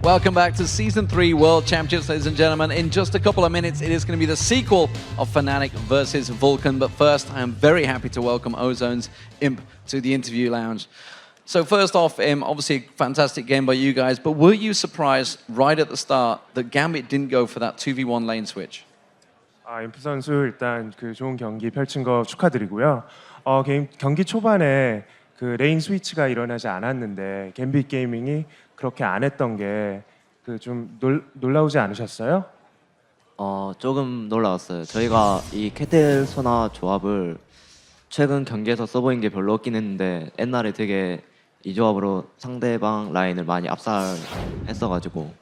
Welcome back to Season 3 World Championships, ladies and gentlemen. In just a couple of minutes, it is going to be the sequel of Fnatic versus Vulcan. But first, I am very happy to welcome Ozone's Imp to the interview lounge. So first off, obviously a fantastic game by you guys, but were you surprised right at the start that Gambit didn't go for that 2v1 lane switch? 임프 선수 일단 그 좋은 경기 펼친 거 축하드리고요. 경기 초반에 그 레인 스위치가 일어나지 않았는데 갬빗 게이밍이 그렇게 안 했던 게 그 좀 놀라우지 않으셨어요? 조금 놀라웠어요. 저희가 이 캐틀 소나 조합을 최근 경기에서 써보인 게 별로 없긴 했는데 옛날에 되게 이 조합으로 상대방 라인을 많이 압살했어가지고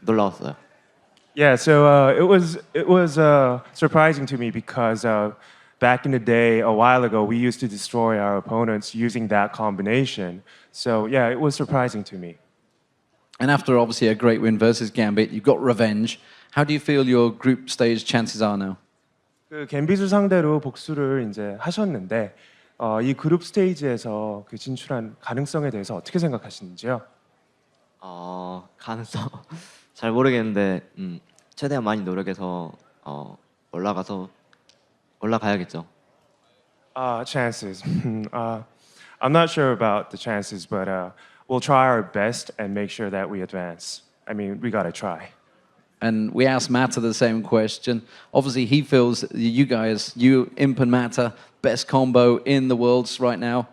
놀라웠어요. Yeah, so it was surprising to me because back in the day, a while ago, we used to destroy our opponents using that combination. So yeah, it was surprising to me. And after obviously a great win versus Gambit, you got revenge. How do you feel your group stage chances are now? 그 갬빗을 상대로 복수를 이제 하셨는데 이 그룹 스테이지에서 그 진출한 가능성에 대해서 어떻게 생각하시는지요? 가능성 잘 모르겠는데 최대한 많이 노력해서 올라가야겠죠. Chances. I'm not sure about the chances, but we'll try our best and make sure that we advance. I mean, we gotta try. And we asked Mata the same question. Obviously, he feels you guys, you, Imp and Mata, best combo in the worlds right now.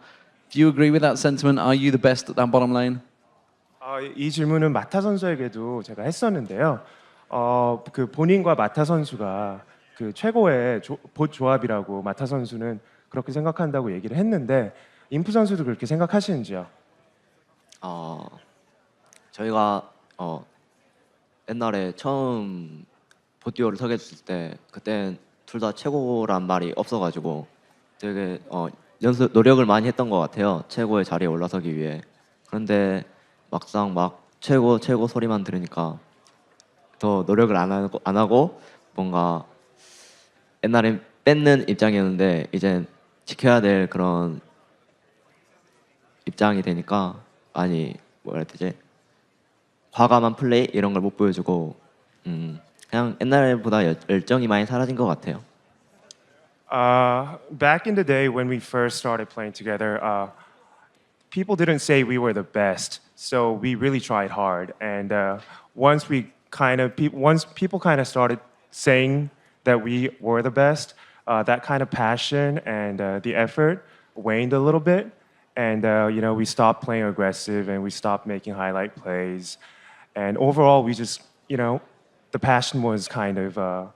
Do you agree with that sentiment? Are you the best at that bottom lane? 이 질문은 마타 선수에게도 제가 했었는데요. 그 본인과 마타 선수가 그 최고의 봇 조합이라고 마타 선수는 그렇게 생각한다고 얘기를 했는데 임프 선수도 그렇게 생각하시는지요? 저희가 옛날에 처음 보듀오를 서게 됐을 때 그때 둘 다 최고란 말이 없어가지고 되게 노력을 많이 했던 것 같아요. 최고의 자리에 올라서기 위해. 그런데 막상 최고 소리만 들으니까 더 노력을 안 하고 뭔가 옛날엔 뺏는 입장이었는데 이제 지켜야 될 그런 입장이 되니까 많이 뭐라 해야 되지? 과감한 플레이 이런 걸 못 보여주고 그냥 옛날보다 열정이 많이 사라진 것 같아요. Back in the day when we first started playing together, people didn't say we were the best, so we really tried hard. And once people kind of started saying that we were the best, that kind of passion and the effort waned a little bit. And we stopped playing aggressive and we stopped making highlight plays. And overall, we just, the passion was kind of,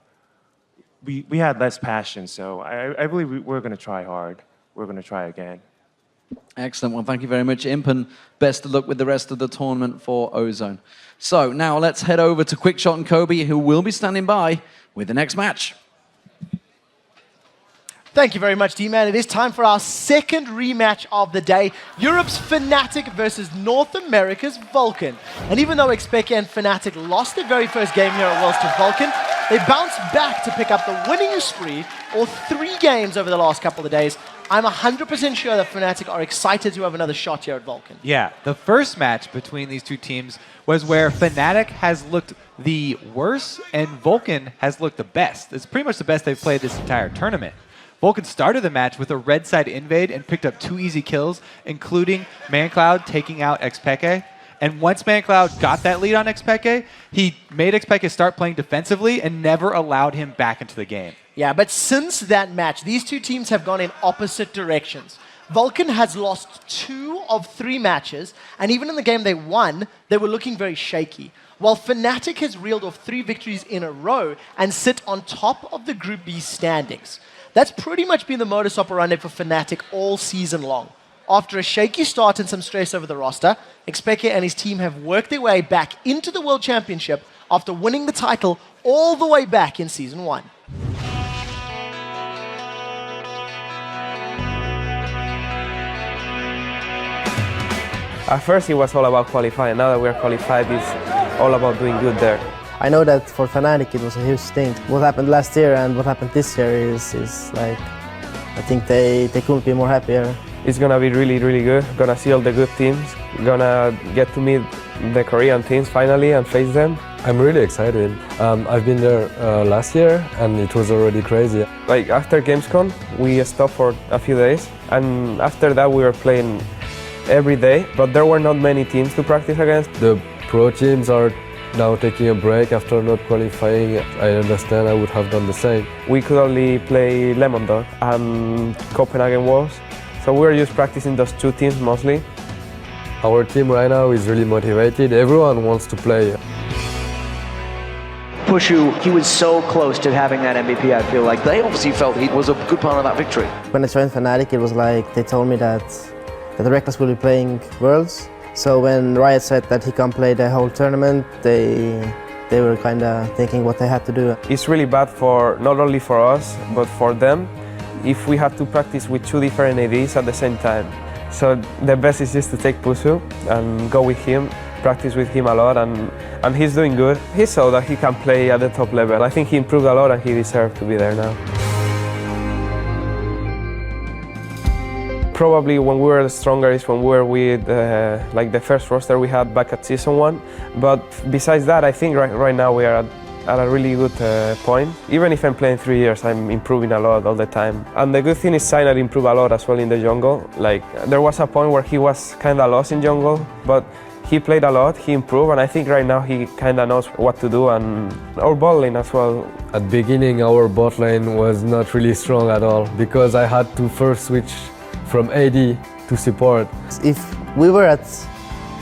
we had less passion. So I believe we're going to try hard. We're going to try again. Excellent. Well, thank you very much, Imp, and best of luck with the rest of the tournament for Ozone. So now let's head over to Quickshot and Kobe, who will be standing by with the next match. Thank you very much, D-Man. It is time for our second rematch of the day. Europe's Fnatic versus North America's Vulcan. And even though Xpeke and Fnatic lost their very first game here at Worlds to Vulcan, they bounced back to pick up the winning spree, or 3 games over the last couple of days. I'm 100% sure that Fnatic are excited to have another shot here at Vulcan. Yeah, the first match between these two teams was where Fnatic has looked the worst and Vulcan has looked the best. It's pretty much the best they've played this entire tournament. Vulcan started the match with a red side invade and picked up 2 easy kills, including ManCloud taking out Xpeke. And once ManCloud got that lead on Xpeke, he made Xpeke start playing defensively and never allowed him back into the game. Yeah, but since that match, these two teams have gone in opposite directions. Vulcan has lost 2 of 3 matches, and even in the game they won, they were looking very shaky. While Fnatic has reeled off 3 victories in a row and sit on top of the Group B standings. That's pretty much been the modus operandi for Fnatic all season long. After a shaky start and some stress over the roster, Xpeke and his team have worked their way back into the World Championship after winning the title all the way back in Season 1. At first it was all about qualifying. Now that we're qualified, it's all about doing good there. I know that for Fnatic it was a huge thing. What happened last year and what happened this year is like, I think they couldn't be more happier. It's gonna be really, really good. Gonna see all the good teams. Gonna get to meet the Korean teams finally and face them. I'm really excited. I've been there last year and it was already crazy. Like after Gamescom, we stopped for a few days, and after that we were playing every day, but there were not many teams to practice against. The pro teams are now taking a break after not qualifying. I understand, I would have done the same. We could only play Lemon Dog and Copenhagen Wolves, so we were just practicing those two teams mostly. Our team right now is really motivated. Everyone wants to play. Pushu, he was so close to having that MVP, I feel like. They obviously felt he was a good part of that victory. When I joined Fnatic, it was like they told me that the Reckless will be playing Worlds. So when Riot said that he can't play the whole tournament, they were kind of thinking what they had to do. It's really bad for not only for us, but for them, if we have to practice with two different ADs at the same time. So the best is just to take Pushu and go with him, practice with him a lot, and he's doing good. He saw that he can play at the top level. I think he improved a lot and he deserves to be there now. Probably when we were stronger is when we were with like the first roster we had back at Season 1. But besides that, I think right now we are at a really good point. Even if I'm playing 3 years, I'm improving a lot all the time. And the good thing is Signal improved a lot as well in the jungle. Like there was a point where he was kind of lost in jungle, but he played a lot, he improved, and I think right now he kind of knows what to do, and our bot lane as well. At the beginning, our bot lane was not really strong at all because I had to first switch from AD to support. If we were at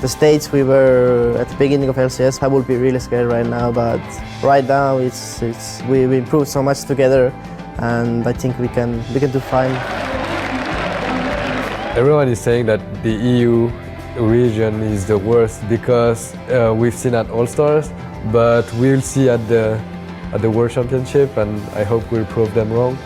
the stage we were at the beginning of LCS, I would be really scared right now, but right now we improved so much together, and I think we can do fine. Everyone is saying that the EU region is the worst because we've seen at All-Stars, but we'll see at the World Championship, and I hope we'll prove them wrong.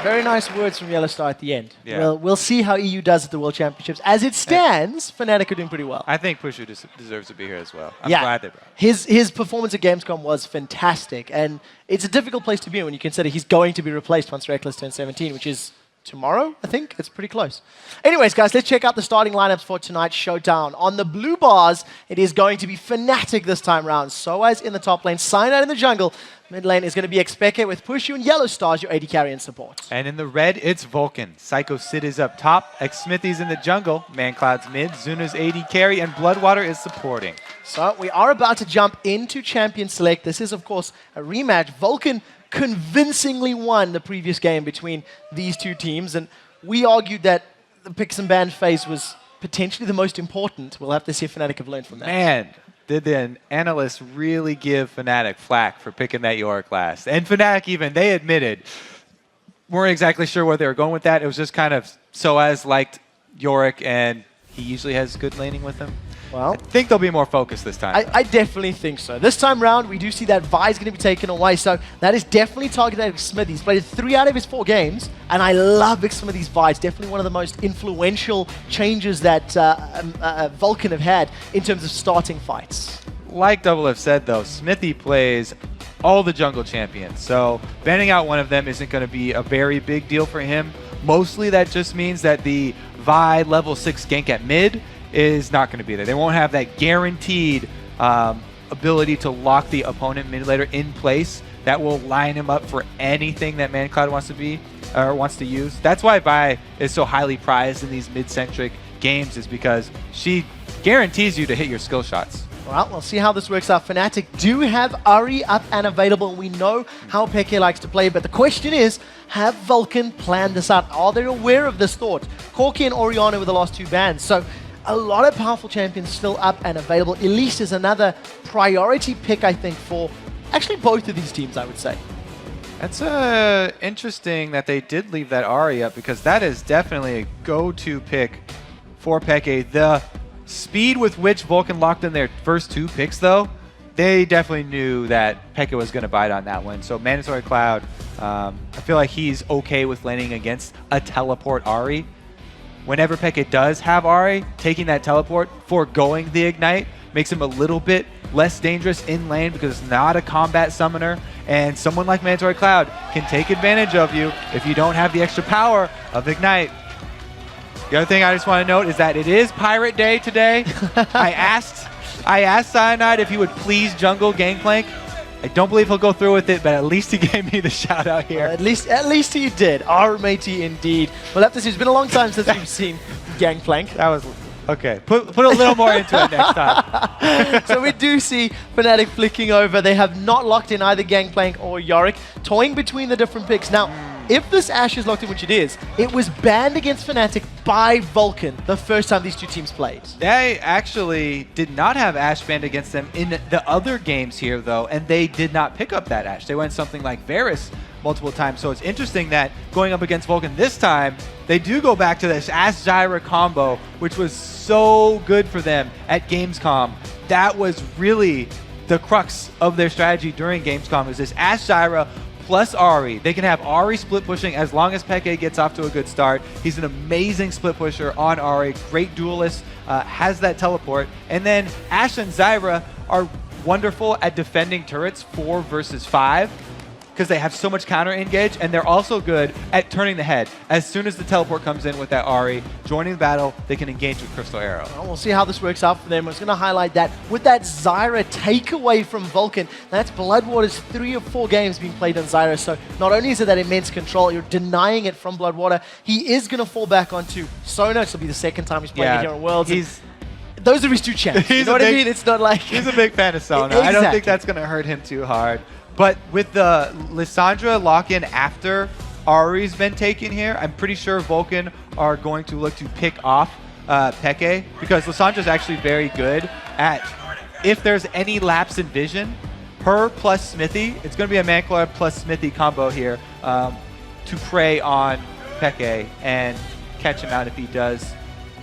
Very nice words from Yellowstar at the end. Yeah. Well, we'll see how EU does at the World Championships. As it stands, Fnatic are doing pretty well. I think Pushu deserves to be here as well. I'm glad they brought him. His performance at Gamescom was fantastic, and it's a difficult place to be in when you consider he's going to be replaced once Reckless turns 17, which is tomorrow, I think. It's pretty close. Anyways, guys, let's check out the starting lineups for tonight's showdown. On the blue bars, it is going to be Fnatic this time round. Soaz in the top lane, Cyanide in the jungle. Mid lane is going to be Expeke with Pushu and Yellow Stars, your AD carry and support. And in the red, it's Vulcan. Psycho Sid is up top, X-Smithy's in the jungle, ManCloud's mid, Zuna's AD carry, and Bloodwater is supporting. So we are about to jump into Champion Select. This is, of course, a rematch. Vulcan convincingly won the previous game between these two teams, and we argued that the picks and ban phase was potentially the most important. We'll have to see if Fnatic have learned from that. Man, did the analysts really give Fnatic flack for picking that Yorick last? And Fnatic even, they admitted, weren't exactly sure where they were going with that. It was just kind of Soaz liked Yorick, and he usually has good laning with him. Well, I think they'll be more focused this time. I definitely think so. This time round, we do see that Vi is going to be taken away, so that is definitely targeted at Smith. He's played 3 out of his 4 games, and I love Smithy's Vi. It's definitely one of the most influential changes that Vulcan have had in terms of starting fights. Like Double F said, though, Smithy plays all the jungle champions, so banning out one of them isn't going to be a very big deal for him. Mostly that just means that the Vi level 6 gank at mid is not going to be there. They won't have that guaranteed ability to lock the opponent mid laner in place that will line him up for anything that ManCloud wants to be or wants to use. That's why Vi is so highly prized in these mid-centric games, is because she guarantees you to hit your skill shots. Well, we'll see how this works out. Fnatic do have Ari up and available. We know how Peke likes to play, but the question is, have Vulcan planned this out? Are they aware of this thought? Corki and Oriana were the last 2 bans, so a lot of powerful champions still up and available. Elise is another priority pick, I think, for actually both of these teams, I would say. That's interesting that they did leave that Ahri up, because that is definitely a go-to pick for Peke. The speed with which Vulcan locked in their first 2 picks, though, they definitely knew that Peke was going to bite on that one. So Mandatory Cloud, I feel like he's okay with laning against a teleport Ahri. Whenever Peke does have Ahri, taking that teleport, foregoing the ignite, makes him a little bit less dangerous in lane because it's not a combat summoner, and someone like Mandatory Cloud can take advantage of you if you don't have the extra power of ignite. The other thing I just want to note is that it is Pirate Day today. I asked Cyanide if he would please jungle Gangplank. I don't believe he'll go through with it, but at least he gave me the shout out here. At least he did. Our matey indeed. We'll have to see. It's been a long time since we've seen Gangplank. That was okay. Put a little more into it next time. So we do see Fnatic flicking over. They have not locked in either Gangplank or Yorick, toying between the different picks. Now, if this Ashe is locked in, which it is, it was banned against Fnatic by Vulcan the first time these two teams played. They actually did not have Ashe banned against them in the other games here, though, and they did not pick up that Ashe. They went something like Varus multiple times, so it's interesting that going up against Vulcan this time, they do go back to this Ashe-Zyra combo, which was so good for them at Gamescom. That was really the crux of their strategy during Gamescom, is this Ashe-Zyra plus Ahri. They can have Ahri split pushing as long as Peke gets off to a good start. He's an amazing split pusher on Ahri, great duelist, has that teleport. And then Ashe and Zyra are wonderful at defending turrets 4 versus 5 because they have so much counter engage, and they're also good at turning the head. As soon as the teleport comes in with that Ahri, joining the battle, they can engage with Crystal Arrow. Well, we'll see how this works out for them. I was going to highlight that with that Zyra takeaway from Vulcan, that's Bloodwater's 3 of 4 games being played on Zyra. So not only is it that immense control, you're denying it from Bloodwater. He is going to fall back onto Sona. This will be the second time he's playing it here in Worlds. Those are his 2 champs. You know what I mean? It's not like... He's a big fan of Sona. Exactly. I don't think that's going to hurt him too hard. But with the Lissandra lock-in after Ahri's been taken here, I'm pretty sure Vulcan are going to look to pick off Peke, because Lissandra's actually very good at, if there's any lapse in vision, her plus Smithy, it's going to be a Manclar plus Smithy combo here to prey on Peke and catch him out if he does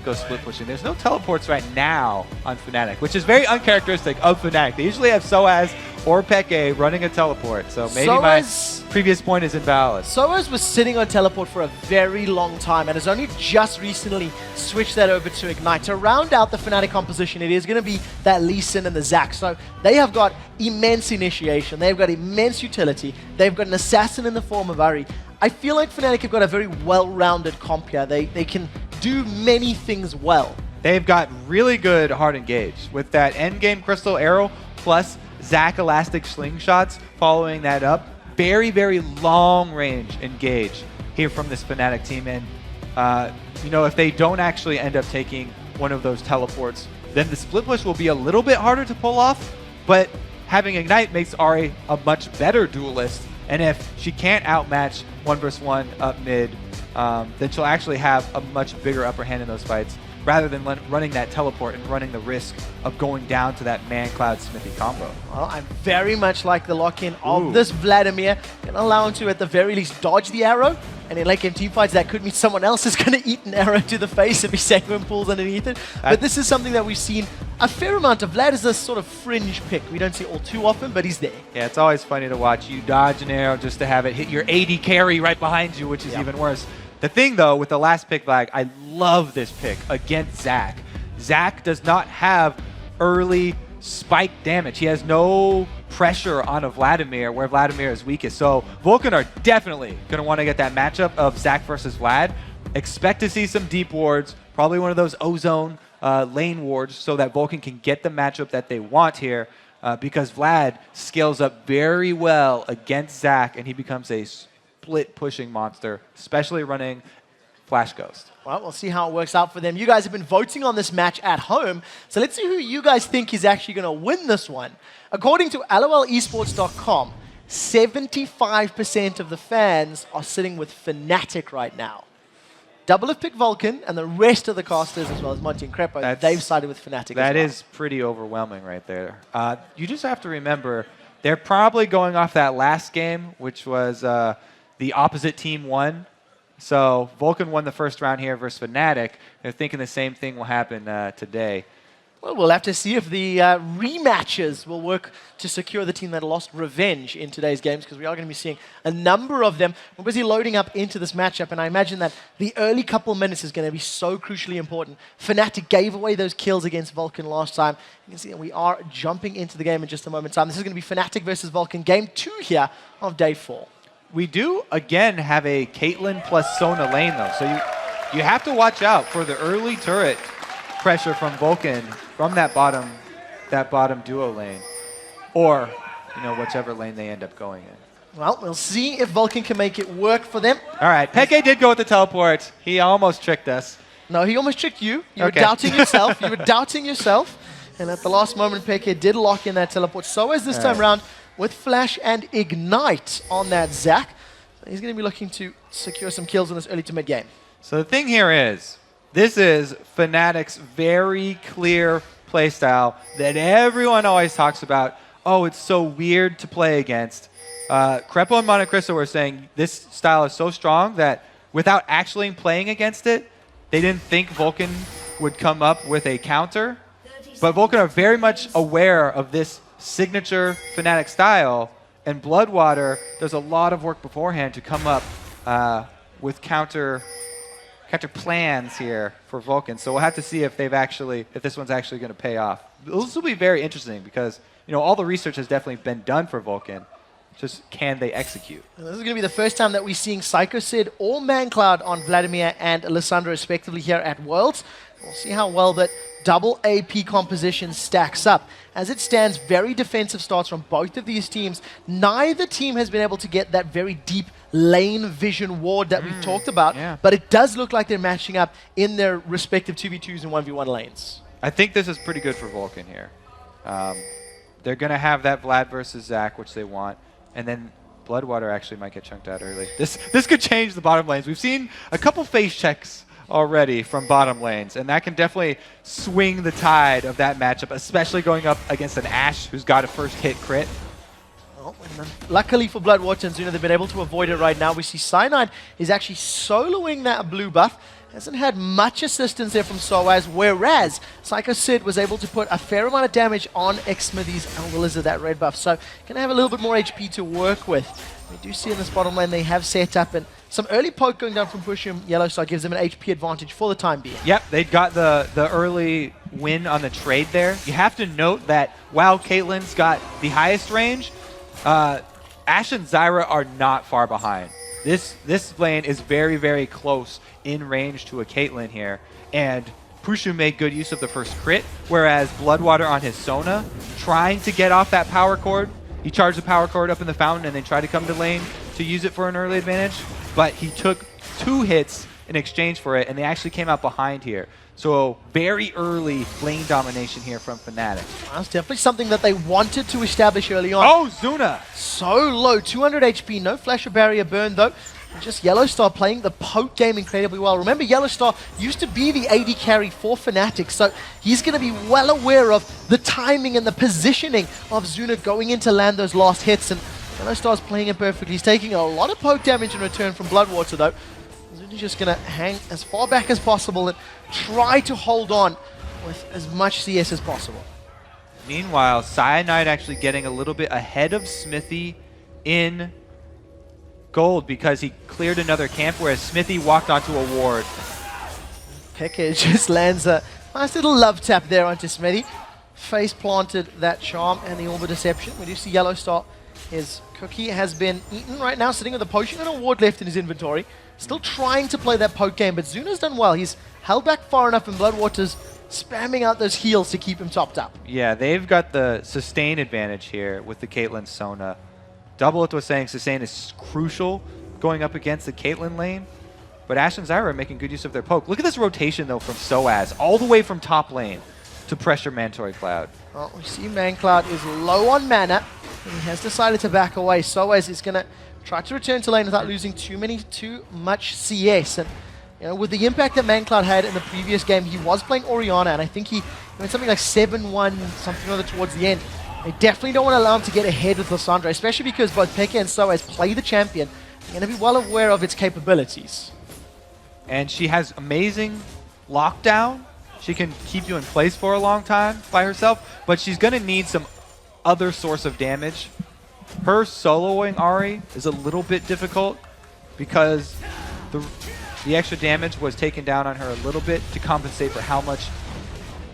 go split pushing. There's no teleports right now on Fnatic, which is very uncharacteristic of Fnatic. They usually have Soaz or Peke running a teleport, so maybe my previous point is invalid. Soaz was sitting on teleport for a very long time and has only just recently switched that over to Ignite. To round out the Fnatic composition, it is going to be that Lee Sin and the Zac. So they have got immense initiation, they've got immense utility, they've got an assassin in the form of Ahri. I feel like Fnatic have got a very well-rounded comp here. They can do many things well. They've got really good hard engage with that endgame Crystal Arrow plus Zac Elastic Slingshots following that up. Very, very long range engage here from this Fnatic team. And, you know, if they don't actually end up taking one of those teleports, then the split push will be a little bit harder to pull off. But having Ignite makes Ahri a much better duelist. And if she can't outmatch 1 versus 1 up mid, then she'll actually have a much bigger upper hand in those fights, rather than running that teleport and running the risk of going down to that Man-Cloud Smithy combo. Well, I very much like the lock-in of this Vladimir. Going to allow him to, at the very least, dodge the arrow. And in late-game teamfights, that could mean someone else is going to eat an arrow to the face if he Sanguine pulls underneath it. But this is something that we've seen a fair amount of. Vlad is a sort of fringe pick. We don't see it all too often, but he's there. Yeah, it's always funny to watch you dodge an arrow just to have it hit your AD carry right behind you, which is even worse. The thing, though, with the last pick, Vlad, I love this pick against Zac. Zac does not have early spike damage. He has no pressure on a Vladimir where Vladimir is weakest. So Vulcan are definitely going to want to get that matchup of Zac versus Vlad. Expect to see some deep wards, probably one of those ozone lane wards, so that Vulcan can get the matchup that they want here, because Vlad scales up very well against Zac, and he becomes a split pushing monster, especially running Flash Ghost. Well, we'll see how it works out for them. You guys have been voting on this match at home, so let's see who you guys think is actually going to win this one. According to LOLesports.com, 75% of the fans are sitting with Fnatic right now. Double have picked Vulcan, and the rest of the casters, as well as Monty and Crepo, they've sided with Fnatic That as well. is pretty overwhelming right there. You just have to remember, they're probably going off that last game, which was the opposite team won. So Vulcan won the first round here versus Fnatic. They're thinking the same thing will happen today. Well, we'll have to see if the rematches will work to secure the team that lost revenge in today's games, because we are going to be seeing a number of them. We're busy loading up into this matchup, and I imagine that the early couple minutes is going to be so crucially important. Fnatic gave away those kills against Vulcan last time. You can see that we are jumping into the game in just a moment's time. This is going to be Fnatic versus Vulcan, game 2 here of day 4. We do, again, have a Caitlyn plus Sona lane, though. So you have to watch out for the early turret pressure from Vulcan from that bottom duo lane, or whichever lane they end up going in. Well, we'll see if Vulcan can make it work for them. All right, Peke did go with the teleport. He almost tricked us. No, he almost tricked you. You Okay. were doubting yourself. You were doubting yourself. And at the last moment, Peke did lock in that teleport. So as this time round with Flash and Ignite on that Zac. He's going to be looking to secure some kills in this early to mid game. So the thing here is, this is Fnatic's very clear playstyle that everyone always talks about. Oh, it's so weird to play against. Crepo and Montecristo were saying this style is so strong that without actually playing against it, they didn't think Vulcan would come up with a counter. But Vulcan are very much aware of this signature Fnatic style, and Bloodwater does a lot of work beforehand to come up with counter plans here for Vulcan. So we'll have to see if this one's actually going to pay off. This will be very interesting because all the research has definitely been done for Vulcan. Just can they execute? And this is going to be the first time that we're seeing Psycho Sid or Mancloud on Vladimir and Alessandro respectively here at Worlds. We'll see how well that double AP composition stacks up. As it stands, very defensive starts from both of these teams. Neither team has been able to get that very deep lane vision ward that we've talked about, but it does look like they're matching up in their respective 2v2s and 1v1 lanes. I think this is pretty good for Vulcan here. They're going to have that Vlad versus Zac, which they want, and then Bloodwater actually might get chunked out early. This could change the bottom lanes. We've seen a couple face checks already from bottom lanes, and that can definitely swing the tide of that matchup, especially going up against an Ashe who's got a first hit crit. Oh, luckily for Bloodwater and Zuna, they've been able to avoid it right now. We see Cyanide is actually soloing that blue buff. Hasn't had much assistance there from Soaz, whereas Psycho Sid was able to put a fair amount of damage on Xsmithy's Elder Lizard, that red buff. So going to have a little bit more HP to work with. We do see in this bottom lane they have set up, and some early poke going down from Pushim Yellowstar gives them an HP advantage for the time being. Yep, they got the early win on the trade there. You have to note that while Caitlyn's got the highest range, Ashe and Zyra are not far behind. This lane is very, very close in range to a Caitlyn here, and Pushu made good use of the first crit, whereas Bloodwater on his Sona, trying to get off that power cord. He charged the power cord up in the fountain and then tried to come to lane to use it for an early advantage, but he took 2 hits in exchange for it, and they actually came out behind here. So very early lane domination here from Fnatic. That's definitely something that they wanted to establish early on. Oh, Zuna! So low, 200 HP, no flash or barrier burn though. And just Yellowstar playing the poke game incredibly well. Remember, Yellowstar used to be the AD carry for Fnatic, so he's going to be well aware of the timing and the positioning of Zuna going in to land those last hits, and Yellowstar's playing it perfectly. He's taking a lot of poke damage in return from Bloodwater though. Zuna's just going to hang as far back as possible and try to hold on with as much CS as possible. Meanwhile, Cyanide actually getting a little bit ahead of Smithy in gold because he cleared another camp, whereas Smithy walked onto a ward. Peke just lands a nice little love tap there onto Smithy. Face planted that charm and the Orb of Deception. We do see Yellowstar, his cookie has been eaten right now, sitting with a potion and a ward left in his inventory. Still trying to play that poke game, but Zuna's done well. He's held back far enough, and Bloodwater's spamming out those heals to keep him topped up. Yeah, they've got the sustain advantage here with the Caitlyn Sona. Doubleth was saying sustain is crucial going up against the Caitlyn lane, but Ashe and Zyra are making good use of their poke. Look at this rotation, though, from Soaz, all the way from top lane to pressure Mandatory Cloud. Well, we see Mancloud is low on mana, and he has decided to back away. Soaz is going to try to return to lane without losing too much CS. And with the impact that Mancloud had in the previous game, he was playing Orianna, and I think he went something like 7-1, something or other towards the end. They definitely don't want to allow him to get ahead with Lissandra, especially because both Peke and Soaz play the champion. They're going to be well aware of its capabilities. And she has amazing lockdown. She can keep you in place for a long time by herself, but she's going to need some other source of damage. Her soloing Ahri is a little bit difficult because the extra damage was taken down on her a little bit to compensate for how much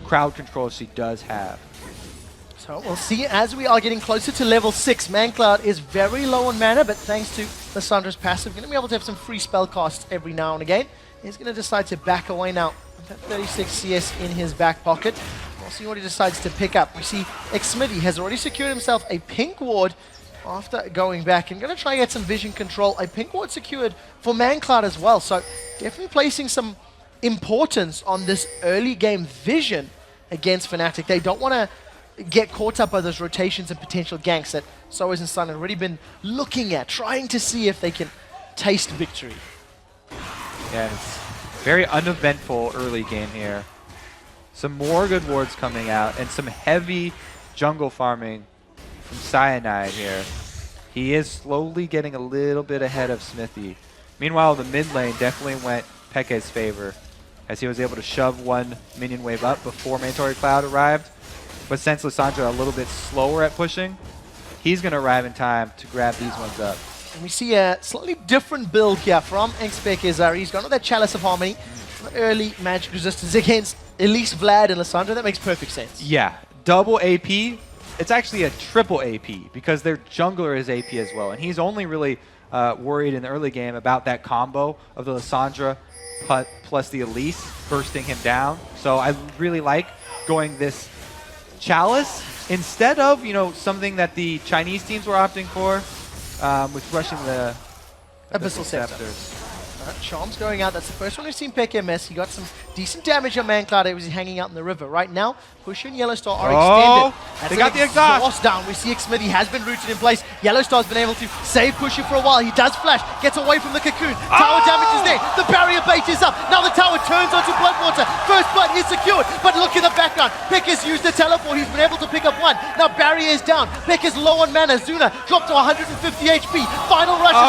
crowd control she does have. So we'll see as we are getting closer to level 6. ManCloud is very low on mana, but thanks to Lissandra's passive, going to be able to have some free spell casts every now and again. He's going to decide to back away now with that 36 CS in his back pocket. We'll see what he decides to pick up. We see Xmitty has already secured himself a pink ward after going back and going to try and get some vision control. A pink ward secured for ManCloud as well, so definitely placing some importance on this early game vision against Fnatic. They don't want to get caught up by those rotations and potential ganks that Soaz and Sun have already been looking at, trying to see if they can taste victory. Yeah, it's very uneventful early game here. Some more good wards coming out and some heavy jungle farming from Cyanide here. He is slowly getting a little bit ahead of Smithy. Meanwhile, the mid lane definitely went Peke's favor as he was able to shove one minion wave up before Mandatory Cloud arrived. But since Lissandra a little bit slower at pushing, he's going to arrive in time to grab these ones up. And we see a slightly different build here from Xpeke. He's gone with that Chalice of Harmony, early magic resistance against Elise, Vlad, and Lissandra. That makes perfect sense. Yeah, double AP. It's actually a triple AP because their jungler is AP as well. And he's only really worried in the early game about that combo of the Lissandra plus the Elise bursting him down. So I really like going this Chalice instead of, you know, something that the Chinese teams were opting for with rushing the Abyssal Scepters. Charm's going out. That's the first one we've seen Peke miss. He got some decent damage on ManCloud. He was hanging out in the river. Right now, Pusher and Yellowstar are extended. That's they got the exhaust down. We see Xmitty has been rooted in place. Yellowstar's been able to save Pusher for a while. He does flash, gets away from the cocoon. Tower damage is there. The barrier bait is up. Now the tower turns onto Bloodwater. First blood is secured, but look in the background. Peke's used the teleport. He's been able to pick up one. Now barrier is down. Peke's low on mana. Zuna dropped to 150 HP. Final rush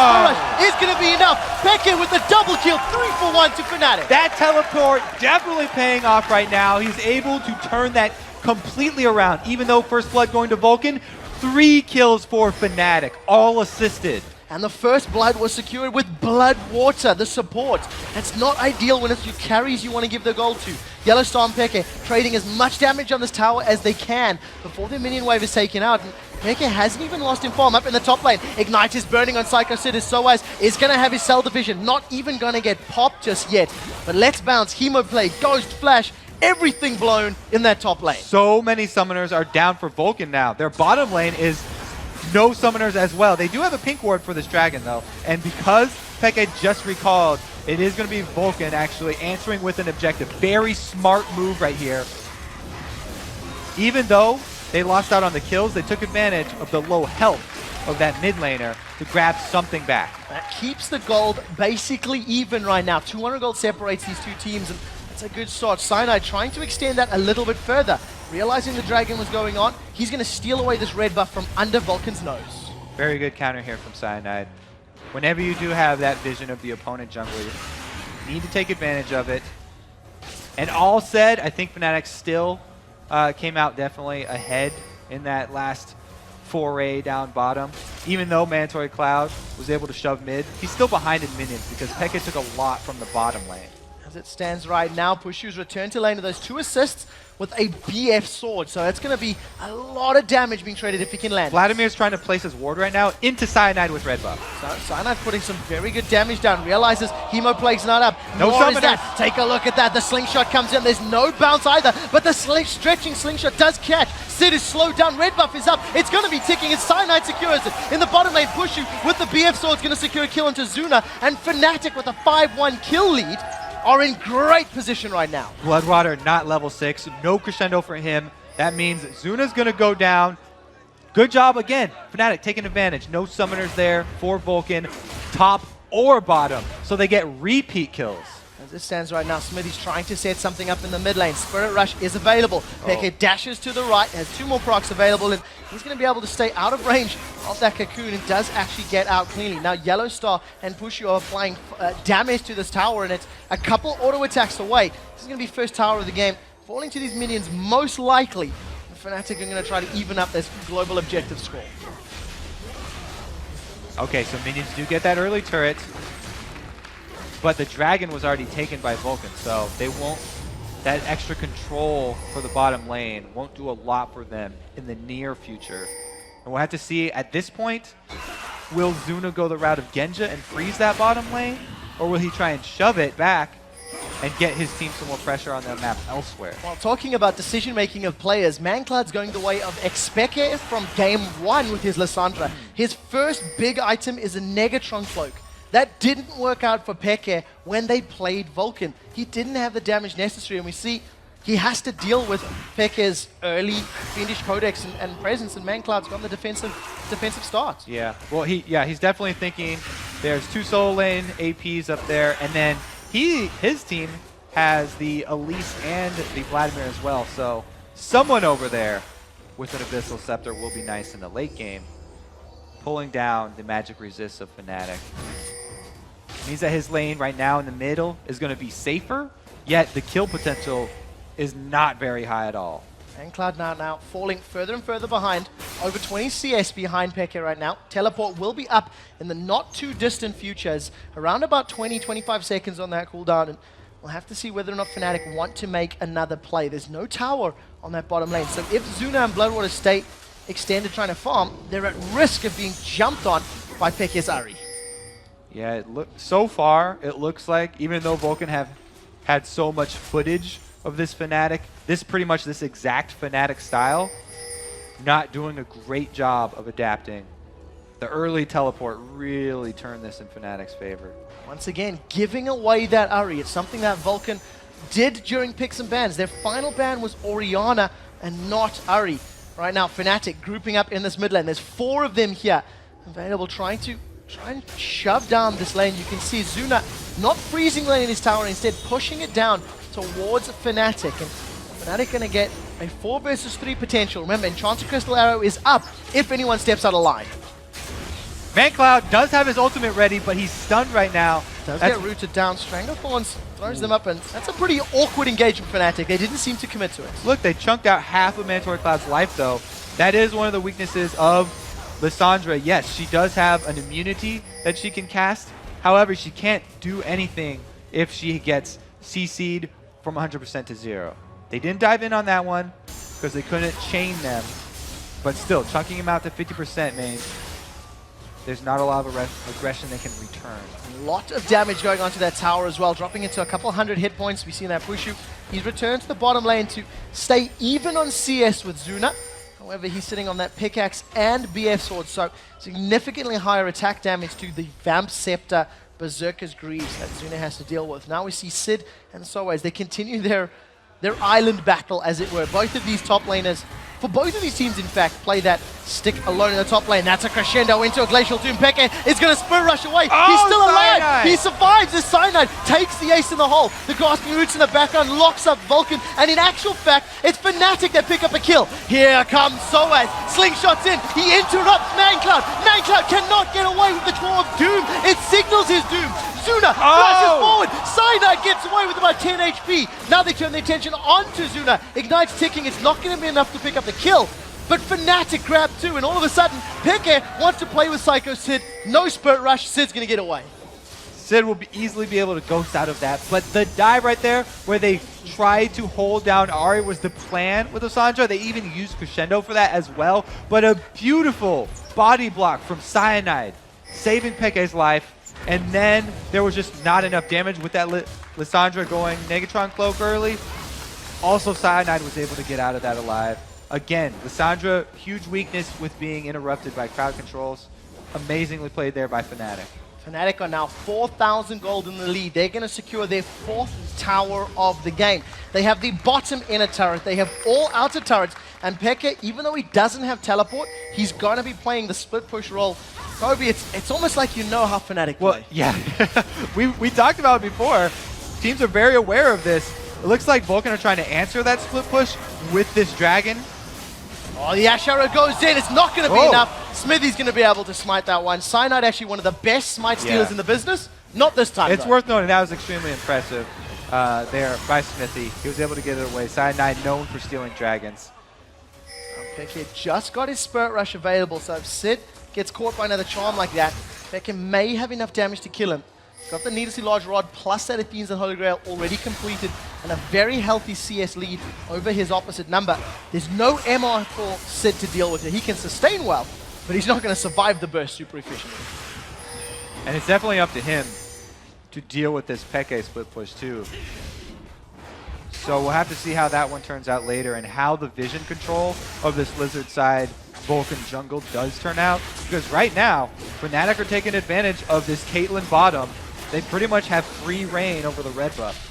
is going to be enough. Peke with the double kill. 3-for-1 to Fnatic. That teleport definitely paying off right now. He's able to turn that completely around. Even though first blood going to Vulcan, 3 kills for Fnatic, all assisted. And the first blood was secured with Bloodwater, the support. That's not ideal when it's your carries you want to give the gold to. Yellowstar and Peke trading as much damage on this tower as they can before their minion wave is taken out. And Peke hasn't even lost in form up in the top lane. Ignite is burning on Psycho Sid as Soaz is going to have his cell division. Not even going to get popped just yet. But let's bounce. Hemoplay, Ghost, Flash, everything blown in that top lane. So many summoners are down for Vulcan now. Their bottom lane is no summoners as well. They do have a pink ward for this dragon though. And because Peke just recalled, it is going to be Vulcan actually answering with an objective. Very smart move right here. Even though they lost out on the kills, they took advantage of the low health of that mid laner to grab something back. That keeps the gold basically even right now. 200 gold separates these two teams, and that's a good start. Cyanide trying to extend that a little bit further. Realizing the dragon was going on, he's going to steal away this red buff from under Vulcan's nose. Very good counter here from Cyanide. Whenever you do have that vision of the opponent jungler, you need to take advantage of it. And all said, I think Fnatic still came out definitely ahead in that last foray down bottom. Even though Mandatory Cloud was able to shove mid, he's still behind in minions because Peke took a lot from the bottom lane. As it stands right now, Pushu's returned to lane with those 2 assists with a BF sword. So that's going to be a lot of damage being traded if he can land. Vladimir's trying to place his ward right now into Cyanide with red buff. So Cyanide putting some very good damage down. Realizes Hemoplague's not up. No Nor is summoners. that. Take a look at that. The slingshot comes in. There's no bounce either, but the stretching slingshot does catch. Sid is slowed down. Red buff is up. It's going to be ticking. It's Cyanide secures it. In the bottom lane, Pushu with the BF sword is going to secure a kill into Zuna, and Fnatic with a 5-1 kill lead are in great position right now. Bloodwater not level 6, no crescendo for him. That means Zuna's gonna go down. Good job again, Fnatic taking advantage. No summoners there for Vulcan, top or bottom, so they get repeat kills. As it stands right now, Smithy's trying to set something up in the mid lane. Spirit Rush is available. Peke dashes to the right, has 2 more procs available, and he's going to be able to stay out of range of that cocoon and does actually get out cleanly. Now, Yellowstar and Pushu are applying damage to this tower, and it's a couple auto attacks away. This is going to be first tower of the game. Falling to these minions, most likely, Fnatic are going to try to even up this global objective score. Okay, so minions do get that early turret, but the dragon was already taken by Vulcan, so they won't that extra control for the bottom lane won't do a lot for them in the near future. And we'll have to see at this point, will Zuna go the route of Genja and freeze that bottom lane? Or will he try and shove it back and get his team some more pressure on their map elsewhere? While talking about decision-making of players, Manclad's going the way of Expeke from game 1 with his Lissandra. His first big item is a Negatron Cloak. That didn't work out for Peke when they played Vulcan. He didn't have the damage necessary, and we see he has to deal with Peke's early Fiendish Codex and presence, and Manclad's got the defensive start. Yeah, well, he's definitely thinking there's 2 solo lane APs up there, and then his team has the Elise and the Vladimir as well, so someone over there with an Abyssal Scepter will be nice in the late game, pulling down the magic resists of Fnatic. Means that his lane right now in the middle is going to be safer, yet the kill potential is not very high at all. Manclad now falling further and further behind, over 20 CS behind Peke right now. Teleport will be up in the not too distant future, as around about 20-25 seconds on that cooldown, and we'll have to see whether or not Fnatic want to make another play. There's no tower on that bottom lane, so if Zuna and Bloodwater stay extended trying to farm, they're at risk of being jumped on by Peke's Ahri. Yeah, so far it looks like, even though Vulcan have had so much footage of this Fnatic, this exact Fnatic style, not doing a great job of adapting. The early teleport really turned this in Fnatic's favor. Once again, giving away that Ahri. It's something that Vulcan did during picks and bans. Their final ban was Orianna and not Ahri. Right now, Fnatic grouping up in this mid lane. There's 4 of them here available, trying to shove down this lane. You can see Zuna not freezing lane in his tower, instead pushing it down towards Fnatic. And Fnatic going to get a 4 versus 3 potential. Remember, Enchanted Crystal Arrow is up if anyone steps out of line. Mancloud does have his ultimate ready, but he's stunned right now. Does get rooted down. Stranglethorns throws them up, and that's a pretty awkward engagement for Fnatic. They didn't seem to commit to it. Look, they chunked out half of Mandatory Cloud's life, though. That is one of the weaknesses of Lissandra. Yes, she does have an immunity that she can cast. However, she can't do anything if she gets CC'd from 100% to 0. They didn't dive in on that one because they couldn't chain them. But still, chunking him out to 50% means there's not a lot of aggression they can return. A lot of damage going onto that tower as well, dropping into a couple hundred hit points. We see that Pushu. He's returned to the bottom lane to stay even on CS with Zuna. However, he's sitting on that pickaxe and BF sword, so significantly higher attack damage to the Vamp Scepter Berserker's Greaves that Zuna has to deal with. Now we see Sid and Soaz. They continue their island battle, as it were. Both of these top laners, for both of these teams, in fact, play that stick alone in the top lane. That's a crescendo into a Glacial Doom. Peke is going to Spirit Rush away. He's still alive. Cyanide. He survives. The Cyanide takes the ace in the hole. The Grasping Roots in the background locks up Vulcan. And in actual fact, it's Fnatic that pick up a kill. Here comes Soaz. Slingshots in. He interrupts Mancloud. Mancloud cannot get away with the Claw of Doom. It signals his doom. Zuna flashes forward. Cyanide gets away with about 10 HP. Now they turn their attention onto Zuna. Ignite's ticking. It's not going to be enough to pick up the kill. But Fnatic grabbed 2, and all of a sudden, Peke wants to play with Psycho Sid. No Spirit Rush. Sid's going to get away. Sid will easily be able to ghost out of that. But the dive right there, where they tried to hold down Ahri, was the plan with Lissandra. They even used Crescendo for that as well. But a beautiful body block from Cyanide, saving Peke's life. And then there was just not enough damage with that Lissandra going Negatron Cloak early. Also, Cyanide was able to get out of that alive. Again, Lissandra, huge weakness with being interrupted by crowd controls. Amazingly played there by Fnatic. Fnatic are now 4,000 gold in the lead. They're going to secure their 4th tower of the game. They have the bottom inner turret. They have all outer turrets. And Peke, even though he doesn't have teleport, he's going to be playing the split push role. Kobe, it's almost like you know how Fnatic play. Well, yeah. we talked about it before. Teams are very aware of this. It looks like Vulcan are trying to answer that split push with this dragon. Oh, the Ash Arrow goes in. It's not going to be enough. Smithy's going to be able to smite that one. Cyanide, actually one of the best smite stealers in the business. Not this time, It's worth noting that was extremely impressive there by Smithy. He was able to get it away. Cyanide known for stealing dragons. Peke just got his Spirit Rush available, so if Sid gets caught by another charm like that, Peke may have enough damage to kill him. got the needlessly large rod plus that Athenes and Holy Grail already completed and a very healthy CS lead over his opposite number. There's no MR for Sid to deal with it. He can sustain well, but he's not going to survive the burst super efficiently. And it's definitely up to him to deal with this Peke split push too. So we'll have to see how that one turns out later and how the vision control of this Lizard side Vulcan jungle does turn out. Because right now, Fnatic are taking advantage of this Caitlyn bottom. They pretty much have free reign over the red buff.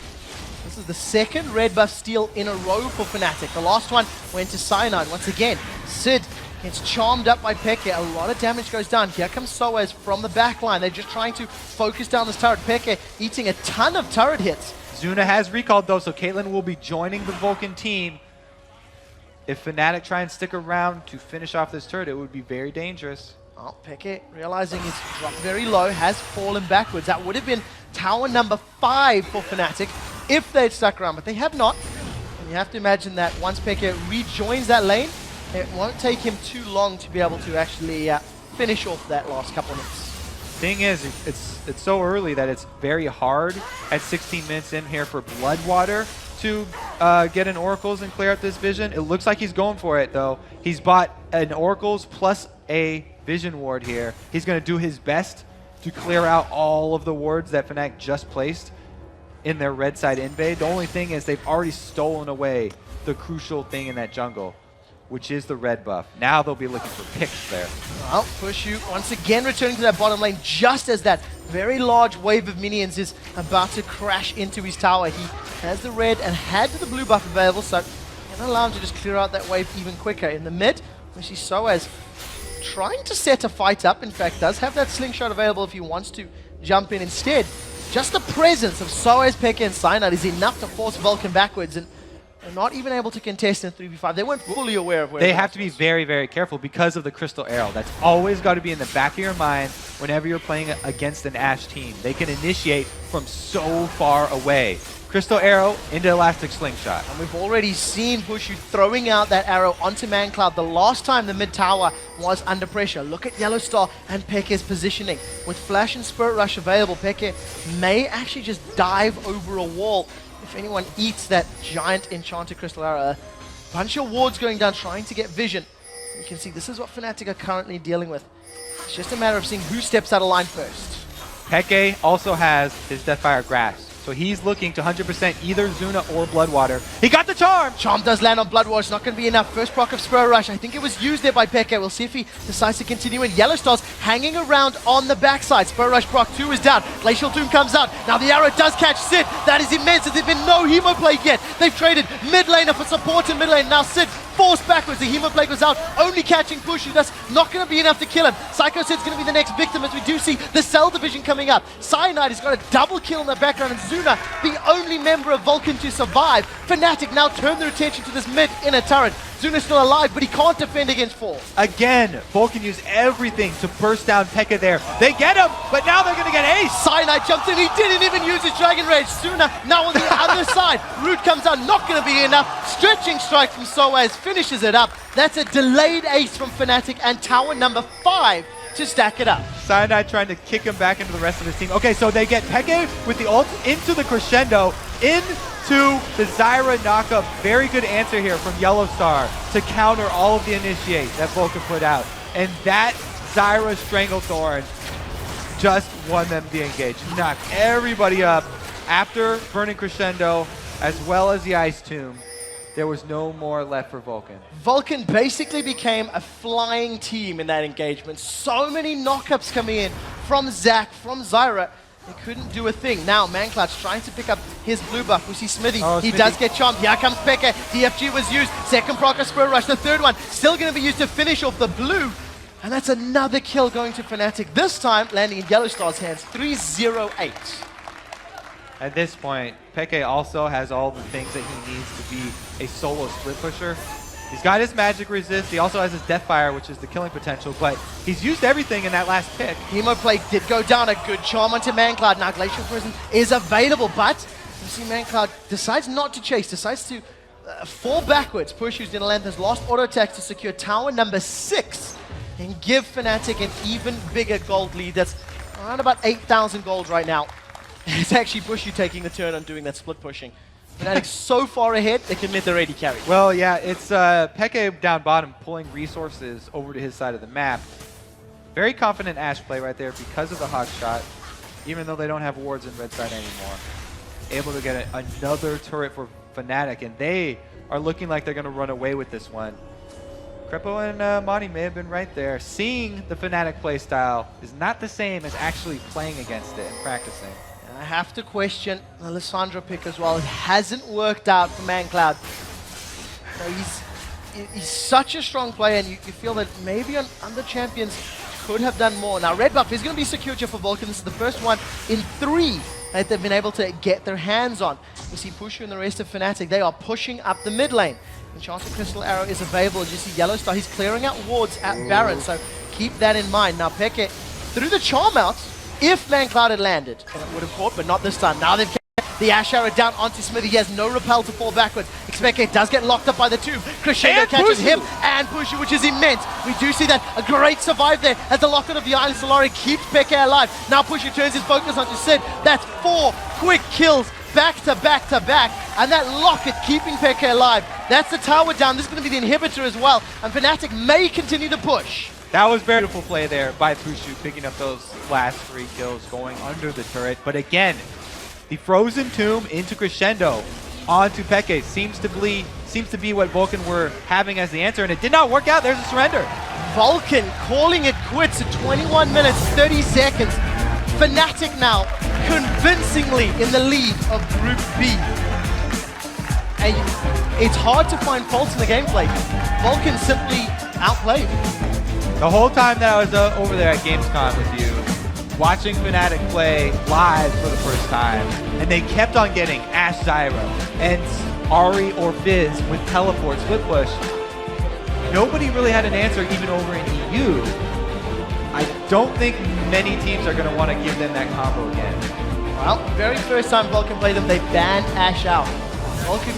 This is the second red buff steal in a row for Fnatic. The last one went to Cyanide. Once again, Sid gets charmed up by Peke. A lot of damage goes down. Here comes Soaz from the back line. They're just trying to focus down this turret. Peke eating a ton of turret hits. Zuna has recalled though, so Caitlyn will be joining the Vulcan team. If Fnatic try and stick around to finish off this turret, it would be very dangerous. Oh, Peke realizing he's dropped very low, has fallen backwards. That would have been tower number 5 for Fnatic if they'd stuck around, but they have not. And you have to imagine that once Peke rejoins that lane, it won't take him too long to be able to actually finish off that last couple of minutes. Thing is, it's so early that it's very hard at 16 minutes in here for Bloodwater to get an Oracles and clear out this vision. It looks like he's going for it though. He's bought an Oracles plus a vision ward here. He's going to do his best to clear out all of the wards that Fnatic just placed in their red side invade. The only thing is they've already stolen away the crucial thing in that jungle, which is the red buff. Now they'll be looking for picks there. Well, Pushu once again returning to that bottom lane just as that very large wave of minions is about to crash into his tower. He has the red and had the blue buff available, so can allow him to just clear out that wave even quicker. In the mid, we see Soaz trying to set a fight up. In fact, does have that slingshot available if he wants to jump in instead. Just the presence of Soaz, Peke, and Cyanide is enough to force Vulcan backwards, and they're not even able to contest in 3v5. They weren't fully aware of where they have to be very, very careful because of the Crystal Arrow. That's always got to be in the back of your mind whenever you're playing against an Ashe team. They can initiate from so far away. Crystal Arrow into Elastic Slingshot. And we've already seen Pushu throwing out that arrow onto ManCloud the last time the mid tower was under pressure. Look at Yellow Star and Peke's positioning. With Flash and Spirit Rush available, Peke may actually just dive over a wall if anyone eats that giant enchanted crystal arrow. A bunch of wards going down trying to get vision. You can see this is what Fnatic are currently dealing with. It's just a matter of seeing who steps out of line first. Peke also has his Deathfire Grasp, so he's looking to 100% either Zuna or Bloodwater. He got the charm! Charm does land on Bloodwater. It's not going to be enough. First proc of Spirit Rush. I think it was used there by Peke. We'll see if he decides to continue in. Yellow Star's hanging around on the backside. Spirit Rush proc 2 is down. Glacial Doom comes out. Now the arrow does catch Sid. That is immense. There's been no Hemo Plague yet. They've traded mid laner for support in mid lane. Now Sid forced backwards. The Hemo Plague was out, only catching Pushu. That's not going to be enough to kill him. Psycho Sid's going to be the next victim as we do see the Cell Division coming up. Cyanide has got a double kill in the background, and Zuna, the only member of Vulcan to survive. Fnatic now turn their attention to this mid inner turret. Zuna's still alive, but he can't defend against 4. Again, Vulcan use everything to burst down Peke there. They get him, but now they're going to get Ace. Cyanide jumps in. He didn't even use his Dragon Rage. Zuna now on the other side. Root comes out, not going to be enough. Stretching strike from Soaz finishes it up. That's a delayed ace from Fnatic and tower number 5 to stack it up. Cyanide trying to kick him back into the rest of his team. Okay, so they get Peke with the ult into the crescendo, into the Zyra knockup. Very good answer here from Yellow Star to counter all of the initiate that Vulcan put out. And that Zyra Stranglethorn just won them the engage. Knocked everybody up after Burning Crescendo as well as the Ice Tomb. There was no more left for Vulcan. Vulcan basically became a flying team in that engagement. So many knockups coming in from Zac, from Zyra. They couldn't do a thing. Now ManCloud's trying to pick up his blue buff. We see Smithy. He does get charmed. Here comes Peke. DFG was used. Second proc of Spirit Rush. The third one still going to be used to finish off the blue. And that's another kill going to Fnatic. This time landing in Yellow Star's hands. 3-0-8. At this point, Peke also has all the things that he needs to be a solo split pusher. He's got his magic resist. He also has his Deathfire, which is the killing potential, but he's used everything in that last pick. Hemo Plague did go down. A good charm onto ManCloud. Now Glacial Prison is available, but you see ManCloud decides not to chase, decides to fall backwards. Pushu's going to land his last auto attack to secure tower number 6 and give Fnatic an even bigger gold lead. That's around about 8,000 gold right now. It's actually Bushu taking the turn on doing that split pushing. Fnatic's so far ahead, they can let their AD carry. Well, yeah, it's Peke down bottom pulling resources over to his side of the map. Very confident Ashe play right there because of the hot shot, even though they don't have wards in red side anymore. Able to get another turret for Fnatic, and they are looking like they're going to run away with this one. Crepo and Monty may have been right there. Seeing the Fnatic play style is not the same as actually playing against it and practicing. I have to question the Lissandra pick as well. It hasn't worked out for ManCloud. He's such a strong player, and you feel that maybe on the champions could have done more. Now, red buff is going to be secured here for Vulcan. This is the first one in 3 that they've been able to get their hands on. You see Pushu and the rest of Fnatic, they are pushing up the mid lane. Enchanted Crystal Arrow is available. You see Yellow Star, he's clearing out wards at Baron, so keep that in mind. Now, Peke threw the charm out if ManCloud had landed, and it would have caught, but not this time. Now they've kept the Ashe Arrow down onto Smithy. He has no repel to fall backwards. Expeke does get locked up by the tube. Crescendo catches him and Pushu, which is immense. We do see that a great survive there as the Locket of the Island Solari keeps Peke alive. Now Pushu turns his focus onto Sid. That's 4 quick kills back to back to back, and that Locket keeping Peke alive. That's the tower down. This is going to be the inhibitor as well, and Fnatic may continue to push. That was very beautiful play there by Pushu, picking up those last 3 kills, going under the turret. But again, the Frozen Tomb into Crescendo onto Peke seems to be what Vulcan were having as the answer, and it did not work out. There's a surrender. Vulcan calling it quits at 21 minutes, 30 seconds. Fnatic now convincingly in the lead of Group B. And it's hard to find faults in the gameplay. Vulcan simply outplayed. The whole time that I was over there at Gamescom with you, watching Fnatic play live for the first time, and they kept on getting Ashe Zyra and Ahri or Fizz with teleport split push. Nobody really had an answer even over in EU. I don't think many teams are going to want to give them that combo again. Well, very first time Vulcan played them, they banned Ashe out. Vulcan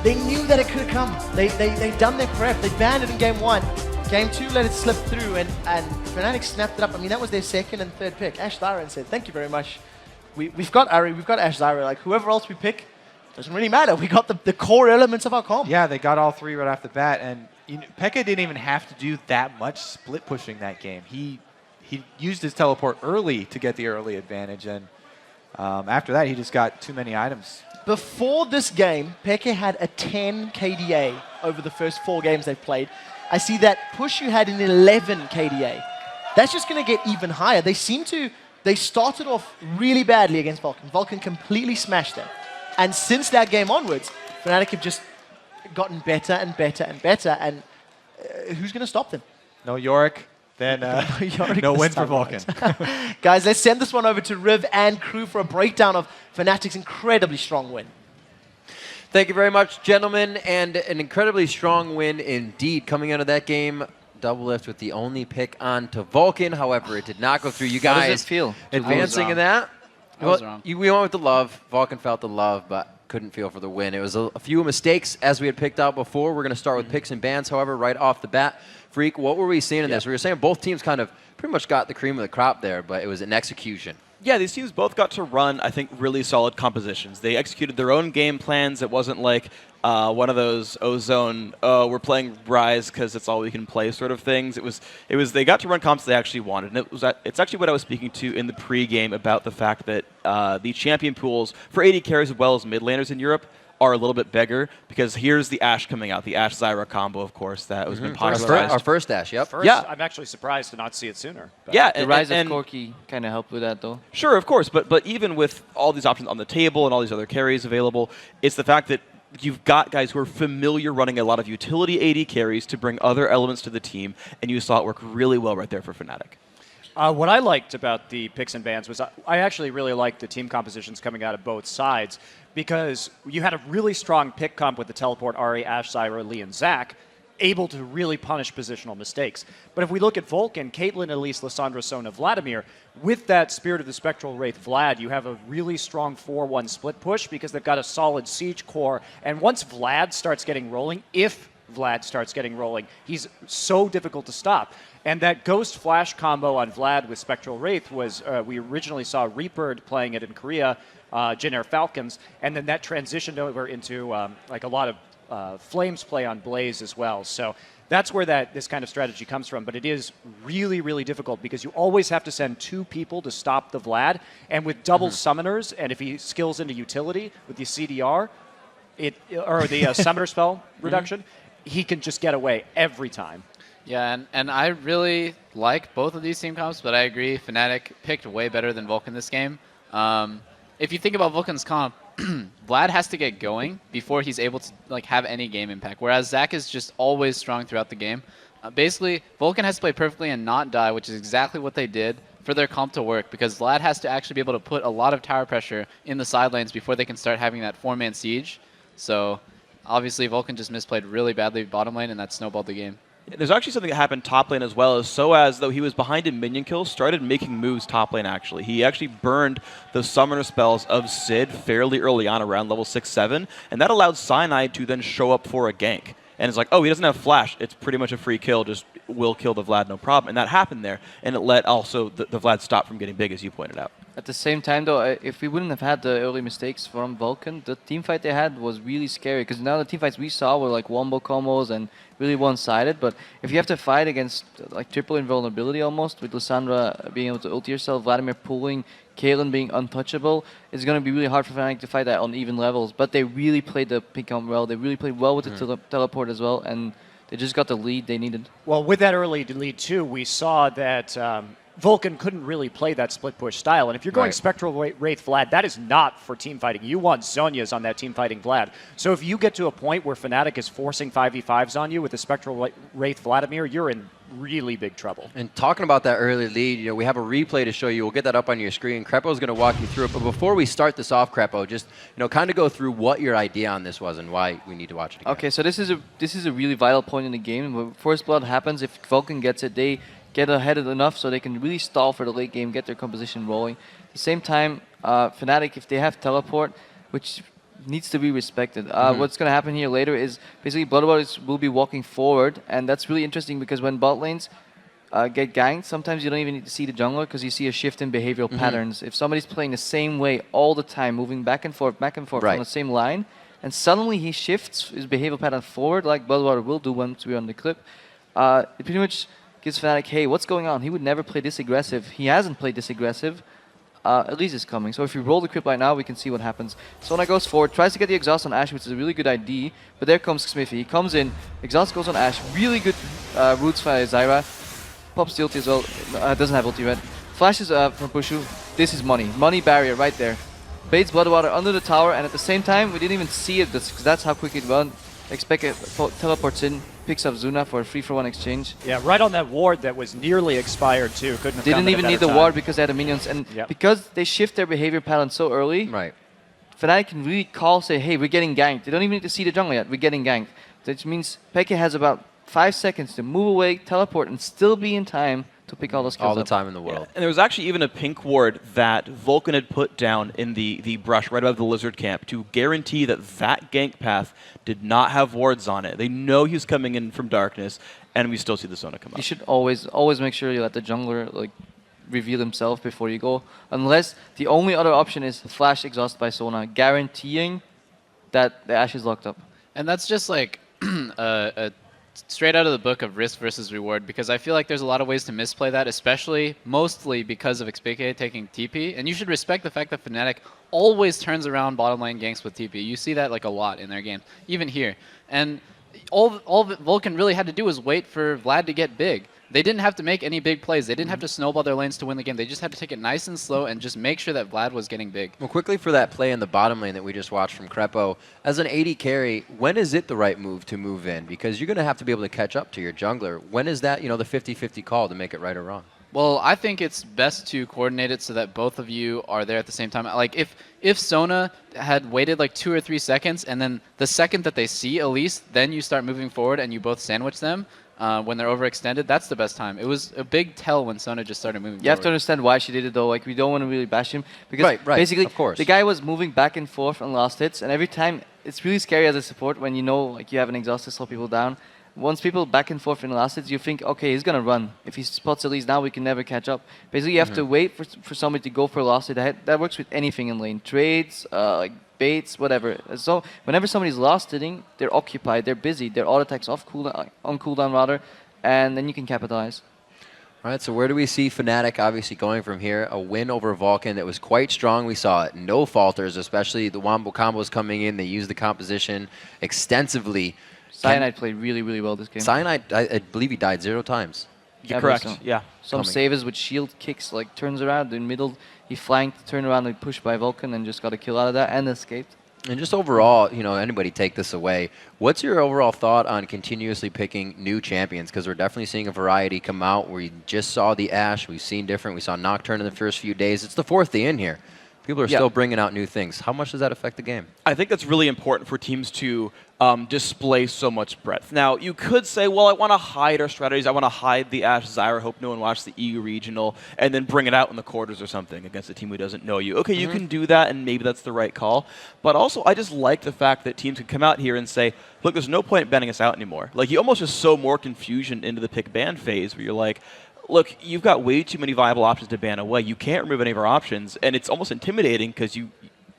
they knew that it could come. They'd done their prep. They banned it in game 1. Game 2 let it slip through, and Fnatic snapped it up. I mean, that was their second and third pick. Ashe Zyra said, thank you very much. We've got Ahri, we've got Ashe Zyra. Like, whoever else we pick, doesn't really matter. We got the core elements of our comp. Yeah, they got all 3 right off the bat, and Peke didn't even have to do that much split pushing that game. He used his teleport early to get the early advantage, and after that, he just got too many items. Before this game, Peke had a 10 KDA over the first 4 games they've played. I see that Pushu had an 11 KDA. That's just going to get even higher. They started off really badly against Vulcan. Vulcan completely smashed them. And since that game onwards, Fnatic have just gotten better and better and better. And who's going to stop them? No Yorick, then no win for Vulcan. Guys, let's send this one over to Riv and crew for a breakdown of Fnatic's incredibly strong win. Thank you very much, gentlemen, and an incredibly strong win indeed. Coming out of that game, Doublelift with the only pick on to Vulcan. However, it did not go through. You guys How does it feel? advancing in that? I was wrong. We went with the love. Vulcan felt the love, but couldn't feel for the win. It was a few mistakes, as we had picked out before. We're going to start with picks and bans, however, right off the bat. Freak, what were we seeing in this? We were saying both teams kind of pretty much got the cream of the crop there, but it was an execution. Yeah, these teams both got to run, I think, really solid compositions. They executed their own game plans. It wasn't like one of those Ozone, we're playing Rise because it's all we can play sort of things. It was they got to run comps they actually wanted. And it's actually what I was speaking to in the pregame about the fact that the champion pools for AD carries as well as mid laners in Europe are a little bit bigger, because here's the Ashe coming out, the Ashe Zyra combo, of course, that was been popularized. Our first Ashe, yep. Yeah. I'm actually surprised to not see it sooner. Yeah, The rise of Corki kind of helped with that, though. Sure, of course, but even with all these options on the table and all these other carries available, it's the fact that you've got guys who are familiar running a lot of utility AD carries to bring other elements to the team, and you saw it work really well right there for Fnatic. What I liked about the picks and bans was I actually really liked the team compositions coming out of both sides, because you had a really strong pick comp with the teleport, Ahri, Ashe, Zyra, Lee, and Zac, able to really punish positional mistakes. But if we look at Vulcan, Caitlyn, Elise, Lissandra, Sona, Vladimir, with that Spirit of the Spectral Wraith Vlad, you have a really strong 4-1 split push because they've got a solid siege core. And once Vlad starts getting rolling, if Vlad starts getting rolling. He's so difficult to stop. And that Ghost Flash combo on Vlad with Spectral Wraith was, we originally saw Reaper playing it in Korea, Jin Air Falcons, and then that transitioned over into like a lot of Flames play on Blaze as well. So that's where this kind of strategy comes from. But it is really, really difficult because you always have to send 2 people to stop the Vlad. And with double summoners, and if he skills into utility with the CDR, or the summoner spell reduction, he can just get away every time. Yeah, and I really like both of these team comps, but I agree Fnatic picked way better than Vulcan this game. If you think about Vulcan's comp, Vlad has to get going before he's able to like have any game impact, whereas Zach is just always strong throughout the game. Basically, Vulcan has to play perfectly and not die, which is exactly what they did for their comp to work, because Vlad has to actually be able to put a lot of tower pressure in the side lanes before they can start having that 4-man siege. So obviously Vulcan just misplayed really badly bottom lane, and that snowballed the game. There's actually something that happened top lane as well, as though he was behind in minion kills, started making moves top lane actually. He actually burned the summoner spells of Sid fairly early on, around level 6-7, and that allowed Cyanide to then show up for a gank. And it's like, oh, he doesn't have flash, it's pretty much a free kill, just will kill the Vlad, no problem. And that happened there, and it let also the Vlad stop from getting big, as you pointed out. At the same time, though, if we wouldn't have had the early mistakes from Vulcan, the team fight they had was really scary. Because now the team fights we saw were like wombo combos and really one-sided. But if you have to fight against like triple invulnerability almost, with Lissandra being able to ulti yourself, Vladimir pulling, Kaelin being untouchable, it's going to be really hard for Fnatic to fight that on even levels. But they really played the pick comp well. They really played well with the teleport as well. And they just got the lead they needed. Well, with that early lead, too, we saw that Vulcan couldn't really play that split push style. And if you're going Spectral Wraith Vlad, that is not for team fighting. You want Zhonya's on that team fighting Vlad. So if you get to a point where Fnatic is forcing 5v5s on you with a Spectral Wraith Vladimir, you're in really big trouble. And talking about that early lead, we have a replay to show you. We'll get that up on your screen. Crepo's going to walk you through it. But before we start this off, Crepo, just kind of go through what your idea on this was and why we need to watch it again. Okay, so this is a really vital point in the game. When First Blood happens, if Vulcan gets it, they get ahead enough so they can really stall for the late game, get their composition rolling. At the same time, Fnatic, if they have teleport, which needs to be respected. What's going to happen here later is basically Blood will be walking forward, and that's really interesting because when bot lanes get ganked, sometimes you don't even need to see the jungler because you see a shift in behavioral patterns. If somebody's playing the same way all the time, moving back and forth on the same line, and suddenly he shifts his behavioral pattern forward, like Bloodwater will do once we're on the clip, it pretty much gives Fnatic, hey, what's going on? He would never play this aggressive. He hasn't played this aggressive. At least it's coming. So if you roll the crypt right now, we can see what happens. Sona goes forward, tries to get the exhaust on Ashe, which is a really good idea. But there comes Smithy. He comes in, exhaust goes on Ashe. Really good roots by Zyra. Pops the ulti as well. Doesn't have ulti red. Flashes from Pushu. This is money. Money barrier right there. Baits Bloodwater under the tower, and at the same time, we didn't even see it because that's how quick it went. Expect it, teleports in, picks up Zuna for a 3-for-1 exchange. Yeah, right on that ward that was nearly expired too. Didn't even need the ward because they had the minions, and because they shift their behavior pattern so early, Fnatic can really say, hey, we're getting ganked. They don't even need to see the jungle yet, we're getting ganked. Which means Peke has about 5 seconds to move away, teleport, and still be in time to pick all those kills all the up. time in the world. And there was actually even a pink ward that Vulcan had put down in the brush right above the lizard camp to guarantee that that gank path did not have wards on it. They know he's coming in from darkness, and we still see the Sona come up. You should always make sure you let the jungler reveal himself before you go, unless the only other option is flash exhaust by Sona, guaranteeing that the Ashe is locked up. And that's just like a straight out of the book of risk versus reward, because I feel like there's a lot of ways to misplay that, mostly because of XPK taking TP. And you should respect the fact that Fnatic always turns around bottom lane ganks with TP. You see that like a lot in their game, even here. And all that Vulcan really had to do was wait for Vlad to get big. They didn't have to make any big plays. They didn't have to snowball their lanes to win the game. They just had to take it nice and slow and just make sure that Vlad was getting big. Well, quickly for that play in the bottom lane that we just watched from Crepo, as an AD carry, when is it the right move to move in? Because you're going to have to be able to catch up to your jungler. When is that, the 50-50 call to make it right or wrong? Well, I think it's best to coordinate it so that both of you are there at the same time. Like if Sona had waited like 2 or 3 seconds, and then the second that they see Elise, then you start moving forward and you both sandwich them. When they're overextended, that's the best time. It was a big tell when Sona just started moving forward. You have to understand why she did it though. We don't want to really bash him because basically of course. The guy was moving back and forth on last hits, and every time it's really scary as a support when you know like you have an exhaust to slow people down. Once people back and forth in the last hits, you think, okay, he's gonna run. If he spots Elise now, we can never catch up. Basically, you have to wait for somebody to go for a last hit. That works with anything in lane, trades, like baits, whatever. So whenever somebody's last hitting, they're occupied, they're busy, their auto attacks on cooldown rather, and then you can capitalize. All right, so where do we see Fnatic obviously going from here? A win over Vulcan that was quite strong. We saw it. No falters, especially the Wombo combos coming in. They used the composition extensively. Cyanide played really, really well this game. Cyanide, I believe he died 0 times. Yeah, correct. So. Yeah. Some savers with shield kicks, like turns around in middle. He flanked, turned around, and pushed by Vulcan, and just got a kill out of that and escaped. And just overall, you know, anybody take this away. What's your overall thought on continuously picking new champions? Because we're definitely seeing a variety come out. We just saw the Ashe. We've seen different. We saw Nocturne in the first few days. It's the 4th day in here. People are still bringing out new things. How much does that affect the game? I think that's really important for teams to display so much breadth. Now, you could say, well, I want to hide our strategies. I want to hide the Ashe Zyra, hope no one watched the EU regional, and then bring it out in the quarters or something against a team who doesn't know you. Okay, you can do that, and maybe that's the right call. But also, I just like the fact that teams can come out here and say, look, there's no point banning us out anymore. Like, you almost just sow more confusion into the pick-ban phase where you're like, look, you've got way too many viable options to ban away. You can't remove any of our options, and it's almost intimidating because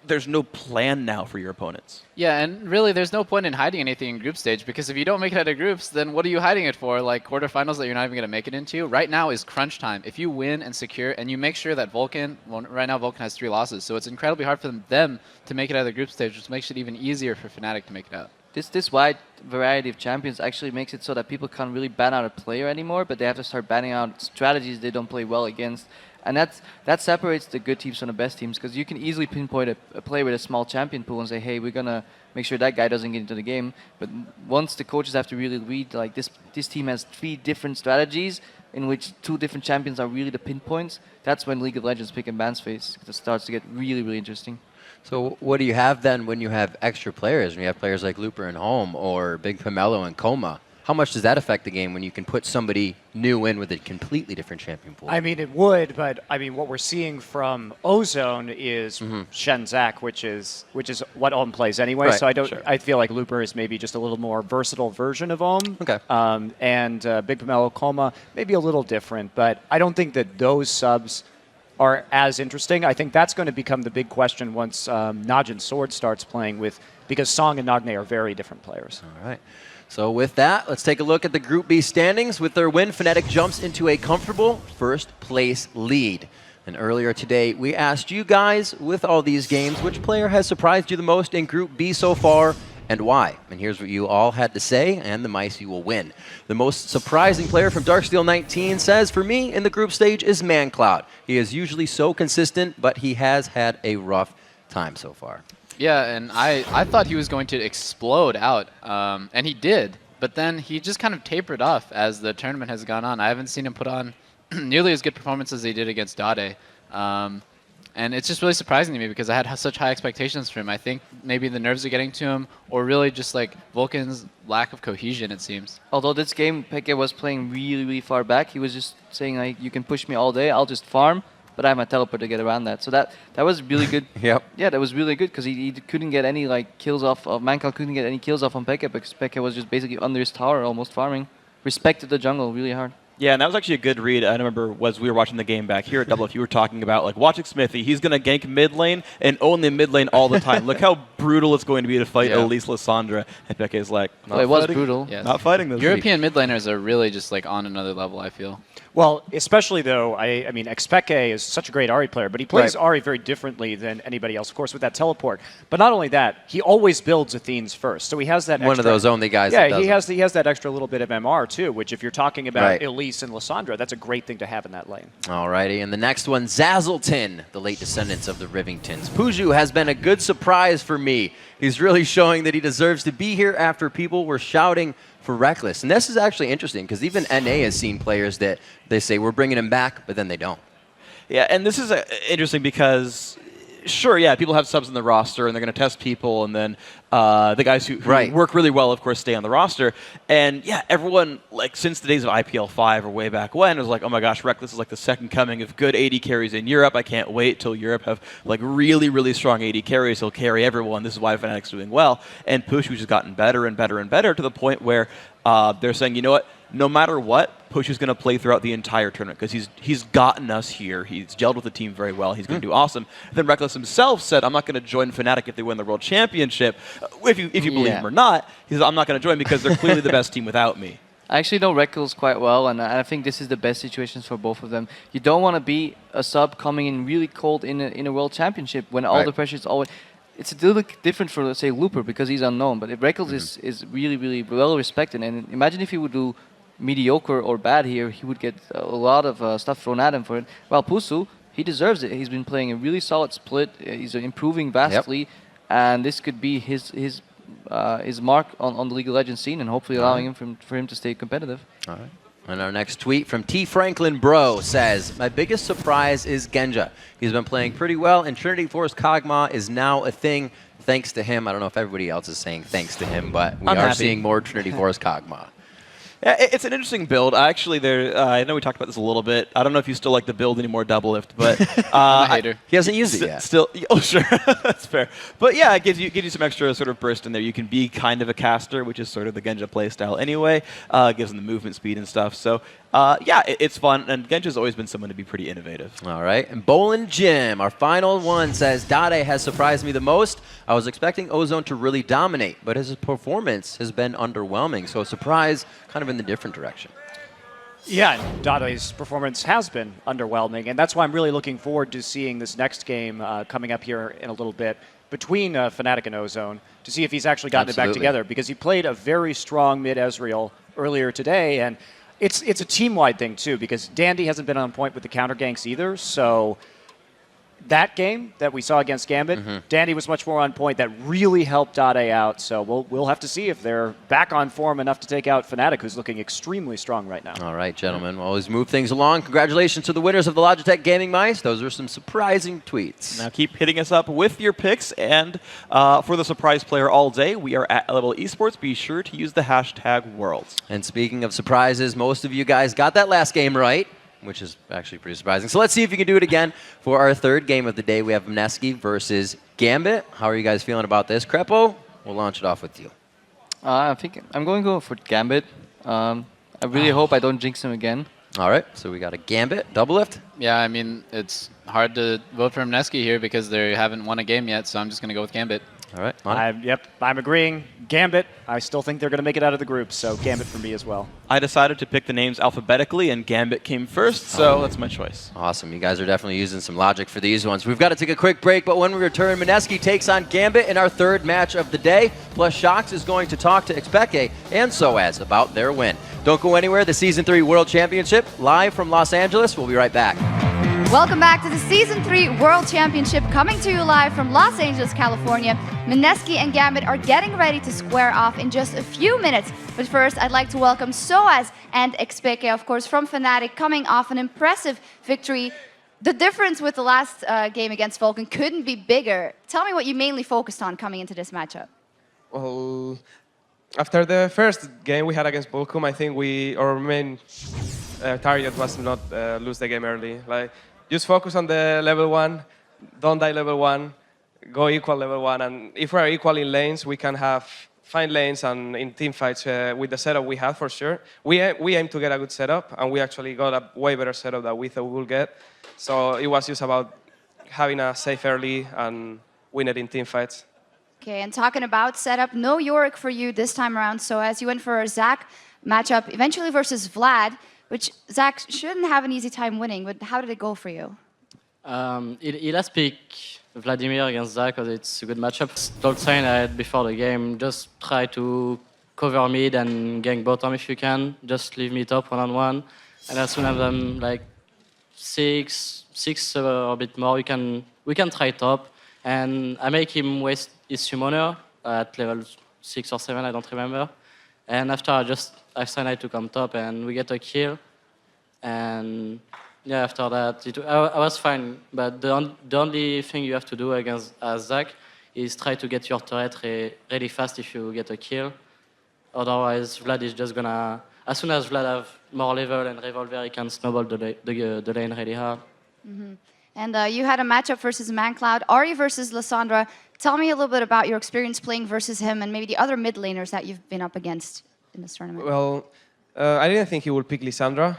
there's no plan now for your opponents. Yeah, and really there's no point in hiding anything in group stage, because if you don't make it out of groups, then what are you hiding it for? Like quarterfinals that you're not even going to make it into? Right now is crunch time. If you win and secure, and you make sure that Vulcan, well, right now Vulcan has 3 losses, so it's incredibly hard for them to make it out of the group stage, which makes it even easier for Fnatic to make it out. This wide variety of champions actually makes it so that people can't really ban out a player anymore, but they have to start banning out strategies they don't play well against. And that separates the good teams from the best teams, because you can easily pinpoint a player with a small champion pool and say, hey, we're going to make sure that guy doesn't get into the game. But once the coaches have to really read, like this team has 3 different strategies in which 2 different champions are really the pinpoints, that's when League of Legends pick and bans phase. It starts to get really, really interesting. So what do you have then when you have extra players? When you have players like Looper and Home or Big Pomelo and Coma? How much does that affect the game when you can put somebody new in with a completely different champion pool? I mean, it would, but I mean, what we're seeing from Ozone is Shen Zach, which is what Ohm plays anyway. Right, So I feel like Looper is maybe just a little more versatile version of Ohm. Okay. And Big Pomelo Coma maybe a little different, but I don't think that those subs are as interesting. I think that's going to become the big question once Najin Sword starts playing because Song and Nagne are very different players. All right. So with that, let's take a look at the Group B standings. With their win, Fnatic jumps into a comfortable first-place lead. And earlier today, we asked you guys, with all these games, which player has surprised you the most in Group B so far, and why? And here's what you all had to say, and the Micey will win. The most surprising player from Darksteel 19 says, for me, in the group stage is ManCloud. He is usually so consistent, but he has had a rough time so far. Yeah, and I thought he was going to explode out, and he did. But then he just kind of tapered off as the tournament has gone on. I haven't seen him put on nearly as good performance as he did against Dade. And it's just really surprising to me because I had such high expectations for him. I think maybe the nerves are getting to him, or really just like Vulcan's lack of cohesion, it seems. Although this game, Peke was playing really, really far back. He was just saying, like, you can push me all day, I'll just farm, but I have my teleport to get around that. So that was really good. Yep. Yeah, that was really good because he couldn't get any like kills off of ManCloud, couldn't get any kills off on Peke because Peke was just basically under his tower, almost farming. Respected the jungle really hard. Yeah, and that was actually a good read. I remember as we were watching the game back here at Double F, you were talking about, like, watching Smithy. He's going to gank mid lane and own the mid lane all the time. Look how brutal it's going to be to fight Elise Lissandra. And Peke's like, it was brutal. Yes. Not fighting this European mid laners are really just like on another level, I feel. Well, especially though, I mean, Xpeke is such a great Ahri player, but he plays Ahri very differently than anybody else, of course, with that teleport. But not only that, he always builds Athene's first, so he has that. One of those only guys. Yeah, that he has that extra little bit of MR too, which if you're talking about Elise and Lissandra, that's a great thing to have in that lane. Alrighty, and the next one, Zazzleton, the late descendants of the Rivingtons. Puju has been a good surprise for me. He's really showing that he deserves to be here after people were shouting for Reckless. And this is actually interesting because even NA has seen players that they say we're bringing him back, but then they don't. Yeah, and this is interesting because sure, yeah, people have subs in the roster, and they're going to test people, and then the guys who work really well, of course, stay on the roster. And yeah, everyone, like, since the days of IPL 5 or way back when, was like, oh my gosh, Reckless is like the second coming of good AD carries in Europe. I can't wait till Europe have like really, really strong AD carries. He'll carry everyone. This is why Fnatic's doing well. And Pushu's has gotten better and better and better to the point where they're saying, you know what? No matter what, Pushu's going to play throughout the entire tournament because he's gotten us here. He's gelled with the team very well. He's going to do awesome. Then Reckless himself said, I'm not going to join Fnatic if they win the World Championship. If you believe him or not, he says, I'm not going to join because they're clearly the best team without me. I actually know Reckless quite well, and I think this is the best situations for both of them. You don't want to be a sub coming in really cold in a World Championship when all the pressure is always... It's a little bit different for, let's say, Looper because he's unknown, but if Reckless is really, really well respected, and imagine if he would do mediocre or bad here, he would get a lot of stuff thrown at him for it. While Pusu, he deserves it. He's been playing a really solid split. He's improving vastly, and this could be his mark on the League of Legends scene, and hopefully allowing him for him to stay competitive. All right. And our next tweet from T. Franklin Bro says, my biggest surprise is Genja. He's been playing pretty well, and Trinity Force Kog'Maw is now a thing thanks to him. I don't know if everybody else is saying thanks to him, but we are seeing more Trinity Force Kog'Maw. Yeah, it's an interesting build. Actually, I know we talked about this a little bit. I don't know if you still like the build anymore, Double Lift, but I'm a hater. He hasn't used it yet. Still, oh sure, that's fair. But yeah, it gives you some extra sort of burst in there. You can be kind of a caster, which is sort of the Genja playstyle anyway. Gives them the movement speed and stuff. So yeah, it's fun. And Genja's always been someone to be pretty innovative. All right. And Bolin Jim, our final one, says, Dade has surprised me the most. I was expecting Ozone to really dominate, but his performance has been underwhelming. So a surprise kind of in the different direction. Yeah, Dade's performance has been underwhelming, and that's why I'm really looking forward to seeing this next game coming up here in a little bit between Fnatic and Ozone to see if he's actually gotten it back together, because he played a very strong mid-Ezreal earlier today, and it's a team-wide thing too, because Dandy hasn't been on point with the counter ganks either, so that game that we saw against Gambit, Dandy was much more on point. That really helped Dade out. So we'll have to see if they're back on form enough to take out Fnatic, who's looking extremely strong right now. All right, gentlemen. We'll always move things along. Congratulations to the winners of the Logitech Gaming Mice. Those are some surprising tweets. Now keep hitting us up with your picks. And for the surprise player all day, we are at Level Esports. Be sure to use the hashtag Worlds. And speaking of surprises, most of you guys got that last game right, which is actually pretty surprising. So let's see if you can do it again for our third game of the day. We have Mneski versus Gambit. How are you guys feeling about this? Crepo, we'll launch it off with you. I think I'm going to go for Gambit. I really hope I don't jinx him again. All right, so we got a Gambit. Double Lift? Yeah, I mean, it's hard to vote for Mneski here because they haven't won a game yet, so I'm just going to go with Gambit. All right. I'm agreeing. Gambit, I still think they're going to make it out of the group, so Gambit for me as well. I decided to pick the names alphabetically, and Gambit came first, so that's my choice. Awesome. You guys are definitely using some logic for these ones. We've got to take a quick break, but when we return, Mneski takes on Gambit in our third match of the day. Plus, Shox is going to talk to Expeke and Soaz about their win. Don't go anywhere. The Season 3 World Championship, live from Los Angeles. We'll be right back. Welcome back to the Season 3 World Championship, coming to you live from Los Angeles, California. Mneski and Gambit are getting ready to square off in just a few minutes. But first, I'd like to welcome Soaz and Expeke, of course, from Fnatic, coming off an impressive victory. The difference with the last game against Vulcan couldn't be bigger. Tell me what you mainly focused on coming into this matchup. Well, after the first game we had against Vulcan, I think our main target was to not lose the game early. Just focus on the level 1, don't die level 1, go equal level 1, and if we're equal in lanes, we can find lanes and in team fights with the setup we have for sure. We aim to get a good setup, and we actually got a way better setup than we thought we would get. So it was just about having a safe early and win it in team fights. Okay, and talking about setup, no Yorick for you this time around. So as you went for a Zach matchup, eventually versus Vlad, which Zach shouldn't have an easy time winning, but how did it go for you? Let's pick Vladimir against Zach because it's a good matchup. Told Sign I had before the game, just try to cover mid and gank bottom if you can. Just leave me top one-on-one. And as soon as I'm like six or a bit more, we can try top. And I make him waste his summoner at level 6 or 7, I don't remember. And after I cyanide to come top and we get a kill. And Yeah, after that, I was fine. But the only thing you have to do against Zach is try to get your turret really fast if you get a kill. Otherwise, Vlad is just gonna... As soon as Vlad have more level and revolver, he can snowball the lane really hard. Mm-hmm. And you had a matchup versus ManCloud, Ari versus Lissandra. Tell me a little bit about your experience playing versus him and maybe the other mid laners that you've been up against in this tournament. Well, I didn't think he would pick Lissandra.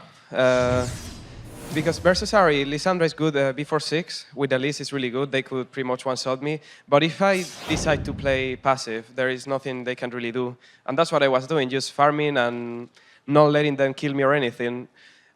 Because versus Ari, Lissandra is good before 6. With Elise, it's really good. They could pretty much one-shot me. But if I decide to play passive, there is nothing they can really do. And that's what I was doing, just farming and not letting them kill me or anything.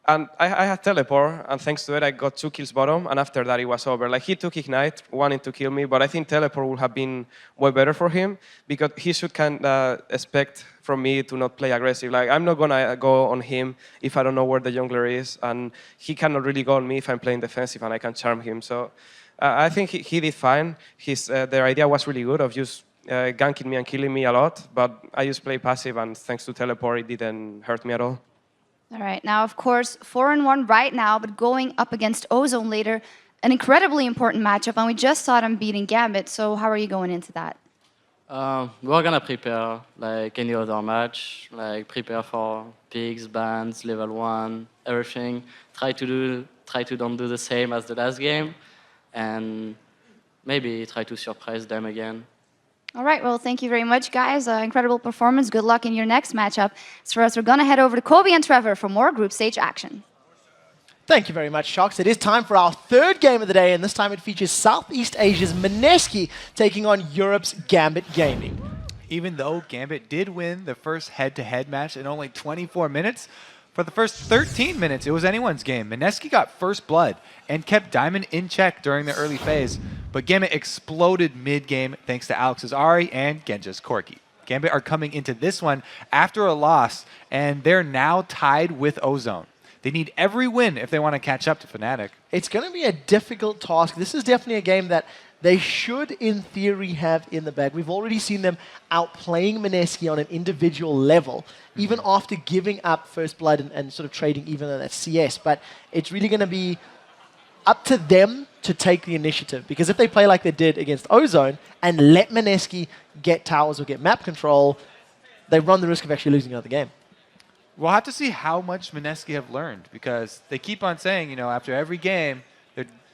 And I had teleport, and thanks to it, I got 2 kills bottom, and after that, it was over. Like, he took Ignite, wanting to kill me, but I think teleport would have been way better for him, because he should kind of expect from me to not play aggressive. Like, I'm not going to go on him if I don't know where the jungler is, and he cannot really go on me if I'm playing defensive and I can charm him. So I think he did fine. Their idea was really good of just ganking me and killing me a lot, but I just play passive, and thanks to teleport, it didn't hurt me at all. All right, now, of course, 4-1 right now, but going up against Ozone later, an incredibly important matchup, and we just saw them beating Gambit, so how are you going into that? We're gonna prepare like any other match, like prepare for picks, bans, level 1, everything. Try to don't do the same as the last game, and maybe try to surprise them again. All right, well, thank you very much, guys. Incredible performance. Good luck in your next matchup. As for us, we're going to head over to Kobe and Trevor for more group stage action. Thank you very much, Sharks. It is time for our third game of the day, and this time it features Southeast Asia's Mineski taking on Europe's Gambit Gaming. Even though Gambit did win the first head-to-head match in only 24 minutes, for the first 13 minutes, it was anyone's game. Mineski got first blood and kept Diamond in check during the early phase, but Gambit exploded mid-game thanks to Alex's Ari and Genja's Corki. Gambit are coming into this one after a loss, and they're now tied with Ozone. They need every win if they want to catch up to Fnatic. It's going to be a difficult task. This is definitely a game that they should, in theory, have in the bag. We've already seen them outplaying Mineski on an individual level, even after giving up first blood and sort of trading even though that's CS. But it's really going to be up to them to take the initiative, because if they play like they did against Ozone and let Mineski get towers or get map control, they run the risk of actually losing another game. We'll have to see how much Mineski have learned, because they keep on saying, you know, after every game,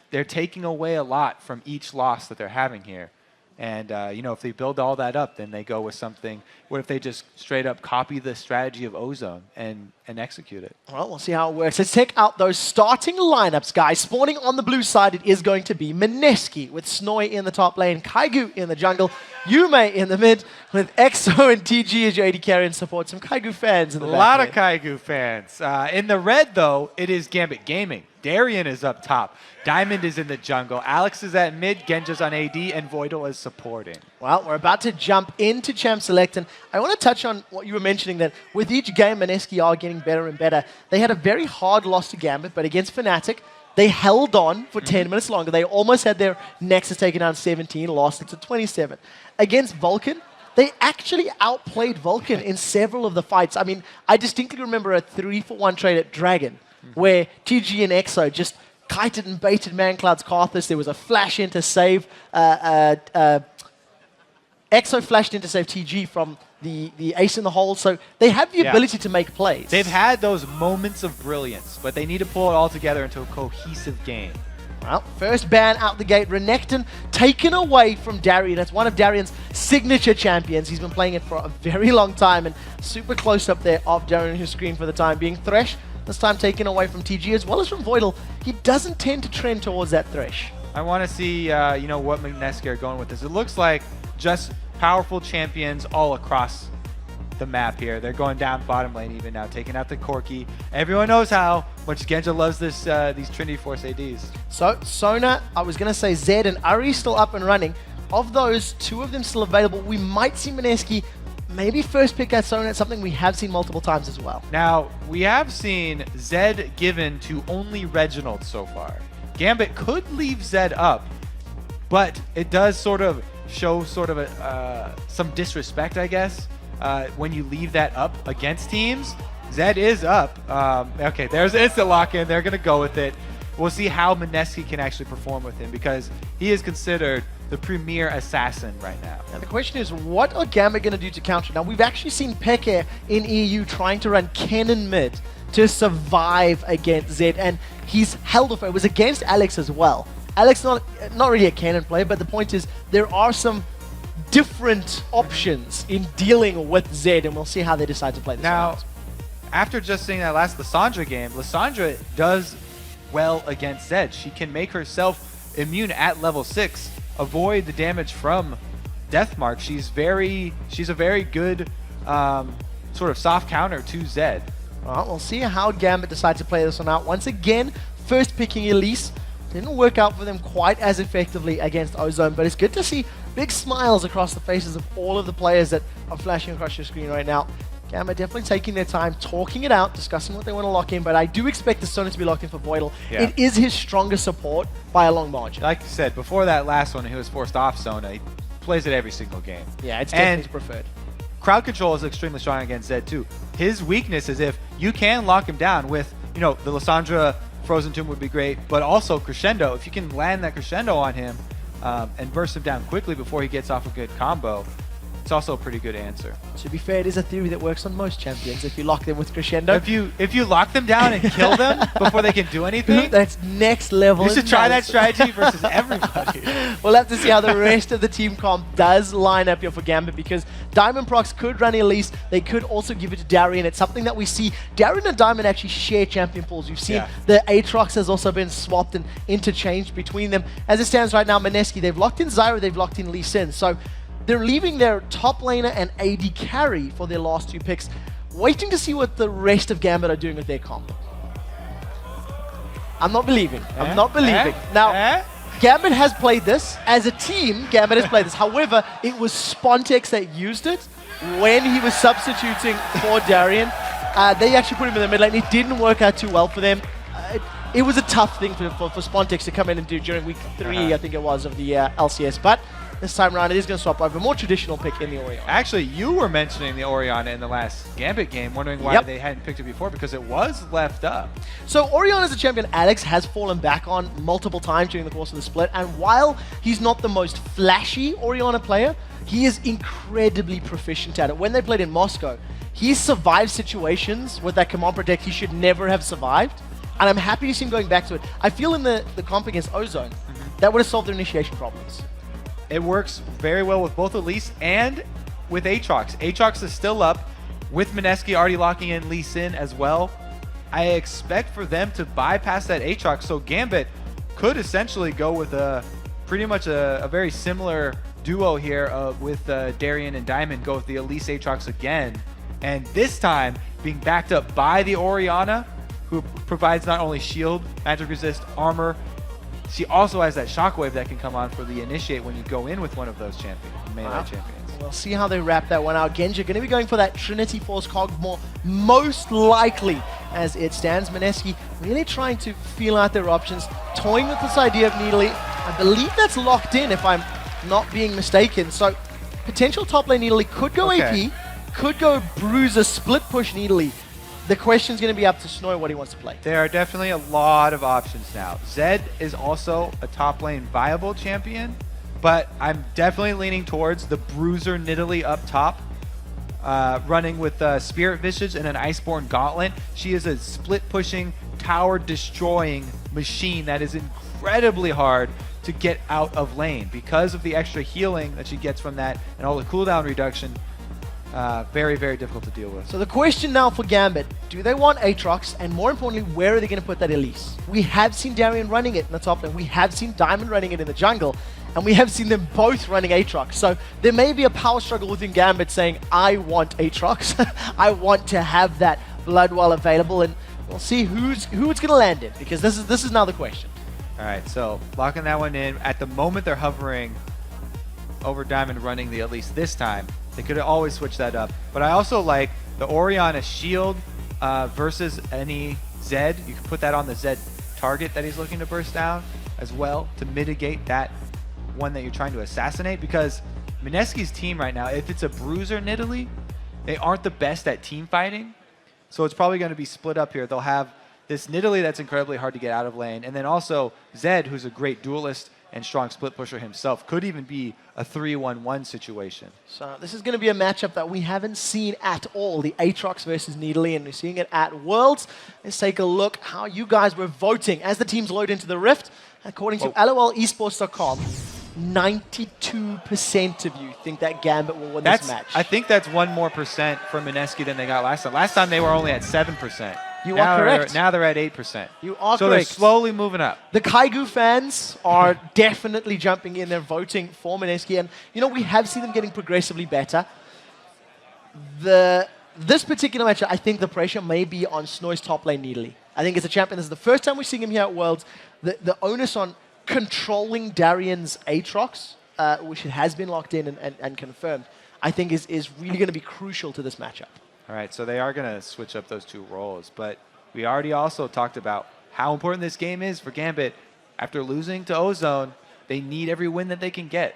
they're taking away a lot from each loss that they're having here. And, you know, if they build all that up, then they go with something. What if they just straight up copy the strategy of Ozone and execute it? Well, we'll see how it works. Let's check out those starting lineups, guys. Spawning on the blue side, it is going to be Mineski with Snoy in the top lane, Kaigu in the jungle, Yume in the mid, with EXO and TG as your AD carry and support. Some Kaigu fans in the back. A lot of Kaigu fans. In the red, though, it is Gambit Gaming. Darian is up top. Diamond is in the jungle. Alex is at mid, Genja's on AD, and Voidal is supporting. Well, we're about to jump into Champ Select, and I want to touch on what you were mentioning, that with each game, Mineski are getting better and better. They had a very hard loss to Gambit, but against Fnatic, they held on for 10 minutes longer. They almost had their Nexus taken down 17, lost it to 27. Against Vulcan, they actually outplayed Vulcan in several of the fights. I mean, I distinctly remember a 3-for-1 trade at Dragon, where TG and EXO just kited and baited ManCloud's Karthus. There was a flash in to save. EXO flashed in to save TG from the ace in the hole. So they have the ability to make plays. They've had those moments of brilliance, but they need to pull it all together into a cohesive game. Well, first ban out the gate, Renekton taken away from Darian. That's one of Darian's signature champions. He's been playing it for a very long time, and super close up there of Darian, who's screened for the time being. Thresh, this time taken away from TG as well as from Voidal. He doesn't tend to trend towards that Thresh. I want to see, you know, what Mineski are going with this. It looks like just powerful champions all across the map here. They're going down bottom lane even now, taking out the Corki. Everyone knows how much Genja loves this these Trinity Force ADs. So, Sona, I was going to say Zed and Ari still up and running. Of those, 2 of them still available. We might see Mineski maybe first pick that Sona, something we have seen multiple times as well. Now, we have seen Zed given to only Reginald so far. Gambit could leave Zed up, but it does sort of show sort of some disrespect, I guess, when you leave that up against teams. Zed is up. Okay, there's an instant lock-in. They're going to go with it. We'll see how Mineski can actually perform with him because he is considered the premier assassin right now. And the question is, what are Gambit going to do to counter? Now, we've actually seen Peke in EU trying to run Kennen mid to survive against Zed, and he's held off. It was against Alex as well. Alex, not really a Kennen player, but the point is there are some different options in dealing with Zed, and we'll see how they decide to play this now, out. After just seeing that last Lissandra game, Lissandra does well against Zed. She can make herself immune at level 6, avoid the damage from Deathmark. She's a very good sort of soft counter to Zed. Well, we'll see how Gambit decides to play this one out. Once again, first picking Elise. Didn't work out for them quite as effectively against Ozone, but it's good to see big smiles across the faces of all of the players that are flashing across your screen right now. Gambit definitely taking their time, talking it out, discussing what they want to lock in, but I do expect the Sona to be locked in for Voidal. Yeah. It is his strongest support by a long margin. Like you said, before that last one, he was forced off Sona. He plays it every single game. Yeah, it's definitely his preferred. Crowd control is extremely strong against Zed too. His weakness is if you can lock him down with, the Lissandra Frozen Tomb would be great, but also Crescendo. If you can land that Crescendo on him and burst him down quickly before he gets off a good combo, it's also a pretty good answer. To be fair, it is a theory that works on most champions if you lock them with Crescendo. If you lock them down and kill them before they can do anything, that's next level. You should try that strategy versus everybody. We'll have to see how the rest of the team comp does line up here for Gambit, because Diamond Prox could run Elise. They could also give it to Darien. It's something that we see. Darien and Diamond actually share champion pools. You've seen the Aatrox has also been swapped and interchanged between them. As it stands right now, Mineski, they've locked in Zyra, they've locked in Lee Sin. So they're leaving their top laner and AD carry for their last two picks, waiting to see what the rest of Gambit are doing with their comp. I'm not believing. I'm not believing. Now, Gambit has played this. As a team, Gambit has played this. However, it was Spontex that used it when he was substituting for Darien. They actually put him in the mid lane. It didn't work out too well for them. It was a tough thing for Spontex to come in and do during week 3, I think it was, of the LCS. But this time around, it is going to swap over. More traditional pick in the Orianna. Actually, you were mentioning the Orianna in the last Gambit game, wondering why they hadn't picked it before, because it was left up. So Orianna as a champion, Alex has fallen back on multiple times during the course of the split, and while he's not the most flashy Orianna player, he is incredibly proficient at it. When they played in Moscow, he survived situations with that command protect he should never have survived, and I'm happy to see him going back to it. I feel in the comp against Ozone, that would have solved their initiation problems. It works very well with both Elise and with Aatrox. Aatrox is still up, with Mineski already locking in Lee Sin as well. I expect for them to bypass that Aatrox, so Gambit could essentially go with pretty much a very similar duo here with Darien and Diamond, go with the Elise Aatrox again. And this time, being backed up by the Orianna, who provides not only shield, magic resist, armor, she also has that shockwave that can come on for the initiate when you go in with one of those melee champions. We'll see how they wrap that one out. Genji going to be going for that Trinity Force cog most likely as it stands. Mineski really trying to feel out their options, toying with this idea of Needly. I believe that's locked in if I'm not being mistaken. So potential top lane Needly could go AP, could go Bruiser, split push Needly. The question's going to be up to Snow what he wants to play. There are definitely a lot of options now. Zed is also a top lane viable champion, but I'm definitely leaning towards the Bruiser Nidalee up top, running with Spirit Visage and an Iceborne Gauntlet. She is a split-pushing, tower-destroying machine that is incredibly hard to get out of lane because of the extra healing that she gets from that and all the cooldown reduction. Very, very difficult to deal with. So the question now for Gambit, do they want Aatrox? And more importantly, where are they going to put that Elise? We have seen Darien running it in the top lane. We have seen Diamond running it in the jungle. And we have seen them both running Aatrox. So there may be a power struggle within Gambit saying, I want Aatrox. I want to have that Bloodwell available. And we'll see who it's going to land in, because this is now the question. All right, so locking that one in. At the moment, they're hovering over Diamond running the Elise this time. They could always switch that up. But I also like the Orianna shield versus any Zed. You can put that on the Zed target that he's looking to burst down as well to mitigate that one that you're trying to assassinate, because Mineski's team right now, if it's a Bruiser Nidalee, they aren't the best at team fighting. So it's probably going to be split up here. They'll have this Nidalee that's incredibly hard to get out of lane, and then also Zed, who's a great duelist and strong split pusher himself, could even be a 3-1-1 situation. So this is going to be a matchup that we haven't seen at all, the Aatrox versus Nidalee, and we're seeing it at Worlds. Let's take a look how you guys were voting as the teams load into the Rift. According to LOLesports.com, 92% of you think that Gambit will win this match. I think that's 1% more from Mineski than they got last time. Last time they were only at 7%. You are correct. Now they're at 8%. You are so correct. they're slowly moving up. The Kaigu fans are definitely jumping in. They're voting for Mineski. And, you know, we have seen them getting progressively better. This particular match, I think the pressure may be on Snoy's top lane Nidalee. I think as a champion, this is the first time we're seeing him here at Worlds. The onus on controlling Darian's Aatrox, which has been locked in and confirmed, I think is really going to be crucial to this matchup. All right, so they are going to switch up those two roles. But we already also talked about how important this game is for Gambit. After losing to Ozone, they need every win that they can get.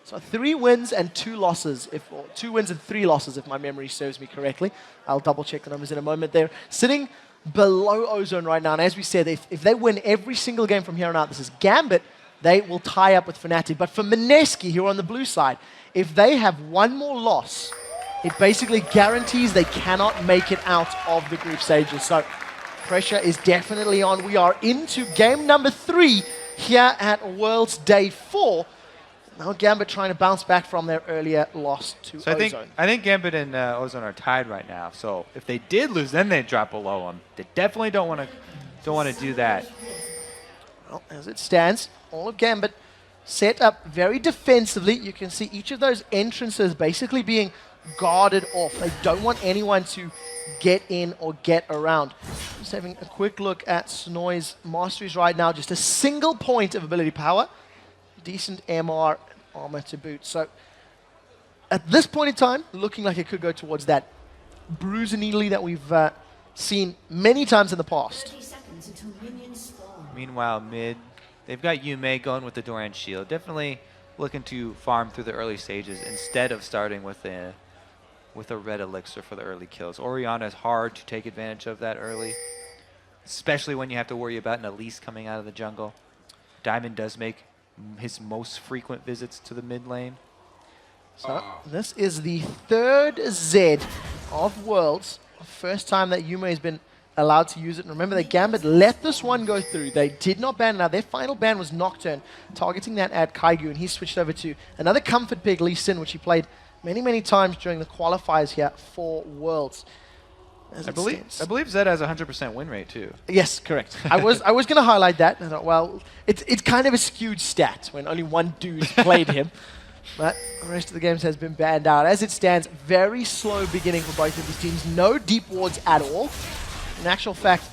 So 3 wins and 2 losses, or 2 wins and 3 losses, if my memory serves me correctly. I'll double check the numbers in a moment. They're sitting below Ozone right now. And as we said, if they win every single game from here on out, this is Gambit, they will tie up with Fnatic. But for Mineski, here on the blue side, if they have one more loss, it basically guarantees they cannot make it out of the group stages. So pressure is definitely on. We are into game number 3 here at Worlds Day 4. Now Gambit trying to bounce back from their earlier loss to Ozone. I think Gambit and Ozone are tied right now. So if they did lose, then they'd drop below them. They definitely don't want to do that. Well, as it stands, all of Gambit set up very defensively. You can see each of those entrances basically being guarded off. They don't want anyone to get in or get around. Just having a quick look at Snoy's masteries right now. Just a single point of ability power. Decent MR armor to boot. So at this point in time, looking like it could go towards that bruiser Nidalee that we've seen many times in the past. Meanwhile, mid, they've got Yume going with the Doran shield. Definitely looking to farm through the early stages instead of starting with a red elixir for the early kills. Orianna is hard to take advantage of that early, especially when you have to worry about an Elise coming out of the jungle. Diamond does make his most frequent visits to the mid lane. So this is the 3rd Z of Worlds. First time that Yume has been allowed to use it. And remember, that Gambit let this one go through. They did not ban it out. Their final ban was Nocturne, targeting that at Kaigu, and he switched over to another comfort pick, Lee Sin, which he played many, many times during the qualifiers here for Worlds. I believe Zed has a 100% win rate too. Yes, correct. I was going to highlight that. And I thought, well, it's kind of a skewed stat when only one dude played him. But the rest of the games has been banned out. As it stands, very slow beginning for both of these teams. No deep wards at all. In actual fact,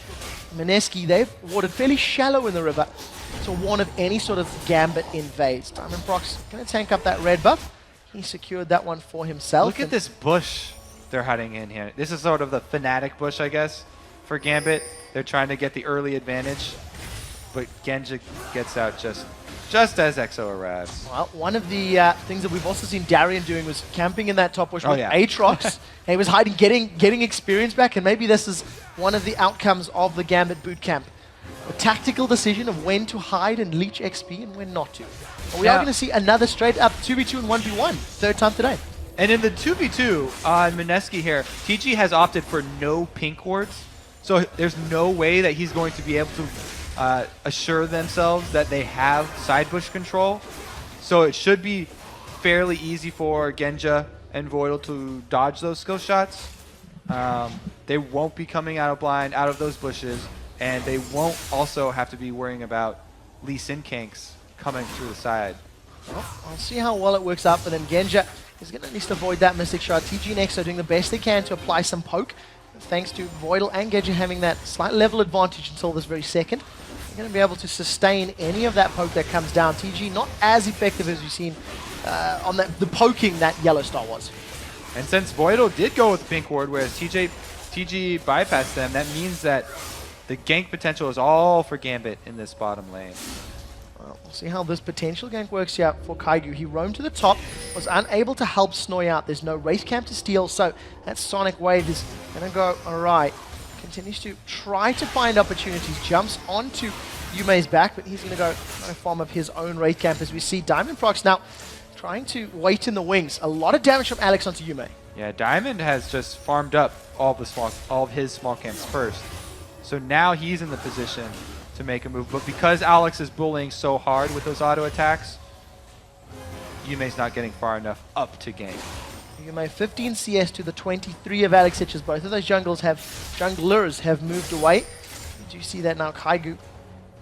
Mineski, they've warded fairly shallow in the river to warn of any sort of Gambit invades. Diamond Prox going to tank up that red buff. He secured that one for himself. Look at this bush they're hiding in here. This is sort of the Fnatic bush, I guess, for Gambit. They're trying to get the early advantage, but Genja gets out just as EXO arrives. Well, one of the things that we've also seen Darian doing was camping in that top bush with yeah. Aatrox. He was hiding, getting experience back, and maybe this is one of the outcomes of the Gambit bootcamp. A tactical decision of when to hide and leech XP and when not to. But we are going to see another straight up 2v2 and 1v1, 3rd time today. And in the 2v2 on Mineski here, TG has opted for no pink wards. So there's no way that he's going to be able to assure themselves that they have side bush control. So it should be fairly easy for Genja and Voidal to dodge those skill shots. They won't be coming out of blind out of those bushes, and they won't also have to be worrying about Lee Sin Kanks coming through the side. Well, I'll see how well it works out for them. Genja is going to at least avoid that Mystic Shard. TG and EXO are doing the best they can to apply some poke, thanks to Voidal and Genja having that slight level advantage until this very second. They're going to be able to sustain any of that poke that comes down. TG not as effective as we've seen on the poking that Yellow Star was. And since Voidal did go with the pink ward, whereas TG bypassed them, that means that the gank potential is all for Gambit in this bottom lane. Well, we'll see how this potential gank works here for Kaigu. He roamed to the top, was unable to help Snoy out. There's no race camp to steal, so that Sonic Wave is going to go all right. Continues to try to find opportunities, jumps onto Yume's back, but he's going to go try to farm up his own raid camp as we see Diamond Prox now trying to wait in the wings. A lot of damage from Alex onto Yume. Yeah, Diamond has just farmed up all of his small camps first. So now he's in the position to make a move. But because Alex is bullying so hard with those auto attacks, Yume's not getting far enough up to gank. Yume 15 CS to the 23 of Alex Hitches. Both of those junglers have moved away. You do see that now. Kaigu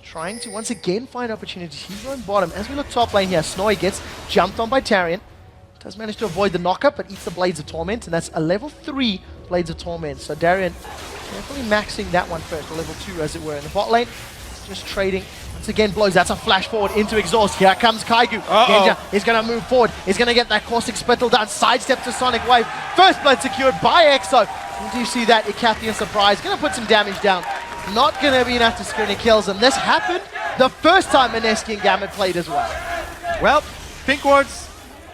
trying to once again find opportunities. He's on bottom. As we look top lane here, Snoy gets jumped on by Tarion. Does manage to avoid the knockup, but eats the Blades of Torment, and that's a level 3 Blades of Torment. So Darian carefully maxing that one first, or level 2 as it were. In the bot lane, just trading. Once again, blows. That's a flash forward into exhaust. Here comes Kaigu. Genja is going to move forward. He's going to get that caustic spittle down. Sidestep to Sonic Wave. First blood secured by EXO. And do you see that? Icathian Surprise. Going to put some damage down. Not going to be enough to secure any kills. And this happened the first time Mineski and Gambit played as well. Well, pink wards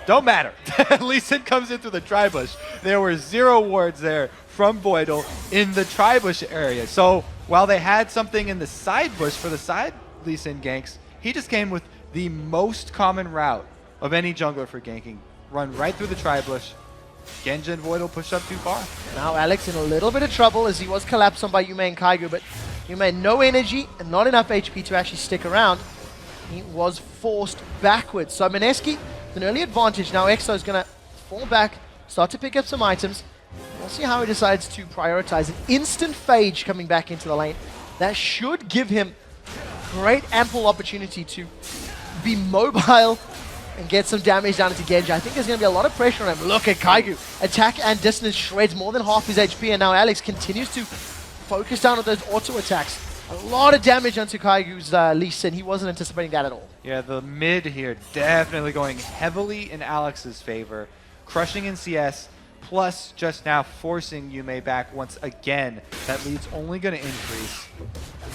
don't matter. Lee Sin comes in through the tri-bush. There were 0 wards there from Voidal in the tri-bush area. So while they had something in the side bush for the side Lee Sin ganks, he just came with the most common route of any jungler for ganking. Run right through the tri-bush. Genja and Voidal push up too far. Now Alex in a little bit of trouble as he was collapsed on by Yume and Kaigu, but Yume no energy and not enough HP to actually stick around. He was forced backwards. So Mineski with an early advantage. Now EXO is going to fall back, start to pick up some items. We'll see how he decides to prioritize. An instant Phage coming back into the lane. That should give him great ample opportunity to be mobile and get some damage down into Genja. I think there's going to be a lot of pressure on him. Look at Kaigu. Attack and distance shreds more than half his HP, and now Alex continues to focus down on those auto attacks. A lot of damage onto Kaigu's Lee Sin. He wasn't anticipating that at all. Yeah, the mid here definitely going heavily in Alex's favor. Crushing in CS, plus just now forcing Yume back once again. That lead's only going to increase.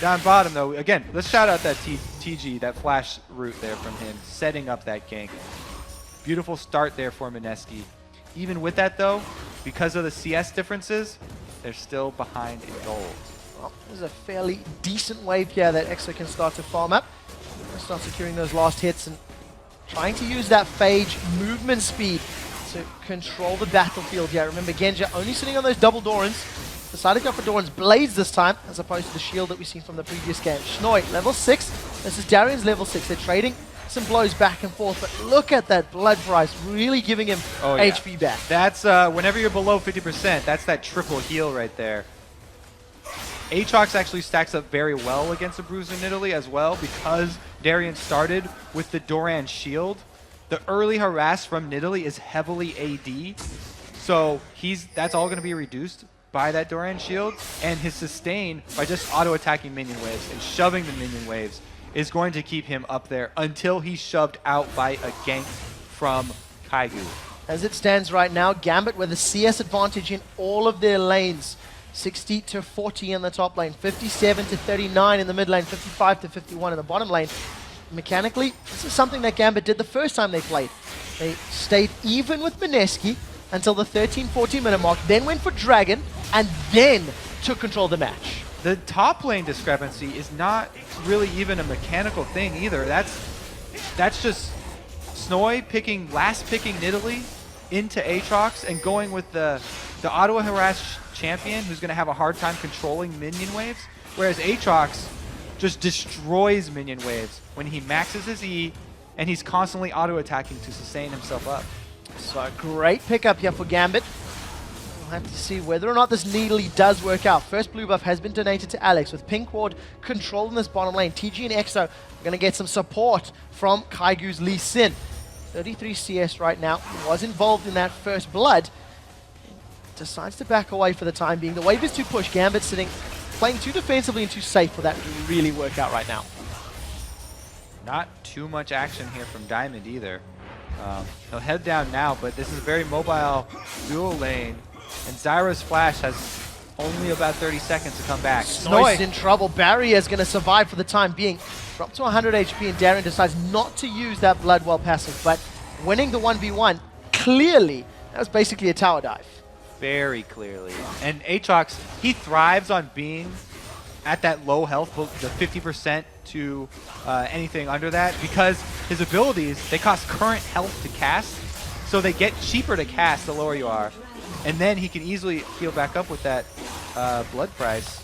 Down bottom, though, again, let's shout out that TG, that flash route there from him, setting up that gank. Beautiful start there for Mineski. Even with that, though, because of the CS differences, they're still behind in gold. Well, there's a fairly decent wave here that EXO can start to farm up. Start securing those last hits and trying to use that Phage movement speed to control the battlefield here. Remember, Genja only sitting on those double Dorans. Decided to go for Doran's Blades this time, as opposed to the shield that we've seen from the previous game. Snoy, level 6. This is Darian's level 6. They're trading some blows back and forth, but look at that blood price, really giving him HP back. That's, whenever you're below 50%, that's that triple heal right there. Aatrox actually stacks up very well against a Bruiser Nidalee as well, because Darian started with the Doran shield. The early harass from Nidalee is heavily AD, so that's all going to be reduced by that Doran shield, and his sustain by just auto-attacking minion waves and shoving the minion waves is going to keep him up there until he's shoved out by a gank from Kaigu. As it stands right now, Gambit with a CS advantage in all of their lanes. 60 to 40 in the top lane, 57 to 39 in the mid lane, 55 to 51 in the bottom lane. Mechanically, this is something that Gambit did the first time they played. They stayed even with Mineski until the 13-14 minute mark, then went for Dragon, and then took control of the match. The top lane discrepancy is not really even a mechanical thing either. That's just Snoy last picking Nidalee into Aatrox and going with the auto harass champion who's going to have a hard time controlling minion waves, whereas Aatrox just destroys minion waves when he maxes his E and he's constantly auto attacking to sustain himself up. So great pickup here for Gambit. We'll have to see whether or not this Nidalee does work out. First blue buff has been donated to Alex with Pink Ward controlling this bottom lane. TG and EXO are going to get some support from Kaigu's Lee Sin. 33 CS right now. He was involved in that first blood. Decides to back away for the time being. The wave is to push. Gambit playing too defensively and too safe for that to really work out right now. Not too much action here from Diamond either. He'll head down now, but this is a very mobile dual lane, and Zyra's flash has only about 30 seconds to come back. Snoy's in trouble. Barrier is going to survive for the time being. Drop to 100 HP, and Darren decides not to use that Bloodwell passive, but winning the 1v1, clearly, that was basically a tower dive. Very clearly. And Aatrox, he thrives on being at that low health, the 50% to anything under that, because his abilities, they cost current health to cast, so they get cheaper to cast the lower you are. And then he can easily heal back up with that blood price.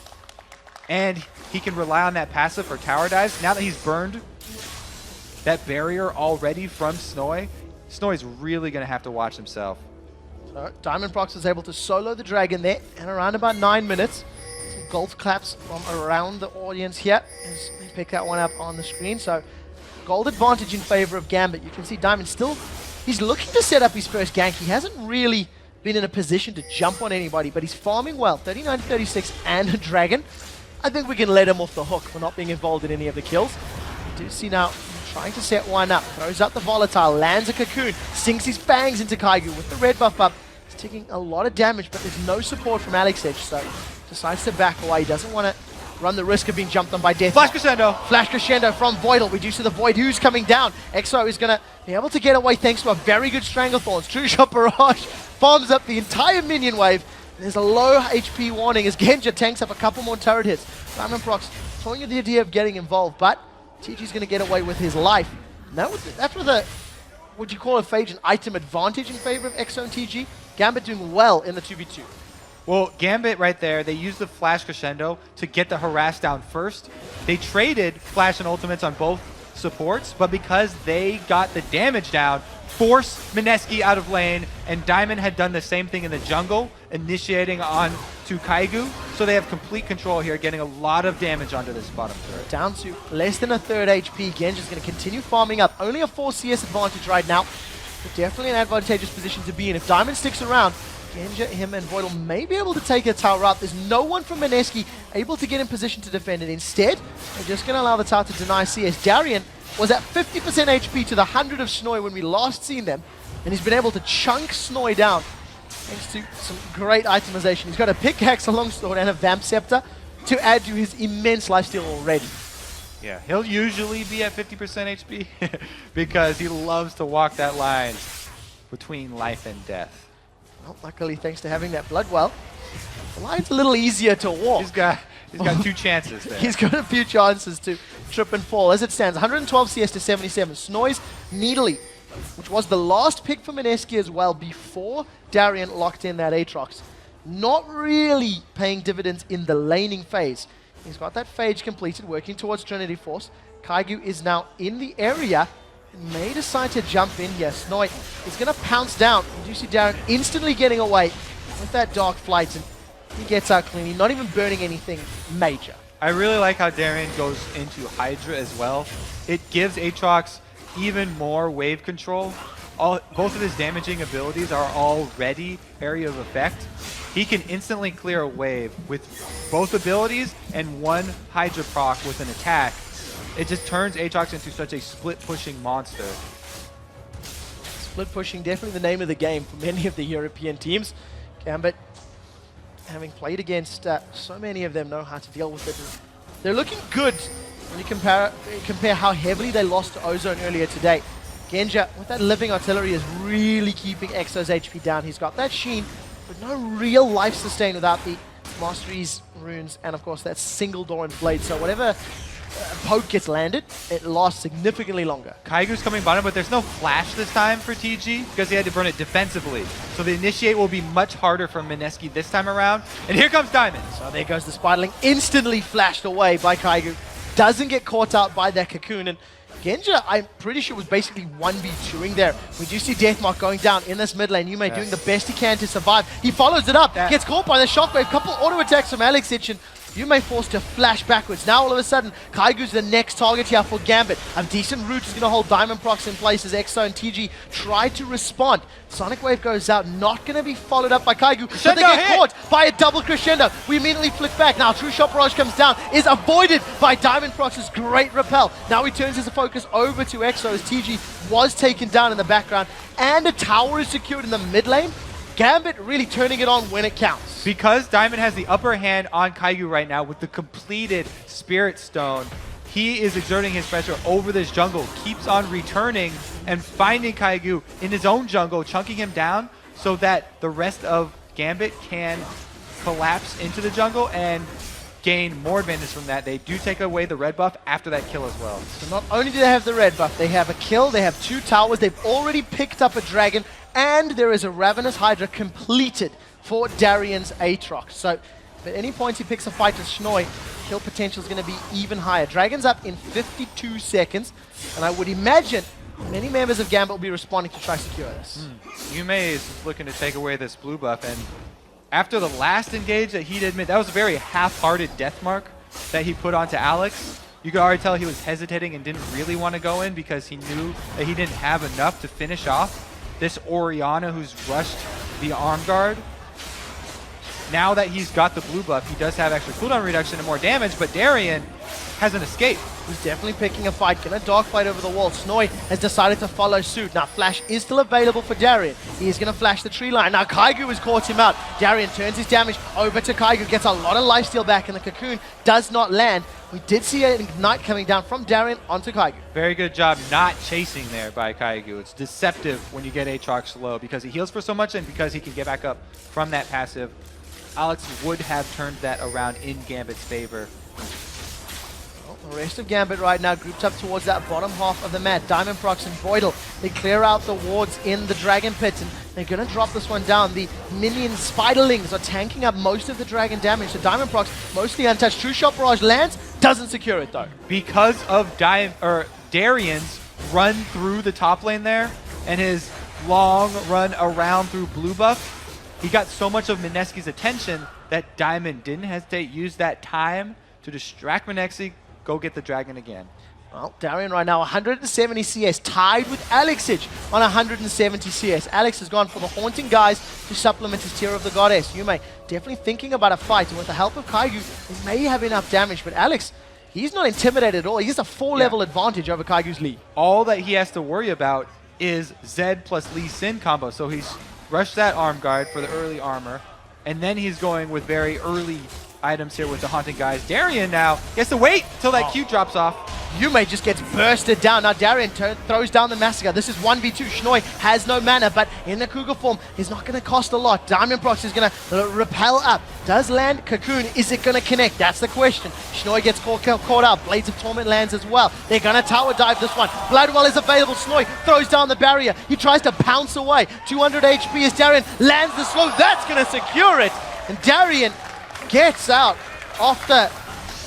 And he can rely on that passive for tower dives. Now that he's burned that barrier already from Snoy, Snoy's really going to have to watch himself. So Diamondprox was able to solo the dragon there in around about 9 minutes. Some golf claps from around the audience here as they pick that one up on the screen. So gold advantage in favor of Gambit. You can see Diamond still, he's looking to set up his first gank. He hasn't really been in a position to jump on anybody, but he's farming well. 39-36 and a dragon. I think we can let him off the hook for not being involved in any of the kills. We do see now trying to set one up. Throws out the volatile, lands a cocoon, sinks his fangs into Kaigu with the red buff up. He's taking a lot of damage, but there's no support from Alex Edge, so decides to back away. He doesn't want to run the risk of being jumped on by Death. Flash Crescendo! Flash Crescendo from Voidal. We do see the Void who's coming down. Exo is going to be able to get away thanks to a very good Stranglethorns. True Shot Barrage farms up the entire minion wave. There's a low HP warning as Genja tanks up a couple more turret hits. Diamondprox toying with the idea of getting involved, but TG's going to get away with his life. Now, that's with a, would you call a phage an item advantage in favor of Exo and TG? Gambit doing well in the 2v2. Well, Gambit right there, they used the Flash Crescendo to get the harass down first. They traded Flash and Ultimates on both supports, but because they got the damage down, forced Mineski out of lane, and Diamond had done the same thing in the jungle, initiating on to Kaigu, so they have complete control here, getting a lot of damage onto this bottom turret. Down to less than a third HP, Genja's going to continue farming up. Only a 4 CS advantage right now, but definitely an advantageous position to be in. If Diamond sticks around, Genja, him, and Voidal may be able to take a tower up. There's no one from Mineski able to get in position to defend it. Instead, they're just going to allow the tower to deny CS. Darien was at 50% HP to the 100 of Snoy when we last seen them, and he's been able to chunk Snoy down thanks to some great itemization. He's got a pickaxe, a longsword, and a vamp scepter to add to his immense lifesteal already. Yeah, he'll usually be at 50% HP because he loves to walk that line between life and death. Well, luckily, thanks to having that Bloodwell, the line's a little easier to walk. He's got 2 chances there. He's got a few chances to trip and fall. As it stands, 112 CS to 77. Snoy's Needly, which was the last pick for Mineski as well before Darien locked in that Aatrox. Not really paying dividends in the laning phase. He's got that phage completed, working towards Trinity Force. Kaigu is now in the area and may decide to jump in here. Snoy is going to pounce down. You see Darien instantly getting away with that Dark Flight, and he gets out clean. He's not even burning anything major. I really like how Darien goes into Hydra as well. It gives Aatrox even more wave control. Both of his damaging abilities are already area of effect. He can instantly clear a wave with both abilities and one Hydra proc with an attack. It just turns Aatrox into such a split-pushing monster. Split pushing, definitely the name of the game for many of the European teams. Gambit, having played against so many of them, know how to deal with it. They're looking good when you compare how heavily they lost to Ozone earlier today. Genja, with that living artillery, is really keeping Exo's HP down. He's got that Sheen, but no real life sustain without the Masteries runes, and of course that single door and blade. So whatever poke gets landed, it lasts significantly longer. Kaigu's coming bottom, but there's no flash this time for TG because he had to burn it defensively. So the initiate will be much harder for Mineski this time around. And here comes Diamond. So there goes the Spiderling, instantly flashed away by Kaigu. Doesn't get caught out by that cocoon, and Genja, I'm pretty sure, was basically 1v2ing there. We do see Deathmark going down in this mid lane. Yume doing the best he can to survive. He follows it up, gets caught by the shockwave. Couple auto attacks from Alex Itchin. Yume forced to flash backwards. Now all of a sudden, Kaigu's the next target here for Gambit. A decent route is going to hold Diamondprox in place as Exo and TG try to respond. Sonic Wave goes out, not going to be followed up by Kaigu, but they get caught by a double crescendo. We immediately flick back. Now True Shot Barrage comes down, is avoided by Diamondprox's great repel. Now he turns his focus over to Exo as TG was taken down in the background, and a tower is secured in the mid lane. Gambit really turning it on when it counts. Because Diamond has the upper hand on Kaiju right now with the completed Spirit Stone, he is exerting his pressure over this jungle, keeps on returning and finding Kaiju in his own jungle, chunking him down so that the rest of Gambit can collapse into the jungle and gain more advantage from that. They do take away the red buff after that kill as well. So not only do they have the red buff, they have a kill, they have 2 towers, they've already picked up a dragon, and there is a Ravenous Hydra completed for Darian's Aatrox. So if at any point he picks a fight with Schnoi, kill potential is going to be even higher. Dragon's up in 52 seconds, and I would imagine many members of Gambit will be responding to try to secure this. Yume is looking to take away this blue buff, and after the last engage that he did mid, that was a very half-hearted death mark that he put onto Alex. You could already tell he was hesitating and didn't really want to go in because he knew that he didn't have enough to finish off this Orianna who's rushed the arm guard. Now that he's got the blue buff, he does have extra cooldown reduction and more damage, but Darian has an escape. He's definitely picking a fight, gonna dogfight over the wall. Snoi has decided to follow suit. Now Flash is still available for Darian. He is gonna flash the tree line. Now Kaigu has caught him out. Darian turns his damage over to Kaigu, gets a lot of lifesteal back, and the cocoon does not land. We did see an ignite coming down from Darian onto Kaigu. Very good job not chasing there by Kaigu. It's deceptive when you get Aatrox low because he heals for so much and because he can get back up from that passive. Alex would have turned that around in Gambit's favor. The rest of Gambit right now grouped up towards that bottom half of the map. Diamond Prox and Voidal, they clear out the wards in the Dragon Pit, and they're going to drop this one down. The minion Spiderlings are tanking up most of the Dragon damage, so Diamond Prox mostly untouched. True Shot Barrage lands, doesn't secure it though. Because of Darian's run through the top lane there, and his long run around through blue buff, he got so much of Mineski's attention that Diamond didn't hesitate, used that time to distract Mineski, go get the dragon again. Well, Darian right now 170 CS, tied with Alexage on 170 CS. Alex has gone for the Haunting Guys to supplement his Tear of the Goddess. Yume definitely thinking about a fight, and with the help of Kaigu, he may have enough damage, but Alex, he's not intimidated at all. He has a 4-level advantage over Kaigu's Lee. All that he has to worry about is Zed plus Lee Sin combo, so he's rushed that arm guard for the early armor, and then he's going with very early items here with the Haunting Guys. Darian now gets to wait till that Q drops off. Yume just gets bursted down. Now Darian throws down the Massacre. This is 1v2. Schnoi has no mana, but in the Cougar form, is not going to cost a lot. Diamond Prox is going to repel up. Does land Cocoon? Is it going to connect? That's the question. Schnoi gets caught out. Blades of Torment lands as well. They're going to tower dive this one. Bloodwell is available. Schnoi throws down the barrier. He tries to pounce away. 200 HP as Darian lands the slow. That's going to secure it. And Darian gets out after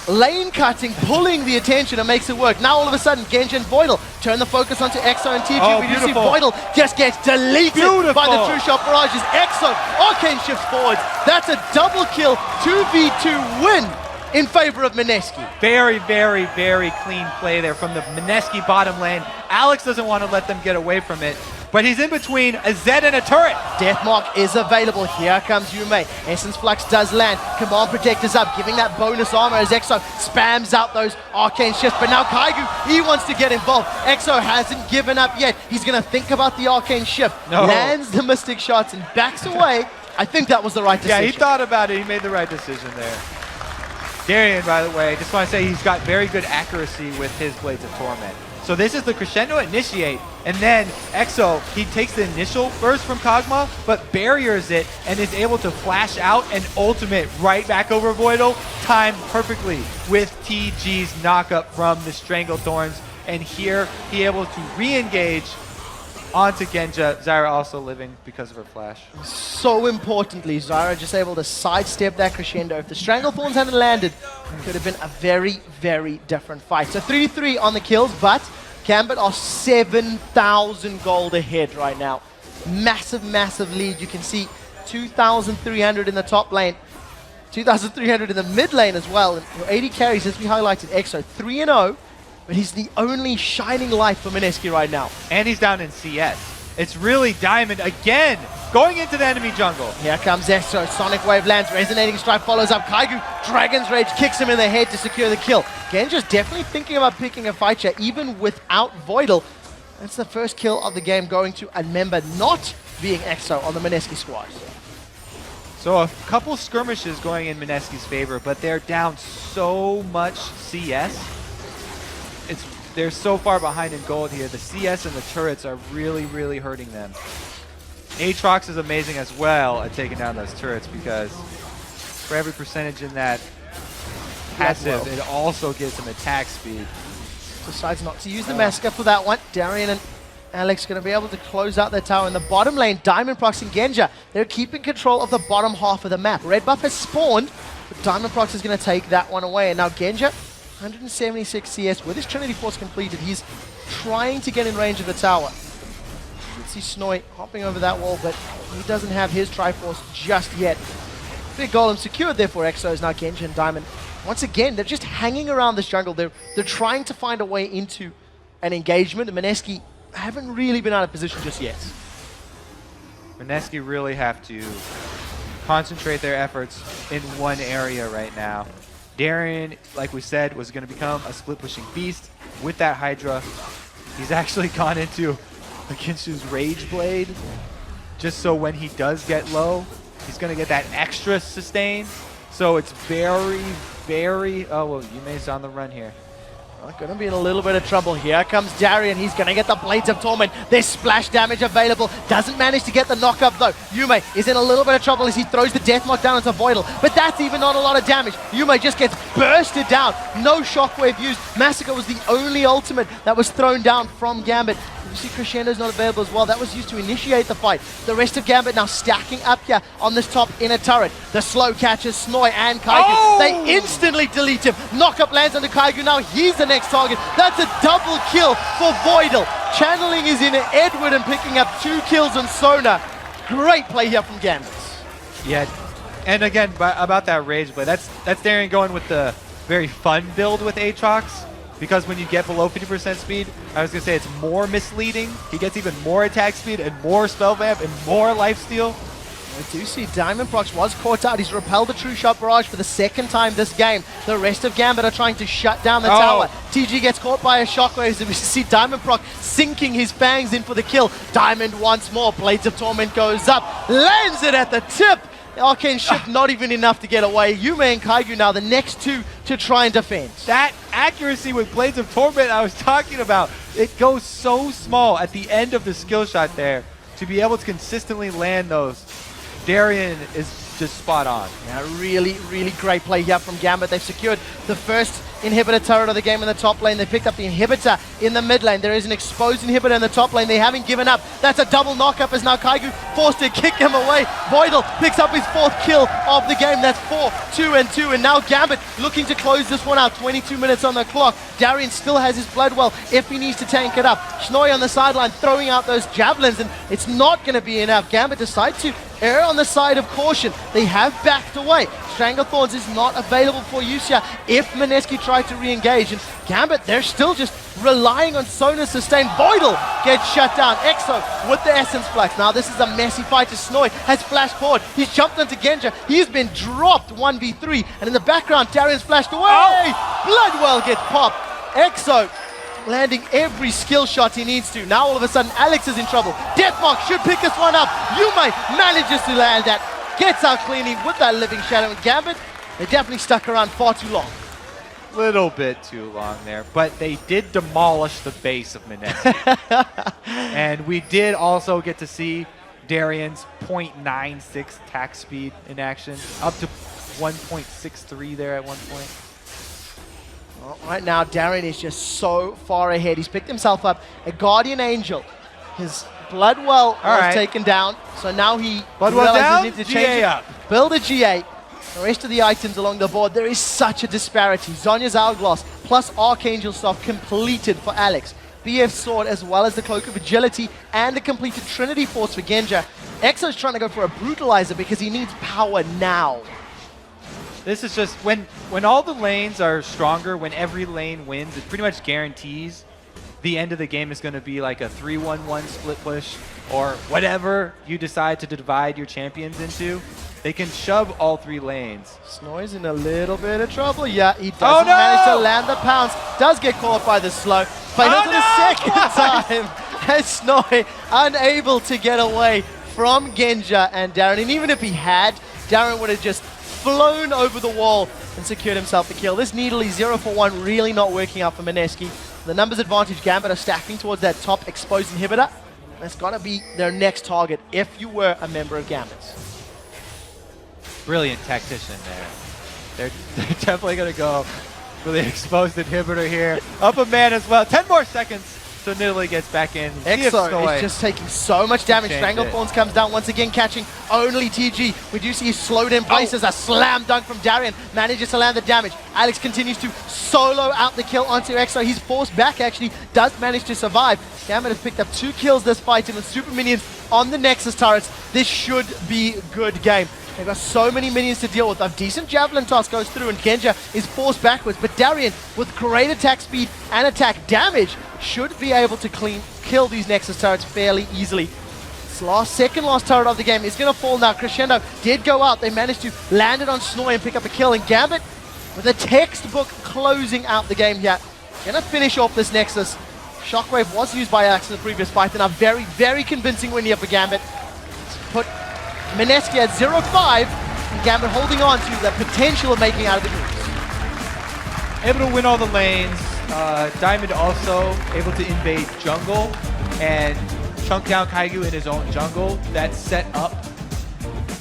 lane cutting, pulling the attention and makes it work. Now all of a sudden, Genji and Voidal turn the focus onto Exo and TG. We do see Voidal just gets deleted by the True Shot Barrages. Exo, Arcane shifts forwards. That's a double kill, 2v2 win in favor of Mineski. Very, very, very clean play there from the Mineski bottom lane. Alex doesn't want to let them get away from it, but he's in between a Zed and a turret. Deathmark is available. Here comes Yume. Essence Flux does land. Command Protector's up, giving that bonus armor as Exo spams out those arcane shifts. But now Kaigu, he wants to get involved. Exo hasn't given up yet. He's going to think about the arcane shift. No. Lands the Mystic Shots and backs away. I think that was the right decision. Yeah, he thought about it. He made the right decision there. Darian, by the way, just want to say he's got very good accuracy with his Blades of Torment. So this is the crescendo initiate, and then Exo, he takes the initial burst from Kog'Maw, but barriers it and is able to flash out and ultimate right back over Voidal, timed perfectly with TG's knockup from the Strangled Thorns, and here he able to re-engage onto Genja. Zyra also living because of her flash. So importantly, Zyra just able to sidestep that crescendo. If the Strangle Thorns hadn't landed, it could have been a very, very different fight. So 3-3 on the kills, but Gambit are 7,000 gold ahead right now. Massive, massive lead. You can see 2,300 in the top lane, 2,300 in the mid lane as well. And 80 carries, as we highlighted, Exo 3-0. But he's the only shining light for Mineski right now. And he's down in CS. It's really Diamond again, going into the enemy jungle. Here comes Exo. Sonic Wave lands. Resonating Strike follows up. Kaigu, Dragon's Rage, kicks him in the head to secure the kill. Genja's definitely thinking about picking a fight here, even without Voidal. That's the first kill of the game going to a member not being Exo on the Mineski squad. So a couple skirmishes going in Mineski's favor, but they're down so much CS. They're so far behind in gold here. The CS and the turrets are really, really hurting them. Aatrox is amazing as well at taking down those turrets because for every percentage in that passive, it also gives him attack speed. Decides not to use the Massacre for that one. Darian and Alex going to be able to close out their tower in the bottom lane. Diamondprox and Genja, they're keeping control of the bottom half of the map. Red buff has spawned, but Diamondprox is going to take that one away. And now Genja, 176 CS with his Trinity Force completed. He's trying to get in range of the tower. You can see Snoy hopping over that wall, but he doesn't have his Triforce just yet. Big golem secured there for Exos. Now Genja and Diamond, once again, they're just hanging around this jungle. They're trying to find a way into an engagement. And Mineski haven't really been out of position just yet. Mineski really have to concentrate their efforts in one area right now. Darian, like we said, was going to become a split-pushing beast with that Hydra. He's actually gone into Akinsu's Rage Blade, just so when he does get low, he's going to get that extra sustain. So it's very, very... Oh, well, Yume's on the run here. Going to be in a little bit of trouble. Here comes Darian. He's going to get the Blades of Torment. There's splash damage available. Doesn't manage to get the knock up though. Yume is in a little bit of trouble as he throws the Deathmark down onto Voidal. But that's even not a lot of damage. Yume just gets bursted down. No shockwave used. Massacre was the only ultimate that was thrown down from Gambit. You see Crescendo's not available as well. That was used to initiate the fight. The rest of Gambit now stacking up here on this top inner turret. The slow catches Snoy and Kaigu. They instantly delete him. Knockup lands onto Kaigu. Now he's the next target. That's a double kill for Voidal. Channeling is in Edward and picking up 2 kills on Sona. Great play here from Gambit. Yeah, and again, about that Rage Blade, that's Darian going with the very fun build with Aatrox. Because when you get below 50% speed, I was going to say it's more misleading. He gets even more attack speed and more spell vamp and more lifesteal. We do see Diamondprox was caught out. He's repelled the True Shot Barrage for the second time this game. The rest of Gambit are trying to shut down the tower. TG gets caught by a shockwave, so we see Diamondprox sinking his fangs in for the kill. Diamond once more. Blades of Torment goes up. Lands it at the tip. The Arcane Shift not even enough to get away. Yume and Kaigu now the next two to try and defend. That accuracy with Blades of Torment I was talking about. It goes so small at the end of the skill shot there to be able to consistently land those. Darian is just spot on. Yeah, really, really great play here from Gambit. They've secured the first inhibitor turret of the game in the top lane. They picked up the inhibitor in the mid lane. There is an exposed inhibitor in the top lane. They haven't given up. That's a double knockup as now Kaigu forced to kick him away. Voidal picks up his 4th kill of the game. That's 4, 2, and 2. And now Gambit looking to close this one out. 22 minutes on the clock. Darian still has his Bloodwell if he needs to tank it up. Snoy on the sideline throwing out those javelins, and it's not going to be enough. Gambit decide to err on the side of caution. They have backed away. Stranglethorns is not available for use here if Mineski tried to re-engage. And Gambit, they're still just relying on Sona's sustain. Voidal gets shut down. Exo with the Essence Flux. Now this is a messy fight as Snoy has flashed forward. He's jumped onto Genja. He's been dropped 1v3. And in the background, Darian's flashed away. Bloodwell gets popped. Exo landing every skill shot he needs to. Now all of a sudden, Alex is in trouble. Deathmark should pick this one up. Yume manages to land that. Gets out cleanly with that Living Shadow. And Gambit, they definitely stuck around far too long. Little bit too long there, but they did demolish the base of Mineski. And we did also get to see Darian's 0.96 attack speed in action, up to 1.63 there at one point. Well, right now, Darian is just so far ahead. He's picked himself up a Guardian Angel. His Bloodwell was taken down, so now he realizes he needs to change it. up. Build a GA. The rest of the items along the board, there is such a disparity. Zonya's Hourglass plus Archangel stuff completed for Alex. BF Sword as well as the Cloak of Agility and the completed Trinity Force for Genja. Exo's trying to go for a Brutalizer because he needs power now. This is just, when all the lanes are stronger, when every lane wins, it pretty much guarantees the end of the game is going to be like a 3-1-1 split push or whatever you decide to divide your champions into. They can shove all 3 lanes. Snoy's in a little bit of trouble. Yeah, he doesn't manage to land the pounce. Does get caught by the slow. Fails for the second time. And Snoy unable to get away from Genja and Darren. And even if he had, Darren would have just flown over the wall and secured himself the kill. This Needly 0 for 1 really not working out for Mineski. The numbers advantage, Gambit are stacking towards that top exposed inhibitor. That's got to be their next target if you were a member of Gambit's. Brilliant tactician there. They're definitely going to go for the exposed inhibitor here. Up a man as well. 10 more seconds. So Nidalee gets back in. Exo is just taking so much damage. Change Stranglethorns comes down once again, catching only TG. We do see slowed in places. A slam dunk from Darian manages to land the damage. Alex continues to solo out the kill onto Exo. He's forced back, actually, does manage to survive. Gambit has picked up 2 kills this fight, and with super minions on the Nexus turrets, this should be a good game. They've got so many minions to deal with. A decent Javelin toss goes through and Genja is forced backwards. But Darian, with great attack speed and attack damage, should be able to kill these Nexus turrets fairly easily. This second last turret of the game is going to fall now. Crescendo did go out. They managed to land it on Snoy and pick up a kill. And Gambit, with a textbook closing out the game here, going to finish off this Nexus. Shockwave was used by Alex in the previous fight, and a very, very convincing win here for Gambit. Put Mineski at 0-5, and Gambit holding on to the potential of making out of the groups. Able to win all the lanes. Diamond also able to invade jungle and chunk down Kaigu in his own jungle. That set up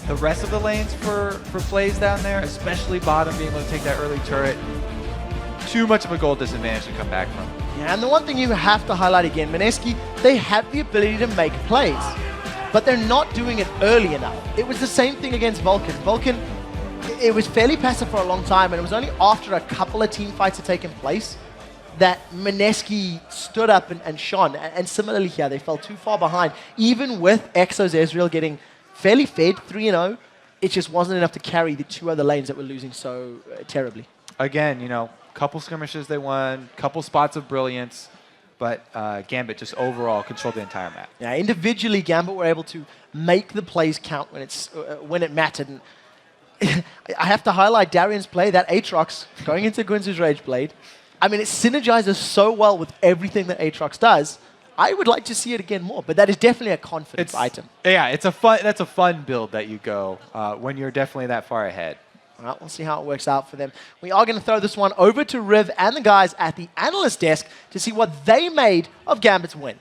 the rest of the lanes for plays down there, especially bottom being able to take that early turret. Too much of a goal disadvantage to come back from. Yeah, and the one thing you have to highlight again, Mineski, they have the ability to make plays, but they're not doing it early enough. It was the same thing against Vulcan. Vulcan, it was fairly passive for a long time, and it was only after a couple of team fights had taken place that Mineski stood up and shone. And similarly here, they fell too far behind. Even with Exo's Ezreal getting fairly fed 3-0, it just wasn't enough to carry the 2 other lanes that were losing so terribly. Again, couple skirmishes they won, couple spots of brilliance, but Gambit just overall controlled the entire map. Yeah, individually, Gambit were able to make the plays count when it mattered. And I have to highlight Darian's play, that Aatrox going into Guinsoo's Rage Blade. I mean, it synergizes so well with everything that Aatrox does. I would like to see it again more, but that is definitely a confidence item. Yeah, that's a fun build that you go when you're definitely that far ahead. All right, we'll see how it works out for them. We are going to throw this one over to Riv and the guys at the analyst desk to see what they made of Gambit's win.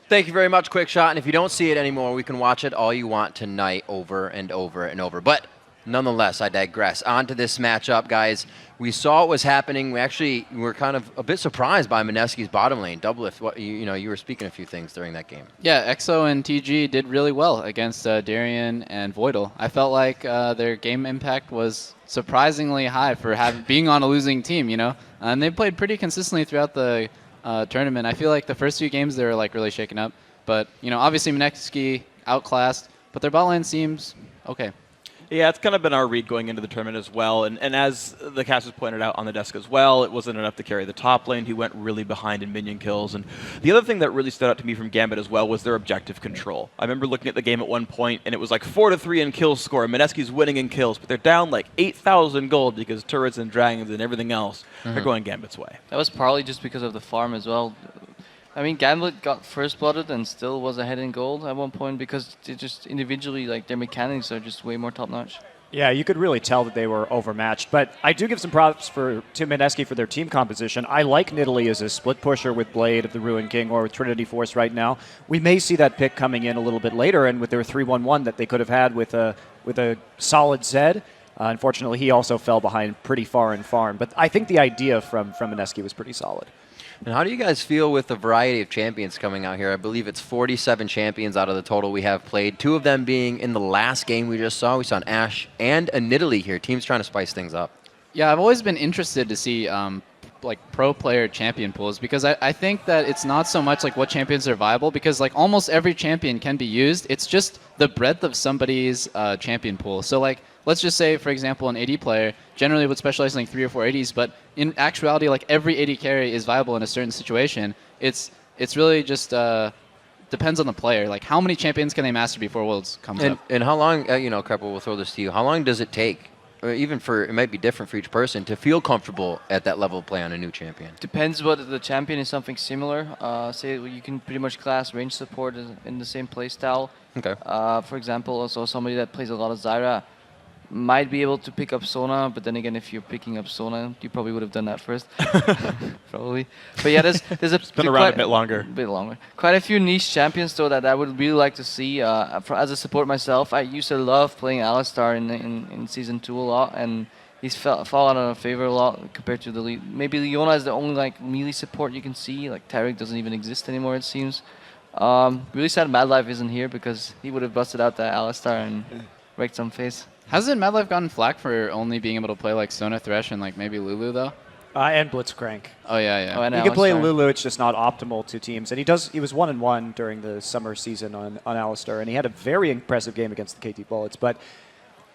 Thank you very much, Quick Shot. And if you don't see it anymore, we can watch it all you want tonight over and over and over. But nonetheless, I digress. On to this matchup, guys. We saw what was happening. We were kind of a bit surprised by Mineski's bottom lane. Doublelift, you were speaking a few things during that game. Yeah, Exo and TG did really well against Darian and Voidal. I felt like their game impact was surprisingly high for being on a losing team, and they played pretty consistently throughout the tournament. I feel like the first few games they were really shaken up, but obviously Mineski outclassed, but their bot lane seems okay. Yeah, it's kind of been our read going into the tournament as well. And as the casters pointed out on the desk as well, it wasn't enough to carry the top lane. He went really behind in minion kills. And the other thing that really stood out to me from Gambit as well was their objective control. I remember looking at the game at one point, and it was like 4-3 in kill score. Mineski's winning in kills, but they're down like 8,000 gold because turrets and dragons and everything else are going Gambit's way. That was partly just because of the farm as well. I mean, Gambit got first blooded and still was ahead in gold at one point because they just individually, their mechanics are just way more top notch. Yeah, you could really tell that they were overmatched. But I do give some props to Mineski for their team composition. I like Nidalee as a split pusher with Blade of the Ruined King or with Trinity Force right now. We may see that pick coming in a little bit later, and with their 3-1-1 that they could have had with a solid Zed. Unfortunately, he also fell behind pretty far in farm. But I think the idea from Mineski was pretty solid. And how do you guys feel with the variety of champions coming out here? I believe it's 47 champions out of the total we have played. 2 of them being in the last game we just saw. We saw an Ashe and a Nidalee here. Teams trying to spice things up. Yeah, I've always been interested to see pro player champion pools because I think that it's not so much what champions are viable because almost every champion can be used. It's just the breadth of somebody's champion pool. So let's just say, for example, an AD player generally would specialize in 3 or 4 ADs, but in actuality, every AD carry is viable in a certain situation. It's really just depends on the player. How many champions can they master before Worlds comes up? And how long, Kreppel, we'll throw this to you. How long does it take or even for, it might be different for each person, to feel comfortable at that level of play on a new champion? Depends whether the champion is something similar. Say you can pretty much class range support in the same play style. Okay. For example, also somebody that plays a lot of Zyra might be able to pick up Sona, but then again, if you're picking up Sona, you probably would have done that first. Probably. But yeah, there's a it's been around a bit longer. A bit longer. Quite a few niche champions though that I would really like to see. As a support myself, I used to love playing Alistar in season 2 a lot, and he's fallen out of favor a lot compared to the lead. Maybe Leona is the only like melee support you can see. Like Taric doesn't even exist anymore, it seems. Really sad Madlife isn't here because he would have busted out that Alistar and wrecked some face. Hasn't Madlife gotten flack for only being able to play like Sona Thresh and like maybe Lulu though? And Blitzcrank. Oh yeah. Oh, and He can play Alistar. Lulu, it's just not optimal to teams. And he was 1-1 during the summer season on Alistar, and he had a very impressive game against the KT Bullets, but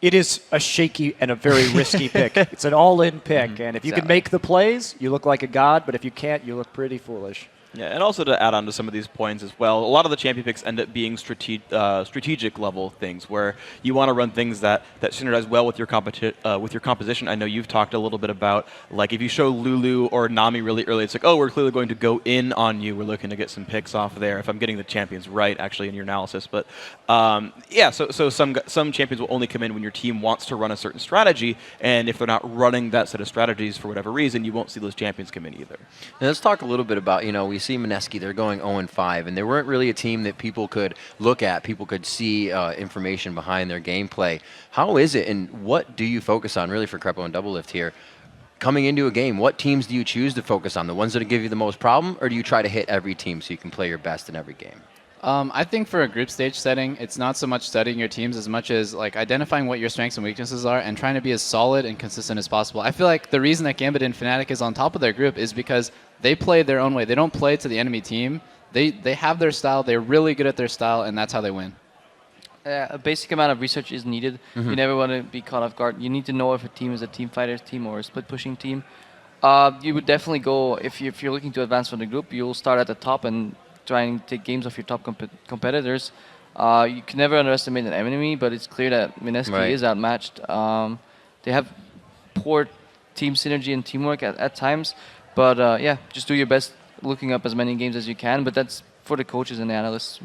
it is a shaky and a very risky pick. It's an all-in pick, and if you can make the plays, you look like a god, but if you can't, you look pretty foolish. Yeah, and also to add on to some of these points as well, a lot of the champion picks end up being strategic level things where you want to run things that synergize well with your composition. I know you've talked a little bit about like if you show Lulu or Nami really early, it's like, oh, we're clearly going to go in on you. We're looking to get some picks off there. If I'm getting the champions right, actually, in your analysis, but yeah, so some champions will only come in when your team wants to run a certain strategy, and if they're not running that set of strategies for whatever reason, you won't see those champions come in either. Now let's talk a little bit about, we see Mineski, they're going 0-5, and they weren't really a team that people could look at, people could see information behind their gameplay. How is it, and what do you focus on, really, for Crepo and Doublelift here? Coming into a game, what teams do you choose to focus on? The ones that give you the most problem, or do you try to hit every team so you can play your best in every game? I think for a group stage setting, it's not so much studying your teams as much as like identifying what your strengths and weaknesses are and trying to be as solid and consistent as possible. I feel like the reason that Gambit and Fnatic is on top of their group is because they play their own way. They don't play to the enemy team. They have their style. They're really good at their style, and that's how they win. A basic amount of research is needed. You never want to be caught off guard. You need to know if a team is a team fighters team or a split pushing team. You would definitely go, if you're looking to advance from the group, you'll start at the top and try and take games off your top competitors. You can never underestimate an enemy, but it's clear that Mineski is outmatched. They have poor team synergy and teamwork at times, but yeah, just do your best looking up as many games as you can, but that's for the coaches and the analysts.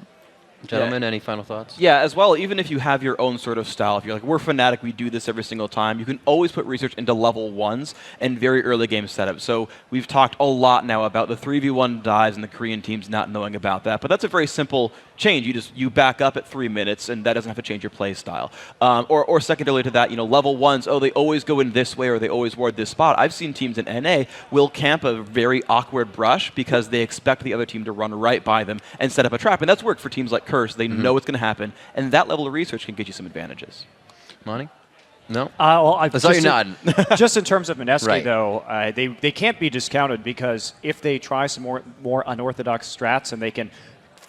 Gentlemen, any final thoughts? Yeah, as well, even if you have your own sort of style, if you're like, we're Fnatic, we do this every single time, you can always put research into level 1s and very early game setup. So we've talked a lot now about the 3v1 dives and the Korean teams not knowing about that, but that's a very simple change. You back up at 3 minutes, and that doesn't have to change your play style. Or secondarily to that, level 1s, oh, they always go in this way or they always ward this spot. I've seen teams in NA will camp a very awkward brush because they expect the other team to run right by them and set up a trap, and that's worked for teams like Curse. They know what's going to happen, and that level of research can get you some advantages. Monty? No? Well, I saw you nodding. Just in terms of Mineski, Right. though, they can't be discounted because if they try some more unorthodox strats and they can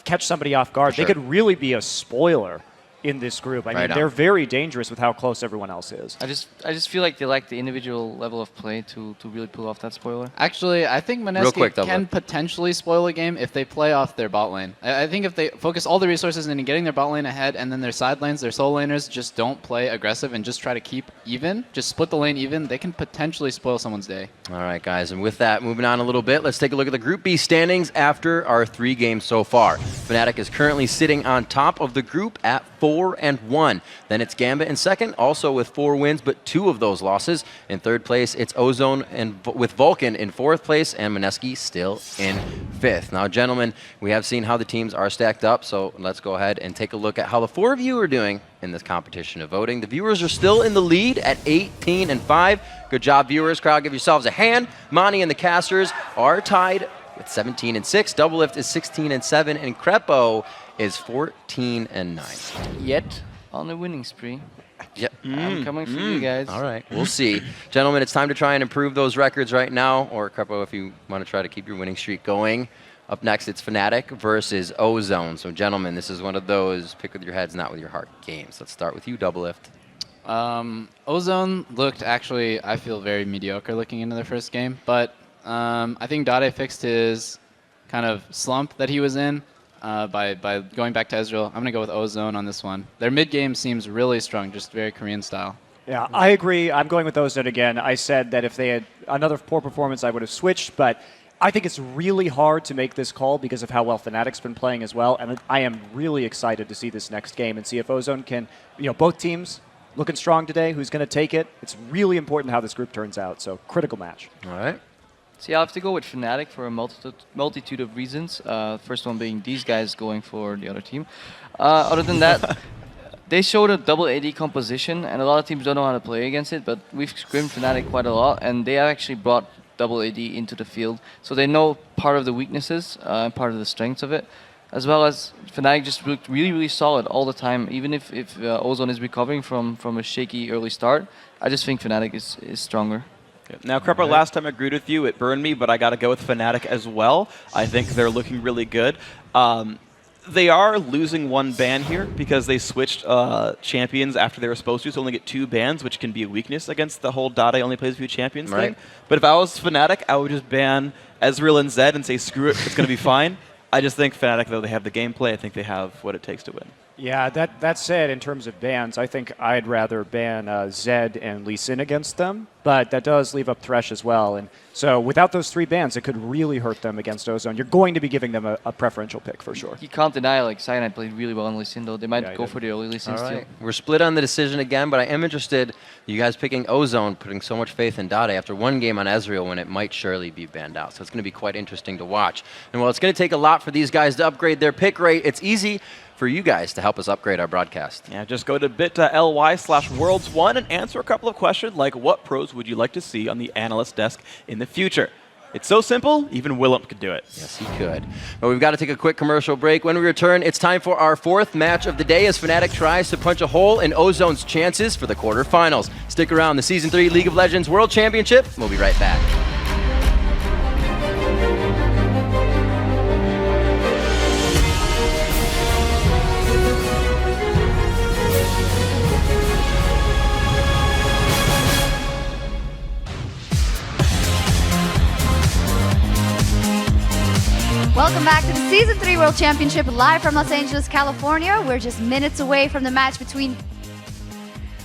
catch somebody off guard, Sure. they could really be a spoiler in this group. I mean, they're very dangerous with how close everyone else is. I just feel like they lack the individual level of play to really pull off that spoiler. Actually, I think Mineski can potentially spoil a game if they play off their bot lane. I think if they focus all the resources into getting their bot lane ahead and then their side lanes, their solo laners just don't play aggressive and just try to keep even, just split the lane even, they can potentially spoil someone's day. All right, guys, and with that, moving on a little bit, let's take a look at the Group B standings after our 3 games so far. Fnatic is currently sitting on top of the group at 4-1. Then it's Gambit in second, also with 4 wins, but 2 of those losses. In third place, it's Ozone and with Vulcan in 4th place, and Mineski still in 5th. Now, gentlemen, we have seen how the teams are stacked up, so let's go ahead and take a look at how the 4 of you are doing in this competition of voting. The viewers are still in the lead at 18-5. Good job, viewers. Crowd, give yourselves a hand. Monty and the casters are tied with 17-6. Doublelift is 16-7, and Crepo is 14-9. Yet on a winning spree. Yep. I'm coming for you guys. All right, we'll see. Gentlemen, it's time to try and improve those records right now, or Crepo, if you want to try to keep your winning streak going. Up next, it's Fnatic versus Ozone. So, gentlemen, this is one of those pick with your heads, not with your heart games. Let's start with you, Doublelift. Ozone looked actually, I feel, very mediocre looking into their first game, but I think Dade fixed his kind of slump that he was in by going back to Ezreal. I'm going to go with Ozone on this one. Their mid game seems really strong, just very Korean style. Yeah, I agree. I'm going with Ozone again. I said that if they had another poor performance, I would have switched, but I think it's really hard to make this call because of how well Fnatic's been playing as well, and I am really excited to see this next game and see if Ozone can, both teams looking strong today, who's going to take it. It's really important how this group turns out, so critical match. All right. See, I have to go with Fnatic for a multitude of reasons. First one being these guys going for the other team. Other than that, they showed a double AD composition, and a lot of teams don't know how to play against it, but we've scrimmed Fnatic quite a lot, and they have actually brought double AD into the field. So they know part of the weaknesses and part of the strengths of it, as well as Fnatic just looked really, really solid all the time. Even if Ozone is recovering from a shaky early start, I just think Fnatic is stronger. Now, Krepper, last time I agreed with you, it burned me, but I got to go with Fnatic as well. I think they're looking really good. They are losing one ban here because they switched champions after they were supposed to only get 2 bans, which can be a weakness against the whole Dade only plays a few champions thing. But if I was Fnatic, I would just ban Ezreal and Zed and say, screw it, it's going to be fine. I just think Fnatic, though, they have the gameplay. I think they have what it takes to win. Yeah, that said, in terms of bans, I think I'd rather ban Zed and Lee Sin against them, but that does leave up Thresh as well. And so without those 3 bans, it could really hurt them against Ozone. You're going to be giving them a preferential pick for sure. You can't deny, like, Cyanide played really well on Lee Sin, though. They might go for the early Lee Sin steal. We're split on the decision again, but I am interested, you guys picking Ozone, putting so much faith in Dade after one game on Ezreal when it might surely be banned out. So it's going to be quite interesting to watch. And while it's going to take a lot for these guys to upgrade their pick rate, it's easy for you guys to help us upgrade our broadcast. Yeah, just go to bit.ly/worlds1 and answer a couple of questions like what pros would you like to see on the analyst desk in the future? It's so simple, even Willem could do it. Yes, he could. But we've got to take a quick commercial break. When we return, it's time for our 4th match of the day as Fnatic tries to punch a hole in Ozone's chances for the quarterfinals. Stick around, the Season 3 League of Legends World Championship. We'll be right back. Welcome back to the Season 3 World Championship live from Los Angeles, California. We're just minutes away from the match between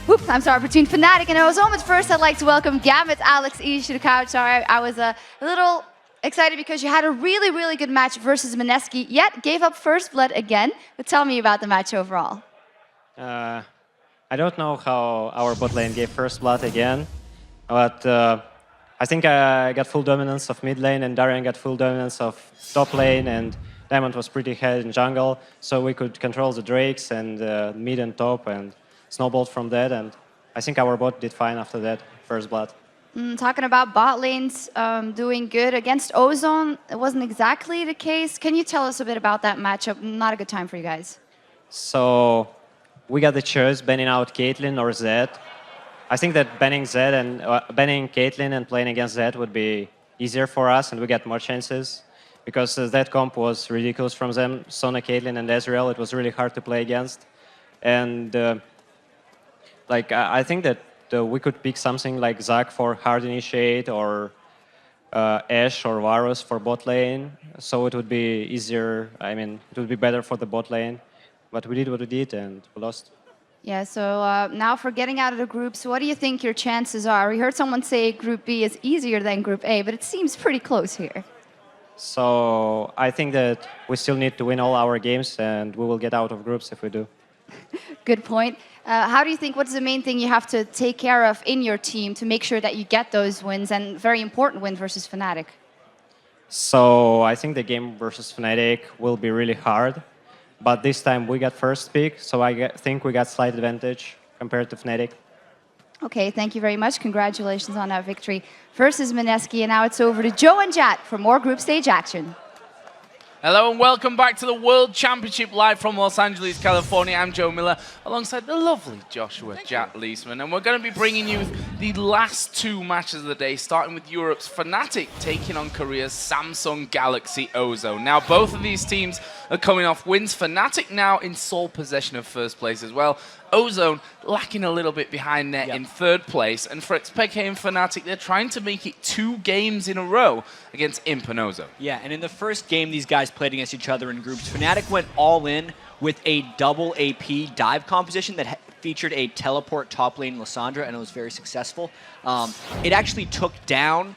Fnatic and Ozone. But first, I'd like to welcome Gambit, Alex, Ish to the couch. Sorry, I was a little excited because you had a really, really good match versus Mineski, yet gave up first blood again. But tell me about the match overall. I don't know how our bot lane gave first blood again, but I think I got full dominance of mid lane, and Darian got full dominance of top lane, and Diamond was pretty ahead in jungle, so we could control the Drakes and mid and top and snowballed from that, and I think our bot did fine after that, first blood. Talking about bot lanes doing good against Ozone, it wasn't exactly the case. Can you tell us a bit about that matchup? Not a good time for you guys. So we got the choice, banning out Caitlyn or Zed. I think that banning Zed and banning Caitlyn and playing against Zed would be easier for us, and we get more chances because that comp was ridiculous from them. Sona, Caitlyn, and Ezreal, it was really hard to play against, and I think that we could pick something like Zac for hard initiate or Ashe or Varus for bot lane, so it would be easier. I mean, it would be better for the bot lane, but we did what we did and we lost. Yeah, so now for getting out of the groups, what do you think your chances are? We heard someone say Group B is easier than Group A, but it seems pretty close here. So I think that we still need to win all our games, and we will get out of groups if we do. Good point. How do you think, what's the main thing you have to take care of in your team to make sure that you get those wins, and very important win versus Fnatic? So I think the game versus Fnatic will be really hard. But this time we got first pick, so I think we got slight advantage compared to Fnatic. Okay, thank you very much. Congratulations on that victory versus Mineski. And now it's over to Joe and Jat for more group stage action. Hello and welcome back to the World Championship live from Los Angeles, California. I'm Joe Miller alongside the lovely Joshua Jat Leesman. And we're going to be bringing you the last 2 matches of the day, starting with Europe's Fnatic taking on Korea's Samsung Galaxy Ozone. Now, both of these teams are coming off wins. Fnatic now in sole possession of first place as well. Ozone lacking a little bit behind there in 3rd place. And for XPK and Fnatic, they're trying to make it 2 games in a row against Imp and Ozone. Yeah, and in the first game these guys played against each other in groups, Fnatic went all in, with a double AP dive composition that featured a teleport top lane Lysandra, and it was very successful. It actually took down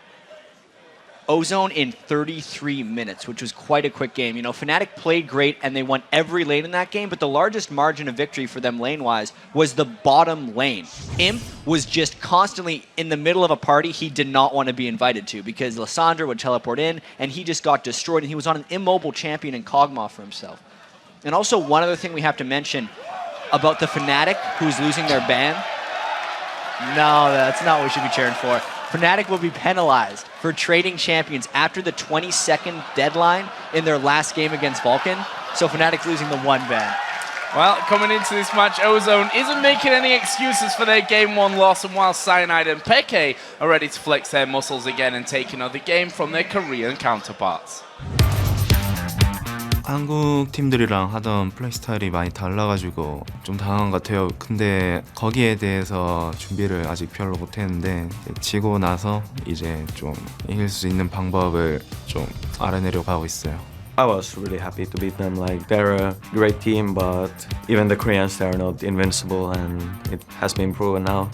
Ozone in 33 minutes, which was quite a quick game. You know, Fnatic played great and they won every lane in that game, but the largest margin of victory for them lane-wise was the bottom lane. Imp was just constantly in the middle of a party he did not want to be invited to because Lysandra would teleport in and he just got destroyed, and he was on an immobile champion in Kog'Maw for himself. And also one other thing we have to mention about the Fnatic who's losing their ban. No, that's not what we should be cheering for. Fnatic will be penalized for trading champions after the 20-second deadline in their last game against Vulcan. So Fnatic's losing the 1 ban. Well, coming into this match, Ozone isn't making any excuses for their Game 1 loss, and while Cyanide and Peke are ready to flex their muscles again and take another game from their Korean counterparts. 한국 팀들이랑 하던 플레이 스타일이 많이 달라가지고 좀 당한 것 같아요. 근데 거기에 대해서 준비를 아직 별로 못했는데 지고 나서 이제 좀 이길 수 있는 방법을 좀 알아내려고 하고 있어요. I was really happy to beat them. Like, they're a great team, but even the Koreans, they're not invincible, and it has been proven now.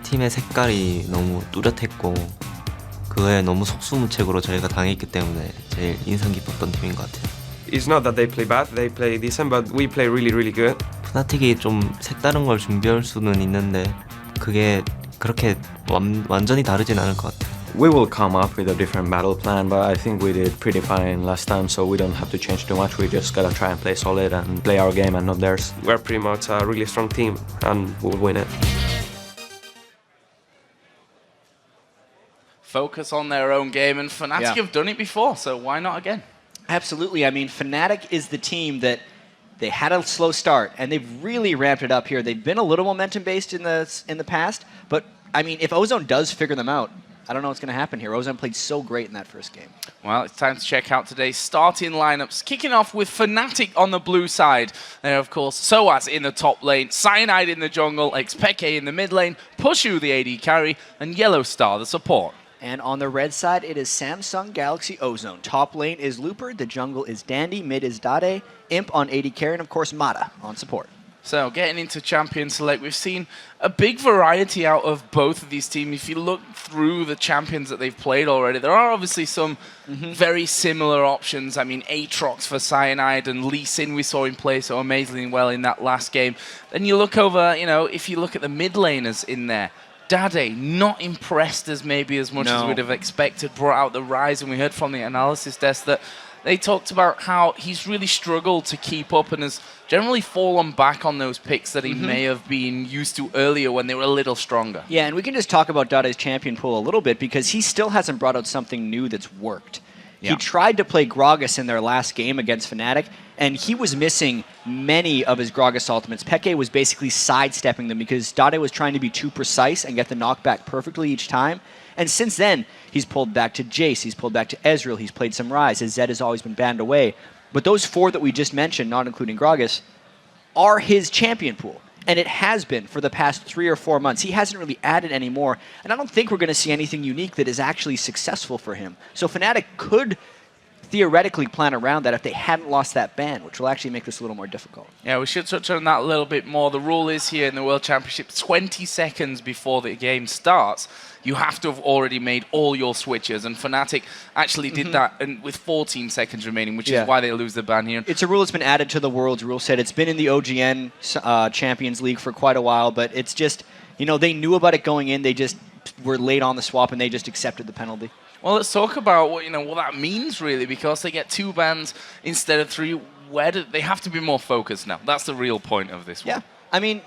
팀의 색깔이 너무 뚜렷했고 그거에 너무 속수무책으로 저희가 당했기 때문에 제일 인상 깊었던 팀인 것 같아요. It's not that they play bad, they play decent, but we play really, really good. 푸나틱이 좀 색다른 걸 준비할 수는 있는데 그게 그렇게 완전히 다르진 않을 것 같아요. We will come up with a different battle plan, but I think we did pretty fine last time, so we don't have to change too much. We just gotta try and play solid and play our game and not theirs. We're pretty much a really strong team, and we'll win it. Focus on their own game, and Fnatic have done it before, so why not again? Absolutely. I mean, Fnatic is the team that they had a slow start, and they've really ramped it up here. They've been a little momentum-based in the past, but, I mean, if Ozone does figure them out, I don't know what's going to happen here. Ozone played so great in that first game. Well, it's time to check out today's starting lineups. Kicking off with Fnatic on the blue side. There, of course, Soaz in the top lane, Cyanide in the jungle, Xpeke in the mid lane, Pushu the AD carry, and Yellow Star the support. And on the red side, it is Samsung Galaxy Ozone. Top lane is Looper, the jungle is Dandy, mid is Dade, Imp on AD carry, and of course Mata on support. So getting into Champion Select, we've seen a big variety out of both of these teams. If you look through the champions that they've played already, there are obviously some very similar options. I mean, Aatrox for Cyanide and Lee Sin, we saw him play so amazingly well in that last game. Then you look over, you know, if you look at the mid laners in there, Dade, not impressed as maybe as much as we'd have expected, brought out the Rise, and we heard from the analysis desk that they talked about how he's really struggled to keep up and has generally fallen back on those picks that he may have been used to earlier when they were a little stronger. Yeah, and we can just talk about Dade's champion pool a little bit because he still hasn't brought out something new that's worked. Yeah. He tried to play Gragas in their last game against Fnatic, and he was missing many of his Gragas ultimates. Peke was basically sidestepping them because Dade was trying to be too precise and get the knockback perfectly each time. And since then, he's pulled back to Jace, he's pulled back to Ezreal, he's played some Ryze, his Zed has always been banned away. But those 4 that we just mentioned, not including Gragas, are his champion pool. And it has been for the past 3 or 4 months. He hasn't really added any more, and I don't think we're going to see anything unique that is actually successful for him. So Fnatic could theoretically plan around that if they hadn't lost that ban, which will actually make this a little more difficult. Yeah, we should touch on that a little bit more. The rule is here in the World Championship, 20 seconds before the game starts, you have to have already made all your switches, and Fnatic actually did that with 14 seconds remaining, which is why they lose the ban here. It's a rule that's been added to the World's rule set. It's been in the OGN Champions League for quite a while, but it's just, you know, they knew about it going in, they just were late on the swap, and they just accepted the penalty. Well, let's talk about what that means, really, because they get 2 bans instead of 3. Where do they have to be more focused now? That's the real point of this one. Yeah, I mean,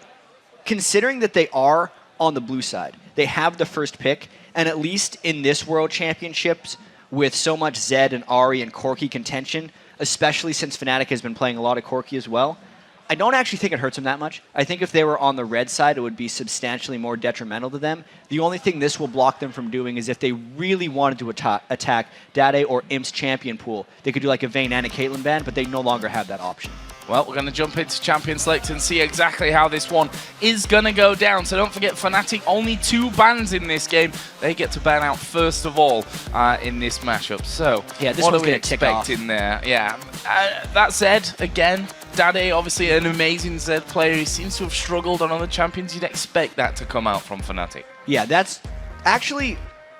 considering that they are on the blue side, they have the first pick, and at least in this World Championships, with so much Zed and Ahri and Corki contention, especially since Fnatic has been playing a lot of Corki as well, I don't actually think it hurts them that much. I think if they were on the red side, it would be substantially more detrimental to them. The only thing this will block them from doing is if they really wanted to attack Dade or Imp's champion pool. They could do like a Vayne and a Caitlyn ban, but they no longer have that option. Well, we're going to jump into Champion Select and see exactly how this one is going to go down. So don't forget, Fnatic, only 2 bans in this game. They get to ban out first of all in this matchup. So yeah, this what one's do we expect in there? Yeah, that said, again, Dade, obviously an amazing Z player. He seems to have struggled on other champions. You'd expect that to come out from Fnatic. Yeah, that's actually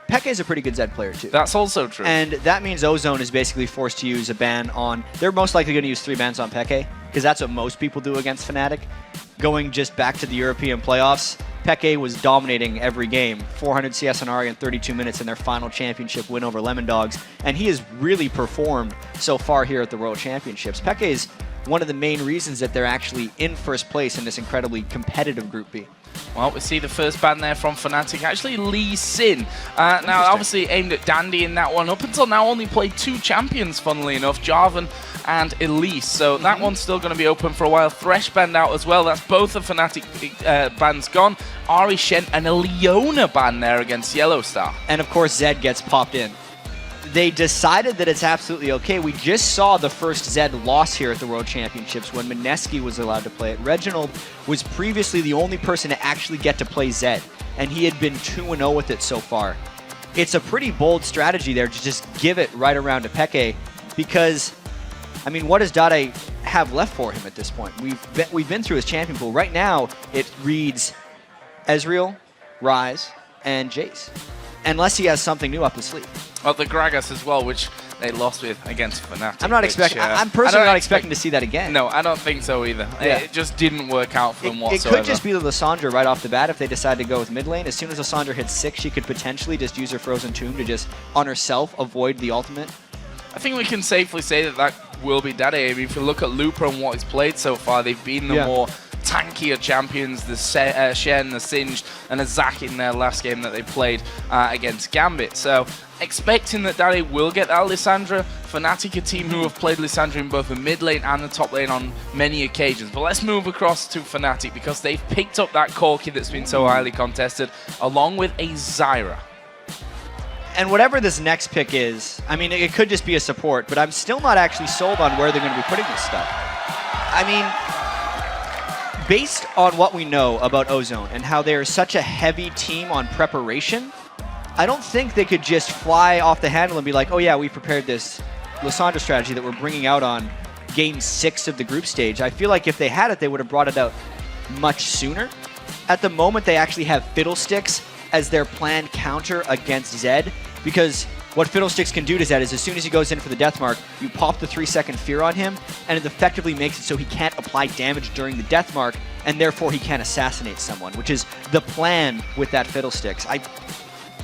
Peke's a pretty good Zed player too. That's also true. And that means Ozone is basically forced to use a ban on... They're most likely going to use 3 bans on Peke, because that's what most people do against Fnatic. Going just back to the European playoffs, Peke was dominating every game. 400 CS on Ahri in 32 minutes in their final championship win over Lemon Dogs. And he has really performed so far here at the World Championships. Peke is one of the main reasons that they're actually in first place in this incredibly competitive Group B. Well, we see the first ban there from Fnatic, actually Lee Sin. Now, obviously aimed at Dandy in that one. Up until now, only played 2 champions, funnily enough, Jarvan and Elise. So that one's still going to be open for a while. Thresh banned out as well. That's both the Fnatic bans gone. Ahri, Shen, and a Leona ban there against Yellowstar. And of course, Zed gets popped in. They decided that it's absolutely okay. We just saw the first Zed loss here at the World Championships when Mineski was allowed to play it. Reginald was previously the only person to actually get to play Zed, and he had been 2-0 with it so far. It's a pretty bold strategy there to just give it right around to Peke, because, I mean, what does Dade have left for him at this point? We've been through his champion pool. Right now, it reads Ezreal, Ryze, and Jace, unless he has something new up his sleeve. Well, the Gragas as well, which they lost with against Fnatic. I'm not expecting. I'm personally not expecting to see that again. No, I don't think so either. Yeah. It just didn't work out for them whatsoever. It could just be the Lissandra right off the bat if they decide to go with mid lane. As soon as Lissandra hits 6, she could potentially just use her Frozen Tomb to just, on herself, avoid the ultimate. I think we can safely say that that will be Dade. I mean, if you look at Lupa and what he's played so far, they've been the more tankier champions, the Shen, the Singed, and a Zac in their last game that they played against Gambit. So, expecting that Dade will get that Lissandra. Fnatic, a team who have played Lissandra in both the mid lane and the top lane on many occasions. But let's move across to Fnatic, because they've picked up that Corki that's been so highly contested, along with a Zyra. And whatever this next pick is, I mean, it could just be a support, but I'm still not actually sold on where they're going to be putting this stuff. I mean, based on what we know about Ozone and how they're such a heavy team on preparation, I don't think they could just fly off the handle and be like, oh yeah, we prepared this Lissandra strategy that we're bringing out on game 6 of the group stage. I feel like if they had it, they would have brought it out much sooner. At the moment, they actually have Fiddlesticks as their planned counter against Zed, because what Fiddlesticks can do to Zed is as soon as he goes in for the death mark, you pop the 3-second fear on him, and it effectively makes it so he can't apply damage during the death mark, and therefore he can't assassinate someone, which is the plan with that Fiddlesticks.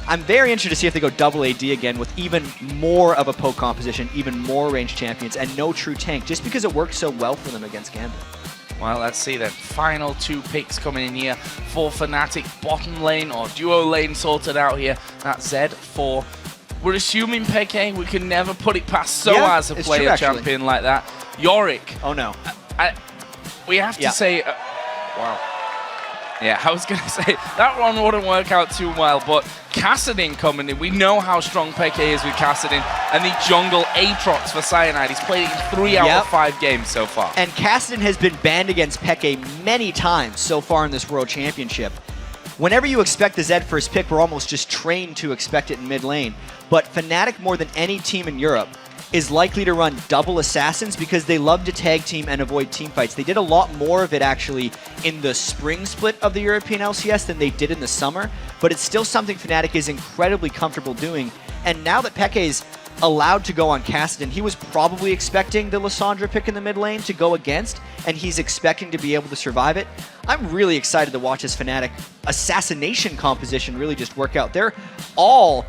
I'm very interested to see if they go double AD again with even more of a poke composition, even more ranged champions, and no true tank, just because it works so well for them against Gambit. Well, let's see the final 2 picks coming in here for Fnatic. Bottom lane or duo lane sorted out here. That's Zed for... We're assuming Peke. We can never put it past Soaz to play a champion like that. Yorick. Oh, no. We have to say... wow. Yeah, I was going to say, that one wouldn't work out too well, but Kassadin coming in. We know how strong Peke is with Kassadin, and the jungle Aatrox for Cyanide. He's played it in 3 out of 5 games so far. And Kassadin has been banned against Peke many times so far in this World Championship. Whenever you expect the Zed first pick, we're almost just trained to expect it in mid lane. But Fnatic, more than any team in Europe, is likely to run double assassins because they love to tag team and avoid team fights. They did a lot more of it actually in the spring split of the European LCS than they did in the summer, but it's still something Fnatic is incredibly comfortable doing. And now that Peke is allowed to go on Kassadin, he was probably expecting the Lissandra pick in the mid lane to go against, and he's expecting to be able to survive it. I'm really excited to watch this Fnatic assassination composition really just work out. They're all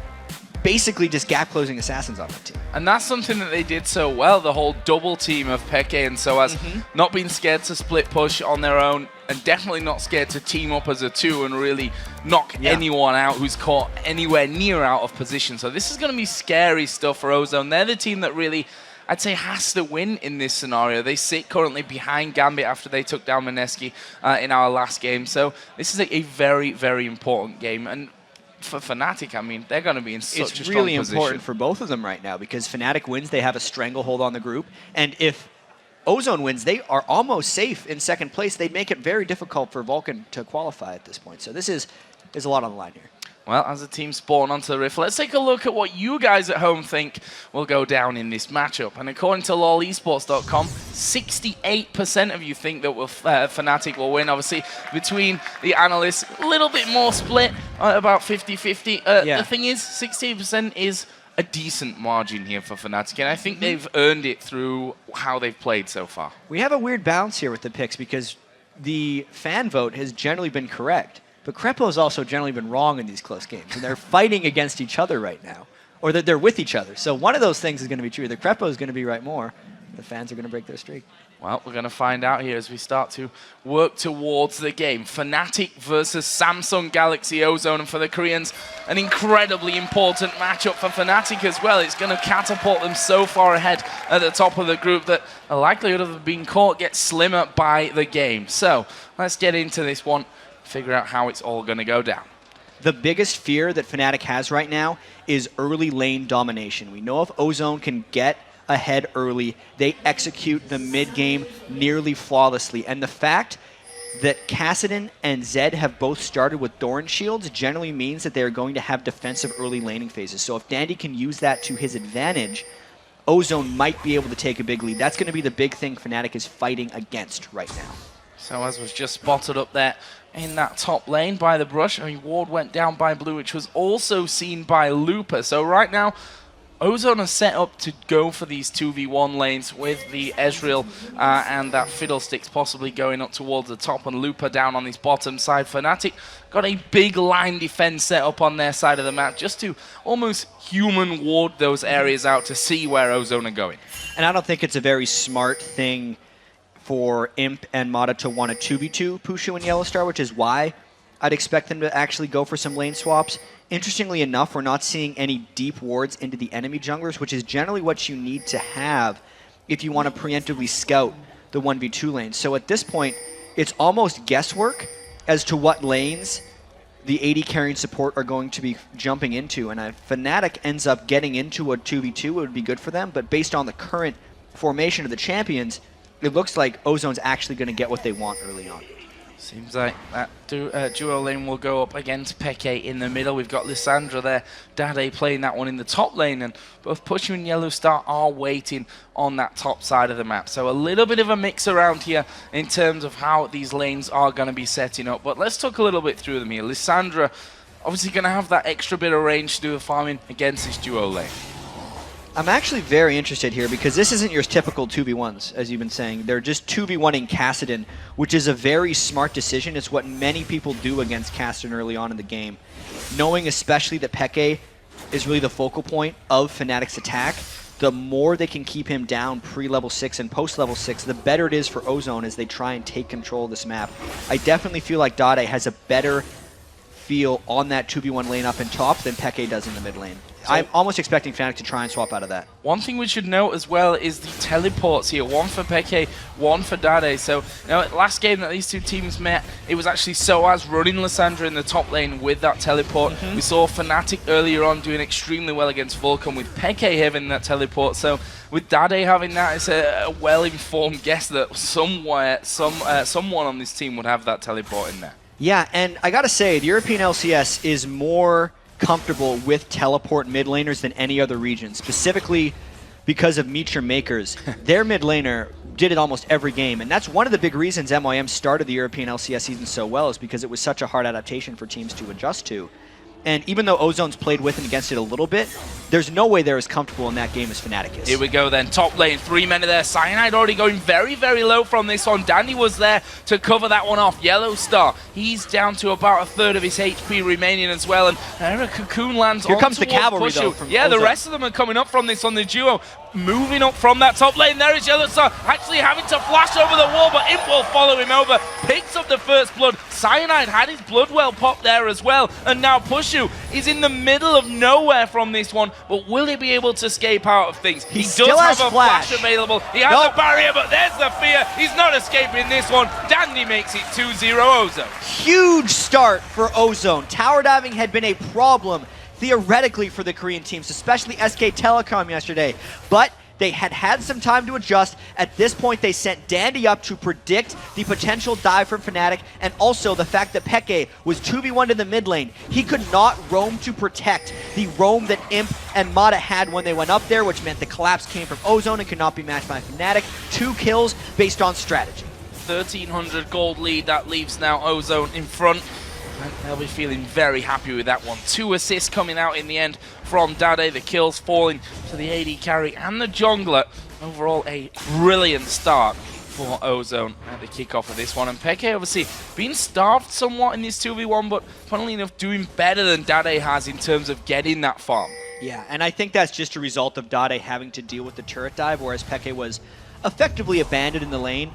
basically just gap-closing assassins on that team. And that's something that they did so well, the whole double team of Peke and Soaz, not being scared to split push on their own, and definitely not scared to team up as a 2 and really knock anyone out who's caught anywhere near out of position. So this is going to be scary stuff for Ozone. They're the team that really, I'd say, has to win in this scenario. They sit currently behind Gambit after they took down Mineski in our last game. So this is a very, very important game. And for Fnatic, I mean, they're going to be in such a strong position. It's really important for both of them right now because Fnatic wins, they have a stranglehold on the group. And if Ozone wins, they are almost safe in second place. They make it very difficult for Vulcan to qualify at this point. So this is a lot on the line here. Well, as the team spawn onto the Rift, let's take a look at what you guys at home think will go down in this matchup. And according to lolesports.com, 68% of you think that Fnatic will win. Obviously, between the analysts, a little bit more split, about 50-50. The thing is, 68% is a decent margin here for Fnatic, and I think they've earned it through how they've played so far. We have a weird balance here with the picks because the fan vote has generally been correct. But Crepo has also generally been wrong in these close games, and they're fighting against each other right now, or that they're with each other. So one of those things is going to be true. Either Crepo is going to be right more, the fans are going to break their streak. Well, we're going to find out here as we start to work towards the game. Fnatic versus Samsung Galaxy Ozone, and for the Koreans, an incredibly important matchup for Fnatic as well. It's going to catapult them so far ahead at the top of the group that the likelihood of being caught gets slimmer by the game. So let's get into this one. Figure out how it's all going to go down. The biggest fear that Fnatic has right now is early lane domination. We know if Ozone can get ahead early, they execute the mid game nearly flawlessly. And the fact that Kassadin and Zed have both started with Doran shields generally means that they're going to have defensive early laning phases. So if Dandy can use that to his advantage, Ozone might be able to take a big lead. That's going to be the big thing Fnatic is fighting against right now. So as was just spotted up there in that top lane by the brush, I mean, Ward went down by blue, which was also seen by Looper. So right now, Ozone are set up to go for these 2v1 lanes with the Ezreal and that Fiddlesticks possibly going up towards the top and Looper down on his bottom side. Fnatic got a big line defense set up on their side of the map just to almost human ward those areas out to see where Ozone are going. And I don't think it's a very smart thing for Imp and Mata to want a 2v2 Pushu and Yellowstar, which is why I'd expect them to actually go for some lane swaps. Interestingly enough, we're not seeing any deep wards into the enemy junglers, which is generally what you need to have if you want to preemptively scout the 1v2 lanes. So at this point, it's almost guesswork as to what lanes the AD carrying support are going to be jumping into. And if Fnatic ends up getting into a 2v2, it would be good for them. But based on the current formation of the champions, it looks like Ozone's actually going to get what they want early on. Seems like that duo lane will go up against Peke in the middle. We've got Lissandra there, Dade playing that one in the top lane, and both Pushu and Yellowstar are waiting on that top side of the map. So a little bit of a mix around here in terms of how these lanes are going to be setting up. But let's talk a little bit through them here. Lissandra obviously going to have that extra bit of range to do the farming against this duo lane. I'm actually very interested here because this isn't your typical 2v1s, as you've been saying. They're just 2v1ing Kassadin, which is a very smart decision. It's what many people do against Kassadin early on in the game. Knowing especially that Peke is really the focal point of Fnatic's attack, the more they can keep him down pre-level 6 and post-level 6, the better it is for Ozone as they try and take control of this map. I definitely feel like Dade has a better feel on that 2v1 lane up and top than Peke does in the mid lane. So I'm almost expecting Fnatic to try and swap out of that. One thing we should note as well is the teleports here. One for Peke, one for Dade. So, you know, last game that these two teams met, it was actually Soaz running Lissandra in the top lane with that teleport. We saw Fnatic earlier on doing extremely well against Vulcan with Peke having that teleport. So, with Dade having that, it's a well-informed guess that somewhere, someone on this team would have that teleport in there. Yeah, and I gotta say, the European LCS is more comfortable with teleport mid laners than any other region, specifically because of Meteor Makers. Their mid laner did it almost every game, and that's one of the big reasons MYM started the European LCS season so well, is because it was such a hard adaptation for teams to adjust to. And even though Ozone's played with and against it a little bit, there's no way they're as comfortable in that game as Fnatic is. Here we go then, top lane, 3 men are there. Cyanide already going very, very low from this one. Dandy was there to cover that one off. Yellowstar, he's down to about a third of his HP remaining as well. And a Cocoon lands Here comes the cavalry though from Yeah, Ozone. The rest of them are coming up from this on the duo. Moving up from that top lane, there is Yellowstar, actually having to flash over the wall, but Imp will follow him over, picks up the first blood. Cyanide had his blood well popped there as well, and now Pushu is in the middle of nowhere from this one, but will he be able to escape out of things? He does have a flash available, he has a barrier, but there's the fear, he's not escaping this one. Dandy makes it 2-0 Ozone. Huge start for Ozone. Tower diving had been a problem theoretically for the Korean teams, especially SK Telecom yesterday. But They had some time to adjust. At this point, they sent Dandy up to predict the potential dive from Fnatic, and also the fact that Peke was 2v1 in the mid lane. He could not roam to protect the roam that Imp and Mata had when they went up there, which meant the collapse came from Ozone and could not be matched by Fnatic. 2 kills based on strategy. 1,300 gold lead, that leaves now Ozone in front. And they'll be feeling very happy with that one. 2 assists coming out in the end from Dade, the kills falling to the AD carry and the jungler. Overall, a brilliant start for Ozone at the kickoff of this one. And Peke obviously being starved somewhat in this 2v1, but funnily enough doing better than Dade has in terms of getting that farm. Yeah, and I think that's just a result of Dade having to deal with the turret dive, whereas Peke was effectively abandoned in the lane.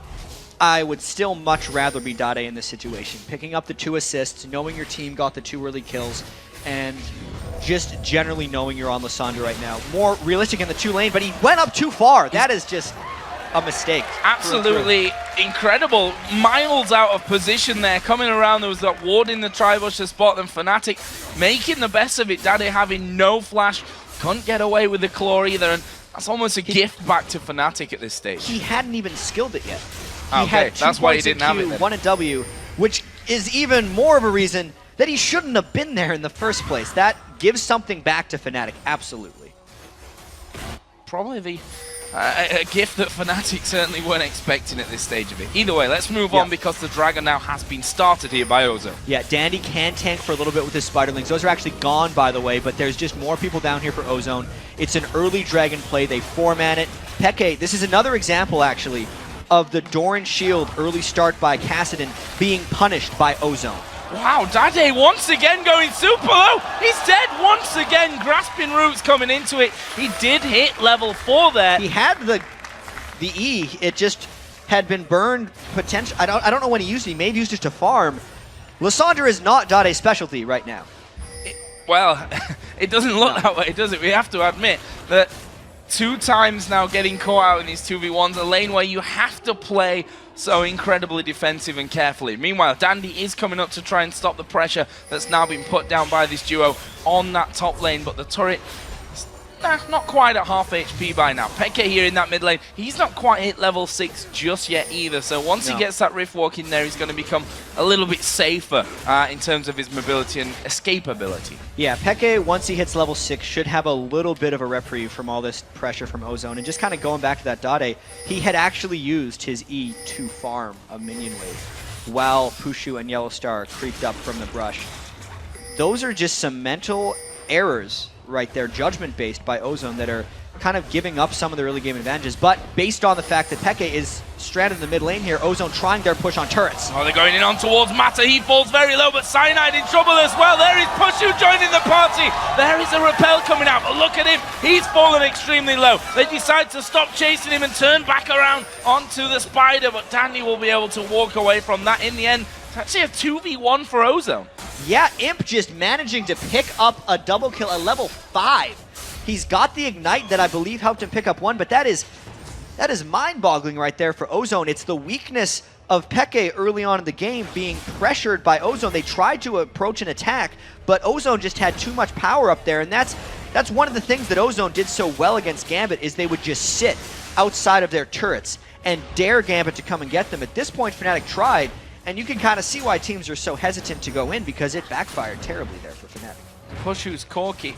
I would still much rather be Dade in this situation. Picking up the 2 assists, knowing your team got the 2 early kills, and just generally knowing you're on Lissandra right now. More realistic in the 2 lane, but he went up too far. That is just a mistake. Absolutely incredible. Miles out of position there. Coming around, there was that ward in the Tribush to spot them. Fnatic making the best of it. Dade having no flash. Couldn't get away with the claw either, and that's almost a gift back to Fnatic at this stage. He hadn't even skilled it yet. He had 2 that's why he didn't have it then. 1 at W, which is even more of a reason that he shouldn't have been there in the first place. That gives something back to Fnatic, absolutely. Probably a gift that Fnatic certainly weren't expecting at this stage of it. Either way, let's move on because the Dragon now has been started here by Ozone. Yeah, Dandy can tank for a little bit with his Spiderlings. Those are actually gone, by the way, but there's just more people down here for Ozone. It's an early Dragon play. They 4-man it. Peke, this is another example, actually, of the Doran Shield early start by Kassadin being punished by Ozone. Wow, Dade once again going super low. He's dead once again. Grasping Roots coming into it. He did hit level 4 there. He had the E. It just had been burned potential. I don't know when he used it. He may have used it to farm. Lissandra is not Dade's specialty right now. Well, it doesn't look that way, does it? We have to admit that 2 times now getting caught out in these 2v1s, a lane where you have to play so incredibly defensive and carefully. Meanwhile, Dandy is coming up to try and stop the pressure that's now been put down by this duo on that top lane, but the turret is not quite at half HP by now. Peke here in that mid lane, he's not quite hit level 6 just yet either, so once he gets that Rift Walk in there, he's going to become a little bit safer in terms of his mobility and escapability. Yeah, Peke, once he hits level 6, should have a little bit of a reprieve from all this pressure from Ozone. And just kind of going back to that Dade, he had actually used his E to farm a minion wave while Pushu and Yellow Star creeped up from the brush. Those are just some mental errors right there, judgment-based by Ozone, that are kind of giving up some of the early game advantages. But based on the fact that Peke is stranded in the mid lane here, Ozone trying their push on turrets. Oh, they're going in on towards Mata. He falls very low, but Cyanide in trouble as well. There is Pushu joining the party. There is a repel coming out, but look at him. He's fallen extremely low. They decide to stop chasing him and turn back around onto the Spider, but Dandy will be able to walk away from that in the end. It's actually a 2v1 for Ozone. Yeah, Imp just managing to pick up a double kill at level 5. He's got the Ignite that I believe helped him pick up 1, but that is mind-boggling right there for Ozone. It's the weakness of Peke early on in the game being pressured by Ozone. They tried to approach an attack, but Ozone just had too much power up there, and that's one of the things that Ozone did so well against Gambit, is they would just sit outside of their turrets and dare Gambit to come and get them. At this point, Fnatic tried, and you can kind of see why teams are so hesitant to go in, because it backfired terribly there for Fnatic. Pushu's Corki.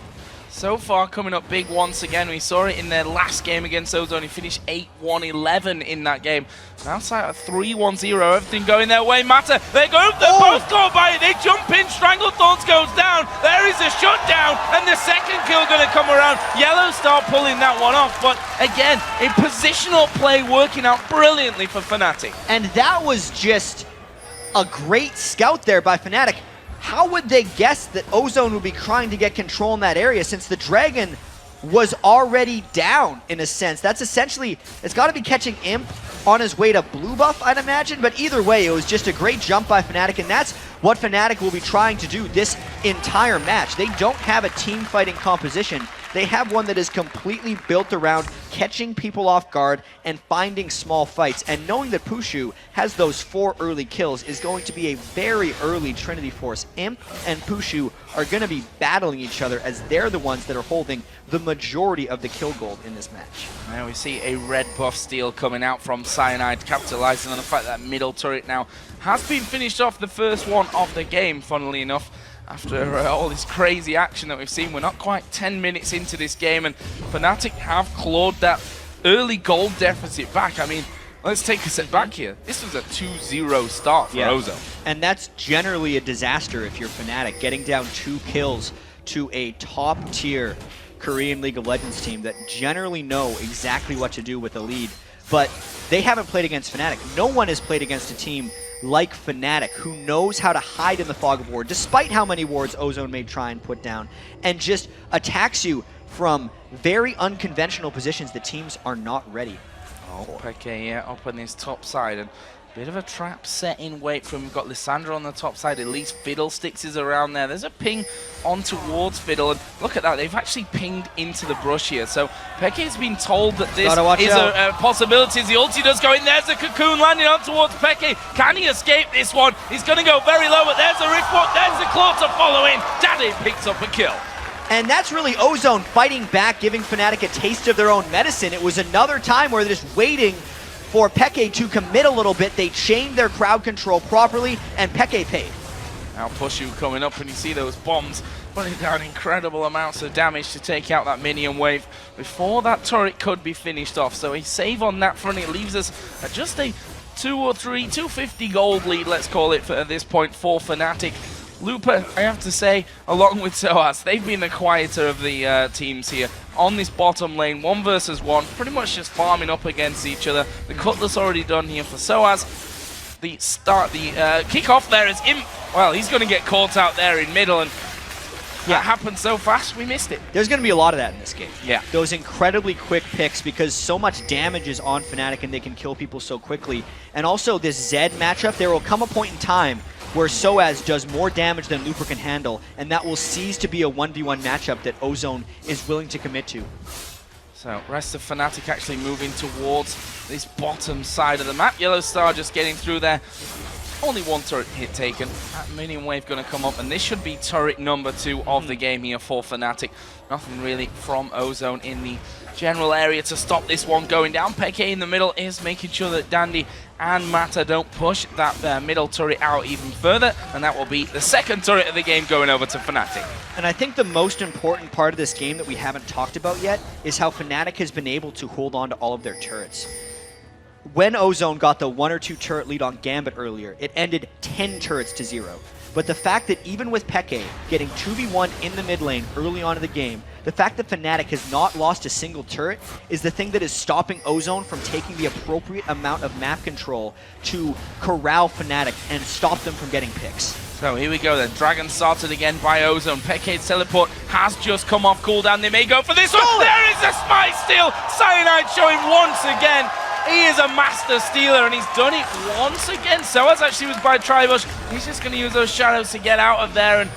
So far coming up big once again. We saw it in their last game against Ozone. He finished 8-1-11 in that game. Now it's at 3-1-0. Everything going their way. Mata, they go, they're both caught by it. They jump in, Stranglethorns goes down. There is a shutdown, and the second kill going to come around. Yellow Star pulling that one off, but again, a positional play working out brilliantly for Fnatic. And that was just a great scout there by Fnatic. How would they guess that Ozone would be trying to get control in that area, since the Dragon was already down, in a sense? That's essentially, it's got to be catching Imp on his way to blue buff, I'd imagine, but either way, it was just a great jump by Fnatic, and that's what Fnatic will be trying to do this entire match. They don't have a team fighting composition. They have one that is completely built around catching people off guard and finding small fights. And knowing that Pushu has those 4 early kills is going to be a very early Trinity Force. Imp and Pushu are going to be battling each other as they're the ones that are holding the majority of the kill gold in this match. Now we see a red buff steal coming out from Cyanide, capitalizing on the fact that middle turret now has been finished off, the first one of the game, funnily enough. After all this crazy action that we've seen, we're not quite 10 minutes into this game, and Fnatic have clawed that early gold deficit back. I mean, let's take a step back here. This was a 2-0 start for Ozone. And that's generally a disaster if you're Fnatic, getting down 2 kills to a top-tier Korean League of Legends team that generally know exactly what to do with a lead. But they haven't played against Fnatic. No one has played against a team like Fnatic, who knows how to hide in the fog of war, despite how many wards Ozone may try and put down, and just attacks you from very unconventional positions that teams are not ready. Oh, Peke, yeah, up on his top side, and bit of a trap set in wait for him. We've got Lissandra on the top side, at least Fiddlesticks is around there. There's a ping on towards Fiddle, and look at that, they've actually pinged into the brush here. So Peke's been told that this is a possibility as the ulti does go in. There's a cocoon landing on towards Peke. Can he escape this one? He's going to go very low, but there's a Riftwalk, there's the claw to follow in. Daddy picks up a kill. And that's really Ozone fighting back, giving Fnatic a taste of their own medicine. It was another time where they're just waiting for Peke to commit a little bit. They chained their crowd control properly, and Peke paid. Now Pushu coming up, and you see those bombs putting down incredible amounts of damage to take out that minion wave before that turret could be finished off. So a save on that front. It leaves us at just a 250 gold lead, let's call it, at this point for Fnatic. Lupa, I have to say, along with Soaz, they've been the quieter of the teams here on this bottom lane, 1 versus 1, pretty much just farming up against each other. The Cutlass already done here for Soaz. The kickoff there is Imp. Well, he's going to get caught out there in middle, and that happened so fast, we missed it. There's going to be a lot of that in this game. Yeah. Those incredibly quick picks, because so much damage is on Fnatic and they can kill people so quickly. And also this Zed matchup, there will come a point in time where Soaz does more damage than Looper can handle, and that will cease to be a 1v1 matchup that Ozone is willing to commit to. So, rest of Fnatic actually moving towards this bottom side of the map. Yellow Star just getting through there. Only 1 turret hit taken. That minion wave going to come up, and this should be turret number 2 of the game here for Fnatic. Nothing really from Ozone in the general area to stop this one going down. Peke in the middle is making sure that Dandy and Mata don't push that middle turret out even further, and that will be the 2nd turret of the game going over to Fnatic. And I think the most important part of this game that we haven't talked about yet is how Fnatic has been able to hold on to all of their turrets. When Ozone got the 1 or 2 turret lead on Gambit earlier, it ended 10 turrets to 0. But the fact that even with Peke getting 2v1 in the mid lane early on in the game, the fact that Fnatic has not lost a single turret is the thing that is stopping Ozone from taking the appropriate amount of map control to corral Fnatic and stop them from getting picks. So here we go then, Dragon started again by Ozone. Peke's teleport has just come off cooldown. They may go for this one. There is a smite steal. Cyanide showing once again. He is a master stealer, and he's done it once again. Soaz actually was by Tribush. He's just going to use those shadows to get out of there, and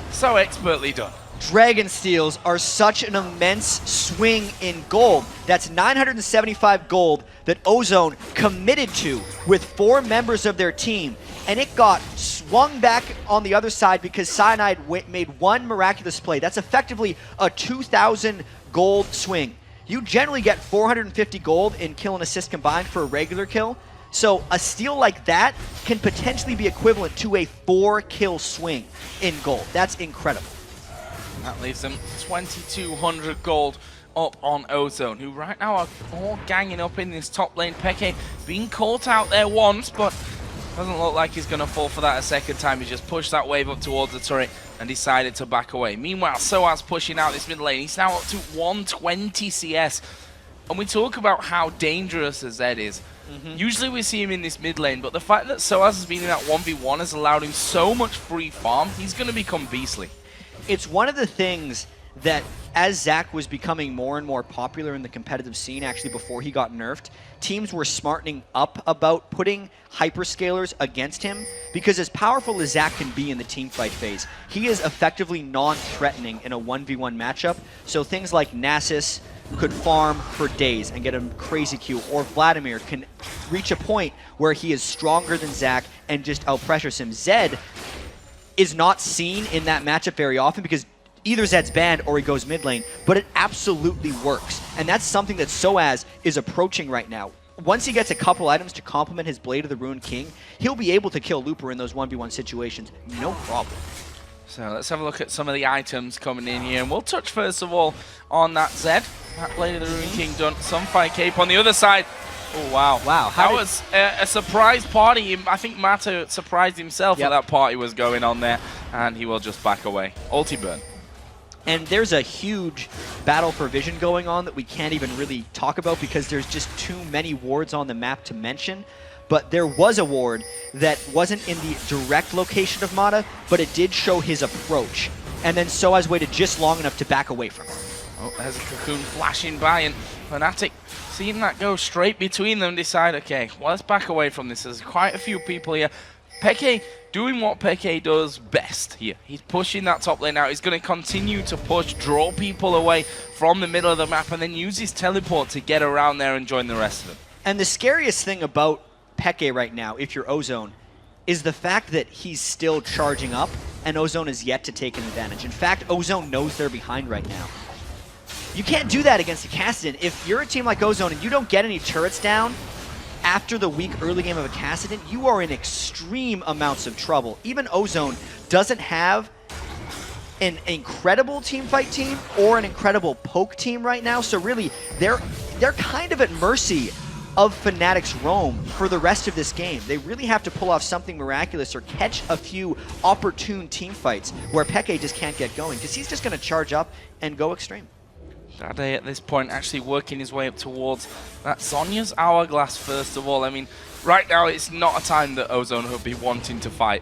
so expertly done. Dragon steals are such an immense swing in gold. That's 975 gold that Ozone committed to with 4 members of their team, and it got swung back on the other side because Cyanide made 1 miraculous play. That's effectively a 2,000 gold swing. You generally get 450 gold in kill and assist combined for a regular kill. So a steal like that can potentially be equivalent to a 4-kill swing in gold. That's incredible. And that leaves them 2,200 gold up on Ozone, who right now are all ganging up in this top lane. Peke being caught out there once, but doesn't look like he's going to fall for that a second time. He just pushed that wave up towards the turret and decided to back away. Meanwhile, Soaz pushing out this mid lane. He's now up to 120 CS. And we talk about how dangerous a Zed is. Usually we see him in this mid lane, but the fact that Soaz has been in that 1v1 has allowed him so much free farm, he's going to become beastly. It's one of the things that as Zach was becoming more and more popular in the competitive scene, actually before he got nerfed, teams were smartening up about putting hyperscalers against him, because as powerful as Zach can be in the teamfight phase, he is effectively non-threatening in a 1v1 matchup. So things like Nasus could farm for days and get a crazy Q, or Vladimir can reach a point where he is stronger than Zach and just outpressures him. Zed is not seen in that matchup very often because either Zed's banned or he goes mid lane, but it absolutely works. And that's something that Soaz is approaching right now. Once he gets a couple items to complement his Blade of the Ruined King, he'll be able to kill Looper in those 1v1 situations, no problem. So let's have a look at some of the items coming in here, and we'll touch first of all on that Zed. That Blade of the Ruined King done. Sunfire Cape on the other side. Oh, wow. Wow. That was a surprise party. I think Mata surprised himself that that party was going on there, and he will just back away. Ulti burn. And there's a huge battle for vision going on that we can't even really talk about because there's just too many wards on the map to mention. But there was a ward that wasn't in the direct location of Mata, but it did show his approach. And then Soaz waited just long enough to back away from him. Oh, there's a Cocoon flashing by, and Fnatic seeing that go straight between them decide, okay, well, let's back away from this. There's quite a few people here. Peke doing what Peke does best here. He's pushing that top lane out. He's going to continue to push, draw people away from the middle of the map, and then use his teleport to get around there and join the rest of them. And the scariest thing about Peke right now, if you're Ozone, is the fact that he's still charging up, and Ozone is yet to take an advantage. In fact, Ozone knows they're behind right now. You can't do that against a Kassadin. If you're a team like Ozone and you don't get any turrets down after the weak early game of a Kassadin, you are in extreme amounts of trouble. Even Ozone doesn't have an incredible teamfight team or an incredible poke team right now, so really, they're kind of at mercy of Fnatic's roam for the rest of this game. They really have to pull off something miraculous or catch a few opportune teamfights where Peke just can't get going, because he's just going to charge up and go extreme. Dade at this point actually working his way up towards that Sonya's Hourglass first of all. I mean, right now it's not a time that Ozone would be wanting to fight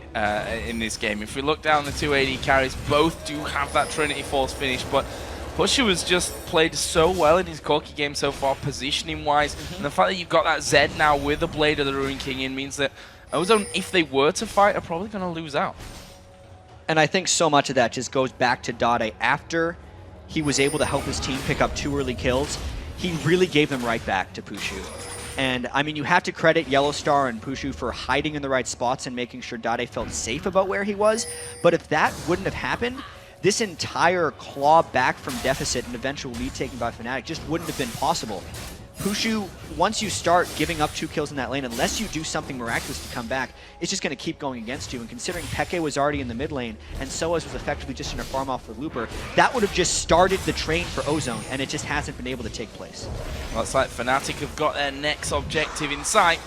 in this game. If we look down the two AD carries, both do have that Trinity Force finish, but Pusher has just played so well in his Corki game so far, positioning-wise, and the fact that you've got that Zed now with the Blade of the Ruined King in means that Ozone, if they were to fight, are probably going to lose out. And I think so much of that just goes back to Dade. After he was able to help his team pick up 2 early kills, he really gave them right back to Pushu. And I mean, you have to credit Yellowstar and Pushu for hiding in the right spots and making sure Dade felt safe about where he was. But if that wouldn't have happened, this entire claw back from deficit and eventual lead taken by Fnatic just wouldn't have been possible. Pushu, once you start giving up 2 kills in that lane, unless you do something miraculous to come back, it's just going to keep going against you. And considering Peke was already in the mid lane and Soaz was effectively just in a farm off for Looper, that would have just started the train for Ozone, and it just hasn't been able to take place. Well, it's like Fnatic have got their next objective in sight.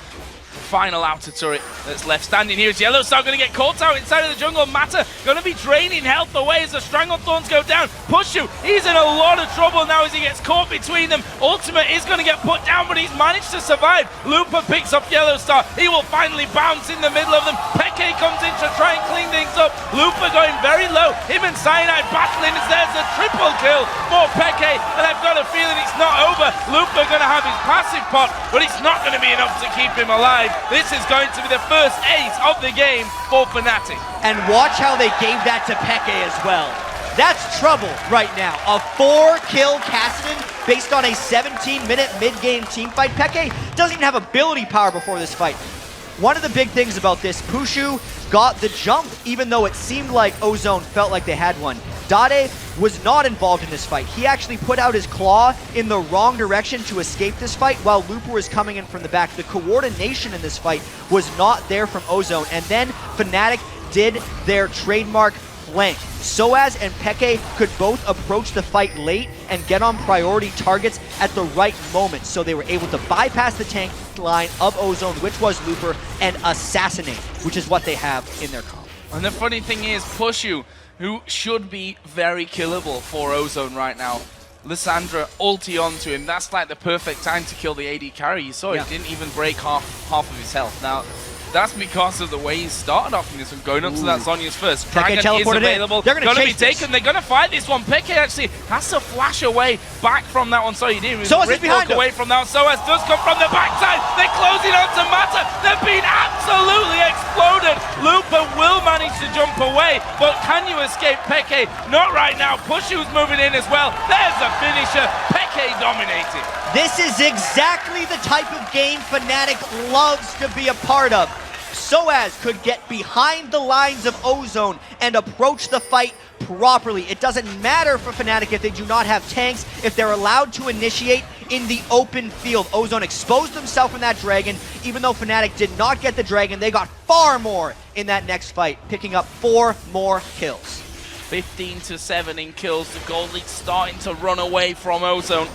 Final outer turret that's left standing here is Yellowstar going to get caught out inside of the jungle. Mata going to be draining health away as the Strangled Thorns go down. Pushu, he's in a lot of trouble now as he gets caught between them. Ultimate is going to get put down, but he's managed to survive. Looper picks up Yellowstar. He will finally bounce in the middle of them. Peke comes in to try and clean things up. Looper going very low. Him and Cyanide battling as there's a triple kill for Peke, and I've got a feeling it's not over. Looper going to have his passive pot, but it's not going to be enough to keep him alive. This is going to be the first ace of the game for Fnatic. And watch how they gave that to Peke as well. That's trouble right now. A 4-kill Kassadin based on a 17-minute mid-game teamfight. Peke doesn't even have ability power before this fight. One of the big things about this, Pushu got the jump, even though it seemed like Ozone felt like they had one. Dade was not involved in this fight. He actually put out his claw in the wrong direction to escape this fight while Looper was coming in from the back. The coordination in this fight was not there from Ozone, and then Fnatic did their trademark flank. Soaz and Peke could both approach the fight late and get on priority targets at the right moment, so they were able to bypass the tank line of Ozone, which was Looper, and assassinate, which is what they have in their comp. And the funny thing is, Pushu, who should be very killable for Ozone right now, Lissandra ulti onto him. That's like the perfect time to kill the AD carry. You saw he didn't even break half of his health. Now, that's because of the way he started off in this one, going up to that Zhonya's first. Peke Dragon is teleported in. available. They're gonna be chase this. taken. They're going to fight this one. Peke actually has to flash away back from that one. So he did. Soaz is behind him. Away from that. Soaz does come from the backside. They're closing on to Mata. They're being absolutely exploded. Lupa will manage to jump away, but can you escape Peke? Not right now. Pushu's moving in as well. There's the finisher. Peke dominating. This is exactly the type of game Fnatic loves to be a part of. Soaz could get behind the lines of Ozone and approach the fight properly. It doesn't matter for Fnatic if they do not have tanks, if they're allowed to initiate in the open field. Ozone exposed themselves in that Dragon. Even though Fnatic did not get the Dragon, they got far more in that next fight, picking up 4 more kills. 15-7 in kills. The Gold League starting to run away from Ozone.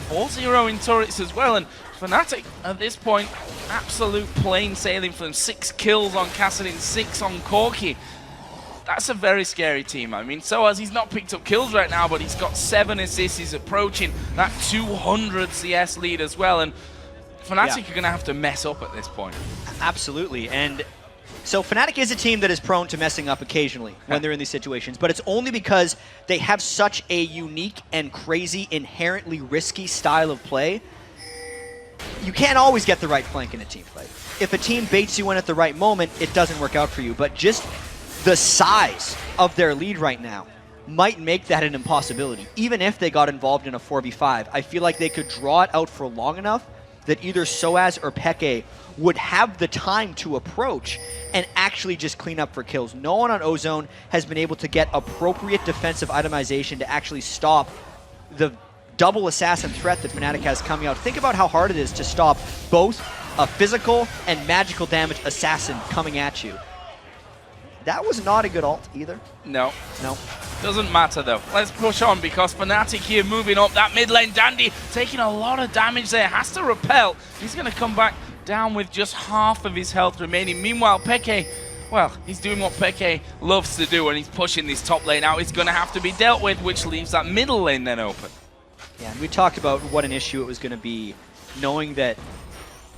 4-0 in turrets as well, and Fnatic at this point, absolute plain sailing for them. 6 kills on Kassadin, 6 on Corki. That's a very scary team. I mean, Soaz, he's not picked up kills right now, but he's got 7 assists. He's approaching that 200 CS lead as well, and Fnatic are going to have to mess up at this point. Absolutely, and so Fnatic is a team that is prone to messing up occasionally when they're in these situations, but it's only because they have such a unique and crazy, inherently risky style of play. You can't always get the right flank in a team fight. If a team baits you in at the right moment, it doesn't work out for you, but just the size of their lead right now might make that an impossibility. Even if they got involved in a 4v5, I feel like they could draw it out for long enough that either Soaz or Peke would have the time to approach and actually just clean up for kills. No one on Ozone has been able to get appropriate defensive itemization to actually stop the double assassin threat that Fnatic has coming out. Think about how hard it is to stop both a physical and magical damage assassin coming at you. That was not a good ult either. No. No. Doesn't matter though. Let's push on because Fnatic here moving up that mid lane. Dandy taking a lot of damage there. Has to repel. He's going to come back down with just half of his health remaining. Meanwhile, Peke, well, he's doing what Peke loves to do and he's pushing this top lane out. He's going to have to be dealt with, which leaves that middle lane then open. Yeah, and we talked about what an issue it was going to be, knowing that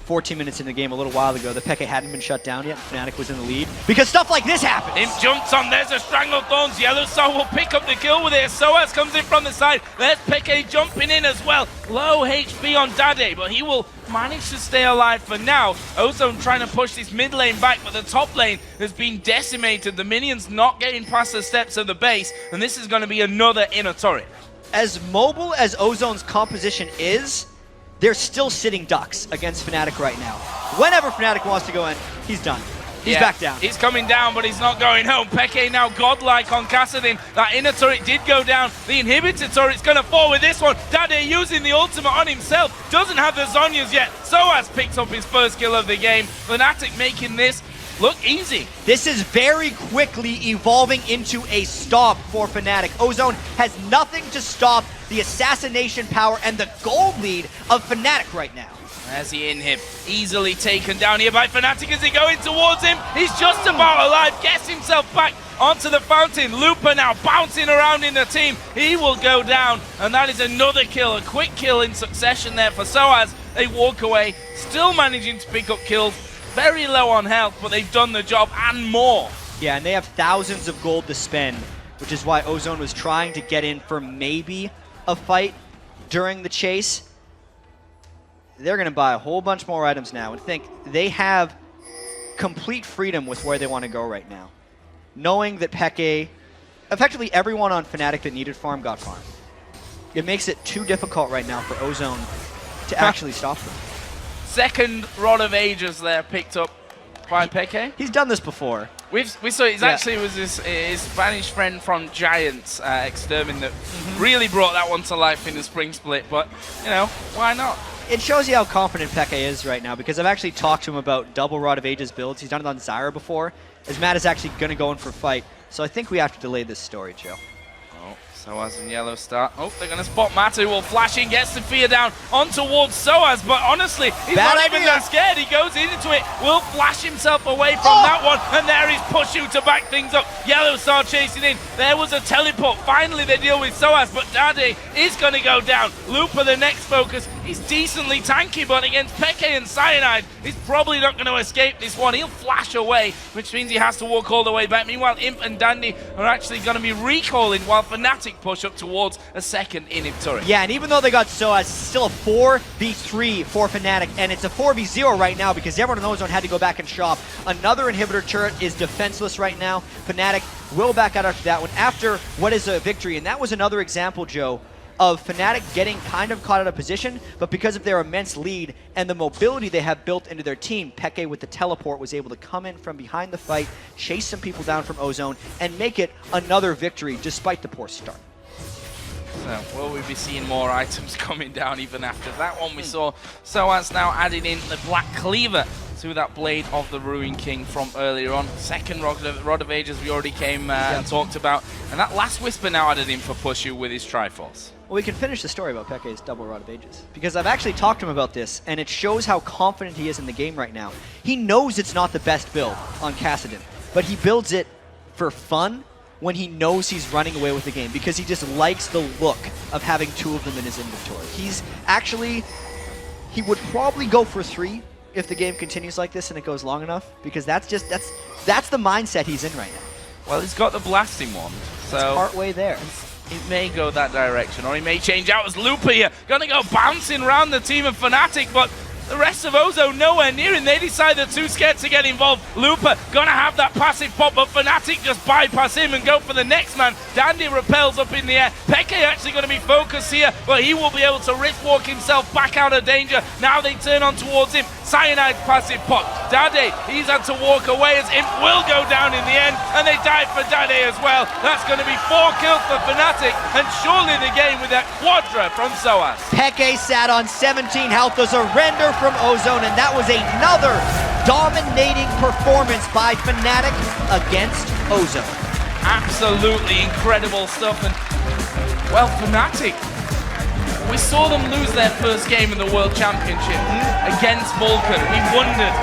14 minutes in the game a little while ago, the Peke hadn't been shut down yet, Fnatic was in the lead, because stuff like this happens. Him jumps on, there's a Stranglethorns, Yellow Soul will pick up the kill with it. Soaz comes in from the side, there's Peke jumping in as well. Low HP on Dade, but he will manage to stay alive for now. Ozone trying to push this mid lane back, but the top lane has been decimated. The minions not getting past the steps of the base, and this is going to be another inner turret. As mobile as Ozone's composition is, they're still sitting ducks against Fnatic right now. Whenever Fnatic wants to go in, he's done. He's back down. He's coming down, but he's not going home. Peke now godlike on Kassadin. That inner turret did go down. The inhibitor turret's going to fall with this one. Dade using the ultimate on himself. Doesn't have the Zhonya's yet. Soaz picks up his first kill of the game. Fnatic making this look easy. This is very quickly evolving into a stop for Fnatic. Ozone has nothing to stop the assassination power and the gold lead of Fnatic right now. As he inhib, easily taken down here by Fnatic as he going towards him. He's just about alive, gets himself back onto the fountain. Lupa now bouncing around in the team. He will go down, and that is another kill, a quick kill in succession there for Soaz. They walk away, still managing to pick up kills. Very low on health, but they've done the job and more. Yeah, and they have thousands of gold to spend, which is why Ozone was trying to get in for maybe a fight during the chase. They're going to buy a whole bunch more items now and think they have complete freedom with where they want to go right now. Knowing that Peke, effectively everyone on Fnatic that needed farm got farm. It makes it too difficult right now for Ozone to actually stop them. Second Rod of Ages there picked up by Peke. He's done this before. We saw it actually was his Spanish friend from Giants, Extermin, that really brought that one to life in the spring split, but, you know, why not? It shows you how confident Peke is right now, because I've actually talked to him about double Rod of Ages builds. He's done it on Zyra before, as Matt is actually going to go in for a fight. So I think we have to delay this story, Joe. Oh, Soaz and Yellow start. Oh, they're going to spot Matu. Will flash in, gets Sophia down on towards Soaz, but honestly, he's Bad not even idea. that scared. He goes into it, will flash himself away from that one, and there is Pushu to back things up. Yellow Star chasing in. There was a teleport. Finally, they deal with Soaz, but Dade is going to go down. Looper, the next focus. He's decently tanky, but against Peke and Cyanide, he's probably not going to escape this one. He'll flash away, which means he has to walk all the way back. Meanwhile, Imp and Dandy are actually going to be recalling while Fnatic push up towards a second inhib turret. Yeah, and even though they got Soaz, it's still a 4v3 for Fnatic, and it's a 4v0 right now because everyone in Ozone had to go back and shop. Another inhibitor turret is defenseless right now. Fnatic will back out after that one, after what is a victory, and that was another example, Joe, of Fnatic getting kind of caught out of position, but because of their immense lead and the mobility they have built into their team, Peke with the teleport was able to come in from behind the fight, chase some people down from Ozone, and make it another victory despite the poor start. So, will we be seeing more items coming down even after that one? We saw Soaz now adding in the Black Cleaver to that Blade of the Ruin King from earlier on. Second Rod of Ages we already came and talked about. And that last Whisper now added in for Pushu with his Triforce. Well, we can finish the story about Peke's double Rod of Ages, because I've actually talked to him about this, and it shows how confident he is in the game right now. He knows it's not the best build on Kassadin, but he builds it for fun when he knows he's running away with the game, because he just likes the look of having two of them in his inventory. He would probably go for 3 if the game continues like this and it goes long enough, because that's the mindset he's in right now. Well, he's got the blasting wand, so it's partway there. He may go that direction, or he may change out as Looper here. Gonna go bouncing around the team of Fnatic, but the rest of Ozone nowhere near him. They decide they're too scared to get involved. Looper gonna have that passive pop, but Fnatic just bypass him and go for the next man. Dandy repels up in the air. Peke actually gonna be focused here, but he will be able to risk walk himself back out of danger. Now they turn on towards him. Cyanide passive pop. Dade, he's had to walk away as Imp will go down in the end, and they die for Dade as well. That's gonna be 4 kills for Fnatic, and surely the game with that Quadra from Soaz. Peke sat on 17 health. There's a render from Ozone, and that was another dominating performance by Fnatic against Ozone. Absolutely incredible stuff, and well, Fnatic, we saw them lose their first game in the World Championship against Vulcan. We wondered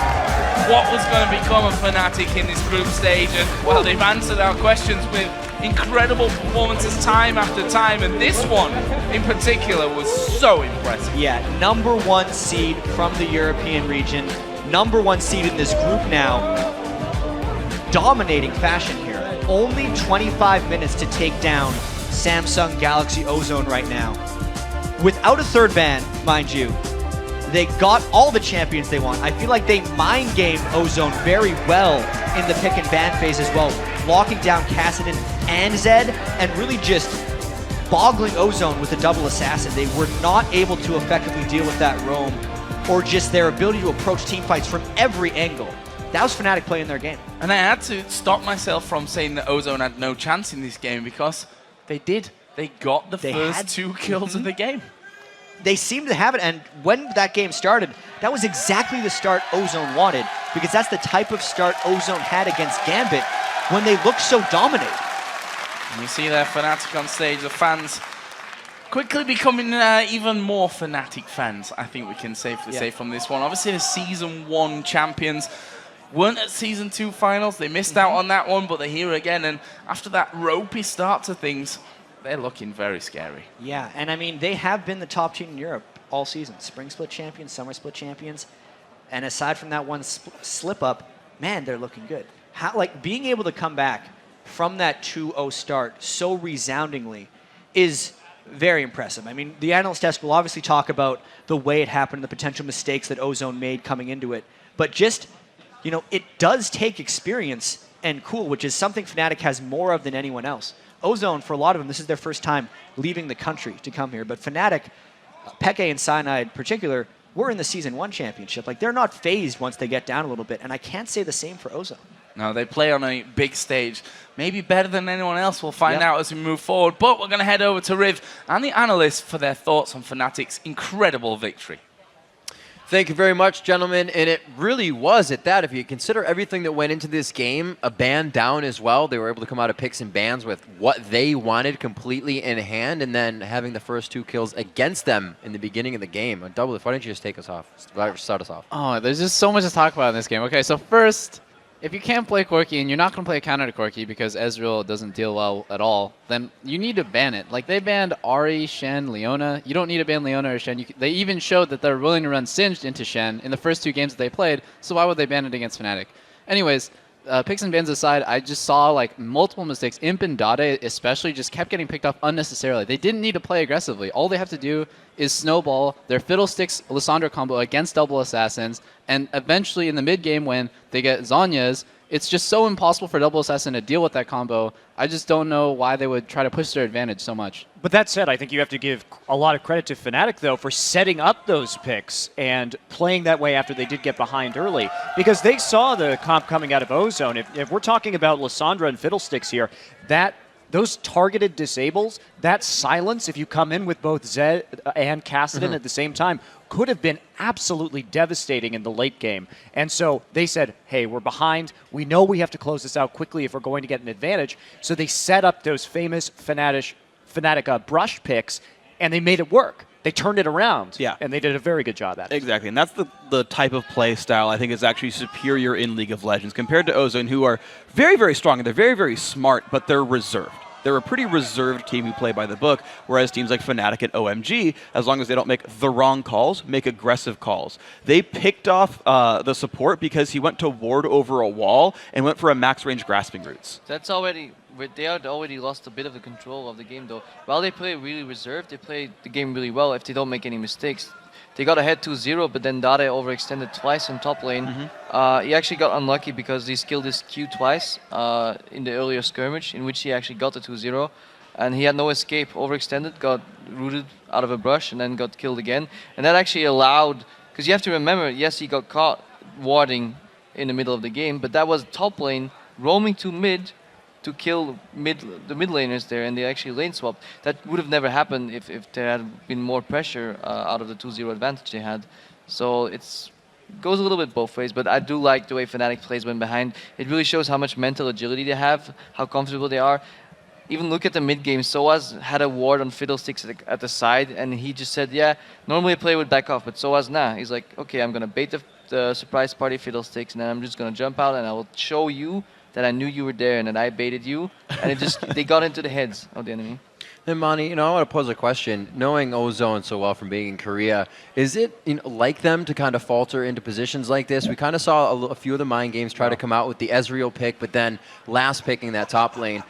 what was going to become of Fnatic in this group stage, and well, they've answered our questions with incredible performances time after time, and this one in particular was so impressive. Yeah, #1 seed from the European region, #1 seed in this group now, dominating fashion here. Only 25 minutes to take down Samsung Galaxy Ozone right now. Without a third ban, mind you, they got all the champions they want. I feel like they mind gamed Ozone very well in the pick and ban phase as well, locking down Kassadin and Zed, and really just boggling Ozone with a double assassin. They were not able to effectively deal with that roam, or just their ability to approach team fights from every angle. That was Fnatic playing their game. And I had to stop myself from saying that Ozone had no chance in this game, because they did. They got the first 2 kills of the game. They seemed to have it, and when that game started, that was exactly the start Ozone wanted, because that's the type of start Ozone had against Gambit when they looked so dominated. And you see there Fnatic on stage, the fans quickly becoming even more Fnatic fans, I think we can safely say from this one. Obviously the Season 1 champions weren't at Season 2 finals. They missed out on that one, but they're here again, and after that ropey start to things, they're looking very scary. Yeah, and I mean, they have been the top team in Europe all season. Spring Split champions, Summer Split champions, and aside from that one slip up, man, they're looking good. Like, being able to come back from that 2-0 start so resoundingly is very impressive. I mean, the analyst desk will obviously talk about the way it happened, the potential mistakes that Ozone made coming into it, but just, you know, it does take experience and cool, which is something Fnatic has more of than anyone else. Ozone, for a lot of them, this is their first time leaving the country to come here. But Fnatic, Peke and Cyanide in particular, were in the Season 1 championship. Like, they're not phased once they get down a little bit. And I can't say the same for Ozone. No, they play on a big stage. Maybe better than anyone else. We'll find out as we move forward. But we're going to head over to Riv and the analysts for their thoughts on Fnatic's incredible victory. Thank you very much, gentlemen. And it really was at that. If you consider everything that went into this game, a ban down as well. They were able to come out of picks and bans with what they wanted completely in hand, and then having the first 2 kills against them in the beginning of the game. Double, why don't you just take us off? Start us off. Oh, there's just so much to talk about in this game. Okay, so first, if you can't play Corki and you're not going to play a counter to Corki because Ezreal doesn't deal well at all, then you need to ban it. Like, they banned Ahri, Shen, Leona. You don't need to ban Leona or Shen. They even showed that they're willing to run Singed into Shen in the first 2 games that they played, so why would they ban it against Fnatic? Anyways, picks and bans aside, I just saw like multiple mistakes. Imp and Dade especially just kept getting picked off unnecessarily. They didn't need to play aggressively. All they have to do is snowball their Fiddlesticks Lissandra combo against double assassins, and eventually in the mid game when they get Zhonya's, it's just so impossible for double assassin to deal with that combo. I just don't know why they would try to push their advantage so much. But that said, I think you have to give a lot of credit to Fnatic, though, for setting up those picks and playing that way after they did get behind early. Because they saw the comp coming out of Ozone. If we're talking about Lissandra and Fiddlesticks here, those targeted disables, that silence, if you come in with both Zed and Kassadin at the same time, could have been absolutely devastating in the late game. And so they said, hey, we're behind. We know we have to close this out quickly if we're going to get an advantage. So they set up those famous Fnatic brush picks, and they made it work. They turned it around, and they did a very good job at it. Exactly, and that's the type of play style I think is actually superior in League of Legends compared to Ozone, who are very, very strong, and they're very, very smart, but they're reserved. They're a pretty reserved team who play by the book, whereas teams like Fnatic and OMG, as long as they don't make the wrong calls, make aggressive calls. They picked off the support because he went to ward over a wall and went for a max range grasping roots. That's already... They had already lost a bit of the control of the game, though. While they play really reserved, they play the game really well if they don't make any mistakes. They got ahead 2-0, but then Dade overextended twice in top lane. He actually got unlucky because he skilled his Q twice in the earlier skirmish, in which he actually got the 2-0. And he had no escape, overextended, got rooted out of a brush, and then got killed again. And that actually allowed... Because you have to remember, yes, he got caught warding in the middle of the game, but that was top lane roaming to mid to kill the mid laners there, and they actually lane swapped. That would have never happened if there had been more pressure out of the 2-0 advantage they had. So it goes a little bit both ways, but I do like the way Fnatic plays when behind. It really shows how much mental agility they have, how comfortable they are. Even look at the mid game. Soaz had a ward on Fiddlesticks at the side, and he just said, yeah, normally a player would back off, but Soaz, nah. He's like, okay, I'm going to bait the surprise party Fiddlesticks, and then I'm just going to jump out, and I will show you that I knew you were there and that I baited you, and they got into the heads of the enemy. And Mani, I want to pose a question. Knowing Ozone so well from being in Korea, is it like them to kind of falter into positions like this? We kind of saw a few of the mind games try to come out with the Ezreal pick, but then last picking that top lane.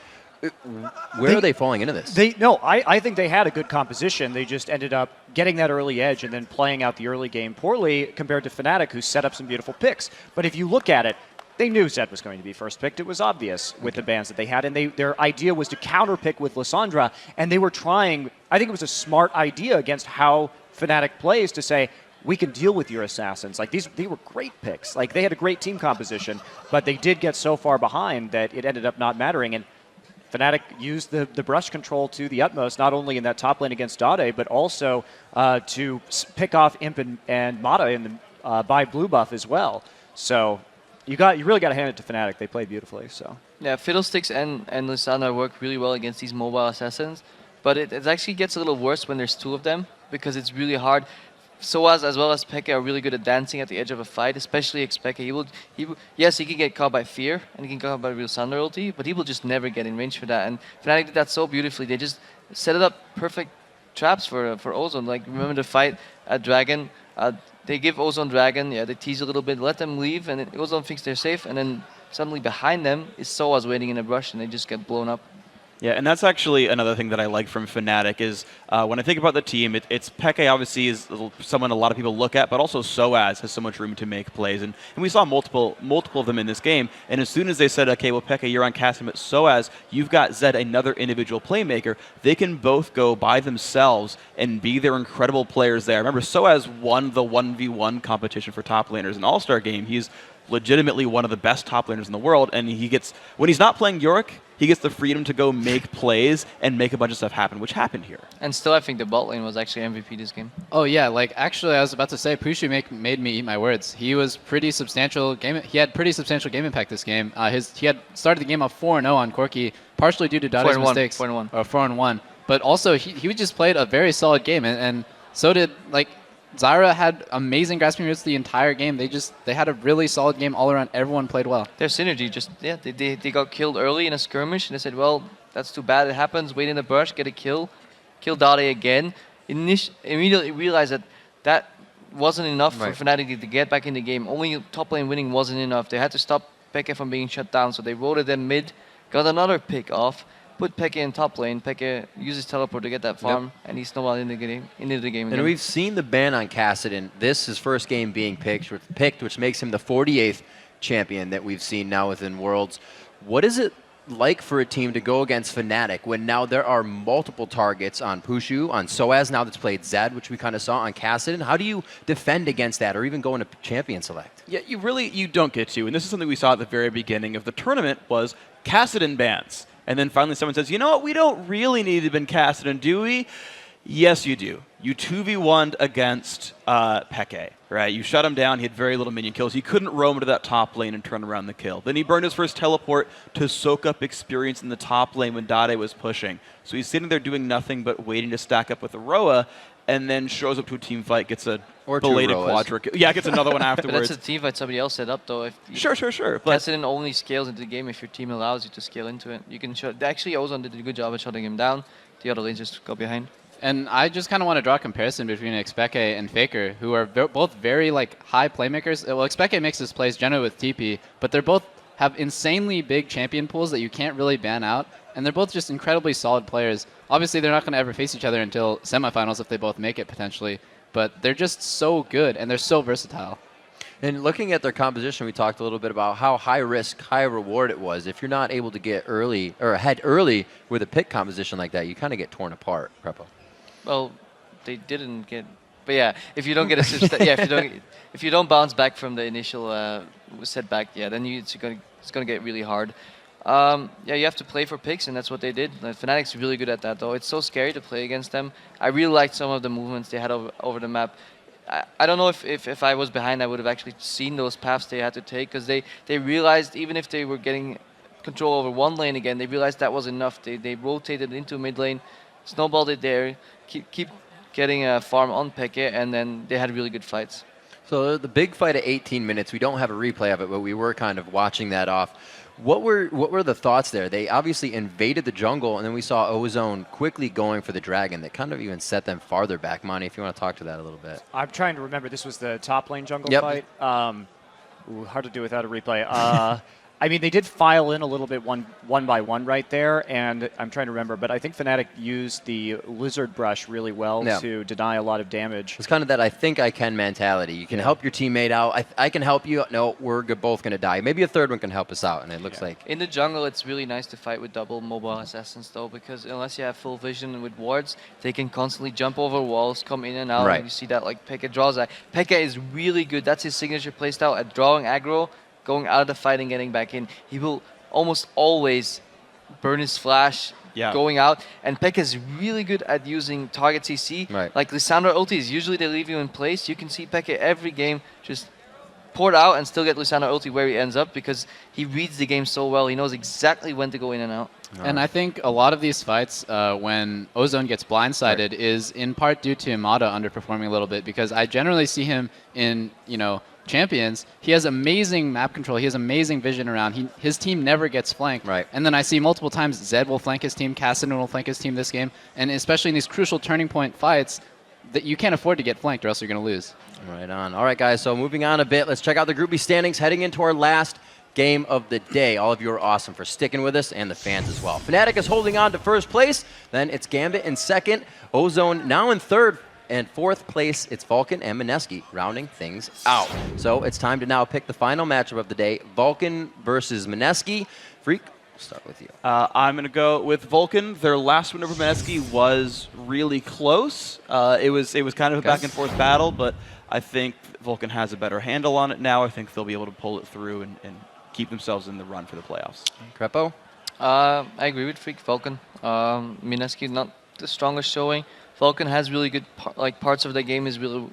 Where are they falling into this? I think they had a good composition. They just ended up getting that early edge and then playing out the early game poorly compared to Fnatic, who set up some beautiful picks. But if you look at it, they knew Zed was going to be first picked. It was obvious with the bans that they had, and their idea was to counterpick with Lissandra, and they were trying, I think it was a smart idea against how Fnatic plays to say, we can deal with your assassins. Like, they were great picks. Like, they had a great team composition, but they did get so far behind that it ended up not mattering, and Fnatic used the brush control to the utmost, not only in that top lane against Dade, but also to pick off Imp and Mata in the by blue buff as well. So you really got to hand it to Fnatic. They played beautifully. So yeah, Fiddlesticks and Lissandra work really well against these mobile assassins, but it actually gets a little worse when there's two of them because it's really hard. Soaz as well as Pekka are really good at dancing at the edge of a fight, especially Pekka. Yes, he can get caught by Fear and he can get caught by real Thunder ulti, but he will just never get in range for that. And Fnatic did that so beautifully. They just set it up perfect traps for Ozone. Like, remember the fight at Dragon? They give Ozone Dragon, they tease a little bit, let them leave, and Ozone thinks they're safe, and then suddenly behind them is Soaz waiting in a brush, and they just get blown up. Yeah, and that's actually another thing that I like from Fnatic is when I think about the team, it's Peke obviously is someone a lot of people look at, but also Soaz has so much room to make plays. And we saw multiple of them in this game. And as soon as they said, okay, well, Peke, you're on Cassim, but Soaz, you've got Zed, another individual playmaker, they can both go by themselves and be their incredible players there. Remember, Soaz won the 1v1 competition for top laners in All-Star game. He's legitimately one of the best top laners in the world, and he gets, when he's not playing Yorick, he gets the freedom to go make plays and make a bunch of stuff happen, which happened here. And still, I think the bot lane was actually MVP this game. Oh yeah, like actually, I was about to say Pushu made me eat my words. He was pretty substantial game. He had pretty substantial game impact this game. He had started the game off 4-0 on Corki, partially due to Dade's mistakes. 4-1. 4-1. But also he just played a very solid game, and so did like Zyra had amazing grasping roots the entire game. They had a really solid game all around. Everyone played well. Their synergy they got killed early in a skirmish, and they said, well, that's too bad. It happens. Wait in the brush, get a kill Dade again. Immediately realized that wasn't enough for Fnatic to get back in the game. Only top lane winning wasn't enough. They had to stop Peke from being shut down, so they rotated them mid, got another pick off, put Peke in top lane. Peke uses teleport to get that farm, and he's snowballed into the game. And we've seen the ban on Kassadin. This is first game being picked, which makes him the 48th champion that we've seen now within Worlds. What is it like for a team to go against Fnatic when now there are multiple targets on Pushu, on Soaz now that's played Zed, which we kind of saw on Kassadin? How do you defend against that or even go into champion select? Yeah, you don't get to. And this is something we saw at the very beginning of the tournament was Kassadin bans. And then finally someone says, you know what, we don't really need to ban Kassadin, do we? Yes, you do. You 2v1'd against Peke, right? You shut him down. He had very little minion kills. He couldn't roam into that top lane and turn around the kill. Then he burned his first teleport to soak up experience in the top lane when Dade was pushing. So he's sitting there doing nothing but waiting to stack up with Aroa, and then shows up to a team fight, gets a belated quadra kill. Yeah, gets another one afterwards. But that's a team fight somebody else set up, though. Sure. Kassadin only scales into the game if your team allows you to scale into it. You can shut. Actually, Ozone did a good job at shutting him down. The other lanes just go behind. And I just kind of want to draw a comparison between Xpeke and Faker, who are both very high playmakers. Well, Xpeke makes his plays generally with TP, but they're both have insanely big champion pools that you can't really ban out, and they're both just incredibly solid players. Obviously, they're not going to ever face each other until semifinals if they both make it potentially, but they're just so good and they're so versatile. And looking at their composition, we talked a little bit about how high risk, high reward it was. If you're not able to get early or ahead early with a pick composition like that, you kind of get torn apart, Prepo. Well, they didn't get, but yeah, if you don't get a if you don't bounce back from the initial setback, then it's gonna get really hard. You have to play for picks, and that's what they did. Fnatic's really good at that, though. It's so scary to play against them. I really liked some of the movements they had over the map. I don't know if I was behind, I would have actually seen those paths they had to take, because they realized even if they were getting control over one lane again, they realized that was enough. They rotated into mid lane, snowballed it there, keep getting a farm on Peke, and then they had really good fights. So the big fight at 18 minutes, we don't have a replay of it, but we were kind of watching that off. What were the thoughts there? They obviously invaded the jungle, and then we saw Ozone quickly going for the dragon. That kind of even set them farther back. Monty, if you want to talk to that a little bit. I'm trying to remember. This was the top lane jungle fight. Hard to do without a replay. I mean, they did file in a little bit one by one right there, and I'm trying to remember, but I think Fnatic used the lizard brush really well to deny a lot of damage. It's kind of that I think I can mentality. You can help your teammate out. I can help you. No, we're both going to die. Maybe a third one can help us out, and it looks like. In the jungle, it's really nice to fight with double mobile assassins, though, because unless you have full vision with wards, they can constantly jump over walls, come in and out, and you see that Peke draws that. Peke is really good. That's his signature playstyle at drawing aggro, going out of the fight and getting back in. He will almost always burn his flash going out. And Pekka is really good at using target CC. Like Lissandra ultis, usually they leave you in place. You can see Pekka every game just pour it out and still get Lissandra ulti where he ends up, because he reads the game so well. He knows exactly when to go in and out. And I think a lot of these fights, when Ozone gets blindsided, is in part due to Imada underperforming a little bit, because I generally see him in, champions. He has amazing map control. He has amazing vision around. His team never gets flanked. And then I see multiple times Zed will flank his team, Kassadin will flank his team this game, and especially in these crucial turning point fights, that you can't afford to get flanked or else you're going to lose. Right on. All right, guys, so moving on a bit, let's check out the Group B standings heading into our last game of the day. All of you are awesome for sticking with us, and the fans as well. Fnatic is holding on to first place. Then it's Gambit in second. Ozone now in third. And fourth place, it's Vulcan and Mineski rounding things out. So it's time to now pick the final matchup of the day. Vulcan versus Mineski. Freak, we'll start with you. I'm going to go with Vulcan. Their last win over Mineski was really close. It was kind of a back and forth battle, but I think Vulcan has a better handle on it now. I think they'll be able to pull it through and keep themselves in the run for the playoffs. Crepo? I agree with Freak Vulcan. Mineski not the strongest showing. Vulcan has really good parts of the game is really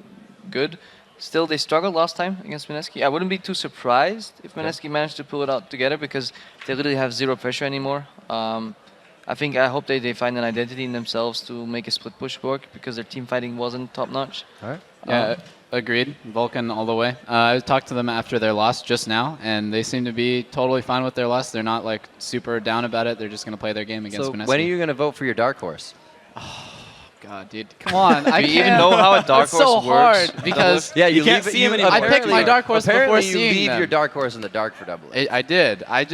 good. Still, they struggled last time against Mineski. I wouldn't be too surprised if Mineski managed to pull it out together because they literally have zero pressure anymore. I hope they find an identity in themselves to make a split push work because their team fighting wasn't top notch. All right. Yeah, agreed. Vulcan all the way. I talked to them after their loss just now, and they seem to be totally fine with their loss. They're not like super down about it. They're just going to play their game against Mineski. When are you going to vote for your dark horse? God, dude, come on! Do you even know how a dark horse so works? hard because you can't leave see him anymore. I picked my dark horse before Apparently, you seeing leave them. your dark horse in the dark for double. I did. I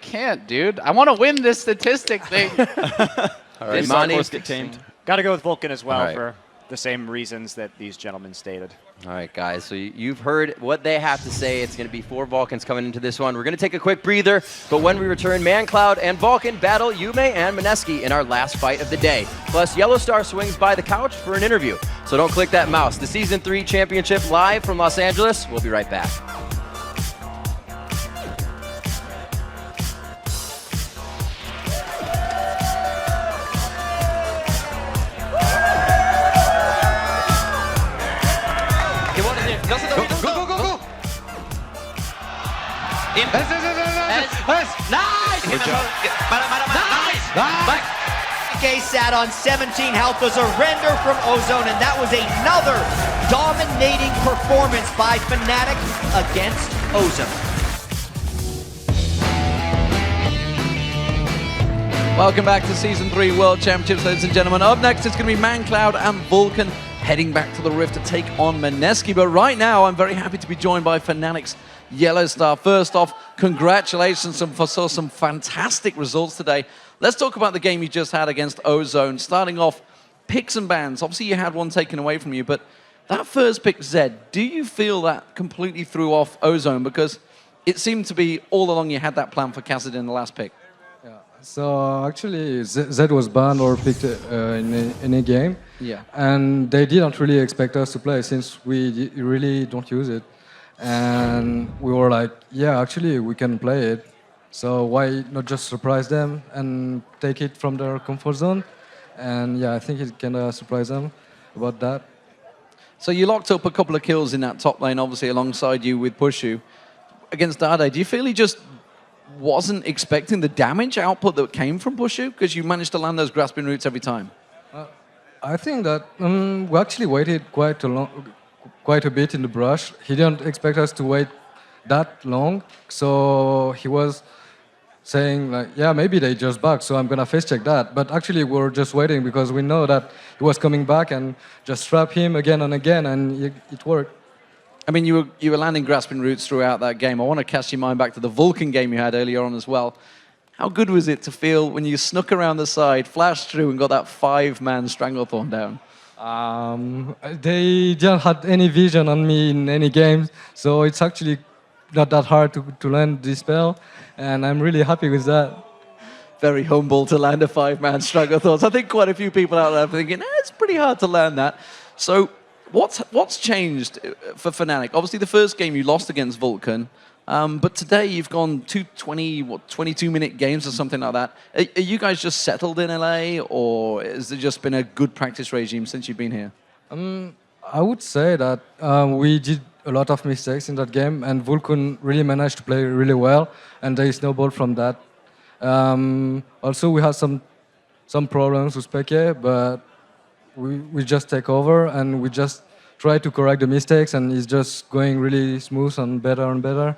can't, dude. I want to win this statistic thing. All right, Did Monty. Dark Horse get tamed? Got to go with Vulcan as well All right. for the same reasons that these gentlemen stated. All right, guys. So you've heard what they have to say. It's going to be 4 Vulcans coming into this one. We're going to take a quick breather, but when we return, ManCloud and Vulcan battle Yume and Mineski in our last fight of the day. Plus, Yellow Star swings by the couch for an interview. So don't click that mouse. The Season 3 Championship live from Los Angeles. We'll be right back. Nice! Nice! K sat on 17 health, a surrender from Ozone, and that was another dominating performance by Fnatic against Ozone. Welcome back to Season 3 World Championships, ladies and gentlemen. Up next, it's going to be ManCloud and Vulcan heading back to the Rift to take on Mineski. But right now, I'm very happy to be joined by Fnatic's Yellow Star. First off, congratulations for some fantastic results today. Let's talk about the game you just had against Ozone. Starting off, picks and bans. Obviously, you had one taken away from you, but that first pick, Zed, do you feel that completely threw off Ozone? Because it seemed to be all along you had that plan for Cassidy in the last pick. So actually, Zed was banned or picked in a game. Yeah. And they didn't really expect us to play since we really don't use it. And we were like, yeah, actually, we can play it. So why not just surprise them and take it from their comfort zone? And yeah, I think it can surprise them about that. So you locked up a couple of kills in that top lane, obviously, alongside you with Pushu. Against Dade, do you feel he just wasn't expecting the damage output that came from Pushu? Because you managed to land those grasping roots every time. I think that we actually waited quite a bit in the brush. He didn't expect us to wait that long, so he was saying like, yeah, maybe they just back, so I'm gonna face check that. But actually, we're just waiting because we know that he was coming back and just trap him again and again, and it worked. I mean, you were landing grasping roots throughout that game. I want to cast your mind back to the Vulcan game you had earlier on as well. How good was it to feel when you snuck around the side, flashed through, and got that 5-man Stranglethorn down? They didn't have any vision on me in any games, so it's actually not that hard to land this spell, and I'm really happy with that. Very humble to land a 5-man Stranglethorn. I think quite a few people out there are thinking, it's pretty hard to land that. So what's changed for Fnatic? Obviously, the first game you lost against Vulcan, but today you've gone 22-minute games or something like that. Are you guys just settled in LA, or has there just been a good practice regime since you've been here? I would say that we did a lot of mistakes in that game, and Vulcan really managed to play really well, and they snowballed from that. Also, we had some problems with Peke, but we just take over and we just try to correct the mistakes, and it's just going really smooth and better.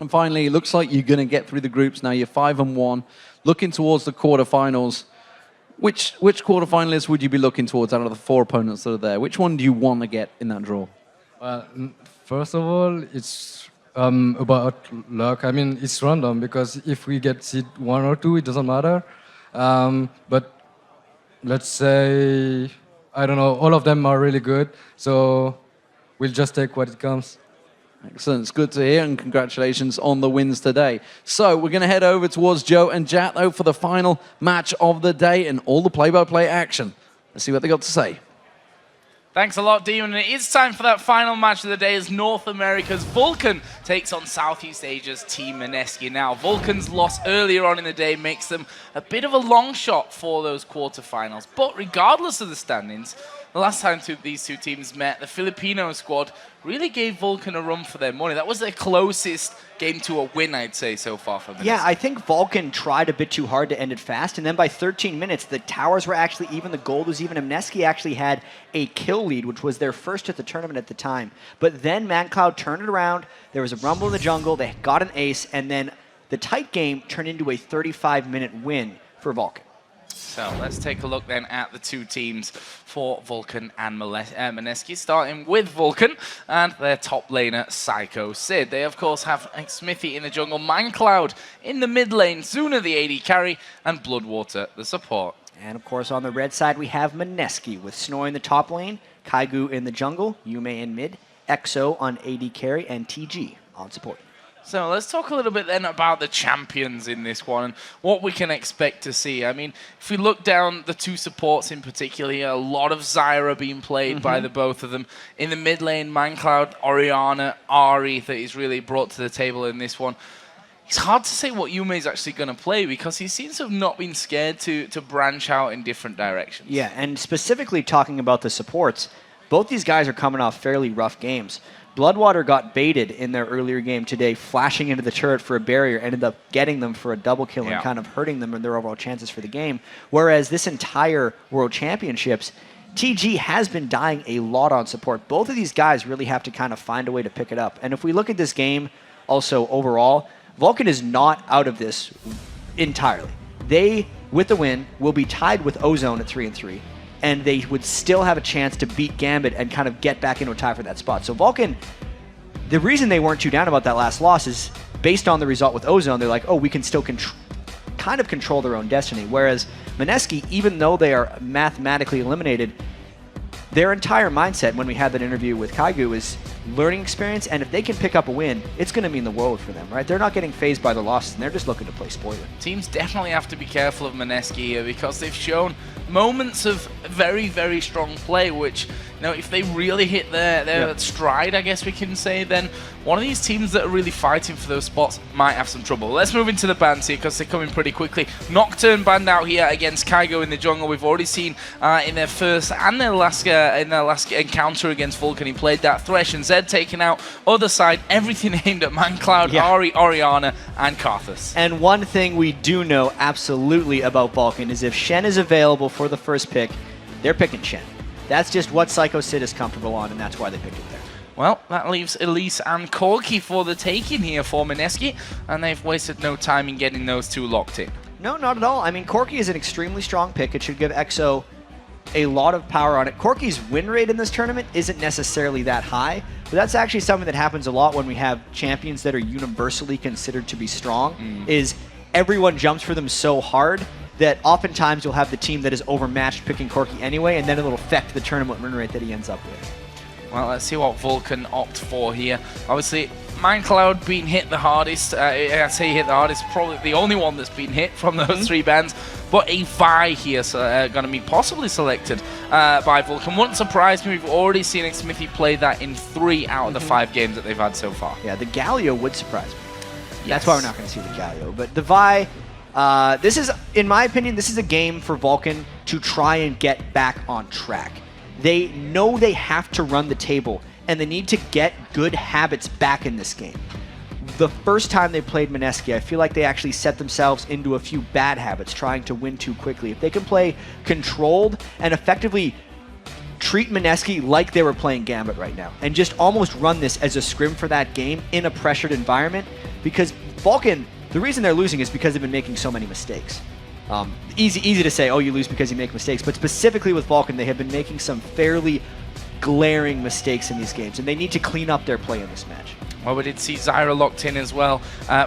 And finally, it looks like you're going to get through the groups now. You're 5-1, looking towards the quarterfinals. Which quarterfinalists would you be looking towards out of the 4 opponents that are there? Which one do you want to get in that draw? First of all, it's about luck. I mean, it's random because if we get seed 1 or 2, it doesn't matter. But let's say, I don't know, all of them are really good. So we'll just take what it comes. Excellent. It's good to hear, and congratulations on the wins today. So we're going to head over towards Joe and Jat, though, for the final match of the day and all the play-by-play action. Let's see what they got to say. Thanks a lot, Demon. And it is time for that final match of the day as North America's Vulcan takes on Southeast Asia's Team Mineski. Now, Vulcan's loss earlier on in the day makes them a bit of a long shot for those quarterfinals. But regardless of the standings, the last time these two teams met, the Filipino squad really gave Vulcan a run for their money. That was their closest game to a win, I'd say, so far from this. Yeah, I think Vulcan tried a bit too hard to end it fast, and then by 13 minutes, the towers were actually even, the gold was even, and Mineski actually had a kill lead, which was their first at the tournament at the time. But then ManCloud turned it around, there was a rumble in the jungle, they got an ace, and then the tight game turned into a 35-minute win for Vulcan. So let's take a look then at the two teams for Vulcan and Mineski, starting with Vulcan and their top laner, Psycho Sid. They, of course, have Smithy in the jungle, ManCloud in the mid lane, Zuna the AD carry, and Bloodwater the support. And, of course, on the red side, we have Mineski with Snore in the top lane, Kaigu in the jungle, Yume in mid, EXO on AD carry, and TG on support. So let's talk a little bit then about the champions in this one and what we can expect to see. I mean, if we look down the two supports in particular, a lot of Zyra being played by the both of them. In the mid lane, ManCloud, Orianna, Ahri that he's really brought to the table in this one. It's hard to say what Yume's actually going to play because he seems to have not been scared to branch out in different directions. Yeah, and specifically talking about the supports, both these guys are coming off fairly rough games. Bloodwater got baited in their earlier game today, flashing into the turret for a barrier, ended up getting them for a double kill and kind of hurting them in their overall chances for the game. Whereas this entire World Championships, TG has been dying a lot on support. Both of these guys really have to kind of find a way to pick it up. And if we look at this game also overall, Vulcan is not out of this entirely. They, with the win, will be tied with Ozone at 3-3. And they would still have a chance to beat Gambit and kind of get back into a tie for that spot. So Vulcan, the reason they weren't too down about that last loss is based on the result with Ozone, they're like, oh, we can still kind of control their own destiny. Whereas Mineski, even though they are mathematically eliminated, their entire mindset when we had that interview with Kaigu is learning experience, and if they can pick up a win, it's going to mean the world for them, right? They're not getting phased by the losses, and they're just looking to play spoiler. Teams definitely have to be careful of Mineski here because they've shown moments of very, very strong play, which, you know, if they really hit their stride, I guess we can say, then one of these teams that are really fighting for those spots might have some trouble. Let's move into the bans here because they're coming pretty quickly. Nocturne banned out here against Kaigo in the jungle. We've already seen in their first and their last encounter against Vulcan, he played that Thresh, and Zed taken out. Other side, everything aimed at ManCloud, Ahri, Orianna, and Karthus. And one thing we do know absolutely about Vulcan is if Shen is available for the first pick, they're picking Shen. That's just what Psycho Sid is comfortable on, and that's why they picked it there. Well, that leaves Elise and Corki for the taking here for Mineski, and they've wasted no time in getting those two locked in. No, not at all. I mean, Corki is an extremely strong pick. It should give EXO a lot of power on it. Corki's win rate in this tournament isn't necessarily that high, but that's actually something that happens a lot when we have champions that are universally considered to be strong, is everyone jumps for them so hard that oftentimes you'll have the team that is overmatched picking Corki anyway, and then it'll affect the tournament win rate that he ends up with. Well, let's see what Vulcan opt for here. Obviously, ManCloud being hit the hardest. I say hit the hardest, probably the only one that's been hit from those three bans. But a Vi here going to be possibly selected by Vulcan. Wouldn't surprise me. We've already seen Smithy play that in 3 out of the 5 games that they've had so far. Yeah, the Galio would surprise me. Yes. That's why we're not going to see the Galio. But the Vi, this is, in my opinion, this is a game for Vulcan to try and get back on track. They know they have to run the table, and they need to get good habits back in this game. The first time they played Mineski, I feel like they actually set themselves into a few bad habits, trying to win too quickly. If they can play controlled and effectively treat Mineski like they were playing Gambit right now, and just almost run this as a scrim for that game in a pressured environment, because Vulcan, the reason they're losing is because they've been making so many mistakes. Easy to say, oh, you lose because you make mistakes, but specifically with Vulcan, they have been making some fairly glaring mistakes in these games, and they need to clean up their play in this match. Well, we did see Zyra locked in as well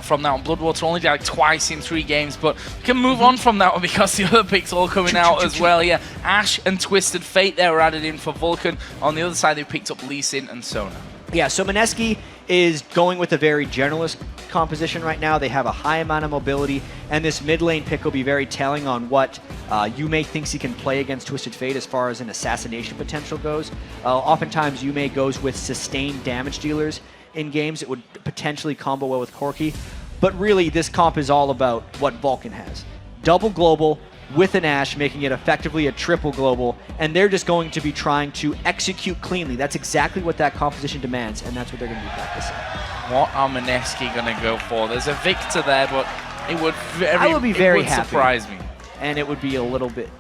from that one. Bloodwater only died twice in 3 games, but we can move on from that one because the other picks all coming out as well. Yeah, Ash and Twisted Fate there were added in for Vulcan. On the other side, they picked up Lee Sin and Sona. Yeah, so Mineski is going with a very generalist pick composition right now. They have a high amount of mobility, and this mid lane pick will be very telling on what Yume thinks he can play against Twisted Fate as far as an assassination potential goes. Oftentimes, Yume goes with sustained damage dealers in games. It would potentially combo well with Corki, but really this comp is all about what Vulcan has. Double global with an Ashe, making it effectively a triple global, and they're just going to be trying to execute cleanly. That's exactly what that composition demands, and that's what they're going to be practicing. What are Mineski going to go for? There's a Victor there, but it would be very happy. Surprise me. And it would be a little bit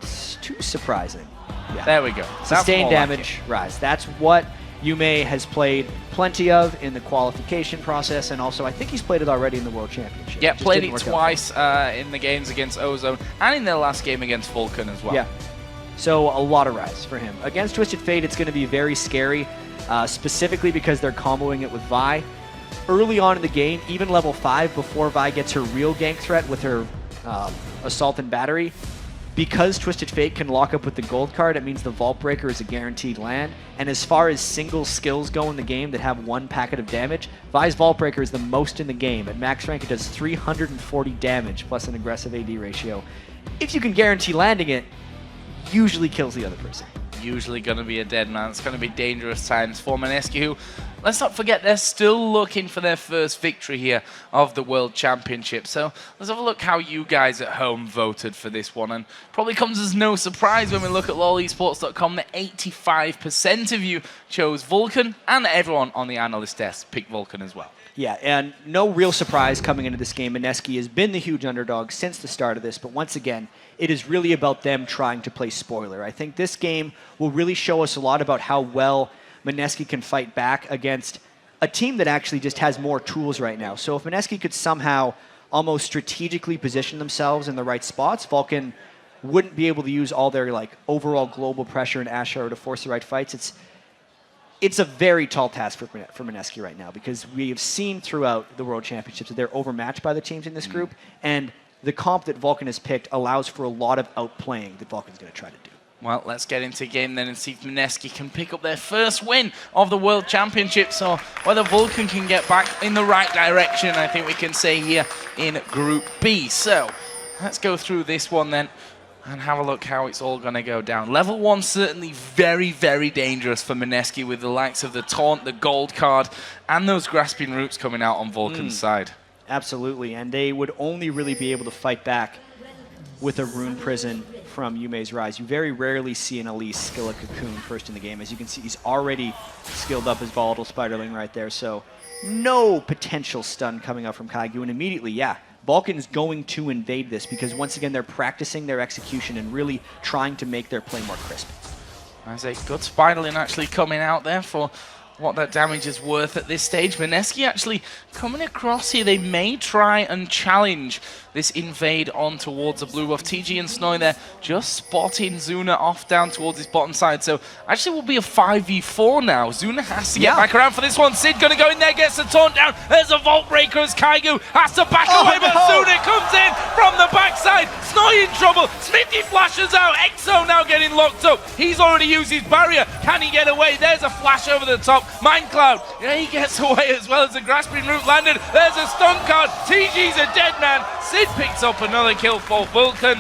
too surprising. Yeah. There we go. Sustained damage, Rise. That's what Yume has played plenty of in the qualification process, and also I think he's played it already in the World Championship. Yeah, Just played didn't it work out twice in the games against Ozone and in their last game against Vulcan as well. Yeah. So a lot of Rise for him. Against Twisted Fate, it's going to be very scary, specifically because they're comboing it with Vi. Early on in the game, even level 5, before Vi gets her real gank threat with her Assault and Battery, because Twisted Fate can lock up with the gold card, it means the Vault Breaker is a guaranteed land. And as far as single skills go in the game that have 1 packet of damage, Vi's Vault Breaker is the most in the game. At max rank, it does 340 damage plus an aggressive AD ratio. If you can guarantee landing it, usually kills the other person. Usually going to be a dead man. It's going to be dangerous times for Mineski, who, let's not forget, they're still looking for their first victory here of the World Championship. So let's have a look how you guys at home voted for this one. And probably comes as no surprise when we look at lolesports.com that 85% of you chose Vulcan, and everyone on the analyst desk picked Vulcan as well. Yeah, and no real surprise coming into this game. Mineski has been the huge underdog since the start of this, but once again, it is really about them trying to play spoiler. I think this game will really show us a lot about how well Mineski can fight back against a team that actually just has more tools right now. So if Mineski could somehow almost strategically position themselves in the right spots, Vulcan wouldn't be able to use all their overall global pressure and Ashe to force the right fights. It's a very tall task for Mineski right now, because we have seen throughout the World Championships that they're overmatched by the teams in this group, and the comp that Vulcan has picked allows for a lot of outplaying that Vulcan's going to try to do. Well, let's get into game then and see if Mineski can pick up their first win of the World Championships, or whether Vulcan can get back in the right direction, I think we can say here in Group B. So let's go through this one then and have a look how it's all going to go down. Level 1 certainly very, very dangerous for Mineski, with the likes of the Taunt, the Gold card, and those Grasping Roots coming out on Vulcan's side. Absolutely, and they would only really be able to fight back with a Rune Prison from Yume's Rise. You very rarely see an Elise skill a Cocoon first in the game. As you can see, he's already skilled up his Volatile Spiderling right there, so no potential stun coming out from Kaigu, and immediately, yeah, Vulcan's going to invade this, because once again, they're practicing their execution and really trying to make their play more crisp. There's a good Spiderling actually coming out there for what that damage is worth at this stage. Mineski actually coming across here. They may try and challenge this invade on towards the blue buff. TG and Snowy there just spotting Zuna off down towards his bottom side. So actually will be a 5v4 now. Zuna has to get back around for this one. Sid gonna go in there, gets the taunt down. There's a Vault Breaker as Kaigu has to back away, but Zuna comes in from the backside. Snowy in trouble. Smithy flashes out. Exo now getting locked up. He's already used his barrier. Can he get away? There's a flash over the top. Mindcloud, yeah, he gets away as well as the Grasping Root landed. There's a stun card. TG's a dead man. Sid picks up another kill for Vulcan.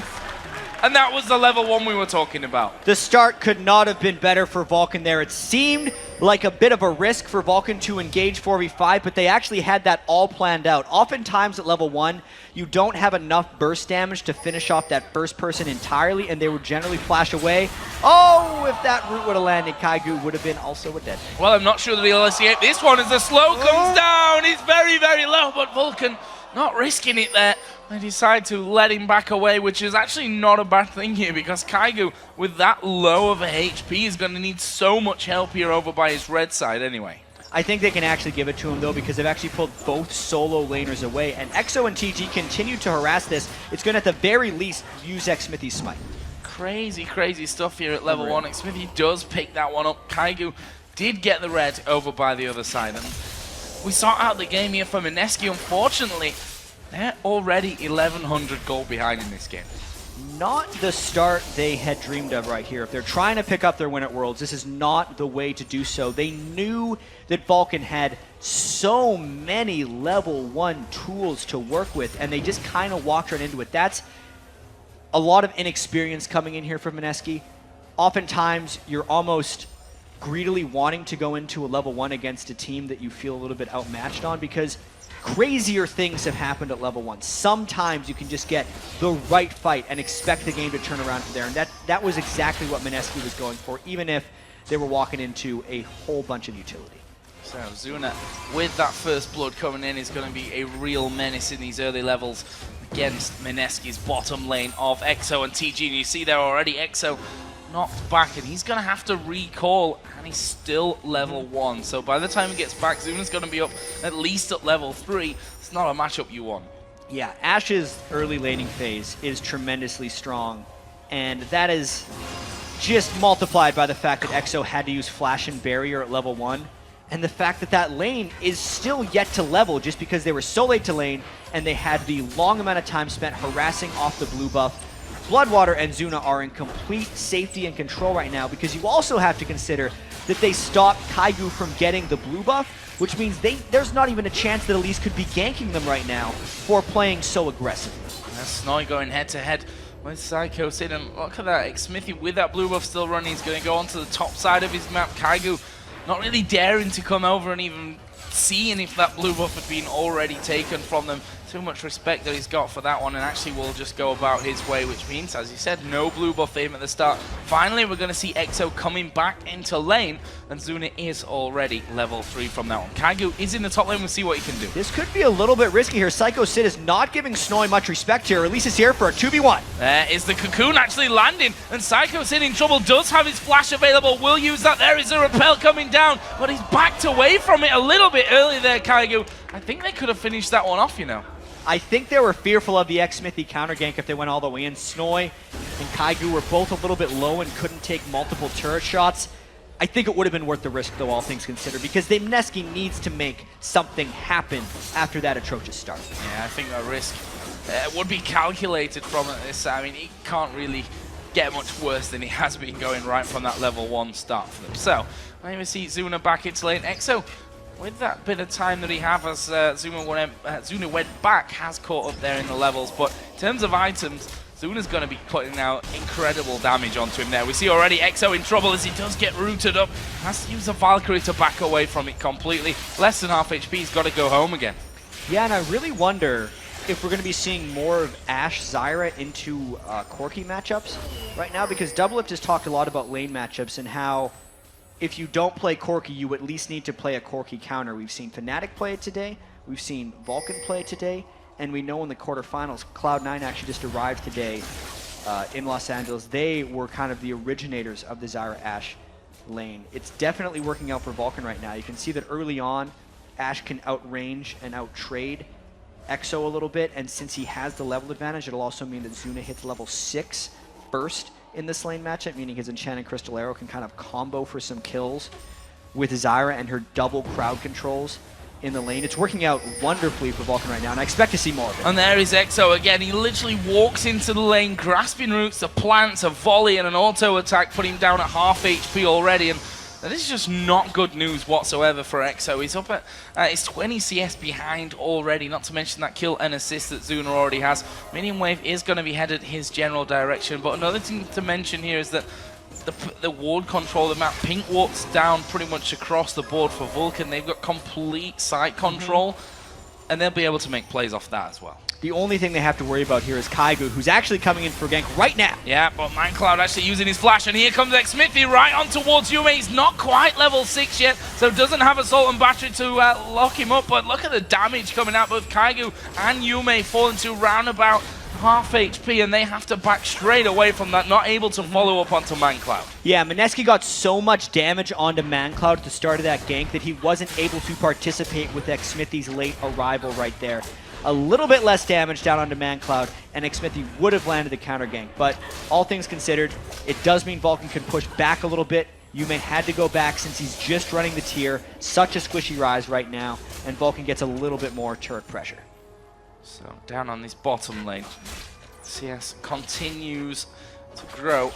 And that was the level 1 we were talking about. The start could not have been better for Vulcan there. It seemed like a bit of a risk for Vulcan to engage 4v5, but they actually had that all planned out. Oftentimes at level 1, you don't have enough burst damage to finish off that first person entirely, and they would generally flash away. Oh, if that root would have landed, Kaigu would have been also a dead man. Well, I'm not sure that he'll escape this one as the slow comes down. He's very, very low, but Vulcan not risking it there. They decide to let him back away, which is actually not a bad thing here, because Kaigu, with that low of a HP, is going to need so much help here over by his red side anyway. I think they can actually give it to him, though, because they've actually pulled both solo laners away, and Exo and TG continue to harass this. It's going to, at the very least, use Xsmithy's Smite. Crazy, crazy stuff here at level 1. Xsmithy does pick that one up. Kaigu did get the red over by the other side, and we saw out the game here for Mineski. Unfortunately, they're already 1,100 gold behind in this game. not the start they had dreamed of right here. If they're trying to pick up their win at Worlds, this is not the way to do so. They knew that Vulcan had so many level 1 tools to work with, and they just kind of walked right into it. That's a lot of inexperience coming in here from Mineski. Oftentimes, you're almost greedily wanting to go into a level 1 against a team that you feel a little bit outmatched on, because crazier things have happened at level 1. Sometimes you can just get the right fight and expect the game to turn around from there, and that was exactly what Mineski was going for, even if they were walking into a whole bunch of utility. So Zuna, with that first blood coming in, is going to be a real menace in these early levels against Mineski's bottom lane of EXO and TG. And you see there already EXO knocked back, and he's going to have to recall, and he's still level 1. So by the time he gets back, Zuna's going to be up at least at level 3. It's not a matchup you want. Yeah, Ash's early laning phase is tremendously strong, and that is just multiplied by the fact that EXO had to use Flash and Barrier at level 1, and the fact that that lane is still yet to level just because they were so late to lane and they had the long amount of time spent harassing off the blue buff. Bloodwater and Zuna are in complete safety and control right now, because you also have to consider that they stopped Kaigu from getting the blue buff, which means there's not even a chance that Elise could be ganking them right now for playing so aggressively. That's Snoy going head-to-head with Psycho Sid, and look at that, Smithy with that blue buff still running, he's going to go onto the top side of his map. Kaigu not really daring to come over and even seeing if that blue buff had been already taken from them. Too much respect that he's got for that one, and actually will just go about his way, which means, as you said, no blue buff aim at the start. Finally, we're going to see EXO coming back into lane, and Zuna is already level 3 from that one. Kaigu is in the top lane, we'll see what he can do. This could be a little bit risky here. Psycho Sid is not giving Snoy much respect here. Elise is here for a 2v1. There is the cocoon actually landing, and Psycho Sid in trouble, does have his flash available, will use that. There is a repel coming down, but he's backed away from it a little bit early there, Kaigu. I think they could have finished that one off, you know. I think they were fearful of the X-Smithy counter gank if they went all the way in. Snoy and Kaigu were both a little bit low and couldn't take multiple turret shots. I think it would have been worth the risk, though, all things considered, because Mineski needs to make something happen after that atrocious start. Yeah, I think that risk would be calculated from this. I mean, he can't really get much worse than he has been going right from that level 1 start for them. So, I even see Zuna back into lane. EXO, with that bit of time that he has, as Zuna went back, has caught up there in the levels. But in terms of items, Zuna's going to be putting out incredible damage onto him there. We see already EXO in trouble as he does get rooted up. Has to use a Valkyrie to back away from it completely. Less than half HP, he's got to go home again. Yeah, and I really wonder if we're going to be seeing more of Ashe Zyra into Corki matchups right now, because Doublelift has talked a lot about lane matchups and how if you don't play Corki, you at least need to play a Corki counter. We've seen Fnatic play it today, we've seen Vulcan play it today, and we know in the quarterfinals, Cloud9 actually just arrived today in Los Angeles. They were kind of the originators of the Zyra Ashe lane. It's definitely working out for Vulcan right now. You can see that early on, Ashe can outrange and outtrade EXO a little bit, and since he has the level advantage, it'll also mean that Zuna hits level 6 first in this lane matchup, meaning his Enchanted Crystal Arrow can kind of combo for some kills with Zyra and her double crowd controls in the lane. It's working out wonderfully for Vulcan right now, and I expect to see more of it. And there is EXO again. He literally walks into the lane, grasping roots, the plants, a volley, and an auto attack, putting him down at half HP already. And that is just not good news whatsoever for EXO. He's up at his 20 CS behind already, not to mention that kill and assist that Zuna already has. Minion Wave is going to be headed his general direction, but another thing to mention here is that the ward control, the map pink walks down pretty much across the board for Vulcan. They've got complete site control, and they'll be able to make plays off that as well. The only thing they have to worry about here is Kaigu, who's actually coming in for gank right now. Yeah, but MindCloud actually using his flash, and here comes X-Smithy right on towards Yume. He's not quite level 6 yet, so doesn't have Assault and Battery to lock him up, but look at the damage coming out. Both Kaigu and Yume falling to roundabout half HP, and they have to back straight away from that, not able to follow up onto MindCloud. Yeah, Mineski got so much damage onto MindCloud at the start of that gank that he wasn't able to participate with X-Smithy's late arrival right there. A little bit less damage down onto MindCloud, and X-Smithy would have landed the counter gank. But all things considered, it does mean Vulcan can push back a little bit. Yume had to go back since he's just running the tier. Such a squishy rise right now, and Vulcan gets a little bit more turret pressure. So down on this bottom lane, CS continues to grow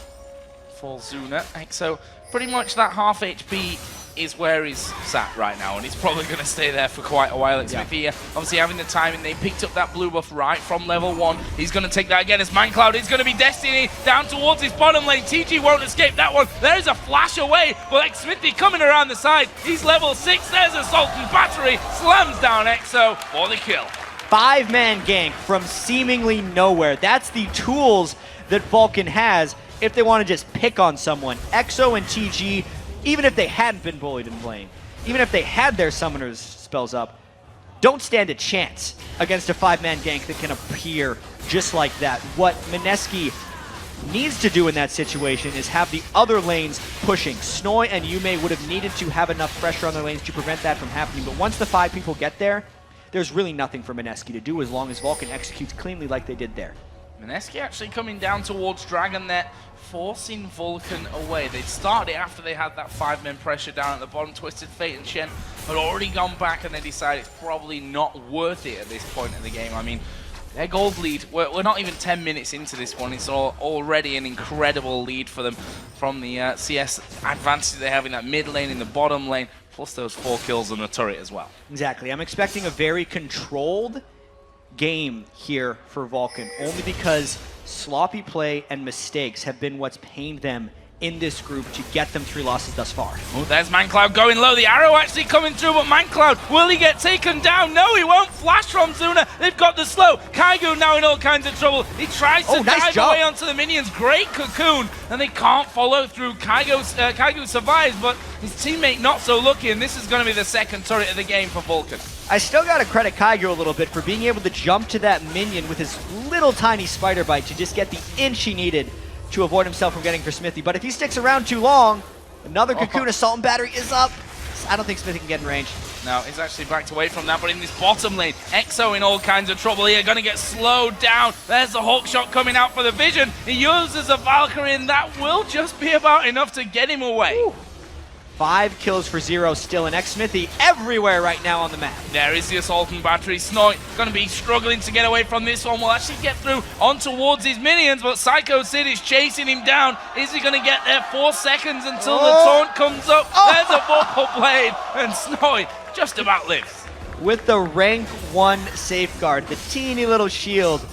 for Zuna. EXO, pretty much that half HP is where he's sat right now, and he's probably going to stay there for quite a while. It's Smithy obviously having the timing. They picked up that blue buff right from level 1. He's going to take that again as ManCloud is going to be Destiny down towards his bottom lane. TG won't escape that one. There's a flash away, but Smithy coming around the side. He's level 6. There's a Sultan battery. Slams down EXO for the kill. 5-man gank from seemingly nowhere. That's the tools that Vulcan has if they want to just pick on someone. EXO and TG, even if they hadn't been bullied in lane, even if they had their summoners spells up, don't stand a chance against a 5-man gank that can appear just like that. What Mineski needs to do in that situation is have the other lanes pushing. Snoy and Yume would have needed to have enough pressure on their lanes to prevent that from happening, but once the 5 people get there, there's really nothing for Mineski to do as long as Vulcan executes cleanly like they did there. Mineski actually coming down towards Dragon there, forcing Vulcan away. They started it after they had that 5-man pressure down at the bottom. Twisted Fate and Shen had already gone back, and they decided it's probably not worth it at this point in the game. I mean, their gold lead, we're not even 10 minutes into this one. It's already an incredible lead for them from the CS advantage they have in that mid lane, in the bottom lane, plus those 4 kills on the turret as well. Exactly. I'm expecting a very controlled game here for Vulcan, only because sloppy play and mistakes have been what's pained them in this group to get them 3 losses thus far. Oh, there's ManCloud going low. The arrow actually coming through, but ManCloud, will he get taken down? No, he won't. Flash from Zuna. They've got the slow. Kaigu now in all kinds of trouble. He tries to dive away onto the minions. Great cocoon, and they can't follow through. Kaigu survives, but his teammate not so lucky, and this is going to be the second turret of the game for Vulcan. I still got to credit Kaigu a little bit for being able to jump to that minion with his little tiny spider bite to just get the inch he needed to avoid himself from getting for Smithy. But if he sticks around too long, another cocoon assault and battery is up. I don't think Smithy can get in range. No, he's actually backed away from that, but in this bottom lane, EXO in all kinds of trouble here, going to get slowed down. There's the Hawk shot coming out for the Vision. He uses a Valkyrie, and that will just be about enough to get him away. Ooh. 5 kills for 0 still, and Smithy everywhere right now on the map. There is the assaulting battery. Snoy going to be struggling to get away from this one. Will actually get through on towards his minions, but Psycho Sid is chasing him down. Is he going to get there? 4 seconds until the taunt comes up. There's a Vorpal Blade, and Snoy just about lives. With the rank 1 safeguard, the teeny little shield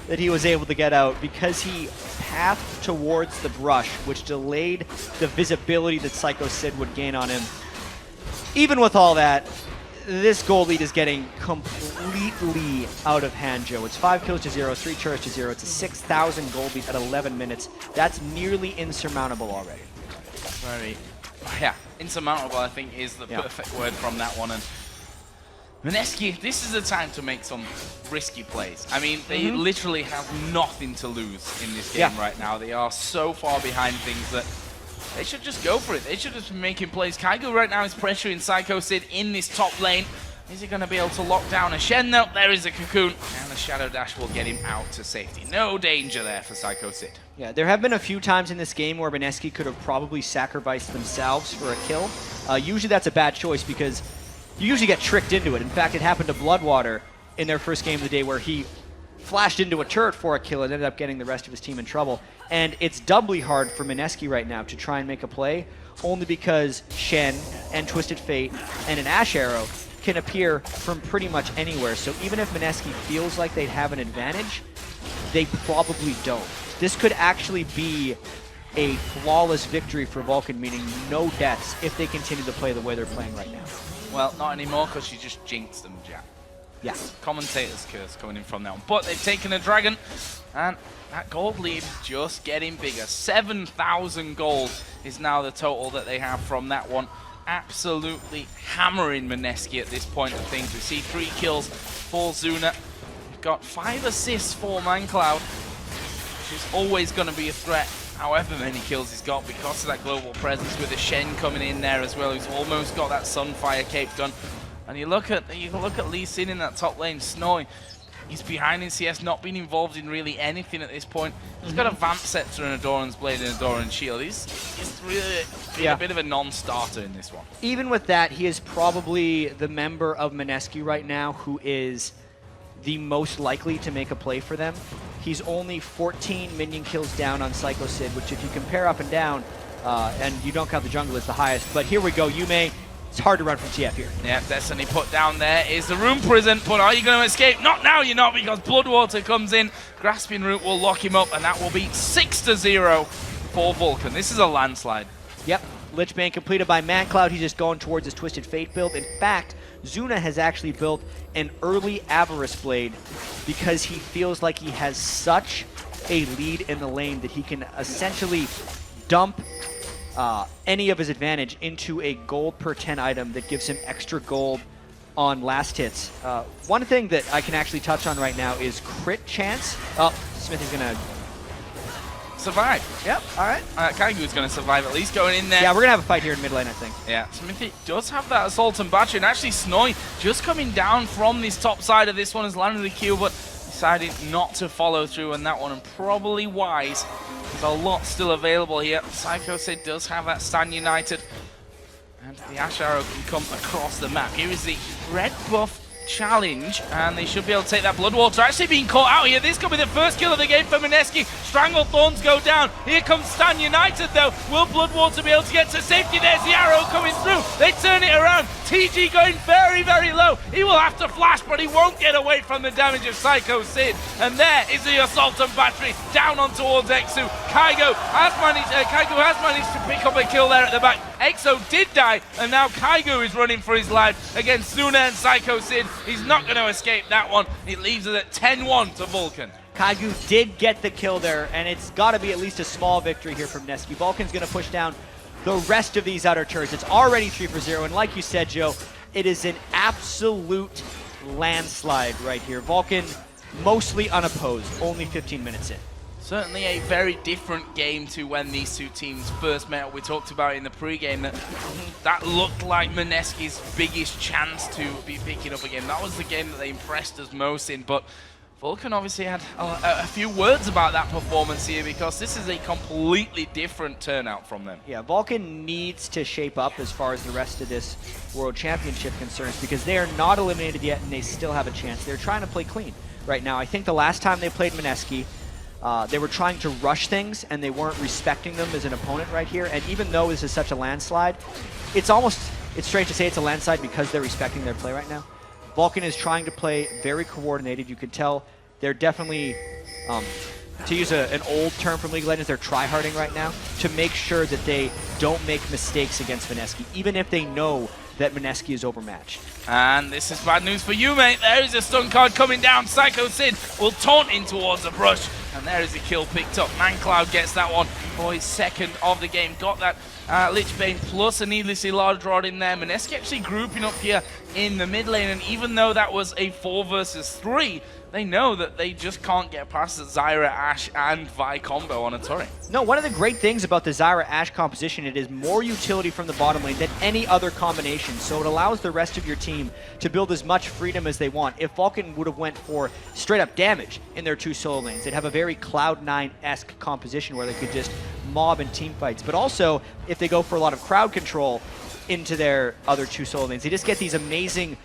that he was able to get out because he pathed towards the brush, which delayed the visibility that Psycho Sid would gain on him. Even with all that, this gold lead is getting completely out of hand, Joe. It's 5 kills to 0, 3 turrets to 0. It's a 6,000 gold lead at 11 minutes. That's nearly insurmountable already. Very, yeah, insurmountable, I think, is the perfect word from that one. And Mineski, this is the time to make some risky plays. I mean, they literally have nothing to lose in this game right now. They are so far behind things that they should just go for it. They should just be making plays. Kaigu right now is pressuring Psycho Sid in this top lane. Is he going to be able to lock down a Shen? No, there is a cocoon. And the Shadow Dash will get him out to safety. No danger there for Psycho Sid. Yeah, there have been a few times in this game where Mineski could have probably sacrificed themselves for a kill. Usually that's a bad choice because you usually get tricked into it. In fact, it happened to Bloodwater in their first game of the day where he flashed into a turret for a kill and ended up getting the rest of his team in trouble. And it's doubly hard for Mineski right now to try and make a play, only because Shen and Twisted Fate and an Ash Arrow can appear from pretty much anywhere. So even if Mineski feels like they'd have an advantage, they probably don't. This could actually be a flawless victory for Vulcan, meaning no deaths if they continue to play the way they're playing right now. Well, not anymore, because you just jinxed them, Jack. Yeah. Commentator's curse coming in from that one. But they've taken a dragon, and that gold lead just getting bigger. 7,000 gold is now the total that they have from that one. Absolutely hammering Mineski at this point of things. We see 3 kills for Zuna. We've got 5 assists for ManCloud, which is always going to be a threat. However many kills he's got because of that global presence, with the Shen coming in there as well, who's almost got that Sunfire cape done. And you look at Lee Sin in that top lane. Snoy, he's behind in CS, not been involved in really anything at this point. He's got a Vamp Scepter and a Doran's Blade and a Doran's Shield. He's really been a bit of a non-starter in this one. Even with that, he is probably the member of Mineski right now who is the most likely to make a play for them. He's only 14 minion kills down on Psycho Sid, which if you compare up and down, and you don't count the jungle, is the highest. But here we go, Yume. It's hard to run from TF here. Yeah, Destiny put down there is the Rune Prison, but are you going to escape? Not now, you're not, because Bloodwater comes in. Grasping Root will lock him up, and that will be 6-0 for Vulcan. This is a landslide. Yep, Lich Bane completed by ManCloud. He's just going towards his Twisted Fate build. In fact, Zuna has actually built an early Avarice Blade because he feels like he has such a lead in the lane that he can essentially dump any of his advantage into a gold per 10 item that gives him extra gold on last hits. One thing that I can actually touch on right now is crit chance. Oh, Smithy's gonna survive. Yep, all right. Kaigu's going to survive at least going in there. Yeah, we're going to have a fight here in mid lane, I think. Yeah, Smithy does have that Assault and Battery, and actually Snowy just coming down from this top side of this one has landed the kill, but decided not to follow through on that one, and probably wise. There's a lot still available here. Psycho Sid does have that Stand United, and the Ash Arrow can come across the map. Here is the red buff challenge, and they should be able to take that Bloodwater. Actually being caught out here. This could be the first kill of the game for Mineski. Strangle Thorns go down. Here comes Stand United though. Will Bloodwater be able to get to safety? There's the arrow coming through. They turn it around. TG going very, very low. He will have to flash, but he won't get away from the damage of Psycho Sid. And there is the Assault and Battery down on towards Exo. Kaigo has managed to pick up a kill there at the back. Exo did die, and now Kaigo is running for his life against Suna and Psycho Sid. He's not going to escape that one. It leaves it at 10-1 to Vulcan. Kaigo did get the kill there, and it's got to be at least a small victory here from Neski. Vulcan's going to push down the rest of these outer turrets. It's already 3-0, and like you said, Joe, it is an absolute landslide right here. Vulcan mostly unopposed, only 15 minutes in. Certainly a very different game to when these two teams first met. We talked about in the pre-game that looked like Mineski's biggest chance to be picking up a game. That was the game that they impressed us most in, but Vulcan obviously had a few words about that performance here, because this is a completely different turnout from them. Yeah, Vulcan needs to shape up as far as the rest of this World Championship concerns, because they are not eliminated yet and they still have a chance. They're trying to play clean right now. I think the last time they played Mineski, they were trying to rush things and they weren't respecting them as an opponent right here. And even though this is such a landslide, it's strange to say it's a landslide because they're respecting their play right now. Vulcan is trying to play very coordinated. You can tell they're definitely, to use an old term from League of Legends, they're tryharding right now to make sure that they don't make mistakes against Mineski, even if they know that Mineski is overmatched. And this is bad news for you, mate. There is a stun card coming down. Psycho Sid will taunt in towards the brush. And there is a kill picked up. ManCloud gets that one for his second of the game. Got that Lich Bane plus a needlessly large rod in there. Mineski actually grouping up here in the mid lane. And even though that was a 4 versus 3, they know that they just can't get past the Zyra, Ashe, and Vi combo on a turret. No, one of the great things about the Zyra Ashe composition, it is more utility from the bottom lane than any other combination. So it allows the rest of your team to build as much freedom as they want. If Vulcan would have went for straight up damage in their 2 solo lanes, they'd have a very Cloud9-esque composition where they could just mob in team fights. But also, if they go for a lot of crowd control into their other 2 solo lanes, they just get these amazing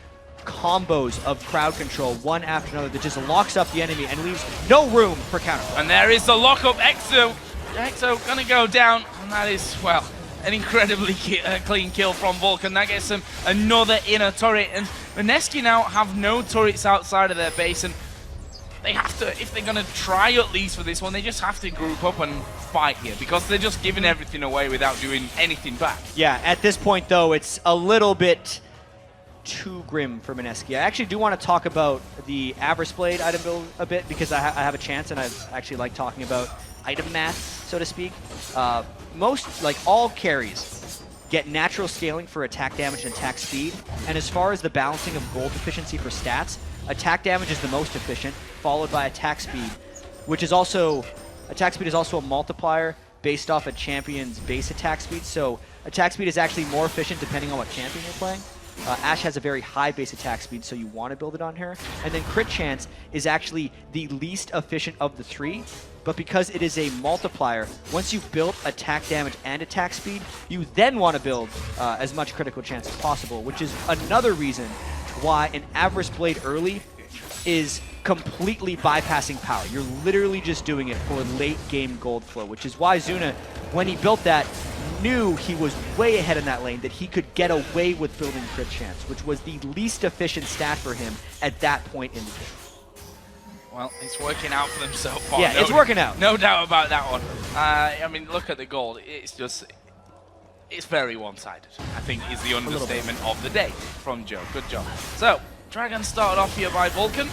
combos of crowd control, one after another, that just locks up the enemy and leaves no room for counter. And there is the lockup. Exo gonna go down, and that is, well, an incredibly clean kill from Vulcan. That gets them another inner turret, and Mineski now have no turrets outside of their base, and they have to, if they're gonna try at least for this one, they just have to group up and fight here, because they're just giving everything away without doing anything back. Yeah, at this point though, it's a little bit too grim for Mineski. I actually do want to talk about the Avarice Blade item build a bit, because I have a chance, and I actually like talking about item math, so to speak. All carries get natural scaling for attack damage and attack speed, and as far as the balancing of gold efficiency for stats, attack damage is the most efficient, followed by attack speed, which is also, attack speed is also a multiplier based off a champion's base attack speed, so attack speed is actually more efficient depending on what champion you're playing. Ashe has a very high base attack speed, so you want to build it on her. And then crit chance is actually the least efficient of the 3, but because it is a multiplier, once you've built attack damage and attack speed, you then want to build as much critical chance as possible, which is another reason why an Avarice Blade early is completely bypassing power. You're literally just doing it for late game gold flow, which is why Zuna, when he built that, knew he was way ahead in that lane, that he could get away with building crit chance, which was the least efficient stat for him at that point in the game. Well, it's working out for them so far. Yeah, it's working out. No doubt about that one. I mean, look at the gold. It's very one-sided, I think, is the understatement of the day from Joe. Good job. So, Dragon started off here by Vulcan.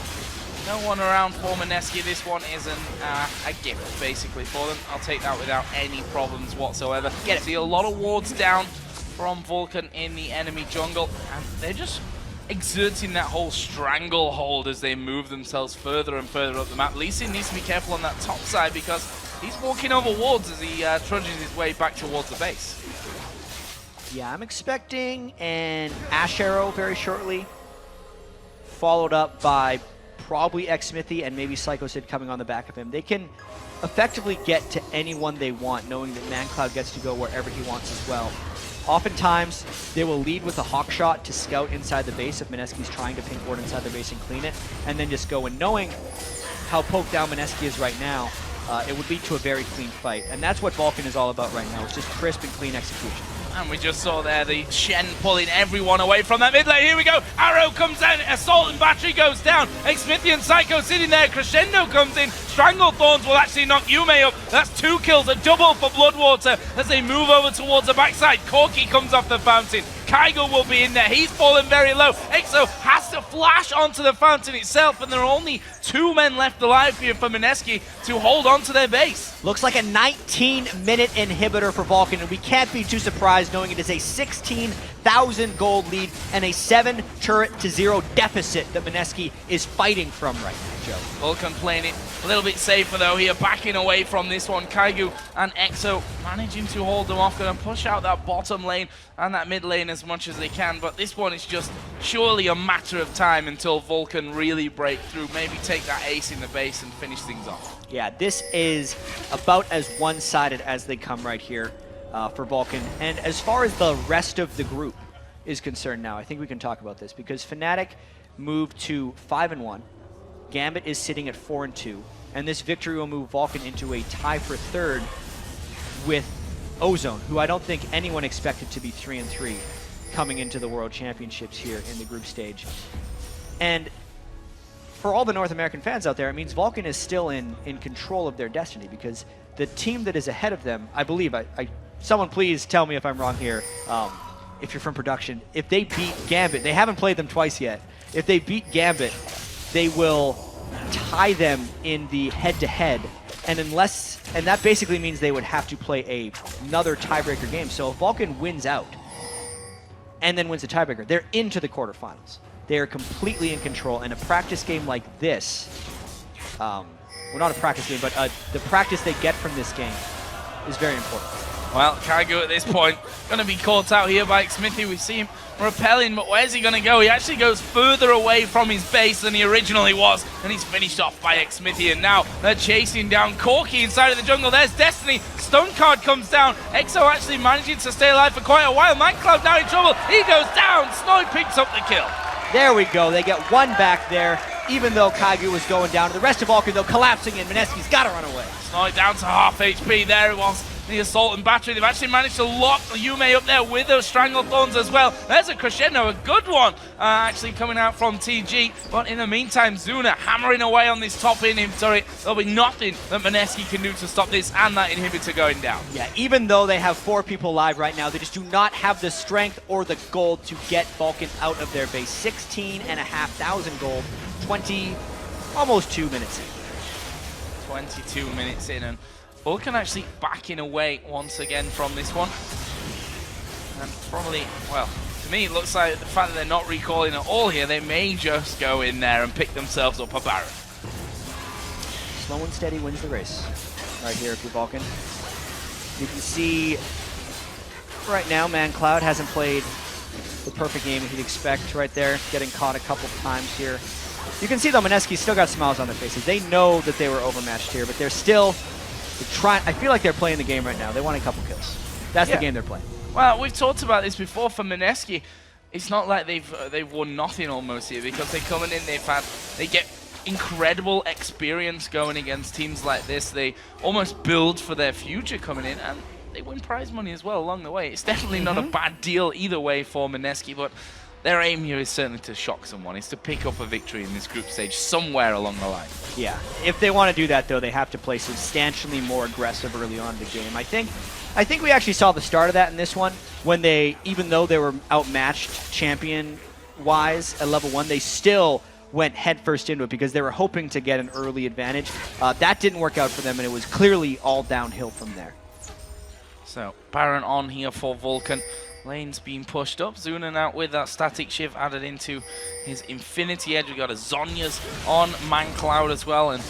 No one around for Mineski. This one isn't a gift, basically, for them. I'll take that without any problems whatsoever. See a lot of wards down from Vulcan in the enemy jungle, and they're just exerting that whole stranglehold as they move themselves further and further up the map. Lee Sin needs to be careful on that top side because he's walking over wards as he trudges his way back towards the base. Yeah, I'm expecting an Ash Arrow very shortly, followed up by probably X-Smithy and maybe Psycho Sid coming on the back of him. They can effectively get to anyone they want, knowing that ManCloud gets to go wherever he wants as well. Oftentimes, they will lead with a hawk shot to scout inside the base if Mineski's trying to pink ward inside the base and clean it, and then just go. And knowing how poked down Mineski is right now, it would lead to a very clean fight. And that's what Vulcan is all about right now. It's just crisp and clean execution. And we just saw there the Shen pulling everyone away from that mid lane. Here we go. Arrow comes down. Assault and Battery goes down. X-Smithy and Psycho sitting there. Crescendo comes in. Strangle Thorns will actually knock Yume up. That's 2 kills. A double for Bloodwater as they move over towards the backside. Corki comes off the fountain. Kygo will be in there. He's fallen very low. Exo has to flash onto the fountain itself, and there are only 2 men left alive here for Mineski to hold on to their base. Looks like a 19-minute inhibitor for Vulcan, and we can't be too surprised knowing it is a 16,000 gold lead and a 7 turret to 0 deficit that Mineski is fighting from right now, Joe. Vulcan playing it a little bit safer though here, backing away from this one. Kaigu and Exo managing to hold them off, going to push out that bottom lane and that mid lane as much as they can, but this one is just surely a matter of time until Vulcan really break through, maybe take that ace in the base and finish things off. Yeah, this is about as one-sided as they come right here for Vulcan. And as far as the rest of the group is concerned now, I think we can talk about this because Fnatic moved to 5-1. Gambit is sitting at 4-2, and this victory will move Vulcan into a tie for third with Ozone, who I don't think anyone expected to be 3-3 coming into the World Championships here in the group stage. And for all the North American fans out there, it means Vulcan is still in control of their destiny because the team that is ahead of them, I believe, someone please tell me if I'm wrong here, if you're from production, if they beat Gambit, they haven't played them twice yet, if they beat Gambit, they will tie them in the head-to-head, and that basically means they would have to play another tiebreaker game. So if Vulcan wins out and then wins the tiebreaker, they're into the quarterfinals. They are completely in control, and a practice game like this, well, not a practice game, but the practice they get from this game is very important. Well, Kaigo at this point going to be caught out here by Smithy. We see him repelling, but where's he going to go? He actually goes further away from his base than he originally was, and he's finished off by X-Smithy, and now they're chasing down Corki inside of the jungle. There's Destiny. Stone Card comes down. Exo actually managing to stay alive for quite a while. ManCloud now in trouble. He goes down. Snoid picks up the kill. There we go. They get one back there, even though Kaigu was going down. The rest of Vulcan, though, collapsing in. Mineski's got to run away. Snoid down to half HP. There it was. The Assault and Battery. They've actually managed to lock Yume up there with those Strangle Thorns as well. There's a Crescendo, a good one, actually coming out from TG. But in the meantime, Zuna hammering away on this top inhibitor. There'll be nothing that Mineski can do to stop this and that inhibitor going down. Yeah, even though they have 4 people alive right now, they just do not have the strength or the gold to get Vulcan out of their base. 16,500 gold, almost 2 minutes in. 22 minutes in, and Vulcan actually backing away once again from this one. And probably, well, to me it looks like the fact that they're not recalling at all here, they may just go in there and pick themselves up a Baron. Slow and steady wins the race right here for Vulcan. You can see right now ManCloud hasn't played the perfect game he'd expect right there, getting caught a couple times here. You can see though Mineski's still got smiles on their faces. They know that they were overmatched here, but they're still trying. I feel like they're playing the game right now. They want a couple kills. That's the game they're playing. Well, we've talked about this before for Mineski. It's not like they've won nothing almost here because they're coming in. They get incredible experience going against teams like this. They almost build for their future coming in, and they win prize money as well along the way. It's definitely not a bad deal either way for Mineski, but their aim here is certainly to shock someone. It's to pick up a victory in this group stage somewhere along the line. Yeah, if they want to do that, though, they have to play substantially more aggressive early on in the game. I think we actually saw the start of that in this one when they, even though they were outmatched champion-wise at level 1, they still went headfirst into it because they were hoping to get an early advantage. That didn't work out for them, and it was clearly all downhill from there. So, Baron on here for Vulcan. Lane's being pushed up. Zunan out with that static shift added into his Infinity Edge. We got a Zonya's on Man Cloud as well, and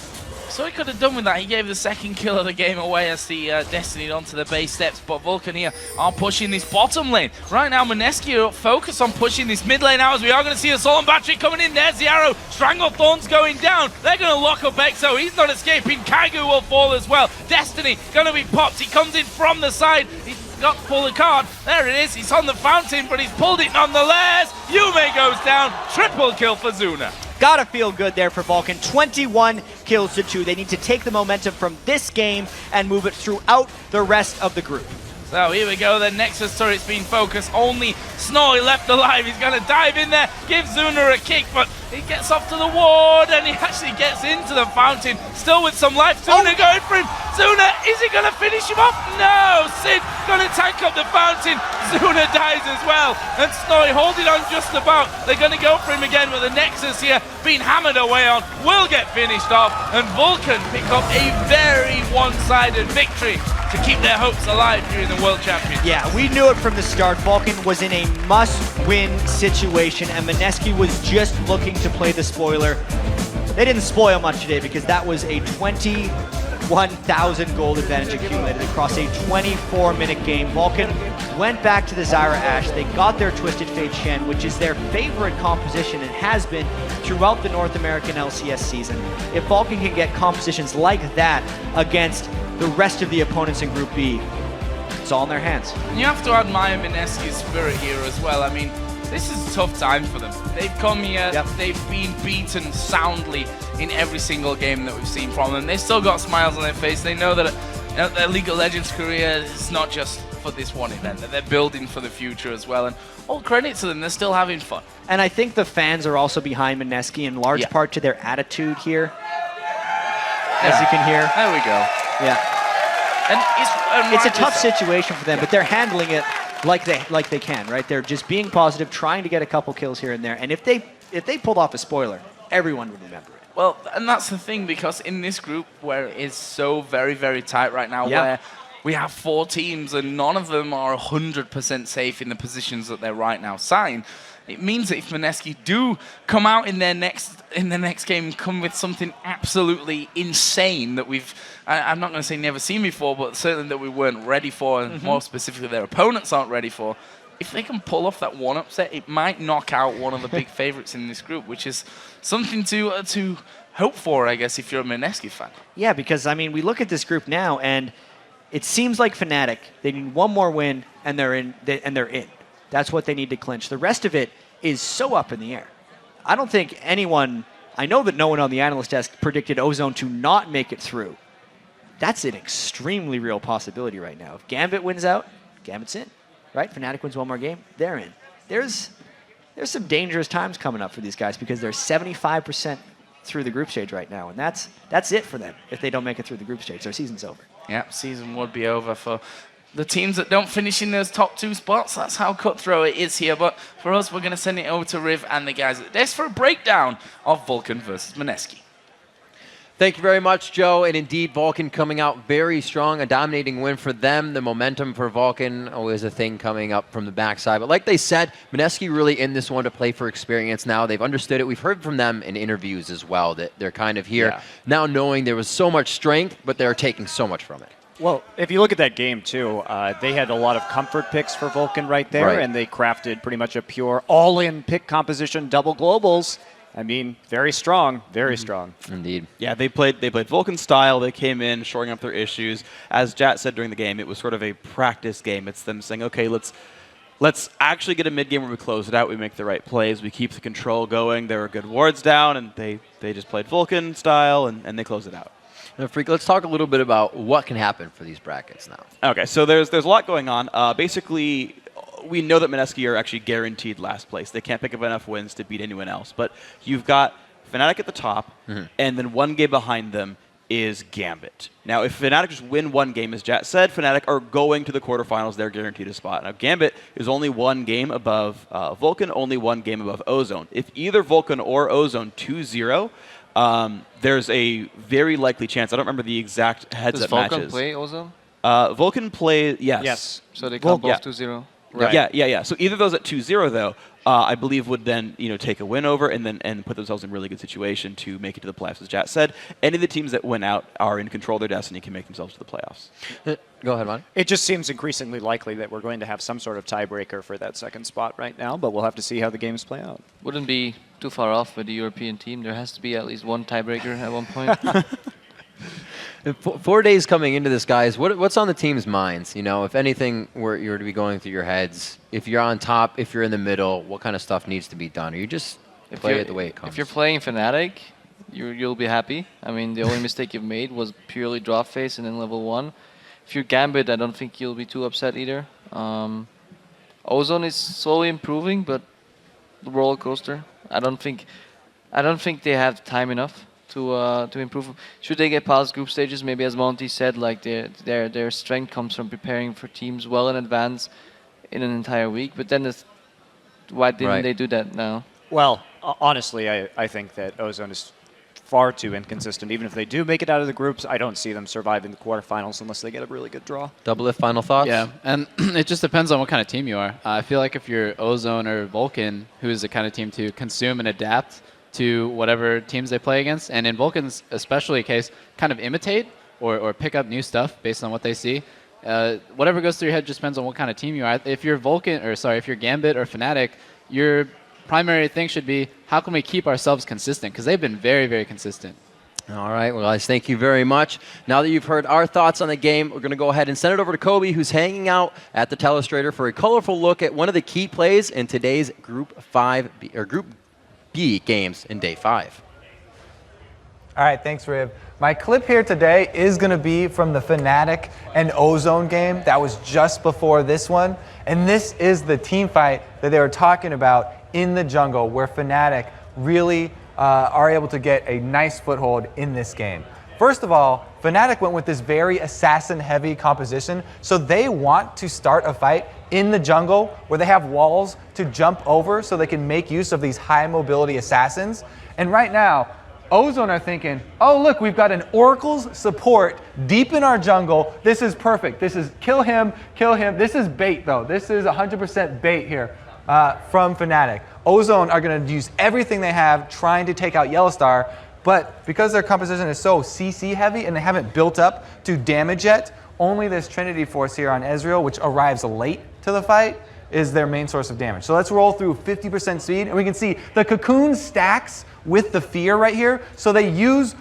so he could have done with that. He gave the second kill of the game away as the Destiny onto the base steps, but Vulcan here are pushing this bottom lane. Right now, Mineski are focused on pushing this mid lane out as we are going to see a Solemn Battery coming in. There's the arrow. Stranglethorn's going down. They're going to lock up Exo. He's not escaping. Kaigu will fall as well. Destiny going to be popped. He comes in from the side. He's got to pull the card. There it is. He's on the fountain, but he's pulled it nonetheless. Yume goes down. Triple kill for Zuna. Gotta feel good there for Vulcan. 21 kills to 2. They need to take the momentum from this game and move it throughout the rest of the group. So here we go, the Nexus turret's being focused. Only Snowy left alive. He's going to dive in there, give Zuna a kick, but he gets off to the ward and he actually gets into the fountain. Still with some life. Zuna going for him. Zuna, is he going to finish him off? No! Sid going to tank up the fountain. Zuna dies as well. And Snowy holding on just about. They're going to go for him again, but the Nexus here being hammered away on will get finished off. And Vulcan pick up a very one-sided victory to keep their hopes alive during the World Championship. Yeah, we knew it from the start. Vulcan was in a must-win situation, and Mineski was just looking to play the spoiler. They didn't spoil much today because that was a 21,000 gold advantage accumulated across a 24-minute game. Vulcan went back to the Zyra Ashe. They got their Twisted Fate Shen, which is their favorite composition and has been throughout the North American LCS season. If Vulcan can get compositions like that against the rest of the opponents in Group B, it's all in their hands. You have to admire Mineski's spirit here as well. I mean, this is a tough time for them. They've come here, they've been beaten soundly in every single game that we've seen from them. They've still got smiles on their face. They know that their League of Legends career is not just for this one event, that they're building for the future as well. And all credit to them, they're still having fun. And I think the fans are also behind Mineski in large part to their attitude here. As you can hear. There we go. Yeah. And it's a tough situation for them, but they're handling it like they can, right? They're just being positive, trying to get a couple kills here and there. And if they pulled off a spoiler, everyone would remember it. Well, and that's the thing, because in this group where it is so very, very tight right now, where we have 4 teams and none of them are 100% safe in the positions that they're right now signed, it means that if Mineski do come out in the next game and come with something absolutely insane that I'm not going to say never seen before, but certainly that we weren't ready for, and more specifically their opponents aren't ready for, if they can pull off that one upset, it might knock out one of the big favorites in this group, which is something to hope for, I guess, if you're a Mineski fan. Yeah, because, I mean, we look at this group now, and it seems like Fnatic, they need one more win, and they're in. That's what they need to clinch. The rest of it is so up in the air. I don't think anyone, I know that no one on the analyst desk predicted Ozone to not make it through. That's an extremely real possibility right now. If Gambit wins out, Gambit's in, right? Fnatic wins one more game, they're in. There's some dangerous times coming up for these guys because they're 75% through the group stage right now, and that's it for them if they don't make it through the group stage. Their season's over. Yeah, season would be over for the teams that don't finish in those top 2 spots. That's how cutthroat it is here. But for us, we're going to send it over to Riv and the guys at the desk for a breakdown of Vulcan versus Mineski. Thank you very much, Joe. And indeed, Vulcan coming out very strong, a dominating win for them. The momentum for Vulcan always a thing coming up from the backside. But like they said, Mineski really in this one to play for experience now. They've understood it. We've heard from them in interviews as well that they're kind of here now knowing there was so much strength, but they're taking so much from it. Well, if you look at that game, too, they had a lot of comfort picks for Vulcan right there, and they crafted pretty much a pure all-in pick composition, double globals. I mean, very strong, very strong. Indeed. Yeah, they played Vulcan style. They came in, shoring up their issues. As Jat said during the game, it was sort of a practice game. It's them saying, okay, let's let's actually get a mid game where we close it out, we make the right plays, we keep the control going, there were good wards down, and they just played Vulcan style, and they closed it out. Now, Freak, let's talk a little bit about what can happen for these brackets now. Okay, so there's a lot going on. Basically, we know that Mineski are actually guaranteed last place. They can't pick up enough wins to beat anyone else. But you've got Fnatic at the top, and then one game behind them is Gambit. Now, if Fnatic just win one game, as Jat said, Fnatic are going to the quarterfinals. They're guaranteed a spot. Now, Gambit is only one game above Vulcan, only one game above Ozone. If either Vulcan or Ozone 2-0, there's a very likely chance. I don't remember the exact heads-up matches. Does Vulcan play Ozone? Vulcan play, yes. Yes. So they come both 2-0. Right. Yeah. So either of those at 2-0, though, I believe would then take a win over and put themselves in a really good situation to make it to the playoffs. As Jat said, any of the teams that win out are in control of their destiny, can make themselves to the playoffs. Go ahead, Ron. It just seems increasingly likely that we're going to have some sort of tiebreaker for that second spot right now, but we'll have to see how the games play out. Wouldn't be too far off with the European team. There has to be at least one tiebreaker at one point. 4 days coming into this, guys, what's on the team's minds? If anything you were to be going through your heads, if you're on top, if you're in the middle, what kind of stuff needs to be done? Or you just play it the way it comes? If you're playing Fnatic, you'll be happy. I mean, the only mistake you've made was purely drop phase and then level 1. If you're Gambit, I don't think you'll be too upset either. Ozone is slowly improving, but the roller coaster. I don't think they have time enough to improve. Should they get past group stages, maybe as Monty said, like their strength comes from preparing for teams well in advance in an entire week. But then why didn't they do that now? Well, honestly, I think that Ozone is far too inconsistent. Even if they do make it out of the groups, I don't see them surviving the quarterfinals unless they get a really good draw. Double Lift, final thoughts? Yeah, and it just depends on what kind of team you are. I feel like if you're Ozone or Vulcan, who is the kind of team to consume and adapt to whatever teams they play against, and in Vulcan's especially case, kind of imitate or pick up new stuff based on what they see. Whatever goes through your head just depends on what kind of team you are. If you're if you're Gambit or Fnatic, your primary thing should be, how can we keep ourselves consistent? Because they've been very, very consistent. All right, well, guys, thank you very much. Now that you've heard our thoughts on the game, we're going to go ahead and send it over to Kobe, who's hanging out at the Telestrator for a colorful look at one of the key plays in today's Group B games in Day 5. All right, thanks, Riv. My clip here today is going to be from the Fnatic and Ozone game that was just before this one. And this is the team fight that they were talking about in the jungle, where Fnatic really are able to get a nice foothold in this game. First of all, Fnatic went with this very assassin-heavy composition, so they want to start a fight in the jungle where they have walls to jump over so they can make use of these high-mobility assassins. And right now, Ozone are thinking, oh, look, we've got an Oracle's support deep in our jungle. This is perfect. This is kill him, kill him. This is bait, though. This is 100% bait here from Fnatic. Ozone are going to use everything they have trying to take out Yellowstar, but because their composition is so CC heavy and they haven't built up to damage yet, only this Trinity Force here on Ezreal, which arrives late to the fight, is their main source of damage. So let's roll through 50% speed, and we can see the Cocoon stacks with the Fear right here, so they use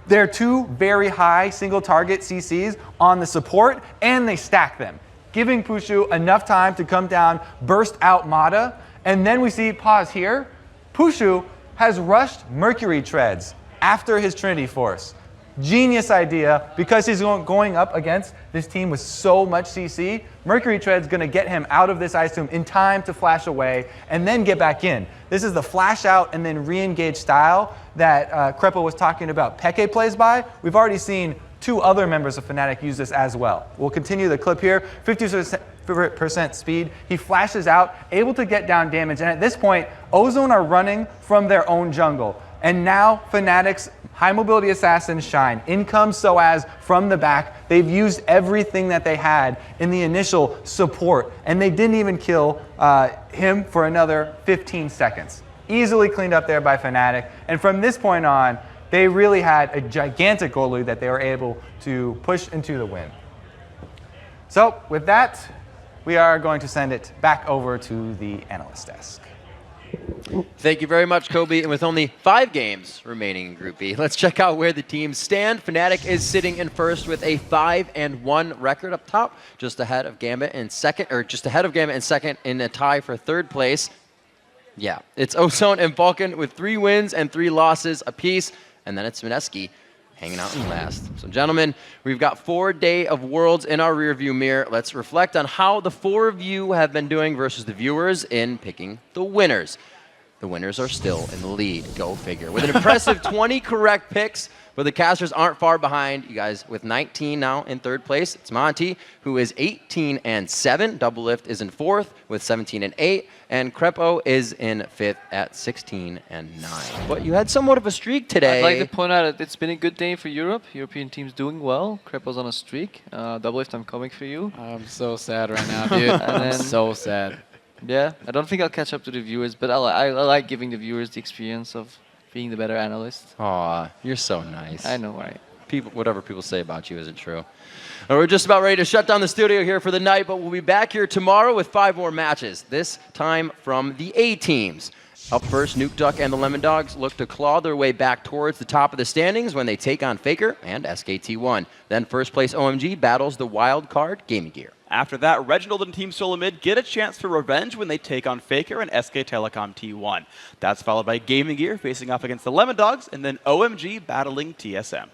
their 2 very high single target CCs on the support, and they stack them, giving Pushu enough time to come down, burst out Mata, and then we see, pause here, Pushu has rushed Mercury Treads after his Trinity Force. Genius idea, because he's going up against this team with so much CC. Mercury Tread's going to get him out of this Ice Tomb in time to flash away and then get back in. This is the flash out and then re-engage style that Krepo was talking about Peke plays by. We've already seen 2 other members of Fnatic use this as well. We'll continue the clip here. 50% speed. He flashes out, able to get down damage. And at this point, Ozone are running from their own jungle. And now Fnatic's high mobility assassins shine. In comes Soaz from the back. They've used everything that they had in the initial support, and they didn't even kill him for another 15 seconds. Easily cleaned up there by Fnatic. And from this point on, they really had a gigantic goal lead that they were able to push into the win. So with that, we are going to send it back over to the analyst desk. Thank you very much, Kobe. And with only 5 games remaining in Group B, let's check out where the teams stand. Fnatic is sitting in first with a 5-1 record up top, just ahead of Gambit in second, in a tie for 3rd place. Yeah, it's Ozone and Vulcan with 3 wins and 3 losses apiece, and then it's Mineski hanging out in last. So, gentlemen, we've got 4 days of Worlds in our rearview mirror. Let's reflect on how the 4 of you have been doing versus the viewers in picking the winners. The winners are still in the lead. Go figure. With an impressive 20 correct picks, but the casters aren't far behind. You guys with 19 now in 3rd place. It's Monty, who is 18-7. Double Lift is in 4th with 17-8. And Crepo is in 5th at 16-9. But you had somewhat of a streak today. I'd like to point out that it's been a good day for Europe. European teams doing well. Crepo's on a streak. Double Lift, I'm coming for you. I'm so sad right now, dude. I'm so sad. Yeah, I don't think I'll catch up to the viewers, but I like giving the viewers the experience of being the better analyst. Aw, you're so nice. I know, right? Whatever people say about you isn't true. We're just about ready to shut down the studio here for the night, but we'll be back here tomorrow with 5 more matches, this time from the A teams. Up first, Nuke Duck and the Lemon Dogs look to claw their way back towards the top of the standings when they take on Faker and SKT1. Then first place OMG battles the wild card Gaming Gear. After that, Reginald and Team Solomid get a chance for revenge when they take on Faker and SK Telecom T1. That's followed by Gaming Gear facing off against the Lemon Dogs, and then OMG battling TSM.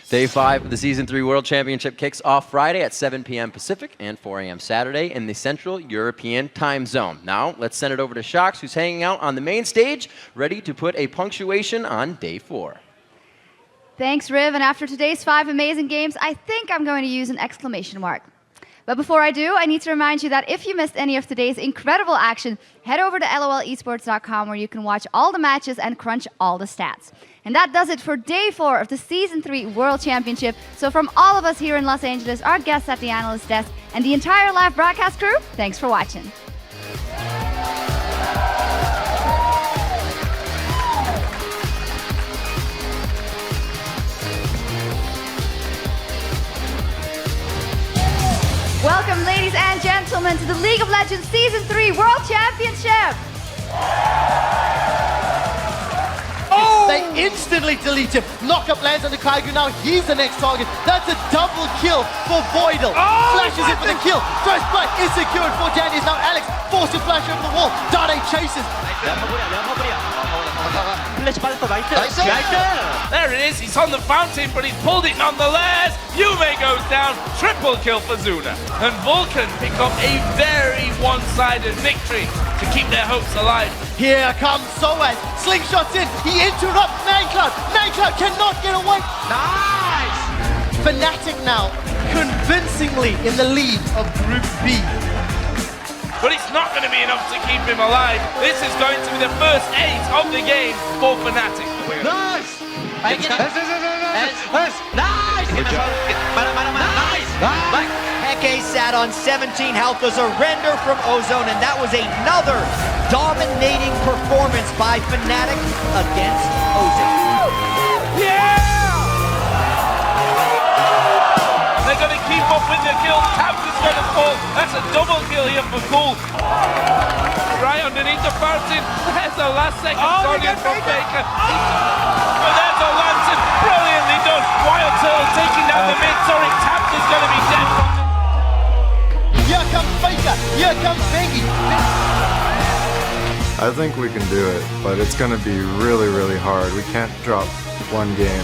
Day 5 of the Season 3 World Championship kicks off Friday at 7 p.m. Pacific and 4 a.m. Saturday in the Central European time zone. Now, let's send it over to Shox, who's hanging out on the main stage, ready to put a punctuation on Day 4. Thanks, Riv. And after today's 5 amazing games, I think I'm going to use an exclamation mark. But before I do, I need to remind you that if you missed any of today's incredible action, head over to lolesports.com where you can watch all the matches and crunch all the stats. And that does it for Day 4 of the Season 3 World Championship. So from all of us here in Los Angeles, our guests at the analyst desk, and the entire live broadcast crew, thanks for watching. Welcome, ladies and gentlemen, to the League of Legends Season 3 World Championship! Oh! They instantly delete him. Knockup lands on the Kaigu. Now he's the next target. That's a double kill for Voidal. Flashes in for the kill. First blood is secured for Danny. Now Alex forced to flash over the wall. Dade chases. There it is, he's on the fountain, but he's pulled it nonetheless. Yume goes down, triple kill for Zuna. And Vulcan pick up a very one-sided victory to keep their hopes alive. Here comes Soaz. Slingshots in. He interrupts Mancloud. Mancloud cannot get away. Nice! Fnatic now convincingly in the lead of Group B. But it's not going to be enough to keep him alive. This is going to be the first 8 of the game for Fnatic. Nice! Nice! Nice! Heke sat on 17 health, a surrender from Ozone, and that was another dominating performance by Fnatic against Ozone. Yeah! They're going to keep up with the kill. Tabs is going to fall. That's a double kill here for Cool. Right underneath the fountain. There's the last second target from Faker. But there's a Lantern. Brilliantly done. Wild Turtle taking down the mid. Sorry, Tabs is going to be dead. Here comes Faker. Here comes Bengi. I think we can do it, but it's going to be really, really hard. We can't drop one game.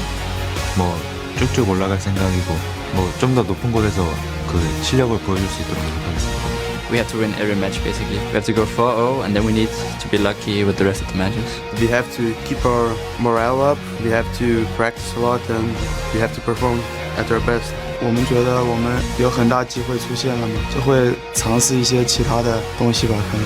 뭐 쭉쭉 올라갈 생각이고 뭐 좀 더 높은 곳에서 그 실력을 보여줄 수 있도록 노력하겠습니다. We have to win every match basically. We have to go 4-0 and then we need to be lucky with the rest of the matches. We have to keep our morale up. We have to practice a lot and we have to perform at our best. 我们觉得我们有很大机会出现了嘛，就会尝试一些其他的东西吧，可能。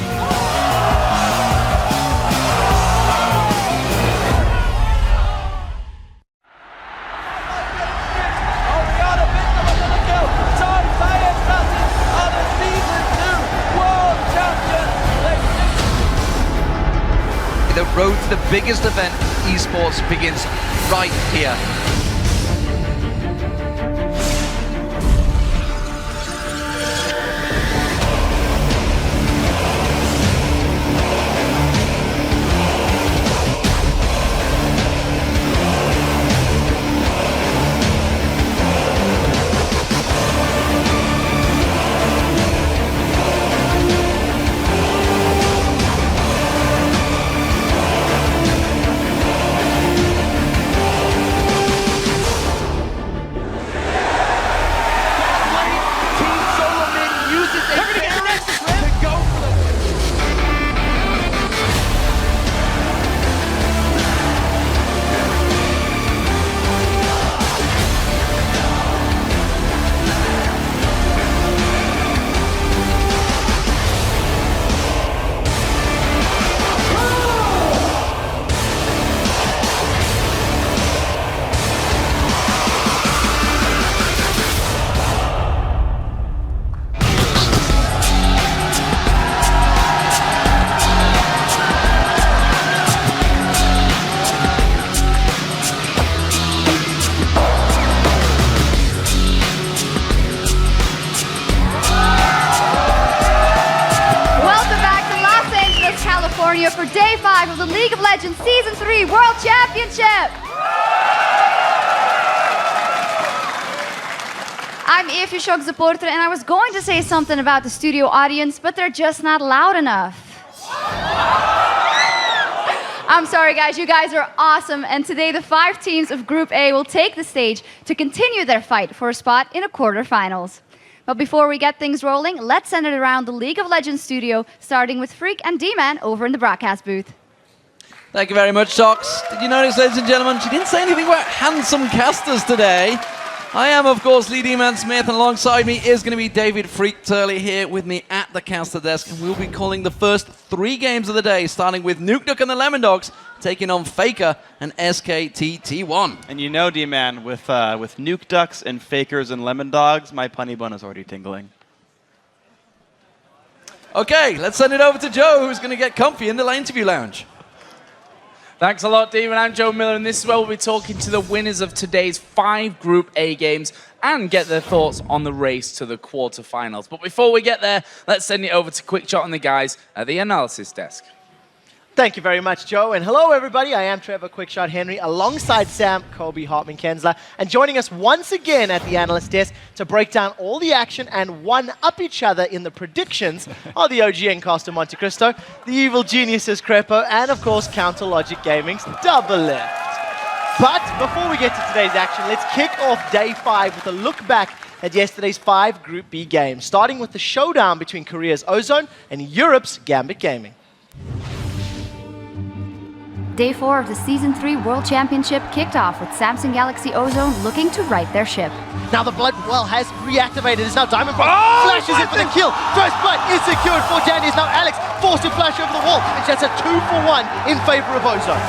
The road to the biggest event in esports begins right here. California for Day 5 of the League of Legends Season 3 World Championship. I'm Evie Shock supporter, and I was going to say something about the studio audience, but they're just not loud enough. I'm sorry, guys. You guys are awesome. And today, the 5 teams of Group A will take the stage to continue their fight for a spot in the quarterfinals. But before we get things rolling, let's send it around the League of Legends studio, starting with Freak and D-Man over in the broadcast booth. Thank you very much, Socks. Did you notice, ladies and gentlemen, she didn't say anything about handsome casters today. I am, of course, Lee D-Man Smith, and alongside me is going to be David Freak Turley here with me at the caster desk, and we'll be calling the first 3 games of the day, starting with Nuke Duck and the Lemon Dogs, taking on Faker and SKTT1. And you know, D-Man, with Nuke Ducks and Fakers and Lemon Dogs, my punny bun is already tingling. Okay, let's send it over to Joe, who's going to get comfy in the interview lounge. Thanks a lot, Demon. I'm Joe Miller, and this is where we'll be talking to the winners of today's 5 Group A games and get their thoughts on the race to the quarterfinals. But before we get there, let's send it over to Quickshot and the guys at the analysis desk. Thank you very much, Joe. And hello, everybody. I am Trevor Quickshot Henry, alongside Sam, Kobe, Hartman, Kensler, and joining us once again at the analyst desk to break down all the action and one-up each other in the predictions are the OGN cast of Monte Cristo, the evil geniuses Crepo, and, of course, Counter Logic Gaming's Double Left. But before we get to today's action, let's kick off Day 5 with a look back at yesterday's 5 Group B games, starting with the showdown between Korea's Ozone and Europe's Gambit Gaming. Day 4 of the Season 3 World Championship kicked off with Samsung Galaxy Ozone looking to right their ship. Now the blood well has reactivated. It's now Diamond flashes in for the kill. First blood is secured for Dandy. It's now Alex forced to flash over the wall. And that's a 2-for-1 in favor of Ozone.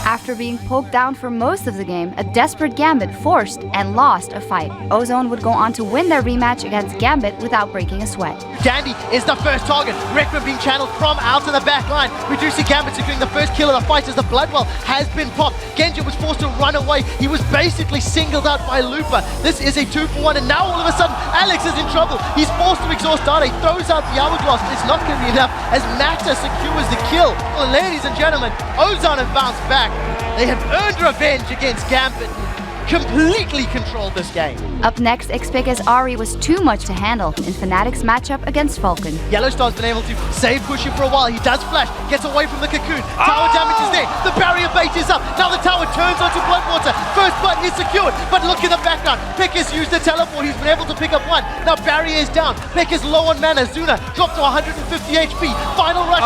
After being poked down for most of the game, a desperate Gambit forced and lost a fight. Ozone would go on to win their rematch against Gambit without breaking a sweat. Dandy is the first target. Requiem being channeled from out to the back line. We do see Gambit securing the first kill of the fight as the Bloodwell has been popped. Genji was forced to run away. He was basically singled out by Lupa. This is a 2-for-1, and now all of a sudden, Alex is in trouble. He's forced to exhaust data. He throws out the hourglass, but it's not going to be enough as Mata secures the kill. Well, ladies and gentlemen, Ozone have bounced back. They have earned revenge against Gambit and completely controlled this game. Up next, Xpic as Ari was too much to handle in Fnatic's matchup against Falcon. Yellowstar's been able to save Pushy for a while. He does flash, gets away from the cocoon. Tower damage is there. The barrier bait is up. Now the tower turns onto Bloodwater. First blood is secured, but look in the background. Pekka's used the teleport. He's been able to pick up 1. Now barrier is down. Pekka's low on mana. Zuna dropped to 150 HP. Final rush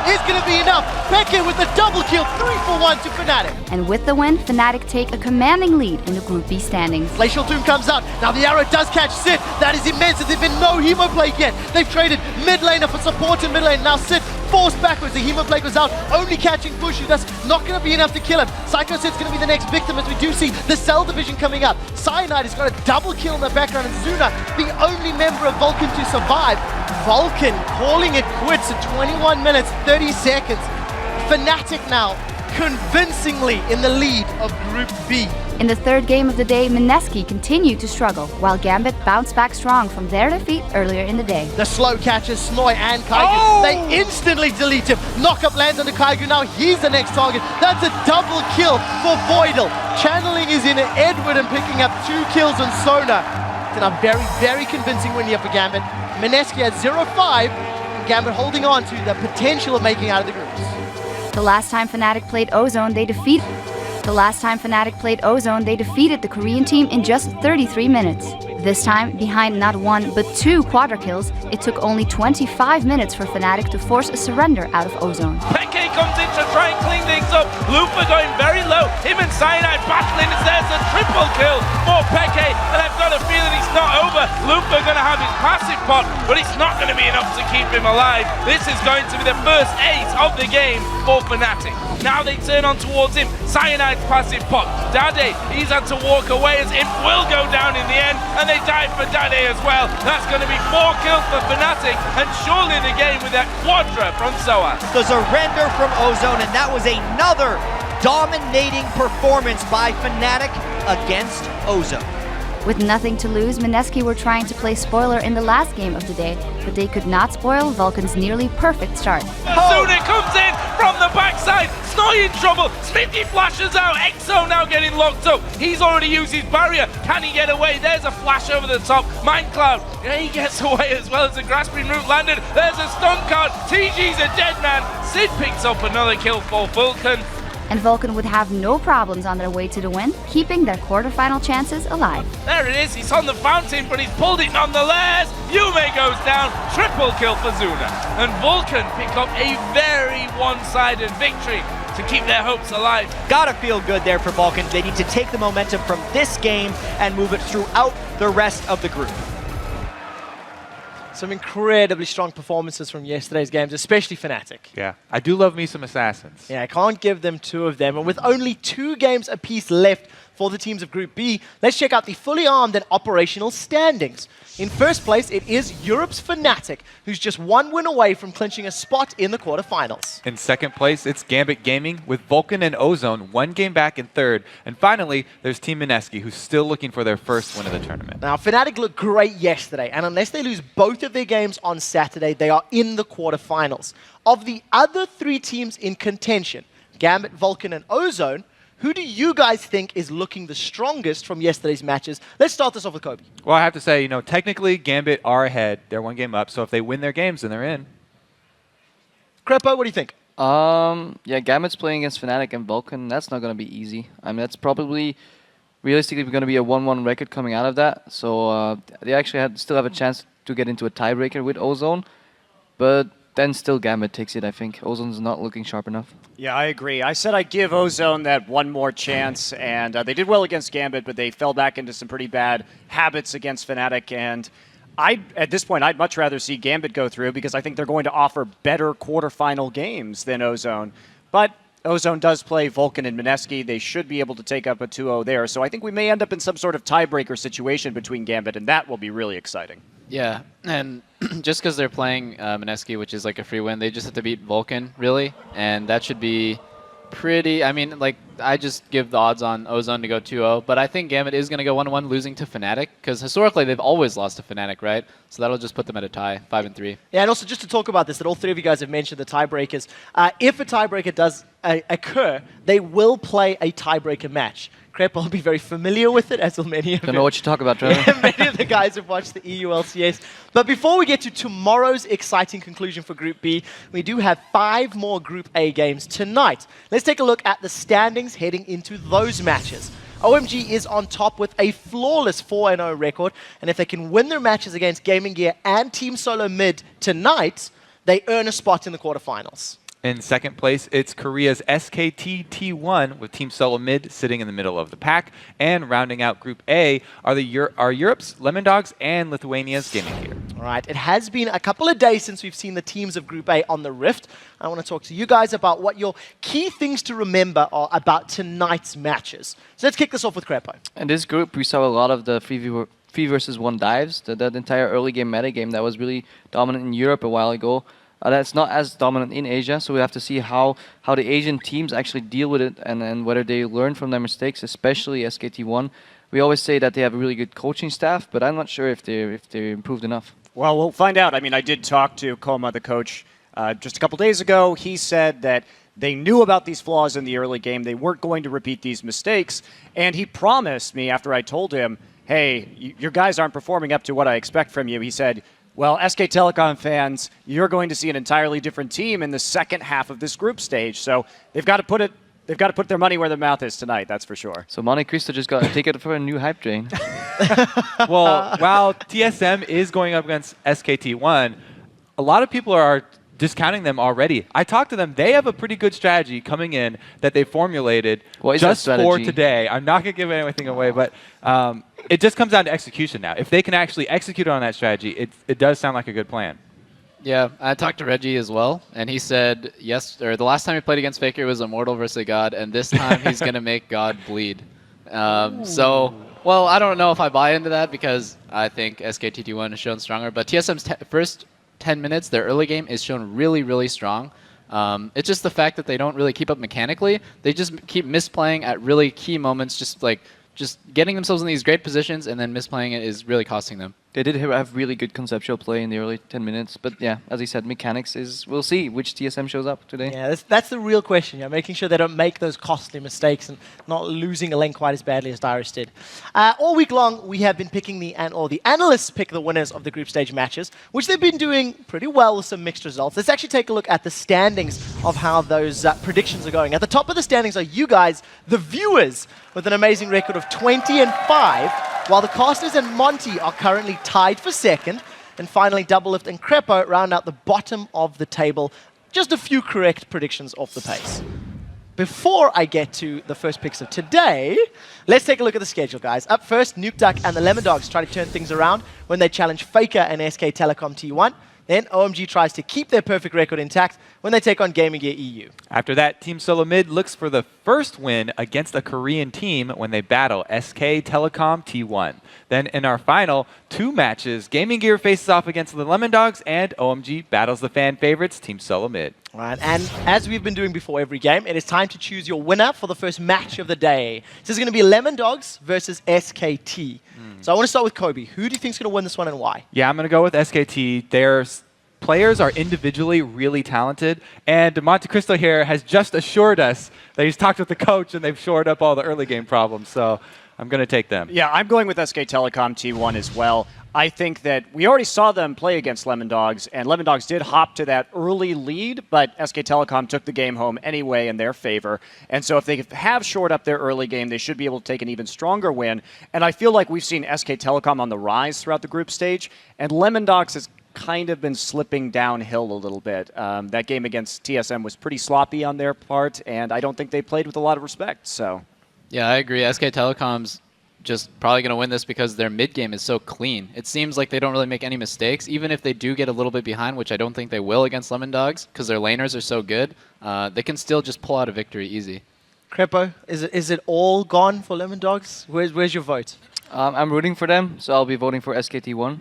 is going to be enough. Pekka with the double kill, 3-for-1 to Fnatic. And with the win, Fnatic take a commanding lead in the Group B standings. Glacial Doom comes out. Now the arrow does catch Sid. That is immense. There's been no Hemoplague yet. They've traded mid laner for support in mid lane. Now Sid forced backwards. The Hemoplague was out, only catching Pushu. That's not going to be enough to kill him. Psycho Sid's going to be the next victim as we do see the Cell division coming up. Cyanide has got a double kill in the background, and Zuna, the only member of Vulcan to survive. Vulcan calling it quits at 21 minutes, 30 seconds. Fnatic now convincingly in the lead of Group B. In the 3rd game of the day, Mineski continued to struggle, while Gambit bounced back strong from their defeat earlier in the day. The slow catches Snoy and Kaigu. They instantly delete him. Knockup lands on the Kaigu. Now he's the next target. That's a double kill for Voidal. Channeling is in Edward and picking up 2 kills on Sona. It's a very, very convincing win here for Gambit. Mineski at 0-5. Gambit holding on to the potential of making out of the groups. The last time Fnatic played Ozone, they defeated the Korean team in just 33 minutes. This time, behind not 1 but 2 quadra kills, it took only 25 minutes for Fnatic to force a surrender out of Ozone. Peke comes in to try and clean things up. Lupa going very low. Him and Cyanide battling. There's a triple kill for Peke, and I've got a feeling it's not over. Lupa going to have his passive pot, but it's not going to be enough to keep him alive. This is going to be the first ace of the game for Fnatic. Now they turn on towards him. Cyanide's passive pot. Dade, he's had to walk away as Imp will go down in the end, and they die for Dade as well. That's going to be 4 kills for Fnatic, and surely the game with that quadra from Soas. The surrender from Ozone, and that was another dominating performance by Fnatic against Ozone. With nothing to lose, Mineski were trying to play spoiler in the last game of the day, but they could not spoil Vulcan's nearly perfect start. Zuna comes in from the backside. Snowy in trouble. Smithy flashes out. Exo now getting locked up. He's already used his barrier. Can he get away? There's a flash over the top. Mindcloud, yeah, he gets away as well as the grasping root landed. There's a stun card. TG's a dead man. Sid picks up another kill for Vulcan. And Vulcan would have no problems on their way to the win, keeping their quarterfinal chances alive. There it is. He's on the fountain, but he's pulled it nonetheless. Yume goes down. Triple kill for Zuna. And Vulcan pick up a very one-sided victory to keep their hopes alive. Gotta feel good there for Vulcan. They need to take the momentum from this game and move it throughout the rest of the group. Some incredibly strong performances from yesterday's games, especially Fnatic. Yeah, I do love me some Assassins. Yeah, I can't give them two of them. And with only 2 games apiece left for the teams of Group B, let's check out the fully armed and operational standings. In first place, it is Europe's Fnatic, who's just 1 win away from clinching a spot in the quarterfinals. In second place, it's Gambit Gaming with Vulcan and Ozone 1 game back in third. And finally, there's Team Mineski, who's still looking for their first win of the tournament. Now, Fnatic looked great yesterday, and unless they lose both of their games on Saturday, they are in the quarterfinals. Of the other 3 teams in contention, Gambit, Vulcan, and Ozone, who do you guys think is looking the strongest from yesterday's matches? Let's start this off with Kobe. Well, I have to say, technically Gambit are ahead. They're 1 game up, so if they win their games, then they're in. Crepo, what do you think? Yeah, Gambit's playing against Fnatic and Vulcan. That's not going to be easy. I mean, that's probably realistically going to be a 1-1 record coming out of that. So they actually still have a chance to get into a tiebreaker with Ozone. But then still Gambit takes it, I think. Ozone's not looking sharp enough. Yeah, I agree. I said I'd give Ozone that one more chance, and they did well against Gambit, but they fell back into some pretty bad habits against Fnatic, and at this point, I'd much rather see Gambit go through because I think they're going to offer better quarterfinal games than Ozone. But Ozone does play Vulcan and Mineski. They should be able to take up a 2-0 there, so I think we may end up in some sort of tiebreaker situation between Gambit, and that will be really exciting. Yeah, and just because they're playing Mineski, which is like a free win, they just have to beat Vulcan, really, and that should be pretty. I mean, like, I just give the odds on Ozone to go 2-0, but I think Gambit is going to go 1-1, losing to Fnatic, because historically they've always lost to Fnatic, right? So that'll just put them at a tie, 5-3. Yeah, and also just to talk about this, that all 3 of you guys have mentioned the tiebreakers. If a tiebreaker does occur, they will play a tiebreaker match. Crepo will be very familiar with it, as will many of Don't know what you talk about, Trevor. Yeah, many of the guys have watched the EULCS. But before we get to tomorrow's exciting conclusion for Group B, we do have 5 more Group A games tonight. Let's take a look at the standings heading into those matches. OMG is on top with a flawless 4-0 record, and if they can win their matches against Gaming Gear and Team Solo Mid tonight, they earn a spot in the quarterfinals. In second place, it's Korea's SKT T1 with Team Solo Mid sitting in the middle of the pack. And rounding out Group A are Europe's Lemon Dogs and Lithuania's Gaming Gear. All right, it has been a couple of days since we've seen the teams of Group A on the Rift. I want to talk to you guys about what your key things to remember are about tonight's matches. So let's kick this off with Crepo. In this group, we saw a lot of the 3 versus 1 dives. That entire early game metagame that was really dominant in Europe a while ago. That's not as dominant in Asia, so we have to see how the Asian teams actually deal with it and whether they learn from their mistakes, especially SKT1. We always say that they have a really good coaching staff, but I'm not sure if they improved enough. Well, we'll find out. I mean, I did talk to Koma, the coach, just a couple days ago. He said that they knew about these flaws in the early game. They weren't going to repeat these mistakes, and he promised me after I told him, hey, your guys aren't performing up to what I expect from you. He said, well, SK Telecom fans, you're going to see an entirely different team in the second half of this group stage. So they've got to put their money where their mouth is tonight, that's for sure. So Monte Cristo just got to take it for a new hype train. Well, while TSM is going up against SKT1, a lot of people are discounting them already. I talked to them. They have a pretty good strategy coming in that they formulated just for today. I'm not going to give anything away, but it just comes down to execution now. If they can actually execute on that strategy, it does sound like a good plan. Yeah, I talked to Reggie as well, and he said the last time he played against Faker was Immortal versus God, and this time he's going to make God bleed. So, well, I don't know if I buy into that because I think SKT1 has shown stronger, but TSM's first 10 minutes, their early game is shown really, really strong. It's just the fact that they don't really keep up mechanically. They just keep misplaying at really key moments, just like just getting themselves in these great positions and then misplaying it is really costing them. They did have really good conceptual play in the early 10 minutes, but yeah, as he said, mechanics is, we'll see which TSM shows up today. Yeah, that's the real question, making sure they don't make those costly mistakes and not losing a lane quite as badly as Dyrus did. All week long, we have been picking the analysts pick the winners of the group stage matches, which they've been doing pretty well with some mixed results. Let's actually take a look at the standings of how those predictions are going. At the top of the standings are you guys, the viewers, with an amazing record of 20-5, while the casters and Monty are currently tied for second. And finally, Doublelift and Crepo round out the bottom of the table. Just a few correct predictions off the pace. Before I get to the first picks of today, let's take a look at the schedule, guys. Up first, Nuke Duck and the Lemon Dogs try to turn things around when they challenge Faker and SK Telecom T1. Then OMG tries to keep their perfect record intact when they take on Gaming Gear EU. After that, Team Solo Mid looks for the first win against a Korean team when they battle SK Telecom T1. Then in our final 2 matches, Gaming Gear faces off against the Lemon Dogs and OMG battles the fan favorites, Team Solo Mid. Right, and as we've been doing before every game, it is time to choose your winner for the first match of the day. This is going to be Lemon Dogs versus SKT. So I want to start with Kobe. Who do you think is going to win this one and why? Yeah, I'm going to go with SKT. Their players are individually really talented, and Monte Cristo here has just assured us that he's talked with the coach and they've shored up all the early game problems, so I'm going to take them. Yeah, I'm going with SK Telecom T1 as well. I think that we already saw them play against Lemon Dogs, and Lemon Dogs did hop to that early lead, but SK Telecom took the game home anyway in their favor. And so if they have shored up their early game, they should be able to take an even stronger win. And I feel like we've seen SK Telecom on the rise throughout the group stage, and Lemon Dogs has kind of been slipping downhill a little bit. That game against TSM was pretty sloppy on their part, and I don't think they played with a lot of respect. So, yeah, I agree. SK Telecom's just probably going to win this because their mid game is so clean. It seems like they don't really make any mistakes, even if they do get a little bit behind, which I don't think they will against Lemon Dogs because their laners are so good. They can still just pull out a victory easy. Crepo, is it all gone for Lemon Dogs? Where's your vote? I'm rooting for them, so I'll be voting for SKT1.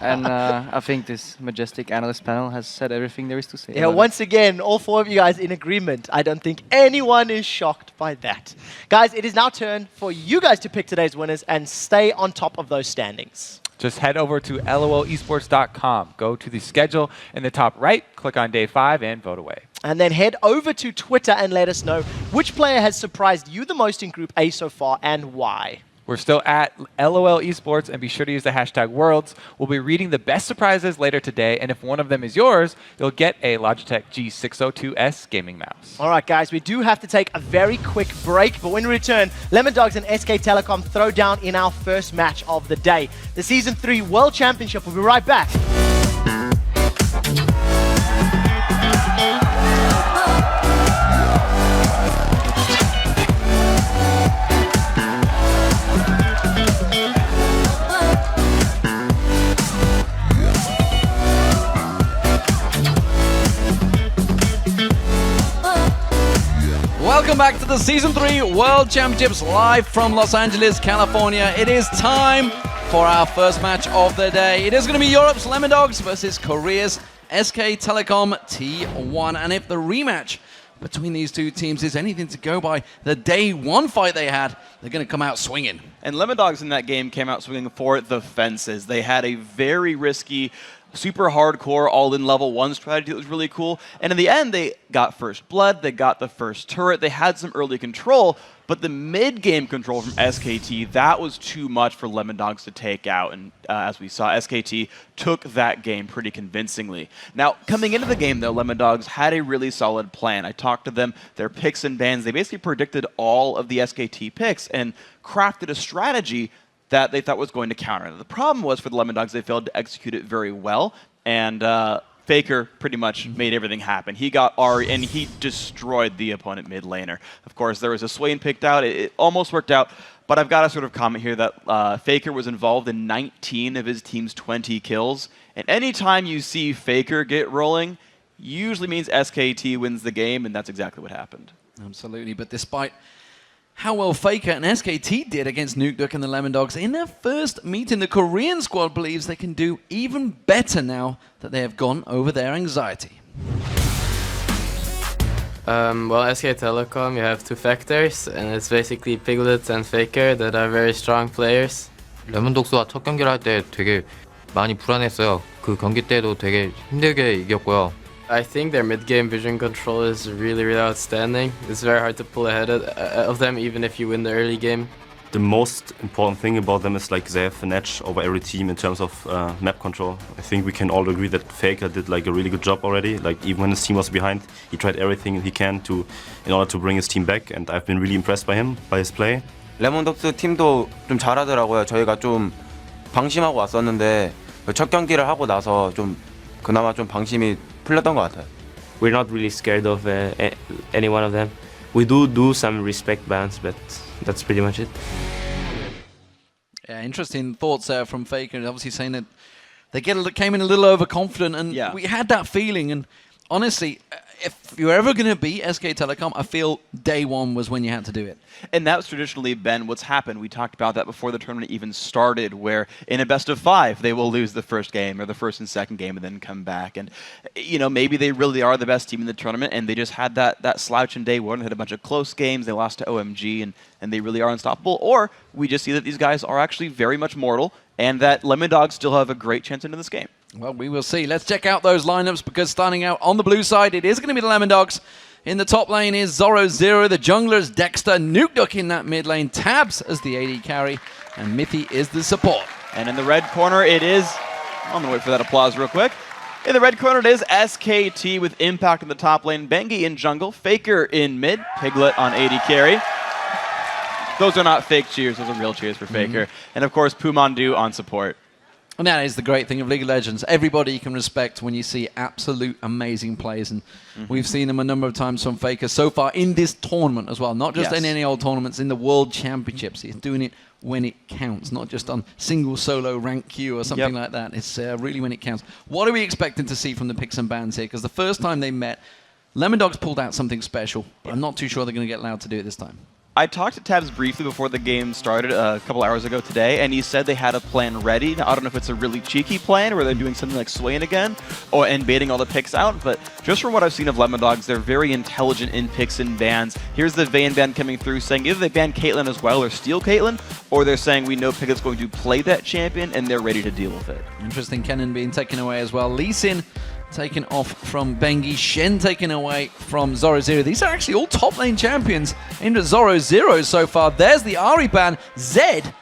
And I think this majestic analyst panel has said everything there is to say. Yeah, once again, all 4 of you guys in agreement. I don't think anyone is shocked by that. Guys, it is now turn for you guys to pick today's winners and stay on top of those standings. Just head over to lolesports.com. Go to the schedule in the top right, click on day 5, and vote away. And then head over to Twitter and let us know which player has surprised you the most in Group A so far and why. We're still at LOL Esports, and be sure to use the hashtag Worlds. We'll be reading the best surprises later today, and if one of them is yours, you'll get a Logitech G602S gaming mouse. All right, guys, we do have to take a very quick break, but when we return, Lemon Dogs and SK Telecom throw down in our first match of the day. The Season 3 World Championship. We'll be right back. Welcome back to the Season 3 World Championships live from Los Angeles, California. It is time for our first match of the day. It is going to be Europe's Lemon Dogs versus Korea's SK Telecom T1. And if the rematch between these two teams is anything to go by the day 1 fight they had, they're going to come out swinging. And Lemon Dogs in that game came out swinging for the fences. They had a very risky, super hardcore all-in level 1 strategy that was really cool. And in the end, they got first blood, they got the first turret, they had some early control, but the mid-game control from SKT, that was too much for Lemon Dogs to take out. And as we saw, SKT took that game pretty convincingly. Now, coming into the game, though, Lemon Dogs had a really solid plan. I talked to them, their picks and bans. They basically predicted all of the SKT picks and crafted a strategy that they thought was going to counter. The problem was for the Lemon Dogs, they failed to execute it very well, and Faker pretty much made everything happen. He got Ari, and he destroyed the opponent mid laner. Of course, there was a Swain picked out. It almost worked out, but I've got to sort of comment here that Faker was involved in 19 of his team's 20 kills, and anytime you see Faker get rolling, usually means SKT wins the game, and that's exactly what happened. Absolutely, but despite how well Faker and SKT did against Nuke Duck and the Lemon Dogs in their first meeting, the Korean squad believes they can do even better now that they have gone over their anxiety. Well, SK Telecom, you have two factors, and it's basically Piglet and Faker that are very strong players. 레몬독스가 첫 경기를 할 때 되게 많이 불안했어요. 그 경기 때도 되게 힘들게 이겼고요. I think their mid-game vision control is really, really outstanding. It's very hard to pull ahead of them, even if you win the early game. The most important thing about them is like they have an edge over every team in terms of map control. I think we can all agree that Faker did like a really good job already. Like even when his team was behind, he tried everything he can in order to bring his team back, and I've been really impressed by him, by his play. 레몬독스 팀도 좀 잘하더라고요. 저희가 좀 방심하고 왔었는데 첫 경기를 하고 나서 좀 그나마 좀 방심이 풀렸던 것 같아요. We're not really scared of any one of them. We do some respect bans, but that's pretty much it. Yeah, interesting thoughts there from Faker. Obviously saying that they came in a little overconfident, and we had that feeling. And honestly, if you're ever going to beat SK Telecom, I feel day one was when you had to do it. And that's traditionally been what's happened. We talked about that before the tournament even started, where in a best of 5, they will lose the first game or the first and second game and then come back. And, you know, maybe they really are the best team in the tournament, and they just had that slouch in day one. They had a bunch of close games. They lost to OMG, and they really are unstoppable. Or we just see that these guys are actually very much mortal, and that Lemon Dogs still have a great chance into this game. Well, we will see. Let's check out those lineups, because starting out on the blue side, it is going to be the Lemon Dogs. In the top lane is Zoro0, the junglers, Dexter, Nukeduck in that mid lane, Tabs as the AD carry, and Mithy is the support. And in the red corner, it is... I'm going to wait for that applause real quick. In the red corner, it is SKT with Impact in the top lane, Bengi in jungle, Faker in mid, Piglet on AD carry. Those are not fake cheers, those are real cheers for Faker. And of course, Pumandu on support. And that is the great thing of League of Legends. Everybody you can respect when you see absolute amazing plays. And we've seen them a number of times from Faker so far in this tournament as well. Not just in any old tournaments, in the World Championships. He's doing it when it counts, not just on single solo rank Q or something like that. It's really when it counts. What are we expecting to see from the picks and bans here? Because the first time they met, Lemon Dogs pulled out something special. But I'm not too sure they're going to get allowed to do it this time. I talked to Tabs briefly before the game started a couple hours ago today, and he said they had a plan ready. Now, I don't know if it's a really cheeky plan where they're doing something like Swain again and baiting all the picks out, but just from what I've seen of Lemon Dogs, they're very intelligent in picks and bans. Here's the Vayne ban coming through saying either they ban Caitlyn as well or steal Caitlyn, or they're saying we know Piglet's going to play that champion and they're ready to deal with it. Interesting, Kennen being taken away as well. Lee Sin taken off from Bengi, Shen taken away from Zoro0. These are actually all top lane champions into Zoro0 so far. There's the Ahri ban. Zed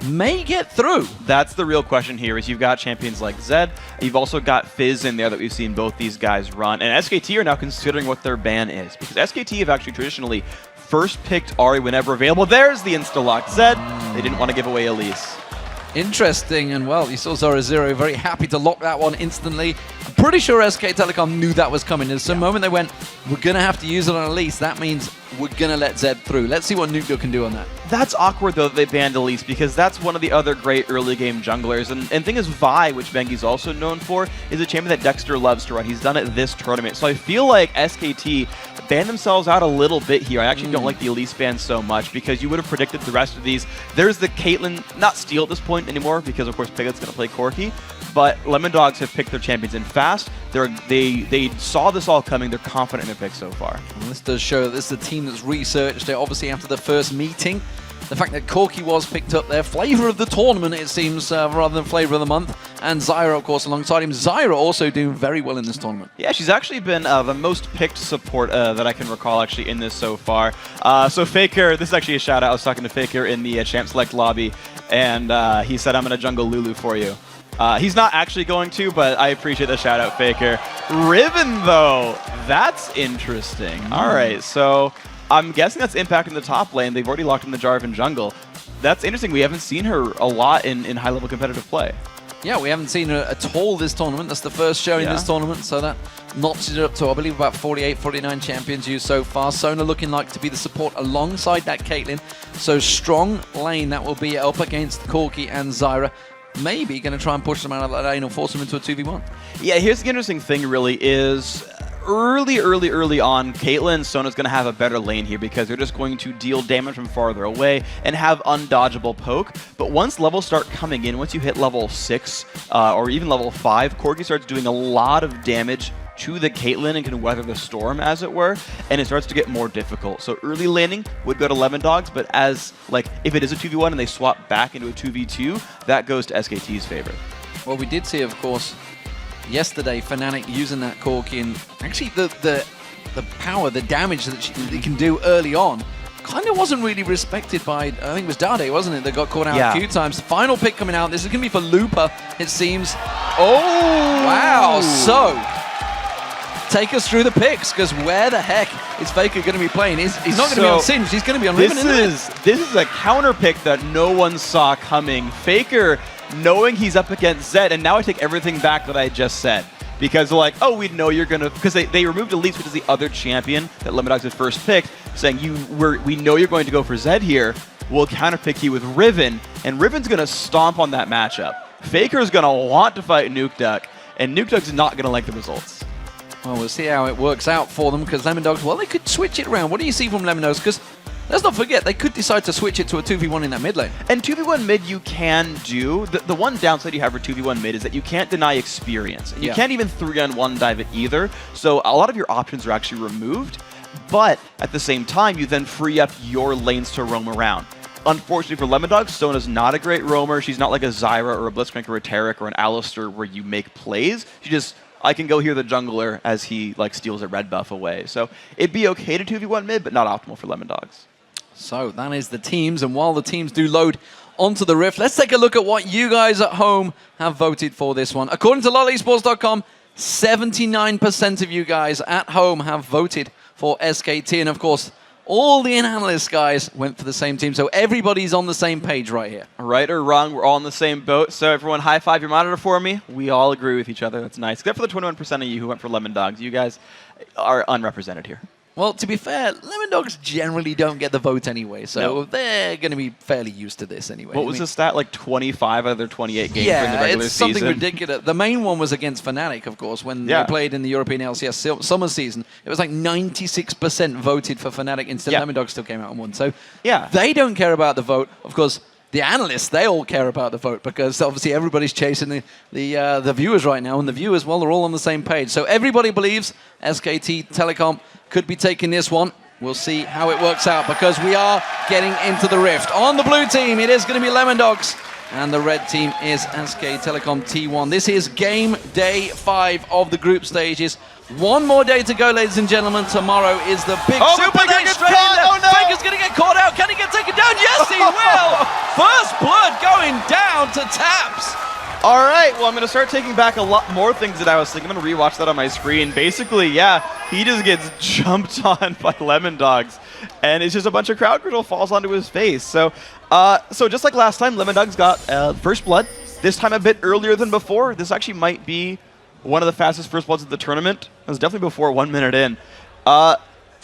may get through. That's the real question here, is you've got champions like Zed, you've also got Fizz in there that we've seen both these guys run, and SKT are now considering what their ban is, because SKT have actually traditionally first picked Ahri whenever available. There's the insta-lock Zed. They didn't want to give away Elise. Interesting, and well, you saw Zoro0 very happy to lock that one instantly. I'm pretty sure SK Telecom knew that was coming. There's some moment they went, we're going to have to use it on Elise. That means we're going to let Zed through. Let's see what Nukeduck can do on that. That's awkward, though, that they banned Elise, because that's one of the other great early game junglers. And thing is, Vi, which Bengi's also known for, is a champion that Dexter loves to run. He's done it this tournament. So I feel like SKT banned themselves out a little bit here. I actually don't like the Elise ban so much, because you would have predicted the rest of these. There's the Caitlyn, not steal at this point anymore, because of course Piglet's going to play Corki. But Lemon Dogs have picked their champions in fast. They saw this all coming. They're confident in their picks so far. Well, this does show that this is a team that's researched it. Obviously, after the first meeting, the fact that Corki was picked up there, flavor of the tournament, it seems, rather than flavor of the month. And Zyra, of course, alongside him. Zyra also doing very well in this tournament. Yeah, she's actually been the most picked support that I can recall actually in this so far. So Faker, this is actually a shout out. I was talking to Faker in the Champ Select lobby, and he said, I'm going to jungle Lulu for you. He's not actually going to, but I appreciate the shout out, Faker. Riven, though, that's interesting. All right, so I'm guessing that's Impact in the top lane. They've already locked in the Jarvan jungle. That's interesting. We haven't seen her a lot in high-level competitive play. Yeah, we haven't seen her at all this tournament. That's the first show in this tournament, so that notches it up to, I believe, about 48, 49 champions used so far. Sona looking like to be the support alongside that Caitlyn. So strong lane that will be up against Corki and Zyra. Maybe going to try and push them out of that lane or force them into a 2v1. Yeah, here's the interesting thing really is early on, Caitlyn and Sona's going to have a better lane here because they're just going to deal damage from farther away and have undodgeable poke. But once levels start coming in, once you hit level 6 or even level 5, Corki starts doing a lot of damage to the Caitlyn and can weather the storm, as it were, and it starts to get more difficult. So early laning would go to Lemondogs, but as if it is a 2v1 and they swap back into a 2v2, that goes to SKT's favor. Well, we did see, of course, yesterday Fnatic using that Corki, and actually the power, the damage that they can do early on kind of wasn't really respected by, I think it was Dade, wasn't it, that got caught out a few times. Final pick coming out. This is going to be for Looper, it seems. Oh! Wow. So, take us through the picks, because where the heck is Faker going to be playing? He's not going to be on Singed, he's going to be on Riven. This is a counter pick that no one saw coming. Faker, knowing he's up against Zed, and now I take everything back that I just said. Because they're like, oh, we know you're going to... Because they removed Elise, which is the other champion that Lemondogs had first picked, saying, we know you're going to go for Zed here. We'll counterpick you with Riven, and Riven's going to stomp on that matchup. Faker's going to want to fight Nukeduck, and Nukeduck's not going to like the results. Well, we'll see how it works out for them, because Lemondogs, well, they could switch it around. What do you see from Lemondogs? Because let's not forget, they could decide to switch it to a 2v1 in that mid lane. And 2v1 mid you can do. The one downside you have for 2v1 mid is that you can't deny experience. And you can't even 3-on-1 dive it either. So a lot of your options are actually removed. But at the same time, you then free up your lanes to roam around. Unfortunately for Lemondogs, Sona's not a great roamer. She's not like a Zyra or a Blitzcrank or a Taric or an Alistar where you make plays. She just... I can go hear the jungler as he steals a red buff away. So it'd be okay to 2v1 mid, but not optimal for Lemondogs. So that is the teams, and while the teams do load onto the Rift, let's take a look at what you guys at home have voted for this one. According to lolesports.com, 79% of you guys at home have voted for SKT, and of course, all the analysts, guys, went for the same team, so everybody's on the same page right here. Right or wrong, we're all in the same boat, so everyone high five your monitor for me. We all agree with each other, that's nice. Except for the 21% of you who went for Lemondogs. You guys are unrepresented here. Well, to be fair, Lemondogs generally don't get the vote anyway, so they're going to be fairly used to this anyway. What was the stat? 25 out of their 28 games in the regular it's something season? ridiculous. The main one was against Fnatic, of course, when they played in the European LCS summer season. It was 96% voted for Fnatic, instead Lemondogs still came out and won. So they don't care about the vote. Of course, the analysts, they all care about the vote, because obviously everybody's chasing the viewers right now, and the viewers, well, they're all on the same page. So everybody believes SKT Telecom could be taking this one. We'll see how it works out, because we are getting into the Rift. On the blue team, it is going to be Lemondogs, and the red team is SK Telecom T1. This is game day 5 of the group stages. One more day to go, ladies and gentlemen. Tomorrow is the big Super Day straight in there. Faker's going to get caught out. Can he get taken down? Yes, he will. First blood going down to Taps. All right, well, I'm going to start taking back a lot more things that I was thinking. I'm going to rewatch that on my screen. Basically, he just gets jumped on by Lemondogs, and it's just a bunch of crowd control falls onto his face. So just like last time, Lemondogs got first blood, this time a bit earlier than before. This actually might be one of the fastest first bloods of the tournament. It was definitely before 1 minute in. Now,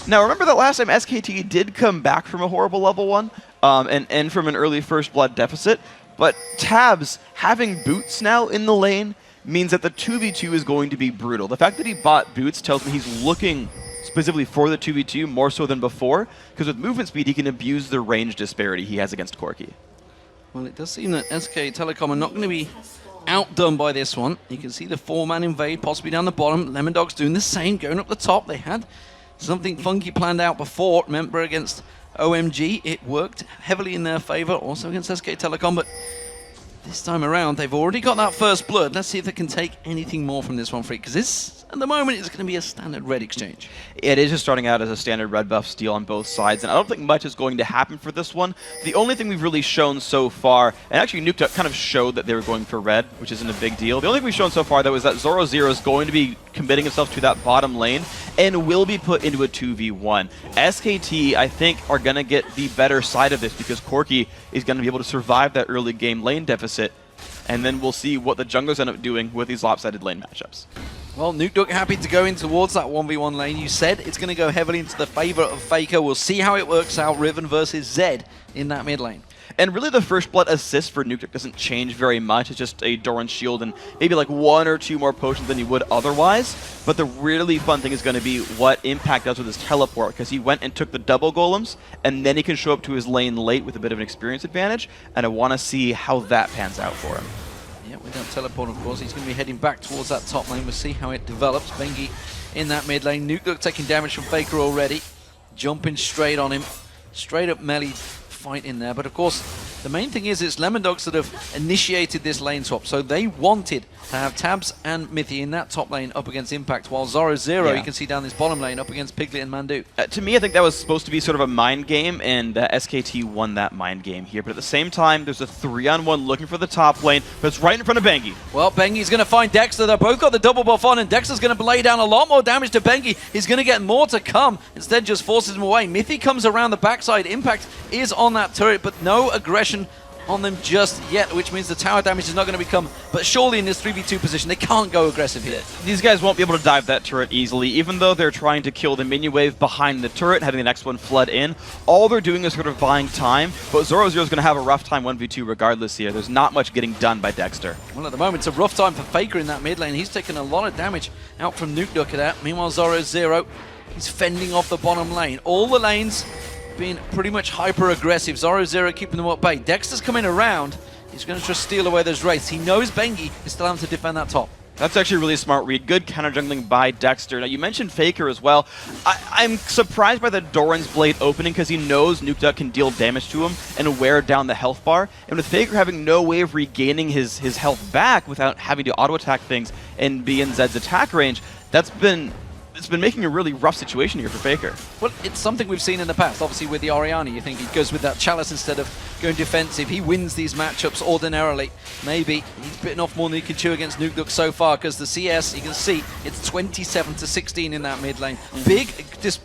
remember that last time SKT did come back from a horrible level 1 and end from an early first blood deficit. But Tabs having Boots now in the lane means that the 2v2 is going to be brutal. The fact that he bought Boots tells me he's looking specifically for the 2v2 more so than before, because with movement speed, he can abuse the range disparity he has against Corki. Well, it does seem that SK Telecom are not going to be outdone by this one. You can see the 4-man invade possibly down the bottom. Lemondogs doing the same, going up the top. They had something funky planned out before. Remember, against OMG, it worked heavily in their favor, also against SK Telecom, but this time around, they've already got that first blood. Let's see if they can take anything more from this one, Freak, because this, at the moment, is going to be a standard red exchange. It is just starting out as a standard red buff steal on both sides, and I don't think much is going to happen for this one. The only thing we've really shown so far, and actually Nukeduck kind of showed that they were going for red, which isn't a big deal. The only thing we've shown so far, though, is that Zoro0 is going to be committing himself to that bottom lane and will be put into a 2v1. SKT, I think, are going to get the better side of this, because Corki is going to be able to survive that early game lane deficit, and then we'll see what the junglers end up doing with these lopsided lane matchups. Well, Nukeduck happy to go in towards that 1v1 lane. You said it's going to go heavily into the favor of Faker. We'll see how it works out, Riven versus Zed in that mid lane. And really the first blood assist for Nukeduck doesn't change very much. It's just a Doran shield and maybe 1 or 2 more potions than he would otherwise. But the really fun thing is going to be what Impact does with his teleport, because he went and took the double golems, and then he can show up to his lane late with a bit of an experience advantage, and I want to see how that pans out for him. Yeah, with that teleport, of course. He's going to be heading back towards that top lane. We'll see how it develops. Bengi in that mid lane. Nuke taking damage from Faker already. Jumping straight on him. Straight up melee fight in there. But of course, the main thing is it's Lemon Dogs that have initiated this lane swap. So they wanted to have Tabs and Mithy in that top lane up against Impact, while Zoro, you can see down this bottom lane up against Piglet and Mandu. To me, I think that was supposed to be sort of a mind game, and SKT won that mind game here. But at the same time, there's a 3-on-1 looking for the top lane, but it's right in front of Bengi. Well, Bengi's going to find Dexter. They've both got the double buff on, and Dexter's going to lay down a lot more damage to Bengi. He's going to get more to come. Instead, just forces him away. Mithy comes around the backside. Impact is on that turret, but no aggression on them just yet, which means the tower damage is not going to become, but surely in this 3v2 position, they can't go aggressive here. These guys won't be able to dive that turret easily, even though they're trying to kill the minion wave behind the turret, having the next one flood in. All they're doing is sort of buying time, but Zoro Zero is going to have a rough time 1v2 regardless here. There's not much getting done by Dexter. Well, at the moment, it's a rough time for Faker in that mid lane. He's taken a lot of damage out from Nuke Duck at that. Meanwhile, Zoro Zero, he's fending off the bottom lane. All the lanes being pretty much hyper-aggressive. Zoro Zero keeping them at bay. Dexter's coming around. He's going to try to steal away those wraiths. He knows Bengi is still having to defend that top. That's actually a really smart read. Good counter-jungling by Dexter. Now, you mentioned Faker as well. I'm surprised by the Doran's Blade opening because he knows Nuke Duck can deal damage to him and wear down the health bar. And with Faker having no way of regaining his health back without having to auto-attack things and be in Zed's attack range, it's been making a really rough situation here for Faker. Well, it's something we've seen in the past. Obviously, with the Orianna, you think he goes with that Chalice instead of going defensive. He wins these matchups ordinarily. Maybe he's bitten off more than he can chew against Nuke Duck so far, because the CS, you can see, it's 27-16 in that mid lane. Big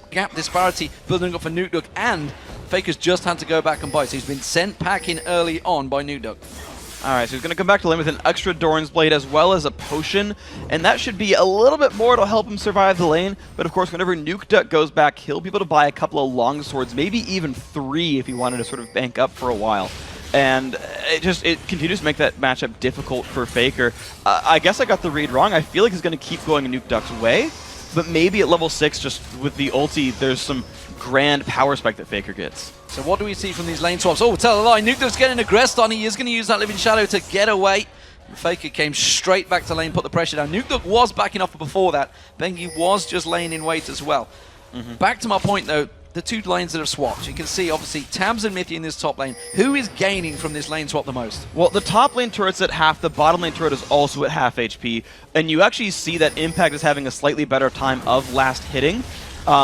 gap disparity building up for Nuke Duck, and Faker's just had to go back and buy. So he's been sent packing early on by Nuke Duck. Alright, so he's going to come back to lane with an extra Doran's Blade as well as a potion, and that should be a little bit more to help him survive the lane. But of course, whenever Nuke Duck goes back, he'll be able to buy a couple of long swords, maybe even 3 if he wanted to sort of bank up for a while. And it continues to make that matchup difficult for Faker. I guess I got the read wrong. I feel like he's going to keep going Nuke Duck's way, but maybe at level 6, just with the ulti, there's some grand power spike that Faker gets. So what do we see from these lane swaps? Oh, tell a lie. Nuke Duck's getting aggressed on. He is going to use that Living Shadow to get away. Faker came straight back to lane, put the pressure down. Nuke Duck was backing off before that. Bengi was just laying in wait as well. Back to my point, though, the two lanes that have swapped. You can see, obviously, Tabs and Mithy in this top lane. Who is gaining from this lane swap the most? Well, the top lane turret's at half, the bottom lane turret is also at half HP, and you actually see that Impact is having a slightly better time of last hitting.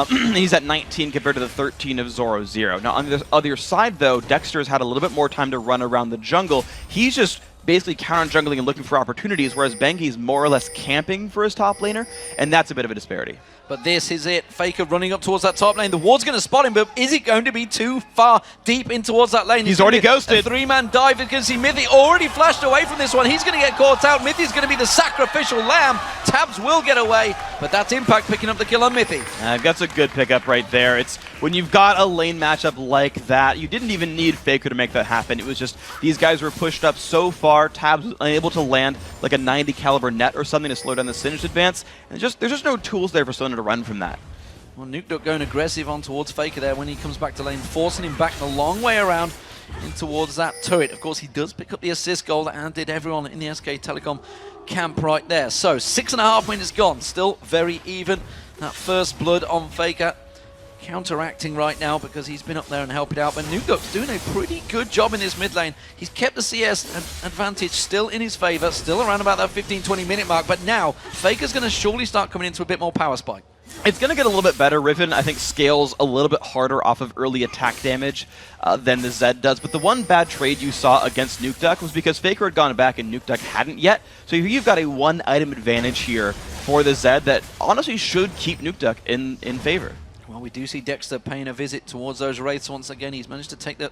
He's at 19 compared to the 13 of Zoro Zero. Now, on the other side, though, Dexter's had a little bit more time to run around the jungle. He's just basically counter-jungling and looking for opportunities, whereas Bengi's more or less camping for his top laner, and that's a bit of a disparity. But this is it. Faker running up towards that top lane. The ward's going to spot him, but is it going to be too far deep in towards that lane? He's already ghosted. A 3-man dive. You can see Mithy already flashed away from this one. He's going to get caught out. Mithy's going to be the sacrificial lamb. Tabs will get away, but that's Impact picking up the kill on Mithy. That's a good pickup right there. It's when you've got a lane matchup like that, you didn't even need Faker to make that happen. It was just these guys were pushed up so far, Tabs was unable to land like a 90 caliber net or something to slow down the Singed advance, and there's just no tools there for Sona to run from that. Well, Nuke Duck going aggressive on towards Faker there when he comes back to lane, forcing him back the long way around in towards that turret. Of course, he does pick up the assist goal, and did everyone in the SK Telecom camp right there. So 6.5 minutes gone, still very even. That first blood on Faker counteracting right now because he's been up there and helping out. But Nuke Duck's doing a pretty good job in this mid lane. He's kept the CS advantage still in his favor, still around about that 15-20 minute mark. But now Faker's going to surely start coming into a bit more power spike. It's going to get a little bit better. Riven, I think, scales a little bit harder off of early attack damage than the Zed does. But the one bad trade you saw against Nuke Duck was because Faker had gone back and Nuke Duck hadn't yet. So you've got a one-item advantage here for the Zed that honestly should keep Nuke Duck in favor. Well, we do see Dexter paying a visit towards those wraiths once again. He's managed to take the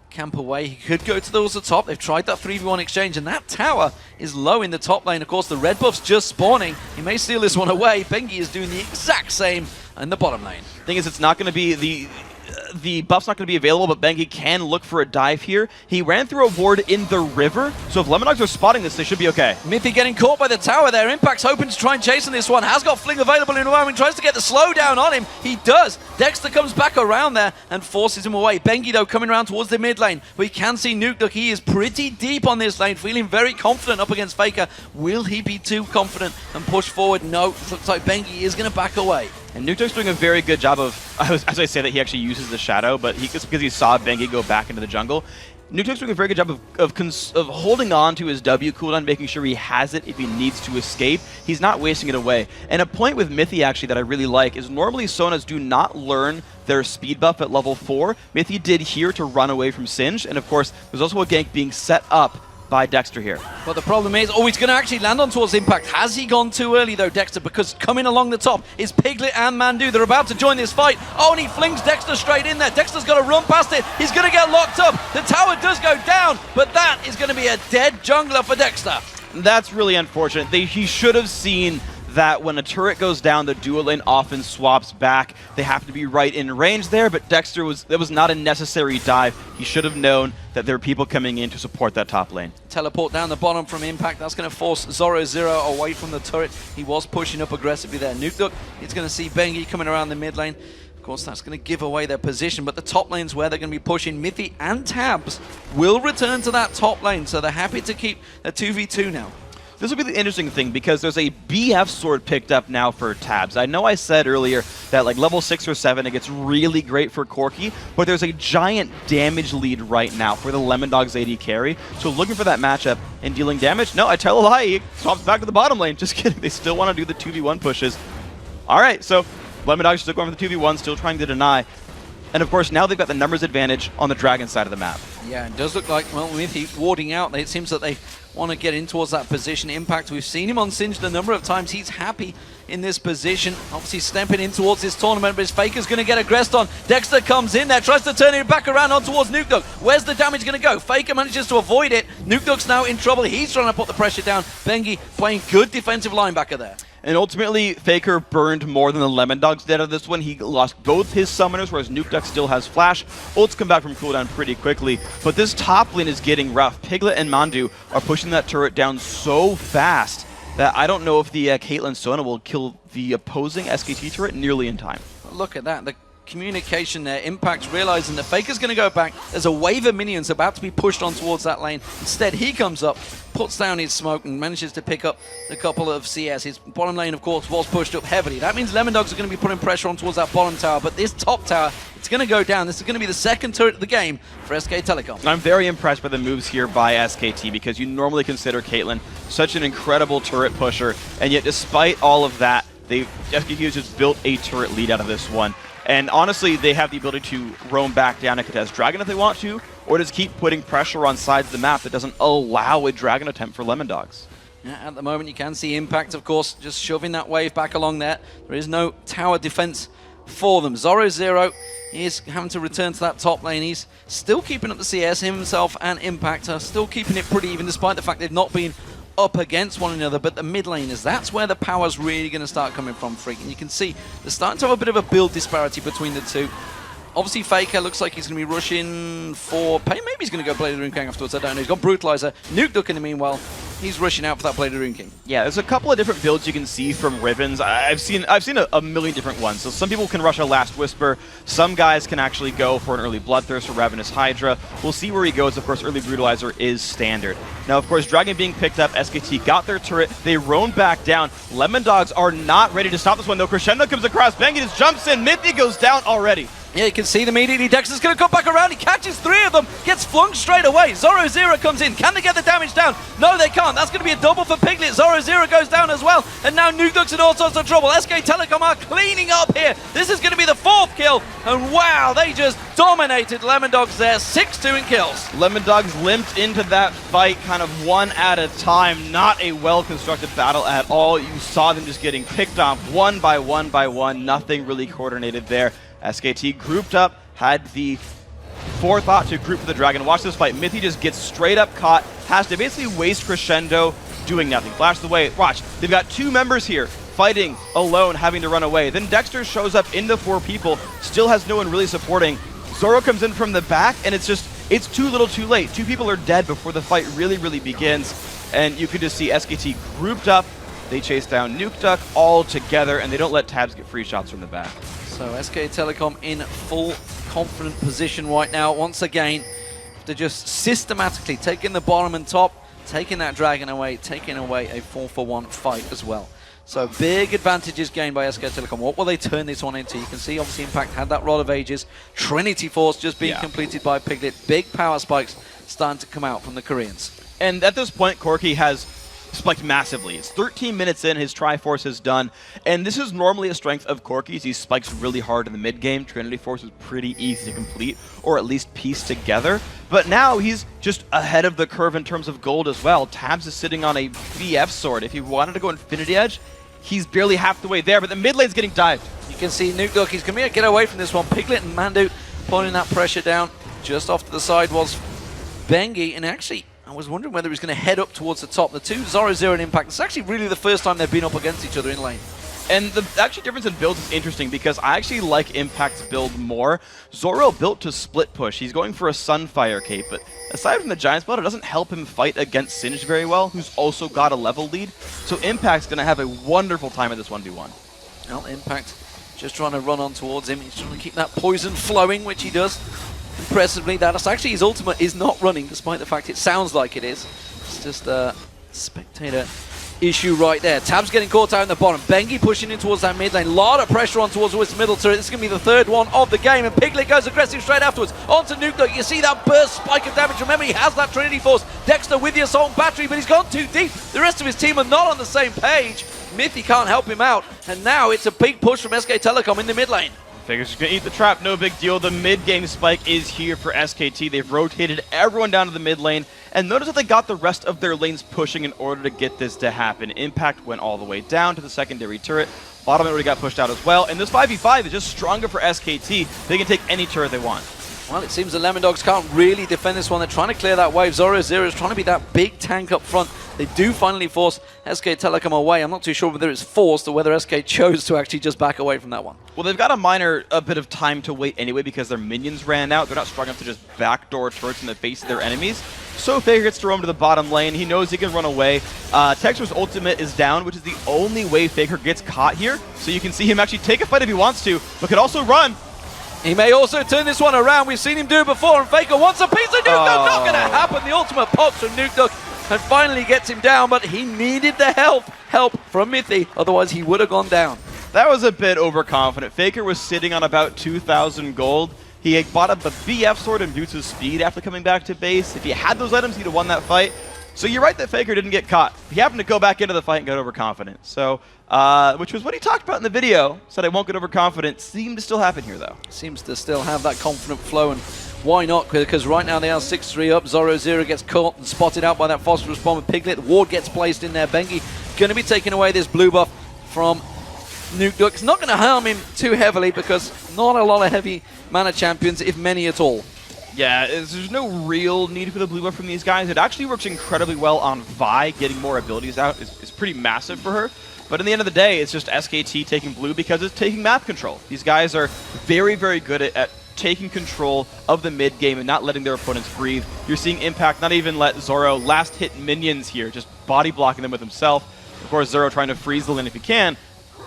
camp away. He could go to those at the top. They've tried that 3v1 exchange, and that tower is low in the top lane. Of course, the red buff's just spawning. He may steal this one away. Bengi is doing the exact same in the bottom lane. Thing is, it's not going to be the buff's not going to be available, but Bengi can look for a dive here. He ran through a ward in the river, so if Lemondogs are spotting this, they should be okay. Mithy getting caught by the tower there. Impact's hoping to try and chase on this one. Has got Fling available in a moment. Tries to get the slowdown on him. He does. Dexter comes back around there and forces him away. Bengi, though, coming around towards the mid lane. We can see Nuke. He is pretty deep on this lane, feeling very confident up against Faker. Will he be too confident and push forward? No. It looks like Bengi is going to back away. And Nuketo's doing a very good job of, as I say that he actually uses the shadow, but just because he saw Bengi go back into the jungle. Nuketo's doing a very good job of holding on to his W cooldown, making sure he has it if he needs to escape. He's not wasting it away. And a point with Mithy actually that I really like is normally Sonas do not learn their speed buff at level 4. Mithy did here to run away from Singe, and of course there's also a gank being set up by Dexter here. But the problem is, he's going to actually land on towards Impact. Has he gone too early though, Dexter? Because coming along the top is Piglet and Mandu. They're about to join this fight. And he flings Dexter straight in there. Dexter's got to run past it. He's going to get locked up. The tower does go down, but that is going to be a dead jungler for Dexter. That's really unfortunate. He should have seen that when a turret goes down, the dual lane often swaps back. They have to be right in range there, but Dexter that was not a necessary dive. He should have known that there are people coming in to support that top lane. Teleport down the bottom from Impact. That's going to force Zoro0 away from the turret. He was pushing up aggressively there. Nuke, he's going to see Bengi coming around the mid lane. Of course, that's going to give away their position, but the top lane's where they're going to be pushing. Mithy and Tabs will return to that top lane, so they're happy to keep a 2v2 now. This will be the interesting thing because there's a BF sword picked up now for Tabs. I know I said earlier that like level 6 or 7 it gets really great for Corki, but there's a giant damage lead right now for the Lemondogs AD carry. So looking for that matchup and dealing damage. No, I tell a lie. He swaps back to the bottom lane. Just kidding. They still want to do the 2v1 pushes. All right, so Lemondogs still going for the 2v1, still trying to deny. And of course, now they've got the numbers advantage on the Dragon side of the map. Yeah, it does look like, well, Mithy warding out, it seems that they want to get in towards that position. Impact, we've seen him on Singed a number of times. He's happy in this position. Obviously stepping in towards this tournament, but his Faker's going to get aggressed on. Dexter comes in there, tries to turn it back around on towards Nuke. Where's the damage going to go? Faker manages to avoid it. Nuke's now in trouble. He's trying to put the pressure down. Bengi playing good defensive linebacker there. And ultimately, Faker burned more than the Lemondogs did out of this one. He lost both his summoners, whereas Nuke still has Flash. Ults come back from cooldown pretty quickly. But this top lane is getting rough. Piglet and Mandu are pushing that turret down so fast that I don't know if the Caitlyn Sona will kill the opposing SKT turret nearly in time. Look at that. The communication there. Impact's realizing that Faker's going to go back. There's a wave of minions about to be pushed on towards that lane. Instead, he comes up, puts down his smoke, and manages to pick up a couple of CS. His bottom lane, of course, was pushed up heavily. That means Lemondogs are going to be putting pressure on towards that bottom tower, but this top tower, it's going to go down. This is going to be the second turret of the game for SK Telecom. I'm very impressed by the moves here by SKT because you normally consider Caitlyn such an incredible turret pusher, and yet despite all of that, SKT has just built a turret lead out of this one. And honestly, they have the ability to roam back down and contest Dragon if they want to, or just keep putting pressure on sides of the map that doesn't allow a Dragon attempt for Lemondogs. Yeah, at the moment, you can see Impact, of course, just shoving that wave back along there. There is no tower defense for them. Zoro0 is having to return to that top lane. He's still keeping up the CS. Himself and Impact are still keeping it pretty even, despite the fact they've not been up against one another, but the mid laners, that's where the power's really going to start coming from, Freak. And you can see they're starting to have a bit of a build disparity between the two. Obviously, Faker looks like he's going to be rushing for Pain. Maybe he's going to go Blade of the Rune King afterwards. I don't know. He's got Brutalizer. Nuke in the meanwhile. He's rushing out for that Blade of the Rune King. Yeah, there's a couple of different builds you can see from Rivens. I've seen a million different ones. So some people can rush a Last Whisper. Some guys can actually go for an early Bloodthirst or Ravenous Hydra. We'll see where he goes. Of course, early Brutalizer is standard. Now, of course, Dragon being picked up. SKT got their turret. They roam back down. Lemondogs are not ready to stop this one, though. Crescendo comes across. Bengi just jumps in. Mithy goes down already. Yeah, you can see them immediately. Dexter's going to come back around. He catches 3 of them, gets flunked straight away. Zoro0 comes in. Can they get the damage down? No, they can't. That's going to be a double for Piglet. Zoro0 goes down as well. And now Nuke's in all sorts of trouble. SK Telecom are cleaning up here. This is going to be the 4th kill. And wow, they just dominated Lemondogs there. 6-2 in kills. Lemondogs limped into that fight kind of one at a time. Not a well-constructed battle at all. You saw them just getting picked off one by one by one. Nothing really coordinated there. SKT grouped up, had the forethought to group for the Dragon. Watch this fight. Mithy just gets straight up caught, has to basically waste Crescendo, doing nothing. Flashes away. Watch, they've got 2 members here fighting alone, having to run away. Then Dexter shows up into 4 people, still has no one really supporting. Zoro comes in from the back, and it's too little too late. Two people are dead before the fight really, really begins. And you can just see SKT grouped up. They chase down Nuke Duck all together, and they don't let Tabs get free shots from the back. So SK Telecom in full confident position right now. Once again, they're just systematically taking the bottom and top, taking that Dragon away, taking away a 4-for-1 fight as well. So big advantages gained by SK Telecom. What will they turn this one into? You can see obviously Impact had that Rod of Ages. Trinity Force just being completed by Piglet. Big power spikes starting to come out from the Koreans. And at this point, Corki has spiked massively. It's 13 minutes in, his Triforce is done. And this is normally a strength of Corki's. He spikes really hard in the mid game. Trinity Force is pretty easy to complete, or at least piece together. But now he's just ahead of the curve in terms of gold as well. Tabs is sitting on a BF sword. If he wanted to go Infinity Edge, he's barely half the way there, but the mid lane's getting dived. You can see Nuke Duck, he's going to get away from this one. Piglet and Mandu pulling that pressure down. Just off to the side was Bengi, and actually, I was wondering whether he was going to head up towards the top. The two, Zoro and Impact, it's actually really the first time they've been up against each other in lane. And the actually difference in builds is interesting because I actually like Impact's build more. Zoro built to split push. He's going for a Sunfire cape, but aside from the Giant Spell, it doesn't help him fight against Singed very well, who's also got a level lead. So Impact's going to have a wonderful time at this 1v1. Well, Impact just trying to run on towards him. He's trying to keep that poison flowing, which he does impressively. That's actually his ultimate is not running, despite the fact it sounds like it is. It's just a spectator issue right there. Tabs getting caught out in the bottom. Bengi pushing in towards that mid lane. A lot of pressure on towards this middle turret. This is going to be the third one of the game, and Piglet goes aggressive straight afterwards. Onto Nuke Duck. You see that burst spike of damage. Remember, he has that Trinity Force. Dexter with the Assault and Battery, but he's gone too deep. The rest of his team are not on the same page. Mithy can't help him out, and now it's a big push from SK Telecom in the mid lane. Figures he's going to eat the trap, no big deal. The mid-game spike is here for SKT. They've rotated everyone down to the mid lane, and notice that they got the rest of their lanes pushing in order to get this to happen. Impact went all the way down to the secondary turret. Bottom already got pushed out as well, and this 5v5 is just stronger for SKT. They can take any turret they want. Well, it seems the Lemon Dogs can't really defend this one. They're trying to clear that wave. Zoro is trying to be that big tank up front. They do finally force SK Telecom away. I'm not too sure whether it's forced or whether SK chose to actually just back away from that one. Well, they've got a bit of time to wait anyway because their minions ran out. They're not strong enough to just backdoor turrets in the face of their enemies. So Faker gets to roam to the bottom lane. He knows he can run away. Texter's ultimate is down, which is the only way Faker gets caught here. So you can see him actually take a fight if he wants to, but could also run. He may also turn this one around. We've seen him do it before, and Faker wants a piece of Nuke Duck. Not going to happen. The ultimate pops from Nuke Duck and finally gets him down, but he needed the help from Mithy. Otherwise, he would have gone down. That was a bit overconfident. Faker was sitting on about 2,000 gold. He had bought up a BF sword and boots his speed after coming back to base. If he had those items, he'd have won that fight. So you're right that Faker didn't get caught. He happened to go back into the fight and got overconfident. So, which was what he talked about in the video. Said I won't get overconfident. Seemed to still happen here, though. Seems to still have that confident flow, and why not? Because right now they are 6-3 up. Zoro gets caught and spotted out by that Phosphorus Bomb with Piglet. The ward gets placed in there. Bengi going to be taking away this blue buff from Nuke Duck. It's not going to harm him too heavily because not a lot of heavy mana champions, if many at all. Yeah, there's no real need for the blue buff from these guys. It actually works incredibly well on Vi. Getting more abilities out is pretty massive for her. But in the end of the day, it's just SKT taking blue because it's taking map control. These guys are very, very good at taking control of the mid game and not letting their opponents breathe. You're seeing Impact not even let Zoro last hit minions here, just body blocking them with himself. Of course, Zoro trying to freeze the lane if he can.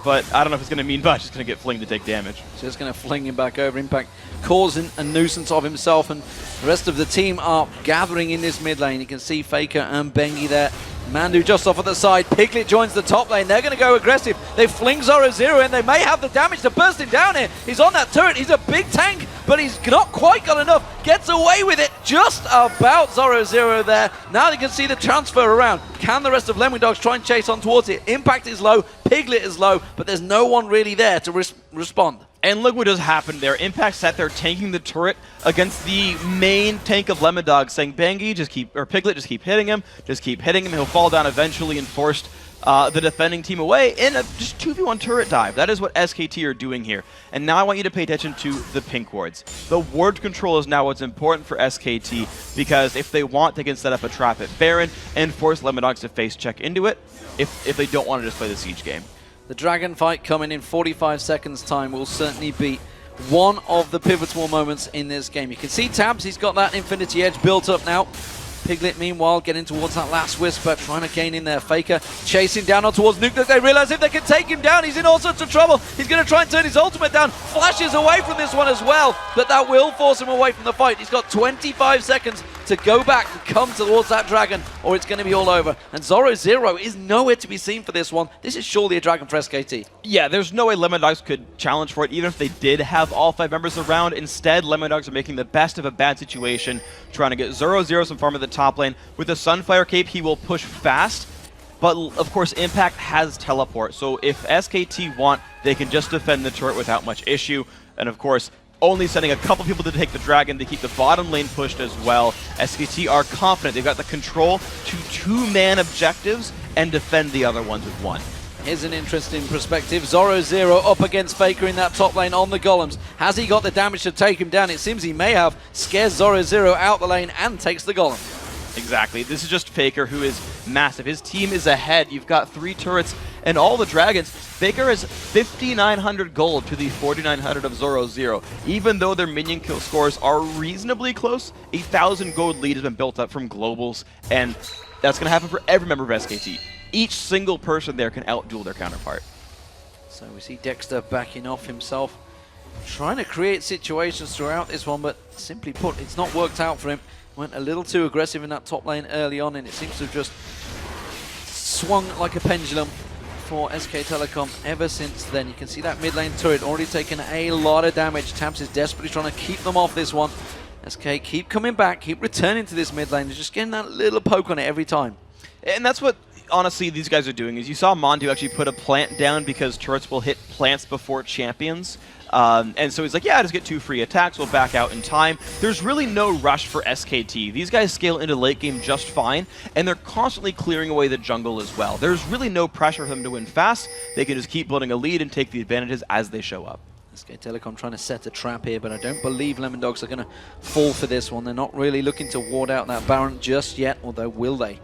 But I don't know if it's going to mean much. He's going to get flinged to take damage. Just going to fling him back over. Impact causing a nuisance of himself, and the rest of the team are gathering in this mid lane. You can see Faker and Bengi there. Mandu just off at the side. Piglet joins the top lane. They're going to go aggressive. They fling Zoro and they may have the damage to burst him down here. He's on that turret. He's a big tank, but he's not quite got enough. Gets away with it just about Zoro there. Now they can see the transfer around. Can the rest of Lemon Dogs try and chase on towards it? Impact is low. Piglet is low, but there's no one really there to respond. And look what just happened there. Impact sat there tanking the turret against the main tank of Lemon Dog, saying, Bengi, Piglet, just keep hitting him. Just keep hitting him. He'll fall down eventually, and forced the defending team away in a just 2v1 turret dive. That is what SKT are doing here. And now I want you to pay attention to the pink wards. The ward control is now what's important for SKT, because if they want, they can set up a trap at Baron and force Lemon Dogs to face check into it if they don't want to just play the siege game. The Dragon fight coming in 45 seconds time will certainly be one of the pivotal moments in this game. You can see Tabs, he's got that Infinity Edge built up now. Piglet, meanwhile, getting towards that last Whisper, trying to gain in there. Faker chasing down on towards Nuke. They realize if they can take him down, he's in all sorts of trouble. He's going to try and turn his ultimate down. Flashes away from this one as well, but that will force him away from the fight. He's got 25 seconds to go back and come towards that dragon, or it's going to be all over. And Zoro0 is nowhere to be seen for this one. This is surely a dragon for SKT. Yeah, there's no way Lemon Dogs could challenge for it, even if they did have all 5 members around. Instead, Lemon Dogs are making the best of a bad situation, trying to get Zoro0 some farm at the top lane. With the Sunfire Cape, he will push fast, but of course Impact has teleport, so if SKT want, they can just defend the turret without much issue, and of course, only sending a couple people to take the dragon to keep the bottom lane pushed as well. SKT are confident. They've got the control to 2-man objectives and defend the other ones with 1. Here's an interesting perspective. Zoro0 up against Faker in that top lane on the golems. Has he got the damage to take him down? It seems he may have. Scares Zoro0 out the lane and takes the golem. Exactly. This is just Faker, who is massive. His team is ahead. You've got 3 turrets and all the dragons. Faker has 5,900 gold to the 4,900 of Zoro0. Even though their minion kill scores are reasonably close, 1,000 gold lead has been built up from globals, and that's going to happen for every member of SKT. Each single person there can outduel their counterpart. So we see Dexter backing off himself, trying to create situations throughout this one, but simply put, it's not worked out for him. Went a little too aggressive in that top lane early on, and it seems to have just swung like a pendulum for SK Telecom ever since then. You can see that mid lane turret already taking a lot of damage. Tabs is desperately trying to keep them off this one. SK keep coming back, keep returning to this mid lane. They're just getting that little poke on it every time. And that's what, honestly, these guys are doing. Is you saw Mondu actually put a plant down because turrets will hit plants before champions. And so he's like, yeah, just get 2 free attacks, we'll back out in time. There's really no rush for SKT. These guys scale into late game just fine, and they're constantly clearing away the jungle as well. There's really no pressure for them to win fast. They can just keep building a lead and take the advantages as they show up. SK Telecom trying to set a trap here, but I don't believe Lemon Dogs are going to fall for this one. They're not really looking to ward out that Baron just yet, although will they?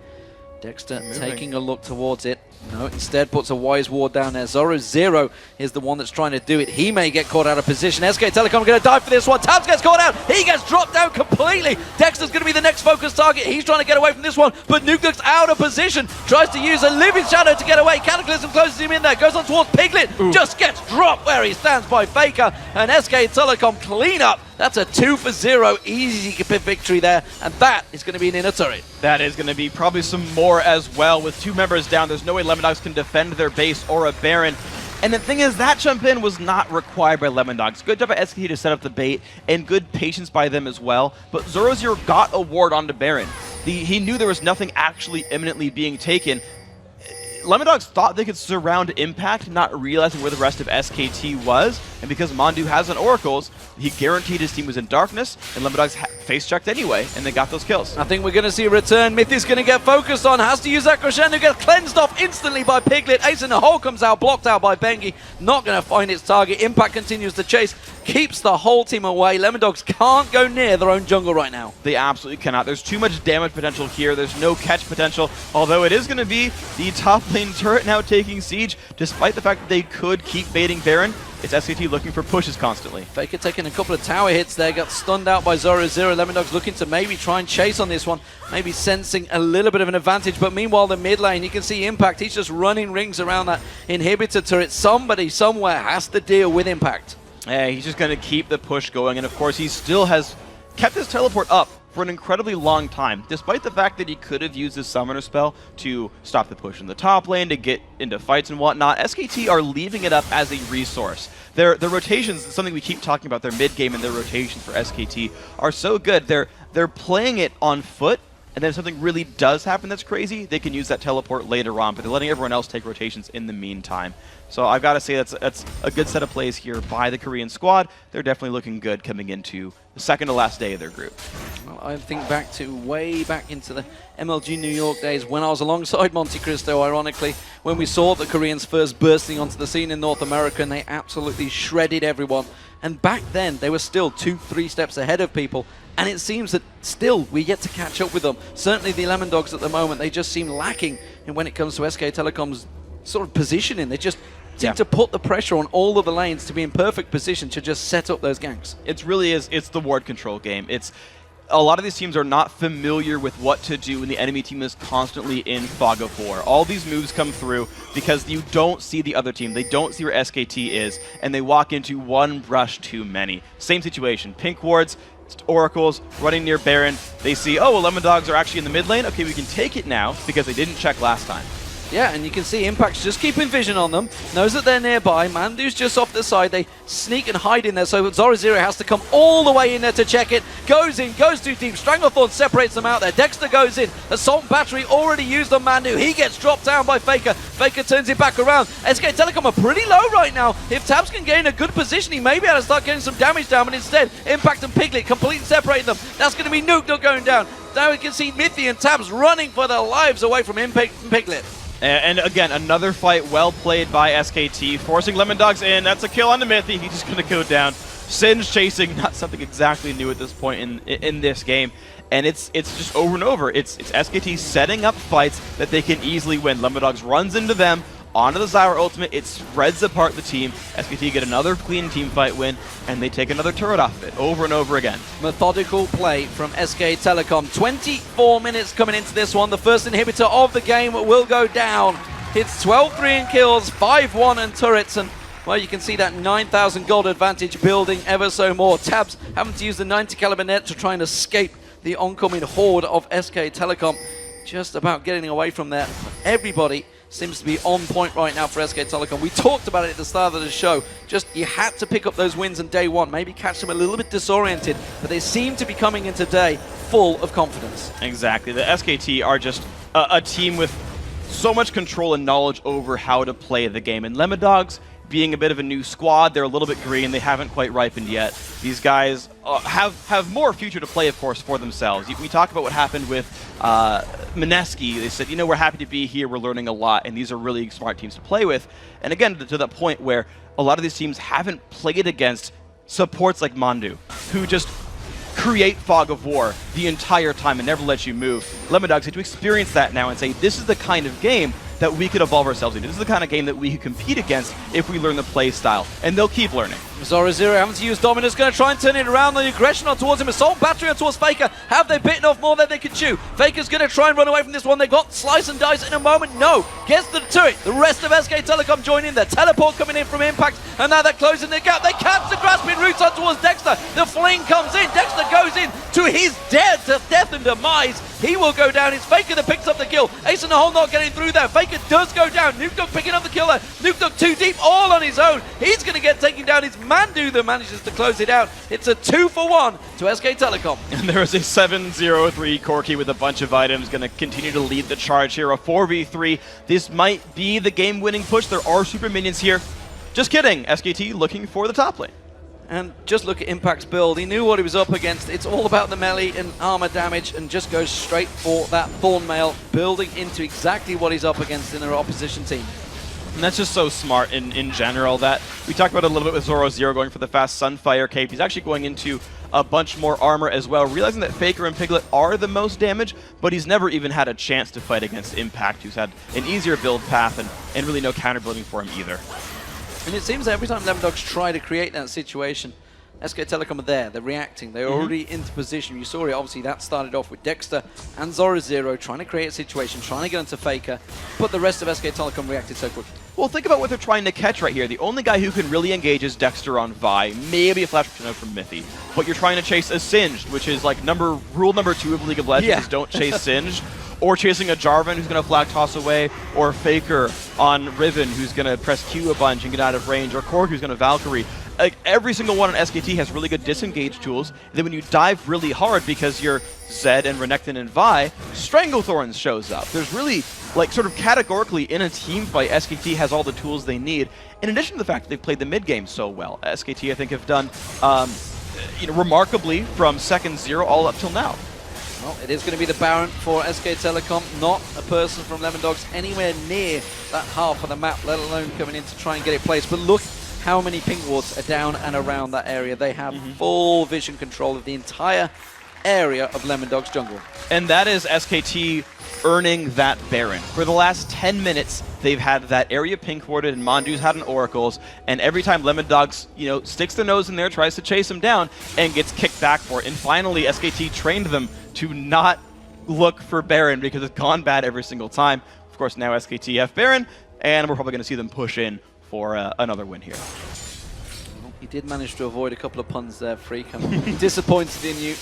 Dexter taking a look towards it. No, instead puts a wise ward down there. Zoro0 is the one that's trying to do it. He may get caught out of position. SK Telecom going to dive for this one. Tabs gets caught out. He gets dropped down completely. Dexter's going to be the next focus target. He's trying to get away from this one, but Nuke's out of position. Tries to use a living shadow to get away. Cataclysm closes him in there. Goes on towards Piglet. Just gets dropped where he stands by Faker. And SK Telecom clean up. That's a 2-for-0 easy victory there, and that is going to be an inner turret. That is going to be probably some more as well. With 2 members down, there's no way Lemon Dogs can defend their base or a Baron. And the thing is, that jump in was not required by Lemon Dogs. Good job by SKT to set up the bait, and good patience by them as well. But Zoro0 got a ward onto Baron. He knew there was nothing actually imminently being taken. Lemon Dogs thought they could surround Impact, not realizing where the rest of SKT was, and because Mondu has an Oracles, he guaranteed his team was in darkness, and Lemon Dogs face-checked anyway, and they got those kills. I think we're going to see a return. Myth is going to get focused on, has to use that crescendo, gets cleansed off instantly by Piglet. Ace in the hole comes out, blocked out by Bengi, not going to find its target. Impact continues to chase, keeps the whole team away. Lemon Dogs can't go near their own jungle right now. They absolutely cannot. There's too much damage potential here. There's no catch potential, although it is going to be the top lane turret now taking siege, despite the fact that they could keep baiting Baron. It's SKT looking for pushes constantly. Faker taking a couple of tower hits there, got stunned out by Zoro0. Lemon Dogs looking to maybe try and chase on this one, maybe sensing a little bit of an advantage, but meanwhile the mid lane, you can see Impact, he's just running rings around that inhibitor turret. Somebody somewhere has to deal with Impact. Yeah, he's just going to keep the push going, and of course he still has kept his teleport up for an incredibly long time, despite the fact that he could have used his summoner spell to stop the push in the top lane, to get into fights and whatnot. SKT are leaving it up as a resource. Their rotations, something we keep talking about, their mid-game and their rotations for SKT are so good. They're playing it on foot, and then if something really does happen that's crazy, they can use that teleport later on, but they're letting everyone else take rotations in the meantime. So I've got to say that's a good set of plays here by the Korean squad. They're definitely looking good coming into the second to last day of their group. Well, I think back to way back into the MLG New York days when I was alongside Monte Cristo, ironically, when we saw the Koreans first bursting onto the scene in North America, and they absolutely shredded everyone. And back then, they were still 2-3 steps ahead of people. And it seems that still we get to catch up with them. Certainly the Lemon Dogs at the moment, they just seem lacking in when it comes to SK Telecom's sort of positioning. They just seem to put the pressure on all of the lanes to be in perfect position to just set up those ganks. It really is. It's the ward control game. It's a lot of these teams are not familiar with what to do when the enemy team is constantly in fog of war. All these moves come through because you don't see the other team. They don't see where SKT is, and they walk into one brush too many. Same situation. Pink wards, Oracles running near Baron. They see, oh, well, Lemon Dogs are actually in the mid lane. Okay, we can take it now because they didn't check last time. Yeah, and you can see Impact's just keeping vision on them, knows that they're nearby. Mandu's just off the side. They sneak and hide in there, so Zoro has to come all the way in there to check it. Goes in, goes too deep. Stranglethorn separates them out there. Dexter goes in. Assault Battery already used on Mandu. He gets dropped down by Faker. Faker turns it back around. SK Telecom are pretty low right now. If Tabs can gain a good position, he may be able to start getting some damage down, but instead, Impact and Piglet completely separating them. That's going to be Nuke not going down. Now we can see Mithy and Tabs running for their lives away from Impact and Piglet. And again, another fight well played by SKT, forcing Lemon Dogs in. That's a kill on the Mithy. He's just going to go down. Singe chasing, not something exactly new at this point in this game. And it's just over and over. It's SKT setting up fights that they can easily win. Lemon Dogs runs into them, onto the Zyra ultimate. It spreads apart the team. SKT get another clean team fight win, and they take another turret off of it over and over again. Methodical play from SK Telecom. 24 minutes coming into this one. The first inhibitor of the game will go down. It's 12-3 in kills, 5-1 in turrets, and well, you can see that 9,000 gold advantage building ever so more. Tabs having to use the 90 caliber net to try and escape the oncoming horde of SK Telecom. Just about getting away from there. Everybody seems to be on point right now for SK Telecom. We talked about it at the start of the show. Just, you had to pick up those wins on day one. Maybe catch them a little bit disoriented, but they seem to be coming in today full of confidence. Exactly. The SKT are just a team with so much control and knowledge over how to play the game. And Lemon Dogs, being a bit of a new squad, they're a little bit green. They haven't quite ripened yet. These guys have more future to play, of course, for themselves. We talk about what happened with Mineski. They said, you know, we're happy to be here. We're learning a lot, and these are really smart teams to play with. And again, to that point where a lot of these teams haven't played against supports like Mandu, who just create fog of war the entire time and never let you move. Lemon Dogs get to experience that now and say, this is the kind of game that we could evolve ourselves into. This is the kind of game that we could compete against if we learn the play style. And they'll keep learning. Zoro having to use Dominus, going to try and turn it around. The aggression on towards him. Assault Battery on towards Faker. Have they bitten off more than they can chew? Faker's going to try and run away from this one. They got Slice and Dice in a moment. No. Gets to the turret. The rest of SK Telecom join in there. Teleport coming in from Impact. And now they're closing the gap. They catch the grasping roots on towards Dexter. The fling comes in. Dexter goes in to his death and demise. He will go down. It's Faker that picks up the kill. Ace in the hole not getting through there. Faker does go down. Nuke Dog picking up the kill there. Nuke Dog too deep, all on his own. He's going to get taken down. It's Mandu that manages to close it out. It's a 2-for-1 to SK Telecom. And there is a 7-0-3 Corki with a bunch of items, going to continue to lead the charge here. A 4v3. This might be the game-winning push. There are super minions here. Just kidding. SKT looking for the top lane. And just look at Impact's build. He knew what he was up against. It's all about the melee and armor damage, and just goes straight for that Thorn Mail, building into exactly what he's up against in their opposition team. And that's just so smart in general. That we talked about it a little bit with Zoro going for the fast Sunfire cape. He's actually going into a bunch more armor as well, realizing that Faker and Piglet are the most damage, but he's never even had a chance to fight against Impact, who's had an easier build path and really no counter building for him either. And it seems that every time Lemon Dogs try to create that situation, SK Telecom are there, they're reacting, they're already into position. You saw it, obviously that started off with Dexter and Zoro trying to create a situation, trying to get into Faker, but the rest of SK Telecom reacted so quickly. Well, think about what they're trying to catch right here. The only guy who can really engage is Dexter on Vi, maybe a flash from Mithy. But you're trying to chase a Singed, which is like rule number 2 of League of Legends, is don't chase Singed. Or chasing a Jarvan who's going to flag toss away, or Faker on Riven who's going to press Q a bunch and get out of range, or Korg who's going to Valkyrie. Like, every single one on SKT has really good disengage tools. And then when you dive really hard because you're Zed and Renekton and Vi, Stranglethorn shows up. There's really, like, sort of categorically in a team fight, SKT has all the tools they need. In addition to the fact that they've played the mid game so well, SKT I think have done remarkably from second 0 all up till now. Well, it is going to be the Baron for SK Telecom, not a person from Lemon Dogs anywhere near that half of the map, let alone coming in to try and get it placed. But look how many pink wards are down and around that area. They have full vision control of the entire area of Lemon Dog's jungle. And that is SKT earning that Baron. For the last 10 minutes, they've had that area pink warded and Mondu's had an Oracles, and every time Lemon Dogs, sticks their nose in there, tries to chase him down, and gets kicked back for it. And finally, SKT trained them to not look for Baron because it's gone bad every single time. Of course, now SKT have Baron, and we're probably going to see them push in for another win here. He did manage to avoid a couple of puns there, Freak. I'm disappointed in you.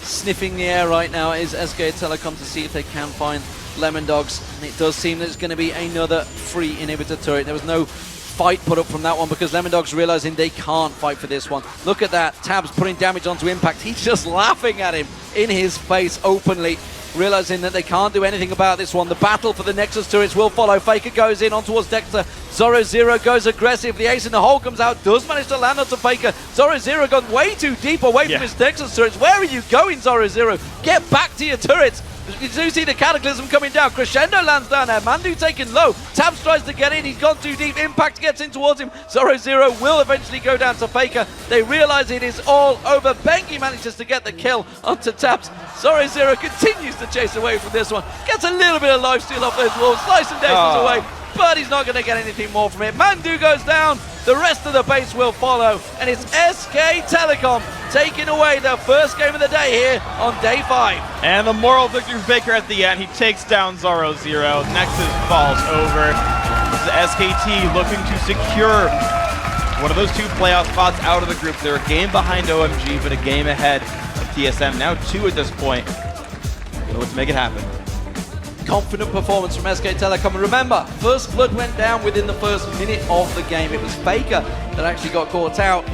Sniffing the air right now is SK Telecom to see if they can find Lemon Dogs. And it does seem that it's going to be another free inhibitor turret. There was no fight put up from that one because Lemon Dogs realizing they can't fight for this one. Look at that. Tabs putting damage onto Impact. He's just laughing at him in his face openly, realizing that they can't do anything about this one. The battle for the Nexus turrets will follow. Faker goes in on towards Dexter. Zoro0 goes aggressive. The ace in the hole comes out, does manage to land onto Faker. Zoro0 gone way too deep away from his Nexus turrets. Where are you going, Zoro0? Get back to your turrets. You do see the Cataclysm coming down. Crescendo lands down there. Mandu taken low. Tabs tries to get in. He's gone too deep. Impact gets in towards him. Zoro0 will eventually go down to Faker. They realize it is all over. Bengi manages to get the kill onto Tabs. Zoro0 continues to chase away from this one. Gets a little bit of lifesteal off those walls. Slice and daces away. But he's not going to get anything more from it. Mandu goes down. The rest of the base will follow. And it's SK Telecom taking away their first game of the day here on day 5. And the moral victory for Faker at the end. He takes down Zoro0. Nexus falls over. This is SKT looking to secure one of those 2 playoff spots out of the group. They're a game behind OMG, but a game ahead of TSM. Now 2 at this point. Let's make it happen. Confident performance from SK Telecom. And remember, first blood went down within the first minute of the game. It was Faker that actually got caught out,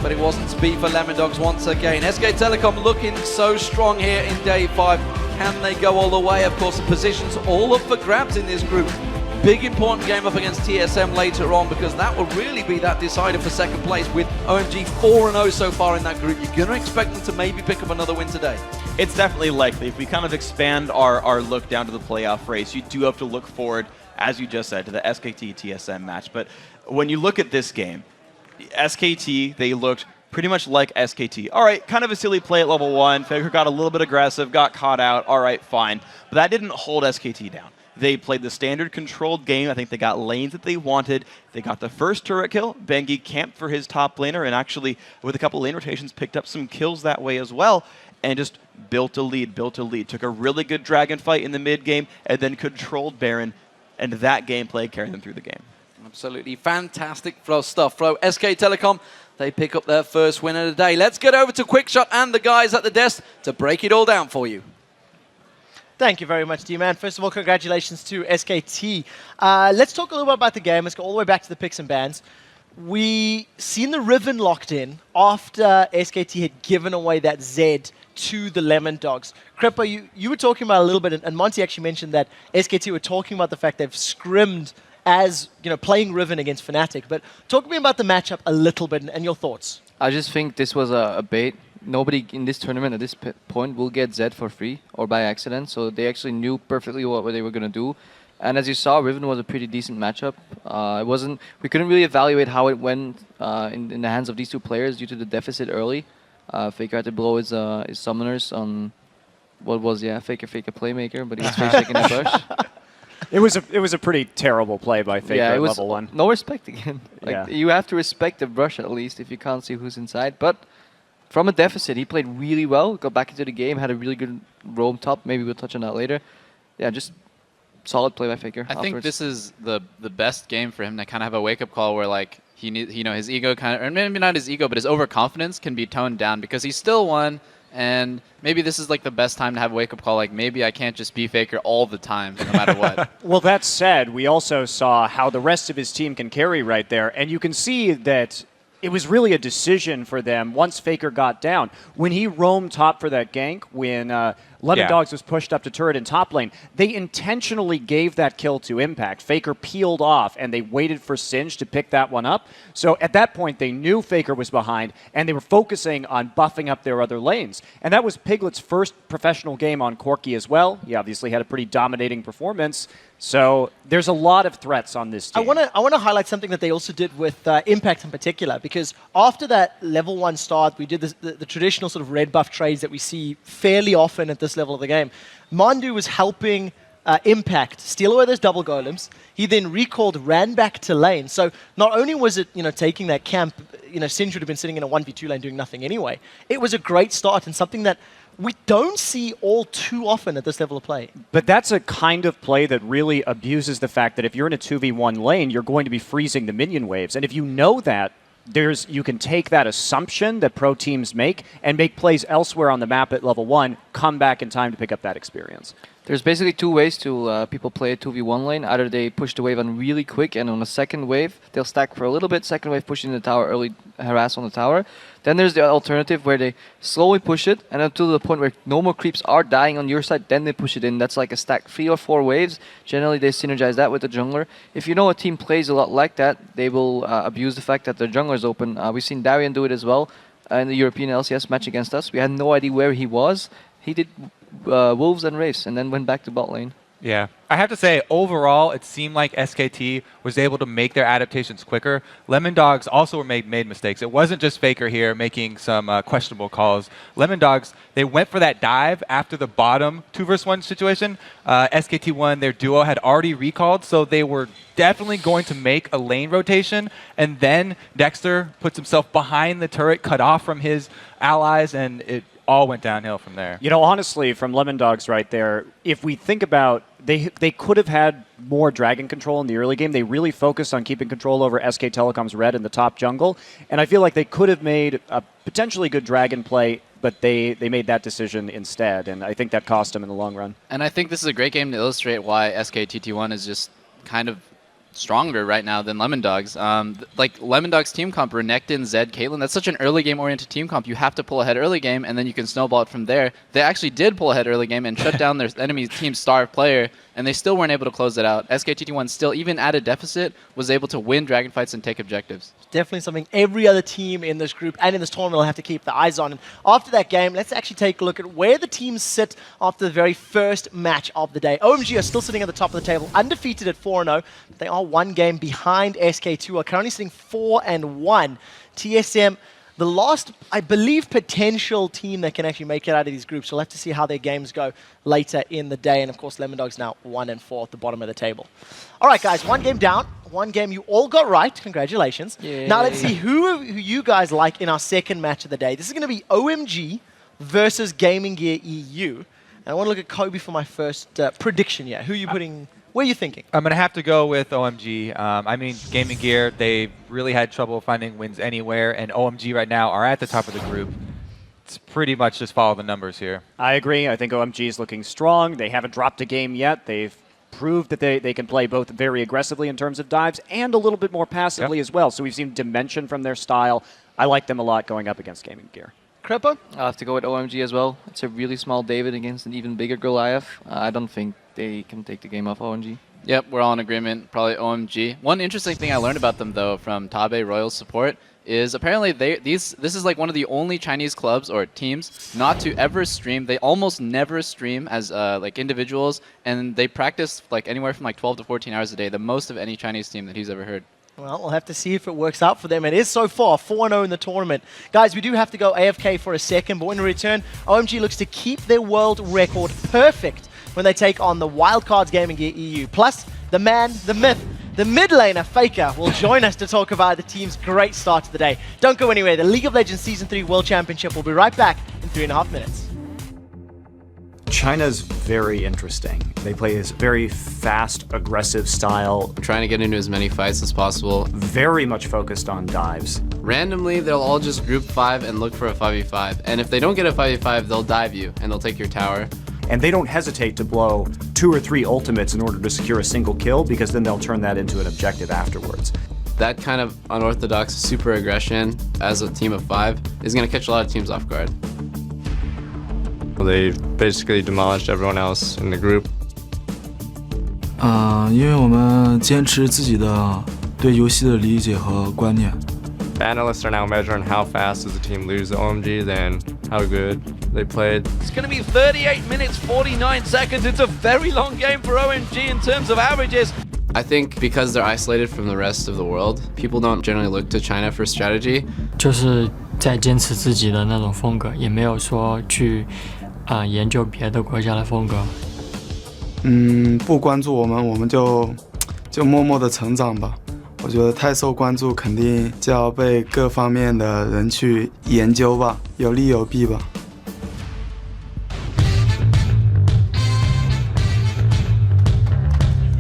but it wasn't to be for Lemon Dogs once again. SK Telecom looking so strong here in day 5. Can they go all the way? Of course, the position's all up for grabs in this group. Big important game up against TSM later on, because that will really be that decider for second place. With OMG 4-0 so far in that group, you're going to expect them to maybe pick up another win today. It's definitely likely. If we kind of expand our look down to the playoff race, you do have to look forward, as you just said, to the SKT-TSM match. But when you look at this game, SKT, they looked pretty much like SKT. All right, kind of a silly play at level 1. Faker got a little bit aggressive, got caught out. All right, fine. But that didn't hold SKT down. They played the standard controlled game. I think they got lanes that they wanted. They got the first turret kill. Bengi camped for his top laner, and actually, with a couple lane rotations, picked up some kills that way as well, and just built a lead. Took a really good dragon fight in the mid game, and then controlled Baron, and that gameplay carried them through the game. Absolutely fantastic stuff. SK Telecom, they pick up their first win of the day. Let's get over to Quickshot and the guys at the desk to break it all down for you. Thank you very much, D-Man. First of all, congratulations to SKT. Let's talk a little bit about the game. Let's go all the way back to the picks and bans. We seen the Riven locked in after SKT had given away that Z to the Lemon Dogs. Crippa, you were talking about a little bit, and Monty actually mentioned that SKT were talking about the fact they've scrimmed as playing Riven against Fnatic. But talk to me about the matchup a little bit and your thoughts. I just think this was a bait. Nobody in this tournament at this point will get Z for free or by accident, so they actually knew perfectly what they were going to do. And as you saw, Riven was a pretty decent matchup. We couldn't really evaluate how it went in the hands of these 2 players due to the deficit early. Faker had to blow his summoners on Faker Playmaker, but he was face shaking the bush. It was a pretty terrible play by Faker at level 1. No respect again. You have to respect the brush at least if you can't see who's inside. But from a deficit, he played really well, got back into the game, had a really good roam top. Maybe we'll touch on that later. Yeah, just solid play by Faker. I think this is the best game for him to kind of have a wake-up call where he needs, his ego kind of, or maybe not his ego, but his overconfidence can be toned down because he still won. And maybe this is the best time to have a wake-up call. Maybe I can't just be Faker all the time, no matter what. Well, that said, we also saw how the rest of his team can carry right there. And you can see that it was really a decision for them once Faker got down. When he roamed top for that gank, when Lemon Dogs was pushed up to turret in top lane, they intentionally gave that kill to Impact. Faker peeled off, and they waited for Singe to pick that one up. So at that point, they knew Faker was behind, and they were focusing on buffing up their other lanes. And that was Piglet's first professional game on Corki as well. He obviously had a pretty dominating performance. So there's a lot of threats on this team. I want to highlight something that they also did with Impact in particular, because after that level 1 start, we did the traditional sort of red buff trades that we see fairly often at this level of the game. Mandu was helping Impact steal away those double golems. He then recalled, ran back to lane. So not only was it taking that camp, Sin should have been sitting in a 1v2 lane doing nothing anyway. It was a great start and something that we don't see all too often at this level of play. But that's a kind of play that really abuses the fact that if you're in a 2v1 lane, you're going to be freezing the minion waves. And if you know that, you can take that assumption that pro teams make and make plays elsewhere on the map at level 1, come back in time to pick up that experience. There's basically two ways to people play a 2v1 lane. Either they push the wave on really quick, and on the second wave, they'll stack for a little bit, second wave pushing the tower, early harass on the tower. Then there's the alternative where they slowly push it, and until the point where no more creeps are dying on your side, then they push it in. That's like a stack 3 or 4 waves. Generally, they synergize that with the jungler. If you know a team plays a lot like that, they will abuse the fact that their jungler is open. We've seen Darian do it as well in the European LCS match against us. We had no idea where he was. He did Wolves and Wraiths, and then went back to bot lane. Yeah. I have to say, overall, it seemed like SKT was able to make their adaptations quicker. Lemon Dogs also made mistakes. It wasn't just Faker here making some questionable calls. Lemon Dogs, they went for that dive after the bottom 2v1 situation. SKT1, their duo had already recalled, so they were definitely going to make a lane rotation. And then Dexter puts himself behind the turret, cut off from his allies, and it all went downhill from there. Honestly, from Lemon Dogs right there, if we think about, they could have had more dragon control in the early game. They really focused on keeping control over SK Telecom's red in the top jungle, and I feel like they could have made a potentially good dragon play, but they made that decision instead, and I think that cost them in the long run. And I think this is a great game to illustrate why SKTT1 is just kind of stronger right now than Lemon Dogs. Like Lemon Dogs team comp, Renekton, Zed, Caitlyn, that's such an early game oriented team comp. You have to pull ahead early game and then you can snowball it from there. They actually did pull ahead early game and shut down their enemy team's star player, and they still weren't able to close it out. SKTT1 still, even at a deficit, was able to win dragon fights and take objectives. Definitely something every other team in this group and in this tournament will have to keep their eyes on. And after that game, let's actually take a look at where the teams sit after the very first match of the day. OMG are still sitting at the top of the table, undefeated at 4-0. They are one game behind SK2, are currently sitting 4-1. TSM, the last, I believe, potential team that can actually make it out of these groups. We'll have to see how their games go later in the day. And of course, Lemon Dogs now 1-4 at the bottom of the table. All right, guys, one game down. One game you all got right. Congratulations. Yay. Now let's see who you guys like in our second match of the day. This is going to be OMG versus Gaming Gear EU. And I want to look at Kobe for my first prediction here. Who are you putting? Where are you thinking? I'm going to have to go with OMG. I mean, Gaming Gear, they really had trouble finding wins anywhere, and OMG right now are at the top of the group. It's pretty much just follow the numbers here. I agree. I think OMG is looking strong. They haven't dropped a game yet. They've proved that they can play both very aggressively in terms of dives and a little bit more passively as well. So we've seen dimension from their style. I like them a lot going up against Gaming Gear. Crepo? I'll have to go with OMG as well. It's a really small David against an even bigger Goliath. I don't think they can take the game off OMG. Yep, we're all in agreement. Probably OMG. One interesting thing I learned about them, though, from Tabe Royal's support is apparently this is like one of the only Chinese clubs or teams not to ever stream. They almost never stream as like individuals, and they practice like anywhere from like 12 to 14 hours a day, the most of any Chinese team that he's ever heard. Well, we'll have to see if it works out for them. It is so far 4-0 in the tournament. Guys, we do have to go AFK for a second, but when we return, OMG looks to keep their world record perfect when they take on the Wildcards Gaming Gear EU. Plus, the man, the myth, the mid laner, Faker, will join us to talk about the team's great start to the day. Don't go anywhere. The League of Legends Season 3 World Championship will be right back in 3.5 minutes. China's very interesting. They play this very fast, aggressive style. Trying to get into as many fights as possible. Very much focused on dives. Randomly, they'll all just group 5 and look for a 5v5. And if they don't get a 5v5, they'll dive you and they'll take your tower. And they don't hesitate to blow 2 or 3 ultimates in order to secure a single kill, because then they'll turn that into an objective afterwards. That kind of unorthodox super aggression as a team of 5 is going to catch a lot of teams off guard. They basically demolished everyone else in the group. 因为我们坚持自己的对游戏的理解和观念。Analysts are now measuring how fast does the team lose the OMG than how good they played. It's going to be 38 minutes, 49 seconds. It's a very long game for OMG in terms of averages. I think because they're isolated from the rest of the world, people don't generally look to China for strategy. 就是在坚持自己的那种风格，也没有说去研究别的国家的风格。不关注我们，我们就默默的成长吧。我觉得太受关注，肯定就要被各方面的人去研究吧，有利有弊吧。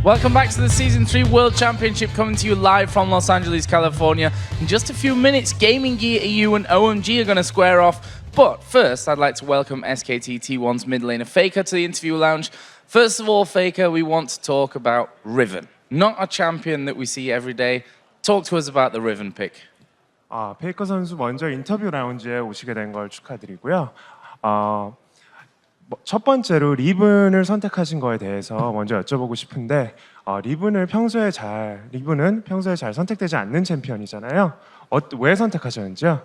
Welcome back to the Season 3 World Championship, coming to you live from Los Angeles, California. In just a few minutes, Gaming Gear EU and OMG are going to square off. But first, I'd like to welcome SKT T1's mid laner Faker to the interview lounge. First of all, Faker, we want to talk about Riven. Not a champion that we see every day. Talk to us about the Riven pick. 페이커 선수 먼저 인터뷰 라운지에 오시게 된 걸 축하드리고요. 첫 번째로 리븐을 선택하신 거에 대해서 먼저 여쭤보고 싶은데 리븐은 평소에 잘 선택되지 않는 챔피언이잖아요. 왜 선택하셨는지요?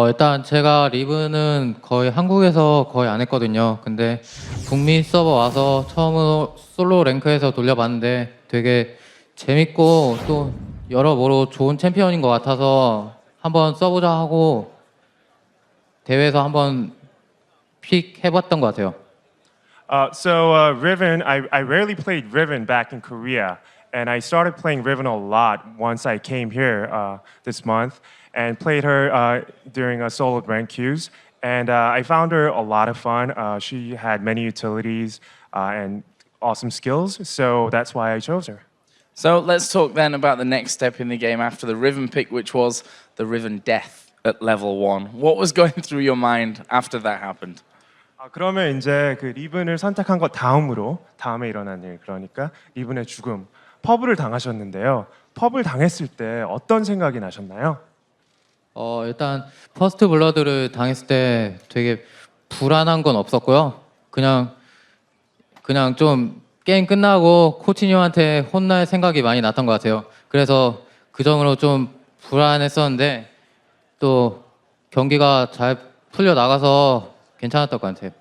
일단 제가 리븐은 거의 한국에서 거의 안 했거든요. 근데 북미 서버 와서 처음으로 솔로 랭크에서 돌려봤는데 되게 재밌고 또 여러모로 좋은 챔피언인 것 같아서 한번 써보자 하고 대회에서 한번 픽 해봤던 것 같아요. Riven, I rarely played Riven back in Korea, and I started playing Riven a lot once I came here this month and played her during a solo rank queues. And I found her a lot of fun. She had many utilities and awesome skills, so that's why I chose her. So let's talk then about the next step in the game after the Riven pick, which was the Riven death at level 1. What was going through your mind after that happened? 그러면 이제 그 리븐을 선택한 것 다음에 일어난 일, 그러니까 리븐의 죽음, 퍼블을 당하셨는데요. 퍼블 당했을 때 어떤 생각이 나셨나요? 일단 퍼스트 블러드를 당했을 때 되게 불안한 건 없었고요. 그냥 좀 게임 끝나고 코치님한테 혼날 생각이 많이 났던 것 같아요. 그래서 그 정도로 좀 불안했었는데 또 경기가 잘 풀려 나가서 괜찮았던 것 같아요.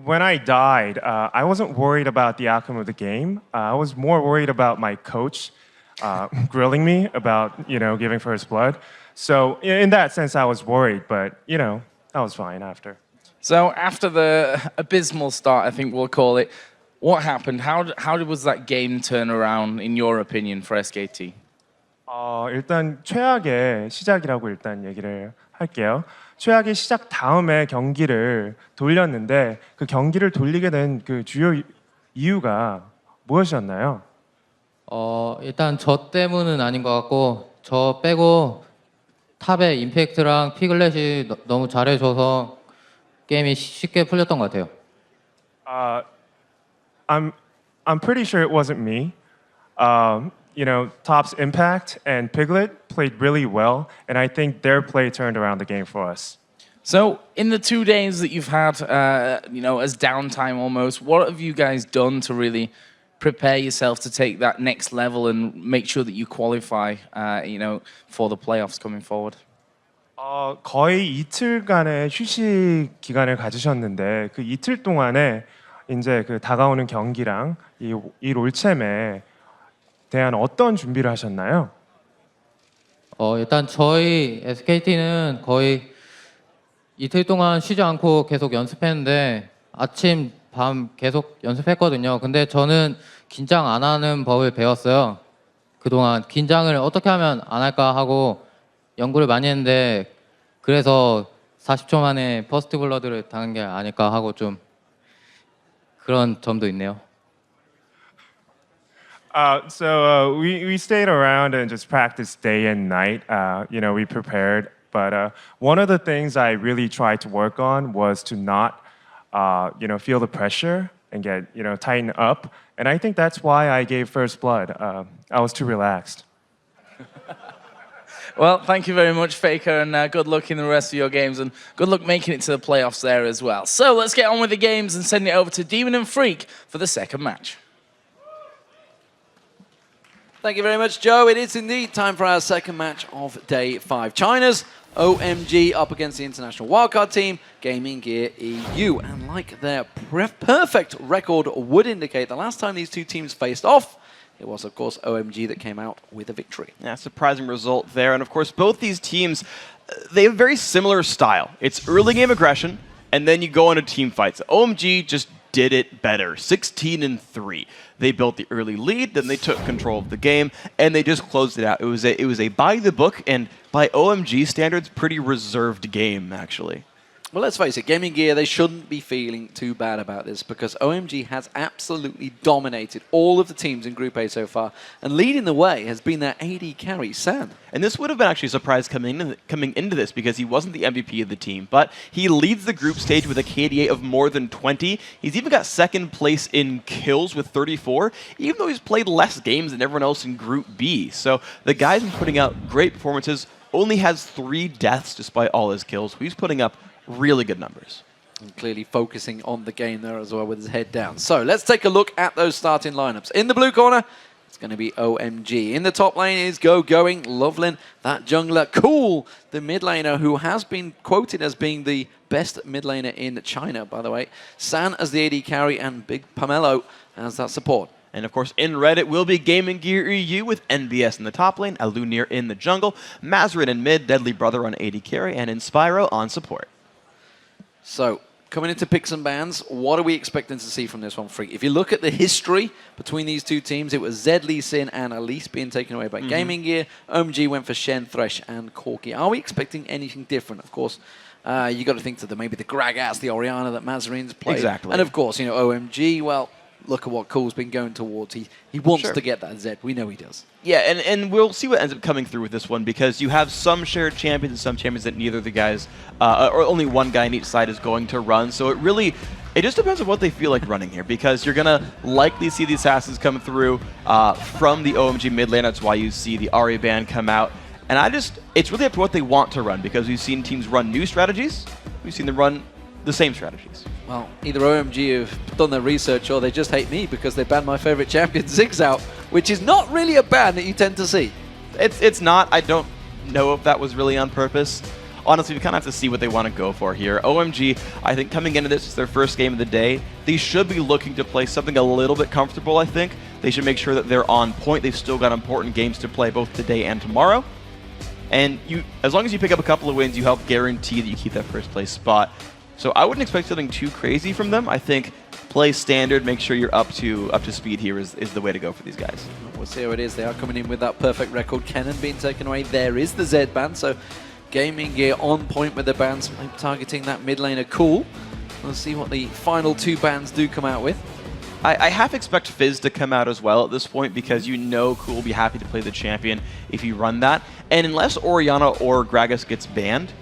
When I died, I wasn't worried about the outcome of the game. I was more worried about my coach grilling me about, giving first blood. So in that sense, I was worried, but, I was fine after. So after the abysmal start, I think we'll call it, what happened? How was that game turn around, in your opinion, for SKT? 일단 최악의 시작이라고 일단 얘기를 할게요. 최악의 시작 다음에 경기를 돌렸는데 그 경기를 돌리게 된 그 주요 이유가 무엇이었나요? 일단 저 때문은 아닌 것 같고 저 빼고 탑의 임팩트랑 피글렛이 너무 잘해줘서 게임이 쉽게 풀렸던 것 같아요. I'm pretty sure it wasn't me. Top's Impact and Piglet played really well, and I think their play turned around the game for us. So, in the 2 days that you've had, as downtime almost, what have you guys done to really prepare yourself to take that next level and make sure that you qualify, for the playoffs coming forward? 거의 이틀간의 휴식 기간을 가지셨는데 그 이틀 동안에 이제 그 다가오는 경기랑 이 롤챔에 대한 어떤 준비를 하셨나요? 일단 저희 SKT는 거의 이틀 동안 쉬지 않고 계속 연습했는데 아침, 밤 계속 연습했거든요. 근데 저는 긴장 안 하는 법을 배웠어요. 그동안 긴장을 어떻게 하면 안 할까 하고 연구를 많이 했는데 그래서 40초 만에 퍼스트 블러드를 당한 게 아닐까 하고 좀 그런 점도 있네요. We stayed around and just practiced day and night. We prepared. But one of the things I really tried to work on was to not, feel the pressure and get, tighten up. And I think that's why I gave first blood. I was too relaxed. Well, thank you very much, Faker, and good luck in the rest of your games, and good luck making it to the playoffs there as well. So let's get on with the games and send it over to Demon and Freak for the second match. Thank you very much, Joe. It is indeed time for our second match of day 5. China's OMG up against the international wildcard team, Gaming Gear EU. And like their perfect record would indicate, the last time these two teams faced off, it was, of course, OMG that came out with a victory. Yeah, surprising result there. And, of course, both these teams, they have a very similar style. It's early game aggression, and then you go into team fights. OMG just did it better, 16-3. They built the early lead, then they took control of the game, and they just closed it out. It was a by the book, and by OMG standards, pretty reserved game, actually. Well, let's face it, Gaming Gear, they shouldn't be feeling too bad about this because OMG has absolutely dominated all of the teams in Group A so far, and leading the way has been their AD carry, San. And this would have been actually a surprise coming into this because he wasn't the MVP of the team, but he leads the group stage with a KDA of more than 20. He's even got second place in kills with 34, even though he's played less games than everyone else in Group B. So the guy's been putting out great performances, only has 3 deaths despite all his kills. He's putting up really good numbers. And clearly focusing on the game there as well with his head down. So let's take a look at those starting lineups. In the blue corner, it's going to be OMG. In the top lane is Going, Lovelin, that jungler, Cool, the mid laner who has been quoted as being the best mid laner in China, by the way. San as the AD carry and Big Pomelo as that support. And of course, in red, it will be Gaming Gear EU with NBS in the top lane, Alunir in the jungle, Mazarin in mid, Deadly Brother on AD carry, and Inspiro on support. So, coming into picks and bans, what are we expecting to see from this one, Freak? If you look at the history between these two teams, it was Zed, Lee Sin, and Elise being taken away by Gaming Gear. OMG went for Shen, Thresh, and Corki. Are we expecting anything different? Of course, you got to think to maybe the Gragas, the Orianna that Mazarin's played. Exactly. And of course, OMG, well, look at what Cool's been going towards. He wants to get that Zed. We know he does. Yeah, and we'll see what ends up coming through with this one because you have some shared champions and some champions that neither of the guys, or only one guy on each side is going to run. So it just depends on what they feel like running here because you're going to likely see the assassins come through from the OMG mid lane. That's why you see the Ahri ban come out. And it's really up to what they want to run because we've seen teams run new strategies. We've seen them run the same strategies. Well, either OMG have done their research or they just hate me because they banned my favorite champion, Ziggs, out, which is not really a ban that you tend to see. It's not. I don't know if that was really on purpose. Honestly, we kind of have to see what they want to go for here. OMG, I think coming into this, it's their first game of the day. They should be looking to play something a little bit comfortable, I think. They should make sure that they're on point. They've still got important games to play both today and tomorrow. And as long as you pick up a couple of wins, you help guarantee that you keep that first place spot. So I wouldn't expect something too crazy from them. I think play standard, make sure you're up to speed here is the way to go for these guys. We'll see how it is. They are coming in with that perfect record. Kennen being taken away. There is the Zed ban. So Gaming Gear on point with the bans, targeting that mid laner Cool. We'll see what the final 2 bans do come out with. I half expect Fizz to come out as well at this point because Cool will be happy to play the champion if you run that. And unless Orianna or Gragas gets banned,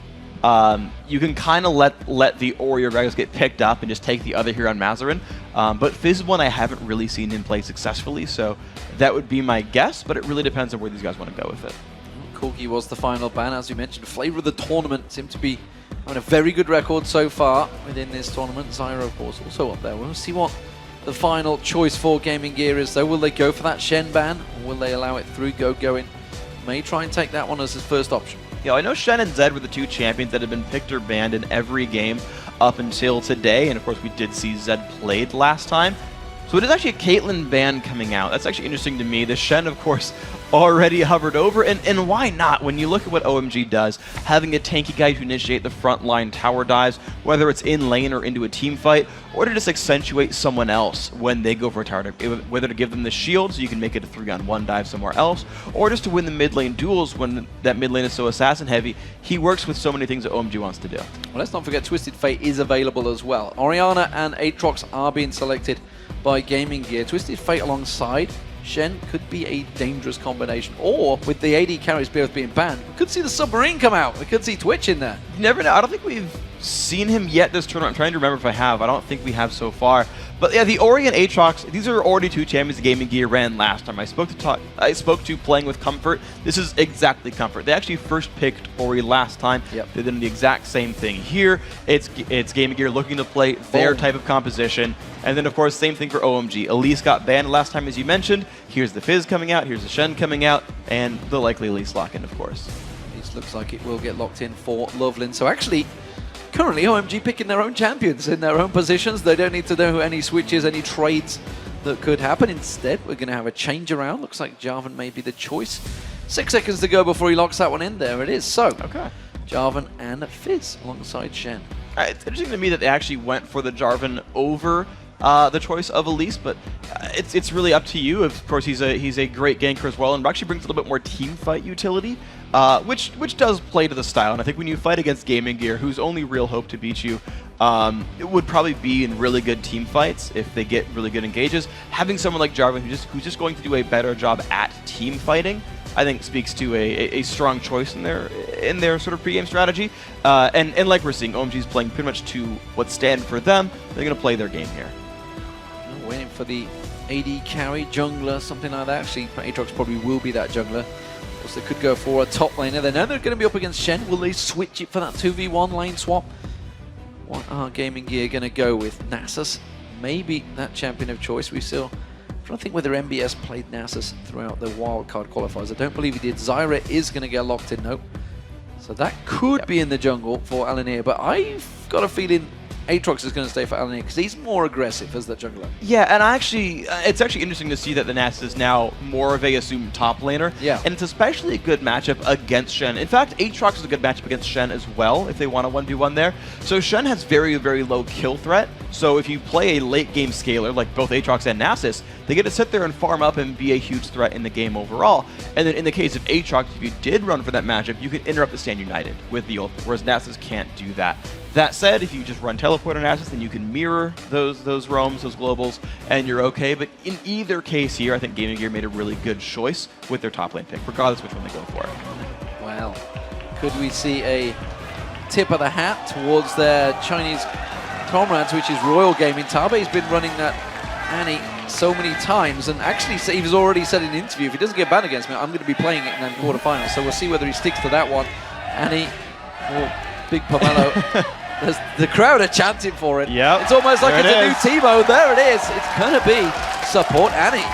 you can kind of let the Ori or Gragas get picked up and just take the other here on Mazarin. But Fizz is one I haven't really seen him play successfully, so that would be my guess, but it really depends on where these guys want to go with it. Corki was the final ban, as we mentioned. Flavor of the tournament seemed to be having a very good record so far within this tournament. Zyro, of course, also up there. We'll see what the final choice for Gaming Gear is, though. Will they go for that Shen ban, or will they allow it through? Going may try and take that one as his first option. Yeah, I know Shen and Zed were the 2 champions that have been picked or banned in every game up until today, and of course we did see Zed played last time. So it is actually a Caitlyn ban coming out. That's actually interesting to me. The Shen, of course, already hovered over, and why not? When you look at what OMG does, having a tanky guy to initiate the frontline tower dives, whether it's in lane or into a team fight, or to just accentuate someone else when they go for a tower dive, whether to give them the shield so you can make it a 3-on-1 dive somewhere else, or just to win the mid lane duels when that mid lane is so assassin heavy. He works with so many things that OMG wants to do. Well, let's not forget Twisted Fate is available as well. Orianna and Aatrox are being selected by Gaming Gear. Twisted Fate alongside Shen could be a dangerous combination. Or, with the AD carries both being banned, we could see the Submarine come out. We could see Twitch in there. You never know. I don't think we've seen him yet this tournament. I'm trying to remember if I have. I don't think we have so far. But yeah, the Ori and Aatrox, these are already two champions the Gaming Gear ran last time. I spoke to playing with Comfort. This is exactly Comfort. They actually first picked Ori last time. Yep. They did the exact same thing here. It's Gaming Gear looking to play their type of composition. And then, of course, same thing for OMG. Elise got banned last time, as you mentioned. Here's the Fizz coming out. Here's the Shen coming out. And the likely Elise lock-in, of course. Elise looks like it will get locked in for Loveland. So actually, currently OMG picking their own champions in their own positions. They don't need to know any switches, any trades that could happen. Instead, we're going to have a change around. Looks like Jarvan may be the choice. 6 seconds to go before he locks that one in. There it is. So, Jarvan and Fizz alongside Shen. It's interesting to me that they actually went for the Jarvan over the choice of Elise, but it's really up to you. Of course, he's a great ganker as well, and actually brings a little bit more team fight utility, which does play to the style. And I think when you fight against Gaming Gear, whose only real hope to beat you, it would probably be in really good team fights if they get really good engages. Having someone like Jarvan who's just going to do a better job at team fighting, I think speaks to a strong choice in their sort of pregame strategy. And like we're seeing, OMG's playing pretty much to what's stand for them. They're going to play their game here. Waiting for the AD carry, jungler, something like that. Actually, Aatrox probably will be that jungler. Of course, they could go for a top laner. They know they're going to be up against Shen. Will they switch it for that 2v1 lane swap? What are Gaming Gear going to go with? Nasus, maybe that champion of choice. We still... I'm trying to think whether MBS played Nasus throughout the wildcard qualifiers. I don't believe he did. Zyra is going to get locked in, nope. So that could be in the jungle for Alanir, but I've got a feeling Aatrox is going to stay for Alanir because he's more aggressive as the jungler. Yeah, and it's actually interesting to see that the Nasus is now more of a assumed top laner. Yeah. And it's especially a good matchup against Shen. In fact, Aatrox is a good matchup against Shen as well if they want a 1v1 there. So Shen has very, very low kill threat. So if you play a late game scaler like both Aatrox and Nasus, they get to sit there and farm up and be a huge threat in the game overall. And then in the case of Aatrox, if you did run for that matchup, you can interrupt the Stand United with the ult, whereas Nasus can't do that. That said, if you just run Teleport on Nasus, then you can mirror those roams, those globals, and you're okay. But in either case here, I think Gaming Gear made a really good choice with their top lane pick, regardless which one they go for. Well, could we see a tip of the hat towards their Chinese comrades, which is Royal Gaming? Tabe's been running that Annie so many times, and actually he's already said in an interview, if he doesn't get banned against me, I'm going to be playing it in the quarterfinals. So we'll see whether he sticks to that one. Annie, Big Pomelo. The crowd are chanting for it. Yep. It's almost like there it's a new Teemo. There it is. It's going to be Support Annie.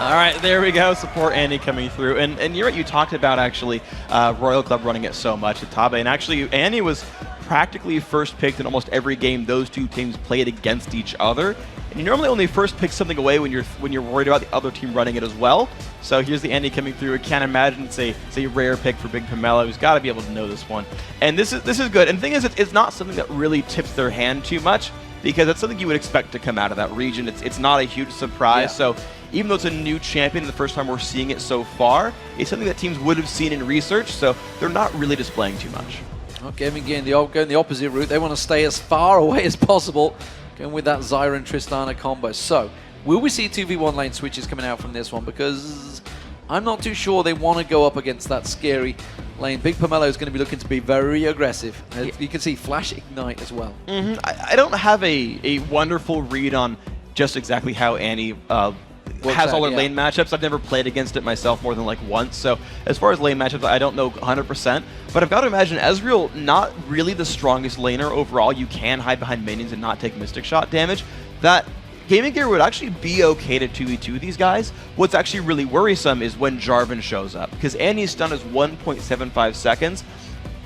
All right, there we go. Support Annie coming through. And you're right, you talked about actually Royal Club running it so much at Tabe. And actually, Annie was practically first picked in almost every game those two teams played against each other. And you normally only first pick something away when you're worried about the other team running it as well. So here's the Annie coming through. I can't imagine it's a rare pick for Big Pomelo. He's got to be able to know this one. And this is good. And the thing is, it's not something that really tips their hand too much, because it's something you would expect to come out of that region. It's not a huge surprise. Yeah. So even though it's a new champion, the first time we're seeing it so far, it's something that teams would have seen in research. So they're not really displaying too much. Well, Gaming Gear going the opposite route. They want to stay as far away as possible, going with that Zyra and Tristana combo. So, will we see 2v1 lane switches coming out from this one? Because I'm not too sure they want to go up against that scary lane. Big Pomelo is going to be looking to be very aggressive. You can see Flash Ignite as well. I don't have a wonderful read on just exactly how Annie has all her lane matchups. I've never played against it myself more than like once. So as far as lane matchups, I don't know 100%. But I've got to imagine Ezreal, not really the strongest laner overall. You can hide behind minions and not take Mystic Shot damage. That Gaming Gear would actually be okay to 2v2 these guys. What's actually really worrisome is when Jarvan shows up, because Annie's stun is 1.75 seconds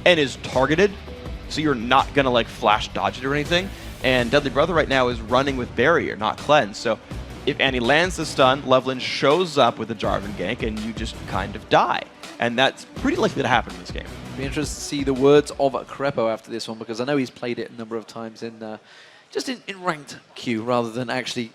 and is targeted, so you're not going to like flash dodge it or anything. And Deadly Brother right now is running with Barrier, not Cleanse. So if Annie lands the stun, Loveland shows up with a Jarvan gank, and you just kind of die. And that's pretty likely to happen in this game. Be interested to see the words of Crepo after this one, because I know he's played it a number of times in just in ranked queue rather than actually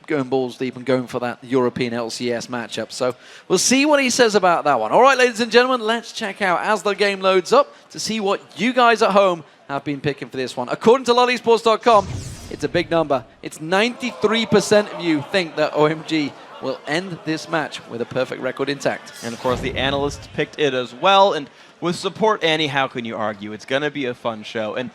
going balls deep and going for that European LCS matchup. So we'll see what he says about that one. All right, ladies and gentlemen, let's check out as the game loads up to see what you guys at home have been picking for this one. According to LollySports.com, it's a big number. It's 93% of you think that OMG will end this match with a perfect record intact. And of course, the analysts picked it as well. And with Support Annie, how can you argue? It's going to be a fun show. And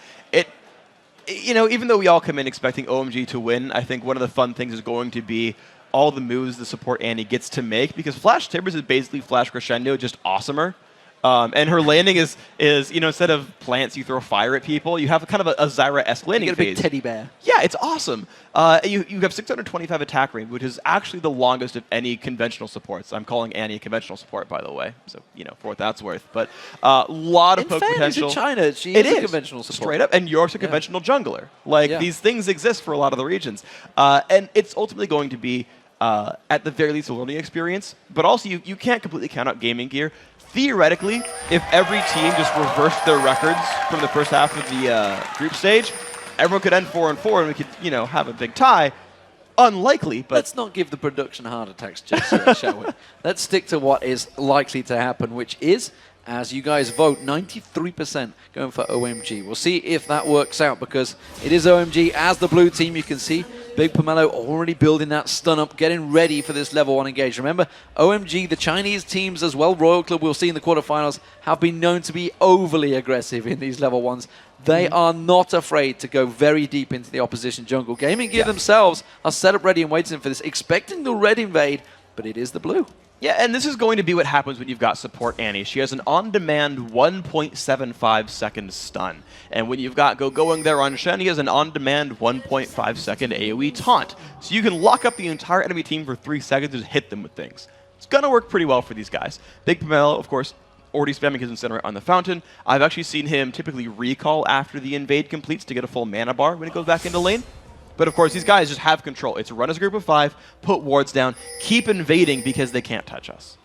you know, even though we all come in expecting OMG to win, I think one of the fun things is going to be all the moves the support Annie gets to make, because Flash Timbers is basically Flash Crescendo, just awesomer. And her landing is, you know, instead of plants, you throw fire at people. You have kind of a Zyra-esque landing phase. You get a big teddy bear. Yeah, it's awesome. You have 625 attack range, which is actually the longest of any conventional supports. I'm calling Annie a conventional support, by the way, so, you know, for what that's worth. But a lot of poke potential. In China, she is a conventional support. Straight up, and York's a conventional jungler. Like, these things exist for a lot of the regions. And it's ultimately going to be, at the very least, a learning experience. But also, you can't completely count out gaming gear. Theoretically, if every team just reversed their records from the first half of the group stage, everyone could end 4-4 and we could, you know, have a big tie. Unlikely, but... Let's not give the production heart attacks just yet, shall we? Let's stick to what is likely to happen, which is, as you guys vote, 93% going for OMG. We'll see if that works out, because it is OMG as the blue team. You can see Big Pomelo already building that stun up, getting ready for this level 1 engage. Remember, OMG, the Chinese teams as well, Royal Club, we'll see in the quarterfinals, have been known to be overly aggressive in these level 1s. They are not afraid to go very deep into the opposition jungle. Gaming Gear themselves are set up ready and waiting for this, expecting the red invade, but it is the blue. Yeah, and this is going to be what happens when you've got support Annie. She has an on-demand 1.75 second stun. And when you've got going there on Shen, he has an on-demand 1.5 second AoE taunt. So you can lock up the entire enemy team for 3 seconds and just hit them with things. It's going to work pretty well for these guys. Big Pomelo, of course, already spamming his Incinerate on the Fountain. I've actually seen him typically recall after the invade completes to get a full mana bar when he goes back into lane. But of course, these guys just have control. It's run as a group of 5, put wards down, keep invading because they can't touch us.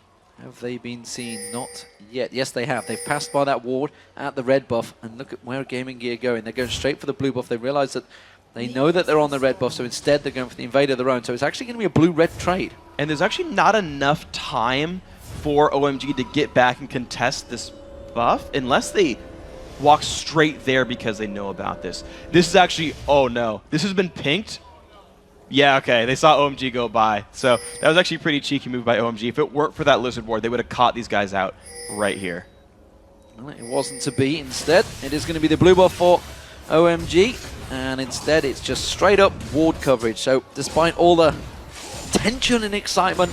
Have they been seen? Not yet. Yes, they have. They've passed by that ward at the red buff, and look at where Gaming Gear going. They're going straight for the blue buff. They realize that they know that they're on the red buff, so instead they're going for the invader of their own. So it's actually going to be a blue-red trade. And there's actually not enough time for OMG to get back and contest this buff unless they walk straight there because they know about this. This is actually, oh no, this has been pinked. Yeah, okay, they saw OMG go by. So that was actually a pretty cheeky move by OMG. If it weren't for that lizard ward, they would have caught these guys out right here. Well, it wasn't to be. Instead, it is going to be the blue buff for OMG, and instead it's just straight up ward coverage. So despite all the tension and excitement,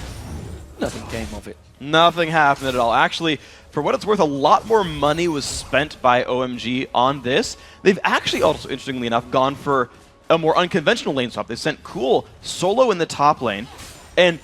nothing came of it. Nothing happened at all. Actually, for what it's worth, a lot more money was spent by OMG on this. They've actually also, interestingly enough, gone for a more unconventional lane swap. They sent Cool solo in the top lane, and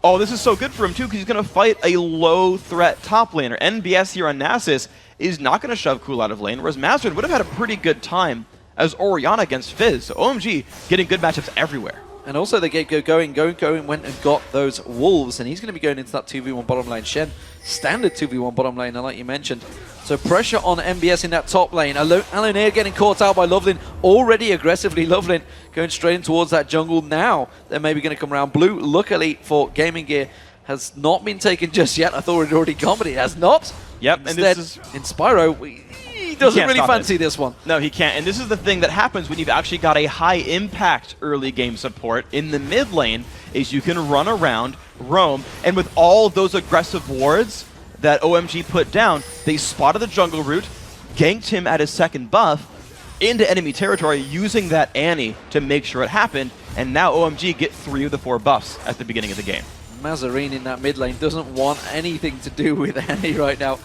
oh, this is so good for him too, because he's going to fight a low-threat top laner. NBS here on Nasus is not going to shove Cool out of lane, whereas Mastered would have had a pretty good time as Orianna against Fizz. So OMG getting good matchups everywhere. And also they get going, went and got those wolves, and he's going to be going into that 2v1 bottom lane. Shen, standard 2v1 bottom lane, like you mentioned. So pressure on MBS in that top lane. Alonair getting caught out by Lovelin, already aggressively. Lovelin going straight in towards that jungle. Now they're maybe going to come around. Blue, luckily for Gaming Gear, has not been taken just yet. I thought it had already gone, but it has not. Yep, Instead, and this is... in Spyro, he doesn't really fancy this one. No, he can't. And this is the thing that happens when you've actually got a high-impact early game support in the mid lane, is you can run around, roam, and with all those aggressive wards that OMG put down, they spotted the jungle route, ganked him at his second buff into enemy territory using that Annie to make sure it happened, and now OMG get 3 of the 4 buffs at the beginning of the game. Mazarine in that mid lane doesn't want anything to do with Annie right now.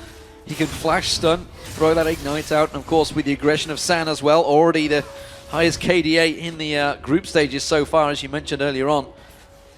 He can flash stun, throw that ignite out, and of course with the aggression of San as well, already the highest KDA in the group stages so far, as you mentioned earlier on.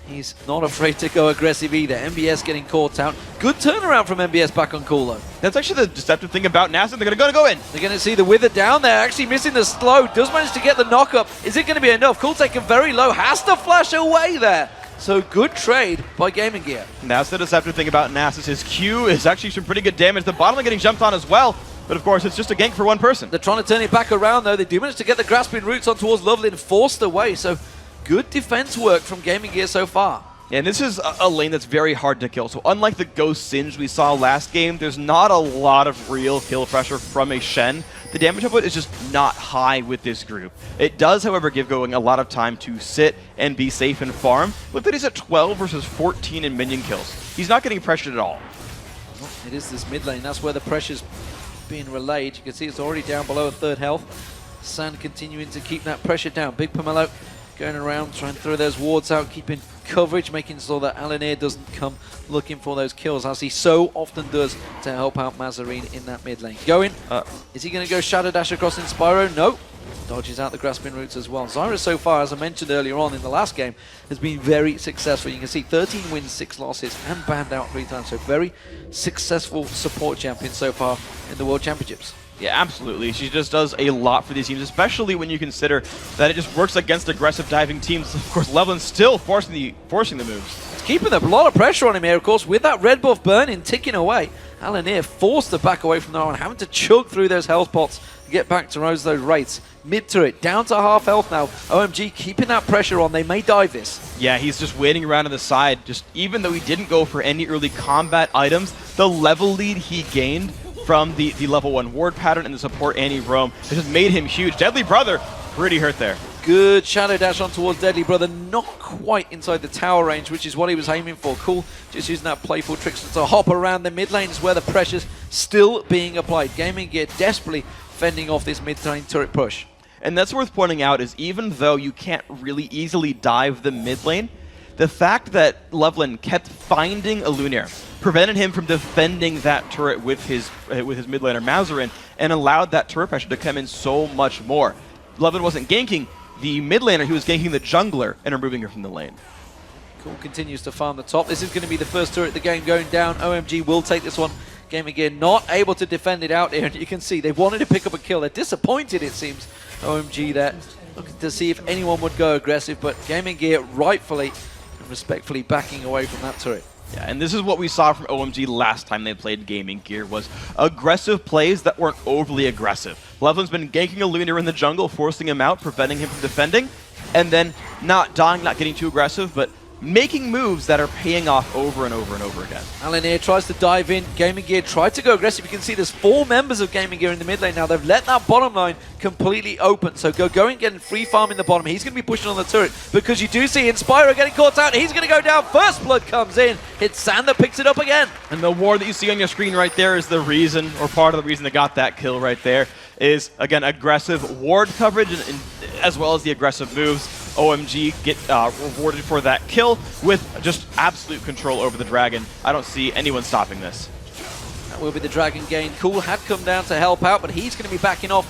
He's not afraid to go aggressive either. MBS getting caught out. Good turnaround from MBS back on Cool though. That's actually the deceptive thing about NASA. They're going to go in. They're going to see the Wither down there, actually missing the slow. Does manage to get the knock up. Is it going to be enough? Cool taken very low. Has to flash away there. So good trade by Gaming Gear. That's the deceptive thing about Nasus. His Q is actually some pretty good damage. The bottom lane getting jumped on as well. But of course, it's just a gank for one person. They're trying to turn it back around though. They do manage to get the grasping roots on towards Lovelin, forced away. So good defense work from Gaming Gear so far. Yeah, and this is a lane that's very hard to kill. So unlike the Ghost Singe we saw last game, there's not a lot of real kill pressure from a Shen. The damage output is just not high with this group. It does, however, give Going a lot of time to sit and be safe and farm. Look that he's at 12 versus 14 in minion kills. He's not getting pressured at all. Well, it is this mid lane. That's where the pressure's being relayed. You can see it's already down below a third health. San continuing to keep that pressure down. Big Pomelo going around, trying to throw those wards out, keeping coverage, making sure that Alaneer doesn't come looking for those kills, as he so often does to help out Mazarine in that mid lane. Going, is he going to go Shadow Dash across Inspiro? No. Dodges out the grasping roots as well. Zyra so far, as I mentioned earlier on in the last game, has been very successful. You can see 13 wins, 6 losses, and banned out 3 times. So very successful support champion so far in the World Championships. Yeah, absolutely. She just does a lot for these teams, especially when you consider that it just works against aggressive diving teams. Of course, Levlin's still forcing the moves. It's keeping a lot of pressure on him here, of course, with that red buff burning, ticking away. Alaneer forced to back away from the and having to chug through those health pots to get back to those rates. Mid turret, down to half health now. OMG keeping that pressure on. They may dive this. Yeah, he's just waiting around on the side. Just even though he didn't go for any early combat items, the level lead he gained from the level 1 ward pattern and the support anti-roam has just made him huge. Deadly Brother, pretty hurt there. Good shadow dash on towards Deadly Brother, not quite inside the tower range, which is what he was aiming for. Cool, just using that playful trickster to hop around the mid lanes where the pressure's still being applied. Gaming Gear desperately fending off this mid lane turret push. And that's worth pointing out is even though you can't really easily dive the mid lane, the fact that Levlin kept finding a Lunaire prevented him from defending that turret with his mid laner Mazarine and allowed that turret pressure to come in so much more. Levlin wasn't ganking the mid laner, he was ganking the jungler and removing her from the lane. Cool continues to farm the top. This is going to be the first turret of the game going down. OMG will take this one. Gaming Gear not able to defend it out here, and you can see they've wanted to pick up a kill. They're disappointed, it seems, OMG there, looking to see if anyone would go aggressive, but Gaming Gear rightfully and respectfully backing away from that turret. Yeah, and this is what we saw from OMG last time they played Gaming Gear, was aggressive plays that weren't overly aggressive. Levlin's been ganking a Lunaire in the jungle, forcing him out, preventing him from defending, and then not dying, not getting too aggressive, but making moves that are paying off over and over and over again. Alaneer tries to dive in. Gaming Gear tried to go aggressive. You can see there's 4 members of Gaming Gear in the mid lane now. They've let that bottom line completely open. So going getting free farm in the bottom. He's going to be pushing on the turret because you do see Inspiro getting caught out. He's going to go down. First blood comes in. It's Sand that picks it up again. And the ward that you see on your screen right there is the reason, or part of the reason they got that kill right there, is, again, aggressive ward coverage and as well as the aggressive moves. OMG get rewarded for that kill with just absolute control over the dragon. I don't see anyone stopping this. That will be the dragon gain. Cool had come down to help out, but he's going to be backing off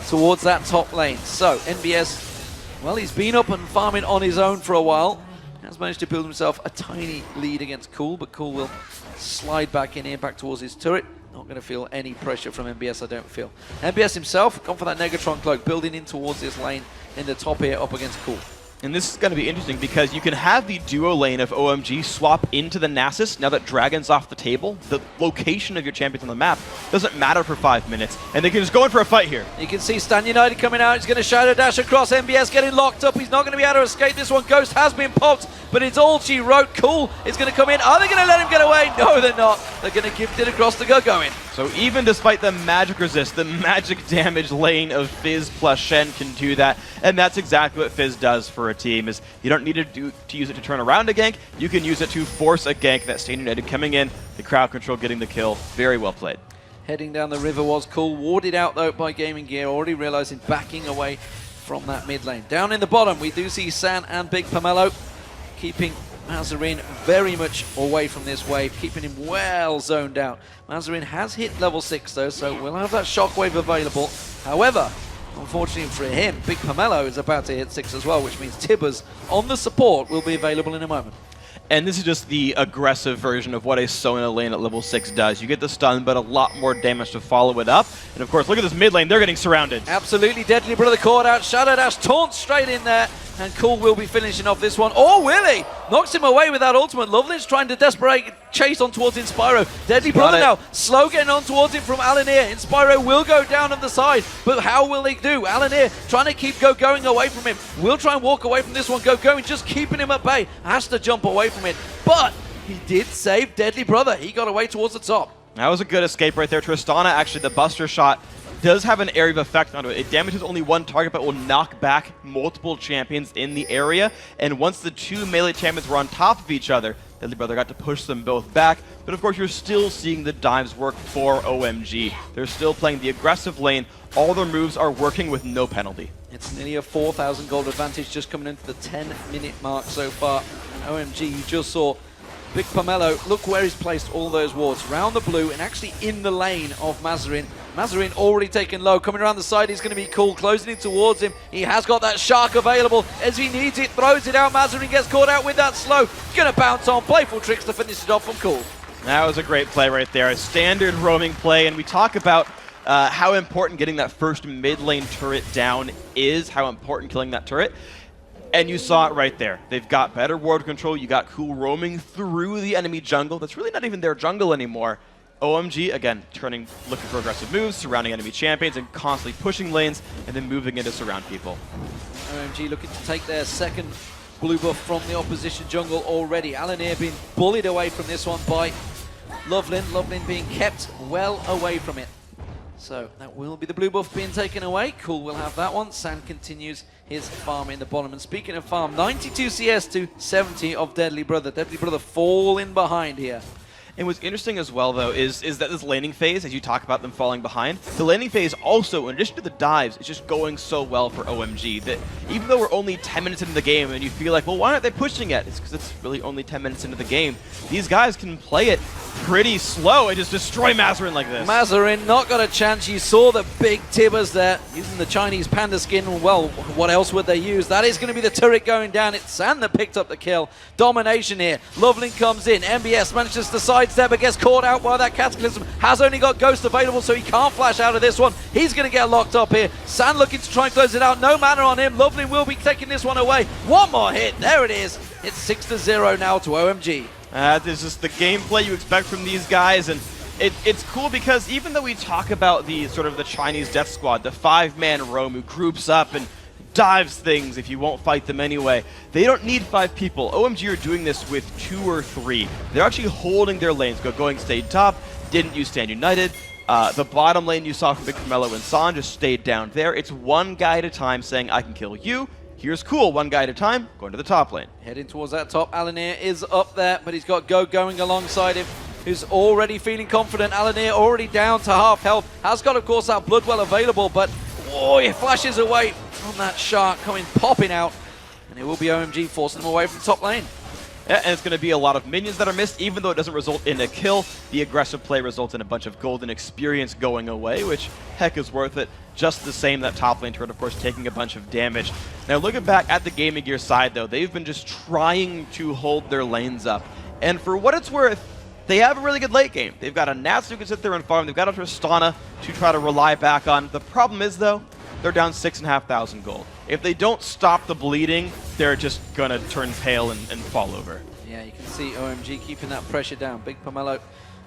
towards that top lane. So NBS, well, he's been up and farming on his own for a while. Has managed to build himself a tiny lead against Cool, but Cool will slide back in here, back towards his turret. Not going to feel any pressure from NBS, I don't feel. NBS himself, gone for that Negatron cloak, building in towards this lane in the top here up against Cool. And this is going to be interesting because you can have the duo lane of OMG swap into the Nasus now that Dragon's off the table. The location of your champions on the map doesn't matter for 5 minutes, and they can just go in for a fight here. You can see Stan United coming out. He's going to shadow dash across. NBS getting locked up. He's not going to be able to escape this one. Ghost has been popped, but it's all she wrote. Cool is going to come in. Are they going to let him get away? No, they're not. They're going to gift it across to going. So even despite the magic resist, the magic damage lane of Fizz plus Shen can do that, and that's exactly what Fizz does for a team. Is you don't need to use it to turn around a gank, you can use it to force a gank. That Stan United coming in, the crowd control getting the kill. Very well played. Heading down the river was Cool, warded out though by Gaming Gear, already realizing backing away from that mid lane. Down in the bottom, we do see San and Big Pomelo keeping Mazarine very much away from this wave, keeping him well zoned out. Mazarine has hit level 6 though, so we'll have that shockwave available. However, unfortunately for him, Big Pomelo is about to hit 6 as well, which means Tibbers on the support will be available in a moment. And this is just the aggressive version of what a Sona lane at level 6 does. You get the stun, but a lot more damage to follow it up. And of course, look at this mid lane, they're getting surrounded. Absolutely, Deadly Brother caught out, Shadow Dash taunt straight in there, and Cool will be finishing off this one. Oh, Willie knocks him away with that ultimate. Lovely's trying to desperate chase on towards Inspiro. Deadly Brother now, slow getting on towards him from Alaneer. Inspiro will go down on the side, but how will they do? Alaneer trying to keep going away from him. Will try and walk away from this one. Going, just keeping him at bay. Has to jump away from it, but he did save Deadly Brother. He got away towards the top. That was a good escape right there. Tristana, actually, the Buster shot does have an area of effect onto it. It damages only one target, but will knock back multiple champions in the area. And once the 2 melee champions were on top of each other, Deadly Brother got to push them both back. But of course, you're still seeing the dives work for OMG. They're still playing the aggressive lane all their moves are working with no penalty. It's nearly a 4,000 gold advantage just coming into the 10-minute mark so far. And OMG, you just saw Big Pomelo, look where he's placed all those wards. Round the blue and actually in the lane of Mazarin. Mazarin already taken low. Coming around the side, he's going to be cool. Closing in towards him. He has got that shark available. As he needs it, throws it out. Mazarin gets caught out with that slow. Going to bounce on. Playful tricks to finish it off from Cool. That was a great play right there. A standard roaming play. And we talk about how important getting that first mid lane turret down is. How important killing that turret. And you saw it right there. They've got better ward control. You got Cool roaming through the enemy jungle. That's really not even their jungle anymore. OMG, again, looking for aggressive moves, surrounding enemy champions, and constantly pushing lanes, and then moving in to surround people. OMG looking to take their second blue buff from the opposition jungle already. Alanir being bullied away from this one by Lovelin. Lovelin being kept well away from it. So that will be the blue buff being taken away. Cool will have that one. San continues his farm in the bottom. And speaking of farm, 92 CS to 70 of Deadly Brother. Deadly Brother falling behind here. And what's interesting as well, though, is that this laning phase, as you talk about them falling behind, the laning phase also, in addition to the dives, is just going so well for OMG that even though we're only 10 minutes into the game and you feel like, well, why aren't they pushing it? It's because it's really only 10 minutes into the game. These guys can play it pretty slow and just destroy Mazarin like this. Mazarin not got a chance. You saw the big Tibbers there using the Chinese panda skin. Well, what else would they use? That is going to be the turret going down. It's San that picked up the kill. Domination here. Loveling comes in. MBS manages to sidestep but gets caught out by that Cataclysm. Has only got Ghost available, so he can't flash out of this one. He's going to get locked up here. San looking to try and close it out. No mana on him. Loveling will be taking this one away. One more hit. There it is. It's 6-0 now to OMG. This is the gameplay you expect from these guys, and it's cool because even though we talk about the sort of the Chinese Death Squad, the 5-man roam who groups up and dives things if you won't fight them anyway, they don't need 5 people. OMG are doing this with 2 or 3. They're actually holding their lanes. Going stayed top, didn't use Stand United. The bottom lane you saw from Big Pomelo and San just stayed down there. It's one guy at a time saying, I can kill you. Here's Cool, one guy at a time, going to the top lane. Heading towards that top. Alanir is up there, but he's got Go going alongside him, who's already feeling confident. Alanir already down to half health. Has got, of course, that Bloodwell available, but he flashes away from that shark coming popping out. And it will be OMG forcing them away from top lane. Yeah, and it's going to be a lot of minions that are missed, even though it doesn't result in a kill. The aggressive play results in a bunch of golden experience going away, which, heck, is worth it. Just the same, that top lane turret, of course, taking a bunch of damage. Now, looking back at the Gaming Gear side, though, they've been just trying to hold their lanes up. And for what it's worth, they have a really good late game. They've got a Natsu who can sit there and farm. They've got a Tristana to try to rely back on. The problem is, though, they're down 6,500 gold. If they don't stop the bleeding, they're just going to turn pale and fall over. Yeah, you can see OMG keeping that pressure down. Big Pomelo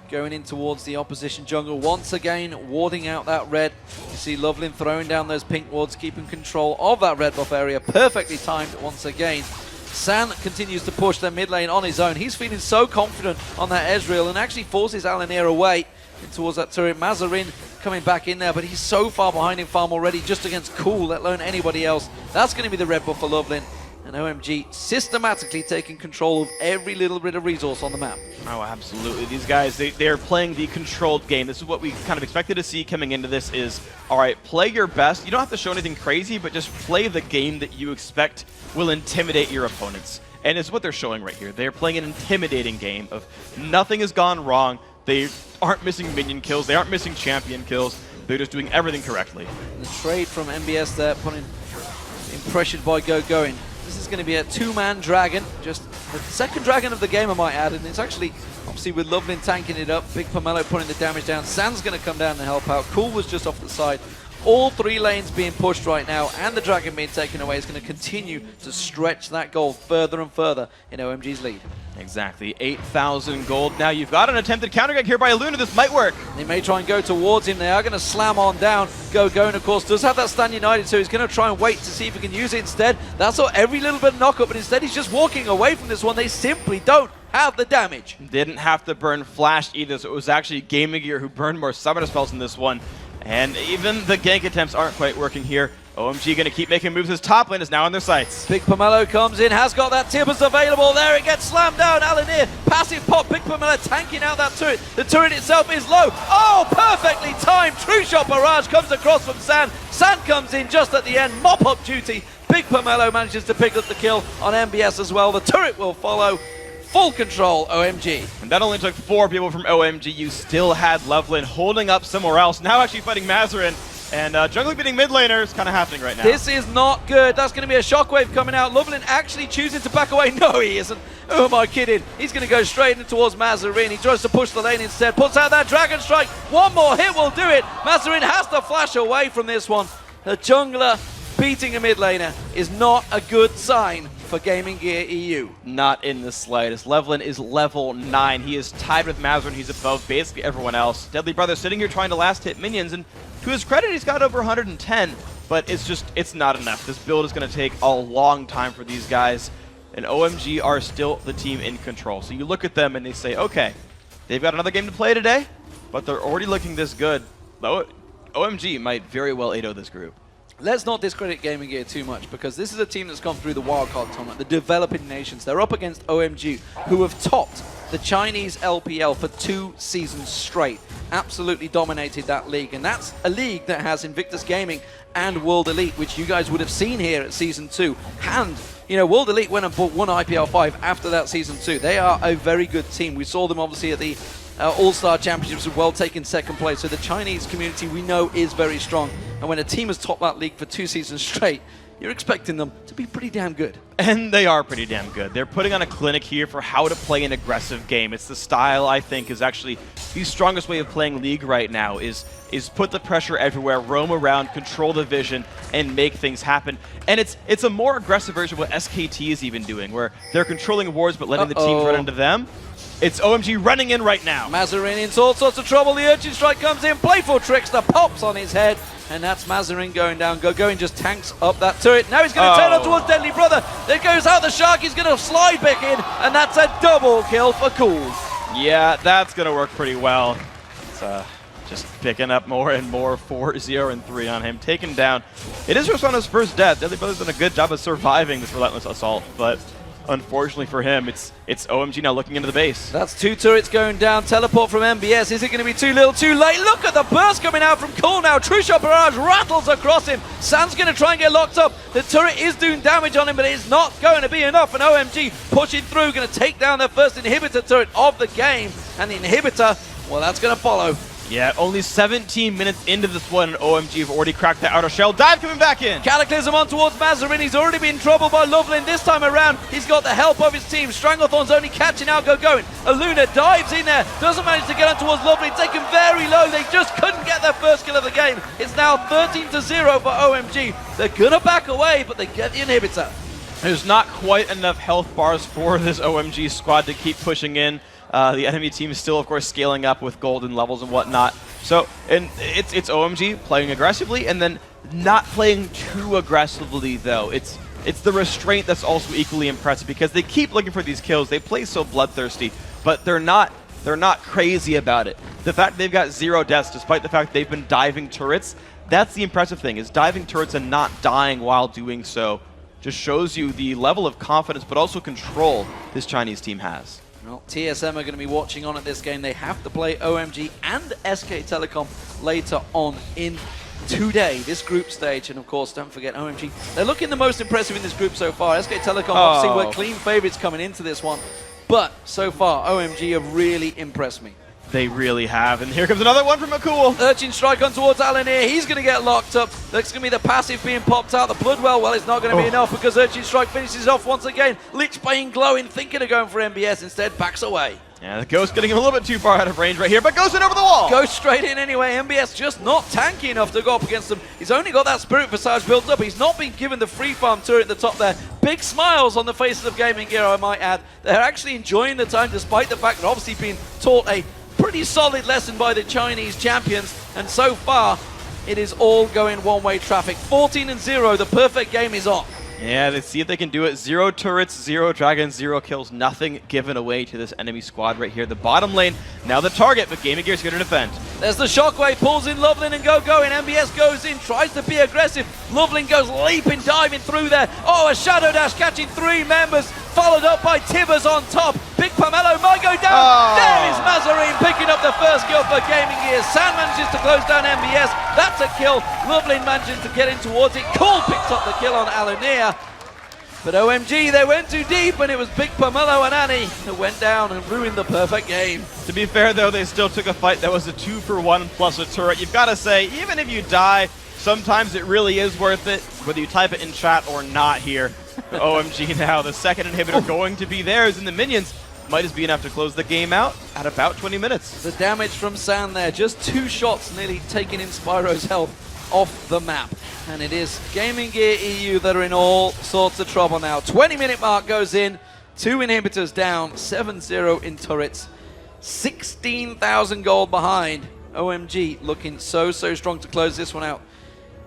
going in towards the opposition jungle once again, warding out that red. You see Lovelin throwing down those pink wards, keeping control of that red buff area. Perfectly timed once again. San continues to push their mid lane on his own. He's feeling so confident on that Ezreal and actually forces Alanir away towards that turret. Mazarin coming back in there, but he's so far behind in farm already just against Cool, let alone anybody else. That's going to be the red buff for Lovelin. And OMG systematically taking control of every little bit of resource on the map. Oh, absolutely. These guys, they're playing the controlled game. This is what we kind of expected to see coming into this is, all right, play your best. You don't have to show anything crazy, but just play the game that you expect will intimidate your opponents. And it's what they're showing right here. They're playing an intimidating game of nothing has gone wrong. They aren't missing minion kills. They aren't missing champion kills. They're just doing everything correctly. And the trade from MBS there, being pressured by Going. This is going to be a 2-man dragon, just the second dragon of the game, I might add, and it's actually, obviously, with Lovelin tanking it up, Big Pomelo putting the damage down, San's going to come down and help out, Cool was just off the side. All 3 lanes being pushed right now, and the dragon being taken away is going to continue to stretch that goal further and further in OMG's lead. Exactly, 8,000 gold. Now you've got an attempted counter-gag here by Luna. This might work. They may try and go towards him. They are going to slam on down. Going, of course, does have that Stand United, so he's going to try and wait to see if he can use it instead. That's all, every little bit of knockup, but instead he's just walking away from this one. They simply don't have the damage. Didn't have to burn Flash either, so it was actually Gaming Gear who burned more summoner spells in this one. And even the gank attempts aren't quite working here. OMG going to keep making moves as top lane is now on their sights. Big Pomelo comes in, has got that Tibbers available. There it gets slammed down. Alanir, passive pop. Big Pomelo tanking out that turret. The turret itself is low. Oh, perfectly timed. True shot barrage comes across from San. San comes in just at the end. Mop up duty. Big Pomelo manages to pick up the kill on MBS as well. The turret will follow. Full control, OMG. And that only took 4 people from OMG. You still had Loveland holding up somewhere else. Now actually fighting Mazarin. And jungling beating mid laner is kind of happening right now. This is not good. That's going to be a shockwave coming out. Loveland actually choosing to back away. No, he isn't. Who am I kidding? He's going to go straight in towards Mazarin. He tries to push the lane instead. Puts out that Dragon Strike. One more hit will do it. Mazarin has to flash away from this one. The jungler beating a mid laner is not a good sign for Gaming Gear EU. Not in the slightest. Loveland is level 9. He is tied with Mazarin. He's above basically everyone else. Deadly Brother sitting here trying to last hit minions, and to his credit, he's got over 110, but it's not enough. This build is going to take a long time for these guys, and OMG are still the team in control. So you look at them and they say, okay, they've got another game to play today, but they're already looking this good. OMG might very well 8-0 this group. Let's not discredit Gaming Gear too much, because this is a team that's gone through the wildcard tournament, the developing nations. They're up against OMG, who have topped the Chinese LPL for 2 seasons straight. Absolutely dominated that league, and that's a league that has Invictus Gaming and World Elite, which you guys would have seen here at Season 2. And, you know, World Elite went and won IPL 5 after that Season 2. They are a very good team. We saw them obviously at the All-Star Championships as well, taking second place. So the Chinese community we know is very strong. And when a team has topped that league for 2 seasons straight, you're expecting them to be pretty damn good. And they are pretty damn good. They're putting on a clinic here for how to play an aggressive game. It's the style, I think, is actually the strongest way of playing League right now, is put the pressure everywhere, roam around, control the vision, and make things happen. And it's a more aggressive version of what SKT is even doing, where they're controlling wards but letting the teams run into them. It's OMG running in right now. Mazarin into all sorts of trouble. The Urchin Strike comes in. Playful Trickster pops on his head. And that's Mazarin going down. Going just tanks up that turret. Now he's going to turn on towards Deadly Brother. There goes out the Shark. He's going to slide back in. And that's a double kill for Cools. Yeah, that's going to work pretty well. It's just picking up more and more. 4-0 and 3 on him. Taken down. It is Rosana's first death. Deadly Brother's done a good job of surviving this relentless assault. But unfortunately for him, it's OMG now looking into the base. That's 2 turrets going down. Teleport from MBS. Is it going to be too little, too late? Look at the burst coming out from Cool now. True Shot Barrage rattles across him. San's going to try and get locked up. The turret is doing damage on him, but it's not going to be enough. And OMG pushing through, going to take down their first inhibitor turret of the game. And the inhibitor, well, that's going to follow. Yeah, only 17 minutes into this one, and OMG have already cracked the outer shell. Dive coming back in. Cataclysm on towards Mazarin. He's already been troubled by Loveland. This time around, he's got the help of his team. Stranglethorn's only catching out going. Aluna dives in there. Doesn't manage to get on towards Loveland. Taken very low. They just couldn't get their first kill of the game. It's now 13-0 for OMG. They're going to back away, but they get the inhibitor. There's not quite enough health bars for this OMG squad to keep pushing in. The enemy team is still, of course, scaling up with golden levels and whatnot. So, and it's OMG playing aggressively and then not playing too aggressively, though. It's the restraint that's also equally impressive, because they keep looking for these kills. They play so bloodthirsty, but they're not crazy about it. The fact they've got 0 deaths, despite the fact they've been diving turrets, that's the impressive thing, is diving turrets and not dying while doing so just shows you the level of confidence but also control this Chinese team has. Well, TSM are going to be watching on at this game. They have to play OMG and SK Telecom later on in today, this group stage. And of course, don't forget OMG. They're looking the most impressive in this group so far. SK Telecom obviously were clean favorites coming into this one. But so far, OMG have really impressed me. They really have. And here comes another one from McCool. Urchin Strike on towards Alanir. He's going to get locked up. That's going to be the passive being popped out. The Bloodwell, well, it's not going to be enough, because Urchin Strike finishes off once again. Lich Bane glowing, thinking of going for MBS, instead backs away. Yeah, the Ghost getting him a little bit too far out of range right here, but goes in over the wall. Goes straight in anyway. MBS just not tanky enough to go up against him. He's only got that Spirit Visage built up. He's not been given the free farm turret at the top there. Big smiles on the faces of Gaming Gear, I might add. They're actually enjoying the time, despite the fact that obviously being taught a pretty solid lesson by the Chinese champions, and so far it is all going one-way traffic. 14-0, the perfect game is on. Yeah, let's see if they can do it. 0 turrets, 0 dragons, 0 kills. Nothing given away to this enemy squad right here. The bottom lane, now the target, but Gaming Gear's going to defend. There's the shockwave, pulls in Lovelin and Going. MBS goes in, tries to be aggressive. Lovelin goes leaping, diving through there. Oh, a Shadow Dash catching 3 members, followed up by Tibbers on top. Big Pomelo might go down. Oh. There is Mazarine picking up the first kill for Gaming Gear. San manages to close down MBS. That's a kill. Lovelin manages to get in towards it. Cool picks up the kill on Alania. But OMG, they went too deep, and it was Big Pomelo and Annie that went down and ruined the perfect game. To be fair, though, they still took a fight that was a 2-for-1 plus a turret. You've got to say, even if you die, sometimes it really is worth it, whether you type it in chat or not here. OMG now, the second inhibitor going to be theirs, and the minions might just be enough to close the game out at about 20 minutes. The damage from San there, just 2 shots nearly taking in Spyro's health off the map. And it is Gaming Gear EU that are in all sorts of trouble now. 20-minute mark goes in, 2 inhibitors down, 7-0 in turrets, 16,000 gold behind. OMG looking so strong to close this one out.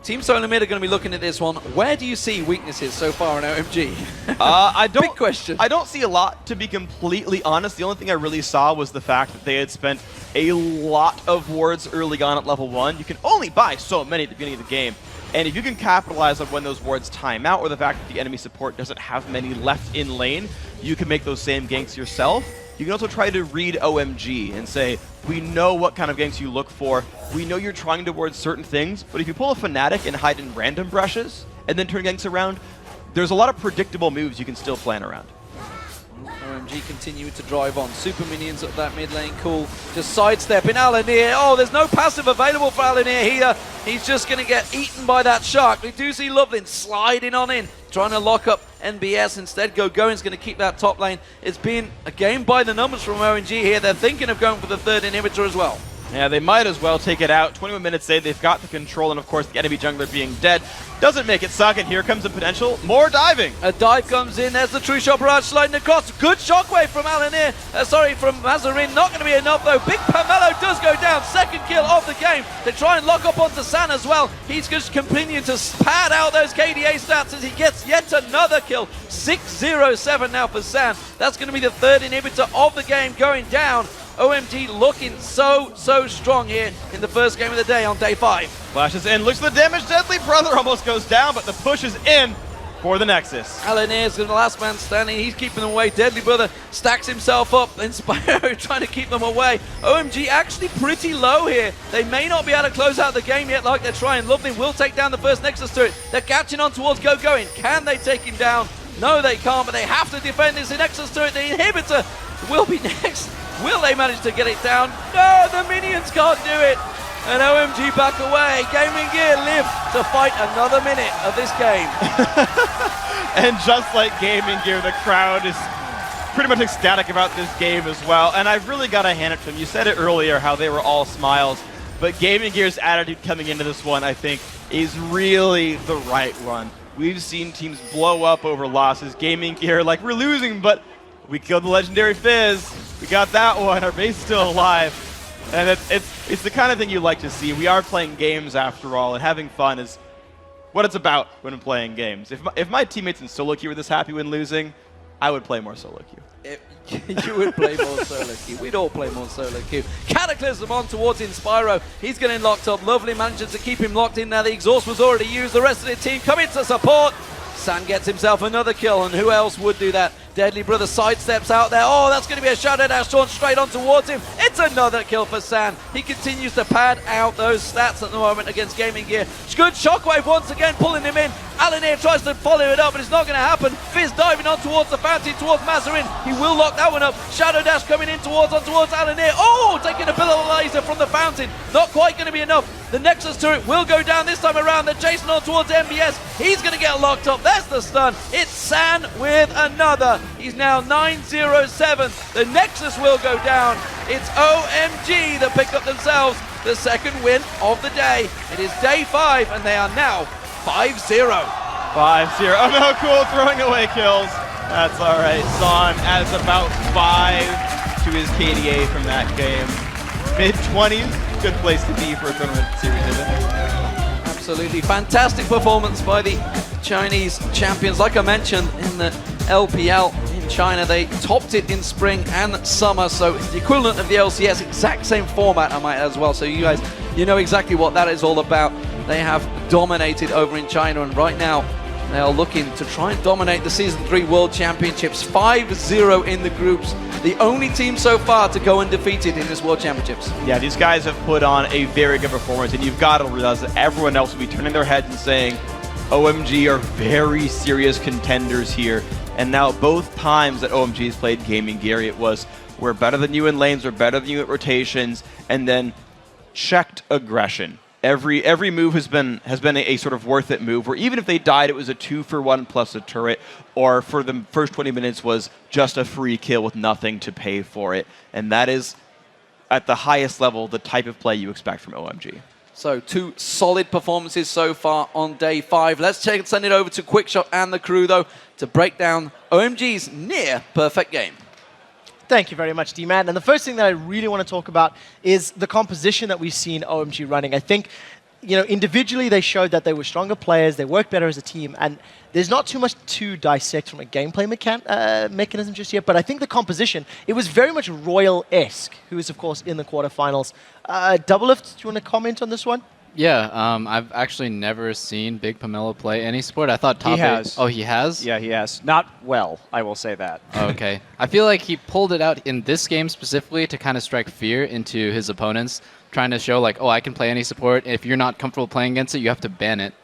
Team Solar Mid are going to be looking at this one. Where do you see weaknesses so far in OMG? Big question. I don't see a lot, to be completely honest. The only thing I really saw was the fact that they had spent a lot of wards early on at level 1. You can only buy so many at the beginning of the game. And if you can capitalize on when those wards time out, or the fact that the enemy support doesn't have many left in lane, you can make those same ganks yourself. You can also try to read OMG and say, we know what kind of ganks you look for. We know you're trying towards certain things, but if you pull a Fnatic and hide in random brushes and then turn ganks around, there's a lot of predictable moves you can still plan around. OMG continue to drive on. Super minions up that mid lane, cool. Just sidestepping Alania. Oh, there's no passive available for Alania here. He's just going to get eaten by that shark. We do see Lovelin sliding on in, trying to lock up NBS. Instead, Going's going to keep that top lane. It's been a game by the numbers from OMG here. They're thinking of going for the 3rd inhibitor as well. Yeah, they might as well take it out. 21 minutes in, they've got the control, and of course the enemy jungler being dead doesn't make it suck, and here comes the potential. More diving. A dive comes in, there's the True Shot Barrage sliding across. Good shockwave from Alanir. From Mazarine. Not going to be enough though. Big Pomelo does go down. 2nd kill of the game. They try and lock up onto San as well. He's just continuing to pad out those KDA stats as he gets yet another kill. 6-0-7 now for San. That's going to be the 3rd inhibitor of the game going down. OMG looking so strong here in the first game of the day on day 5. Flashes in, looks at the damage. Deadly Brother almost goes down, but the push is in for the Nexus. Alanir's the last man standing. He's keeping them away. Deadly Brother stacks himself up. Then Spyro trying to keep them away. OMG actually pretty low here. They may not be able to close out the game yet like they're trying. Lovelin will take down the first Nexus turret. They're catching on towards Going. Can they take him down? No, they can't, but they have to defend this Nexus turret. The inhibitor will be next. Will they manage to get it down? No, the minions can't do it. And OMG back away. Gaming Gear live to fight another minute of this game. And just like Gaming Gear, the crowd is pretty much ecstatic about this game as well. And I've really got to hand it to them. You said it earlier, how they were all smiles. But Gaming Gear's attitude coming into this one, I think, is really the right one. We've seen teams blow up over losses. Gaming Gear, like, we're losing, but we killed the legendary Fizz. We got that one. Our base is still alive. And it's the kind of thing you like to see. We are playing games after all, and having fun is what it's about when I'm playing games. If my teammates in solo queue were this happy when losing, I would play more solo queue. You would play more solo queue. We'd all play more solo queue. Cataclysm on towards Inspyro. He's getting locked up. Lovely manages to keep him locked in now. The exhaust was already used. The rest of the team come in to support. San gets himself another kill, and who else would do that? Deadly Brother sidesteps out there. Oh, that's going to be a Shadow Dash drawn straight on towards him. It's another kill for San. He continues to pad out those stats at the moment against Gaming Gear. Good shockwave once again, pulling him in. Alanir tries to follow it up, but it's not going to happen. Fizz diving on towards the fountain, towards Mazarine. He will lock that one up. Shadow Dash coming in towards Alanir. Oh, taking a pillar laser from the fountain. Not quite going to be enough. The Nexus turret will go down this time around. They're chasing on towards MBS. He's going to get locked up. There's the stun. It's San with another. He's now 9-0-7. The Nexus will go down. It's OMG that pick up themselves the 2nd win of the day. It is day 5, and they are now 5-0. 5-0. Oh no, cool, throwing away kills. That's all right. Son adds about 5 to his KDA from that game. Mid-20s, good place to be for a tournament series, isn't it? Absolutely fantastic performance by the Chinese champions. Like I mentioned, in the LPL in China, they topped it in spring and summer, so it's the equivalent of the LCS, exact same format, I might add as well. So you guys, you know exactly what that is all about. They have dominated over in China, and right now they are looking to try and dominate the Season 3 World Championships. 5-0 in the groups. The only team so far to go undefeated in this World Championships. Yeah, these guys have put on a very good performance, and you've got to realize that everyone else will be turning their heads and saying, OMG are very serious contenders here. And now both times that OMG has played Gaming Gear, it was, we're better than you in lanes, we're better than you at rotations, and then checked aggression. Every move has been a sort of worth it move, where even if they died, it was a 2-for-1 plus a turret, or for the first 20 minutes was just a free kill with nothing to pay for it. And that is, at the highest level, the type of play you expect from OMG. So 2 solid performances so far on day 5. Let's send it over to Quickshot and the crew, though, to break down OMG's near perfect game. Thank you very much, D-Man. And the first thing that I really want to talk about is the composition that we've seen OMG running. I think, individually they showed that they were stronger players, they worked better as a team, and there's not too much to dissect from a gameplay mechanism just yet, but I think the composition, it was very much Royal-esque, who is, of course, in the quarterfinals. Doublelift, do you want to comment on this one? Yeah, I've actually never seen Big Pomelo play any sport. I thought top He has. Oh, he has? Yeah, he has. Not well, I will say that. Okay. I feel like he pulled it out in this game specifically to kind of strike fear into his opponents, trying to show like, oh, I can play any support. If you're not comfortable playing against it, you have to ban it.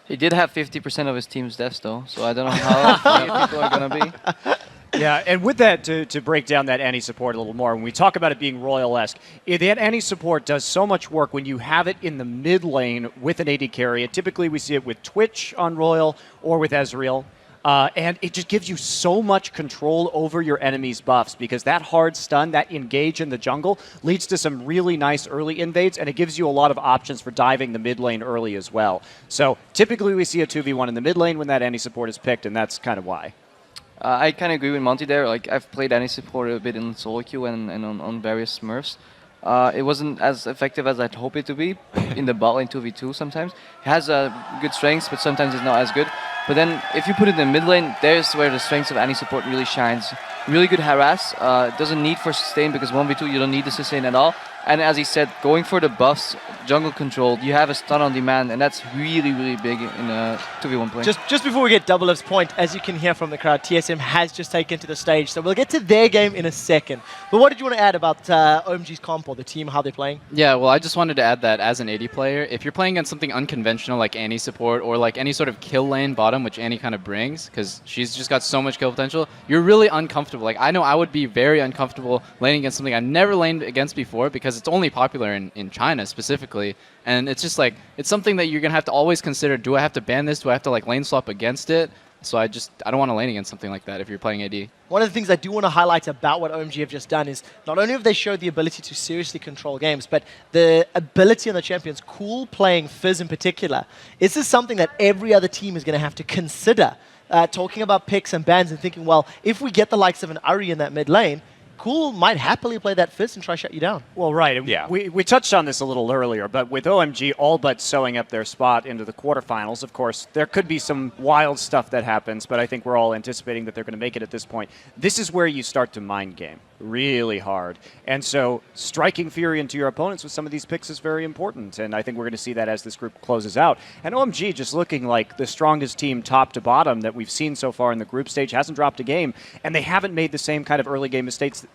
He did have 50% of his team's deaths, though, so I don't know how people are going to be. Yeah, and with that, to break down that Annie support a little more, when we talk about it being Royal-esque, that Annie support does so much work when you have it in the mid lane with an AD carry. Typically, we see it with Twitch on Royal or with Ezreal. And it just gives you so much control over your enemy's buffs, because that hard stun, that engage in the jungle, leads to some really nice early invades, and it gives you a lot of options for diving the mid lane early as well. So typically we see a 2v1 in the mid lane when that Annie support is picked, and that's kind of why. I kind of agree with Monty there. Like, I've played Annie support a bit in solo queue and on various Smurfs. It wasn't as effective as I'd hope it to be in the bot lane 2v2 sometimes. It has good strengths, but sometimes it's not as good. But then if you put it in the mid lane, there's where the strengths of Annie support really shines. Really good harass. Doesn't need for sustain, because 1v2 you don't need the sustain at all. And as he said, going for the buffs, jungle control, you have a stun on demand, and that's really, really big in a 2v1 play. Just before we get Doublelift's point, as you can hear from the crowd, TSM has just taken to the stage, so we'll get to their game in a second. But what did you want to add about OMG's comp or the team, how they're playing? Yeah, well, I just wanted to add that as an AD player, if you're playing against something unconventional like Annie support or like any sort of kill lane bottom, which Annie kind of brings, because she's just got so much kill potential, you're really uncomfortable. Like, I know I would be very uncomfortable laning against something I've never laned against before, because it's only popular in China specifically, and it's just like, it's something that you're gonna have to always consider. Do I have to ban this? Do I have to like lane swap against it? So I don't want to lane against something like that if you're playing AD. One of the things I do want to highlight about what OMG have just done is not only have they showed the ability to seriously control games, but the ability on the champions, Cool playing Fizz in particular. This is something that every other team is going to have to consider. Talking about picks and bans and thinking, well, if we get the likes of an Uri in that mid lane, Cool might happily play that Fizz and try to shut you down. Well, right. Yeah. We touched on this a little earlier, but with OMG all but sewing up their spot into the quarterfinals, of course, there could be some wild stuff that happens, but I think we're all anticipating that they're going to make it at this point. This is where you start to mind game really hard. And so striking fury into your opponents with some of these picks is very important, and I think we're going to see that as this group closes out. And OMG just looking like the strongest team top to bottom that we've seen so far in the group stage, hasn't dropped a game, and they haven't made the same kind of early game mistakes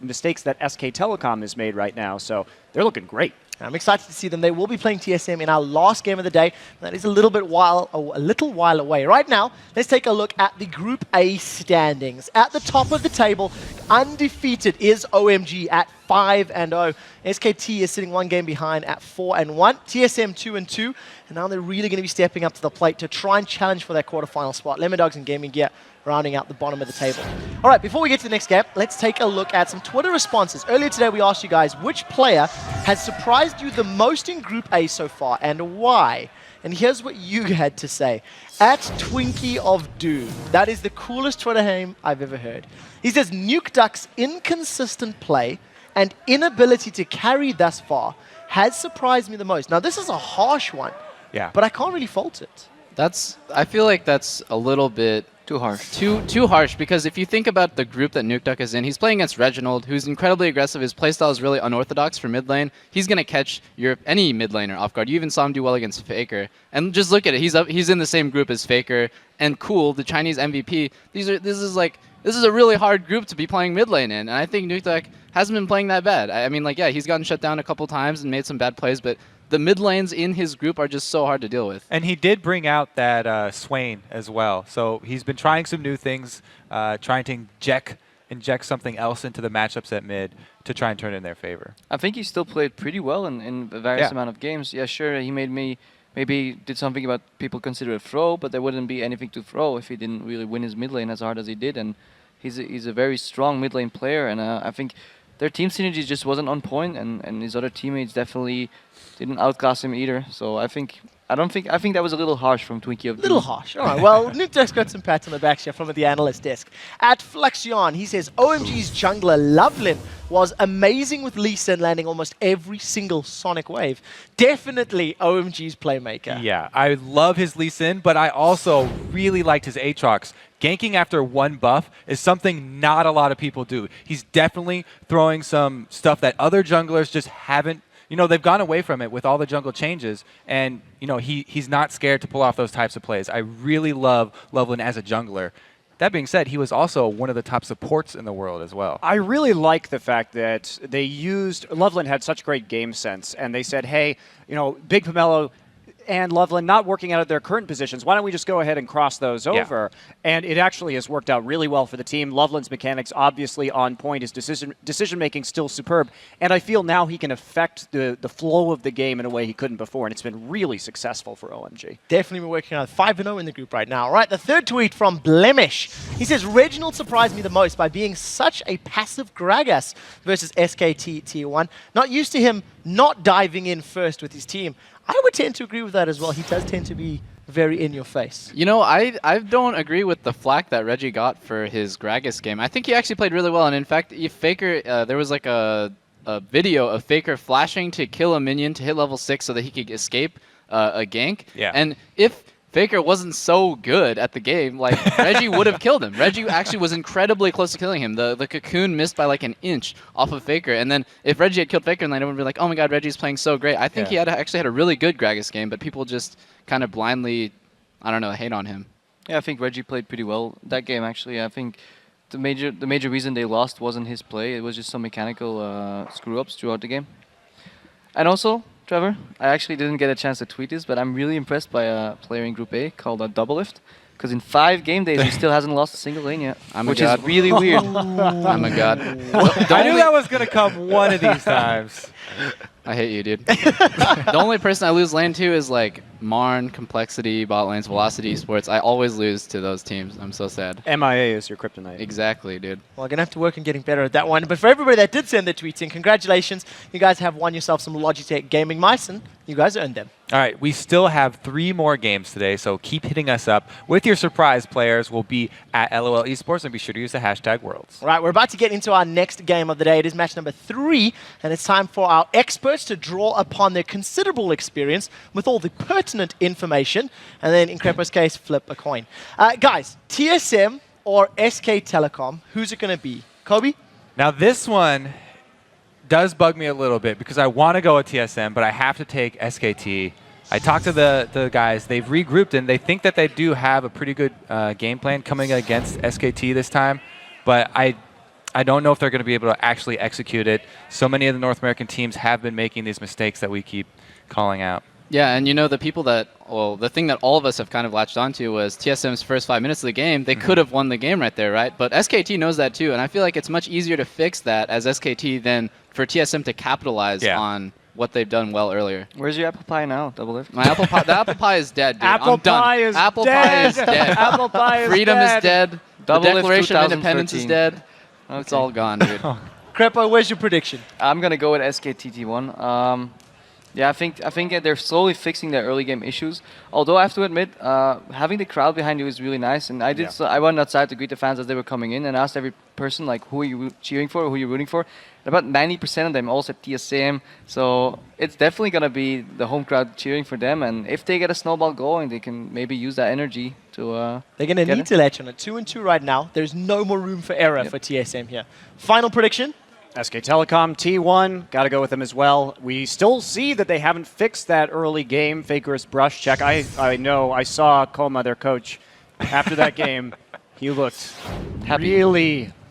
that SK Telecom has made right now, so they're looking great. I'm excited to see them. They will be playing TSM in our last game of the day. That is a little while away. Right now, let's take a look at the Group A standings. At the top of the table, undefeated is OMG at 5-0. SKT is sitting one game behind at 4-1. TSM 2-2. And now they're really going to be stepping up to the plate to try and challenge for that quarterfinal spot. Lemondogs and Gaming Gear rounding out the bottom of the table. All right, before we get to the next game, let's take a look at some Twitter responses. Earlier today, we asked you guys which player has surprised you the most in Group A so far and why. And here's what you had to say. At Twinkie of Doom, that is the coolest Twitter name I've ever heard. He says, Nuke Duck's inconsistent play and inability to carry thus far has surprised me the most. Now, this is a harsh one, but I can't really fault it. I feel like that's a little bit too harsh. Too harsh, because if you think about the group that Nukeduck is in, he's playing against Reginald, who's incredibly aggressive. His playstyle is really unorthodox for mid lane. He's gonna catch any mid laner off guard. You even saw him do well against Faker. And just look at it. He's in the same group as Faker and Cool, the Chinese MVP. This is a really hard group to be playing mid lane in, and I think Nukeduck hasn't been playing that bad. I mean, like, yeah, he's gotten shut down a couple times and made some bad plays, but the mid lanes in his group are just so hard to deal with. And he did bring out that Swain as well. So he's been trying some new things, trying to inject something else into the matchups at mid to try and turn it in their favor. I think he still played pretty well in a various amount of games. Yeah, sure, he maybe did something about people consider a throw, but there wouldn't be anything to throw if he didn't really win his mid lane as hard as he did. And he's a very strong mid lane player, and I think their team synergy just wasn't on point, and his other teammates definitely didn't outclass him either. So I think that was a little harsh from Twinkie of Little harsh. All right. Well, Nukeduck's got some pats on the back here from the analyst desk. At Flexion, he says OMG's jungler Lovelin was amazing with Lee Sin landing almost every single Sonic wave. Definitely OMG's playmaker. Yeah, I love his Lee Sin, but I also really liked his Aatrox. Ganking after one buff is something not a lot of people do. He's definitely throwing some stuff that other junglers just haven't. You know, they've gone away from it with all the jungle changes, and you know he's not scared to pull off those types of plays. I really love Loveland as a jungler. That being said, he was also one of the top supports in the world as well. I really like the fact that they used Loveland had such great game sense, and they said, hey, you know, Big Pomelo and Loveland not working out at their current positions. Why don't we just go ahead and cross those over? And it actually has worked out really well for the team. Loveland's mechanics obviously on point. His decision-making still superb. And I feel now he can affect the flow of the game in a way he couldn't before. And it's been really successful for OMG. Definitely been working on 5-0 in the group right now. All right, the third tweet from Blemish. He says, Reginald surprised me the most by being such a passive Gragas versus SKT Tier 1. Not used to him not diving in first with his team. I would tend to agree with that as well. He does tend to be very in your face. You know, I don't agree with the flack that Reggie got for his Gragas game. I think he actually played really well. And in fact, if Faker, there was like a video of Faker flashing to kill a minion to hit level 6 so that he could escape a gank. Yeah. And if Faker wasn't so good at the game, like, Reggie would have killed him. Reggie actually was incredibly close to killing him. The cocoon missed by like an inch off of Faker. And then if Reggie had killed Faker, then everyone would be like, oh my god, Reggie's playing so great. I think he actually had a really good Gragas game, but people just kind of blindly, I don't know, hate on him. Yeah, I think Reggie played pretty well that game, actually. I think the major reason they lost wasn't his play. It was just some mechanical screw-ups throughout the game. And also, Trevor, I actually didn't get a chance to tweet this, but I'm really impressed by a player in Group A called Double Lift, because in 5 game days he still hasn't lost a single lane yet, which is really weird. I'm a god. I knew that was going to come one of these times. I hate you, dude. The only person I lose lane to is like Marn, Complexity, bot lanes, Velocity, Sports. I always lose to those teams. I'm so sad. MIA is your kryptonite. Exactly, dude. Well, I'm going to have to work on getting better at that one. But for everybody that did send their tweets in, congratulations. You guys have won yourself some Logitech gaming mice, and you guys earned them. All right, we still have 3 more games today, so keep hitting us up with your surprise players. We'll be at LOL Esports, and be sure to use the hashtag Worlds. All right, we're about to get into our next game of the day. It is match number 3, and it's time for our experts to draw upon their considerable experience with all the pertinent information, and then, in Crepo's case, flip a coin. Guys, TSM or SK Telecom, who's it going to be? Kobe? Now, this one does bug me a little bit because I want to go with TSM, but I have to take SKT. I talked to the guys. They've regrouped, and they think that they do have a pretty good game plan coming against SKT this time, but I don't know if they're going to be able to actually execute it. So many of the North American teams have been making these mistakes that we keep calling out. Yeah, and you know, the thing that all of us have kind of latched onto was TSM's first 5 minutes of the game. They could have won the game right there, right? But SKT knows that too, and I feel like it's much easier to fix that as SKT than for TSM to capitalize on what they've done well earlier. Where's your apple pie now, Double Lift? My apple pie, the apple pie is dead, dude. Apple I'm done. pie is apple dead. pie is dead. Apple pie is Freedom dead. is dead. Double the Lift Declaration of Independence is 2013. dead. It's all gone, dude. Crepo, where's your prediction? I'm going to go with SKTT1. Yeah, I think that they're slowly fixing their early game issues. Although I have to admit, having the crowd behind you is really nice. And I did. So I went outside to greet the fans as they were coming in and asked every person like, who are you cheering for, who are you rooting for? And about 90% of them all said TSM. So it's definitely gonna be the home crowd cheering for them. And if they get a snowball going, they can maybe use that energy to. They're gonna need to latch on it. 2-2 right now. There's no more room for error for TSM here. Final prediction. SK Telecom, T1, got to go with them as well. We still see that they haven't fixed that early game Faker's brush check. I know, I saw Koma, their coach, after that game. He looked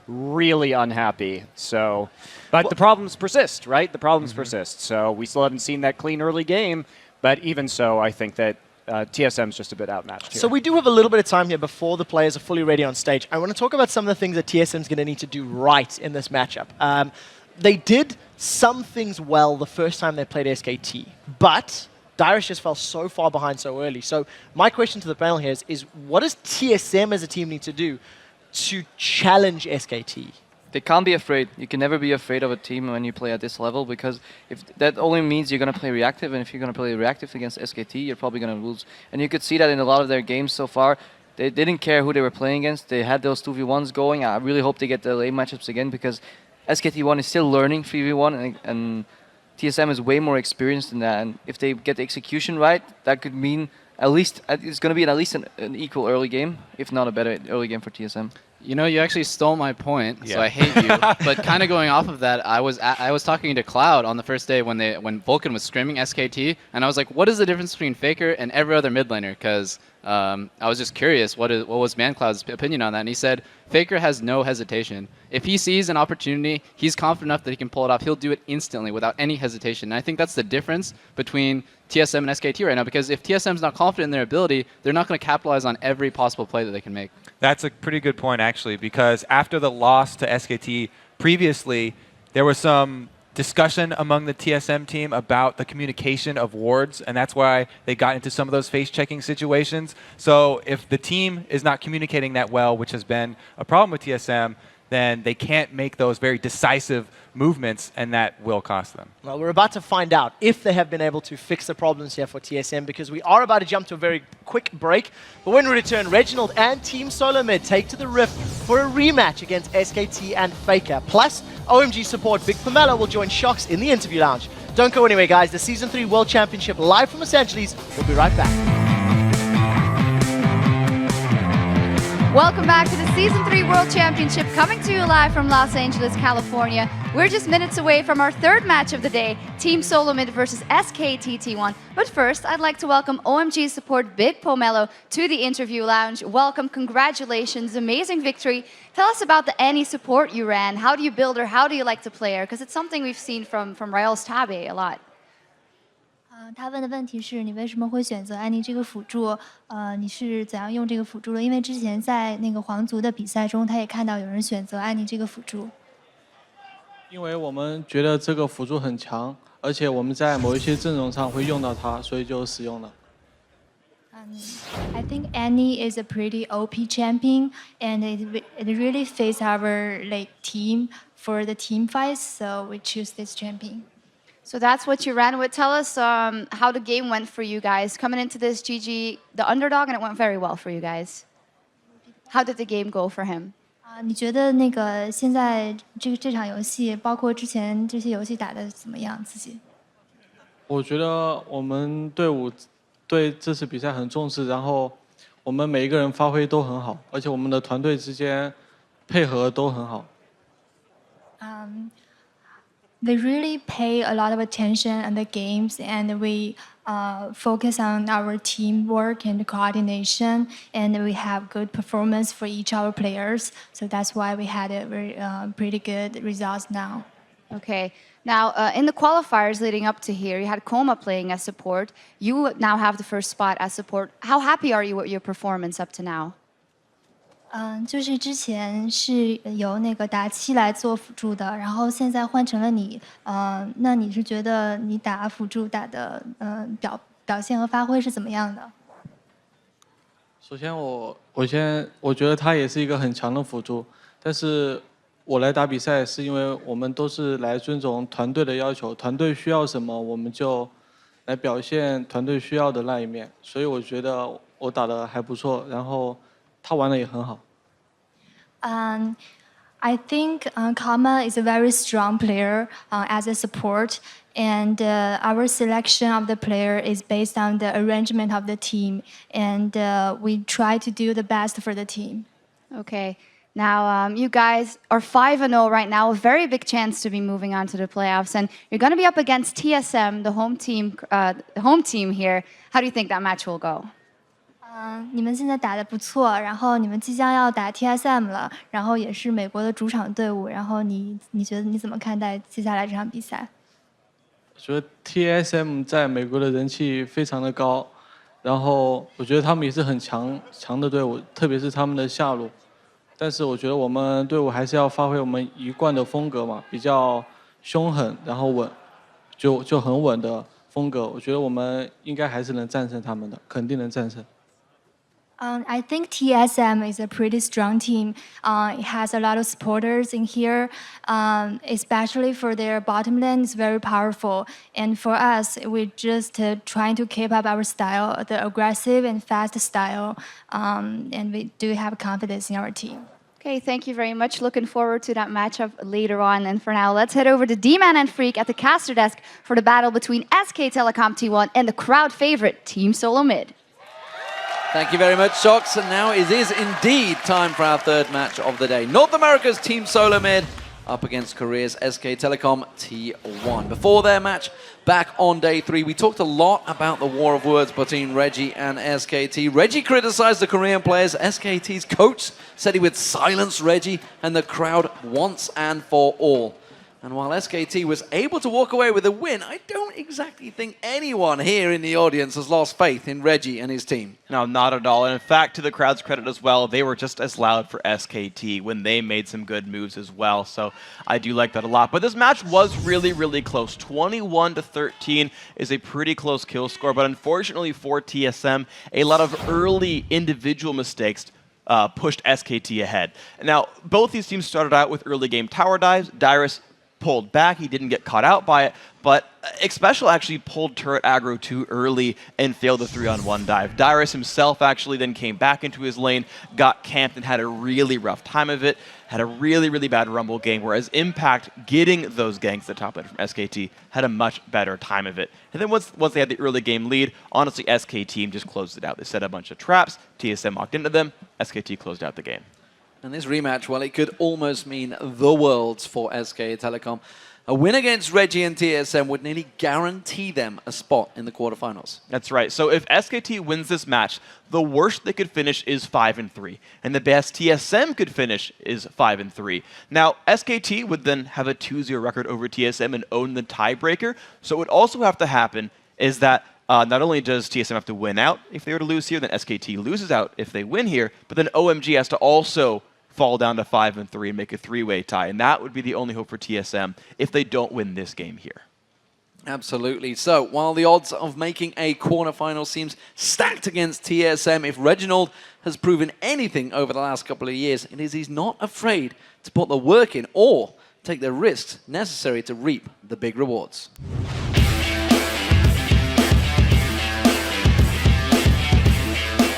really unhappy. So, but the problems persist, right? The problems persist. So we still haven't seen that clean early game. But even so, I think that TSM's just a bit outmatched here. So we do have a little bit of time here before the players are fully ready on stage. I want to talk about some of the things that TSM's going to need to do right in this matchup. They did some things well the first time they played SKT, but Dyrus just fell so far behind so early. So my question to the panel here is what does TSM as a team need to do to challenge SKT? They can't be afraid. You can never be afraid of a team when you play at this level, because if that only means you're going to play reactive, and if you're going to play reactive against SKT, you're probably going to lose. And you could see that in a lot of their games so far. They didn't care who they were playing against. They had those 2v1s going. I really hope they get the lane matchups again, because SKT1 is still learning 3v1, and TSM is way more experienced in that. And if they get the execution right, that could mean at least it's going to be at least an equal early game, if not a better early game for TSM. You know, you actually stole my point, so I hate you. But kind of going off of that, I was talking to Cloud on the first day when Vulcan was screaming SKT, and I was like, what is the difference between Faker and every other mid laner? Because I was just curious, what was ManCloud's opinion on that? And he said, Faker has no hesitation. If he sees an opportunity, he's confident enough that he can pull it off. He'll do it instantly without any hesitation. And I think that's the difference between TSM and SKT right now, because if TSM's not confident in their ability, they're not going to capitalize on every possible play that they can make. That's a pretty good point, actually, because after the loss to SKT previously, there was some discussion among the TSM team about the communication of wards, and that's why they got into some of those face-checking situations. So if the team is not communicating that well, which has been a problem with TSM, then they can't make those very decisive movements, and that will cost them. Well, we're about to find out if they have been able to fix the problems here for TSM, because we are about to jump to a very quick break. But when we return, Reginald and Team Solo Mid take to the Rift for a rematch against SKT and Faker. Plus, OMG support Vic Pomelo will join Shox in the interview lounge. Don't go anywhere, guys. The Season 3 World Championship live from Los Angeles. We'll be right back. Welcome back to the Season 3 World Championship, coming to you live from Los Angeles, California. We're just minutes away from our third match of the day, Team Solo Mid versus SKT T1. But first, I'd like to welcome OMG support Big Pomelo to the interview lounge. Welcome, congratulations, amazing victory. Tell us about the Annie support you ran. How do you build her? How do you like to play her? Because it's something we've seen from Rael's Tabe a lot. 他问的问题是你为什么会选择安妮这个辅助？你是怎样用这个辅助的？因为之前在那个皇族的比赛中，他也看到有人选择安妮这个辅助。因为我们觉得这个辅助很强，而且我们在某一些阵容上会用到它，所以就使用了。I think Annie is a pretty OP champion, and it really fits our team for the team fights, so we choose this champion. So that's what you ran with. Tell us how the game went for you guys. Coming into this, GG, the underdog, and it went very well for you guys. How did the game go for him? 你觉得那个现在这场游戏，包括之前这些游戏打得怎么样？自己？我觉得我们队伍对这次比赛很重视，然后我们每一个人发挥都很好，而且我们的团队之间配合都很好。They really pay a lot of attention on the games, and we focus on our teamwork and coordination, and we have good performance for each of our players. So that's why we had a very pretty good results now. Okay. Now, in the qualifiers leading up to here, you had Koma playing as support. You now have the first spot as support. How happy are you with your performance up to now? 就是之前是由那个达七来做辅助的，然后现在换成了你，那你是觉得你打辅助打的表现和发挥是怎么样的？首先我觉得他也是一个很强的辅助，但是我来打比赛是因为我们都是来尊重团队的要求，团队需要什么我们就来表现团队需要的那一面，所以我觉得我打得还不错，然后他玩得也很好。I think Kama is a very strong player as a support, and our selection of the player is based on the arrangement of the team, and we try to do the best for the team. Okay. Now, you guys are 5-0 right now, a very big chance to be moving on to the playoffs, and you're going to be up against TSM, the home team here. How do you think that match will go? 你们现在打得不错，然后你们即将要打 TSM 了，然后也是美国的主场队伍，然后你觉得你怎么看待接下来这场比赛？我觉得 TSM 在美国的人气非常的高，然后我觉得他们也是很强的队伍，特别是他们的下路。但是我觉得我们队伍还是要发挥我们一贯的风格嘛，比较凶狠，然后稳，就很稳的风格。我觉得我们应该还是能战胜他们的，肯定能战胜。I think TSM is a pretty strong team. It has a lot of supporters in here, especially for their bottom lane. It's very powerful. And for us, we're just trying to keep up our style, the aggressive and fast style. And we do have confidence in our team. Okay, thank you very much. Looking forward to that matchup later on. And for now, let's head over to D-Man and Freak at the caster desk for the battle between SK Telecom T1 and the crowd favorite, Team Solo Mid. Thank you very much, Shox. And now it is indeed time for our third match of the day. North America's Team Solo Mid up against Korea's SK Telecom T1. Before their match back on day 3, we talked a lot about the war of words between Reggie and SKT. Reggie criticized the Korean players. SKT's coach said he would silence Reggie and the crowd once and for all. And while SKT was able to walk away with a win, I don't exactly think anyone here in the audience has lost faith in Reggie and his team. No, not at all. And in fact, to the crowd's credit as well, they were just as loud for SKT when they made some good moves as well. So I do like that a lot. But this match was really, really close. 21-13 is a pretty close kill score. But unfortunately for TSM, a lot of early individual mistakes pushed SKT ahead. Now, both these teams started out with early game tower dives. Dyrus pulled back. He didn't get caught out by it, but Xpecial actually pulled turret aggro too early and failed the 3-on-1 dive. Dyrus himself actually then came back into his lane, got camped, and had a really rough time of it, had a really, really bad Rumble game, whereas Impact, getting those ganks at the top end from SKT, had a much better time of it. And then once they had the early game lead, honestly, SK team just closed it out. They set a bunch of traps, TSM walked into them, SKT closed out the game. And this rematch, well, it could almost mean the worlds for SK Telecom. A win against Reggie and TSM would nearly guarantee them a spot in the quarterfinals. That's right. So if SKT wins this match, the worst they could finish is 5-3. And the best TSM could finish is 5-3. Now, SKT would then have a 2-0 record over TSM and own the tiebreaker. So what would also have to happen is that not only does TSM have to win out if they were to lose here, then SKT loses out if they win here, but then OMG has to also fall down to 5-3 and make a 3-way tie. And that would be the only hope for TSM if they don't win this game here. Absolutely. So, while the odds of making a quarterfinal seems stacked against TSM, if Reginald has proven anything over the last couple of years, it is he's not afraid to put the work in or take the risks necessary to reap the big rewards.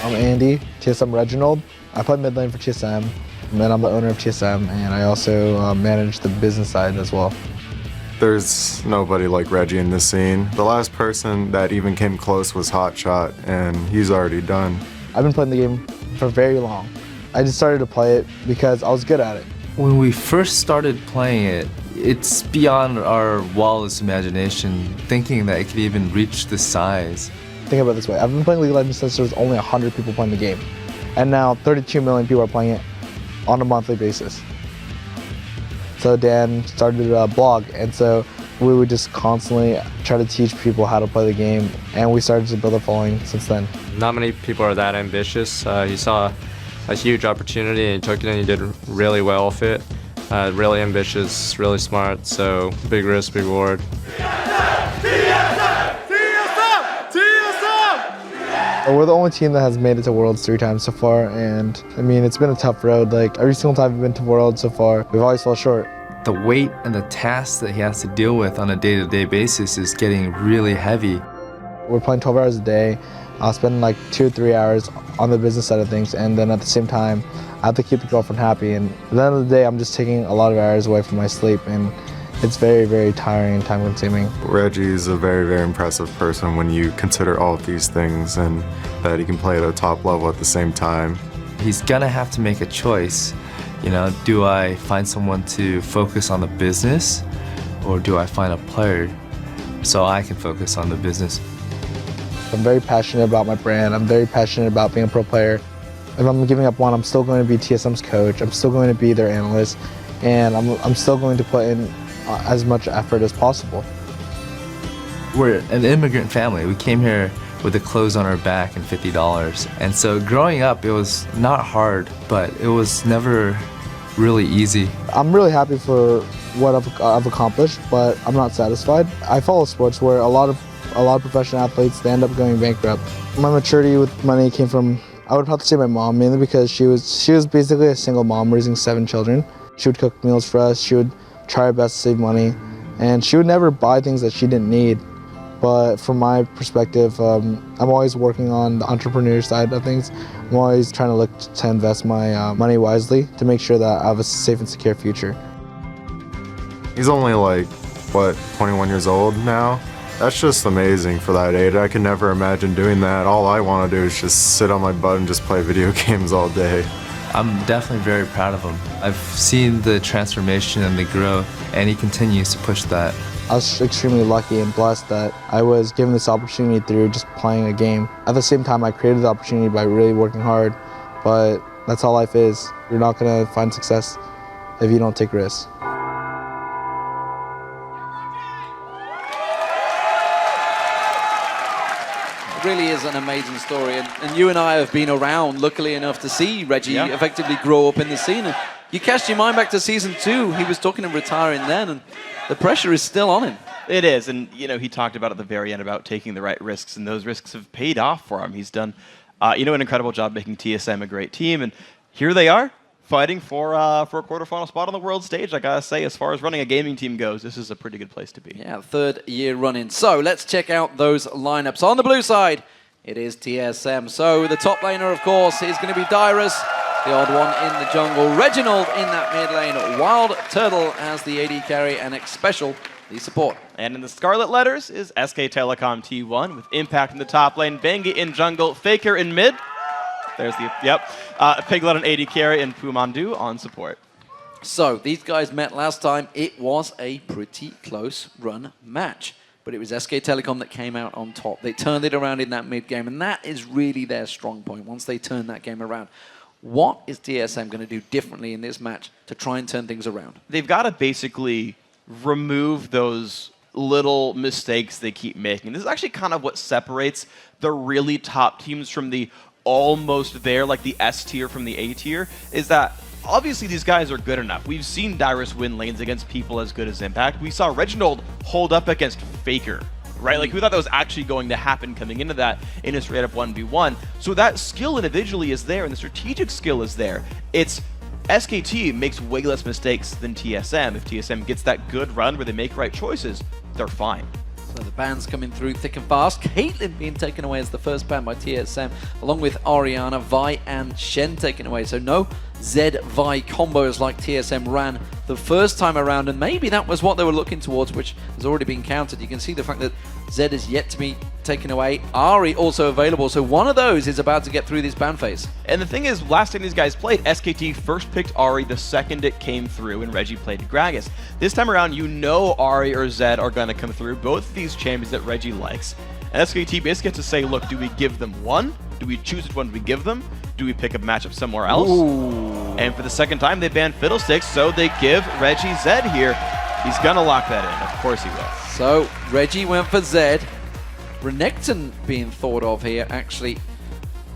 I'm Andy, TSM Reginald. I play mid lane for TSM. And then I'm the owner of TSM, and I also manage the business side as well. There's nobody like Reggie in this scene. The last person that even came close was Hotshot, and he's already done. I've been playing the game for very long. I just started to play it because I was good at it. When we first started playing it, it's beyond our wildest imagination, thinking that it could even reach this size. Think about it this way. I've been playing League of Legends since there was only 100 people playing the game. And now 32 million people are playing it on a monthly basis. So Dan started a blog, and so we would just constantly try to teach people how to play the game, and we started to build a following since then. Not many people are that ambitious. He saw a huge opportunity and he took it, and he did really well with it. Really ambitious, really smart, so big risk, big reward. We're the only team that has made it to Worlds 3 times so far, and I mean, it's been a tough road. Like, every single time we've been to Worlds so far, we've always fell short. The weight and the tasks that he has to deal with on a day-to-day basis is getting really heavy. We're playing 12 hours a day. I'll spend like 2 or 3 hours on the business side of things, and then at the same time, I have to keep the girlfriend happy. And at the end of the day, I'm just taking a lot of hours away from my sleep, and it's very, very tiring and time-consuming. Reggie's a very, very impressive person when you consider all of these things and that he can play at a top level at the same time. He's gonna have to make a choice. You know, do I find someone to focus on the business, or do I find a player so I can focus on the business? I'm very passionate about my brand. I'm very passionate about being a pro player. If I'm giving up one, I'm still going to be TSM's coach. I'm still going to be their analyst, and I'm still going to put in as much effort as possible. We're an immigrant family. We came here with the clothes on our back and $50. And so growing up, it was not hard, but it was never really easy. I'm really happy for what I've accomplished, but I'm not satisfied. I follow sports where a lot of professional athletes, they end up going bankrupt. My maturity with money came from, I would have to say my mom, mainly because she was basically a single mom raising 7 children. She would cook meals for us, she would try her best to save money, and she would never buy things that she didn't need. But from my perspective, I'm always working on the entrepreneur side of things. I'm always trying to look to invest my money wisely to make sure that I have a safe and secure future. He's only like, what, 21 years old now? That's just amazing for that age. I could never imagine doing that. All I want to do is just sit on my butt and just play video games all day. I'm definitely very proud of him. I've seen the transformation and the growth, and he continues to push that. I was extremely lucky and blessed that I was given this opportunity through just playing a game. At the same time, I created the opportunity by really working hard, but that's how life is. You're not going to find success if you don't take risks. It really is an amazing story, and you and I have been around, luckily enough, to see Reggie effectively grow up in the scene. And you cast your mind back to season 2. He was talking of retiring then, and the pressure is still on him. It is, and he talked about at the very end about taking the right risks, and those risks have paid off for him. He's done, an incredible job making TSM a great team, and here they are fighting for a quarterfinal spot on the world stage. I gotta say, as far as running a gaming team goes, this is a pretty good place to be. Yeah, 3rd year running. So let's check out those lineups. On the blue side, it is TSM. So the top laner, of course, is going to be Dyrus, the odd one in the jungle. Reginald in that mid lane. Wild Turtle as the AD carry, and Xpecial the support. And in the Scarlet letters is SK Telecom T1 with Impact in the top lane, Bengi in jungle, Faker in mid. There's the, Piglet on AD carry, and Pumandu on support. So these guys met last time. It was a pretty close run match, but it was SK Telecom that came out on top. They turned it around in that mid game, and that is really their strong point once they turn that game around. What is TSM going to do differently in this match to try and turn things around? They've got to basically remove those little mistakes they keep making. This is actually kind of what separates the really top teams from the almost there, like the S tier from the A tier, is that obviously these guys are good enough. We've seen Dyrus win lanes against people as good as Impact. We saw Reginald hold up against Faker, right? Like, who thought that was actually going to happen coming into that in a straight up 1v1? So that skill individually is there, and the strategic skill is there. It's SKT makes way less mistakes than TSM. If TSM gets that good run where they make right choices, they're fine. So the bans coming through thick and fast. Caitlyn being taken away as the first ban by TSM, along with Ariana, Vi, and Shen taken away. So no Zed-Vi combos like TSM ran the first time around, and maybe that was what they were looking towards, which has already been countered. You can see the fact that Zed is yet to be taken away. Ari also available, so one of those is about to get through this ban phase. And the thing is, last time these guys played, SKT first picked Ari the second it came through, and Reggie played Gragas. This time around, you know Ari or Zed are going to come through, both of these champions that Reggie likes. And SKT basically gets to say, look, do we give them one? Do we choose which one do we give them? Do we pick a matchup somewhere else? Ooh. And for the second time, they banned Fiddlesticks, so they give Reggie Zed here. He's going to lock that in. Of course he will. So Reggie went for Zed. Renekton being thought of here, actually,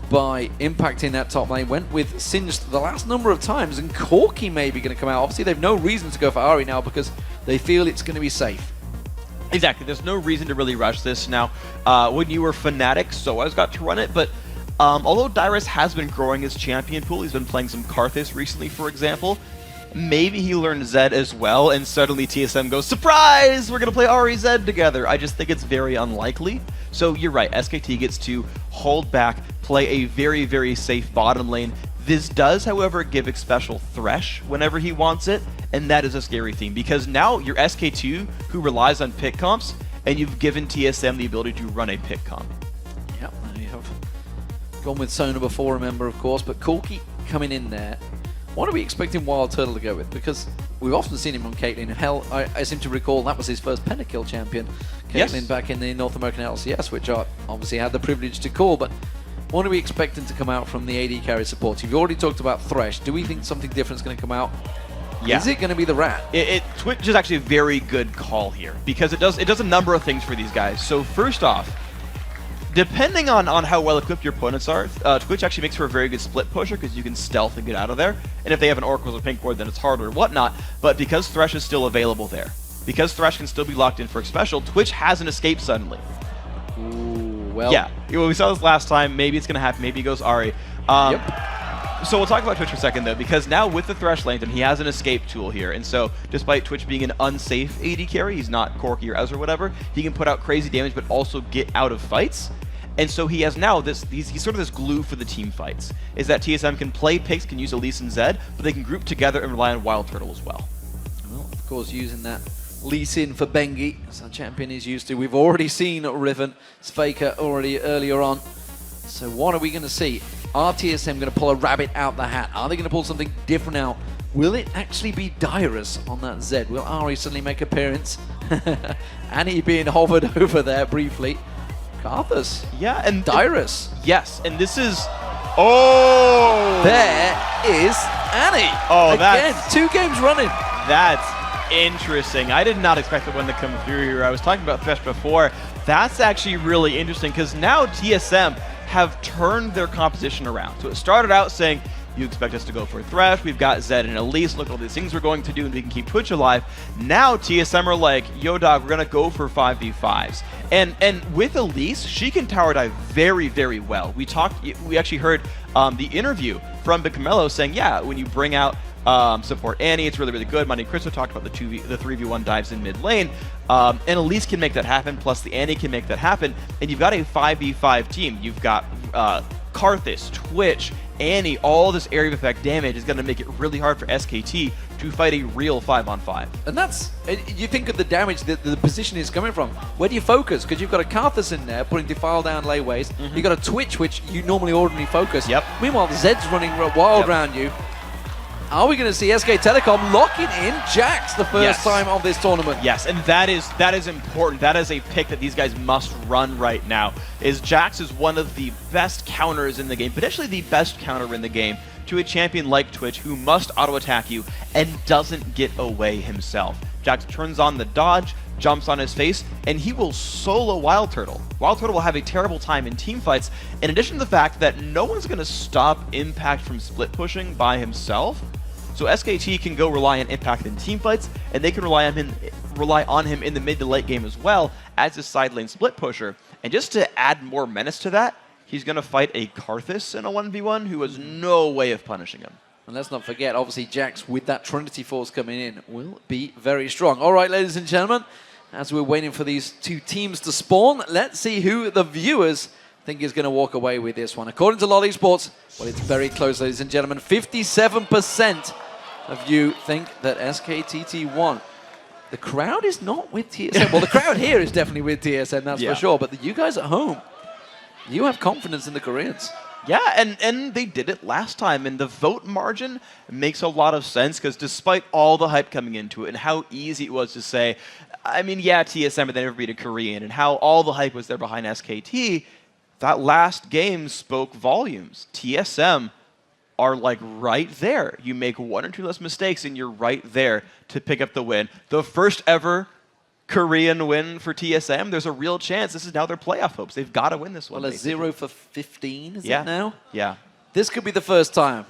by impacting that top lane. Went with Singed the last number of times, and Corki may be going to come out. Obviously, they've no reason to go for Ari now because they feel it's going to be safe. Exactly. There's no reason to really rush this. Now, when you were Fnatic, Soaz got to run it, but although Dyrus has been growing his champion pool, he's been playing some Karthus recently, for example, maybe he learned Zed as well, and suddenly TSM goes, surprise, we're going to play Ahri Zed together. I just think it's very unlikely. So you're right, SKT gets to hold back, play a very, very safe bottom lane. This does, however, give xSpecial Thresh whenever he wants it, and that is a scary thing, because now you're SK2 who relies on pick comps, and you've given TSM the ability to run a pick comp. Yep, you have gone with Sona before, remember, of course, but Corki coming in there. What are we expecting Wild Turtle to go with? Because we've often seen him on Caitlyn. Hell, I seem to recall that was his first pentakill champion, Caitlyn, back in the North American LCS, which I obviously had the privilege to call, but what are we expecting to come out from the AD carry support? You've already talked about Thresh. Do we think something different is going to come out? Yeah. Is it going to be the Rat? Twitch is actually a very good call here, because it does a number of things for these guys. So first off, depending on how well equipped your opponents are, Twitch actually makes for a very good split pusher, because you can stealth and get out of there. And if they have an Oracles or Pink Ward, then it's harder or whatnot. But because Thresh is still available there, because Thresh can still be locked in for xSpecial, Twitch has an escape suddenly. Ooh, well. Yeah, we saw this last time. Maybe it's going to happen. Maybe it goes Ahri. So we'll talk about Twitch for a second, though, because now with the Thresh Lantern, he has an escape tool here. And so despite Twitch being an unsafe AD carry, he's not Corki or Ez or whatever, he can put out crazy damage but also get out of fights. And so he has now he's sort of this glue for the team fights, is that TSM can play picks, can use Elise and Zed, but they can group together and rely on Wild Turtle as well. Well, of course, using that Lee Sin for Bengi, as our champion is used to. We've already seen Riven, Faker already earlier on. So what are we going to see? Are TSM going to pull a rabbit out the hat? Are they going to pull something different out? Will it actually be Dyrus on that Zed? Will Ahri suddenly make appearance? Annie being hovered over there briefly. Karthus. Yeah, and Dyrus. Yes, and this is... Oh! There is Annie. Oh, again, 2 games running. That's interesting. I did not expect the one to come through here. I was talking about Thresh before. That's actually really interesting, because now TSM have turned their composition around. So it started out saying, you expect us to go for Thresh, we've got Zed and Elise, look at all these things we're going to do and we can keep Twitch alive. Now TSM are like, yo dog, we're gonna go for 5v5s. And with Elise, she can tower dive very, very well. We actually heard the interview from Big Camelo saying, yeah, when you bring out support Annie, it's really, really good. Monty Cristo talked about the 3v1 dives in mid lane. And Elise can make that happen, plus the Annie can make that happen. And you've got a 5v5 team. You've got Karthus, Twitch, Annie, all this area of effect damage is going to make it really hard for SKT to fight a real 5-on-5. And that's, you think of the damage that the position is coming from. Where do you focus? Because you've got a Karthus in there putting Defile down layways. You've got a Twitch, which you normally ordinarily focus. Meanwhile, Zed's running wild around you. Are we going to see SK Telecom locking in Jax the first time of this tournament? Yes, and that is important. That is a pick that these guys must run right now. Jax is one of the best counters in the game, potentially the best counter in the game, to a champion like Twitch who must auto-attack you and doesn't get away himself. Jax turns on the dodge, jumps on his face, and he will solo Wild Turtle. Wild Turtle will have a terrible time in team fights, in addition to the fact that no one's going to stop Impact from split pushing by himself. So SKT can go rely on Impact in team fights, and they can rely on him in the mid to late game as well as a side lane split pusher. And just to add more menace to that, he's going to fight a Karthus in a 1v1 who has no way of punishing him. And let's not forget, obviously, Jax, with that Trinity Force coming in, will be very strong. All right, ladies and gentlemen, as we're waiting for these 2 teams to spawn, let's see who the viewers think is going to walk away with this one. According to LoL Esports, well, it's very close, ladies and gentlemen. 57% of you think that SKTT won. The crowd is not with TSM. Well, the crowd here is definitely with TSM, that's for sure. But you guys at home, you have confidence in the Koreans. Yeah, and they did it last time, and the vote margin makes a lot of sense, because despite all the hype coming into it and how easy it was to say, I mean, yeah, TSM, but they never beat a Korean, and how all the hype was there behind SKT, that last game spoke volumes. TSM are like right there. You make 1 or 2 less mistakes and you're right there to pick up the win. The first ever Korean win for TSM. There's a real chance. This is now their playoff hopes. They've got to win this one. Well, a 0 for 15, is it now? Yeah. This could be the first time.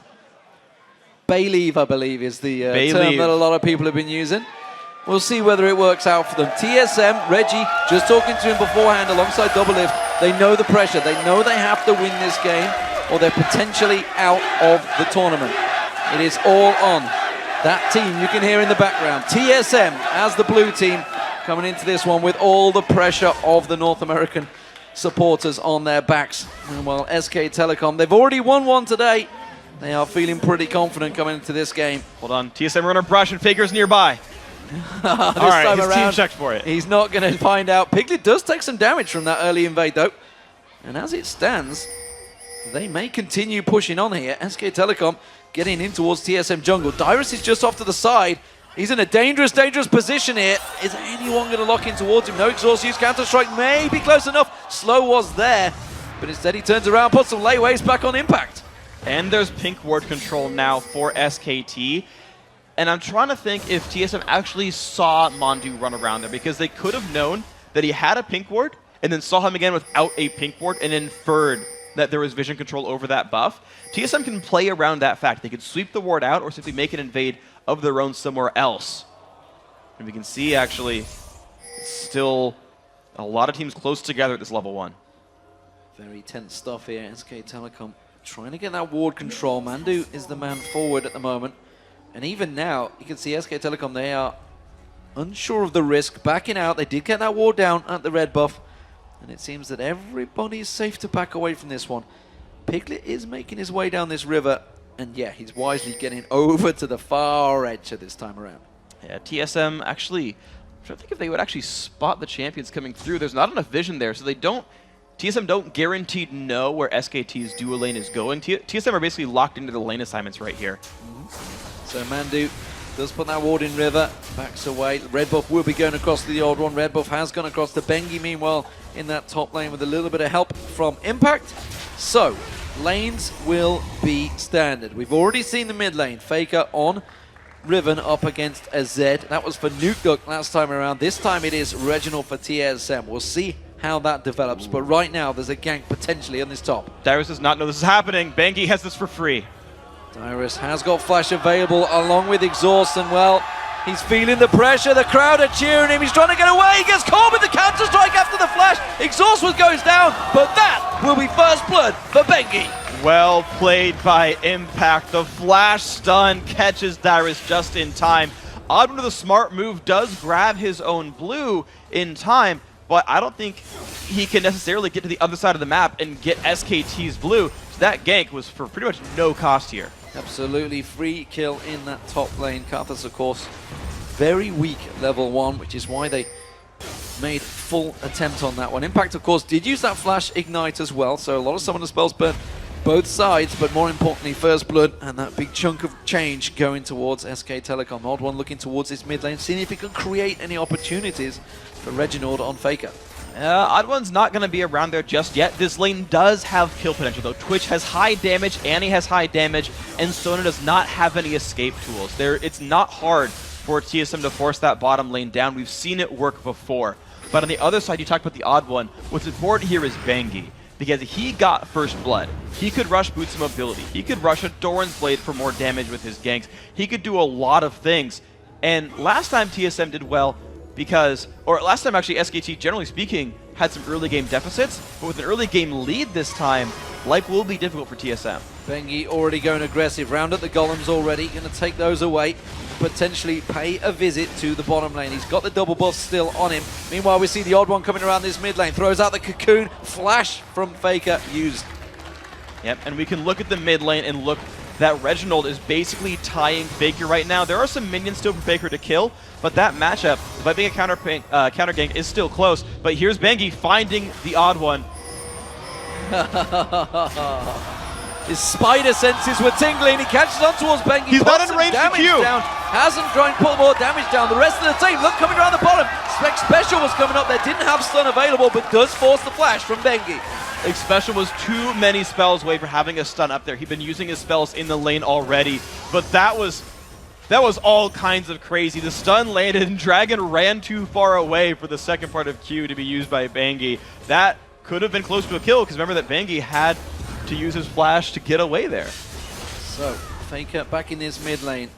Bayleave, I believe, is the term that a lot of people have been using. We'll see whether it works out for them. TSM, Reggie, just talking to him beforehand alongside Doublelift. They know the pressure. They know they have to win this game, or they're potentially out of the tournament. It is all on That team you can hear in the background, TSM as the blue team coming into this one with all the pressure of the North American supporters on their backs. And while SK Telecom, they've already won one today. They are feeling pretty confident coming into this game. Hold on, TSM runner Brush and Faker's nearby. All right, his team checked for it. He's not going to find out. Piglet does take some damage from that early invade, though. And as it stands, they may continue pushing on here. SK Telecom getting in towards TSM jungle. Dyrus is just off to the side. He's in a dangerous, dangerous position here. Is anyone going to lock in towards him? No exhaust use. Counter-Strike may be close enough. Slow was there, but instead he turns around, puts some layways back on impact. And there's pink ward control now for SKT. And I'm trying to think if TSM actually saw Mondu run around there, because they could have known that he had a pink ward and then saw him again without a pink ward and inferred that there was vision control over that buff. TSM can play around that fact. They could sweep the ward out or simply make an invade of their own somewhere else. And we can see actually still a lot of teams close together at this level 1. Very tense stuff here. SK Telecom trying to get that ward control. Mandu is the man forward at the moment. And even now, you can see SK Telecom, they are unsure of the risk, backing out. They did get that ward down at the red buff. And it seems that everybody is safe to back away from this one. Piglet is making his way down this river. And yeah, he's wisely getting over to the far edge of this time around. Yeah, TSM actually, I'm trying to think if they would actually spot the champions coming through. There's not enough vision there, so they don't, TSM don't guaranteed know where SKT's duo lane is going. TSM are basically locked into the lane assignments right here. So Mandu does put that ward in river, backs away. Red buff will be going across to the old one. Red buff has gone across to Bengi, meanwhile, in that top lane with a little bit of help from Impact. So, lanes will be standard. We've already seen the mid lane. Faker on Riven up against a Zed. That was for Nuke last time around. This time it is Reginald for TSM. We'll see how that develops. But right now, there's a gank potentially on this top. Dyrus does not know this is happening. Bengi has this for free. Dyrus has got flash available along with exhaust, and well, he's feeling the pressure. The crowd are cheering him. He's trying to get away. He gets caught with the counter-strike after the flash. Exhaust goes down, but that will be first blood for Bengi. Well played by Impact. The flash stun catches Dyrus just in time. Oddman with a smart move does grab his own blue in time, but I don't think he can necessarily get to the other side of the map and get SKT's blue. So that gank was for pretty much no cost here. Absolutely free kill in that top lane. Karthus, of course, very weak at level 1, which is why they made full attempt on that one. Impact, of course, did use that flash ignite as well, so a lot of summoner spells burn both sides, but more importantly, first blood and that big chunk of change going towards SK Telecom. Odd one looking towards this mid lane, seeing if he can create any opportunities for Reginald on Faker. Odd One's not going to be around there just yet. This lane does have kill potential, though. Twitch has high damage, Annie has high damage, and Sona does not have any escape tools. It's not hard for TSM to force that bottom lane down. We've seen it work before. But on the other side, you talked about the Odd One. What's important here is Bengi, because he got first blood. He could rush Boots of Mobility. He could rush a Doran's Blade for more damage with his ganks. He could do a lot of things. And last time TSM did well, or last time actually SKT, generally speaking, had some early game deficits, but with an early game lead this time, life will be difficult for TSM. Bengi already going aggressive, round at the golems already, going to take those away, potentially pay a visit to the bottom lane. He's got the double buff still on him. Meanwhile, we see the Odd One coming around this mid lane, throws out the cocoon, flash from Faker used. Yep, and we can look at the mid lane and look that Reginald is basically tying Faker right now. There are some minions still for Faker to kill, but that matchup, by being a counter gank, is still close. But here's Bengi finding the Odd One. His spider senses were tingling. He catches on towards Bengi. He's not in range to Q. Hasn't tried to put more damage down. The rest of the team, look, coming around the bottom. Spec Special was coming up there. Didn't have stun available, but does force the flash from Bengi. Special was too many spells away for having a stun up there. He'd been using his spells in the lane already, but that was all kinds of crazy. The stun landed and Dragon ran too far away for the second part of Q to be used by Bengi. That could have been close to a kill, because remember that Bengi had to use his flash to get away there. So, Faker back in this mid lane.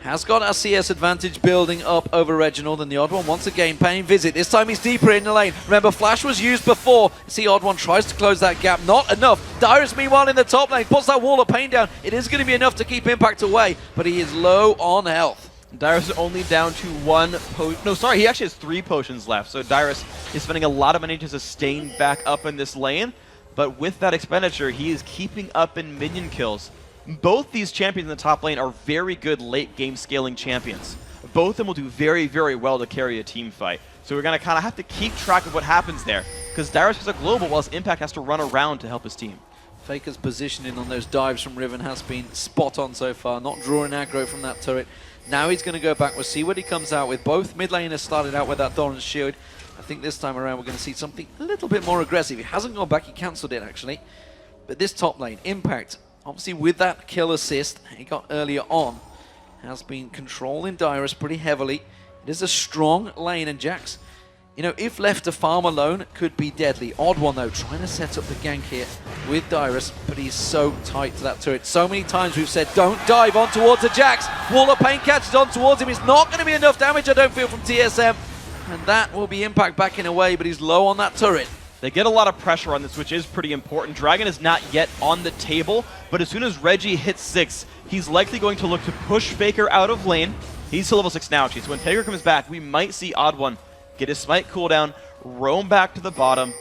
has got a CS advantage building up over Reginald, and the Odd One once again paying visit. This time he's deeper in the lane. Remember, Flash was used before. See, Odd One tries to close that gap. Not enough. Dyrus, meanwhile, in the top lane, puts that wall of pain down. It is going to be enough to keep Impact away, but he is low on health. Dyrus is only down to one potion. No, sorry, he actually has 3 potions left. So Dyrus is spending a lot of money to sustain back up in this lane. But with that expenditure, he is keeping up in minion kills. Both these champions in the top lane are very good late game scaling champions. Both of them will do very, very well to carry a team fight. So we're going to kind of have to keep track of what happens there, because Dyrus has a global whilst Impact has to run around to help his team. Faker's positioning on those dives from Riven has been spot on so far, not drawing aggro from that turret. Now he's going to go back. We'll see what he comes out with. Both mid laners started out with that Doran's shield. I think this time around we're going to see something a little bit more aggressive. He hasn't gone back, he cancelled it actually. But this top lane, Impact, obviously with that kill assist he got earlier on, has been controlling Dyrus pretty heavily. It is a strong lane, and Jax, you know, if left to farm alone, could be deadly. Odd One though, trying to set up the gank here with Dyrus, but he's so tight to that turret. So many times we've said, don't dive on towards a Jax. Wall of Pain catches on towards him. It's not going to be enough damage, I don't feel, from TSM. And that will be Impact backing away, but he's low on that turret. They get a lot of pressure on this, which is pretty important. Dragon is not yet on the table, but as soon as Reggie hits 6, he's likely going to look to push Faker out of lane. He's to level 6 now, actually, so when Faker comes back, we might see Odd One get his smite cooldown, roam back to the bottom,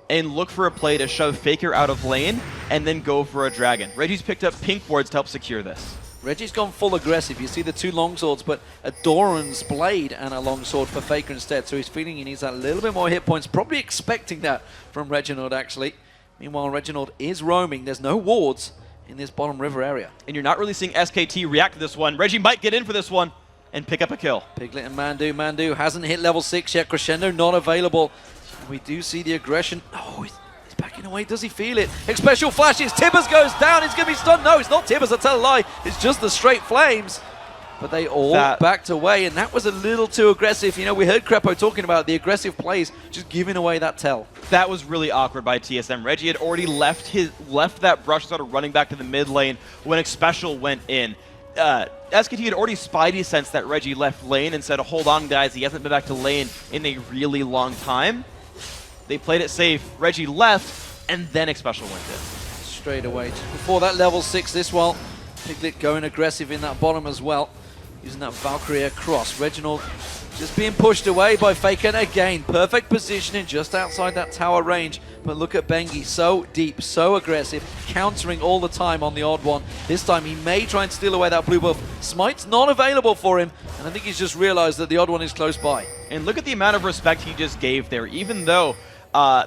and look for a play to shove Faker out of lane, and then go for a Dragon. Reggie's picked up pink wards to help secure this. Reggie's gone full aggressive. You see the 2 longswords, but a Doran's blade and a longsword for Faker instead. So he's feeling he needs that little bit more hit points. Probably expecting that from Reginald, actually. Meanwhile, Reginald is roaming. There's no wards in this bottom river area. And you're not really seeing SKT react to this one. Reggie might get in for this one and pick up a kill. Piglet and Mandu. Mandu hasn't hit level 6 yet. Crescendo not available. And we do see the aggression. Oh, he's backing away. Does he feel it? Special flashes. Tibbers goes down. He's going to be stunned. No, it's not Tibbers. I tell a lie. It's just the straight flames. But they all backed away, and that was a little too aggressive. You know, we heard Crepo talking about the aggressive plays, just giving away that tell. That was really awkward by TSM. Reggie had already left that brush, started running back to the mid lane when Special went in. SKT had already spidey sensed that Reggie left lane and said, hold on guys, he hasn't been back to lane in a really long time. They played it safe. Reggie left, and then Special went in. Straight away. Before that level 6, this one, Piglet going aggressive in that bottom as well, using that Valkyrie cross. Reginald just being pushed away by Faker again. Perfect positioning just outside that tower range. But look at Bengi, so deep, so aggressive, countering all the time on the Odd One. This time he may try and steal away that blue buff. Smite's not available for him, and I think he's just realized that the Odd One is close by. And look at the amount of respect he just gave there, even though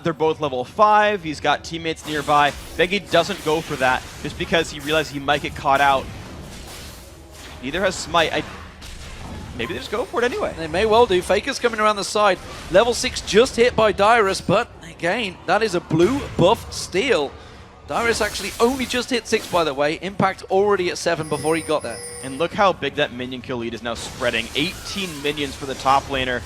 they're both level 5, he's got teammates nearby. Bengi doesn't go for that just because he realized he might get caught out. Neither has Smite. Maybe they just go for it anyway. They may well do. Faker's coming around the side. Level 6 just hit by Dyrus, but again, that is a blue buff steal. Dyrus actually only just hit 6, by the way. Impact already at 7 before he got there. And look how big that minion kill lead is now spreading. 18 minions for the top laner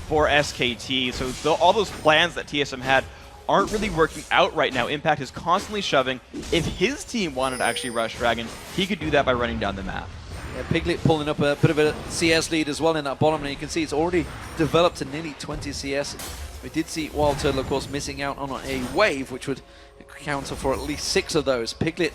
for SKT. So all those plans that TSM had aren't really working out right now. Impact is constantly shoving. If his team wanted to actually rush Dragon, he could do that by running down the map. Yeah, Piglet pulling up a bit of a CS lead as well in that bottom, and you can see it's already developed to nearly 20 CS. We did see Wild Turtle, of course, missing out on a wave, which would counter for at least 6 of those. Piglet,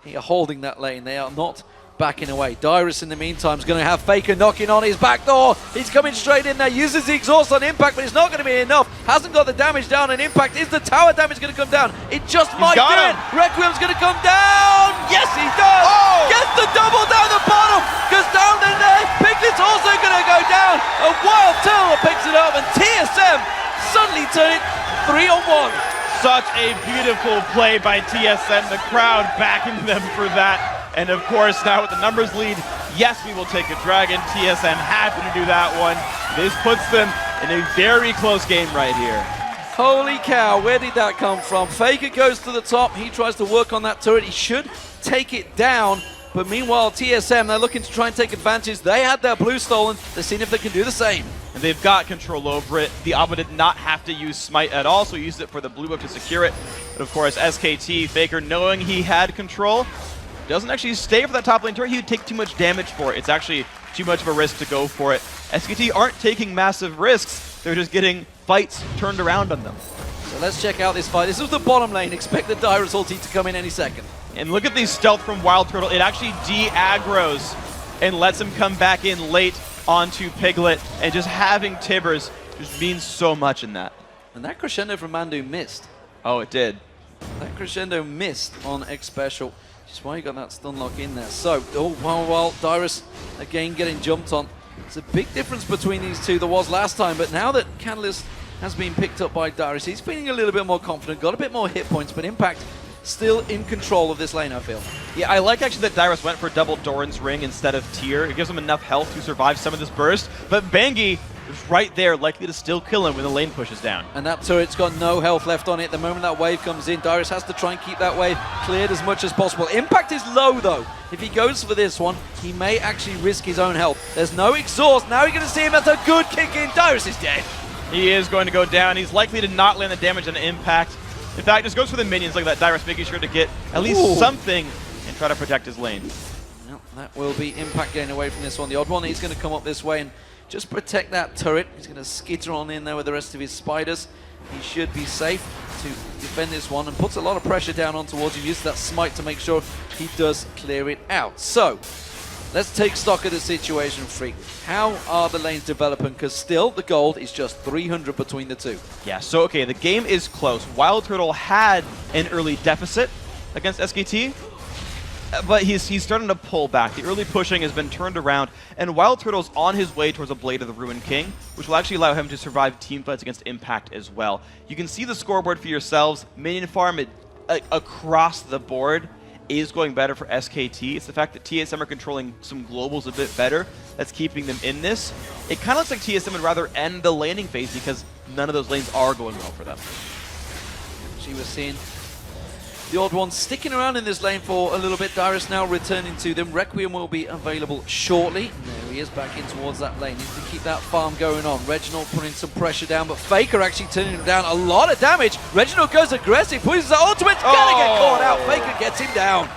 they are holding that lane. They are not backing away. Dyrus, in the meantime, is going to have Faker knocking on his back door. He's coming straight in there, uses the exhaust on Impact, but it's not going to be enough. Hasn't got the damage down, and Impact, is the tower damage going to come down? It just might do it. Requiem's going to come down. Yes, he does. Gets the double down the bottom. Goes down in there. Piglet's also going to go down. A Wild Turtle picks it up, and TSM suddenly turn it 3-on-1. Such a beautiful play by TSM. The crowd backing them for that. And of course, now with the numbers lead, yes, we will take a Dragon. TSM happy to do that one. This puts them in a very close game right here. Holy cow, where did that come from? Faker goes to the top. He tries to work on that turret. He should take it down. But meanwhile, TSM, they're looking to try and take advantage. They had their blue stolen. They're seeing if they can do the same. And they've got control over it. The Abba did not have to use Smite at all, so he used it for the blue buff to secure it. But of course, SKT, Faker, knowing he had control, doesn't actually stay for that top lane turret. He would take too much damage for it. It's actually too much of a risk to go for it. SKT aren't taking massive risks. They're just getting fights turned around on them. So let's check out this fight. This was the bottom lane. Expect the Dyrus ulti to come in any second. And look at these stealth from Wild Turtle. It actually de-aggroes and lets him come back in late onto Piglet. And just having Tibbers just means so much in that. And that crescendo from Mandu missed. Oh, it did. That crescendo missed on X Special. Just why you got that stun lock in there. So, well, Dyrus again getting jumped on. It's a big difference between these two. There was last time, but now that Catalyst has been picked up by Dyrus, he's feeling a little bit more confident, got a bit more hit points, but Impact still in control of this lane, I feel. Yeah, I like actually that Dyrus went for double Doran's Ring instead of Tear. It gives him enough health to survive some of this burst, but Bengi is right there, likely to still kill him when the lane pushes down. And that turret's got no health left on it. The moment that wave comes in, Dyrus has to try and keep that wave cleared as much as possible. Impact is low, though. If he goes for this one, he may actually risk his own health. There's no exhaust. Now you're going to see him. That's a good kick in. Dyrus is dead. He is going to go down. He's likely to not land the damage on Impact. In fact, just goes for the minions like that. Dyrus making sure to get at least something and try to protect his lane. Well, that will be Impact getting away from this one. The odd one, he's going to come up this way and just protect that turret. He's going to skitter on in there with the rest of his spiders. He should be safe to defend this one and puts a lot of pressure down on towards him. Uses that smite to make sure he does clear it out. So, let's take stock of the situation, Freak. How are the lanes developing? Because still, the gold is just 300 between the two. Yeah, so okay, the game is close. Wild Turtle had an early deficit against SKT, but he's starting to pull back. The early pushing has been turned around, and Wild Turtle's on his way towards a Blade of the Ruined King, which will actually allow him to survive team fights against Impact as well. You can see the scoreboard for yourselves. Minion farm across the board is going better for SKT. It's the fact that TSM are controlling some globals a bit better that's keeping them in this. It kind of looks like TSM would rather end the laning phase because none of those lanes are going well for them. She was seeing the odd one sticking around in this lane for a little bit. Dyrus now returning to them. Requiem will be available shortly. And there he is back in towards that lane. Needs to keep that farm going on. Reginald putting some pressure down, but Faker actually turning him down. A lot of damage. Reginald goes aggressive, pushes the ultimate. Gonna get caught out. Faker gets him down.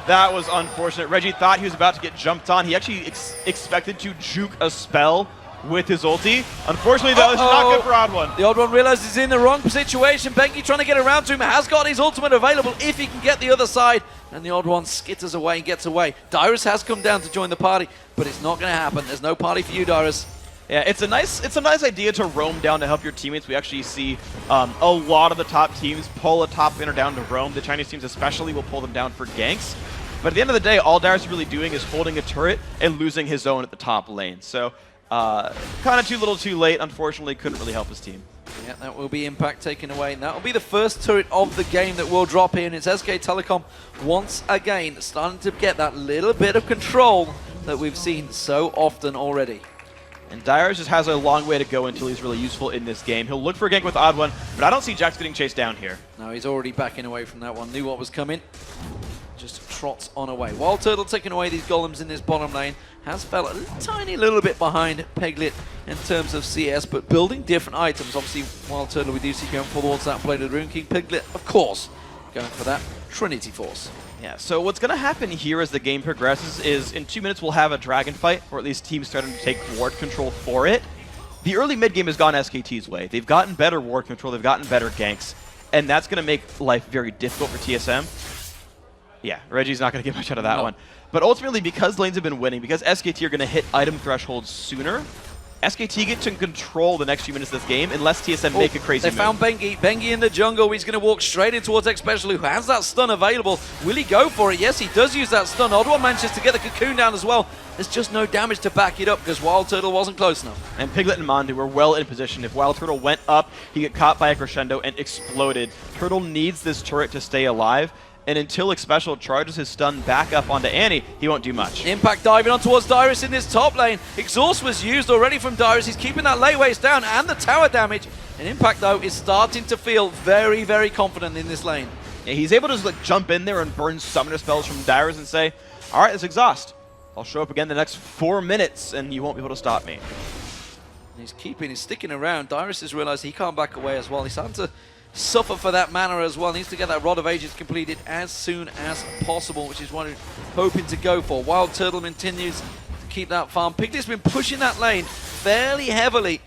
That was unfortunate. Reggie thought he was about to get jumped on. He actually expected to juke a spell with his ulti. Unfortunately, though, it's not good for Odd One. The Odd One realizes he's in the wrong situation. Bengi trying to get around to him, has got his ultimate available if he can get the other side. And the Odd One skitters away and gets away. Dyrus has come down to join the party, but it's not going to happen. There's no party for you, Dyrus. Yeah, it's a nice idea to roam down to help your teammates. We actually see a lot of the top teams pull a top laner down to roam. The Chinese teams especially will pull them down for ganks. But at the end of the day, all Dyrus is really doing is holding a turret and losing his own at the top lane. So kind of too little too late. Unfortunately, couldn't really help his team. Yeah, that will be Impact taken away. And that will be the first turret of the game that will drop in. It's SK Telecom once again starting to get that little bit of control that we've seen so often already. And Dyrus just has a long way to go until he's really useful in this game. He'll look for a gank with Odd One, but I don't see Jax getting chased down here. No, he's already backing away from that one. Knew what was coming. Just trots on away. Wild Turtle taking away these golems in this bottom lane. Has fell a tiny little bit behind Peglet in terms of CS, but building different items. Obviously, Wild Turtle we do see going towards that Blade of the Ruined King. Piglet, of course, going for that Trinity Force. Yeah, so what's going to happen here as the game progresses is in 2 minutes we'll have a dragon fight, or at least teams starting to take ward control for it. The early mid game has gone SKT's way. They've gotten better ward control, they've gotten better ganks, and that's going to make life very difficult for TSM. Yeah, Reggie's not going to get much out of that one. But ultimately, because lanes have been winning, because SKT are going to hit item thresholds sooner, SKT get to control the next few minutes of this game unless TSM make a crazy move. They found Bengi. Bengi in the jungle. He's going to walk straight in towards X Special, who has that stun available. Will he go for it? Yes, he does use that stun. Odd One manages to get the cocoon down as well. There's just no damage to back it up because Wild Turtle wasn't close enough. And Piglet and Mandu were well in position. If Wild Turtle went up, he get caught by a crescendo and exploded. Turtle needs this turret to stay alive. And until X Special charges his stun back up onto Annie, he won't do much. Impact diving on towards Dyrus in this top lane. Exhaust was used already from Dyrus. He's keeping that late waste down and the tower damage. And Impact, though, is starting to feel very, very confident in this lane. Yeah, he's able to just like jump in there and burn summoner spells from Dyrus and say, all right, let's exhaust. I'll show up again the next 4 minutes and you won't be able to stop me. He's sticking around. Dyrus has realized he can't back away as well. He's starting to suffer for that mana as well. Needs to get that Rod of Ages completed as soon as possible, which is what he's hoping to go for. Wild Turtle continues to keep that farm. Piglet's been pushing that lane fairly heavily.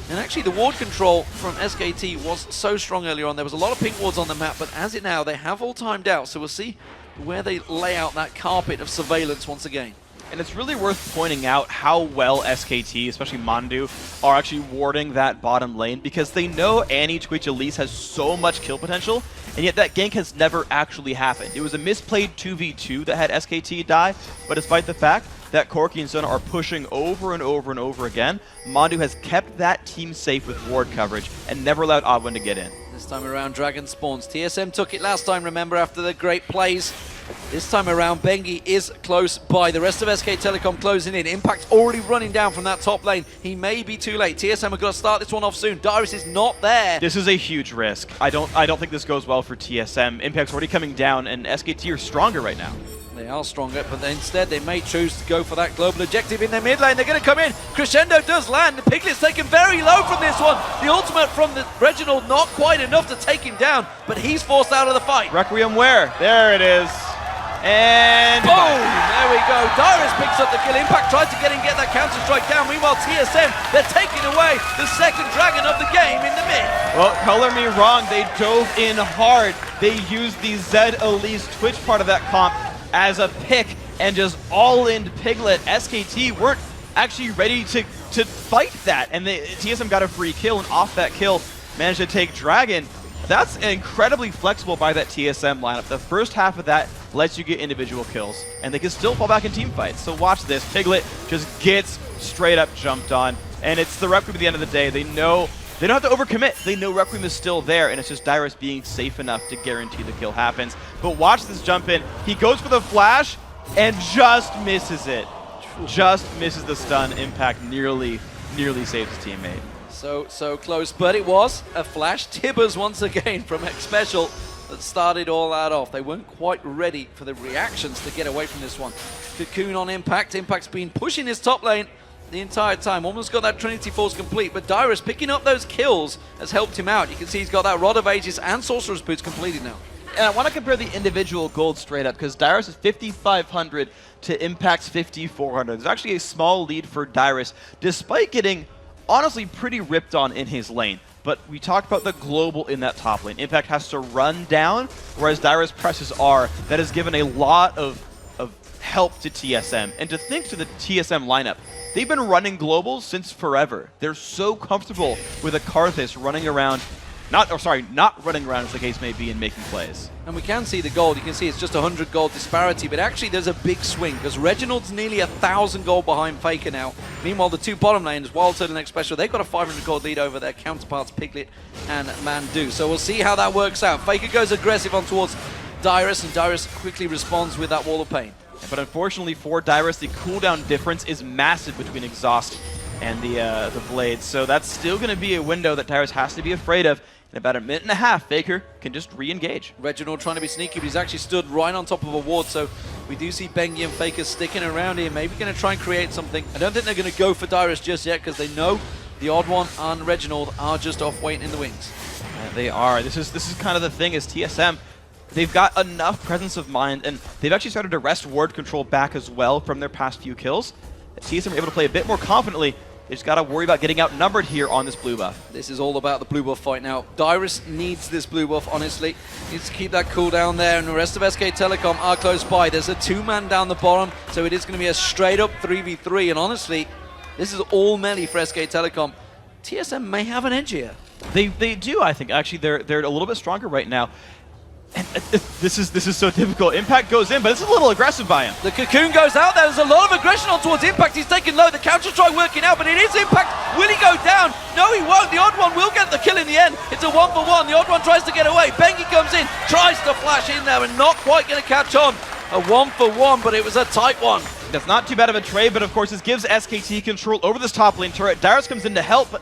And actually the ward control from SKT was so strong earlier on. There was a lot of pink wards on the map, but as it now, they have all timed out. So we'll see where they lay out that carpet of surveillance once again. And it's really worth pointing out how well SKT, especially Mandu, are actually warding that bottom lane, because they know Annie Twitch Elise has so much kill potential, and yet that gank has never actually happened. It was a misplayed 2v2 that had SKT die, but despite the fact that Corki and Sona are pushing over and over and over again, Mandu has kept that team safe with ward coverage and never allowed Odwin to get in. This time around, Dragon spawns. TSM took it last time, remember, after the great plays. This time around, Bengi is close by. The rest of SK Telecom closing in. Impact already running down from that top lane. He may be too late. TSM are going to start this one off soon. Darius is not there. This is a huge risk. I don't think this goes well for TSM. Impact's already coming down, and SKT are stronger right now. They are stronger, but instead they may choose to go for that global objective in their mid lane. They're going to come in. Crescendo does land. The Piglet's taken very low from this one. The ultimate from the Reginald, not quite enough to take him down, but he's forced out of the fight. Requiem where? There it is. And boom! There we go. Darius picks up the kill. Impact tried to get that counter-strike down. Meanwhile, TSM, they're taking away the second dragon of the game in the mid. Well, color me wrong. They dove in hard. They used the Zed Elise Twitch part of that comp as a pick and just all-in Piglet. SKT weren't actually ready to fight that, and TSM got a free kill, and off that kill managed to take Dragon. That's incredibly flexible by that TSM lineup. The first half of that lets you get individual kills, and they can still fall back in team fights. So watch this. Piglet just gets straight up jumped on, and it's the Requiem at the end of the day. They know they don't have to overcommit. They know Requiem is still there, and it's just Dyrus being safe enough to guarantee the kill happens. But watch this jump in. He goes for the flash and just misses it. Just misses the stun. Impact nearly saves his teammate. So close, but it was a flash. Tibbers once again from X Special that started all that off. They weren't quite ready for the reactions to get away from this one. Cocoon on Impact. Impact's been pushing his top lane the entire time. Almost got that Trinity Force complete, but Dyrus picking up those kills has helped him out. You can see he's got that Rod of Ages and Sorcerer's Boots completed now. And I want to compare the individual gold straight up, because Dyrus is 5,500 to Impact's 5,400. There's actually a small lead for Dyrus, despite getting honestly pretty ripped on in his lane. But we talked about the global in that top lane. Impact has to run down, whereas Dyrus presses R. That has given a lot of help to TSM. And to think to the TSM lineup, they've been running globals since forever. They're so comfortable with a Karthus running around, not running around as the case may be, and making plays. And we can see the gold. You can see it's just 100 gold disparity, but actually there's a big swing because Reginald's nearly 1,000 gold behind Faker now. Meanwhile, the two bottom lanes, Wild Turtle and X Special, they've got a 500 gold lead over their counterparts, Piglet and Mandu. So we'll see how that works out. Faker goes aggressive on towards Dyrus, and Dyrus quickly responds with that Wall of Pain. But unfortunately for Dyrus, the cooldown difference is massive between Exhaust and the Blades. So that's still going to be a window that Dyrus has to be afraid of. In about a minute and a half, Faker can just re-engage. Reginald trying to be sneaky, but he's actually stood right on top of a ward, so we do see Bengi and Faker sticking around here, maybe going to try and create something. I don't think they're going to go for Dyrus just yet, because they know the Odd One and Reginald are just off waiting in the wings. They are. This is kind of the thing, is TSM, they've got enough presence of mind, and they've actually started to wrest ward control back as well from their past few kills. TSM are able to play a bit more confidently. They just got to worry about getting outnumbered here on this blue buff. This is all about the blue buff fight now. Dyrus needs this blue buff, honestly. Needs to keep that cooldown there, and the rest of SK Telecom are close by. There's a two-man down the bottom, so it is going to be a straight-up 3v3, and honestly, this is all melee for SK Telecom. TSM may have an edge here. They do, I think. Actually, they're a little bit stronger right now. And this is so difficult. Impact goes in, but it's a little aggressive by him. The Cocoon goes out there. There's a lot of aggression on towards Impact. He's taken low. The counter-strike working out, but it is Impact. Will he go down? No, he won't. The Odd One will get the kill in the end. It's a 1-for-1. The Odd One tries to get away. Bengi comes in, tries to flash in there, and not quite going to catch on. A 1-for-1, but it was a tight one. That's not too bad of a trade, but of course this gives SKT control over this top lane turret. Dyrus comes in to help, but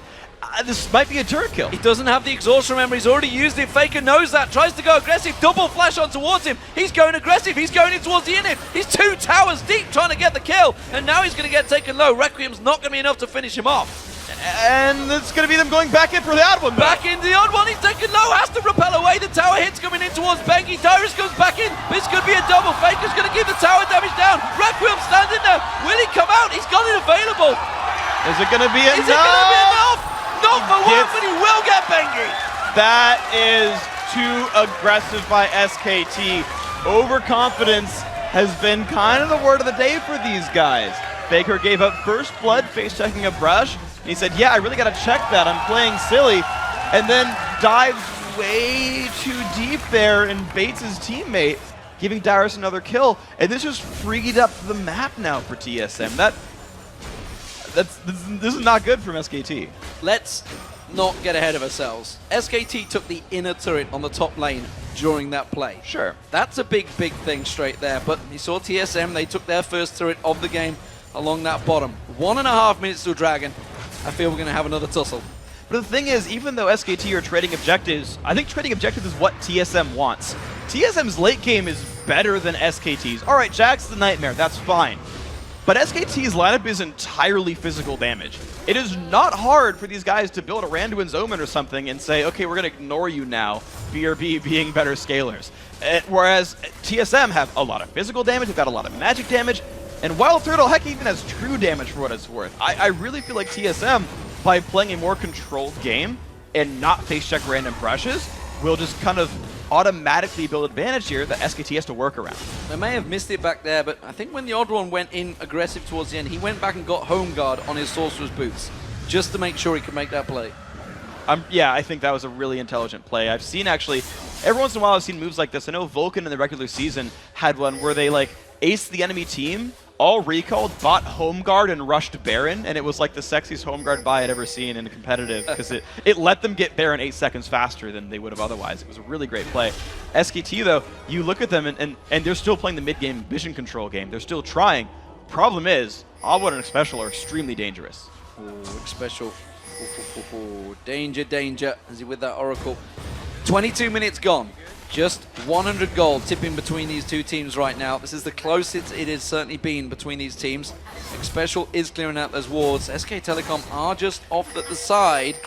this might be a turret kill. He doesn't have the exhaust, remember, he's already used it. Faker knows that, tries to go aggressive, double flash on towards him. He's going aggressive, he's going in towards the inhib. He's 2 towers deep trying to get the kill, and now he's going to get taken low. Requiem's not going to be enough to finish him off. And it's going to be them going back in for the odd one. Back into the odd one. He's taken low. Has to repel away. The tower hit's coming in towards Bengi. Dyrus goes back in. This could be a double. Faker's going to give the tower damage down. Requiem standing there. Will he come out? He's got it available. Is it going to be enough? Is it going to be enough? Not for one, but he will get Bengi. That is too aggressive by SKT. Overconfidence has been kind of the word of the day for these guys. Faker gave up first blood, face checking a brush. He said, yeah, I really got to check that. I'm playing silly. And then dives way too deep there and baits his teammate, giving Dyrus another kill. And this just freed up the map now for TSM. This is not good from SKT. Let's not get ahead of ourselves. SKT took the inner turret on the top lane during that play. Sure. That's a big thing straight there. But you saw TSM, they took their first turret of the game along that bottom. 1.5 minutes to Dragon. I feel we're going to have another tussle. But the thing is, even though SKT are trading objectives, I think trading objectives is what TSM wants. TSM's late game is better than SKT's. All right, Jack's the nightmare, that's fine. But SKT's lineup is entirely physical damage. It is not hard for these guys to build a Randuin's Omen or something and say, okay, we're going to ignore you now, BRB being better scalers. Whereas TSM have a lot of physical damage, they've got a lot of magic damage, and Wild Turtle, heck, even has true damage for what it's worth. I really feel like TSM, by playing a more controlled game and not face check random brushes, will just kind of automatically build advantage here that SKT has to work around. They may have missed it back there, but I think when the odd one went in aggressive towards the end, he went back and got home guard on his Sorcerer's Boots just to make sure he could make that play. Yeah, I think that was a really intelligent play. I've seen actually, every once in a while I've seen moves like this. I know Vulcan in the regular season had one where they like aced the enemy team, all recalled, bought home guard, and rushed Baron, and it was like the sexiest home guard buy I'd ever seen in a competitive, because it let them get Baron 8 seconds faster than they would have otherwise. It was a really great play. SKT, though, you look at them, and they're still playing the mid-game vision control game. They're still trying. Problem is, Alwood and Special are extremely dangerous. Ooh, Special. Danger, danger. Is he with that Oracle? 22 minutes gone. Just 100 gold tipping between these two teams right now. This is the closest it has certainly been between these teams. Special is clearing out those wards. SK Telecom are just off at the side.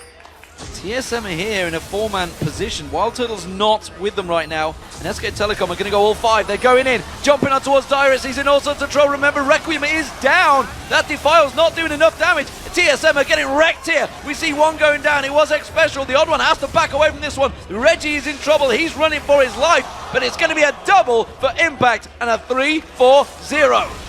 TSM are here in a 4-man position. Wild Turtle's not with them right now. And SK Telecom are going to go all 5. They're going in, jumping on towards Dyrus. He's in all sorts of trouble. Remember, Requiem is down. That Defile's not doing enough damage. TSM are getting wrecked here. We see one going down. It was X-Special. The odd one has to back away from this one. Reggie is in trouble. He's running for his life. But it's going to be a double for Impact and a 3-4-0.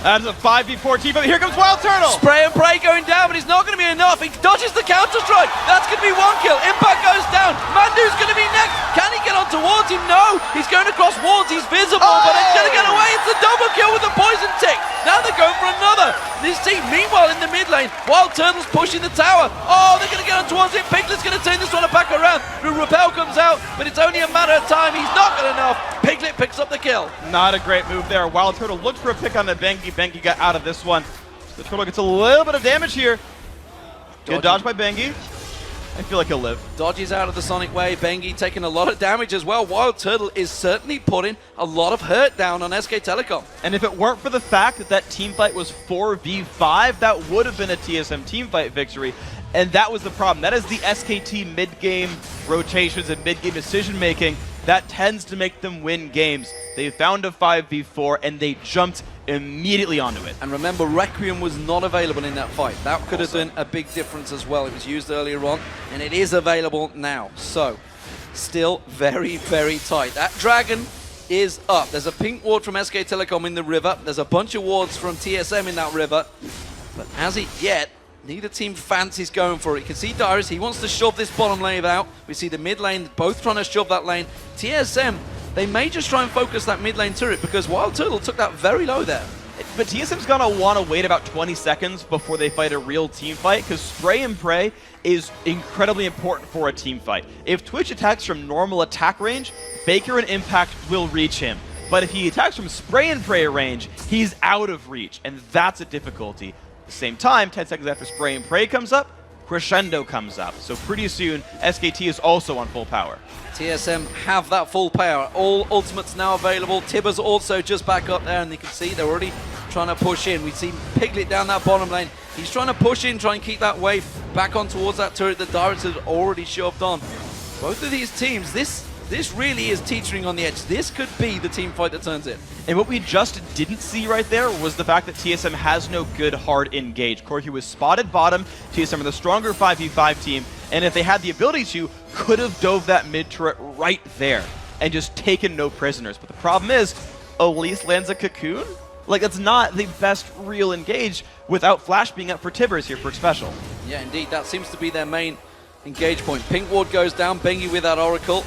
That's a 5v4 team, but here comes Wild Turtle. Spray and pray going down, but it's not going to be enough. He dodges the counter-strike. That's going to be 1 kill. Impact goes down. Mandu's going to be next. Can he get on towards him? No. He's going across wards. He's visible, but it's going to get away. It's a double kill with the poison tick. Now they're going for another. This team, meanwhile, in the mid lane, Wild Turtle's pushing the tower. Oh, they're going to get on towards him. Piglet's going to turn this one back around. The repel comes out, but it's only a matter of time. He's not got enough. Piglet picks up the kill. Not a great move there. Wild Turtle looked for a pick on the Bengi. Bengi got out of this one. The Turtle gets a little bit of damage here. Good dodge by Bengi. I feel like he'll live. Dodges out of the Sonic Wave. Bengi taking a lot of damage as well. Wild Turtle is certainly putting a lot of hurt down on SK Telecom. And if it weren't for the fact that that team fight was 4v5, that would have been a TSM team fight victory. And that was the problem. That is the SKT mid-game rotations and mid-game decision-making that tends to make them win games. They found a 5v4 and they jumped immediately onto it. And remember, Requiem was not available in that fight. That could have been a big difference as well. It was used earlier on, and it is available now. So, still very, very tight. That Dragon is up. There's a pink ward from SK Telecom in the river. There's a bunch of wards from TSM in that river. But as it yet, neither team fancies going for it. You can see Dyrus, he wants to shove this bottom lane out. We see the mid lane both trying to shove that lane. TSM, they may just try and focus that mid lane turret because Wild Turtle took that very low there. But TSM's gonna want to wait about 20 seconds before they fight a real team fight because spray and pray is incredibly important for a team fight. If Twitch attacks from normal attack range, Faker and Impact will reach him. But if he attacks from spray and pray range, he's out of reach, and that's a difficulty. At the same time, 10 seconds after spray and pray comes up, Crescendo comes up. So pretty soon, SKT is also on full power. TSM have that full power. All ultimates now available. Tibber's also just back up there, and you can see they're already trying to push in. We see Piglet down that bottom lane. He's trying to push in, try and keep that wave back on towards that turret that Dyrus has already shoved on. Both of these teams, this really is teetering on the edge. This could be the team fight that turns it. And what we just didn't see right there was the fact that TSM has no good hard engage. Corki was spotted bottom. TSM are the stronger 5v5 team, and if they had the ability to, could have dove that mid turret right there and just taken no prisoners. But the problem is, Elise lands a cocoon? Like, that's not the best real engage without Flash being up for Tibbers here for special. Yeah, indeed, that seems to be their main engage point. Pink Ward goes down, Bengi with that Oracle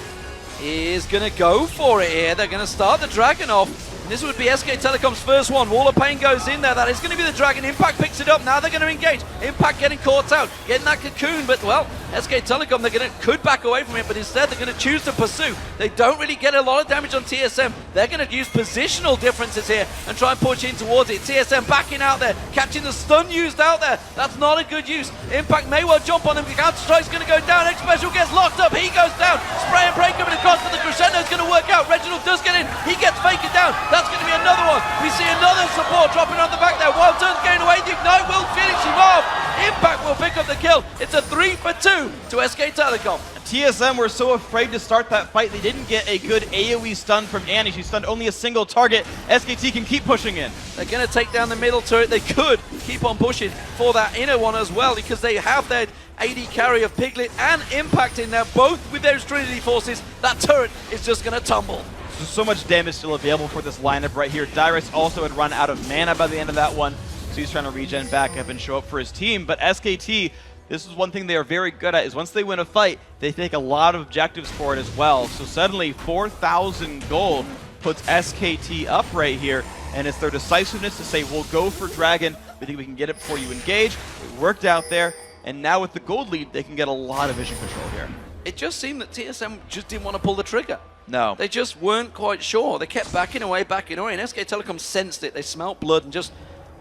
is going to go for it here. They're going to start the Dragon off. And this would be SK Telecom's first one. Wall of Pain goes in there. That is going to be the Dragon. Impact picks it up. Now they're going to engage. Impact getting caught out, getting that cocoon. But, well, SK Telecom, could back away from it, but instead they're going to choose to pursue. They don't really get a lot of damage on TSM. They're going to use positional differences here and try and push in towards it. TSM backing out there, catching the stun used out there. That's not a good use. Impact may well jump on him. The Counter-Strike's going to go down. X-Special gets locked up. He goes down. Spray and pray coming across, but the Crescendo's going to work out. Reginald does get in. He gets Faker down. That's going to be another one. We see another support dropping on the back there. Wild Turn's going away. The Ignite will finish him off. Impact will pick up the kill. It's a 3-for-2 to SK Telecom. TSM were so afraid to start that fight, they didn't get a good AoE stun from Annie. She stunned only a single target. SKT can keep pushing in. They're going to take down the middle turret. They could keep on pushing for that inner one as well, because they have their AD carry of Piglet and Impact in there, both with those Trinity forces. That turret is just going to tumble. There's so much damage still available for this lineup right here. Dyrus also had run out of mana by the end of that one, so he's trying to regen back up and show up for his team. But SKT, this is one thing they are very good at, is once they win a fight, they take a lot of objectives for it as well. So suddenly 4,000 gold puts SKT up right here, and it's their decisiveness to say, we'll go for Dragon. We think we can get it before you engage. It worked out there, and now with the gold lead, they can get a lot of vision control here. It just seemed that TSM just didn't want to pull the trigger. No. They just weren't quite sure. They kept backing away, and SK Telecom sensed it. They smelt blood and just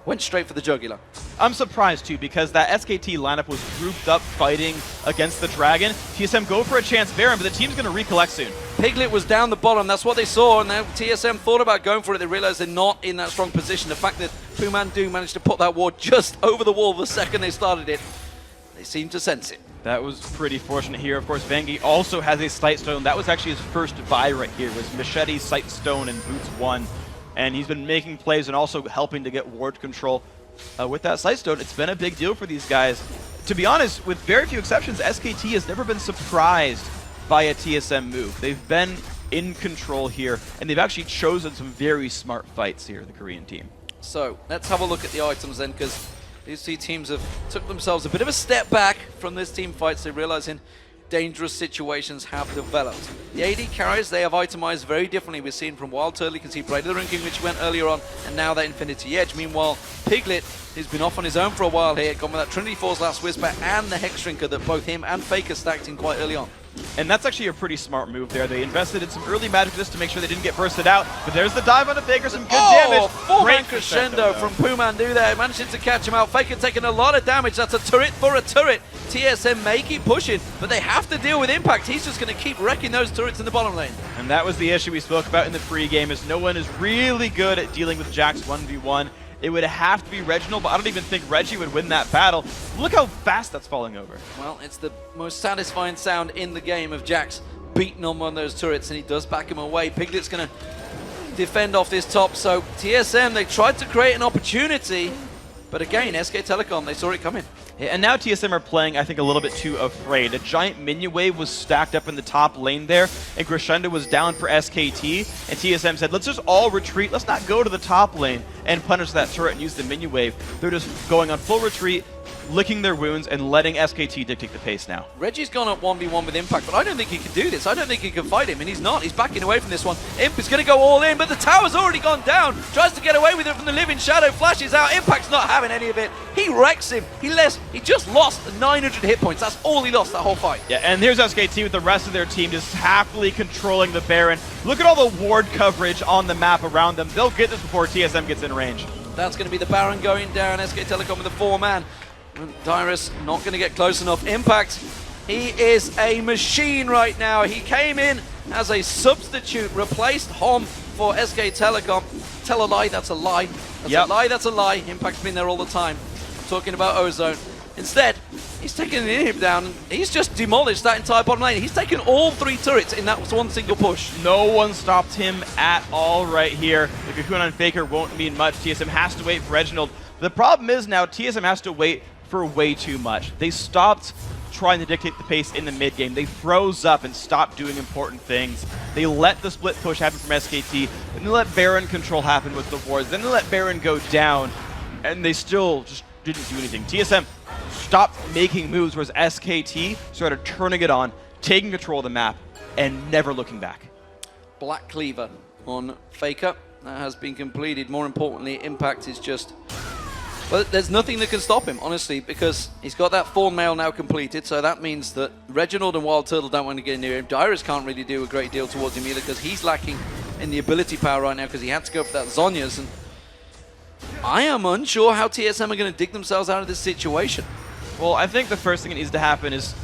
went straight for the jugular. I'm surprised too, because that SKT lineup was grouped up fighting against the Dragon. TSM go for a chance Baron, but the team's going to recollect soon. Piglet was down the bottom, that's what they saw, and now TSM thought about going for it. They realized they're not in that strong position. The fact that Pumandu managed to put that ward just over the wall the second they started it, they seemed to sense it. That was pretty fortunate here. Of course, Vangi also has a Sight Stone. That was actually his first buy right here, was Machete, Sight Stone, and Boots 1. And he's been making plays and also helping to get ward control with that Sight Stone. It's been a big deal for these guys. To be honest, with very few exceptions, SKT has never been surprised by a TSM move. They've been in control here, and they've actually chosen some very smart fights here, the Korean team. So, let's have a look at the items then, because these two teams have took themselves a bit of a step back from this team fight, so realizing dangerous situations have developed. The AD carries, they have itemized very differently. We're seeing from Wild Turtle, you can see Blade of the Ring King, which went earlier on, and now that Infinity Edge. Meanwhile, Piglet, he's been off on his own for a while here, gone with that Trinity Force Last Whisper and the Hex Shrinker that both him and Faker stacked in quite early on. And that's actually a pretty smart move there. They invested in some early magic just to make sure they didn't get bursted out. But there's the dive on the Faker, some good damage. Full-man crescendo from Pumandu there, managing to catch him out. Faker taking a lot of damage. That's a turret for a turret. TSM may keep pushing, but they have to deal with Impact. He's just going to keep wrecking those turrets in the bottom lane. And that was the issue we spoke about in the pregame, is no one is really good at dealing with Jax 1v1. It would have to be Reginald, but I don't even think Reggie would win that battle. Look how fast that's falling over. Well, it's the most satisfying sound in the game of Jax beating on one of those turrets, and he does back him away. Piglet's going to defend off this top, so TSM, they tried to create an opportunity, but again, SK Telecom, they saw it coming. Yeah, and now TSM are playing, I think, a little bit too afraid. A giant minion wave was stacked up in the top lane there, and Crescendo was down for SKT, and TSM said, let's just all retreat, let's not go to the top lane and punish that turret and use the minion wave. They're just going on full retreat, licking their wounds, and letting SKT dictate the pace now. Reggie's gone up 1v1 with Impact, but I don't think he can do this. I don't think he can fight him, and he's not. He's backing away from this one. Imp is going to go all in, but the tower's already gone down. Tries to get away with it from the Living Shadow, flashes out. Impact's not having any of it. He wrecks him. He just lost 900 hit points. That's all he lost that whole fight. Yeah, and here's SKT with the rest of their team just happily controlling the Baron. Look at all the ward coverage on the map around them. They'll get this before TSM gets in range. That's going to be the Baron going down. SK Telecom with a 4-man. Dyrus not going to get close enough. Impact, he is a machine right now. He came in as a substitute, replaced Hom for SK Telecom. tell a lie, that's a lie. That's a lie, that's a lie. Impact's been there all the time. I'm talking about Ozone. Instead, he's taken an inhib down, and he's just demolished that entire bottom lane. He's taken all 3 turrets in that one single push. No one stopped him at all right here. The Cocoon on Faker won't mean much. TSM has to wait for Reginald. The problem is now TSM has to wait for way too much. They stopped trying to dictate the pace in the mid game. They froze up and stopped doing important things. They let the split push happen from SKT, then they let Baron control happen with the wards, then they let Baron go down, and they still just didn't do anything. TSM stopped making moves, whereas SKT started turning it on, taking control of the map, and never looking back. Black Cleaver on Faker. That has been completed. More importantly, Impact is just... Well, there's nothing that can stop him, honestly, because he's got that Thorn Mail now completed, so that means that Reginald and Wild Turtle don't want to get near him. Dyrus can't really do a great deal towards him either, because he's lacking in the ability power right now, because he had to go for that Zhonya's, and I am unsure how TSM are going to dig themselves out of this situation. Well, I think the first thing that needs to happen is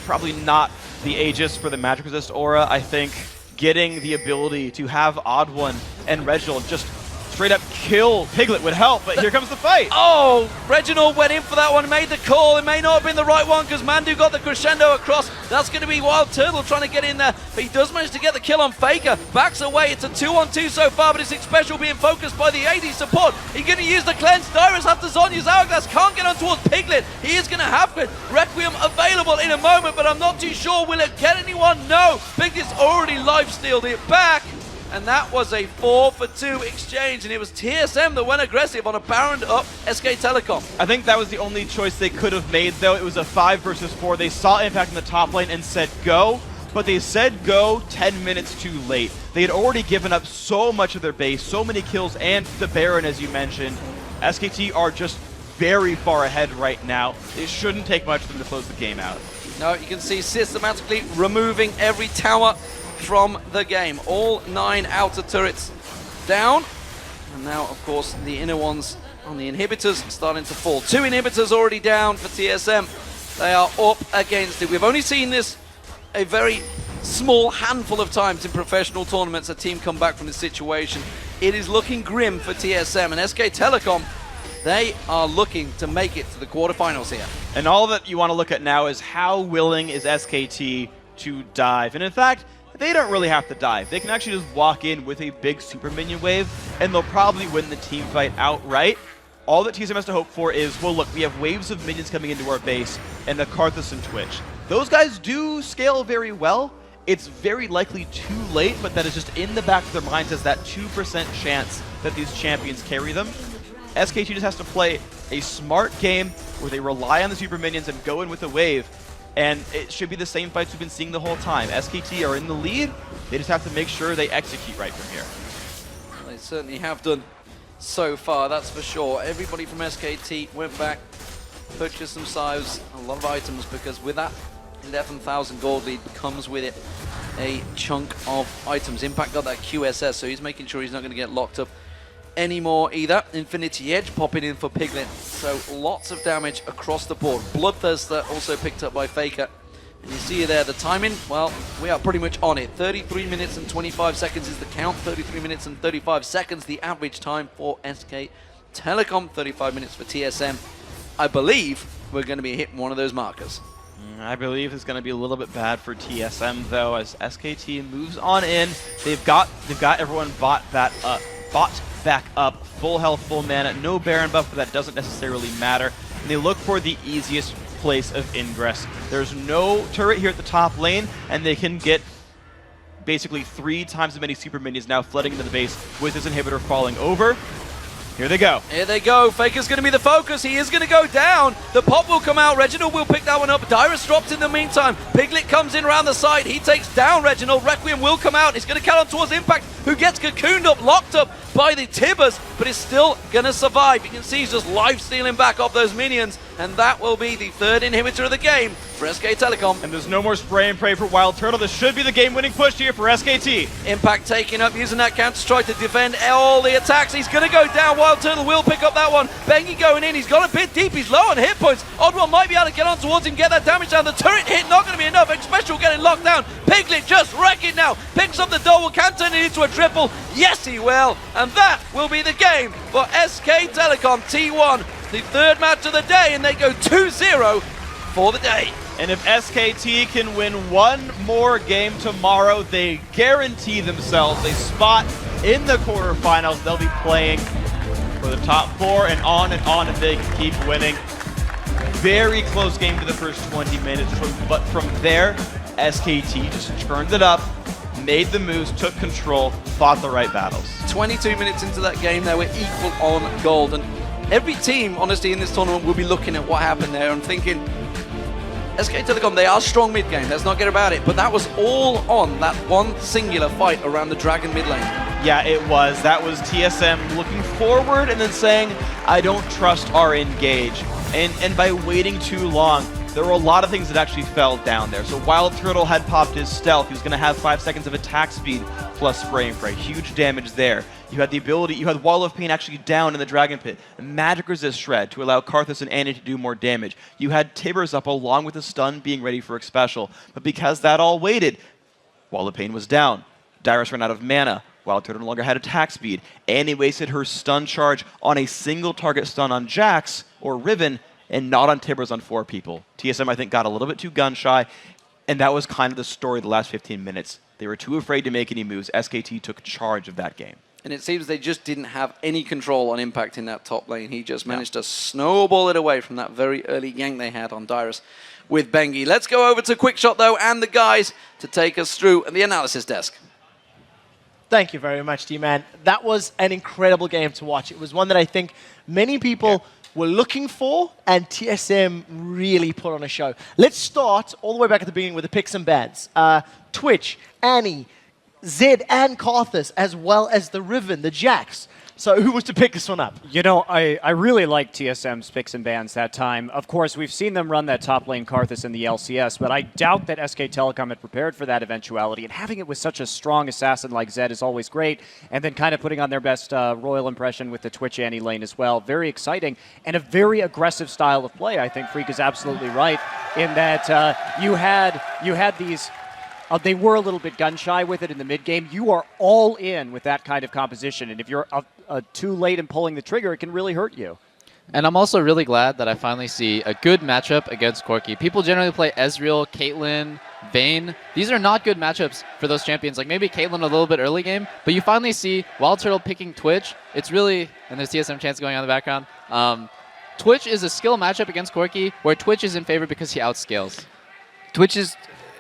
probably not the Aegis for the Magic Resist aura. I think getting the ability to have Odd One and Reginald just straight up kill Piglet would help, but here comes the fight. Oh, Reginald went in for that one, made the call. It may not have been the right one because Mandu got the crescendo across. That's going to be Wild Turtle trying to get in there, but he does manage to get the kill on Faker. Backs away. It's a 2-on-2 so far, but it's Special being focused by the AD support. He's going to use the cleanse. Dyrus after Zhonya's Hourglass can't get on towards Piglet. He is going to have Requiem available in a moment, but I'm not too sure. Will it get anyone? No. Piglet's already life-stealed it back. And that was a 4-for-2 exchange, and it was TSM that went aggressive on a Baron up SK Telecom. I think that was the only choice they could have made, though. It was a 5 versus 4. They saw Impact in the top lane and said go, but they said go 10 minutes too late. They had already given up so much of their base, so many kills, and the Baron, as you mentioned. SKT are just very far ahead right now. It shouldn't take much for them to close the game out. No, you can see systematically removing every tower from the game. All 9 outer turrets down. And now, of course, the inner ones on the inhibitors starting to fall. 2 inhibitors already down for TSM. They are up against it. We've only seen this a very small handful of times in professional tournaments, a team come back from this situation. It is looking grim for TSM, and SK Telecom, they are looking to make it to the quarterfinals here. And all that you want to look at now is how willing is SKT to dive. And in fact, they don't really have to dive. They can actually just walk in with a big super minion wave, and they'll probably win the team fight outright. All that TSM has to hope for is, well, look, we have waves of minions coming into our base, and the Karthus and Twitch. Those guys do scale very well. It's very likely too late, but that is just in the back of their minds as that 2% chance that these champions carry them. SKT just has to play a smart game where they rely on the super minions and go in with a wave. And it should be the same fights we've been seeing the whole time. SKT are in the lead. They just have to make sure they execute right from here. They certainly have done so far, that's for sure. Everybody from SKT went back, purchased some salves, a lot of items, because with that 11,000 gold lead comes with it a chunk of items. Impact got that QSS, so he's making sure he's not going to get locked up anymore either. Infinity Edge popping in for Piglet, so lots of damage across the board. Bloodthirster also picked up by Faker, and you see there the timing, well, we are pretty much on it. 33 minutes and 25 seconds is the count, 33 minutes and 35 seconds the average time for SK Telecom, 35 minutes for TSM. I believe we're going to be hitting one of those markers. I believe it's going to be a little bit bad for TSM though, as SKT moves on in. They've got everyone bought back up, full health, full mana, no Baron buff, but that doesn't necessarily matter. And they look for the easiest place of ingress. There's no turret here at the top lane, and they can get basically 3 times as many super minions now flooding into the base with his inhibitor falling over. Here they go. Here they go. Faker's going to be the focus. He is going to go down. The pop will come out. Reginald will pick that one up. Dyrus drops in the meantime. Piglet comes in around the side. He takes down Reginald. Requiem will come out. He's going to cut on towards Impact, who gets cocooned up, locked up by the Tibbers, but is still going to survive. You can see he's just life-stealing back off those minions, and that will be the 3rd inhibitor of the game for SK Telecom. And there's no more spray and pray for Wild Turtle. This should be the game-winning push here for SKT. Impact taking up, using that counter to try to defend all the attacks. He's going to go down. Wild Turtle will pick up that one. Bengi going in. He's got a bit deep. He's low on hit points. Oddwell might be able to get on towards him, get that damage down. The turret hit not going to be enough. Special getting locked down. Piglet just wrecking now. Picks up the double, can turn it into a triple. Yes, he will. And that will be the game for SK Telecom T1. The third match of the day, and they go 2-0 for the day. And if SKT can win one more game tomorrow, they guarantee themselves a spot in the quarterfinals. They'll be playing for the top 4 and on if they can keep winning. Very close game for the first 20 minutes, but from there, SKT just turned it up, made the moves, took control, fought the right battles. 22 minutes into that game, they were equal on gold. And every team, honestly, in this tournament will be looking at what happened there and thinking, SK Telecom, they are strong mid-game, let's not get about it, but that was all on that one singular fight around the Dragon mid lane. Yeah, it was. That was TSM looking forward and then saying, I don't trust our engage. And by waiting too long, there were a lot of things that actually fell down there. So Wild Turtle had popped his stealth. He was going to have 5 seconds of attack speed plus frame for huge damage there. You had the ability, you had Wall of Pain actually down in the Dragon Pit. Magic Resist Shred to allow Karthus and Annie to do more damage. You had Tibbers up along with the stun being ready for a special. But because that all waited, Wall of Pain was down. Dyrus ran out of mana. Wild Turtle no longer had attack speed. Annie wasted her stun charge on a single target stun on Jax or Riven and not on Tibbers on 4 people. TSM, I think, got a little bit too gun-shy, and that was kind of the story the last 15 minutes. They were too afraid to make any moves. SKT took charge of that game. And it seems they just didn't have any control on Impact in that top lane. He just managed to snowball it away from that very early gank they had on Dyrus with Bengi. Let's go over to Quickshot, though, and the guys to take us through the analysis desk. Thank you very much, D-Man. That was an incredible game to watch. It was one that I think many people were looking for, and TSM really put on a show. Let's start all the way back at the beginning with the picks and bans. Twitch, Annie, Zed, and Karthus, as well as the Riven, the Jax. So who was to pick this one up? You know, I really like TSM's picks and bans that time. Of course, we've seen them run that top lane Karthus in the LCS, but I doubt that SK Telecom had prepared for that eventuality. And having it with such a strong assassin like Zed is always great. And then kind of putting on their best royal impression with the Twitch Annie lane as well. Very exciting and a very aggressive style of play. I think Freak is absolutely right in that you had these... they were a little bit gun-shy with it in the mid-game. You are all in with that kind of composition, and if you're too late in pulling the trigger, it can really hurt you. And I'm also really glad that I finally see a good matchup against Corki. People generally play Ezreal, Caitlyn, Vayne. These are not good matchups for those champions. Like maybe Caitlyn a little bit early game, but you finally see Wild Turtle picking Twitch. It's really, and there's TSM chants going on in the background. Twitch is a skill matchup against Corki, where Twitch is in favor because he outscales. Twitch is...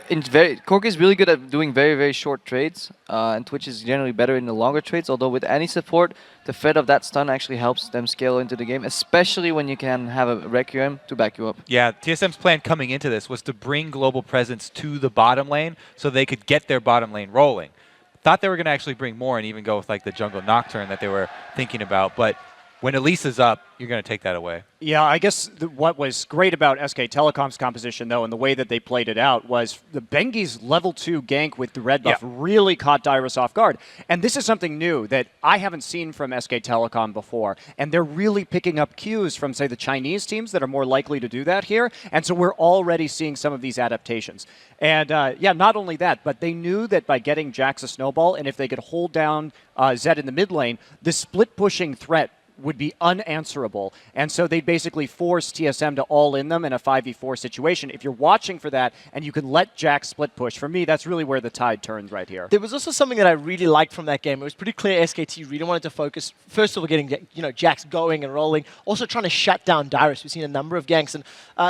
Corki is really good at doing very, very short trades, and Twitch is generally better in the longer trades, although with any support, the threat of that stun actually helps them scale into the game, especially when you can have a Requiem to back you up. Yeah, TSM's plan coming into this was to bring global presence to the bottom lane so they could get their bottom lane rolling. Thought they were going to actually bring more and even go with like the jungle Nocturne that they were thinking about, but when Elisa's up, you're going to take that away. Yeah, I guess what was great about SK Telecom's composition, though, and the way that they played it out was the Bengi's level 2 gank with the red buff really caught Dyrus off guard. And this is something new that I haven't seen from SK Telecom before. And they're really picking up cues from, say, the Chinese teams that are more likely to do that here. And so we're already seeing some of these adaptations. And, yeah, not only that, but they knew that by getting Jax a snowball, and if they could hold down Zed in the mid lane, the split-pushing threat would be unanswerable. And so they basically force TSM to all in them in a 5v4 situation. If you're watching for that and you can let Jax split push, for me, that's really where the tide turns right here. There was also something that I really liked from that game. It was pretty clear SKT really wanted to focus, first of all, getting Jax going and rolling, also trying to shut down Dyrus. We've seen a number of ganks. And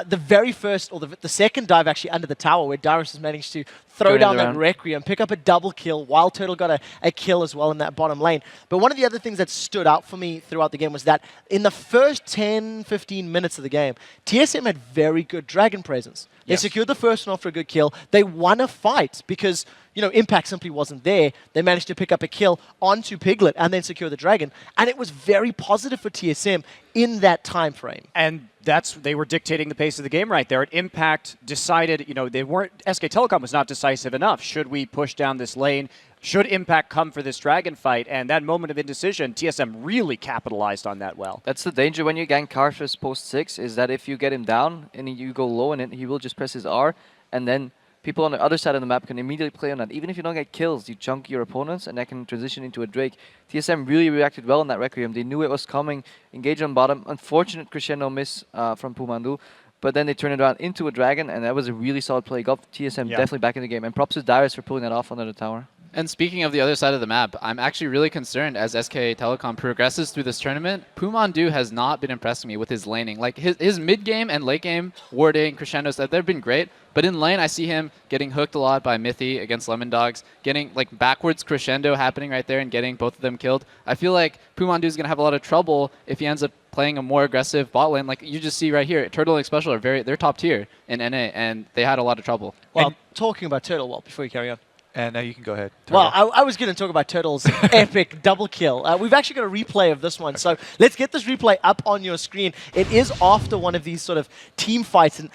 the very first, or the second dive actually under the tower where Dyrus has managed to throw down that Requiem, pick up a double kill. Wild Turtle got a kill as well in that bottom lane. But one of the other things that stood out for me throughout the game was that in the first 10, 15 minutes of the game, TSM had very good Dragon presence. They secured the first one after a good kill. They won a fight because, Impact simply wasn't there. They managed to pick up a kill onto Piglet and then secure the Dragon. And it was very positive for TSM in that time frame. And they were dictating the pace of the game right there. At Impact decided, SK Telecom was not decisive enough. Should we push down this lane? Should Impact come for this Dragon fight? And that moment of indecision, TSM really capitalized on that well. That's the danger when you gank Karthus post 6, is that if you get him down and you go low and he will just press his R, and then people on the other side of the map can immediately play on that. Even if you don't get kills, you chunk your opponents, and that can transition into a Drake. TSM really reacted well on that Requiem. They knew it was coming, engaged on bottom. Unfortunate crescendo miss from Pumandu, but then they turned it around into a Dragon, and that was a really solid play. Got TSM definitely back in the game, and props to Darius for pulling that off under the tower. And speaking of the other side of the map, I'm actually really concerned as SK Telecom progresses through this tournament. Pumandu has not been impressing me with his laning. Like his mid game and late game warding, crescendos, they've been great. But in lane, I see him getting hooked a lot by Mithy against Lemon Dogs, getting like backwards crescendo happening right there and getting both of them killed. I feel like Pumandu is going to have a lot of trouble if he ends up playing a more aggressive bot lane. Like you just see right here, Turtle and Special are they're top tier in NA, and they had a lot of trouble. Well, talking about Turtle, Walt, before you carry on. And now you can go ahead. Turtle. Well, I was going to talk about Turtle's epic double kill. We've actually got a replay of this one, so let's get this replay up on your screen. It is after one of these sort of team fights, and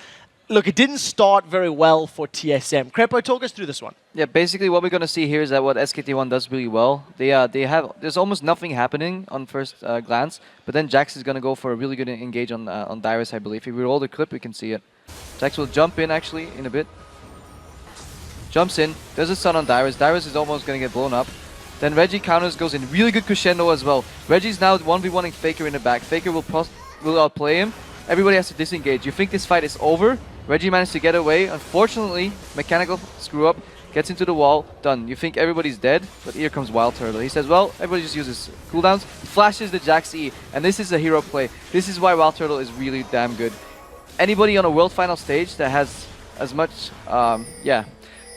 look, it didn't start very well for TSM. Crepo, talk us through this one. Yeah, basically what we're going to see here is that what SKT1 does really well. There's almost nothing happening on first glance, but then Jax is going to go for a really good engage on Dyrus, I believe. If we roll the clip, we can see it. Jax will jump in actually in a bit. Jumps in, does a stun on Dyrus. Dyrus is almost going to get blown up. Then Reggie counters, goes in. Really good crescendo as well. Reggie's now 1v1ing Faker in the back. Faker will outplay him. Everybody has to disengage. You think this fight is over? Reggie managed to get away. Unfortunately, mechanical screw up. Gets into the wall. Done. You think everybody's dead, but here comes Wild Turtle. He says, well, everybody just uses cooldowns. Flashes the Jax E. And this is a hero play. This is why Wild Turtle is really damn good. Anybody on a World Final stage that has as much,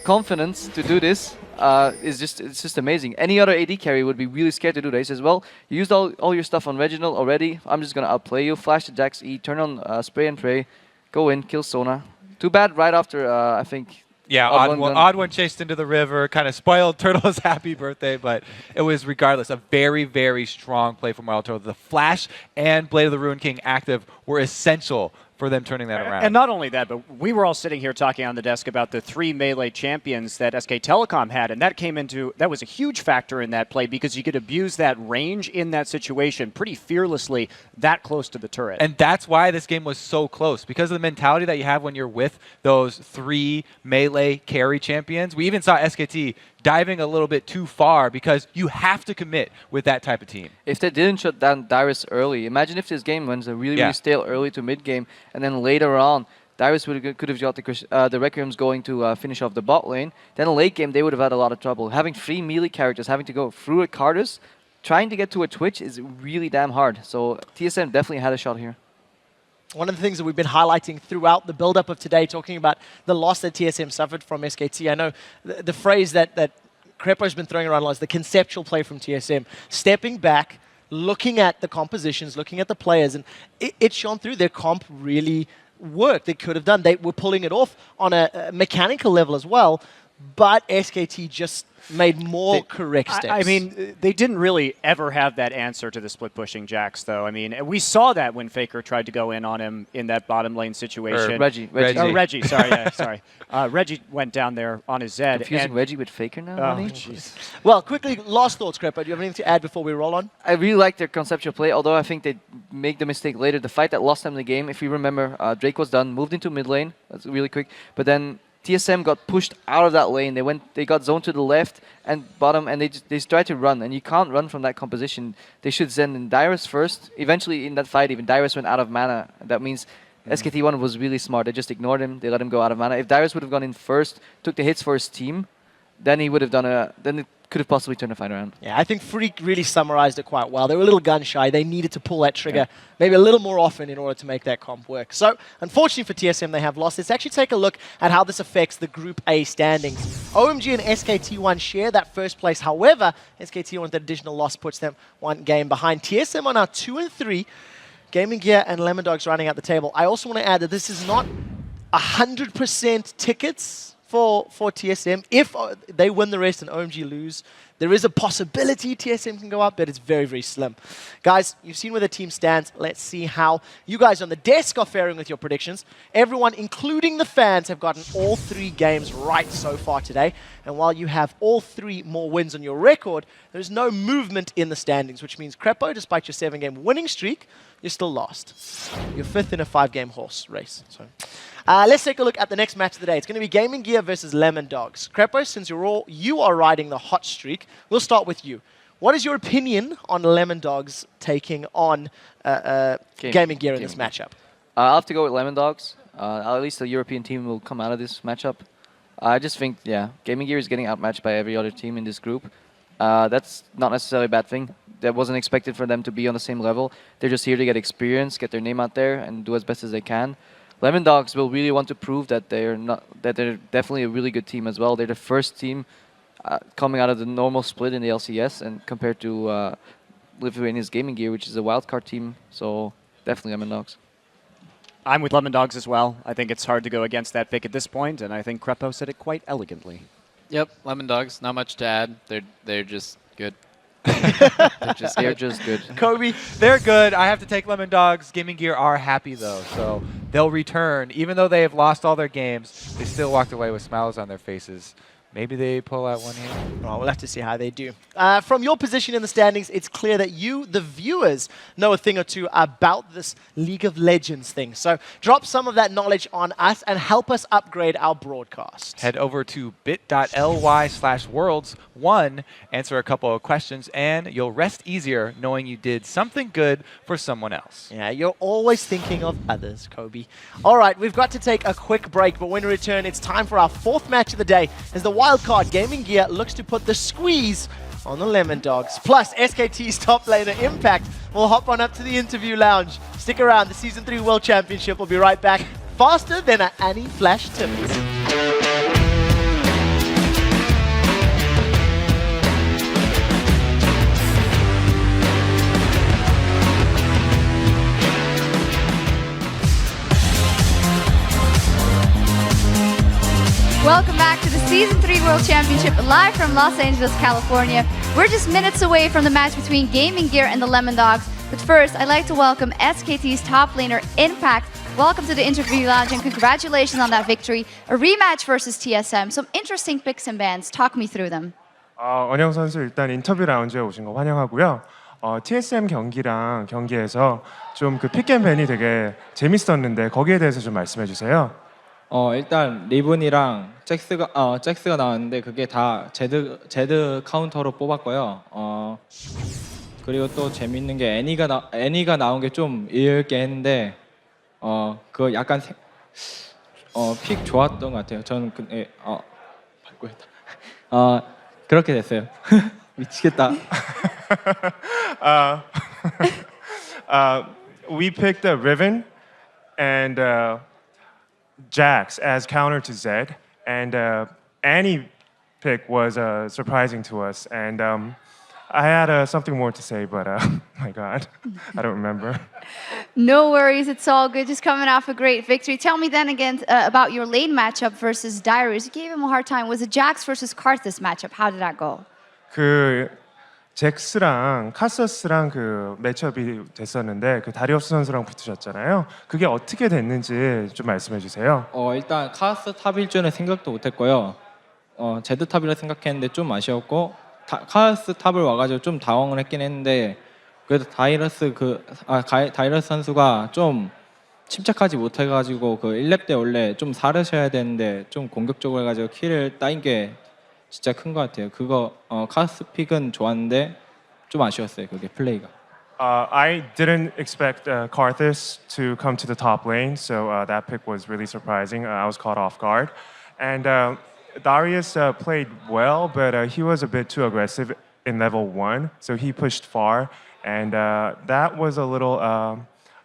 confidence to do this it's just amazing. Any other AD carry would be really scared to do that. He says, well, you used all your stuff on Reginald already. I'm just going to outplay you. Flash the Jax E, turn on Spray and Pray, go in, kill Sona. Too bad right after, I think... Yeah, odd one chased into the river, kind of spoiled Turtle's happy birthday, but it was regardless a very, very strong play from Wild Turtle. The Flash and Blade of the Ruin King active were essential for them turning that around. And not only that, but we were all sitting here talking on the desk about the 3 melee champions that SK Telecom had, and that was a huge factor in that play because you could abuse that range in that situation pretty fearlessly that close to the turret. And that's why this game was so close, because of the mentality that you have when you're with those 3 melee carry champions. We even saw SKT diving a little bit too far because you have to commit with that type of team. If they didn't shut down Dyrus early, imagine if this game runs really stale early to mid game, and then later on, Dyrus could have got the Requiems going to finish off the bot lane. Then late game, they would have had a lot of trouble. Having 3 melee characters, having to go through a Cardus, trying to get to a Twitch is really damn hard. So TSM definitely had a shot here. One of the things that we've been highlighting throughout the build-up of today, talking about the loss that TSM suffered from SKT. I know the phrase that Crepo's been throwing around a lot is the conceptual play from TSM. Stepping back, looking at the compositions, looking at the players, and it shone through. Their comp really worked. They could have done. They were pulling it off on a mechanical level as well, but SKT just made more correct steps. I mean, they didn't really ever have that answer to the split pushing Jax, though. I mean, we saw that when Faker tried to go in on him in that bottom lane situation. Reggie. Oh, Reggie, sorry. Reggie went down there on his Zed. Confusing Reggie with Faker now, Oh, jeez. Well, quickly, last thoughts, Crepo. Do you have anything to add before we roll on? I really like their conceptual play, although I think they make the mistake later. The fight that lost them the game, if you remember, Drake was done, moved into mid lane. That's really quick. But then TSM got pushed out of that lane. They got zoned to the left and bottom, and they tried to run, and you can't run from that composition. They should send in Dyrus first. Eventually, in that fight, even Dyrus went out of mana. That means SKT1 was really smart. They just ignored him. They let him go out of mana. If Dyrus would have gone in first, took the hits for his team, then he would have done then it could have possibly turned the fight around. Yeah, I think Freak really summarized it quite well. They were a little gun shy. They needed to pull that trigger maybe a little more often in order to make that comp work. So, unfortunately for TSM, they have lost. Let's actually take a look at how this affects the Group A standings. OMG and SKT1 share that first place. However, SKT1 with that additional loss puts them 1 game behind. TSM are now 2 and 3. Gaming Gear and Lemon Dogs running out the table. I also want to add that this is not 100% tickets for TSM. If they win the rest and OMG lose, there is a possibility TSM can go up, but it's very, very slim. Guys, you've seen where the team stands. Let's see how you guys on the desk are faring with your predictions. Everyone, including the fans, have gotten all 3 games right so far today. And while you have all 3 more wins on your record, there's no movement in the standings, which means Crepo, despite your 7-game winning streak, you're still lost. You're 5th in a 5-game horse race. So, Let's take a look at the next match of the day. It's going to be Gaming Gear versus Lemon Dogs. Crepo, since you are riding the hot streak, we'll start with you. What is your opinion on Lemon Dogs taking on Gaming Gear in this matchup? I'll have to go with Lemon Dogs. At least the European team will come out of this matchup. I just think, Gaming Gear is getting outmatched by every other team in this group. That's not necessarily a bad thing. That wasn't expected for them to be on the same level. They're just here to get experience, get their name out there, and do as best as they can. Lemon Dogs will really want to prove that they're definitely a really good team as well. They're the first team coming out of the normal split in the LCS, and compared to Lithuania's Gaming Gear, which is a wildcard team. So definitely Lemon Dogs. I'm with Lemon Dogs as well. I think it's hard to go against that pick at this point, and I think Crepo said it quite elegantly. Yep, Lemon Dogs. Not much to add. They're just good. They're just good. Kobe? They're good. I have to take Lemon Dogs. Gaming Gear are happy, though, so they'll return. Even though they have lost all their games, they still walked away with smiles on their faces. Maybe they pull out one here. Oh, we'll have to see how they do. From your position in the standings, it's clear that you, the viewers, know a thing or two about this League of Legends thing. So drop some of that knowledge on us and help us upgrade our broadcast. Head over to bit.ly/worlds1, answer a couple of questions, and you'll rest easier knowing you did something good for someone else. Yeah, you're always thinking of others, Kobe. All right, we've got to take a quick break, but when we return, it's time for our fourth match of the day as the wildcard Gaming Gear looks to put the squeeze on the Lemon Dogs. Plus, SKT's top laner Impact will hop on up to the interview lounge. Stick around, the Season 3 World Championship will be right back, faster than an Annie Flash Timmins. Welcome back to the Season 3 World Championship live from Los Angeles, California. We're just minutes away from the match between Gaming Gear and the Lemon Dogs. But first, I'd like to welcome SKT's top laner, Impact. Welcome to the interview lounge and congratulations on that victory. A rematch versus TSM. Some interesting picks and bans. Talk me through them. 원영 선수 일단 인터뷰 라운지에 오신 거 환영하고요. TSM 경기랑 경기에서 좀 그 픽앤밴이 되게 재밌었는데 거기에 대해서 좀 말씀해 주세요. 일단 리븐이랑 잭스가 나왔는데 그게 다 제드 카운터로 뽑았고요. 그리고 또 재밌는 게 애니가 나온 게 좀 의외있게 했는데 그거 약간 픽 좋았던 것 같아요. 저는 밟고 했다. 그렇게 됐어요. 미치겠다. We picked Riven and Jax as counter to Zed, and Annie pick was surprising to us, and I had something more to say, but my God, I don't remember. No worries, it's all good. Just coming off a great victory. Tell me then again about your lane matchup versus Darius. You gave him a hard time. Was it Jax versus Karth this matchup? How did that go? 그 잭스랑 카서스랑 그 매치업이 됐었는데 그 다리우스 선수랑 붙으셨잖아요. 그게 어떻게 됐는지 좀 말씀해 주세요. 일단 카스 탑일 줄은 생각도 못했고요. 제드 탑이라 생각했는데 좀 아쉬웠고 카스 탑을 와가지고 좀 당황을 했긴 했는데 그래도 다이러스 선수가 좀 침착하지 못해가지고 그 1렙 때 원래 좀 사르셔야 되는데 좀 공격적으로 해가지고 킬을 따인 게 진짜 큰 것 같아요. 그거 카스 픽은 좋았는데 좀 아쉬웠어요. 그게 플레이가. I didn't expect Karthus to come to the top lane, so that pick was really surprising. I was caught off guard, and Darius played well, but he was a bit too aggressive in level 1, so he pushed far, and that was a little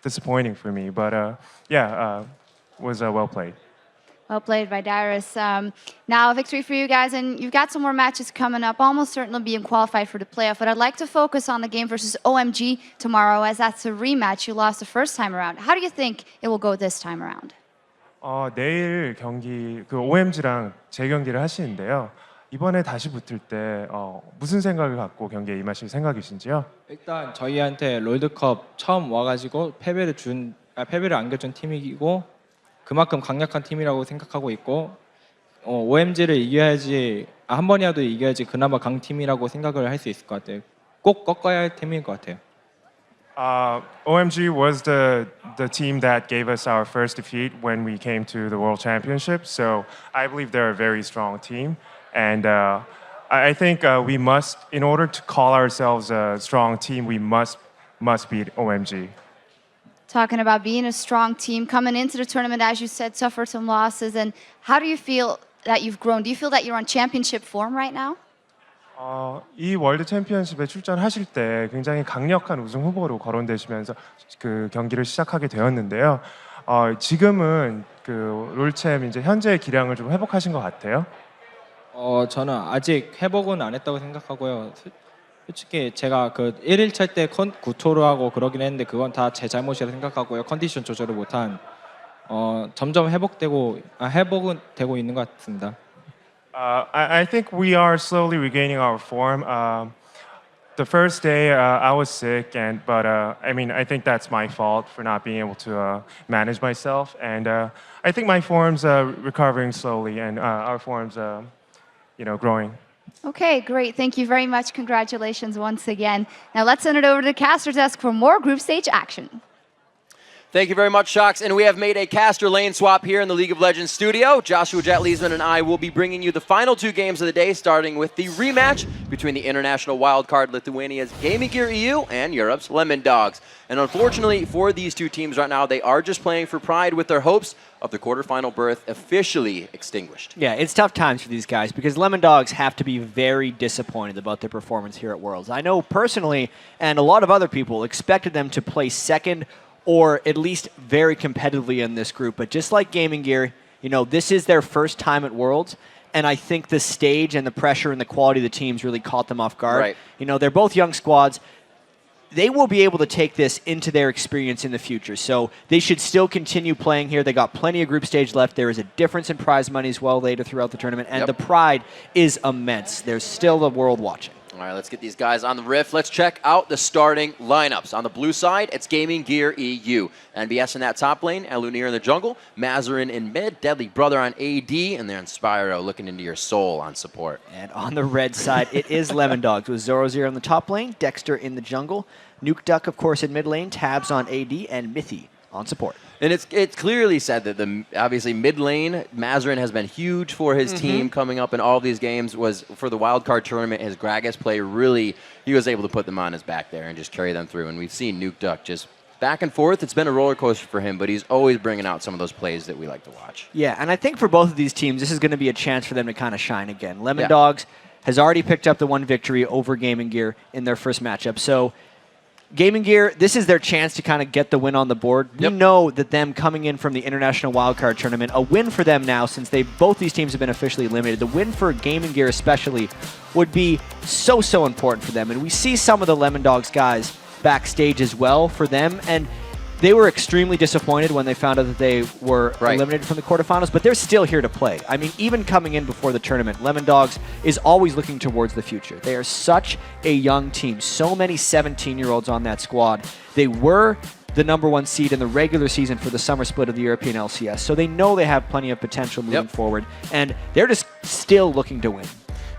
disappointing for me. But was well played. Well played by Darius. Now a victory for you guys, and you've got some more matches coming up, almost certainly being qualified for the playoff, but I'd like to focus on the game versus OMG tomorrow, as that's a rematch. You lost the first time around. How do you think it will go this time around? 내일 경기 그 OMG랑 재경기를 하시는데요. 이번에 다시 붙을 때 무슨 생각을 갖고 경기에 임하실 생각이신지요? 일단 저희한테 롤드컵 처음 와가지고 패배를 안겨준 팀이고 그만큼 강력한 팀이라고 생각하고 있고 OMG를 이겨야지 한 번이라도 이겨야지 그나마 강팀이라고 생각을 할 수 있을 것 같아요. 꼭 꺾어야 할 팀인 것 같아요. OMG was the team that gave us our first defeat when we came to the World Championship. So I believe they're a very strong team. And I think we must, in order to call ourselves a strong team, we must beat OMG. Talking about being a strong team, coming into the tournament, as you said, suffered some losses. And how do you feel that you've grown? Do you feel that you're on championship form right now? 이 월드 챔피언십에 출전하실 때 굉장히 강력한 우승 후보로 거론되시면서 그 경기를 시작하게 되었는데요. 지금은 그 롤챔 이제 현재의 기량을 좀 회복하신 것 같아요. 저는 아직 회복은 안 했다고 생각하고요. 솔직히 제가 그 1일 찰 때 구토를 하고 그러긴 했는데 그건 다 제 잘못이라고 생각하고요. 컨디션 조절을 못한 점점 회복은 되고 있는 것 같습니다. I think we are slowly regaining our form. The first day I was sick, but I mean I think that's my fault for not being able to manage myself, and I think my form's recovering slowly, and our form's growing. Okay, great. Thank you very much. Congratulations once again. Now let's send it over to the caster desk for more group stage action. Thank you very much, Shocks. And we have made a caster lane swap here in the League of Legends studio. Joshua Jet Leesman and I will be bringing you the final two games of the day, starting with the rematch between the international wildcard Lithuania's Gaming Gear EU and Europe's Lemon Dogs. And unfortunately for these two teams right now, they are just playing for pride with their hopes of the quarterfinal berth officially extinguished. Yeah, it's tough times for these guys because Lemon Dogs have to be very disappointed about their performance here at Worlds. I know personally, and a lot of other people, expected them to play second or at least very competitively in this group. But just like Gaming Gear, this is their first time at Worlds, and I think the stage and the pressure and the quality of the teams really caught them off guard. Right. They're both young squads. They will be able to take this into their experience in the future. So they should still continue playing here. They got plenty of group stage left. There is a difference in prize money as well later throughout the tournament, and the pride is immense. There's still the world watching. All right, let's get these guys on the riff. Let's check out the starting lineups. On the blue side, it's Gaming Gear EU. NBS in that top lane, Elunir in the jungle, Mazarin in mid, Deadly Brother on AD, and then Spyro looking into your soul on support. And on the red side, it is Lemon Dogs with Zoro0 in the top lane, Dexter in the jungle, Nuke Duck, of course, in mid lane, Tabs on AD, and Mithy on support. And it's clearly said that obviously mid lane, Mazarin has been huge for his team coming up in all of these games. Was for the wildcard tournament, his Gragas play really, he was able to put them on his back there and just carry them through. And we've seen Nuke Duck just back and forth. It's been a roller coaster for him, but he's always bringing out some of those plays that we like to watch. Yeah, and I think for both of these teams, this is going to be a chance for them to kind of shine again. Lemon Dogs has already picked up the one victory over Gaming Gear in their first matchup. So Gaming Gear, this is their chance to kind of get the win on the board. We know that them coming in from the International Wildcard Tournament, a win for them now since both these teams have been officially eliminated. The win for Gaming Gear especially would be so important for them. And we see some of the Lemon Dogs guys backstage as well for them. And they were extremely disappointed when they found out that they were eliminated from the quarterfinals, but they're still here to play. I mean, even coming in before the tournament, Lemon Dogs is always looking towards the future. They are such a young team. So many 17-year-olds on that squad. They were the #1 seed in the regular season for the summer split of the European LCS, so they know they have plenty of potential moving forward, and they're just still looking to win.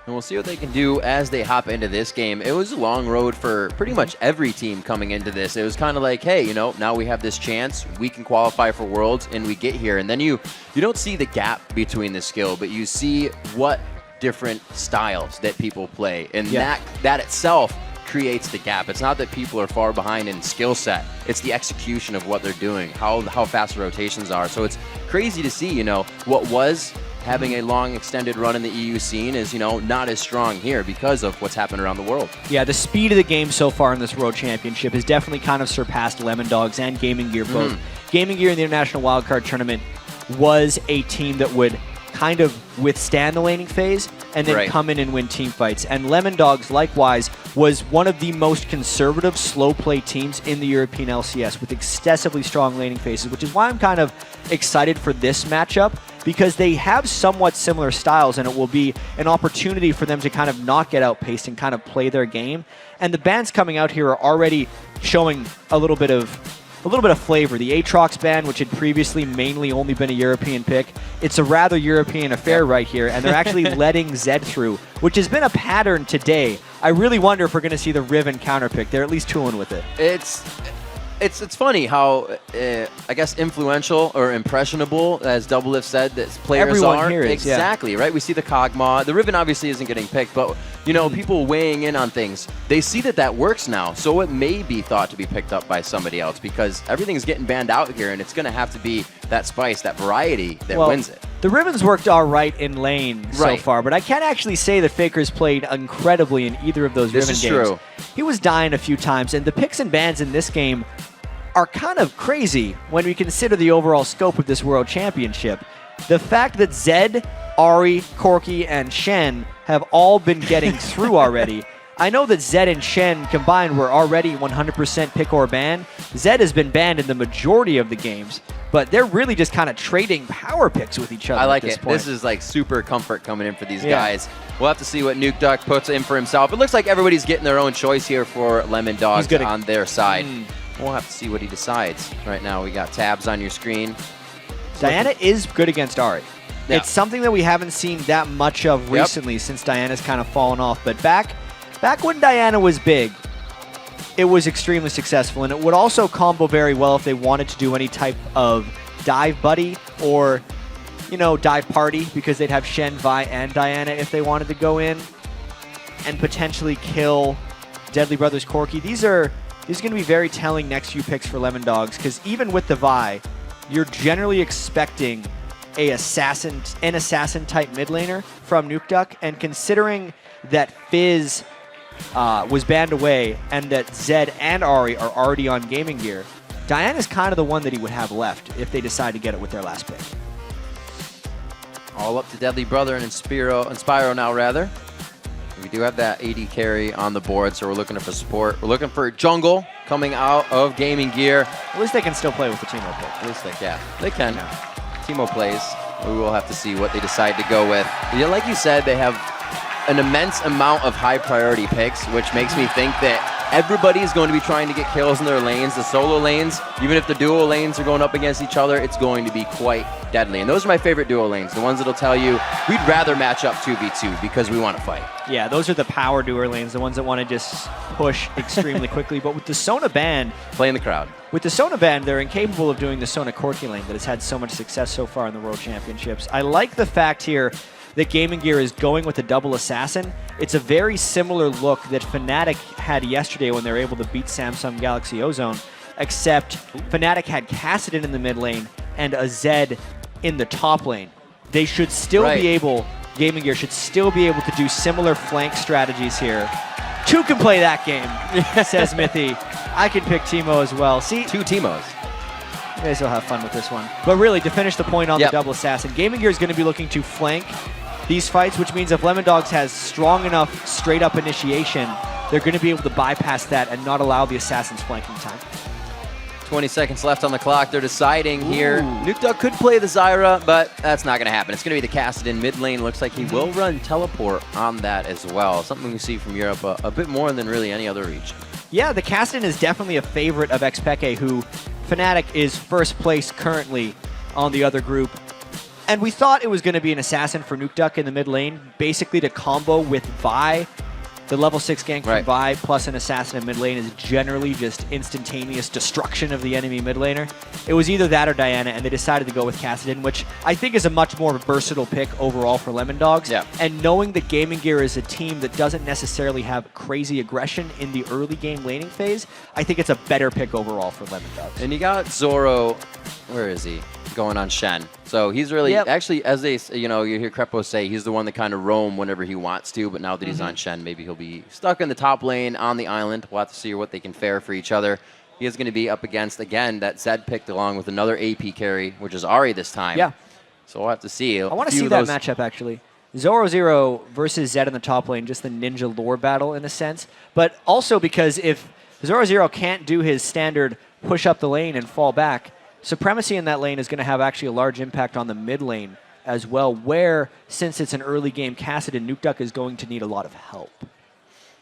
And we'll see what they can do as they hop into this game. It was a long road for pretty much every team coming into this. It was kind of like, hey, now we have this chance. We can qualify for Worlds, and we get here. And then you don't see the gap between the skill, but you see what different styles that people play. And that itself creates the gap. It's not that people are far behind in skill set. It's the execution of what they're doing, how fast the rotations are. So it's crazy to see, what was having a long extended run in the EU scene is, not as strong here because of what's happened around the world. Yeah, the speed of the game so far in this World Championship has definitely kind of surpassed Lemon Dogs and Gaming Gear both. Gaming Gear in the International Wildcard Tournament was a team that would kind of withstand the laning phase and then come in and win team fights. And Lemon Dogs, likewise, was one of the most conservative, slow-play teams in the European LCS with excessively strong laning phases, which is why I'm kind of excited for this matchup, because they have somewhat similar styles, and it will be an opportunity for them to kind of not get outpaced and kind of play their game. And the bands coming out here are already showing a little bit of flavor. The Aatrox band, which had previously mainly only been a European pick, it's a rather European affair right here, and they're actually letting Zed through, which has been a pattern today I really wonder if we're going to see the Riven counterpick. They're at least tooling with it. It's funny how, I guess, influential or impressionable, as Doublelift said, that players Everyone are. here is, exactly, right? We see the Kog'Maw. The Riven obviously isn't getting picked, but, you know, people weighing in on things, they see that works now, so it may be thought to be picked up by somebody else because everything's getting banned out here, and it's going to have to be that spice, that variety that wins it. The Riven's worked all right in lane so Right. far, but I can't actually say that Faker's played incredibly in either of those Riven This games. is true. He was dying a few times, and the picks and bans in this game are kind of crazy when we consider the overall scope of this World Championship. The fact that Zed, Ari, Corki, and Shen have all been getting through already. I know that Zed and Shen combined were already 100% pick or ban. Zed has been banned in the majority of the games, but they're really just kind of trading power picks with each other I like at this it. point. This is like super comfort coming in for these Yeah. guys. We'll have to see what Nuke Duck puts in for himself. It looks like everybody's getting their own choice here for Lemon Dogs He's gonna- on their side. We'll have to see what he decides. Right now, we got tabs on your screen. Diana is good against Ari. Yeah. It's something that we haven't seen that much of recently since Diana's kind of fallen off. But back when Diana was big, it was extremely successful. And it would also combo very well if they wanted to do any type of dive buddy or, you know, dive party, because they'd have Shen, Vi, and Diana if they wanted to go in and potentially kill Deadly Brothers Corki. These are going to be very telling next few picks for Lemon Dogs, because even with the Vi, you're generally expecting an assassin type mid laner from Nuke Duck, and considering that Fizz was banned away and that Zed and Ari are already on gaming gear, Diana's kind of the one that he would have left if they decide to get it with their last pick. All up to Deadly Brother and Spyro now, rather. We do have that AD carry on the board, so we're looking for support. We're looking for jungle coming out of gaming gear. At least they can still play with the Teemo pick. At least they can. Teemo plays. We will have to see what they decide to go with. Yeah, like you said, they have an immense amount of high priority picks, which makes me think that everybody is going to be trying to get kills in their lanes. The solo lanes, even if the duo lanes are going up against each other, it's going to be quite deadly. And those are my favorite duo lanes, the ones that'll tell you we'd rather match up 2v2 because we want to fight. Yeah, those are the power doer lanes, the ones that want to just push extremely quickly. But with the Sona ban, playing the crowd. With the Sona ban, they're incapable of doing the Sona Corki lane that has had so much success so far in the World Championships. I like the fact here that Gaming Gear is going with the double assassin. It's a very similar look that Fnatic had yesterday when they were able to beat Samsung Galaxy Ozone, except Fnatic had Kassadin in the mid lane and a Zed in the top lane. They should still be able, Gaming Gear should still be able to do similar flank strategies here. Two can play that game, says Mithy. I can pick Teemo as well. See, two Teemos. You guys will have fun with this one. But really, to finish the point on the double assassin, Gaming Gear is going to be looking to flank these fights, which means if Lemon Dogs has strong enough straight-up initiation, they're going to be able to bypass that and not allow the assassin's flanking time. 20 seconds left on the clock. They're deciding here. Nuke Duck could play the Zyra, but that's not going to happen. It's going to be the Kassadin mid lane. Looks like he will run teleport on that as well. Something we see from Europe a bit more than really any other region. Yeah, the Kassadin is definitely a favorite of Xpeke, who Fnatic is first place currently on the other group. And we thought it was going to be an assassin for Nuke Duck in the mid lane, basically to combo with Vi. The level 6 gank from Vi plus an assassin in mid lane is generally just instantaneous destruction of the enemy mid laner. It was either that or Diana, and they decided to go with Kassadin, which I think is a much more versatile pick overall for Lemon Dogs. Yeah. And knowing that Gaming Gear is a team that doesn't necessarily have crazy aggression in the early game laning phase, I think it's a better pick overall for Lemon Dogs. And you got Zoro, where is he? Going on Shen. So he's really, actually, as they, you hear Crepo say, he's the one that kind of roam whenever he wants to, but now that he's on Shen, maybe he'll be stuck in the top lane on the island. We'll have to see what they can fare for each other. He is going to be up against, again, that Zed picked along with another AP carry, which is Ari this time. Yeah. So we'll have to see. I want to see that matchup, actually. Zoro Zero versus Zed in the top lane, just the ninja lore battle in a sense. But also because if Zoro Zero can't do his standard push up the lane and fall back, Supremacy in that lane is going to have actually a large impact on the mid lane as well, where, since it's an early game Kassadin, Nuke Duck is going to need a lot of help.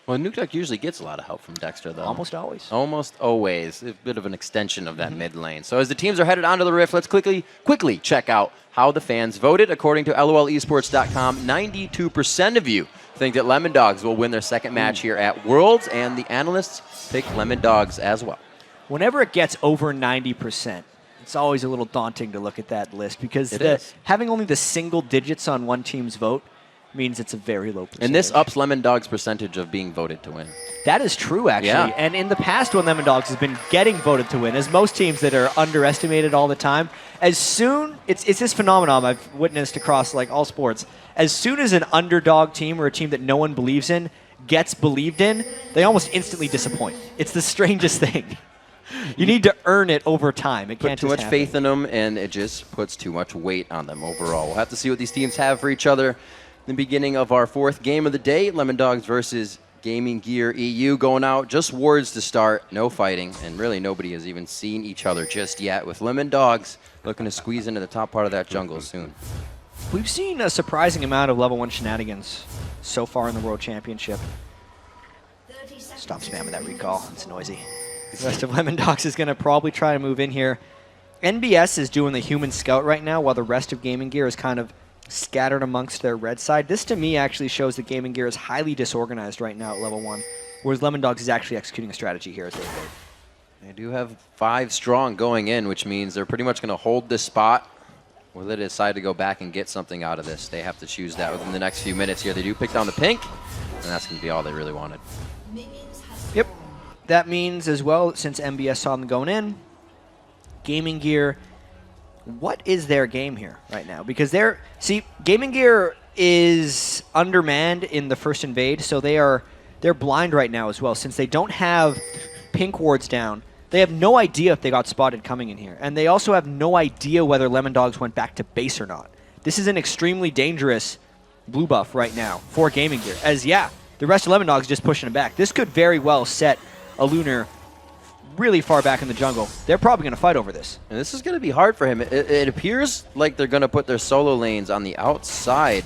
Well, Nuke Duck usually gets a lot of help from Dexter, though. Almost always. Almost always. A bit of an extension of that mid lane. So as the teams are headed onto the Rift, let's quickly check out how the fans voted. According to LOLesports.com, 92% of you think that Lemon Dogs will win their second match here at Worlds, and the analysts pick Lemon Dogs as well. Whenever it gets over 90%, it's always a little daunting to look at that list because having only the single digits on one team's vote means it's a very low percentage. And this ups Lemon Dogs' percentage of being voted to win. That is true, actually. Yeah. And in the past, when Lemon Dogs has been getting voted to win, as most teams that are underestimated all the time, as soon it's this phenomenon I've witnessed across like all sports. As soon as an underdog team or a team that no one believes in gets believed in, they almost instantly disappoint. It's the strangest thing. You need to earn it over time. It can't Put too just much happen. faith in them, and it just puts too much weight on them overall. We'll have to see what these teams have for each other. The beginning of our fourth game of the day, Lemon Dogs versus Gaming Gear EU going out. Just wards to start, no fighting, and really nobody has even seen each other just yet, with Lemon Dogs looking to squeeze into the top part of that jungle soon. We've seen a surprising amount of level 1 shenanigans so far in the World Championship. Stop spamming that recall. It's noisy. The rest of Lemon Dogs is going to probably try to move in here. NBS is doing the human scout right now, while the rest of Gaming Gear is kind of scattered amongst their red side. This, to me, actually shows that Gaming Gear is highly disorganized right now at level 1, whereas Lemon Dogs is actually executing a strategy here as they invade. They do have 5 strong going in, which means they're pretty much going to hold this spot. Will they decide to go back and get something out of this? They have to choose that within the next few minutes here. They do pick down the pink, and that's going to be all they really wanted. Yep. That means as well, since MBS saw them going in, Gaming Gear, what is their game here right now? Because Gaming Gear is undermanned in the first invade, so they're blind right now as well. Since they don't have pink wards down, they have no idea if they got spotted coming in here. And they also have no idea whether Lemon Dogs went back to base or not. This is an extremely dangerous blue buff right now for Gaming Gear. As, the rest of Lemon Dogs just pushing it back. This could very well set a Lunar really far back in the jungle. They're probably going to fight over this. And this is going to be hard for him. It appears like they're going to put their solo lanes on the outside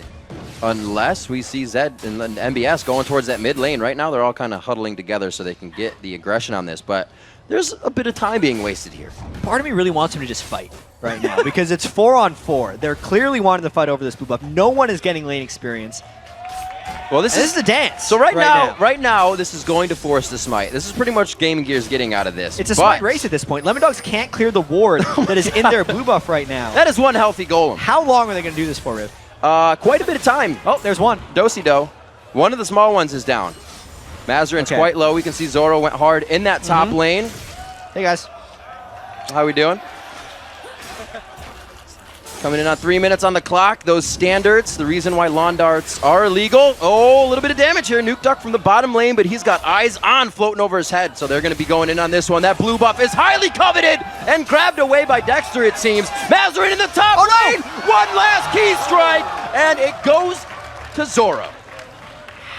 unless we see Zed and MBS going towards that mid lane. Right now, they're all kind of huddling together so they can get the aggression on this. But there's a bit of time being wasted here. Part of me really wants him to just fight right now because it's 4-on-4. They're clearly wanting to fight over this blue buff. No one is getting lane experience. Well, this is the dance. So right now, this is going to force the smite. This is pretty much Gaming Gear's getting out of this. It's a smite race at this point. Lemon Dogs can't clear the ward that is in their blue buff right now. That is one healthy golem. How long are they going to do this for, Riv? Quite a bit of time. Oh, there's one. Do-si-do. One of the small ones is down. Mazarin's quite low. We can see Zoro went hard in that top lane. Hey, guys. How we doing? Coming in on 3 minutes on the clock. Those standards, the reason why lawn darts are illegal. Oh, a little bit of damage here. Nuke Duck from the bottom lane, but he's got eyes on floating over his head, so they're going to be going in on this one. That blue buff is highly coveted and grabbed away by Dexter, it seems. Mazarin in the top lane. One last key strike, and it goes to Zoro.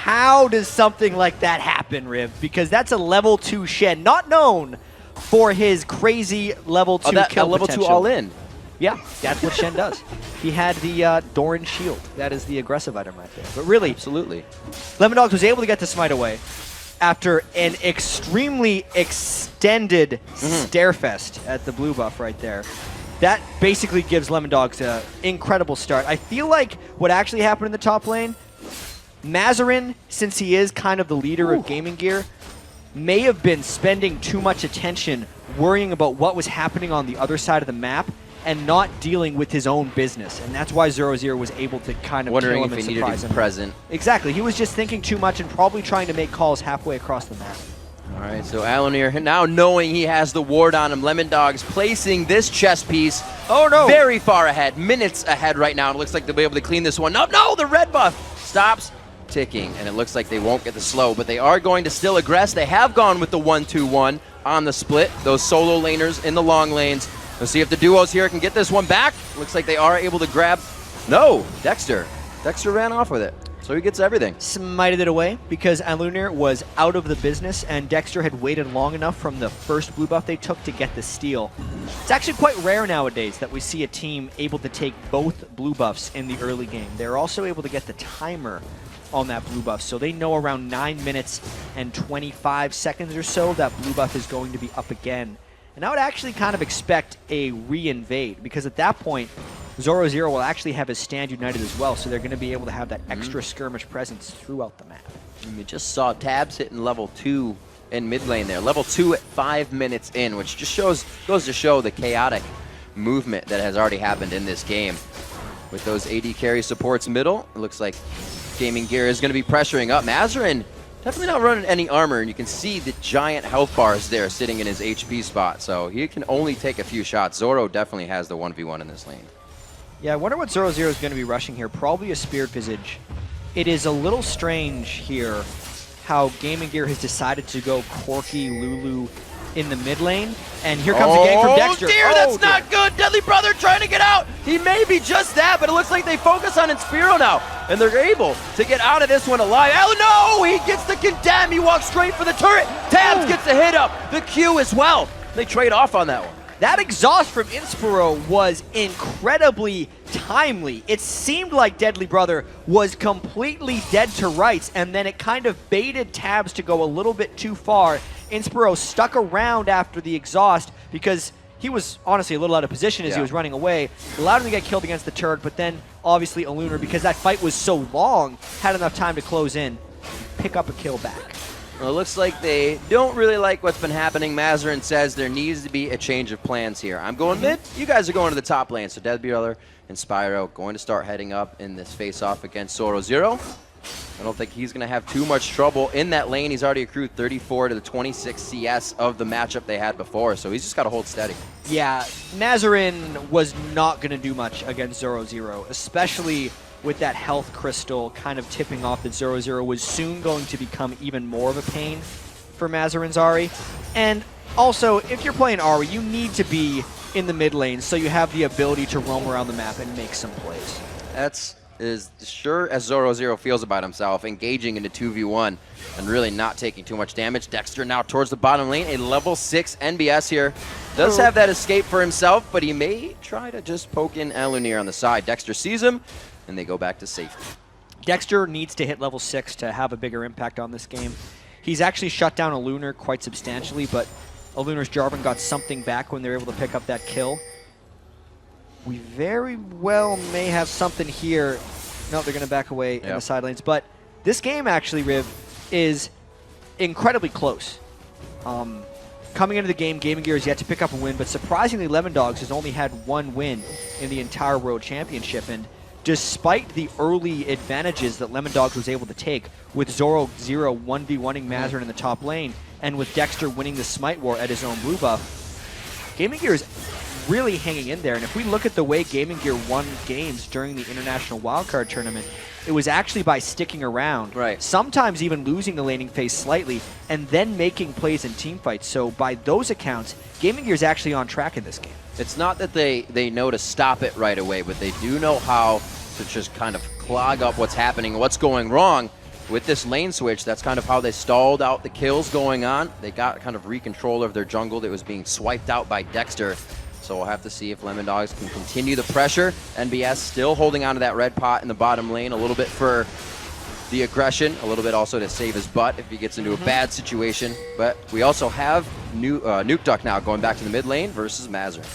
How does something like that happen, Riv? Because that's a level 2 Shen, not known for his crazy level 2 kill level potential. 2 all in. Yeah, that's what Shen does. He had the Doran shield. That is the aggressive item right there. But really, absolutely, Lemon Dogs was able to get the smite away after an extremely extended stare fest at the blue buff right there. That basically gives Lemon Dogs an incredible start. I feel like what actually happened in the top lane, Mazarin, since he is kind of the leader of Gaming Gear, may have been spending too much attention worrying about what was happening on the other side of the map and not dealing with his own business. And that's why 0-0 was able to kind of wondering kill him if and he needed surprise to him. be present. Exactly. He was just thinking too much and probably trying to make calls halfway across the map. All right, so Alanir now knowing he has the ward on him. Lemon Dogs placing this chess piece very far ahead, minutes ahead right now. It looks like they'll be able to clean this one up. No, the red buff stops ticking, and it looks like they won't get the slow, but they are going to still aggress. They have gone with the 1-2-1 on the split. Those solo laners in the long lanes. Let's see if the duos here can get this one back. Looks like they are able to grab. No, Dexter. Dexter ran off with it. So he gets everything. Smited it away because Alunir was out of the business and Dexter had waited long enough from the first blue buff they took to get the steal. It's actually quite rare nowadays that we see a team able to take both blue buffs in the early game. They're also able to get the timer on that blue buff, so they know around 9 minutes and 25 seconds or so that blue buff is going to be up again. And I would actually kind of expect a re-invade, because at that point, Zoro will actually have his stand united as well, so they're going to be able to have that extra skirmish presence throughout the map. And we just saw Tabs hitting level 2 in mid lane there. Level 2 at 5 minutes in, which just goes to show the chaotic movement that has already happened in this game. With those AD carry supports middle, it looks like Gaming Gear is going to be pressuring up. Mazarin definitely not running any armor, and you can see the giant health bars there sitting in his HP spot, so he can only take a few shots. Zoro definitely has the 1v1 in this lane. Yeah, I wonder what Zoro is going to be rushing here. Probably a Spirit Visage. It is a little strange here how Gaming Gear has decided to go Corki Lulu in the mid lane. And here comes a gank from Dexter. Oh dear, that's not good. Deadly Brother trying to get out. He may be just that, but it looks like they focus on Inspiro now. And they're able to get out of this one alive. Oh no, he gets the condemn. He walks straight for the turret. Tabs gets a hit up. The Q as well. They trade off on that one. That exhaust from Inspiro was incredibly timely. It seemed like Deadly Brother was completely dead to rights, and then it kind of baited Tabs to go a little bit too far. Inspiro stuck around after the exhaust because he was honestly a little out of position as he was running away. Allowed him to get killed against the turret, but then obviously Alunar, because that fight was so long, had enough time to close in, pick up a kill back. Well, it looks like they don't really like what's been happening. Mazarin says there needs to be a change of plans here. I'm going mid. You guys are going to the top lane. So Deadly Brother and Spyro going to start heading up in this face-off against Zoro. I don't think he's going to have too much trouble in that lane. He's already accrued 34 to the 26 CS of the matchup they had before, so he's just got to hold steady. Yeah, Mazarin was not going to do much against Zoro, especially with that health crystal kind of tipping off that Zoro was soon going to become even more of a pain for Mazarin's Ahri. And also, if you're playing Ahri, you need to be in the mid lane so you have the ability to roam around the map and make some plays. That's as sure as Zoro feels about himself, engaging into 2v1 and really not taking too much damage. Dexter now towards the bottom lane, a level 6 NBS here. Does have that escape for himself, but he may try to just poke in Alunir on the side. Dexter sees him, and they go back to safety. Dexter needs to hit level 6 to have a bigger impact on this game. He's actually shut down Alunar quite substantially, but Alunar's Jarvan got something back when they were able to pick up that kill. We very well may have something here. No, they're going to back away in the side lanes. But this game actually, Riv, is incredibly close. Coming into the game, Gaming Gear is yet to pick up a win, but surprisingly, Lemon Dogs has only had one win in the entire World Championship. And despite the early advantages that Lemon Dogs was able to take with Zoro 1v1ing Mazarin in the top lane, and with Dexter winning the Smite War at his own blue buff, Gaming Gear is really hanging in there. And if we look at the way Gaming Gear won games during the International Wildcard Tournament, it was actually by sticking around, sometimes even losing the laning phase slightly, and then making plays in team fights. So by those accounts, Gaming Gear is actually on track in this game. It's not that they know to stop it right away, but they do know how to just kind of clog up what's happening, what's going wrong with this lane switch. That's kind of how they stalled out the kills going on. They got kind of re-control of their jungle that was being swiped out by Dexter. So we'll have to see if Lemon Dogs can continue the pressure. NBS still holding on to that red pot in the bottom lane, a little bit for the aggression, a little bit also to save his butt if he gets into a bad situation. But we also have Nuke Duck now going back to the mid lane versus Mazarin.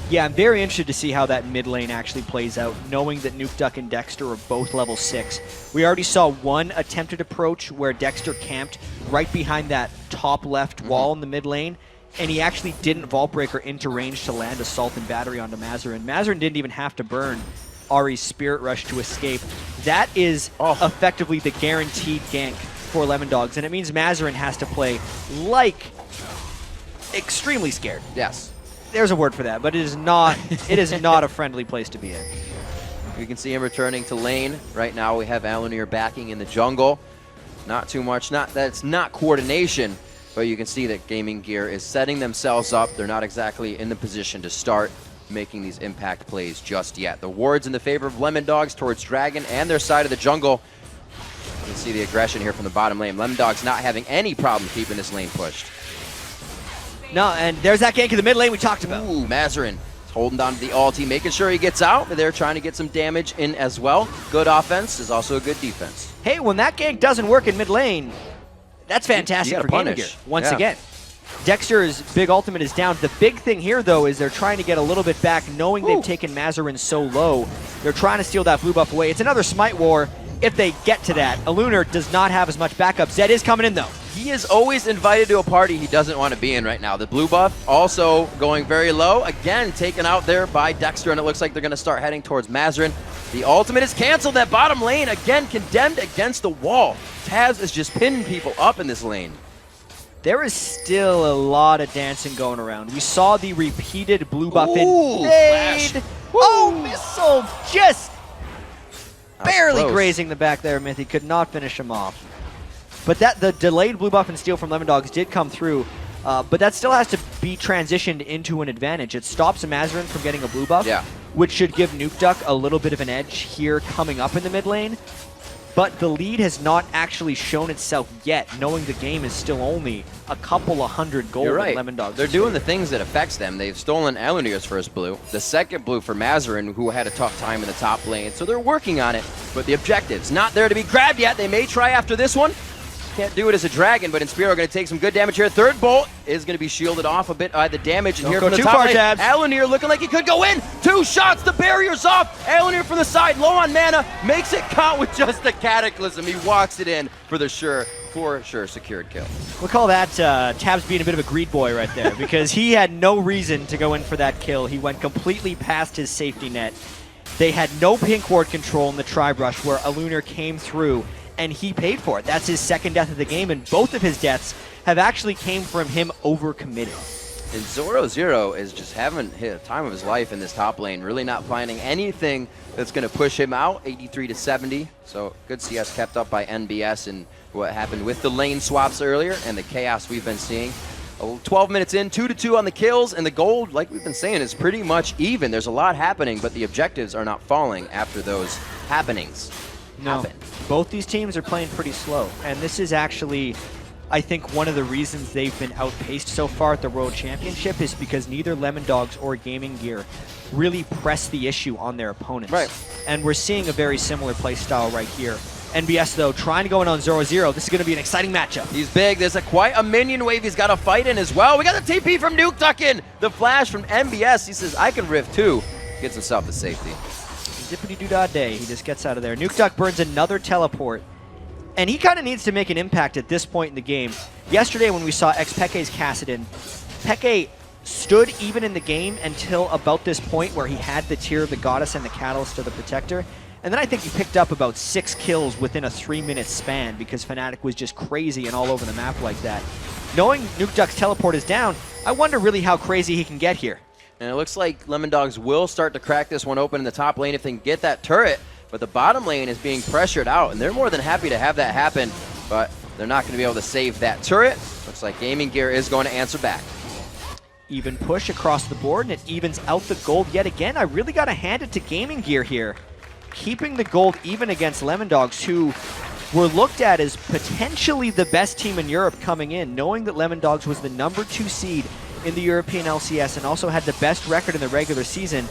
Yeah, I'm very interested to see how that mid lane actually plays out, knowing that Nuke Duck and Dexter are both level 6. We already saw one attempted approach where Dexter camped right behind that top left wall in the mid lane, and he actually didn't Vault Breaker into range to land Assault and Battery onto Mazarin. Mazarin didn't even have to burn Ahri's Spirit Rush to escape. That is effectively the guaranteed gank for Lemon Dogs, and it means Mazarin has to play like extremely scared. Yes. There's a word for that, but it is not a friendly place to be in. We can see him returning to lane. Right now we have Alunir backing in the jungle. Not too much, that's not coordination, but you can see that Gaming Gear is setting themselves up. They're not exactly in the position to start making these impact plays just yet. The wards in the favor of Lemon Dogs towards Dragon and their side of the jungle. You can see the aggression here from the bottom lane. Lemon Dogs not having any problem keeping this lane pushed. No, and there's that gank in the mid lane we talked about. Ooh, Mazarin is holding down to the ulti, making sure he gets out. They're trying to get some damage in as well. Good offense is also a good defense. Hey, when that gank doesn't work in mid lane, that's fantastic for Gaming Gear, once again. Dexter's big ultimate is down. The big thing here, though, is they're trying to get a little bit back, knowing they've taken Mazarin so low. They're trying to steal that blue buff away. It's another Smite War if they get to that. Alunar does not have as much backup. Zed is coming in, though. He is always invited to a party he doesn't want to be in right now. The blue buff also going very low. Again, taken out there by Dexter, and it looks like they're going to start heading towards Mazarin. The ultimate is canceled. That bottom lane, again, condemned against the wall. Taz is just pinning people up in this lane. There is still a lot of dancing going around. We saw the repeated blue buff Ooh, invade. Oh, missile just barely grazing the back there, Myth. He could not finish him off. But the delayed blue buff and steal from Lemondogs did come through, but that still has to be transitioned into an advantage. It stops Mazarin from getting a blue buff, which should give Nuke Duck a little bit of an edge here coming up in the mid lane. But the lead has not actually shown itself yet, knowing the game is still only a couple of hundred gold. You're right. Lemondogs. They're doing the things that affects them. They've stolen Alunir's first blue, the second blue for Mazarin, who had a tough time in the top lane. So they're working on it, but the objective's not there to be grabbed yet. They may try after this one. Can't do it as a dragon, but Inspiro going to take some good damage here. Third bolt is going to be shielded off a bit by the damage. And here from the top lane, Alunir looking like he could go in. 2 shots, the barrier's off. Alunir from the side, low on mana, makes it count with just the Cataclysm. He walks it in for the for sure secured kill. We'll call that Tabs being a bit of a greed boy right there, because he had no reason to go in for that kill. He went completely past his safety net. They had no pink ward control in the Tri-Brush where Alunar came through, and he paid for it. That's his second death of the game, and both of his deaths have actually came from him overcommitting. And Zoro is just having a time of his life in this top lane, really not finding anything that's going to push him out, 83 to 70. So good CS kept up by NBS, and what happened with the lane swaps earlier and the chaos we've been seeing. 12 minutes in, 2-2 on the kills, and the gold, like we've been saying, is pretty much even. There's a lot happening, but the objectives are not falling after those happenings. No, both these teams are playing pretty slow, and this is actually, I think, one of the reasons they've been outpaced so far at the World Championship is because neither Lemondogs or Gaming Gear really press the issue on their opponents. Right. And we're seeing a very similar play style right here. NBS, though, trying to go in on 0-0. This is going to be an exciting matchup. He's big. There's quite a minion wave he's got to fight in as well. We got the TP from Nuke Duck in. The flash from NBS. He says, I can rift too. Gets himself to safety. Zippity-doo-dah day. He just gets out of there. Nuke Duck burns another teleport. And he kind of needs to make an impact at this point in the game. Yesterday when we saw Xpeke's Kassadin, Peke stood even in the game until about this point where he had the Tear of the Goddess and the Catalyst of the Protector. And then I think he picked up about 6 kills within a 3-minute span because Fnatic was just crazy and all over the map like that. Knowing Nuke Duck's teleport is down, I wonder really how crazy he can get here. And it looks like Lemondogs will start to crack this one open in the top lane if they can get that turret. But the bottom lane is being pressured out, and they're more than happy to have that happen. But they're not going to be able to save that turret. Looks like Gaming Gear is going to answer back. Even push across the board, and it evens out the gold yet again. I really got to hand it to Gaming Gear here. Keeping the gold even against Lemondogs, who were looked at as potentially the best team in Europe coming in, knowing that Lemondogs was the #2 seed in the European LCS and also had the best record in the regular season,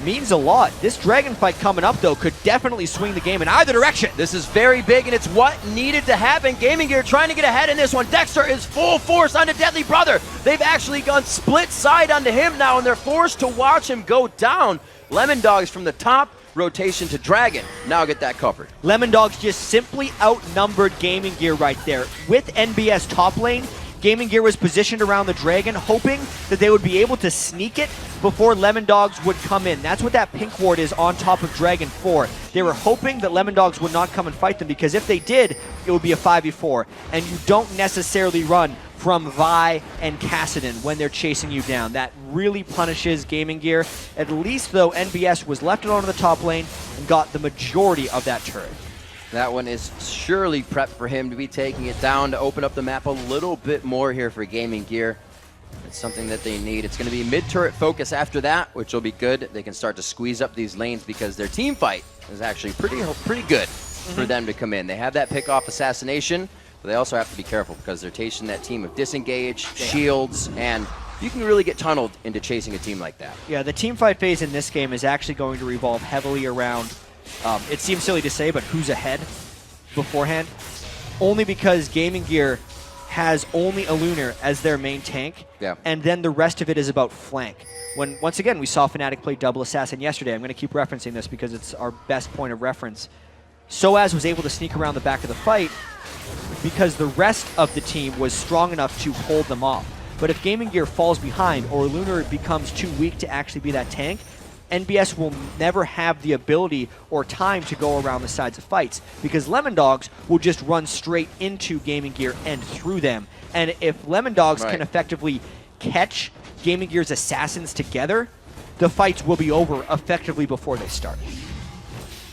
means a lot. This dragon fight coming up, though, could definitely swing the game in either direction. This is very big, and it's what needed to happen. Gaming Gear trying to get ahead in this one. Dexter is full force onto Deadly Brother. They've actually gone split side onto him now, and they're forced to watch him go down. Lemondogs from the top, rotation to Dragon. Now get that covered. Lemondogs just simply outnumbered Gaming Gear right there. With NBS top lane, Gaming Gear was positioned around the Dragon, hoping that they would be able to sneak it before Lemondogs would come in. That's what that pink ward is on top of Dragon for. They were hoping that Lemondogs would not come and fight them, because if they did, it would be a 5v4. And you don't necessarily run from Vi and Kassadin when they're chasing you down. That really punishes Gaming Gear. At least, though, NBS was left alone in the top lane and got the majority of that turret. That one is surely prepped for him to be taking it down to open up the map a little bit more here for Gaming Gear. It's something that they need. It's going to be mid-turret focus after that, which will be good. They can start to squeeze up these lanes because their team fight is actually pretty good for them to come in. They have that pick-off assassination, but they also have to be careful because they're chasing that team of disengage, shields, and you can really get tunneled into chasing a team like that. Yeah, the team fight phase in this game is actually going to revolve heavily around, it seems silly to say, but who's ahead beforehand. Only because Gaming Gear has only a Lunar as their main tank, Yeah. and then the rest of it is about flank. When, once again, we saw Fnatic play double assassin yesterday. I'm going to keep referencing this because it's our best point of reference. Soaz was able to sneak around the back of the fight because the rest of the team was strong enough to hold them off. But if Gaming Gear falls behind or Lunar becomes too weak to actually be that tank, NBS will never have the ability or time to go around the sides of fights because Lemon Dogs will just run straight into Gaming Gear and through them. And if Lemon Dogs can effectively catch Gaming Gear's assassins together, the fights will be over effectively before they start.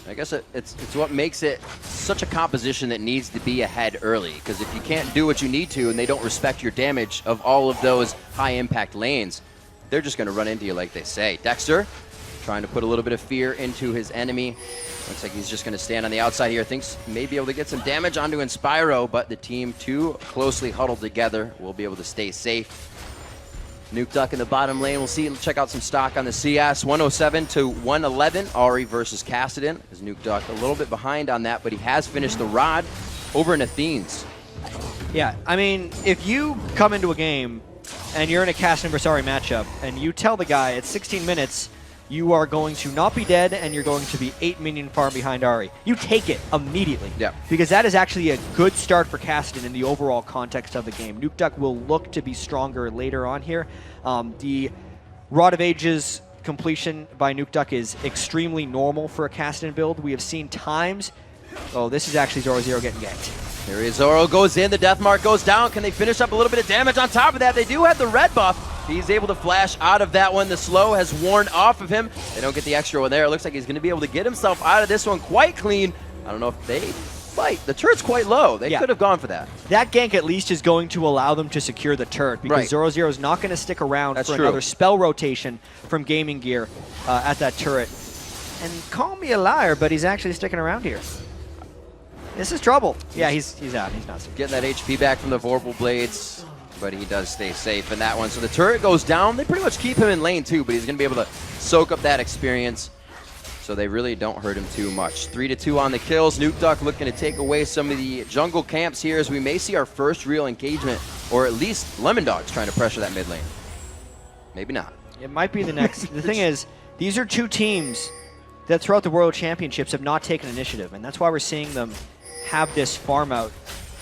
I guess it's what makes it such a composition that needs to be ahead early, because if you can't do what you need to and they don't respect your damage of all of those high impact lanes, they're just going to run into you like they say. Dexter trying to put a little bit of fear into his enemy. Looks like he's just going to stand on the outside here. Thinks may be able to get some damage onto Inspiro, but the team too closely huddled together will be able to stay safe. Nuke Duck in the bottom lane. We'll see. Check out some stock on the CS. 107 to 111. Ari versus Cassidy. Is Nuke Duck a little bit behind on that, but he has finished the rod over in Athene's. Yeah, I mean, if you come into a game and you're in a Cassidy versus Ari matchup and you tell the guy at 16 minutes you are going to not be dead and you're going to be 8 minion farm behind Ari, you take it immediately. Yeah. Because that is actually a good start for Cassidy in the overall context of the game. Nuke Duck will look to be stronger later on here. The Rod of Ages completion by Nuke Duck is extremely normal for a Cassidy build. We have seen times... Oh, this is actually Zoro getting ganked. There he is. Zoro goes in. The death mark goes down. Can they finish up a little bit of damage on top of that? They do have the red buff. He's able to flash out of that one. The slow has worn off of him. They don't get the extra one there. It looks like he's going to be able to get himself out of this one quite clean. I don't know if they fight. The turret's quite low. They could have gone for that. That gank at least is going to allow them to secure the turret because Zoro is not going to stick around for another spell rotation from Gaming Gear at that turret. And call me a liar, but he's actually sticking around here. This is trouble. Yeah, he's out. He's not getting that HP back from the Vorpal Blades, but he does stay safe in that one. So the turret goes down. They pretty much keep him in lane too, but he's going to be able to soak up that experience. So they really don't hurt him too much. 3-2 on the kills. Nuke Duck looking to take away some of the jungle camps here as we may see our first real engagement, or at least Lemon Dogs trying to pressure that mid lane. Maybe not. It might be the next. The thing is, these are two teams that throughout the World Championships have not taken initiative, and that's why we're seeing them have this farm out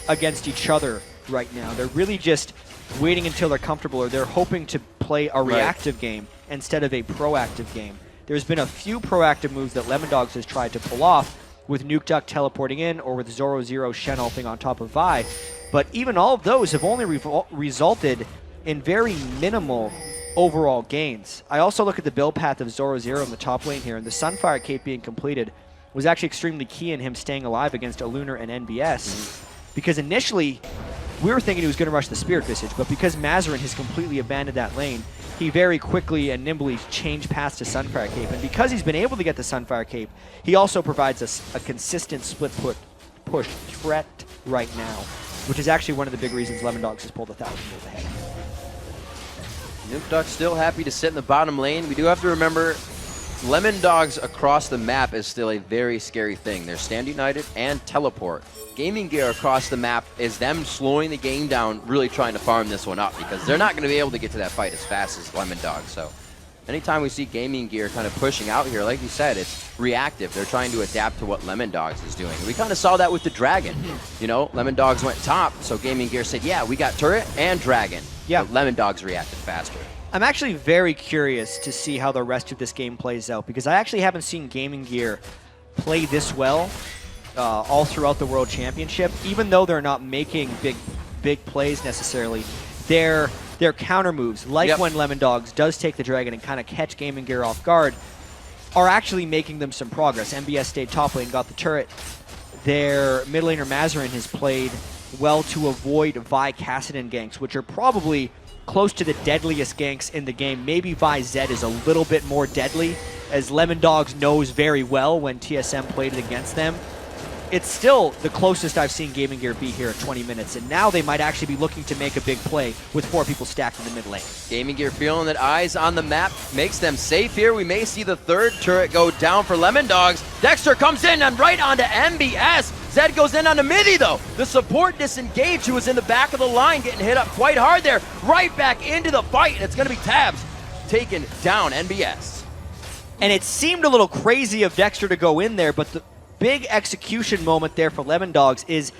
against each other right now. They're really just waiting until they're comfortable, or they're hoping to play a reactive game instead of a proactive game. There's been a few proactive moves that Lemon Dogs has tried to pull off with Nuke Duck teleporting in or with Zoro Shen ulting on top of Vi, but even all of those have only resulted in very minimal overall gains. I also look at the build path of Zoro in the top lane here, and the Sunfire Cape being completed was actually extremely key in him staying alive against a Lunar and NBS, because initially we were thinking he was going to rush the Spirit Visage, but because Mazarin has completely abandoned that lane, he very quickly and nimbly changed paths to Sunfire Cape, and because he's been able to get the Sunfire Cape, he also provides us a consistent split push threat right now, which is actually one of the big reasons Lemon Dogs has pulled 1,000 moves ahead. Nuke Duck still happy to sit in the bottom lane. We do have to remember Lemon Dogs across the map is still a very scary thing. They're Stand United and Teleport. Gaming Gear across the map is them slowing the game down, really trying to farm this one up because they're not going to be able to get to that fight as fast as Lemon Dogs. So anytime we see Gaming Gear kind of pushing out here, like you said, it's reactive. They're trying to adapt to what Lemon Dogs is doing. We kind of saw that with the Dragon. You know, Lemon Dogs went top, so Gaming Gear said, yeah, we got turret and Dragon. Yeah. But Lemon Dogs reacted faster. I'm actually very curious to see how the rest of this game plays out, because I actually haven't seen Gaming Gear play this well all throughout the World Championship. Even though they're not making big plays necessarily, their counter moves, like when Lemon Dogs does take the Dragon and kind of catch Gaming Gear off guard, are actually making them some progress. MBS stayed top lane, got the turret. Their mid laner Mazarin has played well to avoid Vi Kassadin ganks, which are probably close to the deadliest ganks in the game. Maybe Vi Zed is a little bit more deadly, as Lemon Dogs knows very well when TSM played it against them. It's still the closest I've seen Gaming Gear be here at 20 minutes, and now they might actually be looking to make a big play with 4 people stacked in the mid lane. Gaming Gear feeling that eyes on the map makes them safe here. We may see the third turret go down for Lemon Dogs. Dexter comes in and right onto MBS. Zed goes in on the midi though. The support disengaged who was in the back of the line getting hit up quite hard there. Right back into the fight, and it's going to be Tabs taking down NBS. And it seemed a little crazy of Dexter to go in there, but the big execution moment there for Lemon Dogs is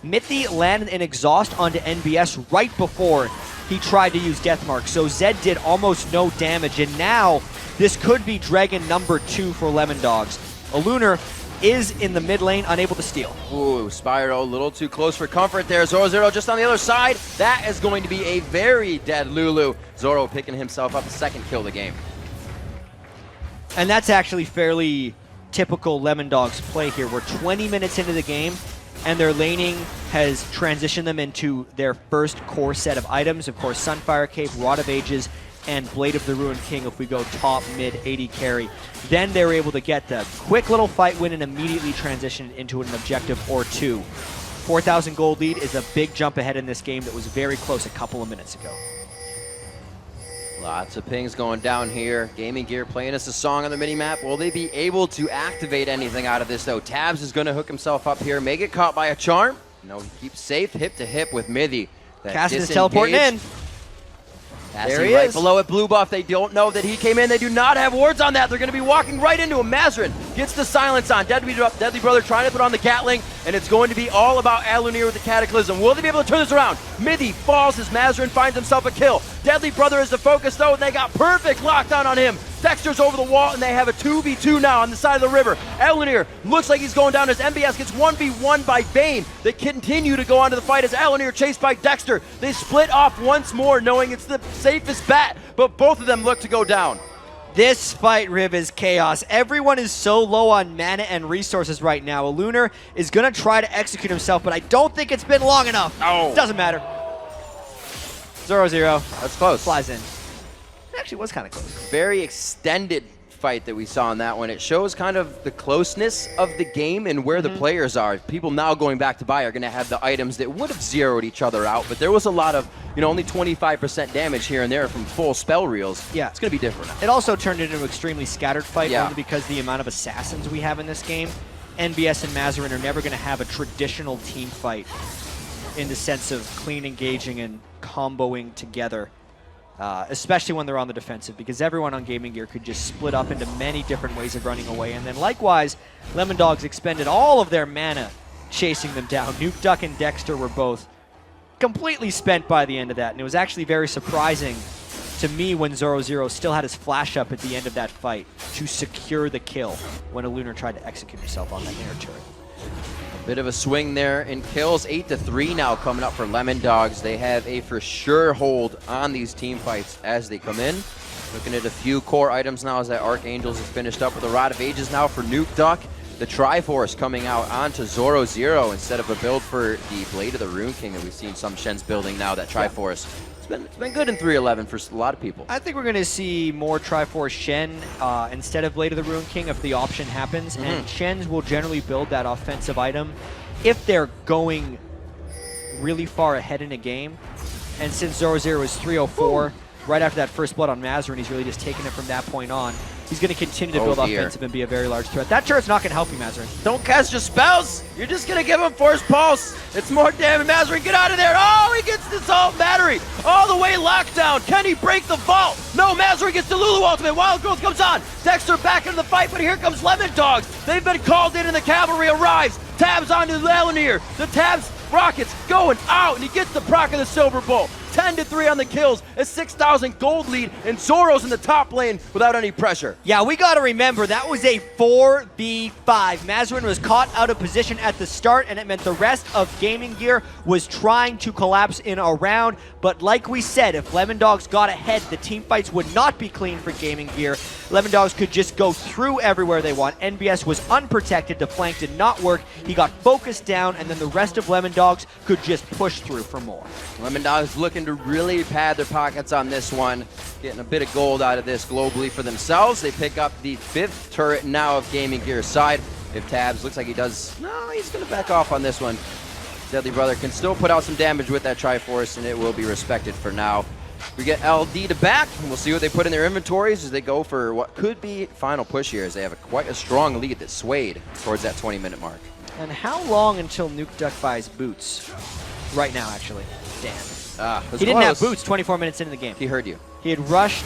Mithy landed an exhaust onto NBS right before he tried to use Deathmark. So Zed did almost no damage, and now this could be Dragon number 2 for Lemon Dogs. A Lunar is in the mid lane, unable to steal. Ooh, Spyro a little too close for comfort there. Zoro just on the other side. That is going to be a very dead Lulu. Zoro picking himself up the second kill of the game. And that's actually fairly typical Lemon Dogs play here. We're 20 minutes into the game, and their laning has transitioned them into their first core set of items. Of course, Sunfire Cape, Rod of Ages, and Blade of the Ruined King if we go top, mid, AD carry. Then they're able to get the quick little fight win and immediately transition into an objective or two. 4,000 gold lead is a big jump ahead in this game that was very close a couple of minutes ago. Lots of pings going down here. Gaming Gear playing us a song on the minimap. Will they be able to activate anything out of this though? Tabs is going to hook himself up here, may get caught by a charm. No, he keeps safe, hip to hip with Mithy. Cassin is teleporting in. There he is. Below it, blue buff. They don't know that he came in. They do not have wards on that. They're going to be walking right into him. Mazarin gets the silence on. Deadly Brother trying to put on the Gatling, and it's going to be all about Alunir with the Cataclysm. Will they be able to turn this around? Mithy falls as Mazarin finds himself a kill. Deadly Brother is the focus, though, and they got perfect lockdown on him. Dexter's over the wall, and they have a 2v2 now on the side of the river. Alunir looks like he's going down as MBS gets 1v1 by Bane. They continue to go on to the fight as Alunir chased by Dexter. They split off once more, knowing it's the safest bet, but both of them look to go down. This fight, Riv, is chaos. Everyone is so low on mana and resources right now. A Lunar is going to try to execute himself, but I don't think it's been long enough. Oh. Doesn't matter. 0-0. That's close. Flies in. It actually was kind of close. Very extended fight that we saw in that one. It shows kind of the closeness of the game and where the players are. People now going back to buy are going to have the items that would have zeroed each other out, but there was a lot of, only 25% damage here and there from full spell reels. Yeah. It's going to be different now. It also turned into an extremely scattered fight, only because the amount of assassins we have in this game. NBS and Mazarin are never going to have a traditional team fight in the sense of clean engaging and comboing together. Especially when they're on the defensive, because everyone on Gaming Gear could just split up into many different ways of running away. And then likewise, Lemon Dogs expended all of their mana chasing them down. Nuke Duck and Dexter were both completely spent by the end of that. And it was actually very surprising to me when 0-0 still had his flash up at the end of that fight to secure the kill when a Lunar tried to execute himself on that air turret. Bit of a swing there in kills. 8-3 now coming up for Lemon Dogs. They have a for sure hold on these team fights as they come in. Looking at a few core items now as that Archangels is finished up with a Rod of Ages now for Nuke Duck. The Triforce coming out onto Zoro Zero instead of a build for the Blade of the Rune King that we've seen some Shens building now, that Triforce. It's been good in 3.11 for a lot of people. I think we're going to see more Triforce Shen instead of Blade of the Rune King if the option happens. And Shens will generally build that offensive item if they're going really far ahead in a game. And since 0-0 is 304, right after that first blood on Mazarin, he's really just taking it from that point on. He's going to continue to build offensive and be a very large threat. That turret's not going to help you, Mazarin. Don't cast your spells. You're just going to give him Force Pulse. It's more damage. Mazarin, get out of there. Oh, he gets the Assault Battery all the way locked down. Can he break the vault? No, Mazarin gets the Lulu Ultimate. Wild Growth comes on. Dexter back into the fight, but here comes Lemon Dogs. They've been called in and the cavalry arrives. Tabs onto Alunir. The Tabs rockets going out, and he gets the proc of the Silver Bolt. 10-3 on the kills, a 6,000 gold lead, and Zoro's in the top lane without any pressure. Yeah, we got to remember, that was a 4v5. Mazarin was caught out of position at the start, and it meant the rest of Gaming Gear was trying to collapse in a round. But like we said, if Lemon Dogs got ahead, the team fights would not be clean for Gaming Gear. Lemon Dogs could just go through everywhere they want. NBS was unprotected, the flank did not work. He got focused down, and then the rest of Lemon Dogs could just push through for more. Lemon Dogs looking to really pad their pockets on this one, getting a bit of gold out of this globally for themselves. They pick up the 5th turret now of Gaming Gear's side. If Tabs looks like he does, no, he's going to back off on this one. Deadly Brother can still put out some damage with that Triforce, and it will be respected for now. We get LD to back, and we'll see what they put in their inventories as they go for what could be final push here, as they have quite a strong lead that swayed towards that 20-minute mark. And how long until Nuke Duck buys boots? Right now, actually. Dan. He didn't have boots 24 minutes into the game. He heard you. He had rushed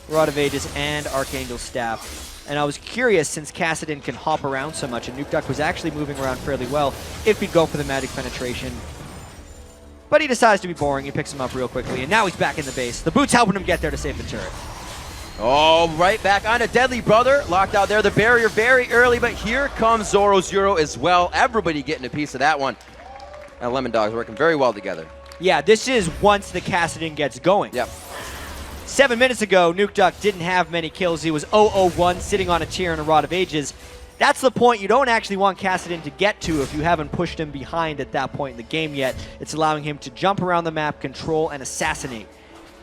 Rod of Ages and Archangel's Staff. And I was curious, since Kassadin can hop around so much, and Nuke Duck was actually moving around fairly well, if he'd go for the magic penetration. But he decides to be boring. He picks him up real quickly, and now he's back in the base. The boots helping him get there to save the turret. Oh, right back on a Deadly Brother. Locked out there, the barrier very early, but here comes Zoro as well. Everybody getting a piece of that one. And Lemon Dogs working very well together. Yeah, this is once the Kassadin gets going. Yep. 7 minutes ago, Nuke Duck didn't have many kills. He was 0-0-1, sitting on a tier and a Rod of Ages. That's the point you don't actually want Kassadin to get to if you haven't pushed him behind at that point in the game yet. It's allowing him to jump around the map, control, and assassinate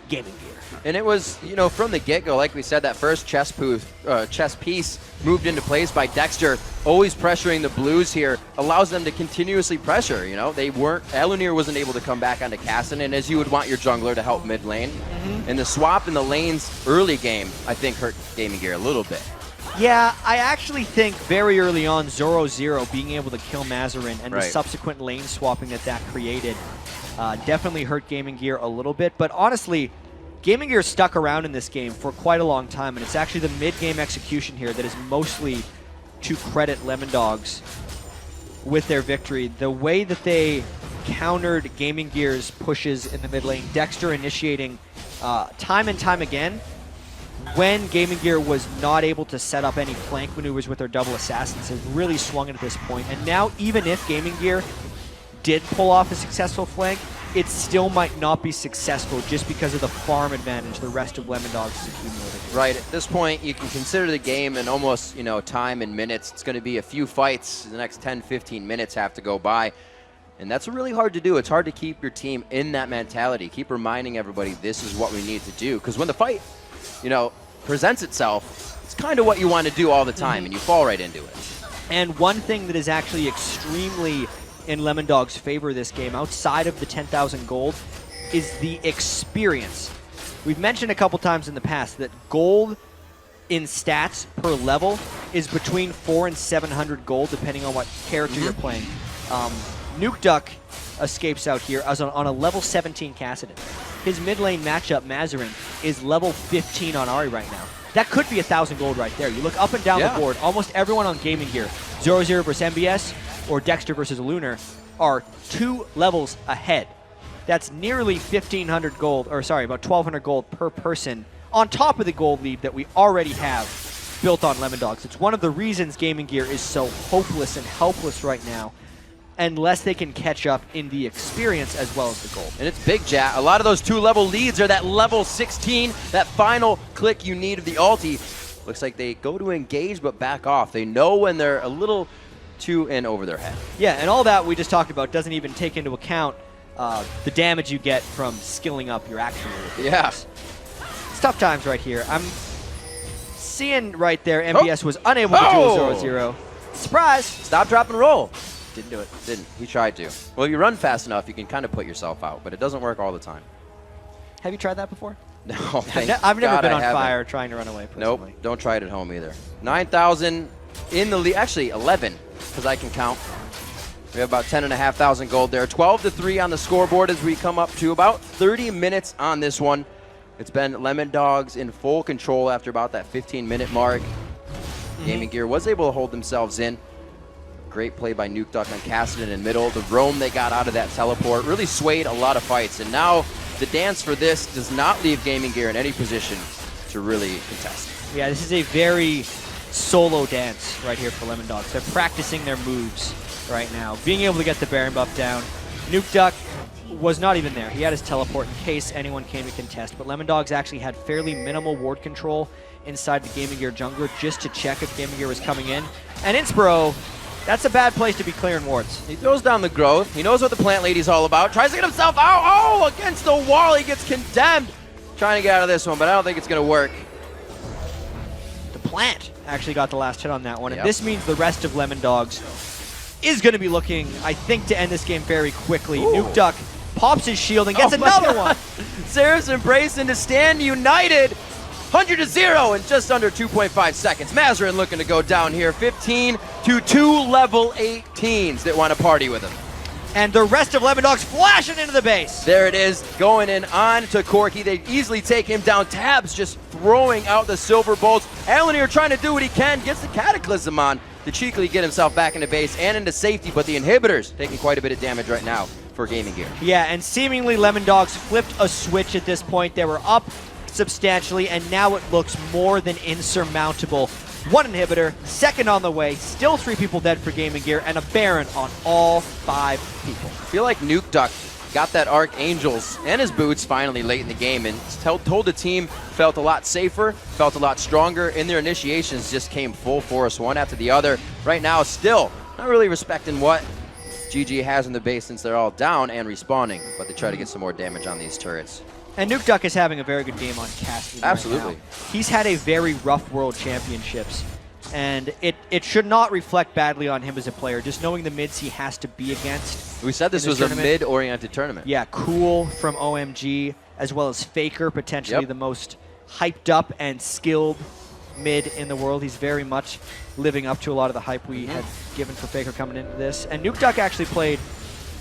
Gaming Gear. And it was, you know, from the get-go, like we said, that first chess piece moved into place by Dexter, always pressuring the blues here, allows them to continuously pressure, you know. They weren't, Elunir wasn't able to come back onto Kassadin, as you would want your jungler to help mid lane. And the swap in the lanes early game, I think, hurt Gaming Gear a little bit. Yeah, I actually think very early on, Zoro being able to kill Mazarin and the subsequent lane swapping that created definitely hurt Gaming Gear a little bit. But honestly, Gaming Gear stuck around in this game for quite a long time, and it's actually the mid-game execution here that is mostly to credit Lemon Dogs with their victory. The way that they countered Gaming Gear's pushes in the mid lane, Dexter initiating time and time again, when Gaming Gear was not able to set up any flank maneuvers with their double assassins, has really swung it at this point. And now, even if Gaming Gear did pull off a successful flank, it still might not be successful just because of the farm advantage the rest of Lemon Dogs is accumulating. Right, at this point, you can consider the game in almost, you know, time and minutes. It's going to be a few fights. The next 10, 15 minutes have to go by. And that's really hard to do. It's hard to keep your team in that mentality. Keep reminding everybody this is what we need to do. Because when the fight, you know, presents itself, it's kind of what you want to do all the time, and you fall right into it. And one thing that is actually extremely in Lemon Dog's favor this game, outside of the 10,000 gold, is the experience. We've mentioned a couple times in the past that gold in stats per level is between 400 and 700 gold, depending on what character you're playing. Nuke Duck escapes out here as on a level 17 Kassadin. His mid lane matchup, Mazarin, is level 15 on Ahri right now. That could be 1,000 gold right there. You look up and down the board, almost everyone on Gaming Gear, 0-0 versus MBS, or Dexter versus Lunar, are 2 levels ahead. That's nearly 1,500 gold, or sorry, about 1,200 gold per person on top of the gold lead that we already have built on Lemon Dogs. It's one of the reasons Gaming Gear is so hopeless and helpless right now, unless they can catch up in the experience as well as the gold. And it's big, Jat. A lot of those 2-level leads are that level 16, that final click you need of the ulti. Looks like they go to engage but back off. They know when they're a little too in over their head. Yeah, and all that we just talked about doesn't even take into account the damage you get from skilling up your action move. Yeah. It's tough times right here. I'm seeing right there MBS was unable to do a 0-0. Surprise! Stop, drop, and roll. Didn't do it. Didn't. He tried to. Well, if you run fast enough, you can kind of put yourself out, but it doesn't work all the time. Have you tried that before? No, I've never been on haven't. fire trying to run away personally. Nope, don't try it at home either. 9,000 in the lead, actually 11, because I can count. We have about 10,500 gold there. 12-3 on the scoreboard as we come up to about 30 minutes on this one. It's been Lemon Dogs in full control after about that 15-minute mark. Gaming Gear was able to hold themselves in. Great play by Nuke Duck on Kassadin in middle. The roam they got out of that teleport really swayed a lot of fights. And now the dance for this does not leave Gaming Gear in any position to really contest. Yeah, this is a very solo dance right here for Lemon Dogs. They're practicing their moves right now. Being able to get the Baron buff down. Nuke Duck was not even there. He had his teleport in case anyone came to contest. But Lemon Dogs actually had fairly minimal ward control inside the Gaming Gear jungler just to check if Gaming Gear was coming in. And Inspiro, that's a bad place to be clearing wards. He throws down the growth. He knows what the plant lady's all about. Tries to get himself out. Oh, against the wall. He gets condemned. Trying to get out of this one, but I don't think it's going to work. The plant actually got the last hit on that one. And this means the rest of Lemon Dogs is going to be looking, I think, to end this game very quickly. Nuke Duck pops his shield and gets another one. Seraph's Embrace into Stand United. 100-0 in just under 2.5 seconds. Mazarin looking to go down here. 15 to 2 level 18s that want to party with him. And the rest of Lemondogs flashing into the base. There it is, going in on to Corky. They easily take him down. Tabs just throwing out the silver bolts. Alanir trying to do what he can, gets the Cataclysm on to cheekily get himself back into base and into safety, but the inhibitors taking quite a bit of damage right now for Gaming Gear. Yeah, and seemingly Lemondogs flipped a switch at this point. They were up substantially, and now it looks more than insurmountable. One inhibitor, second on the way, still 3 people dead for Gaming Gear, and a Baron on all 5 people. I feel like Nuke Duck got that Archangels and his boots finally late in the game and told the team felt a lot safer, felt a lot stronger, and their initiations just came full force, one after the other. Right now, still not really respecting what GG has in the base since they're all down and respawning, but they try to get some more damage on these turrets. And Nuke Duck is having a very good game on Cassidy. Absolutely. Right now. He's had a very rough World Championships, and it should not reflect badly on him as a player, just knowing the mids he has to be against. We said this was a mid-oriented tournament. Yeah, Cool from OMG, as well as Faker, potentially the most hyped up and skilled mid in the world. He's very much living up to a lot of the hype we had given for Faker coming into this. And Nuke Duck actually played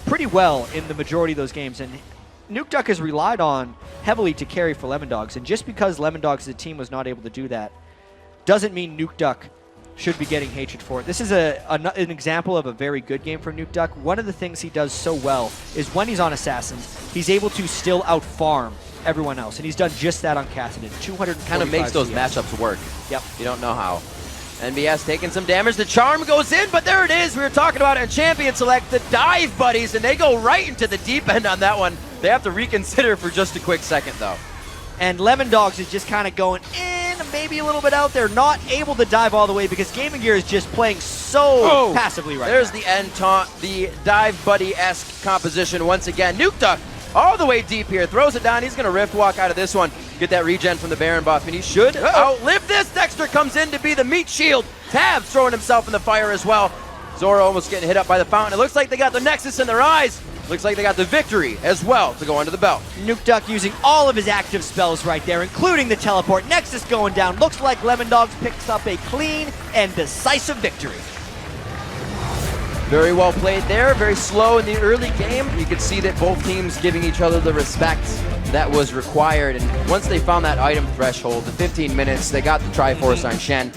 pretty well in the majority of those games, and Nuke Duck is relied on heavily to carry for Lemondogs, and just because Lemondogs as a team was not able to do that doesn't mean Nuke Duck should be getting hatred for it. This is an example of a very good game for Nuke Duck. One of the things he does so well is when he's on Assassins, he's able to still out-farm everyone else, and he's done just that on Kassadin. 245 Kind of makes those CS. matchups work. Yep. You don't know how. NBS taking some damage. The charm goes in, but there it is. We were talking about it in Champion Select, the dive buddies, and they go right into the deep end on that one. They have to reconsider for just a quick second, though. And Lemondogs is just kind of going in, maybe a little bit out there, not able to dive all the way because Gaming Gear is just playing so passively right There's now. the end taunt, the dive buddy-esque composition once again. Nuke Duck all the way deep here, throws it down. He's going to Rift Walk out of this one, get that regen from the Baron buff, and he should outlive this. Dexter comes in to be the meat shield. Tabs throwing himself in the fire as well. Zoro almost getting hit up by the fountain. It looks like they got the Nexus in their eyes. Looks like they got the victory as well to go into the belt. Nuke Duck using all of his active spells right there, including the teleport. Nexus going down. Looks like Lemondogs picks up a clean and decisive victory. Very well played there, very slow in the early game. You could see that both teams giving each other the respect that was required. And once they found that item threshold, the 15 minutes, they got the Triforce on Shen.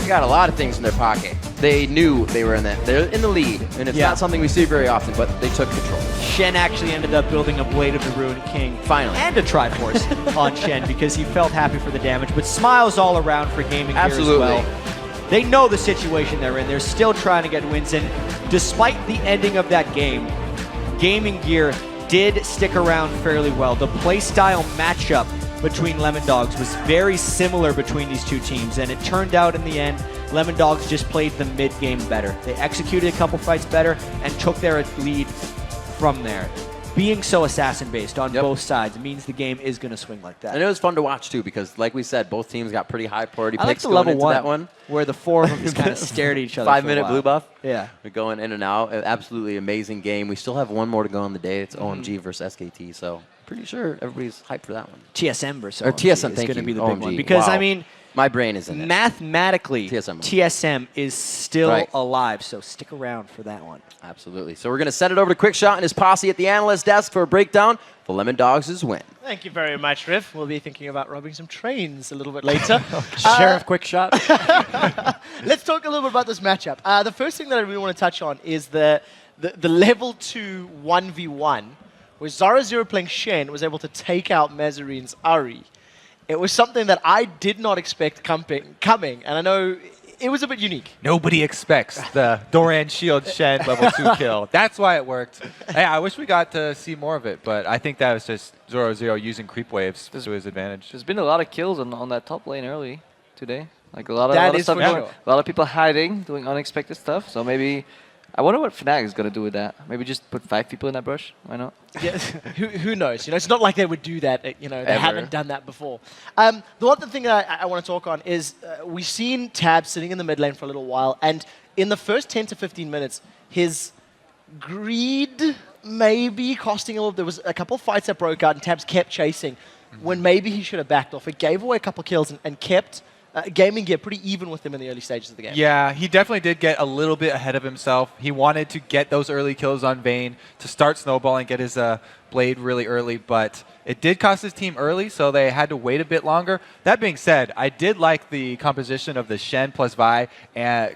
They got a lot of things in their pocket. They knew they were they're in the lead, and it's not something we see very often, but they took control. Shen actually ended up building a Blade of the Ruined King. Finally. And a Triforce on Shen because he felt happy for the damage, but smiles all around for Gaming Gear as well. They know the situation they're in. They're still trying to get wins, and despite the ending of that game, Gaming Gear did stick around fairly well. The playstyle matchup between Lemondogs was very similar between these two teams, and it turned out in the end, Lemondogs just played the mid-game better. They executed a couple fights better and took their lead from there. Being so assassin-based on both sides means the game is going to swing like that. And it was fun to watch, too, because like we said, both teams got pretty high priority I like picks the going level into that one. where the four of them just kind of stared at each other. 5-minute blue buff. Yeah. We're going in and out. Absolutely amazing game. We still have one more to go on the day. It's OMG versus SKT, so pretty sure everybody's hyped for that one. TSM versus Or OMG TSM, is thank going to you. be the big OMG. one. Because, Wow. I mean, my brain is in it. mathematically, TSM is still alive, so stick around for that one. Absolutely. So we're going to send it over to Quickshot and his posse at the analyst desk for a breakdown for Lemondogs' win. Thank you very much, Riff. We'll be thinking about robbing some trains a little bit later. Sheriff Quickshot. Let's talk a little bit about this matchup. The first thing that I really want to touch on is the level 2 1v1, where Zara0 playing Shen was able to take out Mazarin's Ari. It was something that I did not expect coming, and I know it was a bit unique. Nobody expects the Doran Shield Shen level 2 kill. That's why it worked. Hey, I wish we got to see more of it, but I think that was just Zoro0 using creep waves to his advantage. There's been a lot of kills on that top lane early today. Like a lot of That is stuff for going, sure. a lot of people hiding, doing unexpected stuff. So maybe I wonder what Fnatic is gonna do with that. Maybe just put 5 people in that brush. Why not? Yeah, who knows? You know, it's not like they would do that. You know, they Ever. haven't done that before. The one thing that I want to talk on is we've seen Tab sitting in the mid lane for a little while, and in the first 10 to 15 minutes, his greed maybe costing a little. There was a couple of fights that broke out, and Tabs kept chasing. when maybe he should have backed off. It gave away a couple kills and kept Gaming Gear pretty even with him in the early stages of the game. Yeah, he definitely did get a little bit ahead of himself. He wanted to get those early kills on Vayne to start snowballing, get his blade really early, but it did cost his team early, so they had to wait a bit longer. That being said, I did like the composition of the Shen plus Vi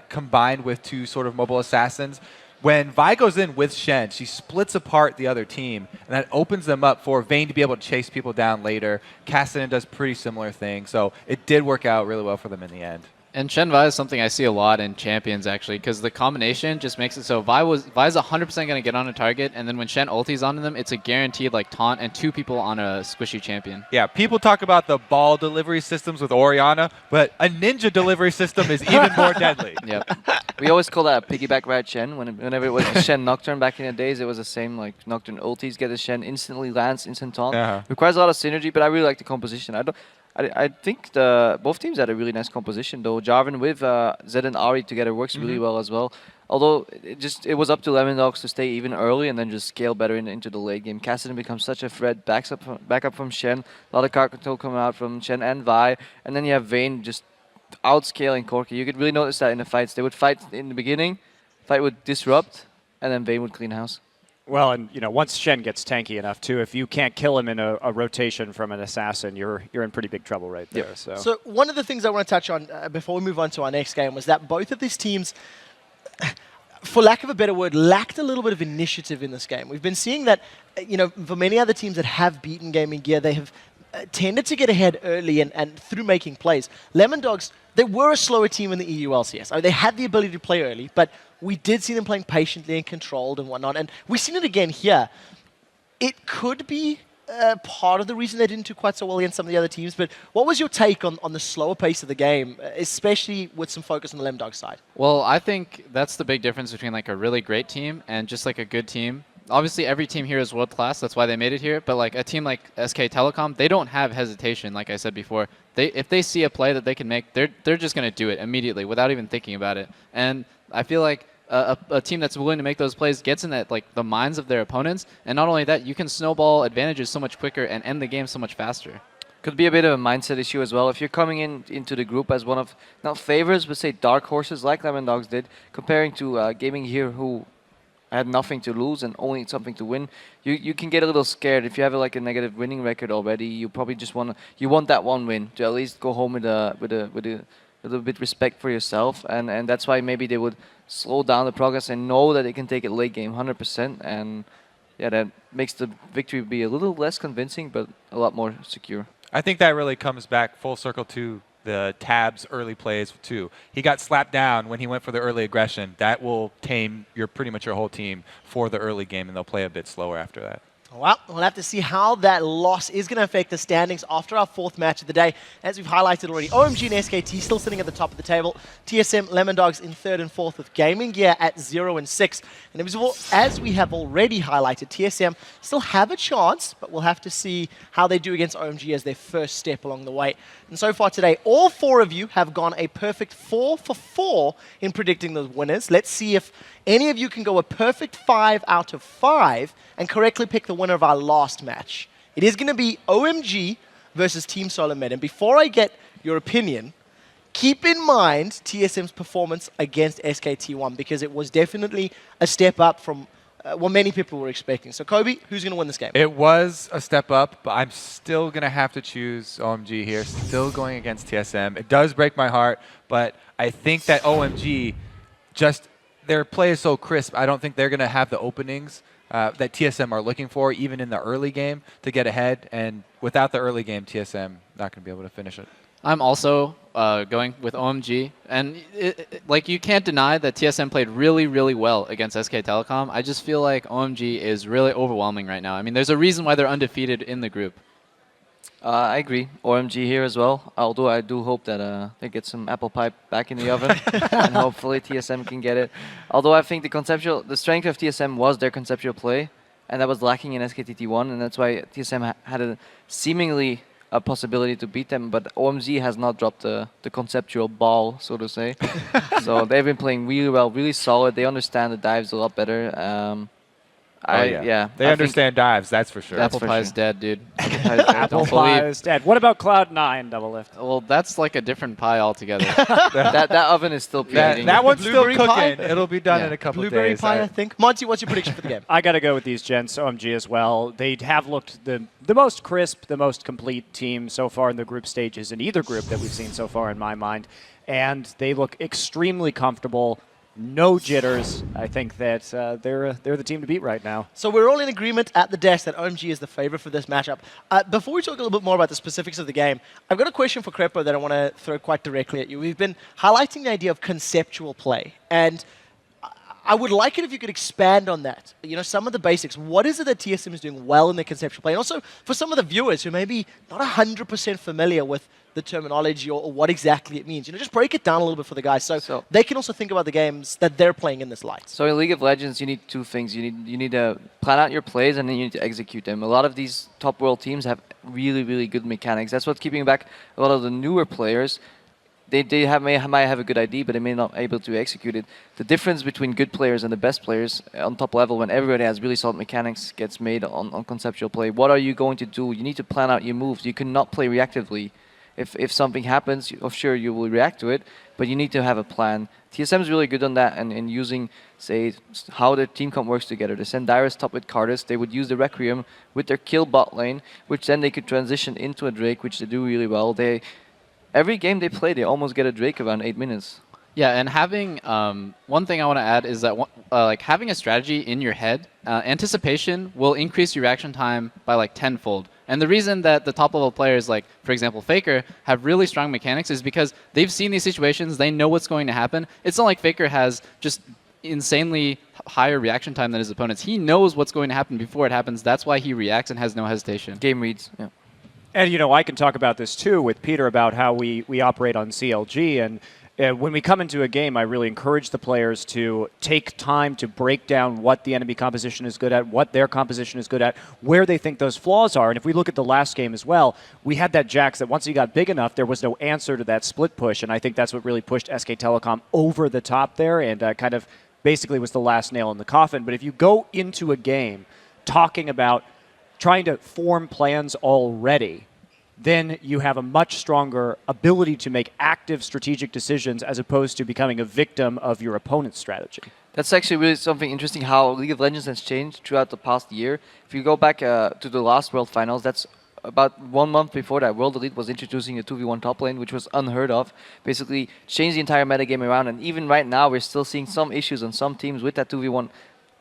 combined with two sort of mobile assassins. When Vi goes in with Shen, she splits apart the other team, and that opens them up for Vayne to be able to chase people down later. Cassidy does pretty similar things, so it did work out really well for them in the end. And Shen Vi is something I see a lot in Champions, actually, because the combination just makes it so Vi's 100% going to get on a target, and then when Shen ultis onto them, it's a guaranteed like taunt and two people on a squishy champion. Yeah, people talk about the ball delivery systems with Orianna, but a ninja delivery system is even more deadly. Yep. We always call that a piggyback ride Shen. Whenever it was a Shen Nocturne back in the days, it was the same, like Nocturne ultis, get a Shen, instantly lands, instant taunt. Requires a lot of synergy, but I really like the composition. I think both teams had a really nice composition, though. Jarvan with Zed and Ahri together works really well as well. Although it was up to Lemondogs to stay even early and then just scale better into the late game. Cassidy becomes such a threat, backup from Shen. A lot of card control coming out from Shen and Vi. And then you have Vayne just outscaling Corki. You could really notice that in the fights. They would fight in the beginning, fight would disrupt, and then Vayne would clean house. Well, and once Shen gets tanky enough too, if you can't kill him in a rotation from an assassin, you're in pretty big trouble right there. So one of the things I want to touch on before we move on to our next game was that both of these teams, for lack of a better word, lacked a little bit of initiative in this game. We've been seeing that, for many other teams that have beaten Gaming Gear, they have tended to get ahead early and through making plays. Lemondogs, they were a slower team in the EU LCS. I mean, they had the ability to play early, but we did see them playing patiently and controlled and whatnot. And we've seen it again here. It could be part of the reason they didn't do quite so well against some of the other teams. But what was your take on the slower pace of the game, especially with some focus on the Lemdog side? Well, I think that's the big difference between like a really great team and just like a good team. Obviously, every team here is world class. That's why they made it here. But like a team like SK Telecom, they don't have hesitation. Like I said before, if they see a play that they can make, they're just going to do it immediately without even thinking about it. And I feel like a team that's willing to make those plays gets in that like the minds of their opponents. And not only that, you can snowball advantages so much quicker and end the game so much faster. Could be a bit of a mindset issue as well. If you're coming into the group as one of, not favorites, but say dark horses like Lemondogs did, comparing to Gaming Gear, who had nothing to lose and only something to win, you can get a little scared. If you have like a negative winning record already, you probably just want that one win to at least go home with a little bit respect for yourself, and that's why maybe they would slow down the progress and know that they can take it late game 100%, and yeah, that makes the victory be a little less convincing but a lot more secure. I think that really comes back full circle to the Tabs early plays too. He got slapped down when he went for the early aggression. That will tame pretty much your whole team for the early game, and they'll play a bit slower after that. Well, we'll have to see how that loss is going to affect the standings after our fourth match of the day. As we've highlighted already, OMG and SKT still sitting at the top of the table. TSM, Lemondogs in third and fourth with Gaming Gear at 0 and 6. And as we have already highlighted, TSM still have a chance, but we'll have to see how they do against OMG as their first step along the way. And so far today, all four of you have gone a perfect 4 for 4 in predicting the winners. Let's see if any of you can go a perfect 5 out of 5 and correctly pick the winner of our last match. It is going to be OMG versus Team Solomed. And before I get your opinion, keep in mind TSM's performance against SKT1, because it was definitely a step up from what many people were expecting. So, Kobe, who's going to win this game? It was a step up, but I'm still going to have to choose OMG here. Still going against TSM. It does break my heart, but I think that OMG their play is so crisp. I don't think they're going to have the openings that TSM are looking for, even in the early game, to get ahead. And without the early game, TSM not going to be able to finish it. I'm also going with OMG. And you can't deny that TSM played really, really well against SK Telecom. I just feel like OMG is really overwhelming right now. I mean, there's a reason why they're undefeated in the group. I agree. OMG here as well. Although I do hope that they get some apple pie back in the oven, and hopefully TSM can get it. Although I think the strength of TSM was their conceptual play, and that was lacking in SKTT1, and that's why TSM had a seemingly a possibility to beat them. But OMG has not dropped the conceptual ball, so to say. So they've been playing really well, really solid. They understand the dives a lot better. Yeah, They I understand dives, that's for sure. Apple pie is dead, dude. Apple pie is dead. What about Cloud9 double lift? Well, that's like a different pie altogether. that oven is still preheating. That one's still Blueberry pie? cooking. It'll be done in a couple Blueberry days. pie, I think. Monty, what's your prediction for the game? I got to go with these gents, OMG as well. They have looked the most crisp, the most complete team so far in the group stages in either group that we've seen so far in my mind. And they look extremely comfortable. No jitters. I think that they're the team to beat right now. So we're all in agreement at the desk that OMG is the favorite for this matchup. Before we talk a little bit more about the specifics of the game, I've got a question for Crepo that I want to throw quite directly at you. We've been highlighting the idea of conceptual play, and I would like it if you could expand on that. You know, some of the basics. What is it that TSM is doing well in their conceptual play? And also for some of the viewers who may be not 100% familiar with the terminology or what exactly it means. You know, just break it down a little bit for the guys so they can also think about the games that they're playing in this light. So in League of Legends, you need two things. You need to plan out your plays and then you need to execute them. A lot of these top world teams have really, really good mechanics. That's what's keeping back a lot of the newer players. They might have a good idea, but they may not be able to execute it. The difference between good players and the best players on top level, when everybody has really solid mechanics, gets made on conceptual play. What are you going to do? You need to plan out your moves. You cannot play reactively. If something happens, sure, you will react to it, but you need to have a plan. TSM is really good on that and using, say, how their team comp works together. They send Dyrus top with Cardus. They would use the Requiem with their kill bot lane, which then they could transition into a Drake, which they do really well. Every game they play, they almost get a Drake around 8 minutes. Yeah, and having one thing I want to add is that like having a strategy in your head, anticipation will increase your reaction time by like tenfold. And the reason that the top level players, like for example Faker, have really strong mechanics is because they've seen these situations, they know what's going to happen. It's not like Faker has just insanely higher reaction time than his opponents. He knows what's going to happen before it happens. That's why he reacts and has no hesitation. Game reads. Yeah. And, you know, I can talk about this, too, with Peter about how we operate on CLG. And when we come into a game, I really encourage the players to take time to break down what the enemy composition is good at, what their composition is good at, where they think those flaws are. And if we look at the last game as well, we had that Jax that once he got big enough, there was no answer to that split push. And I think that's what really pushed SK Telecom over the top there and kind of basically was the last nail in the coffin. But if you go into a game talking about trying to form plans already, then you have a much stronger ability to make active strategic decisions as opposed to becoming a victim of your opponent's strategy. That's actually really something interesting how League of Legends has changed throughout the past year. If you go back to the last World Finals, that's about 1 month before that, World Elite was introducing a 2v1 top lane, which was unheard of. Basically changed the entire metagame around, and even right now we're still seeing some issues on some teams with that 2v1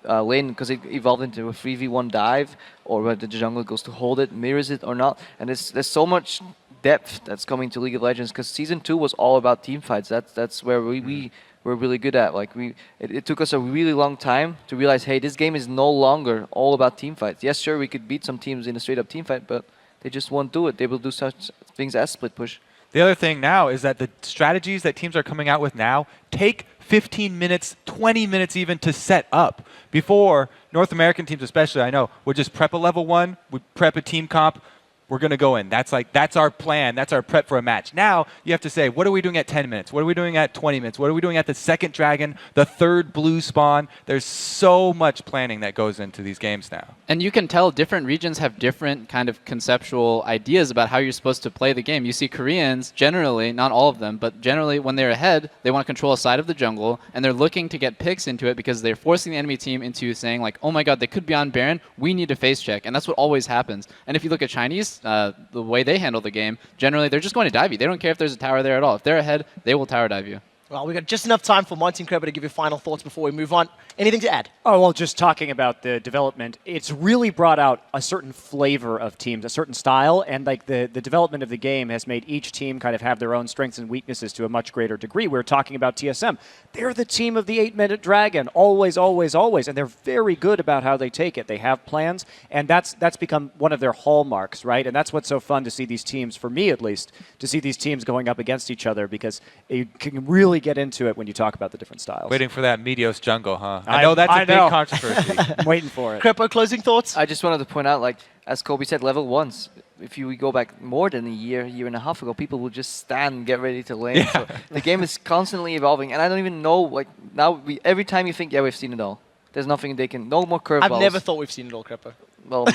lane because it evolved into a 3v1 dive, or whether the jungle goes to hold it, mirrors it or not. And there's so much depth that's coming to League of Legends because Season 2 was all about team fights. That's where we were really good at. Like it took us a really long time to realize, hey, this game is no longer all about team fights. Yes, sure, we could beat some teams in a straight up team fight, but they just won't do it. They will do such things as split push. The other thing now is that the strategies that teams are coming out with now take 15 minutes, 20 minutes even to set up. Before, North American teams especially, I know, would just prep a level 1, we prep a team comp, we're going to go in. That's our plan. That's our prep for a match. Now, you have to say, what are we doing at 10 minutes? What are we doing at 20 minutes? What are we doing at the second dragon, the third blue spawn? There's so much planning that goes into these games now. And you can tell different regions have different kind of conceptual ideas about how you're supposed to play the game. You see Koreans, generally, not all of them, but generally when they're ahead, they want to control a side of the jungle, and they're looking to get picks into it because they're forcing the enemy team into saying, like, oh my god, they could be on Baron, we need to face check. And that's what always happens. And if you look at Chinese, the way they handle the game, generally they're just going to dive you. They don't care if there's a tower there at all. If they're ahead, they will tower dive you. Well, we've got just enough time for Monty and Kreber to give you final thoughts before we move on. Anything to add? Oh, well, just talking about the development, it's really brought out a certain flavor of teams, a certain style, and like the development of the game has made each team kind of have their own strengths and weaknesses to a much greater degree. We're talking about TSM. They're the team of the 8-minute dragon, always, always, always, and they're very good about how they take it. They have plans, and that's become one of their hallmarks, right? And that's what's so fun to see these teams, for me at least, to see these teams going up against each other because you can really get into it when you talk about the different styles. Waiting for that Meteos jungle, huh? I know that's a big controversy. I'm waiting for it. Krepo, closing thoughts? I just wanted to point out, like, as Kobe said, level 1s, if you go back more than a year and a half ago, people would just stand and get ready to lane. Yeah. So the game is constantly evolving, and I don't even know, like, now every time you think, yeah, we've seen it all. There's nothing they can. No more curveballs. I've never thought we've seen it all, Crepper. Well,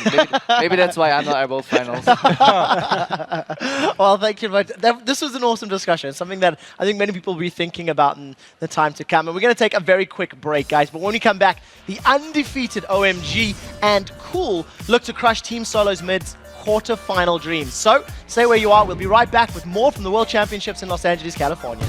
maybe that's why I'm not at both finals. Well, thank you very much. This was an awesome discussion. It's something that I think many people will be thinking about in the time to come. And we're going to take a very quick break, guys. But when we come back, the undefeated OMG and Cool look to crush Team Solo's mid's quarter-final dreams. So, stay where you are. We'll be right back with more from the World Championships in Los Angeles, California.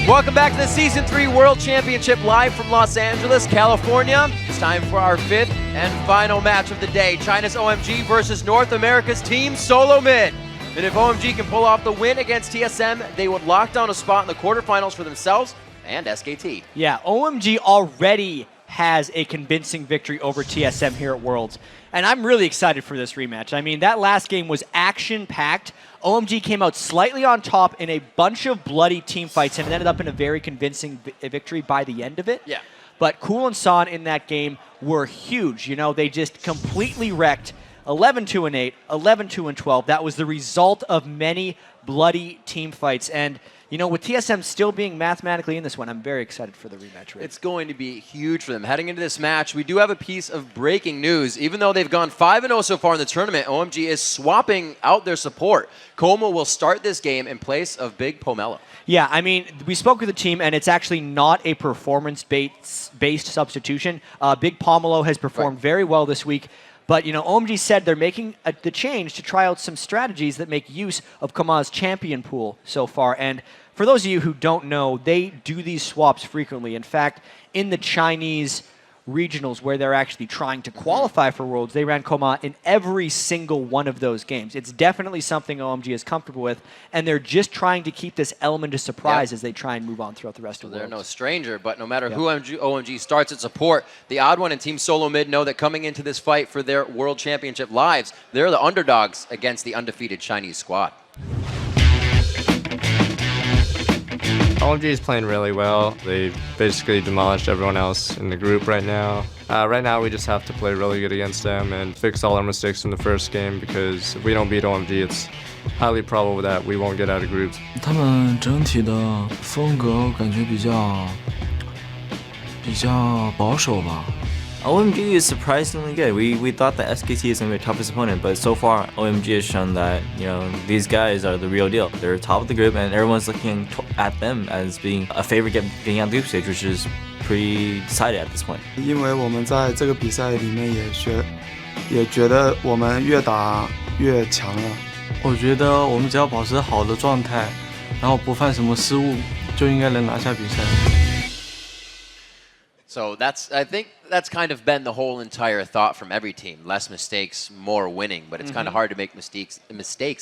Welcome back to the Season 3 World Championship live from Los Angeles, California. It's time for our 5th and final match of the day. China's OMG versus North America's Team Solo Mid. And if OMG can pull off the win against TSM, they would lock down a spot in the quarterfinals for themselves and SKT. Yeah, OMG already has a convincing victory over TSM here at Worlds. And I'm really excited for this rematch. I mean, that last game was action-packed. OMG came out slightly on top in a bunch of bloody team fights and it ended up in a very convincing victory by the end of it. Yeah. But Cool and San in that game were huge. You know, they just completely wrecked 11-2-8, 11-2-12. That was the result of many bloody team fights. And you know, with TSM still being mathematically in this one, I'm very excited for the rematch. It's going to be huge for them. Heading into this match, we do have a piece of breaking news. Even though they've gone 5-0 so far in the tournament, OMG is swapping out their support. Como will start this game in place of Big Pomelo. Yeah, I mean, we spoke with the team, and it's actually not a performance-based substitution. Big Pomelo has performed very well this week. But, you know, OMG said they're making the change to try out some strategies that make use of Kama's champion pool so far. And for those of you who don't know, they do these swaps frequently. In fact, in the Chinese regionals where they're actually trying to qualify for Worlds, they ran Koma in every single one of those games. It's definitely something OMG is comfortable with, and they're just trying to keep this element of surprise as they try and move on throughout the rest of the They're Worlds. no stranger, but no matter who OMG starts at support, the odd one and Team Solo Mid know that coming into this fight for their World Championship lives, they're the underdogs against the undefeated Chinese squad. OMG is playing really well. They basically demolished everyone else in the group right now. Right now, we just have to play really good against them and fix all our mistakes from the first game, because if we don't beat OMG, it's highly probable that we won't get out of groups. 他们整体的风格感觉比较保守吧。 OMG is surprisingly good. We thought that SKT is going to be the toughest opponent, but so far OMG has shown that, you know, these guys are the real deal. They're top of the group, and everyone's looking at them as being a favorite getting out of the group stage, which is pretty decided at this point. 因为我们在这个比赛里面也觉得我们越打越强了。我觉得我们只要保持好的状态，然后不犯什么失误，就应该能拿下比赛。 So I think that's kind of been the whole entire thought from every team. Less mistakes, more winning, but it's kind of hard to make mistakes in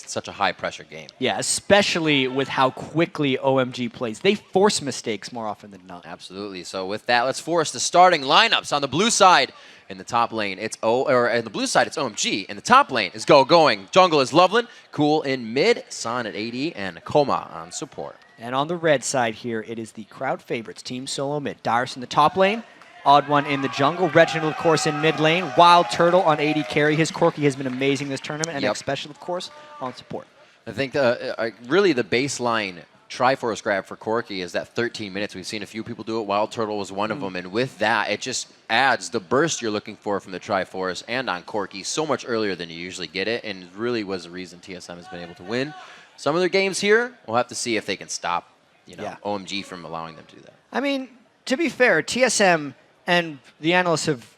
such a high-pressure game. Yeah, especially with how quickly OMG plays. They force mistakes more often than not. Absolutely. So with that, let's force the starting lineups. On the blue side, in the top lane, it's OMG. In the top lane is going. Jungle is Loveland, Cool in mid, San at AD, and Koma on support. And on the red side here, it is the crowd favorites, Team Solo Mid. Darius in the top lane, Odd One in the jungle, Reginald, of course, in mid lane, Wild Turtle on AD carry. His Corki has been amazing this tournament, and especially, of course, on support. I think really the baseline Triforce grab for Corki is that 13 minutes. We've seen a few people do it. Wild Turtle was one of them, and with that, it just adds the burst you're looking for from the Triforce and on Corki so much earlier than you usually get it, and really was the reason TSM has been able to win. Some of their games here, we'll have to see if they can stop, OMG from allowing them to do that. I mean, to be fair, TSM and the analysts have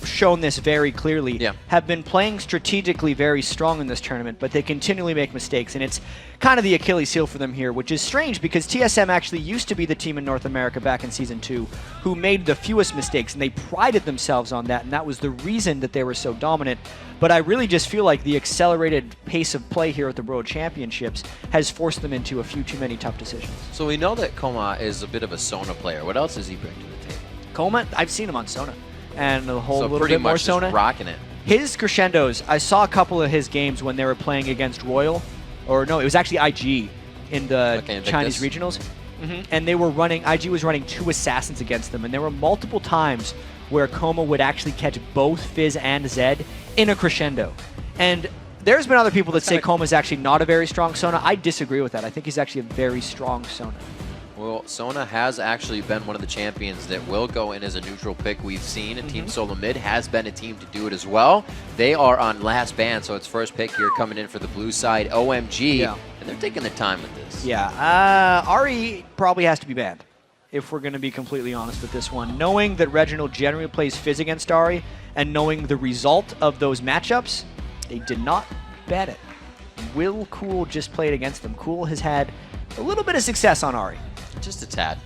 shown this very clearly, have been playing strategically very strong in this tournament, but they continually make mistakes, and it's kind of the Achilles heel for them here, which is strange because TSM actually used to be the team in North America back in Season 2 who made the fewest mistakes, and they prided themselves on that, and that was the reason that they were so dominant. But I really just feel like the accelerated pace of play here at the World Championships has forced them into a few too many tough decisions. So we know that Koma is a bit of a Sona player. What else does he bring to the table? Koma, I've seen him on Sona. And a whole So little pretty bit more much just Sona. rocking it. His crescendos, I saw a couple of his games when they were playing against Royal, or no, it was actually IG in the Chinese regionals. And they were running, IG was running 2 assassins against them, and there were multiple times where Koma would actually catch both Fizz and Zed in a crescendo. And there's been other people that say Koma is actually not a very strong Sona. I disagree with that. I think he's actually a very strong Sona. Well, Sona has actually been one of the champions that will go in as a neutral pick we've seen, and Team Solo Mid has been a team to do it as well. They are on last ban, so it's first pick here coming in for the blue side, OMG, and they're taking their time with this. Yeah, Ari probably has to be banned, if we're going to be completely honest with this one. Knowing that Reginald generally plays Fizz against Ari, and knowing the result of those matchups, they did not ban it. Will Cool just played against them? Cool has had a little bit of success on Ari. Just a tad.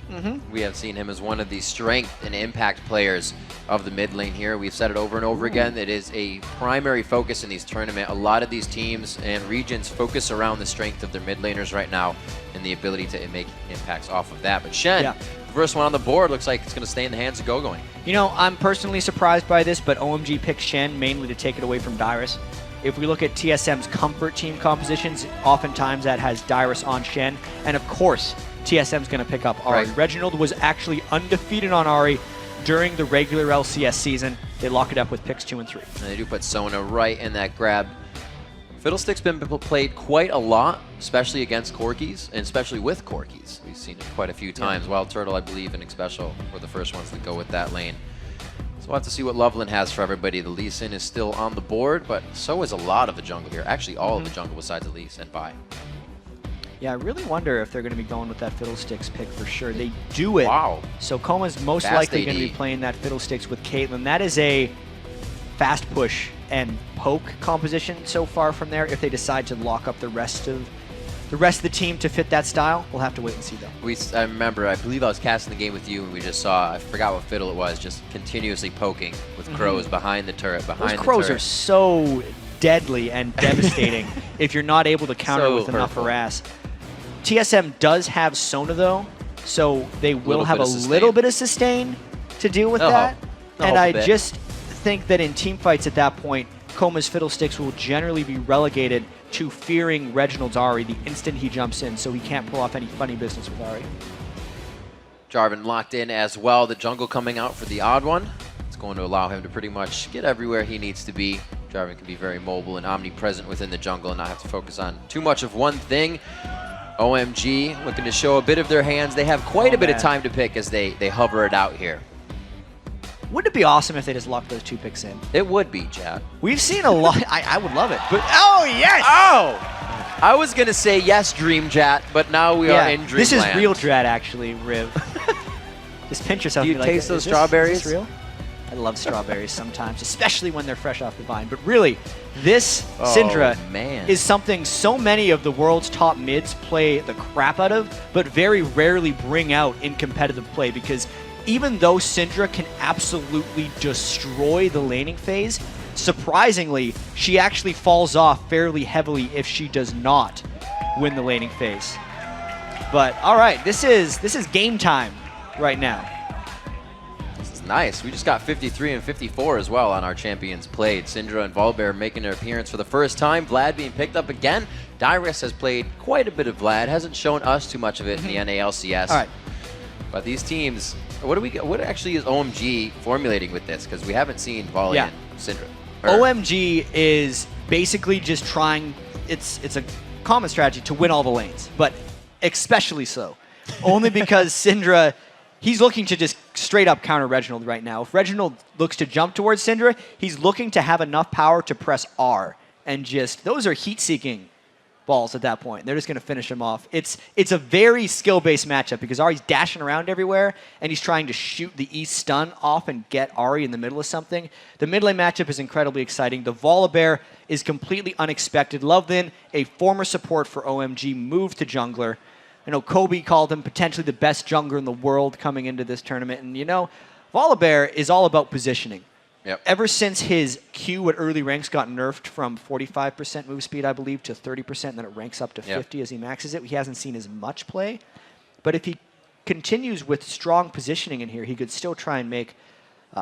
We have seen him as one of the strength and impact players of the mid lane here. We've said it over and over again. It is a primary focus in these tournaments. A lot of these teams and regions focus around the strength of their mid laners right now and the ability to make impacts off of that. But Shen, the first one on the board, looks like it's going to stay in the hands of Gogoing. You know, I'm personally surprised by this, but OMG picked Shen mainly to take it away from Dyrus. If we look at TSM's comfort team compositions, oftentimes that has Dyrus on Shen, and of course, TSM's going to pick up Ari. Reginald was actually undefeated on Ari during the regular LCS season. They lock it up with picks 2 and 3. And they do put Sona right in that grab. Fiddlestick's been played quite a lot, especially against Corgis, and especially with Corgis. We've seen it quite a few times. Wild Turtle, I believe, and Xpecial were the first ones to go with that lane. So we'll have to see what Loveland has for everybody. The Lee Sin is still on the board, but so is a lot of the jungle here. Actually, all of the jungle besides the Lee Sin by. Yeah, I really wonder if they're going to be going with that Fiddlesticks pick for sure. They do it. Wow. So Koma's most Fast likely AD. going to be playing that Fiddlesticks with Caitlyn. That is a fast push and poke composition so far from there. If they decide to lock up the rest of the team to fit that style, we'll have to wait and see though. I remember, I believe I was casting the game with you and we just saw, I forgot what fiddle it was, just continuously poking with crows behind the turret, Those crows are so deadly and devastating if you're not able to counter with enough harass. TSM does have Sona though, so they will have a little bit of sustain to deal with that. And I just think that in team fights at that point, Koma's Fiddlesticks will generally be relegated to fearing Reginald's Ari the instant he jumps in, so he can't pull off any funny business with Ari. Jarvan locked in as well. The jungle coming out for the odd one. It's going to allow him to pretty much get everywhere he needs to be. Jarvan can be very mobile and omnipresent within the jungle and not have to focus on too much of one thing. OMG looking to show a bit of their hands. They have quite a bit of time to pick as they hover it out here. Wouldn't it be awesome if they just locked those 2 picks in? It would be, Chad. We've seen a lot. I would love it. But oh, yes! Oh! I was going to say yes, Dream Chat, but now we are in Dreamland. This is real Drat, actually, Riv. Just pinch yourself. Do you taste those strawberries? Is this real? I love strawberries sometimes, especially when they're fresh off the vine. But really, this Syndra is something so many of the world's top mids play the crap out of, but very rarely bring out in competitive play, because even though Syndra can absolutely destroy the laning phase, surprisingly, she actually falls off fairly heavily if she does not win the laning phase. But all right, this is game time right now. This is nice. We just got 53 and 54 as well on our champions played. Syndra and Volibear making their appearance for the first time. Vlad being picked up again. Dyrus has played quite a bit of Vlad. Hasn't shown us too much of it in the NALCS. All right. But these teams, what actually is OMG formulating with this? Because we haven't seen Volley and Syndra. OMG is basically just trying, it's a common strategy to win all the lanes, but especially so. Only because Syndra, he's looking to just straight up counter Reginald right now. If Reginald looks to jump towards Syndra, he's looking to have enough power to press R. And just, those are heat-seeking balls at that point. They're just going to finish him off. It's a very skill-based matchup because Ari's dashing around everywhere, and he's trying to shoot the E stun off and get Ari in the middle of something. The mid lane matchup is incredibly exciting. The Volibear is completely unexpected. Loveland, a former support for OMG, moved to jungler. I know Kobe called him potentially the best jungler in the world coming into this tournament, and you know, Volibear is all about positioning. Ever since his Q at early ranks got nerfed from 45% move speed, I believe, to 30%, and then it ranks up to 50 as he maxes it, he hasn't seen as much play. But if he continues with strong positioning in here, he could still try and make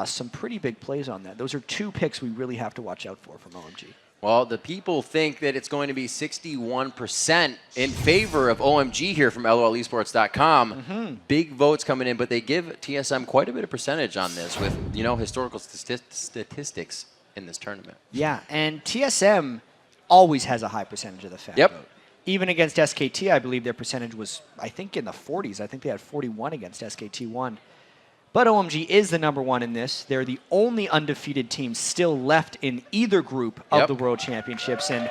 some pretty big plays on that. Those are 2 picks we really have to watch out for from OMG. Well, the people think that it's going to be 61% in favor of OMG here from LOLesports.com. Big votes coming in, but they give TSM quite a bit of percentage on this with, you know, historical statistics in this tournament. Yeah, and TSM always has a high percentage of the fan vote. Even against SKT, I believe their percentage was, I think, in the 40s. I think they had 41 against SKT1. But OMG is the #1 in this. They're the only undefeated team still left in either group of the World Championships. And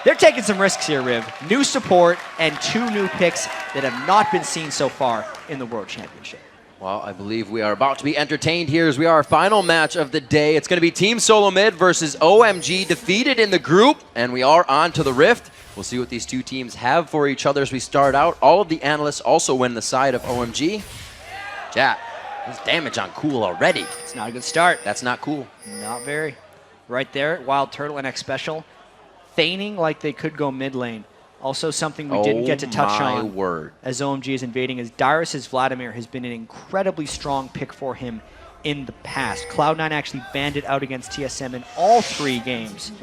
they're taking some risks here, Riv. New support and 2 new picks that have not been seen so far in the World Championship. Well, I believe we are about to be entertained here as we are our final match of the day. It's going to be Team Solo Mid versus OMG, defeated in the group, and we are on to the Rift. We'll see what these two teams have for each other as we start out. All of the analysts also win the side of OMG. Chat, there's damage on Cool already. It's not a good start. That's not cool. Not very. Right there, Wild Turtle and X Special, feigning like they could go mid lane. Also something we didn't get to touch on as OMG is invading is Dyrus' Vladimir has been an incredibly strong pick for him in the past. Cloud9 actually banned it out against TSM in all 3 games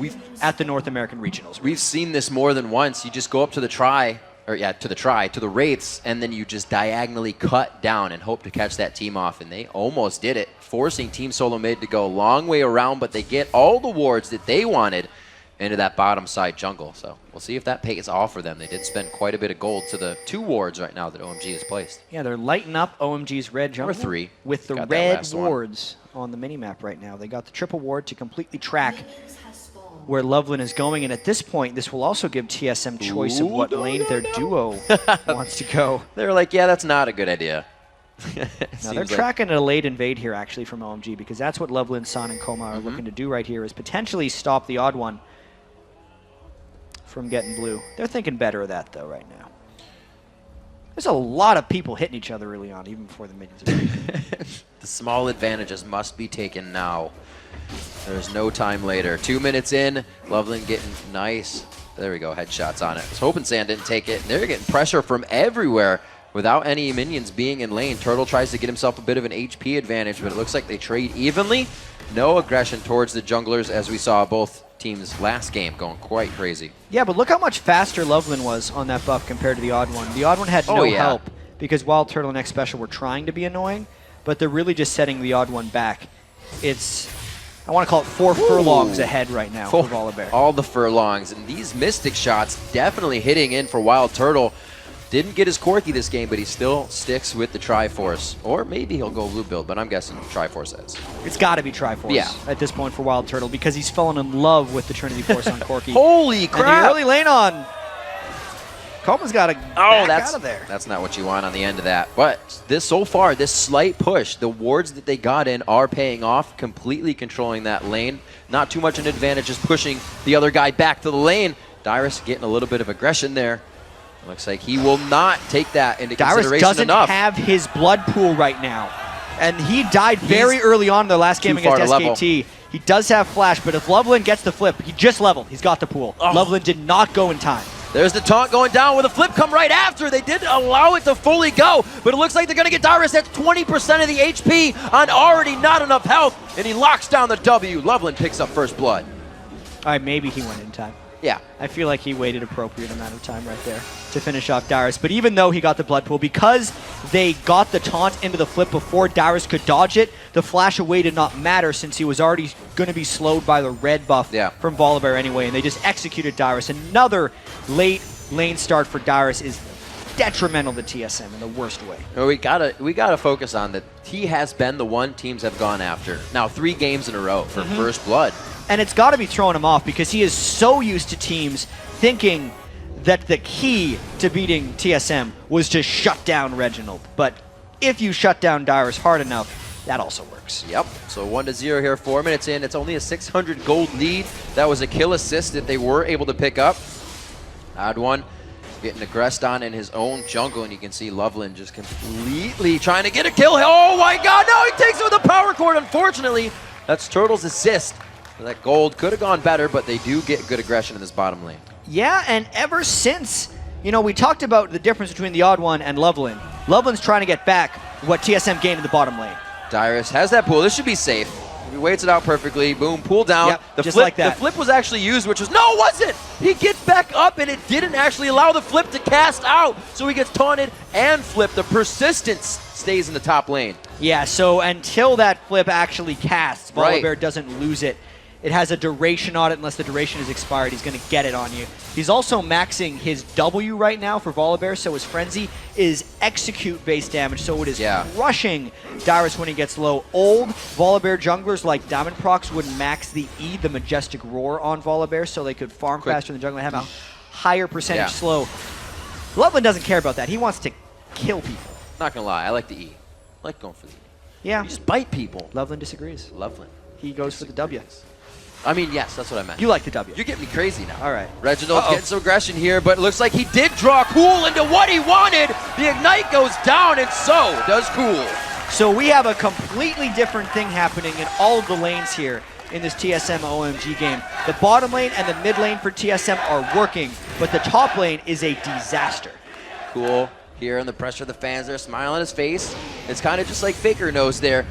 at the North American Regionals. We've seen this more than once. You just go up to the to the Wraiths, and then you just diagonally cut down and hope to catch that team off, and they almost did it, forcing Team Solo Mid to go a long way around, but they get all the wards that they wanted into that bottom side jungle. So we'll see if that pays off for them. They did spend quite a bit of gold to the 2 wards right now that OMG has placed. Yeah, they're lighting up OMG's red jungle. Or 3. With the red wards on the minimap right now. They got the triple ward to completely track where Loveland is going, and at this point, this will also give TSM choice of what lane their duo wants to go. They're like, yeah, that's not a good idea. Now they're tracking a late invade here, actually, from OMG, because that's what Loveland, San, and Koma are looking to do right here, is potentially stop the odd one from getting blue. They're thinking better of that, though, right now. There's a lot of people hitting each other early on, even before the minions are The small advantages must be taken now. There's no time later. 2 minutes in, Loveland getting nice. There we go, headshots on it. I was hoping Sand didn't take it. They're getting pressure from everywhere without any minions being in lane. Turtle tries to get himself a bit of an HP advantage, but it looks like they trade evenly. No aggression towards the junglers, as we saw both teams last game going quite crazy. Yeah, but look how much faster Loveland was on that buff compared to the odd one. The odd one had no help because Wild Turtle and X Special were trying to be annoying, but they're really just setting the odd one back. It's, I want to call it 4 furlongs ahead right now for Volibear. All the furlongs, and these Mystic shots definitely hitting in for Wild Turtle. Didn't get his Corki this game, but he still sticks with the Triforce. Or maybe he'll go blue build, but I'm guessing Triforce heads. It's got to be Triforce at this point for Wild Turtle because he's fallen in love with the Trinity Force on Corki. Holy crap! And the early lane on Koma's got to back out of there. That's not what you want on the end of that. But this so far, this slight push, the wards that they got in are paying off, completely controlling that lane. Not too much an advantage, just pushing the other guy back to the lane. Dyrus getting a little bit of aggression there. Looks like he will not take that into consideration Dyrus doesn't enough. have his blood pool right now. And he died very early on in the last game against SKT. He does have flash, but if Loveland gets the flip, he just leveled. He's got the pool. Loveland did not go in time. There's the taunt going down with a flip come right after. They did allow it to fully go, but it looks like they're going to get Dyrus at 20% of the HP on already not enough health, and he locks down the W. Loveland picks up first blood. All right, maybe he went in time. Yeah. I feel like he waited appropriate amount of time right there to finish off Dyrus. But even though he got the blood pool, because they got the taunt into the flip before Dyrus could dodge it, the flash away did not matter since he was already going to be slowed by the red buff from Volibear anyway, and they just executed Dyrus. Another late lane start for Dyrus is detrimental to TSM in the worst way. Well, we gotta focus on that. He has been the one teams have gone after. Now 3 games in a row for first blood. And it's got to be throwing him off because he is so used to teams thinking that the key to beating TSM was to shut down Reginald. But if you shut down Dyrus hard enough, that also works. Yep. So 1-0 here, 4 minutes in. It's only a 600 gold lead. That was a kill assist that they were able to pick up. Odd one getting aggressed on in his own jungle, and you can see Loveland just completely trying to get a kill. Oh my god, no, he takes it with a power cord, unfortunately. That's Turtle's assist. That gold could have gone better, but they do get good aggression in this bottom lane. Yeah, and ever since, you know, we talked about the difference between the odd one and Loveland. Loveland's trying to get back what TSM gained in the bottom lane. Dyrus has that pool. This should be safe. He waits it out perfectly. Boom, pull down. Yep, the just flip, like that. The flip was actually used, which was, no, it wasn't! He gets back up, and it didn't actually allow the flip to cast out, so he gets taunted and flipped. The persistence stays in the top lane. Yeah, so until that flip actually casts, Volibear doesn't lose it. It has a duration on it. Unless the duration is expired, he's going to get it on you. He's also maxing his W right now for Volibear, so his Frenzy is execute-based damage, so it is crushing Dyrus when he gets low. Old Volibear junglers like Diamond Prox would max the E, the Majestic Roar, on Volibear, so they could farm faster than the jungler and have a higher percentage slow. Loveland doesn't care about that. He wants to kill people. Not gonna lie, I like the E. I like going for the E. Yeah. You just bite people. Loveland disagrees. Loveland. He goes for the W. I mean, yes, that's what I meant. You like the W. You're getting me crazy now. All right. Reginald's getting some aggression here, but it looks like he did draw Cool into what he wanted. The Ignite goes down, and so does Cool. So we have a completely different thing happening in all of the lanes here in this TSM OMG game. The bottom lane and the mid lane for TSM are working, but the top lane is a disaster. Cool here and the pressure of the fans there, smile on his face. It's kind of just like Faker knows there.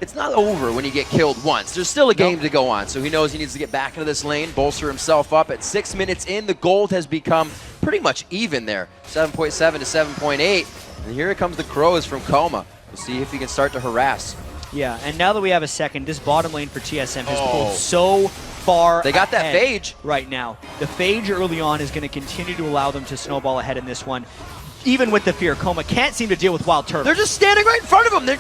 It's not over when you get killed once. There's still a game to go on, so he knows he needs to get back into this lane, bolster himself up. At 6 minutes in, the gold has become pretty much even there, 7.7 to 7.8. And here comes the Crows from Coma. We'll see if he can start to harass. Yeah, and now that we have a second, this bottom lane for TSM has pulled so far They got that ahead Phage. right now. The Phage early on is going to continue to allow them to snowball ahead in this one. Even with the fear, Coma can't seem to deal with Wild Turtle. They're just standing right in front of him.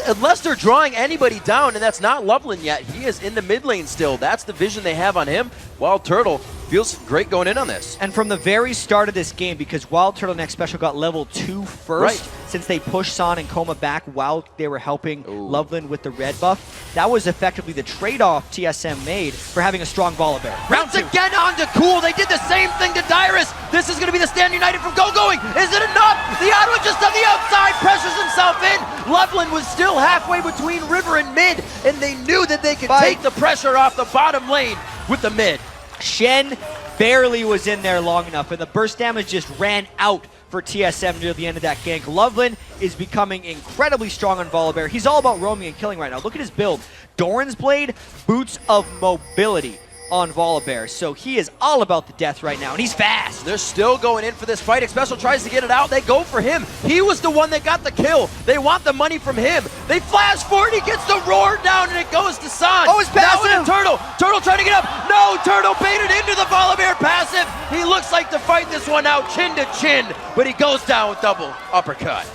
Unless they're drawing anybody down, and that's not Loveland yet. He is in the mid lane still. That's the vision they have on him. Wild Turtle feels great going in on this. And from the very start of this game, because Wild Turtle Next Special got level 2 first, since they pushed San and Coma back while they were helping Loveland with the red buff, that was effectively the trade-off TSM made for having a strong Volibear. Once again on to Cool. They did the same thing to Dyrus. This is going to be the Stand United from Going. Is it enough? The Ottawa just on the outside pressures himself in. Loveland was still halfway between River and mid, and they knew that they could take the pressure off the bottom lane with the mid. Shen barely was in there long enough, and the burst damage just ran out for TSM near the end of that gank. Loveland is becoming incredibly strong on Volibear. He's all about roaming and killing right now. Look at his build. Doran's Blade, Boots of Mobility on Volibear. So he is all about the death right now, and he's fast. They're still going in for this fight. Special tries to get it out. They go for him. He was the one that got the kill. They want the money from him. They flash forward. He gets the roar down, and it goes to San. Oh, it's passive. Now into Turtle. Turtle trying to get up. No, Turtle baited into the Volibear passive. He looks like to fight this one out chin to chin, but he goes down with double uppercut.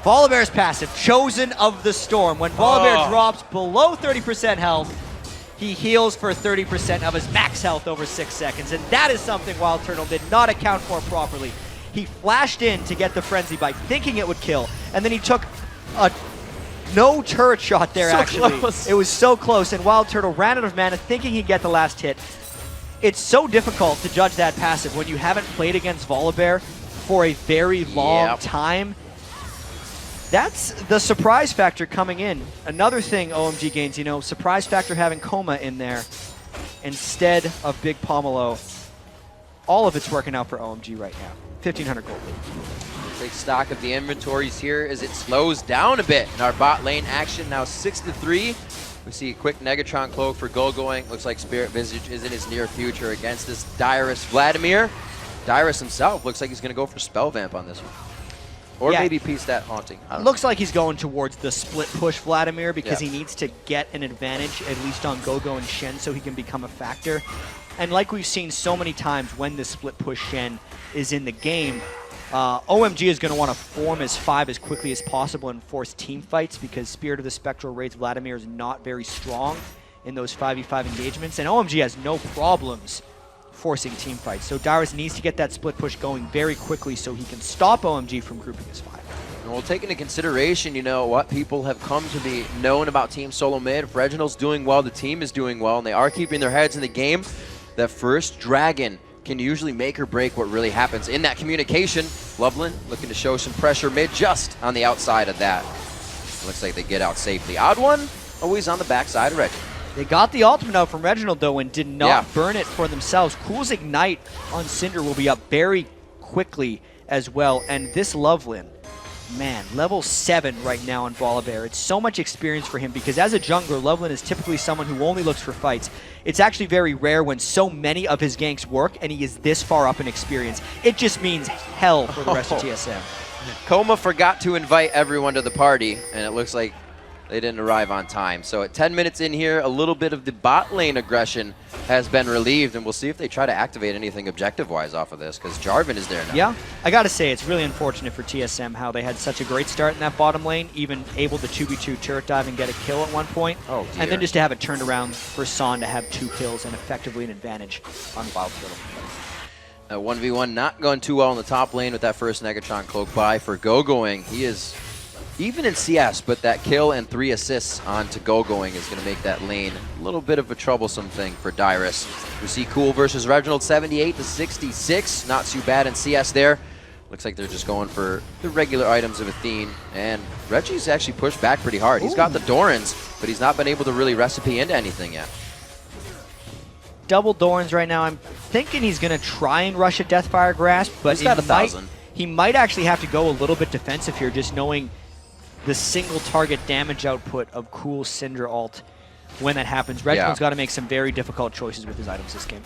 Volibear's passive, Chosen of the Storm. When Volibear drops below 30% health, he heals for 30% of his max health over 6 seconds, and that is something Wild Turtle did not account for properly. He flashed in to get the Frenzy Bite, thinking it would kill, and then he took a no turret shot there, actually. Close. It was so close, and Wild Turtle ran out of mana, thinking he'd get the last hit. It's so difficult to judge that passive when you haven't played against Volibear for a very long time. That's the surprise factor coming in. Another thing OMG gains, you know, surprise factor having Coma in there instead of Big Pomelo. All of it's working out for OMG right now. 1,500 gold. Take stock of the inventories here as it slows down a bit in our bot lane action. Now 6-3. We see a quick Negatron cloak for Going. Looks like Spirit Visage is in his near future against this Dyrus Vladimir. Dyrus himself looks like he's going to go for Spell Vamp on this one. Or maybe Peace That Haunting. Looks like he's going towards the split push Vladimir because he needs to get an advantage, at least on Gogo and Shen, so he can become a factor. And like we've seen so many times when the split push Shen is in the game, OMG is going to want to form as 5 as quickly as possible and force team fights because Spirit of the Spectral Raids Vladimir is not very strong in those 5v5 engagements, and OMG has no problems forcing team fights. So Dyrus needs to get that split push going very quickly so he can stop OMG from grouping his 5. And we'll take into consideration, you know, what people have come to be known about Team Solo Mid. If Reginald's doing well, the team is doing well, and they are keeping their heads in the game. That first Dragon can usually make or break what really happens in that communication. Loveland looking to show some pressure mid just on the outside of that. Looks like they get out safely. Odd one, always on the backside of Reginald. They got the ultimate out from Reginald, though, and did not burn it for themselves. Cool's Ignite on Cinder will be up very quickly as well. And this Loveland, man, level 7 right now on Volibear. It's so much experience for him because as a jungler, Loveland is typically someone who only looks for fights. It's actually very rare when so many of his ganks work and he is this far up in experience. It just means hell for the rest of TSM. Coma forgot to invite everyone to the party, and it looks like they didn't arrive on time. So at 10 minutes in here, a little bit of the bot lane aggression has been relieved, and we'll see if they try to activate anything objective-wise off of this, because Jarvan is there now. Yeah, I gotta say, it's really unfortunate for TSM how they had such a great start in that bottom lane, even able to 2v2 turret dive and get a kill at one point. Oh, dear. And then just to have it turned around for Son to have 2 kills and effectively an advantage on Wild Turtle. 1v1 not going too well in the top lane with that first Negatron cloak buy for Go-Going. He is even in CS, but that kill and 3 assists onto Go-Going is going to make that lane a little bit of a troublesome thing for Dyrus. We see Cool versus Reginald, 78 to 66. Not too bad in CS there. Looks like they're just going for the regular items of Athene. And Reggie's actually pushed back pretty hard. He's got the Dorans, but he's not been able to really recipe into anything yet. Double Dorans right now. I'm thinking he's going to try and rush a Deathfire Grasp, but He's got 1,000. He might actually have to go a little bit defensive here, just knowing the single target damage output of Cool Syndra ult when that happens. Reginald's got to make some very difficult choices with his items this game.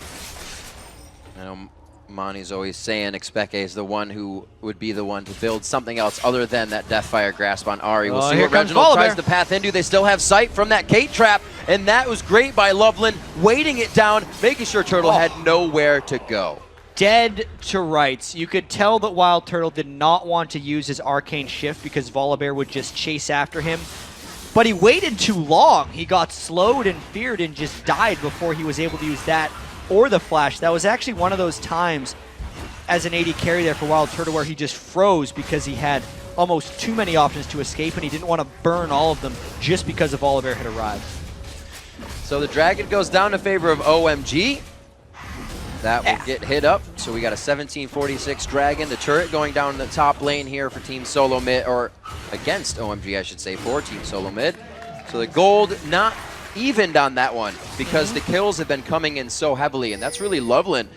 I know Monty's always saying Expeke is the one who would be the one to build something else other than that Deathfire Grasp on Ahri. We'll see what Reginald tries to path into. They still have sight from that Kate trap, and that was great by Loveland, weighting it down, making sure Turtle had nowhere to go. Dead to rights. You could tell that Wild Turtle did not want to use his Arcane Shift because Volibear would just chase after him. But he waited too long. He got slowed and feared and just died before he was able to use that or the flash. That was actually one of those times as an AD carry there for Wild Turtle where he just froze because he had almost too many options to escape and he didn't want to burn all of them just because the Volibear had arrived. So the Dragon goes down in favor of OMG. That will get hit up. So we got a 1746 Dragon. The turret going down in the top lane here for Team Solo Mid, or against OMG, I should say, for Team Solo Mid. So the gold not evened on that one because the kills have been coming in so heavily, and that's really Loveland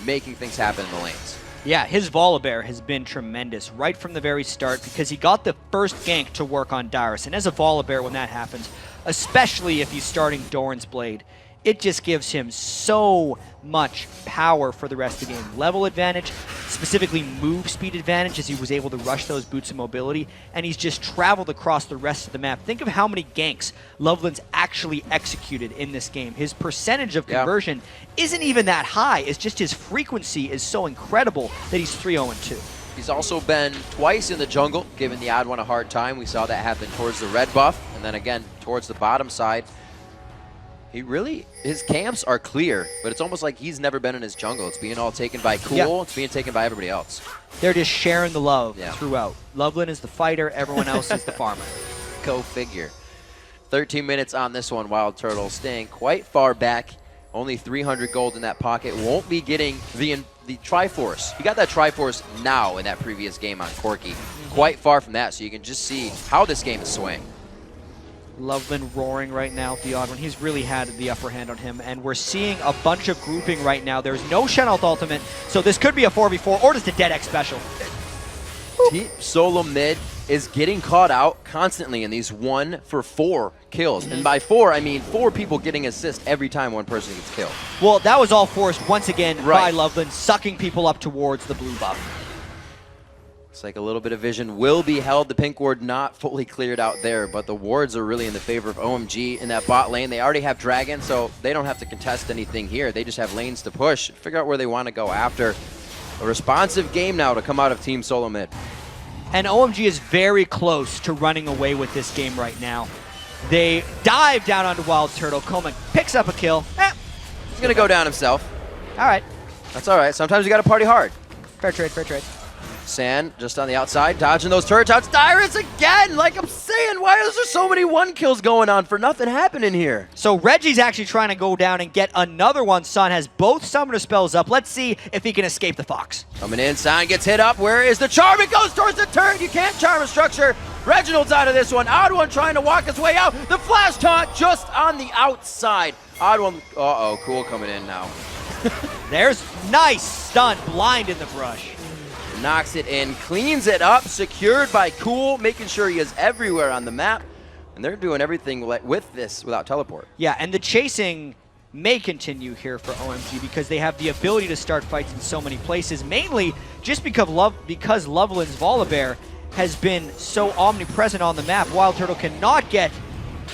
making things happen in the lanes. Yeah, his Volibear has been tremendous right from the very start because he got the first gank to work on Dyrus. And as a Volibear, when that happens, especially if he's starting Doran's Blade, it just gives him so much power for the rest of the game. Level advantage, specifically move speed advantage, as he was able to rush those boots of mobility, and he's just traveled across the rest of the map. Think of how many ganks Loveland's actually executed in this game. His percentage of conversion isn't even that high. It's just his frequency is so incredible that he's 3-0-2. He's also been twice in the jungle, giving the odd one a hard time. We saw that happen towards the red buff, and then again towards the bottom side. His camps are clear, but it's almost like he's never been in his jungle. It's being all taken by Cool, it's being taken by everybody else. They're just sharing the love throughout. Loveland is the fighter, everyone else is the farmer. Go figure. 13 minutes on this one, Wild Turtle staying quite far back. Only 300 gold in that pocket. Won't be getting the Triforce. He got that Triforce now in that previous game on Corki. Quite far from that, so you can just see how this game is swaying. Loveland roaring right now with the odd one. He's really had the upper hand on him, and we're seeing a bunch of grouping right now. There's no Chenault ultimate, so this could be a 4v4 or just a Dead X special. Team Solo Mid is getting caught out constantly in these 1-for-4 kills. And by 4, I mean 4 people getting assist every time one person gets killed. Well, that was all forced once again by Loveland, sucking people up towards the blue buff. Looks like a little bit of vision will be held. The pink ward not fully cleared out there, but the wards are really in the favor of OMG in that bot lane. They already have Dragon, so they don't have to contest anything here. They just have lanes to push, figure out where they want to go after. A responsive game now to come out of Team Solo Mid. And OMG is very close to running away with this game right now. They dive down onto Wild Turtle. Coleman picks up a kill. He's going to go down himself. All right. That's all right. Sometimes you got to party hard. Fair trade, fair trade. Sand just on the outside, dodging those turret shots. Dyrus again, like I'm saying, why is there so many 1 kills going on for nothing happening here? So Reggie's actually trying to go down and get another one. Son has both summoner spells up. Let's see if he can escape the Fox. Coming in, Sand gets hit up. Where is the charm? It goes towards the turret. You can't charm a structure. Reginald's out of this one. Odd One trying to walk his way out. The flash taunt just on the outside. Odd One, uh-oh, Cool coming in now. There's nice stun, blind in the brush. Knocks it in, cleans it up, secured by Cool, making sure he is everywhere on the map. And they're doing everything with this without teleport. Yeah, and the chasing may continue here for OMG because they have the ability to start fights in so many places, mainly just because Loveland's Volibear has been so omnipresent on the map. Wild Turtle cannot get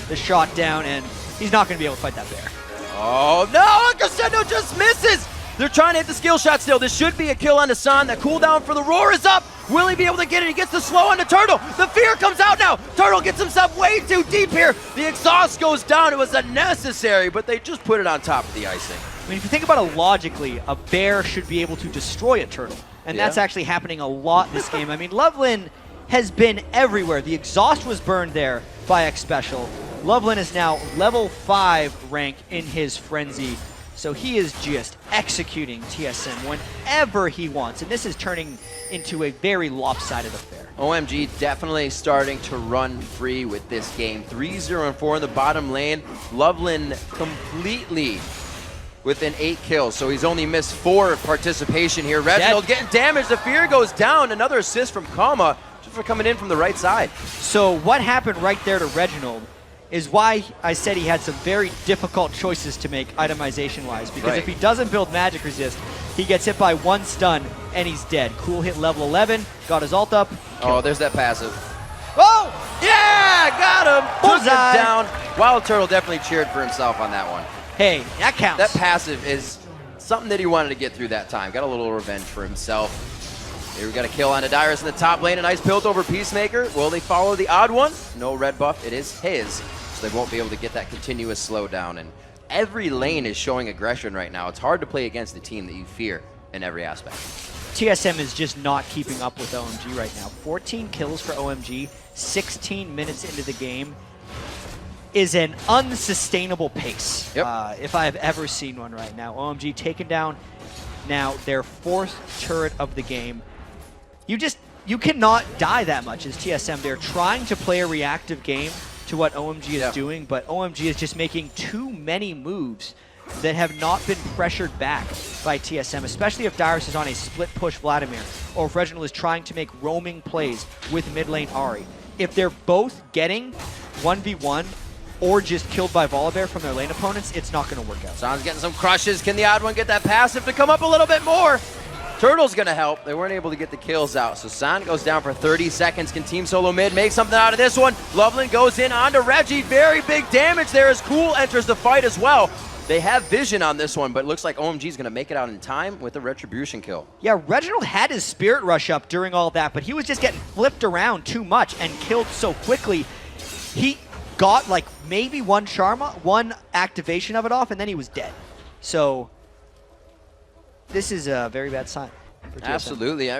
the shot down, and he's not going to be able to fight that bear. Oh no, Crescendo just misses! They're trying to hit the skill shot still. This should be a kill on Hassan. That cooldown for the roar is up. Will he be able to get it? He gets the slow on the Turtle. The fear comes out now. Turtle gets himself way too deep here. The exhaust goes down. It was unnecessary, but they just put it on top of the icing. I mean, if you think about it logically, a bear should be able to destroy a turtle. And that's actually happening a lot this game. I mean, Loveland has been everywhere. The exhaust was burned there by X Special. Loveland is now level 5 rank in his frenzy. So he is just executing TSM whenever he wants. And this is turning into a very lopsided affair. OMG definitely starting to run free with this game. 3-0-4 in the bottom lane. Loveland completely within 8 kills, so he's only missed 4 participation here. Reginald getting damaged. The fear goes down. Another assist from Kama just for coming in from the right side. So what happened right there to Reginald is why I said he had some very difficult choices to make itemization-wise. Because if he doesn't build Magic Resist, he gets hit by 1 stun and he's dead. Cool hit level 11, got his ult up. Oh, there's that passive. Oh! Yeah, got him! Took him Bullseye. down. Wild Turtle definitely cheered for himself on that one. Hey, that counts. That passive is something that he wanted to get through that time. Got a little revenge for himself. Here we got a kill on Dyrus in the top lane. A nice build over Peacemaker. Will they follow the odd one? No red buff. It is his. So they won't be able to get that continuous slowdown. And every lane is showing aggression right now. It's hard to play against a team that you fear in every aspect. TSM is just not keeping up with OMG right now. 14 kills for OMG, 16 minutes into the game is an unsustainable pace. If I have ever seen one right now. OMG taking down now their 4th turret of the game. You cannot die that much as TSM. They're trying to play a reactive game to what OMG is doing, but OMG is just making too many moves that have not been pressured back by TSM, especially if Dyrus is on a split push Vladimir, or if Reginald is trying to make roaming plays with mid lane Ahri. If they're both getting 1v1 or just killed by Volibear from their lane opponents, it's not going to work out. San's getting some crushes. Can the odd one get that passive to come up a little bit more? Turtle's going to help. They weren't able to get the kills out. So San goes down for 30 seconds. Can Team Solo Mid make something out of this one? Loveland goes in onto Reggie. Very big damage there as Cool enters the fight as well. They have vision on this one, but it looks like OMG is going to make it out in time with a Retribution kill. Yeah, Reginald had his Spirit Rush up during all that, but he was just getting flipped around too much and killed so quickly. He got like maybe one activation of it off, and then he was dead. So this is a very bad sign for TSM. Absolutely. I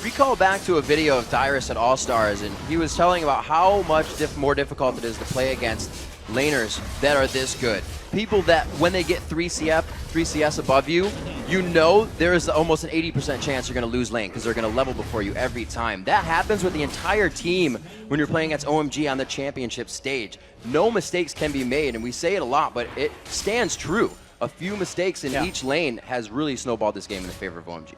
recall back to a video of Dyrus at All-Stars, and he was telling about how much more difficult it is to play against laners that are this good. People that, when they get 3 CS above you, you know there is almost an 80% chance you're going to lose lane because they're going to level before you every time. That happens with the entire team when you're playing against OMG on the championship stage. No mistakes can be made, and we say it a lot, but it stands true. A few mistakes in each lane has really snowballed this game in the favor of OMG.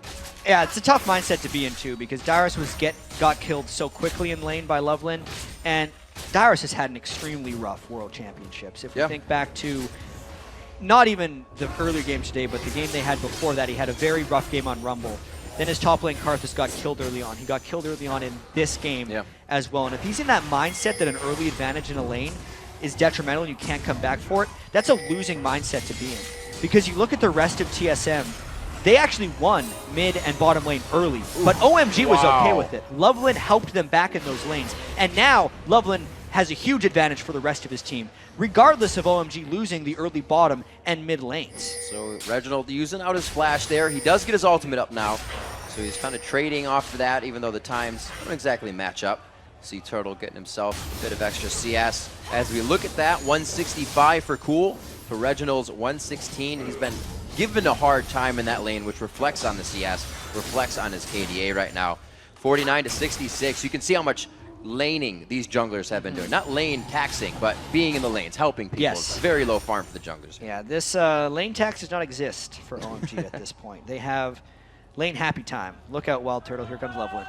Yeah, it's a tough mindset to be in too, because Dyrus got killed so quickly in lane by Loveland, and Dyrus has had an extremely rough World Championships. If we think back to not even the earlier games today, but the game they had before that, he had a very rough game on Rumble. Then his top lane Karthus got killed early on. He got killed early on in this game as well. And if he's in that mindset that an early advantage in a lane is detrimental and you can't come back for it, that's a losing mindset to be in. Because you look at the rest of TSM, they actually won mid and bottom lane early, but OMG was okay with it. Loveland helped them back in those lanes, and now Loveland has a huge advantage for the rest of his team, regardless of OMG losing the early bottom and mid lanes. So Reginald using out his flash there. He does get his ultimate up now, so he's kind of trading off for that, even though the times don't exactly match up. See Turtle getting himself a bit of extra CS. As we look at that, 165 for Cool. For Reginald's 116, he's been given a hard time in that lane, which reflects on the CS, reflects on his KDA right now. 49 to 66. You can see how much laning these junglers have been doing. Not lane taxing, but being in the lanes, helping people. Yes. It's a very low farm for the junglers. Yeah, this lane tax does not exist for OMG at this point. They have lane happy time. Look out, Wild Turtle. Here comes Loveland.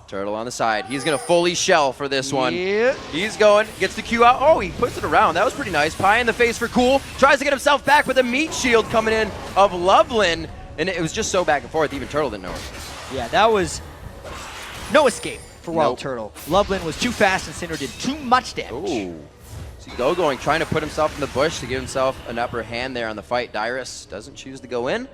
Turtle on the side. He's going to fully shell for this one. Yeah. He's going, gets the Q out. Oh, he puts it around. That was pretty nice. Pie in the face for Cool. Tries to get himself back with a meat shield coming in of Loveland. And it was just so back and forth. Even Turtle didn't know it. Yeah, that was no escape for Wild Turtle. Loveland was too fast and Syndra did too much damage. Ooh. So Going, trying to put himself in the bush to give himself an upper hand there on the fight. Dyrus doesn't choose to go in.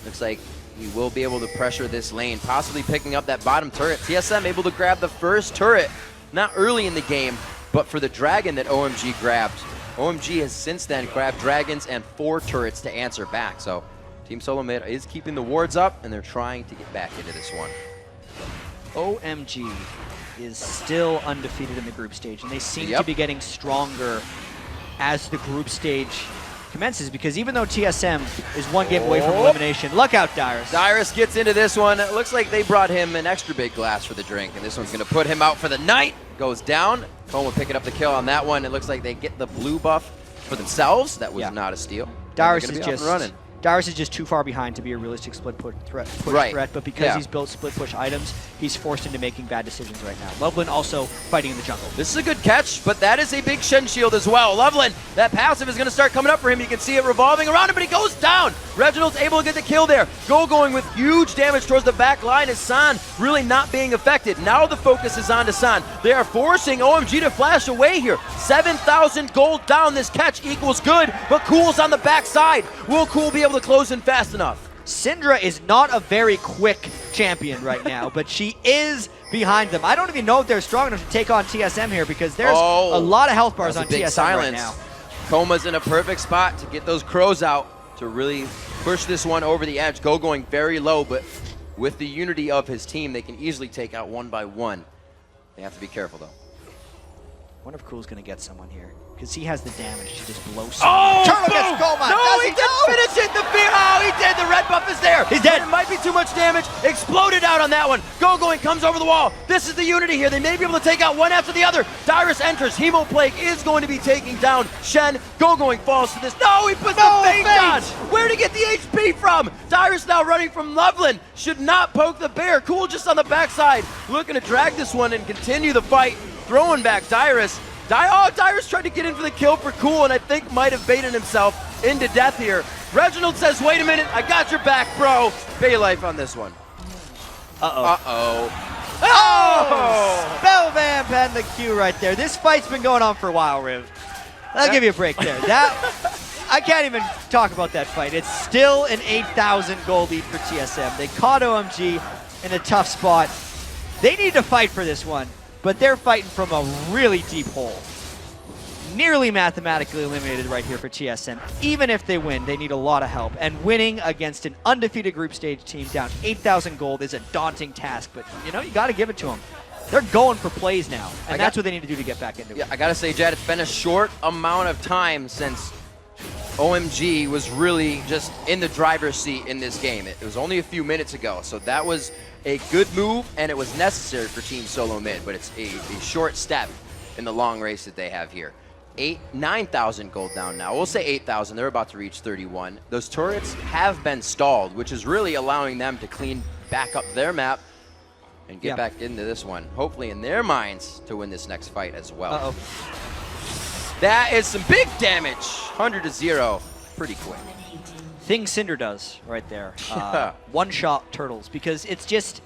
Looks like he will be able to pressure this lane, possibly picking up that bottom turret. TSM able to grab the first turret, not early in the game, but for the dragon that OMG grabbed. OMG has since then grabbed dragons and 4 turrets to answer back. So Team Solo Mid is keeping the wards up, and they're trying to get back into this one. OMG is still undefeated in the group stage, and they seem to be getting stronger as the group stage commences, because even though TSM is 1 game away from elimination, look out, Dyrus. Dyrus gets into this one. It looks like they brought him an extra big glass for the drink, and this one's going to put him out for the night. Goes down. Coma picking up the kill on that one. It looks like they get the blue buff for themselves. That was not a steal. Dyrus is just too far behind to be a realistic split push threat, but because he's built split push items, he's forced into making bad decisions right now. Loveland also fighting in the jungle. This is a good catch, but that is a big Shen shield as well. Loveland, that passive is going to start coming up for him. You can see it revolving around him, but he goes down. Reginald's able to get the kill there. Going with huge damage towards the back line is San really not being affected. Now the focus is on to San. They are forcing OMG to flash away here. 7,000 gold down. This catch equals good, but Cool's on the backside. Will Cool be able to close in fast enough? Syndra is not a very quick champion right now, but she is behind them. I don't even know if they're strong enough to take on TSM here, because there's a lot of health bars on TSM right now. Coma's in a perfect spot to get those crows out to really push this one over the edge. Going very low, but with the unity of his team, they can easily take out 1 by 1. They have to be careful, though. I wonder if Cool's going to get someone here, because he has the damage to just blow someone. Turtle gets Coma! No, he didn't finish it! He did! The red buff is there! He's dead! It might be too much damage. Exploded out on that one. Going comes over the wall. This is the unity here. They may be able to take out one after the other. Dyrus enters. Hemo Plague is going to be taking down Shen. Going falls to this. No, he puts the feint on! Where'd he get the HP from? Dyrus now running from Loveland. Should not poke the bear. Cool just on the backside. Looking to drag this one and continue the fight. Throwing back Dyrus. Dyrus tried to get in for the kill for Cool, and I think might have baited himself into death here. Reginald says, wait a minute, I got your back, bro. Pay life on this one. Oh! Spellvamp and the Q right there. This fight's been going on for a while, Riv. I'll give you a break there. I can't even talk about that fight. It's still an 8,000 gold lead for TSM. They caught OMG in a tough spot. They need to fight for this one, but they're fighting from a really deep hole. Nearly mathematically eliminated right here for TSM. Even if they win, they need a lot of help. And winning against an undefeated group stage team down 8,000 gold is a daunting task, but you know, you got to give it to them. They're going for plays now, and that's what they need to do to get back into it. Yeah, I got to say, Jed, it's been a short amount of time since OMG was really just in the driver's seat in this game. It was only a few minutes ago, so that was a good move, and it was necessary for Team Solo Mid, but it's a short step in the long race that they have here. 9,000 gold down now. We'll say 8,000. They're about to reach 31. Those turrets have been stalled, which is really allowing them to clean back up their map and get back into this one. Hopefully in their minds to win this next fight as well. That is some big damage. 100-0. Pretty quick. Thing Syndra does right there. One-shot turtles, because it's just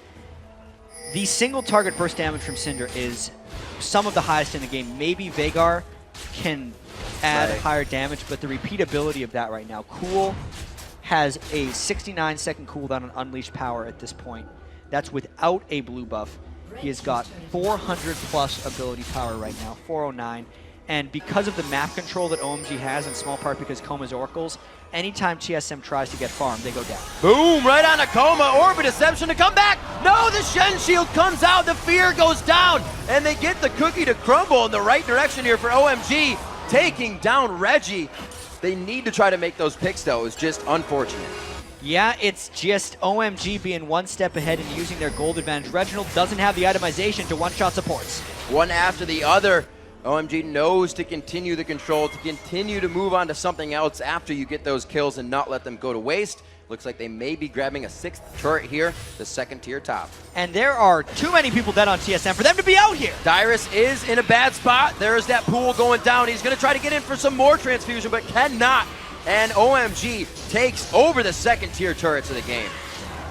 the single target burst damage from Syndra is some of the highest in the game. Maybe Veigar can add higher damage, but the repeatability of that right now. Cool has a 69-second cooldown on Unleashed Power at this point. That's without a blue buff. He has got 400 plus ability power right now, 409. And because of the map control that OMG has, in small part because Coma's Oracles, anytime TSM tries to get farmed, they go down. Boom, right on a Coma. Orbit Deception to come back. No, the Shen shield comes out. The fear goes down. And they get the cookie to crumble in the right direction here for OMG. Taking down Reggie. They need to try to make those picks, though. It's just unfortunate. Yeah, it's just OMG being one step ahead and using their gold advantage. Reginald doesn't have the itemization to one-shot supports. One after the other. OMG knows to continue the control, to continue to move on to something else after you get those kills and not let them go to waste. Looks like they may be grabbing a 6th turret here, the 2nd tier top. And there are too many people dead on TSM for them to be out here. Dyrus is in a bad spot. There's that pool going down. He's going to try to get in for some more transfusion, but cannot. And OMG takes over the 2nd tier turrets of the game.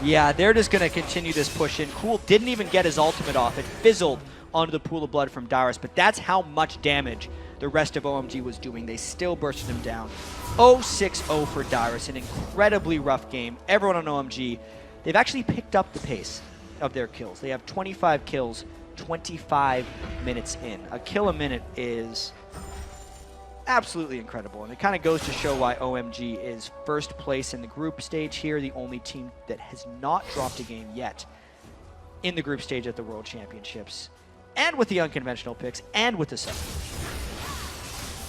Yeah, they're just going to continue this push in. Cool didn't even get his ultimate off. It fizzled onto the pool of blood from Dyrus, but that's how much damage the rest of OMG was doing. They still bursted him down. 0-6-0 for Dyrus, an incredibly rough game. Everyone on OMG, they've actually picked up the pace of their kills. They have 25 kills, 25 minutes in. A kill a minute is absolutely incredible, and it kind of goes to show why OMG is first place in the group stage here, the only team that has not dropped a game yet in the group stage at the World Championships, and with the unconventional picks, and with the sub.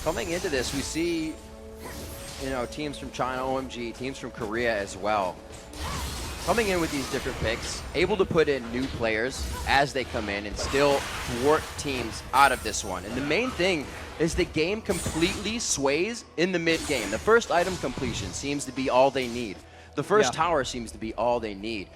Coming into this, we see, you know, teams from China, OMG, teams from Korea as well, coming in with these different picks, able to put in new players as they come in and still thwart teams out of this one. And the main thing is the game completely sways in the mid-game. The first item completion seems to be all they need. The first tower seems to be all they need.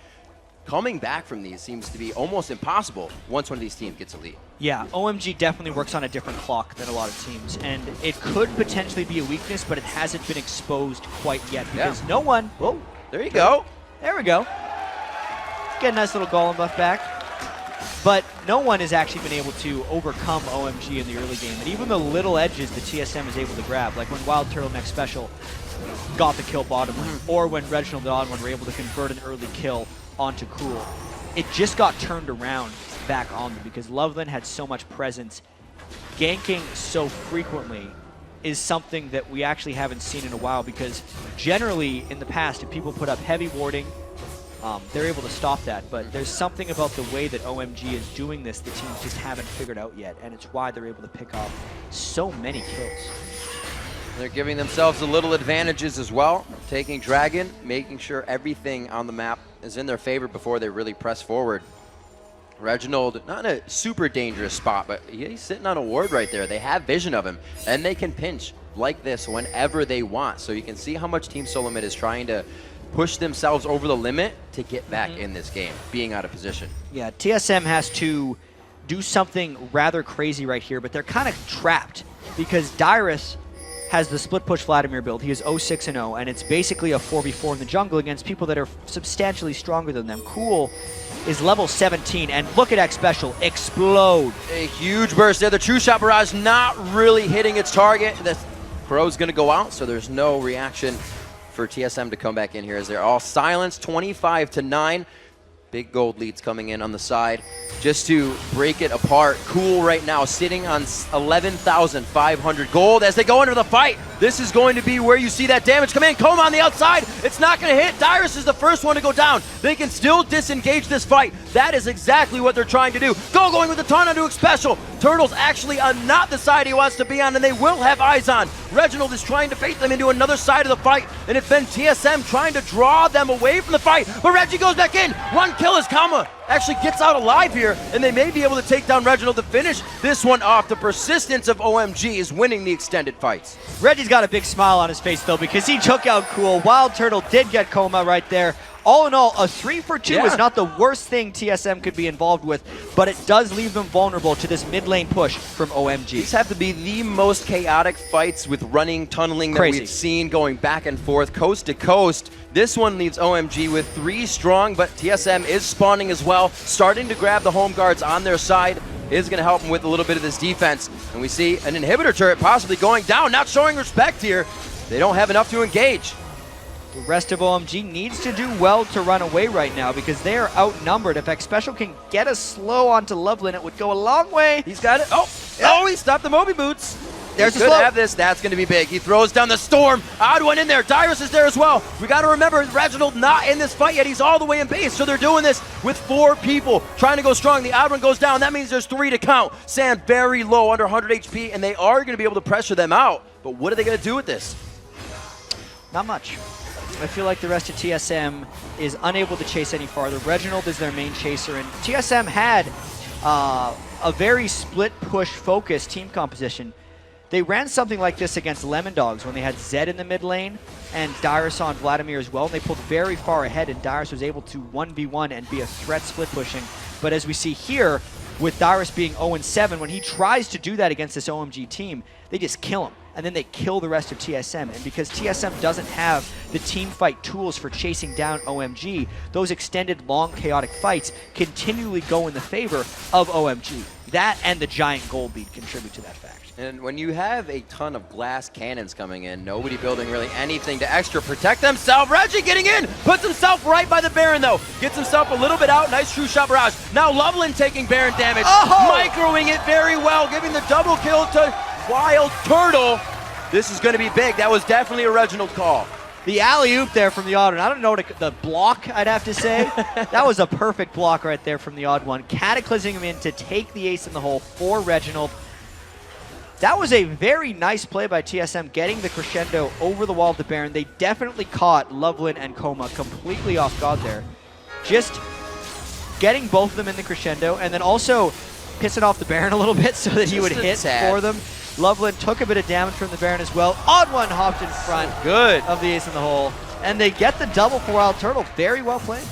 Coming back from these seems to be almost impossible once one of these teams gets a lead. Yeah, OMG definitely works on a different clock than a lot of teams, and it could potentially be a weakness, but it hasn't been exposed quite yet because no one... Whoa, there you go. There we go. Get a nice little golem buff back. But no one has actually been able to overcome OMG in the early game, and even the little edges the TSM is able to grab, like when Wild Turtleneck Special got the kill bottom lane, or when Reginald and Odd One were able to convert an early kill onto Cool. It just got turned around back on them because Loveland had so much presence. Ganking so frequently is something that we actually haven't seen in a while because generally in the past, if people put up heavy warding, they're able to stop that. But there's something about the way that OMG is doing this the teams just haven't figured out yet, and it's why they're able to pick up so many kills. They're giving themselves a little advantages as well, taking Dragon, making sure everything on the map is in their favor before they really press forward. Reginald, not in a super dangerous spot, but he's sitting on a ward right there. They have vision of him, and they can pinch like this whenever they want. So you can see how much Team Solomid is trying to push themselves over the limit to get back in this game, being out of position. Yeah, TSM has to do something rather crazy right here, but they're kind of trapped because Dyrus has the split push Vladimir build. He is 0-6-0, and it's basically a 4v4 in the jungle against people that are substantially stronger than them. Cool is level 17, and look at X Special explode. A huge burst there. The True Shot Barrage not really hitting its target. The Crow's going to go out, so there's no reaction for TSM to come back in here as they're all silenced, 25-9. Big gold leads coming in on the side just to break it apart. Cool right now sitting on 11,500 gold as they go into the fight. This is going to be where you see that damage come in. Coma on the outside. It's not going to hit. Dyrus is the first one to go down. They can still disengage this fight. That is exactly what they're trying to do. Going with the ton onto Special. Turtle's actually on not the side he wants to be on, and they will have eyes on. Reginald is trying to bait them into another side of the fight, and it's been TSM trying to draw them away from the fight. But Reggie goes back in. One kill as Kama actually gets out alive here, and they may be able to take down Reginald to finish this one off. The persistence of OMG is winning the extended fights. Reggie's got a big smile on his face, though, because he took out Cool. Wild Turtle did get Coma right there. All in all, a 3-for-2 is not the worst thing TSM could be involved with, but it does leave them vulnerable to this mid lane push from OMG. These have to be the most chaotic fights with running, tunneling that we've seen, going back and forth, coast to coast. This one leaves OMG with 3 strong, but TSM is spawning as well, starting to grab the home guards on their side. Is going to help them with a little bit of this defense. And we see an inhibitor turret possibly going down, not showing respect here. They don't have enough to engage. The rest of OMG needs to do well to run away right now because they are outnumbered. If X Special can get a slow onto Loveland, it would go a long way. He's got it. Oh, he stopped the Moby Boots. There's he a could slow. have this. That's going to be big. He throws down the Storm. Odd One in there. Dyrus is there as well. We got to remember, Reginald not in this fight yet. He's all the way in base, so they're doing this with 4 people trying to go strong. The Odd One goes down. That means there's 3 to count. Sam very low, under 100 HP, and they are going to be able to pressure them out. But what are they going to do with this? Not much. I feel like the rest of TSM is unable to chase any farther. Reginald is their main chaser, and TSM had a very split push focused team composition. They ran something like this against Lemon Dogs when they had Zed in the mid lane and Dyrus on Vladimir as well, and they pulled very far ahead, and Dyrus was able to 1v1 and be a threat split pushing. But as we see here, with Dyrus being 0-7, when he tries to do that against this OMG team, they just kill him. and then they kill the rest of TSM. And because TSM doesn't have the team fight tools for chasing down OMG, those extended, long, chaotic fights continually go in the favor of OMG. That and the giant gold lead contribute to that fact. And when you have a ton of glass cannons coming in, nobody building really anything to extra protect themselves. Reggie getting in, puts himself right by the Baron though. Gets himself a little bit out, nice true shot barrage. Now Loveland taking Baron damage, microing it very well, giving the double kill to Wild Turtle. This is gonna be big. That was definitely a Reginald call. The alley-oop there from the Odd One. I don't know the block, I'd have to say. That was a perfect block right there from the Odd One. Cataclysming him in to take the ace in the hole for Reginald. That was a very nice play by TSM, getting the crescendo over the wall of the Baron. They definitely caught Loveland and Koma completely off guard there. Just getting both of them in the crescendo, and then also pissing off the Baron a little bit so that he would hit for them. Loveland took a bit of damage from the Baron as well. Odd One hopped in front of the ace in the hole, and they get the double for Wild Turtle. Very well played.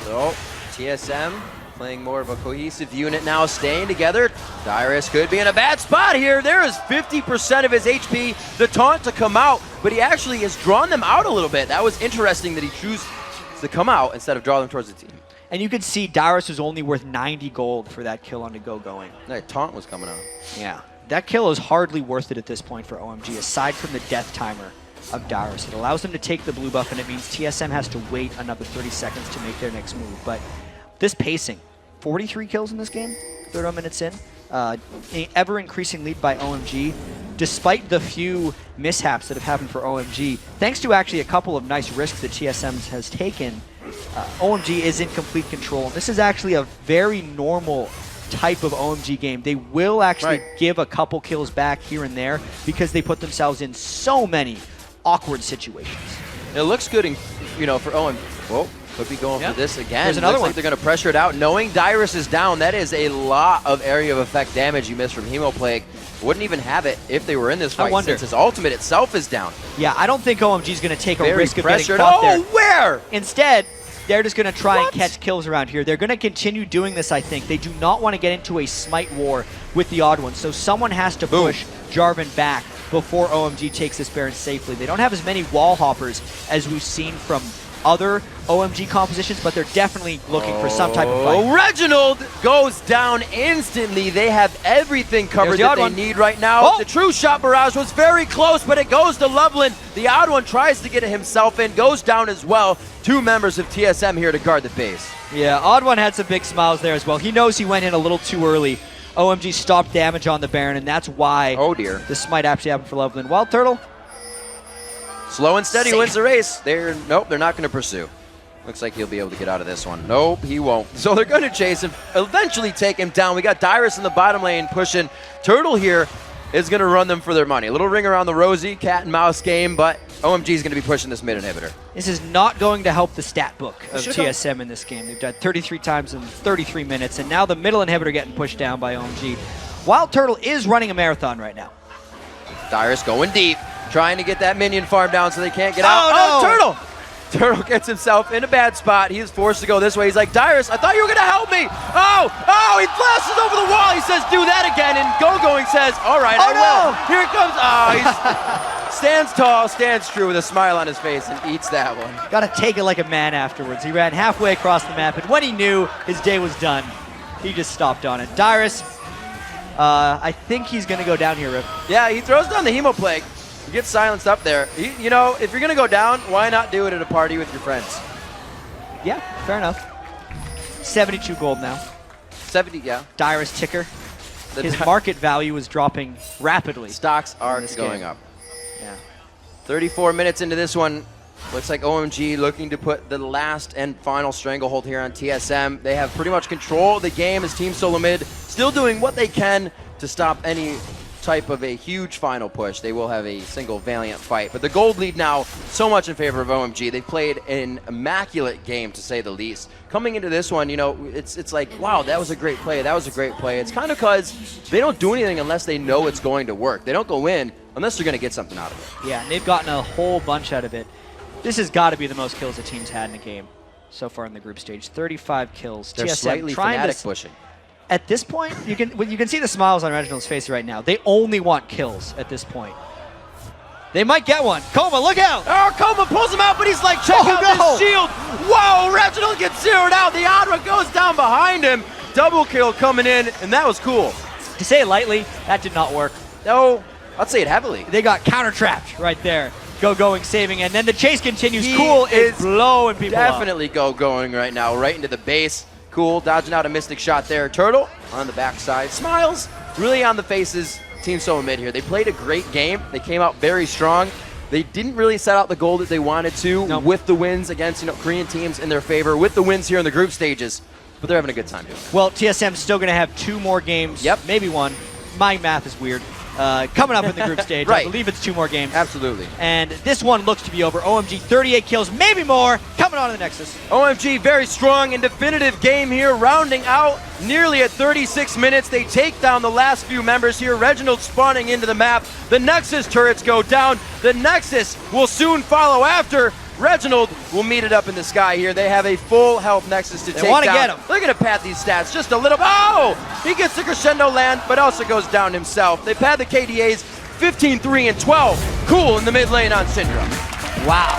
So, TSM playing more of a cohesive unit now, staying together. Dyrus could be in a bad spot here. There is 50% of his HP, the taunt to come out, but he actually has drawn them out a little bit. That was interesting that he chose to come out instead of draw them towards the team. And you could see Dyrus was only worth 90 gold for that kill on the going. That taunt was coming out. Yeah, that kill is hardly worth it at this point for OMG, aside from the death timer of Dyrus. It allows them to take the blue buff, and it means TSM has to wait another 30 seconds to make their next move. But this pacing, 43 kills in this game, 30 minutes in, ever-increasing lead by OMG, despite the few mishaps that have happened for OMG. Thanks to actually a couple of nice risks that TSM has taken, OMG is in complete control. This is actually a very normal type of OMG game. They will actually give a couple kills back here and there because they put themselves in so many awkward situations. It looks good, for OMG. Whoa. Could be going for this again. There's another Looks one. like they're going to pressure it out. Knowing Dyrus is down, that is a lot of area of effect damage you missed from Hemoplague. Wouldn't even have it if they were in this fight, since his ultimate itself is down. Yeah, I don't think OMG is going to take a Very risk of getting pressured. caught there. Where? Instead, they're just going to try and catch kills around here. They're going to continue doing this, I think. They do not want to get into a smite war with the Odd One, so someone has to push Jarvan back before OMG takes this Baron safely. They don't have as many wall hoppers as we've seen from other OMG compositions, but they're definitely looking for some type of fight. Reginald goes down instantly. They have everything covered that they need right now. The true shot barrage was very close, but it goes to Loveland. The Odd One tries to get it himself in, goes down as well. Two members of TSM here to guard the base. Yeah, Odd One had some big smiles there as well. He knows he went in a little too early. OMG stopped damage on the Baron, and that's why the smite actually happened for Loveland. Wild Turtle, slow and steady wins the race. They're not going to pursue. Looks like he'll be able to get out of this one. Nope, he won't. So they're going to chase him, eventually take him down. We got Dyrus in the bottom lane pushing. Turtle here is going to run them for their money. A little ring around the rosy, cat and mouse game, but OMG is going to be pushing this mid inhibitor. this is not going to help the stat book of TSM in this game. They've died 33 times in 33 minutes, and now the middle inhibitor getting pushed down by OMG. Wild Turtle is running a marathon right now. Dyrus going deep, trying to get that minion farm down so they can't get out. no. Turtle! Turtle gets himself in a bad spot. He is forced to go this way. He's like, Dyrus, I thought you were going to help me. He flashes over the wall. He says, do that again. And Going says, all right, I will. Here it comes. He stands tall, stands true with a smile on his face and eats that one. Got to take it like a man afterwards. He ran halfway across the map, and when he knew his day was done, he just stopped on it. Dyrus, I think he's going to go down here, Rip. Yeah, he throws down the Hemoplague. He gets silenced up there. If you're going to go down, why not do it at a party with your friends? Yeah, fair enough. 72 gold now. 70, yeah. Dyrus ticker. His market value is dropping rapidly. Stocks are going up. Yeah. 34 minutes into this one. Looks like OMG looking to put the last and final stranglehold here on TSM. They have pretty much control of the game as Team Solo Mid, still doing what they can to stop any type of a huge final push. They will have a single valiant fight, but the gold lead now so much in favor of OMG. They've played an immaculate game, to say the least. Coming into this one, it's like, wow, that was a great play. That was a great play. It's kind of because they don't do anything unless they know it's going to work. They don't go in unless they're going to get something out of it. Yeah, and they've gotten a whole bunch out of it. This has got to be the most kills the team's had in a game so far in the group stage. 35 kills. They're TSM slightly trying Fnatic to pushing. at this point, you can see the smiles on Reginald's face right now. They only want kills at this point. They might get one. Coma, look out! Oh, Coma pulls him out, but he's like, check out this shield. Whoa, Reginald gets zeroed out. The Adra goes down behind him. Double kill coming in, and that was cool. To say it lightly, that did not work. No, I'd say it heavily. They got counter-trapped right there. Going, saving, and then the chase continues. Cool is blowing people up. Definitely going right now, right into the base. Cool, dodging out a Mystic shot there. Turtle on the backside. Smiles really on the faces. Team Solo Mid here. They played a great game. They came out very strong. They didn't really set out the goal that they wanted to with the wins against Korean teams in their favor, with the wins here in the group stages. But they're having a good time doing it. Well, TSM's still going to have 2 more games. Yep. Maybe 1. My math is weird. Coming up in the group stage. Right. I believe it's 2 more games. Absolutely. And this one looks to be over. OMG, 38 kills, maybe more. Coming on to the Nexus. OMG, very strong and definitive game here, rounding out nearly at 36 minutes. They take down the last few members here. Reginald spawning into the map. The Nexus turrets go down. The Nexus will soon follow after. Reginald will meet it up in the sky here. They have a full health Nexus to take down. They want to get him. They're going to pad these stats just a little. Oh! He gets the crescendo land, but also goes down himself. They pad the KDAs 15, 3, and 12. Cool in the mid lane on Syndrome. Wow.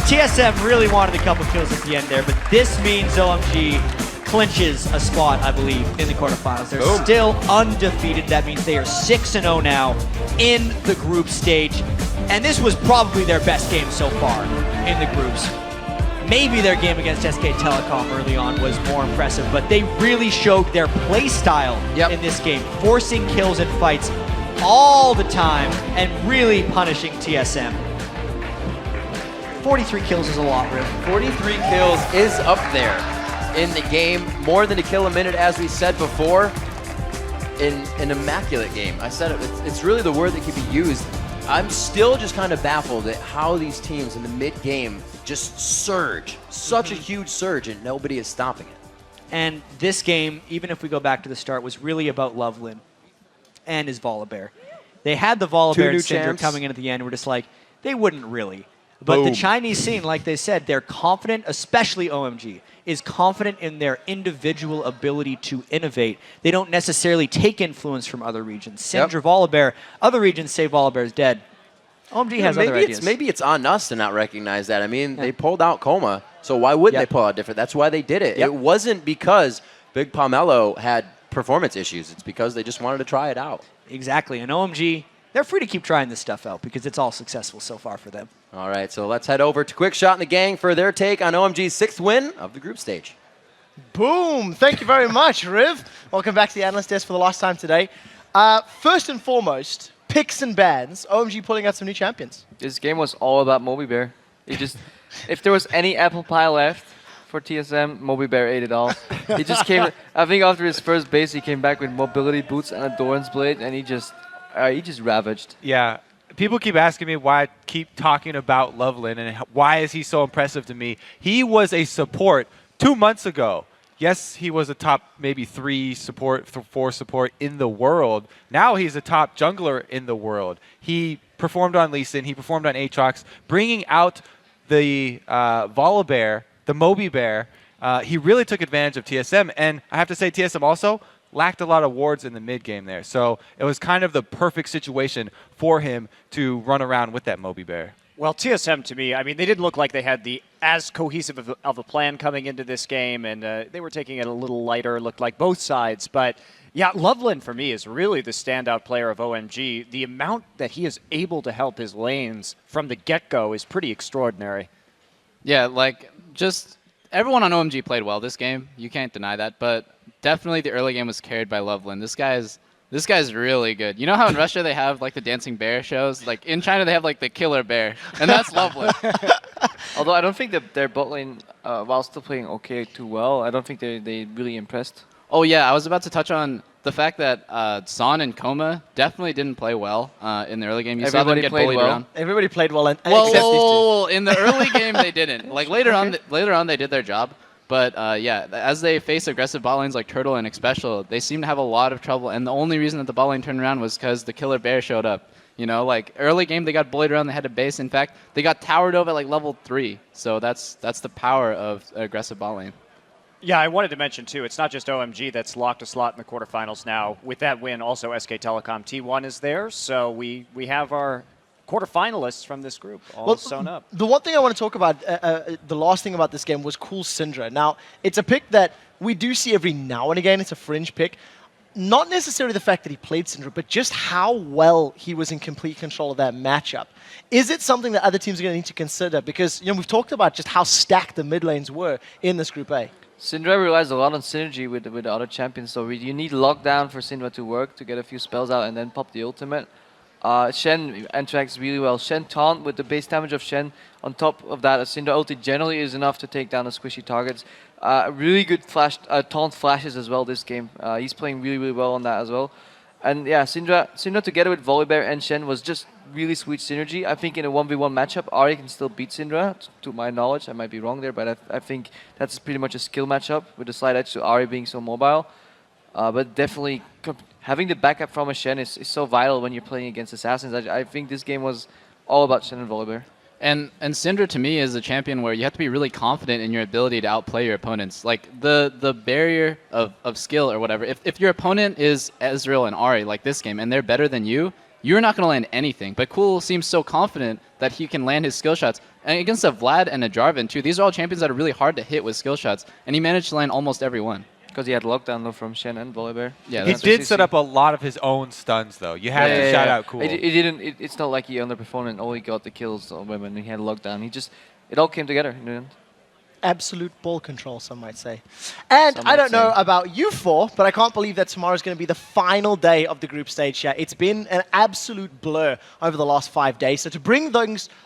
TSM really wanted a couple kills at the end there, but this means OMG clinches a spot, I believe, in the quarterfinals. They're still undefeated. That means they are 6-0 now in the group stage. And this was probably their best game so far in the groups. Maybe their game against SK Telecom early on was more impressive, but they really showed their play style in this game, forcing kills and fights all the time and really punishing TSM. 43 kills is a lot, Riv. 43 kills is up there in the game. More than a kill a minute, as we said before. In an immaculate game. I said it, it's really the word that can be used. I'm still just kind of baffled at how these teams in the mid-game just surge. Such a huge surge, and nobody is stopping it. And this game, even if we go back to the start, was really about Loveland and his Volibear. They had the Volibear and Cinder coming in at the end. We're just like, they wouldn't really. But the Chinese scene, like they said, they're confident, especially OMG, is confident in their individual ability to innovate. They don't necessarily take influence from other regions. Syndra, Volibear, other regions say Volibear is dead. OMG has other ideas. Maybe it's on us to not recognize that. I mean, they pulled out Coma, so why wouldn't they pull out different? That's why they did it. It wasn't because Big Pomelo had performance issues. It's because they just wanted to try it out. Exactly. And OMG, they're free to keep trying this stuff out because it's all successful so far for them. All right, so let's head over to Quick Shot and the gang for their take on OMG's 6th win of the group stage. Boom! Thank you very much, Riv. Welcome back to the analyst desk for the last time today. First and foremost, picks and bans. OMG pulling out some new champions. This game was all about MobiBear. It just, if there was any apple pie left for TSM, MobiBear ate it all. He just came. I think after his first base, he came back with mobility boots and a Doran's blade, and he just ravaged. Yeah. People keep asking me why I keep talking about Loveland and why is he so impressive to me. He was a support 2 months ago. Yes, he was a top maybe 3 support, 4 support in the world. Now he's a top jungler in the world. He performed on Lee Sin. He performed on Aatrox, bringing out the Volibear, the MobiBear. He really took advantage of TSM. And I have to say TSM also lacked a lot of wards in the mid game there. So it was kind of the perfect situation for him to run around with that MobiBear. Well, TSM to me, I mean, they didn't look like they had the as cohesive of a plan coming into this game, and they were taking it a little lighter, looked like both sides. But yeah, Loveland for me is really the standout player of OMG. The amount that he is able to help his lanes from the get-go is pretty extraordinary. Yeah, like just everyone on OMG played well this game. You can't deny that, but definitely the early game was carried by Loveland. This guy's really good. You know how in Russia they have like the dancing bear shows? Like in China they have like the killer bear, and that's Loveland. Although I don't think that their bot lane, while still playing okay too well, I don't think they really impressed. Oh yeah, I was about to touch on the fact that Son and Coma definitely didn't play well in the early game. You saw them get bullied around. Everybody played well, except these two. Well, In the early game they didn't. Like later on they did their job. But yeah, as they face aggressive bot lanes like Turtle and Xpecial, they seem to have a lot of trouble. And the only reason that the bot lane turned around was because the killer bear showed up. You know, like early game they got bullied around, they had to base. In fact, they got towered over at like level 3. So that's the power of aggressive bot lane. Yeah, I wanted to mention, too, it's not just OMG that's locked a slot in the quarterfinals now. With that win, also SK Telecom T1 is there, so we have our quarterfinalists from this group all sewn up. The one thing I want to talk about, the last thing about this game was Cool Syndra. Now, it's a pick that we do see every now and again. It's a fringe pick. Not necessarily the fact that he played Syndra, but just how well he was in complete control of that matchup. Is it something that other teams are going to need to consider? Because we've talked about just how stacked the mid lanes were in this Group A. Syndra relies a lot on synergy with the other champions, so you need lockdown for Syndra to work, to get a few spells out and then pop the ultimate. Shen interacts really well. Shen taunt with the base damage of Shen. On top of that, a Syndra ulti generally is enough to take down the squishy targets. Really good taunt flashes as well this game. He's playing really, really well on that as well. And yeah, Syndra together with Volibear and Shen was just really sweet synergy. I think in a 1v1 matchup, Ahri can still beat Syndra, to my knowledge. I might be wrong there, but I think that's pretty much a skill matchup with the slight edge to Ahri being so mobile. But definitely having the backup from a Shen is so vital when you're playing against Assassins. I think this game was all about Shen and Volibear. And Syndra to me is a champion where you have to be really confident in your ability to outplay your opponents. Like the barrier of skill or whatever. If your opponent is Ezreal and Ahri like this game and they're better than you, you're not going to land anything. But Cool seems so confident that he can land his skill shots. And against a Vlad and a Jarvan too, these are all champions that are really hard to hit with skill shots. And he managed to land almost every one. Because he had lockdown though from Shen and Volibear. Yeah, he did set up a lot of his own stuns though. You have to shout out Cool. It's not like he underperformed and all he got the kills when he had lockdown. It all came together in the end. Absolute ball control, some might say. And I don't know about you four, but I can't believe that tomorrow's going to be the final day of the group stage here. It's been an absolute blur over the last 5 days. So to bring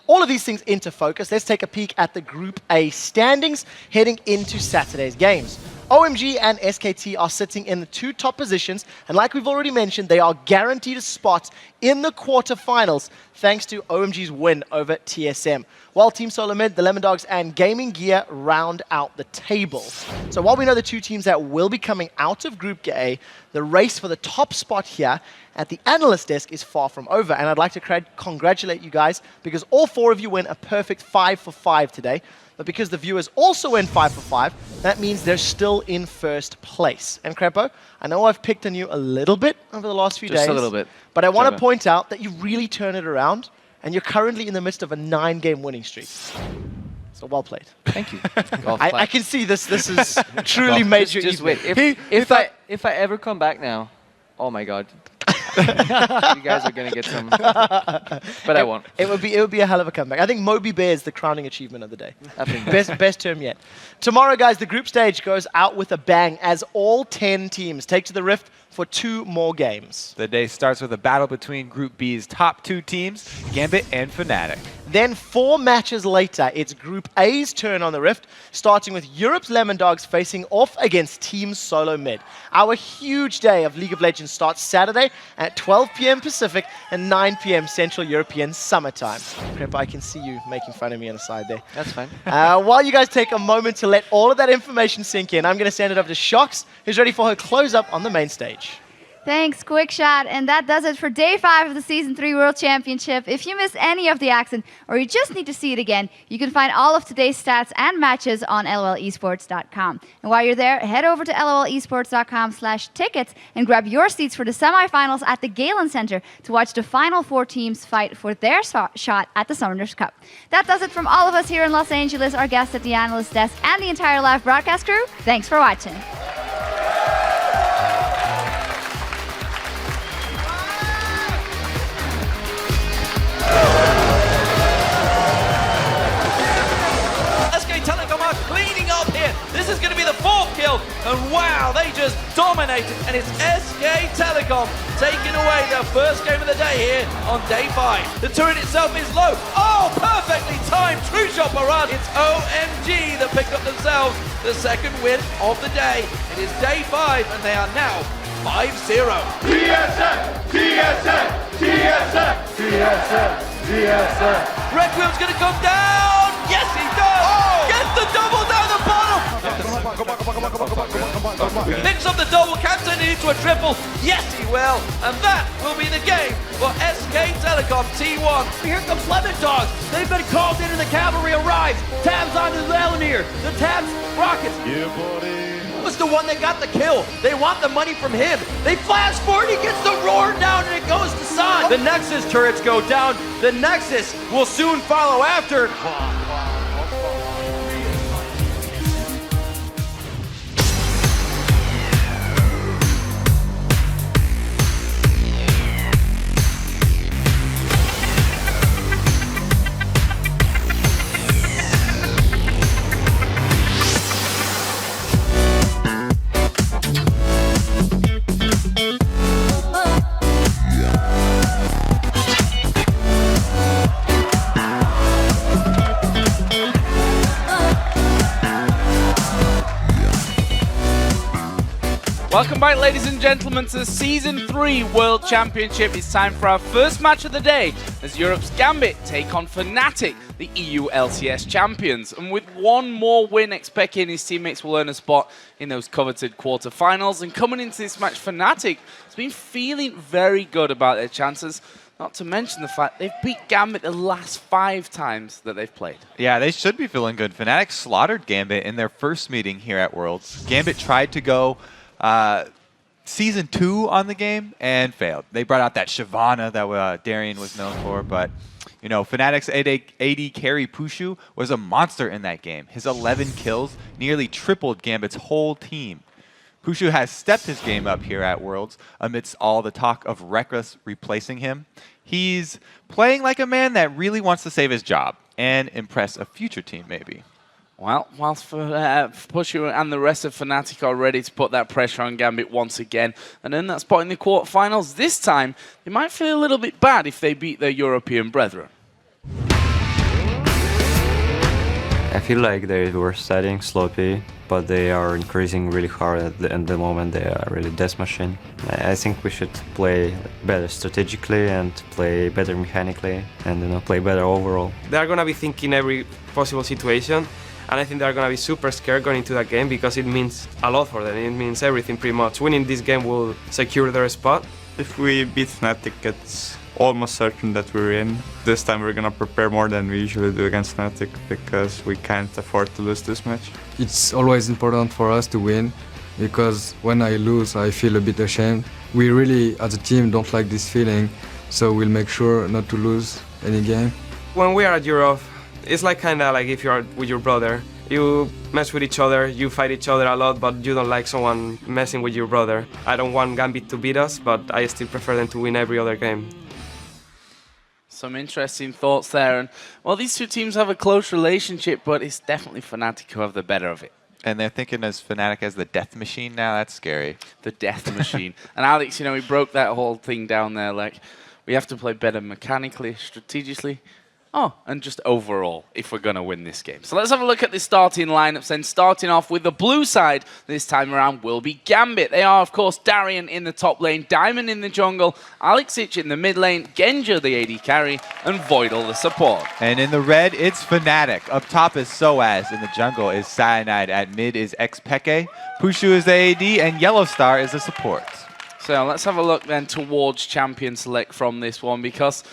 all of these things into focus, let's take a peek at the Group A standings heading into Saturday's games. OMG and SKT are sitting in the 2 top positions, and like we've already mentioned, they are guaranteed a spot in the quarterfinals thanks to OMG's win over TSM. While Team Solo Mid, the Lemon Dogs, and Gaming Gear round out the table. So while we know the 2 teams that will be coming out of Group A, the race for the top spot here at the analyst desk is far from over, and I'd like to congratulate you guys because all 4 of you went a perfect 5 for 5 today. But because the viewers also went 5 for 5, that means they're still in first place. And Crepo, I know I've picked on you a little bit over the last few days. Just a little bit. But I want to point out that you really turn it around, and you're currently in the midst of a 9-game winning streak. So well played. Thank you. I can see this is truly major. Just wait. If I ever come back now, oh my god. You guys are gonna get some, but I won't. It would be a hell of a comeback. I think Moby Bear is the crowning achievement of the day. I think best term yet. Tomorrow, guys, the group stage goes out with a bang as all 10 teams take to the Rift for 2 more games. The day starts with a battle between Group B's top 2 teams, Gambit and Fnatic. Then 4 matches later, it's Group A's turn on the Rift, starting with Europe's Lemon Dogs facing off against Team Solo Mid. Our huge day of League of Legends starts Saturday at 12 p.m. Pacific and 9 p.m. Central European Summertime. Crep, I can see you making fun of me on the side there. That's fine. While you guys take a moment to let all of that information sink in, I'm going to send it over to Shox, who's ready for her close-up on the main stage. Thanks, Quick Shot. And that does it for Day 5 of the Season 3 World Championship. If you missed any of the action or you just need to see it again, you can find all of today's stats and matches on lolesports.com. And while you're there, head over to lolesports.com/tickets and grab your seats for the semifinals at the Galen Center to watch the final 4 teams fight for their shot at the Summoners Cup. That does it from all of us here in Los Angeles, our guests at the analyst desk, and the entire live broadcast crew. Thanks for watching. Cleaning up here. This is going to be the 4th kill, and wow, they just dominated. And it's SK Telecom taking away their first game of the day here on Day 5. The turret itself is low. Oh, perfectly timed true shot run. It's OMG that picked up themselves the 2nd win of the day. It is Day 5, and they are now 5-0. TSM! TSM! TSM! TSM! TSM! Requiem's going to come down. Yes, he does. Oh. Gets the double down the bottom. Picks up the double, can turn it into a triple. Yes, he will. And that will be the game for SK Telecom T1. Here comes Lemon Dogs. They've been called in and the cavalry arrives. Tabs onto Leonir. here. The Tabs Rockets. Yeah, buddy. Was the one that got the kill. They want the money from him. They flash forward, he gets the roar down, and it goes to San. The Nexus turrets go down. The Nexus will soon follow after. Welcome back, ladies and gentlemen, to the Season 3 World Championship. It's time for our first match of the day as Europe's Gambit take on Fnatic, the EU LCS champions. And with one more win, Expeke and his teammates will earn a spot in those coveted quarterfinals. And coming into this match, Fnatic has been feeling very good about their chances. Not to mention the fact they've beat Gambit the last 5 times that they've played. Yeah, they should be feeling good. Fnatic slaughtered Gambit in their first meeting here at Worlds. Gambit tried to go Season 2 on the game and failed. They brought out that Shyvana that Darian was known for, but you know, Fnatic's AD carry Pushu was a monster in that game. His 11 kills nearly tripled Gambit's whole team. Pushu has stepped his game up here at Worlds amidst all the talk of Reckless replacing him. He's playing like a man that really wants to save his job and impress a future team, maybe. Well, whilst Pushu and the rest of Fnatic are ready to put that pressure on Gambit once again and earn that spot in the quarterfinals, this time they might feel a little bit bad if they beat their European brethren. I feel like they were starting sloppy, but they are increasing really hard at the moment. They are really death machine. I think we should play better strategically and play better mechanically and play better overall. They're going to be thinking every possible situation. And I think they're going to be super scared going into that game because it means a lot for them. It means everything pretty much. Winning this game will secure their spot. If we beat Fnatic, it's almost certain that we're in. This time we're going to prepare more than we usually do against Fnatic because we can't afford to lose this match. It's always important for us to win because when I lose, I feel a bit ashamed. We really, as a team, don't like this feeling, so we'll make sure not to lose any game. When we are at Europe, it's like kind of like if you are with your brother. You mess with each other, you fight each other a lot, but you don't like someone messing with your brother. I don't want Gambit to beat us, but I still prefer them to win every other game. Some interesting thoughts there. And well, these two teams have a close relationship, but it's definitely Fnatic who have the better of it. And they're thinking as Fnatic as the death machine now. That's scary. The death machine. And Alex, you know, we broke that whole thing down there. Like, we have to play better mechanically, strategically. Oh, and just overall, if we're going to win this game. So let's have a look at the starting lineups then. Starting off with the blue side this time around will be Gambit. They are, of course, Darian in the top lane, Diamond in the jungle, Alexic in the mid lane, Genja the AD carry, and Voidal the support. And in the red, it's Fnatic. Up top is Soaz. In the jungle is Cyanide. At mid is Expeke. Pushu is the AD, and Yellow Star is the support. So let's have a look then towards champion select from this one, because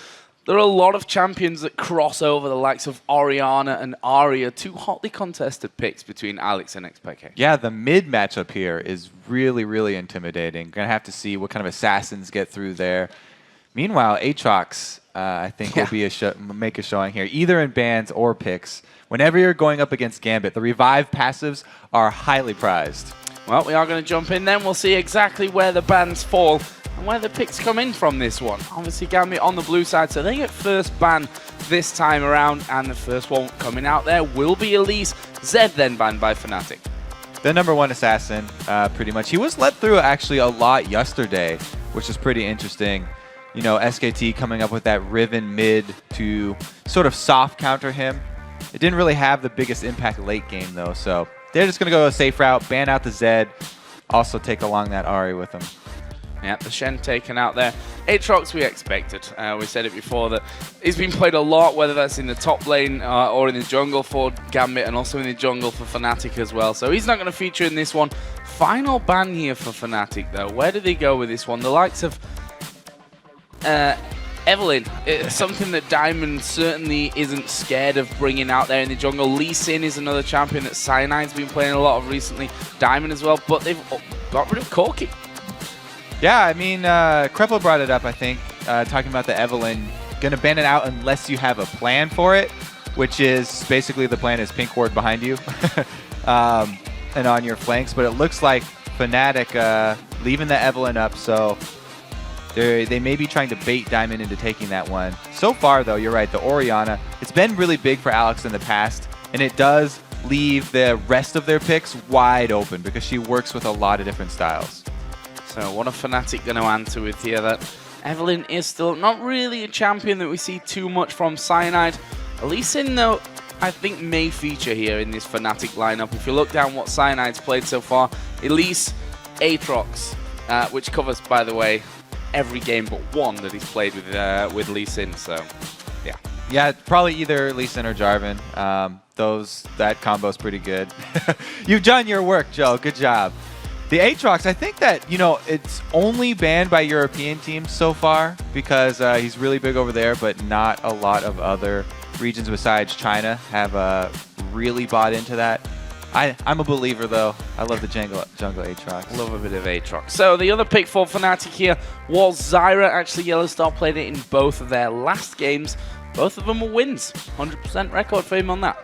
there are a lot of champions that cross over, the likes of Orianna and Arya, 2 hotly contested picks between Alex and Expeke. Yeah, the mid matchup here is really, really intimidating. Gonna have to see what kind of assassins get through there. Meanwhile, Aatrox, I think, will be make a showing here, either in bans or picks. Whenever you're going up against Gambit, the revive passives are highly prized. Well, we are going to jump in then. We'll see exactly where the bans fall and where the picks come in from this one. Obviously, Gambit on the blue side, so they get first ban this time around, and the first one coming out there will be Elise. Zed then banned by Fnatic. The #1 assassin, pretty much. He was let through actually a lot yesterday, which is pretty interesting. You know, SKT coming up with that Riven mid to sort of soft counter him. It didn't really have the biggest impact late game, though, so they're just going to go a safe route, ban out the Zed, also take along that Ahri with them. Yeah, the Shen taken out there. Aatrox we expected. We said it before that he's been played a lot, whether that's in the top lane or in the jungle for Gambit, and also in the jungle for Fnatic as well. So he's not going to feature in this one. Final ban here for Fnatic, though. Where do they go with this one? The likes of Evelyn, it's something that Diamond certainly isn't scared of bringing out there in the jungle. Lee Sin is another champion that Cyanide's been playing a lot of recently. Diamond as well, but they've got rid of Corki. Yeah, I mean, Kreppel brought it up, I think, talking about the Evelyn. Gonna ban it out unless you have a plan for it, which is basically the plan is pink ward behind you and on your flanks. But it looks like Fnatic leaving the Evelyn up, so they may be trying to bait Diamond into taking that one. So far, though, you're right, the Orianna, it's been really big for Alex in the past, and it does leave the rest of their picks wide open because she works with a lot of different styles. So what are Fnatic going to answer with here? That Evelyn is still not really a champion that we see too much from Cyanide. Lee Sin, though, I think may feature here in this Fnatic lineup. If you look down what Cyanide's played so far, Elise, Aatrox, which covers, by the way, every game but one that he's played with Lee Sin, so yeah. Yeah, probably either Lee Sin or Jarvan. That combo's pretty good. You've done your work, Joe. Good job. The Aatrox, I think that, it's only banned by European teams so far because he's really big over there, but not a lot of other regions besides China have really bought into that. I'm a believer, though. I love the jungle Aatrox. Love a bit of Aatrox. So the other pick for Fnatic here was Zyra. Actually, Yellowstar played it in both of their last games. Both of them were wins. 100% record for him on that.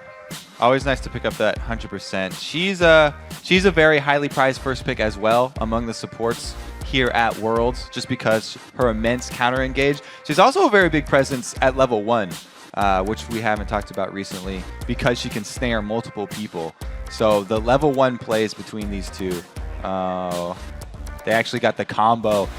Always nice to pick up that 100%. She's a very highly prized first pick as well among the supports here at Worlds, just because her immense counter engage. She's also a very big presence at level 1, which we haven't talked about recently, because she can snare multiple people. So the level 1 plays between these two. They actually got the combo,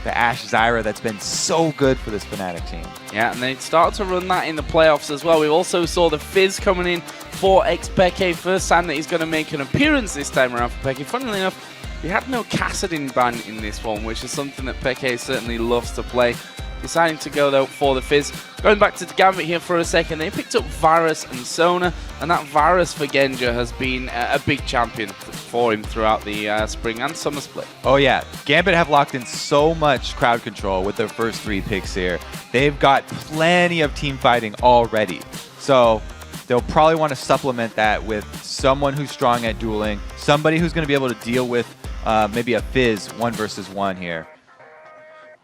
the Ashe Zyra, that's been so good for this Fnatic team. Yeah, and they started to run that in the playoffs as well. We also saw the Fizz coming in for Peke. First time that he's going to make an appearance this time around for Peke. Funnily enough, we had no Kassadin ban in this one, which is something that Peke certainly loves to play. Deciding to go, though, for the Fizz. Going back to the Gambit here for a second, they picked up Varus and Sona, and that Varus for Genja has been a big champion for him throughout the spring and summer split. Oh yeah, Gambit have locked in so much crowd control with their first 3 picks here. They've got plenty of team fighting already. So they'll probably want to supplement that with someone who's strong at dueling, somebody who's going to be able to deal with maybe a Fizz 1 versus 1 here.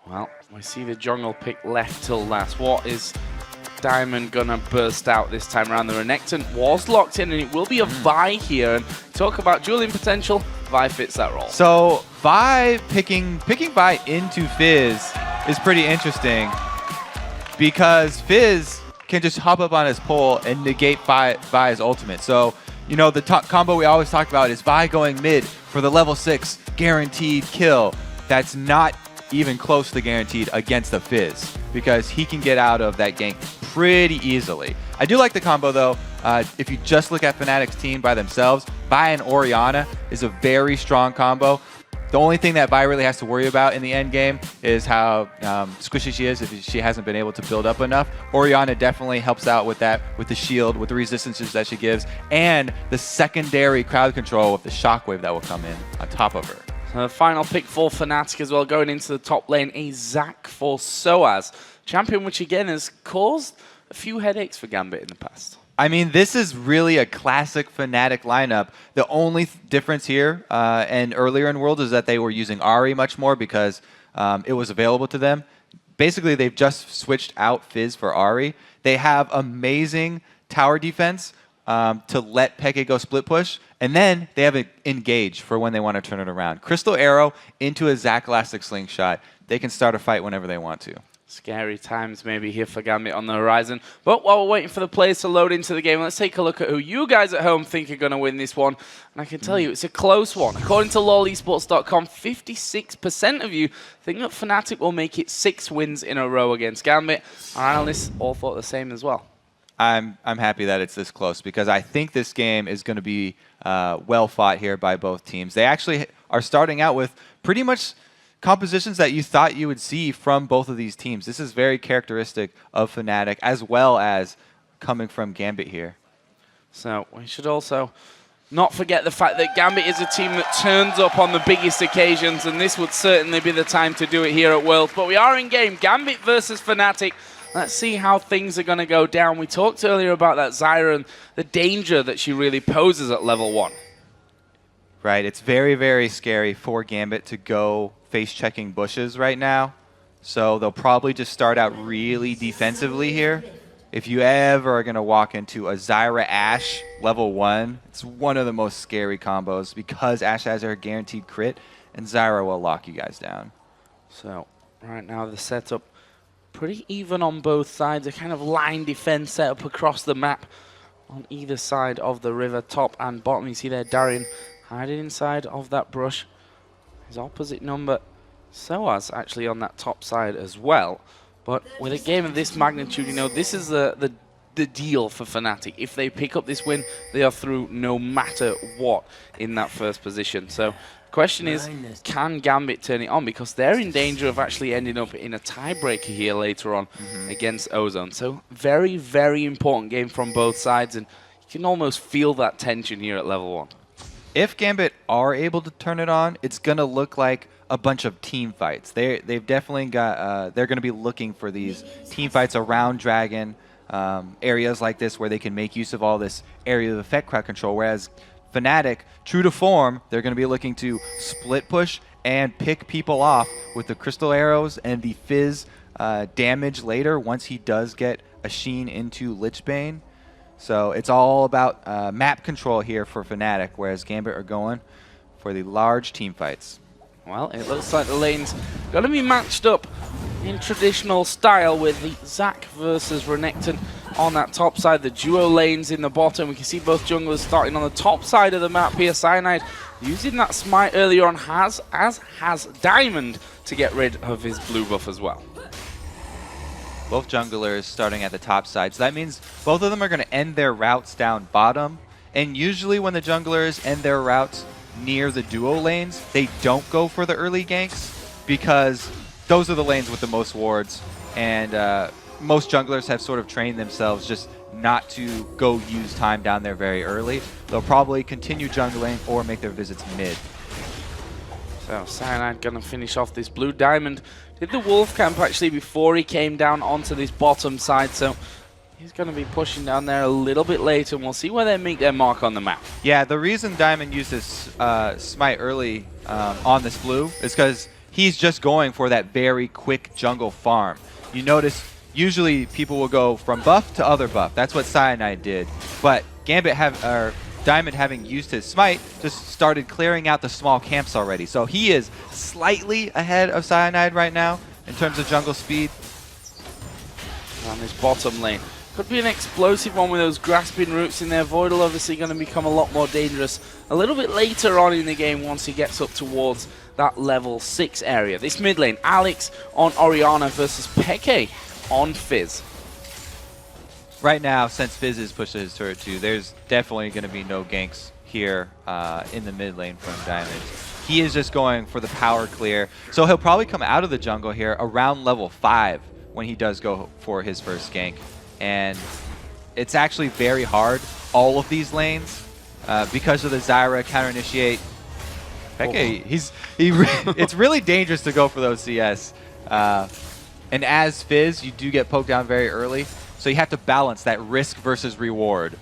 Well, we see the jungle pick left till last. What is Diamond gonna burst out this time around? The Renekton was locked in, and it will be a Vi here. And talk about dueling potential, Vi fits that role. So Vi picking Vi into Fizz is pretty interesting because Fizz can just hop up on his pole and negate Vi's ultimate. So, the combo we always talk about is Vi going mid for the level 6 guaranteed kill. That's not even close to guaranteed against the Fizz because he can get out of that gank pretty easily. I do like the combo, though. If you just look at Fnatic's team by themselves, Vi and Orianna is a very strong combo. The only thing that Vi really has to worry about in the end game is how squishy she is if she hasn't been able to build up enough. Orianna definitely helps out with that, with the shield, with the resistances that she gives, and the secondary crowd control with the shockwave that will come in on top of her. The final pick for Fnatic as well, going into the top lane, a Zac for Soaz. Champion which again has caused a few headaches for Gambit in the past. I mean, this is really a classic Fnatic lineup. The only difference here and earlier in World is that they were using Ahri much more because it was available to them. Basically, they've just switched out Fizz for Ahri. They have amazing tower defense to let Peke go split push, and then they have an engage for when they want to turn it around. Crystal Arrow into a Zac Elastic Slingshot. They can start a fight whenever they want to. Scary times maybe here for Gambit on the horizon. But while we're waiting for the players to load into the game, let's take a look at who you guys at home think are going to win this one. And I can tell you, it's a close one. According to lolesports.com, 56% of you think that Fnatic will make it 6 wins in a row against Gambit. Our analysts all thought the same as well. I'm happy that it's this close because I think this game is going to be well fought here by both teams. They actually are starting out with pretty much compositions that you thought you would see from both of these teams. This is very characteristic of Fnatic as well as coming from Gambit here. So we should also not forget the fact that Gambit is a team that turns up on the biggest occasions, and this would certainly be the time to do it here at Worlds. But we are in game, Gambit versus Fnatic. Let's see how things are going to go down. We talked earlier about that Zyra and the danger that she really poses at level 1. Right, it's very, very scary for Gambit to go face-checking bushes right now. So they'll probably just start out really defensively here. If you ever are going to walk into a Zyra Ashe level 1, it's one of the most scary combos because Ashe has her guaranteed crit, and Zyra will lock you guys down. So right now the setup pretty even on both sides. A kind of line defense setup across the map on either side of the river, top and bottom. You see there Darian hiding inside of that brush. His opposite number, Soaz, actually on that top side as well. But with a game of this magnitude, you know, this is the deal for Fnatic. If they pick up this win, they are through no matter what in that first position. So the question is, can Gambit turn it on? Because they're in danger of actually ending up in a tiebreaker here later on against Ozone. So very, very important game from both sides, and you can almost feel that tension here at level 1. If Gambit are able to turn it on, it's going to look like a bunch of team fights. They've definitely got, they're going to be looking for these team fights around Dragon, areas like this where they can make use of all this area of effect crowd control, whereas Fnatic, true to form, they're going to be looking to split push and pick people off with the crystal arrows and the Fizz damage later once he does get a Sheen into Lichbane. So it's all about map control here for Fnatic, whereas Gambit are going for the large team fights. Well, it looks like the lanes going to be matched up in traditional style with the Zac versus Renekton on that top side, the duo lanes in the bottom. We can see both junglers starting on the top side of the map here. Cyanide using that smite earlier on, as has Diamond, to get rid of his blue buff as well. Both junglers starting at the top side, so that means both of them are going to end their routes down bottom. And usually when the junglers end their routes near the duo lanes, they don't go for the early ganks because those are the lanes with the most wards, and most junglers have sort of trained themselves just not to go use time down there very early. They'll probably continue jungling or make their visits mid. So Cyanide gonna finish off this blue. Diamond did the wolf camp actually before he came down onto this bottom side, so he's going to be pushing down there a little bit later, and we'll see where they make their mark on the map. Yeah, the reason Diamond used his smite early on this blue is because he's just going for that very quick jungle farm. You notice usually people will go from buff to other buff. That's what Cyanide did. But Diamond, having used his smite, just started clearing out the small camps already. So he is slightly ahead of Cyanide right now in terms of jungle speed. On this bottom lane. Could be an explosive one with those grasping roots in there. Voidal obviously going to become a lot more dangerous a little bit later on in the game once he gets up towards that level 6 area. This mid lane, Alex on Orianna versus Peke on Fizz. Right now, since Fizz is pushed to his turret 2, there's definitely going to be no ganks here in the mid lane from Diamond. He is just going for the power clear. So he'll probably come out of the jungle here around level 5 when he does go for his first gank. And it's actually very hard, all of these lanes, because of the Zyra counter-initiate. Peke, it's really dangerous to go for those CS. And as Fizz, you do get poked down very early, so you have to balance that risk versus reward.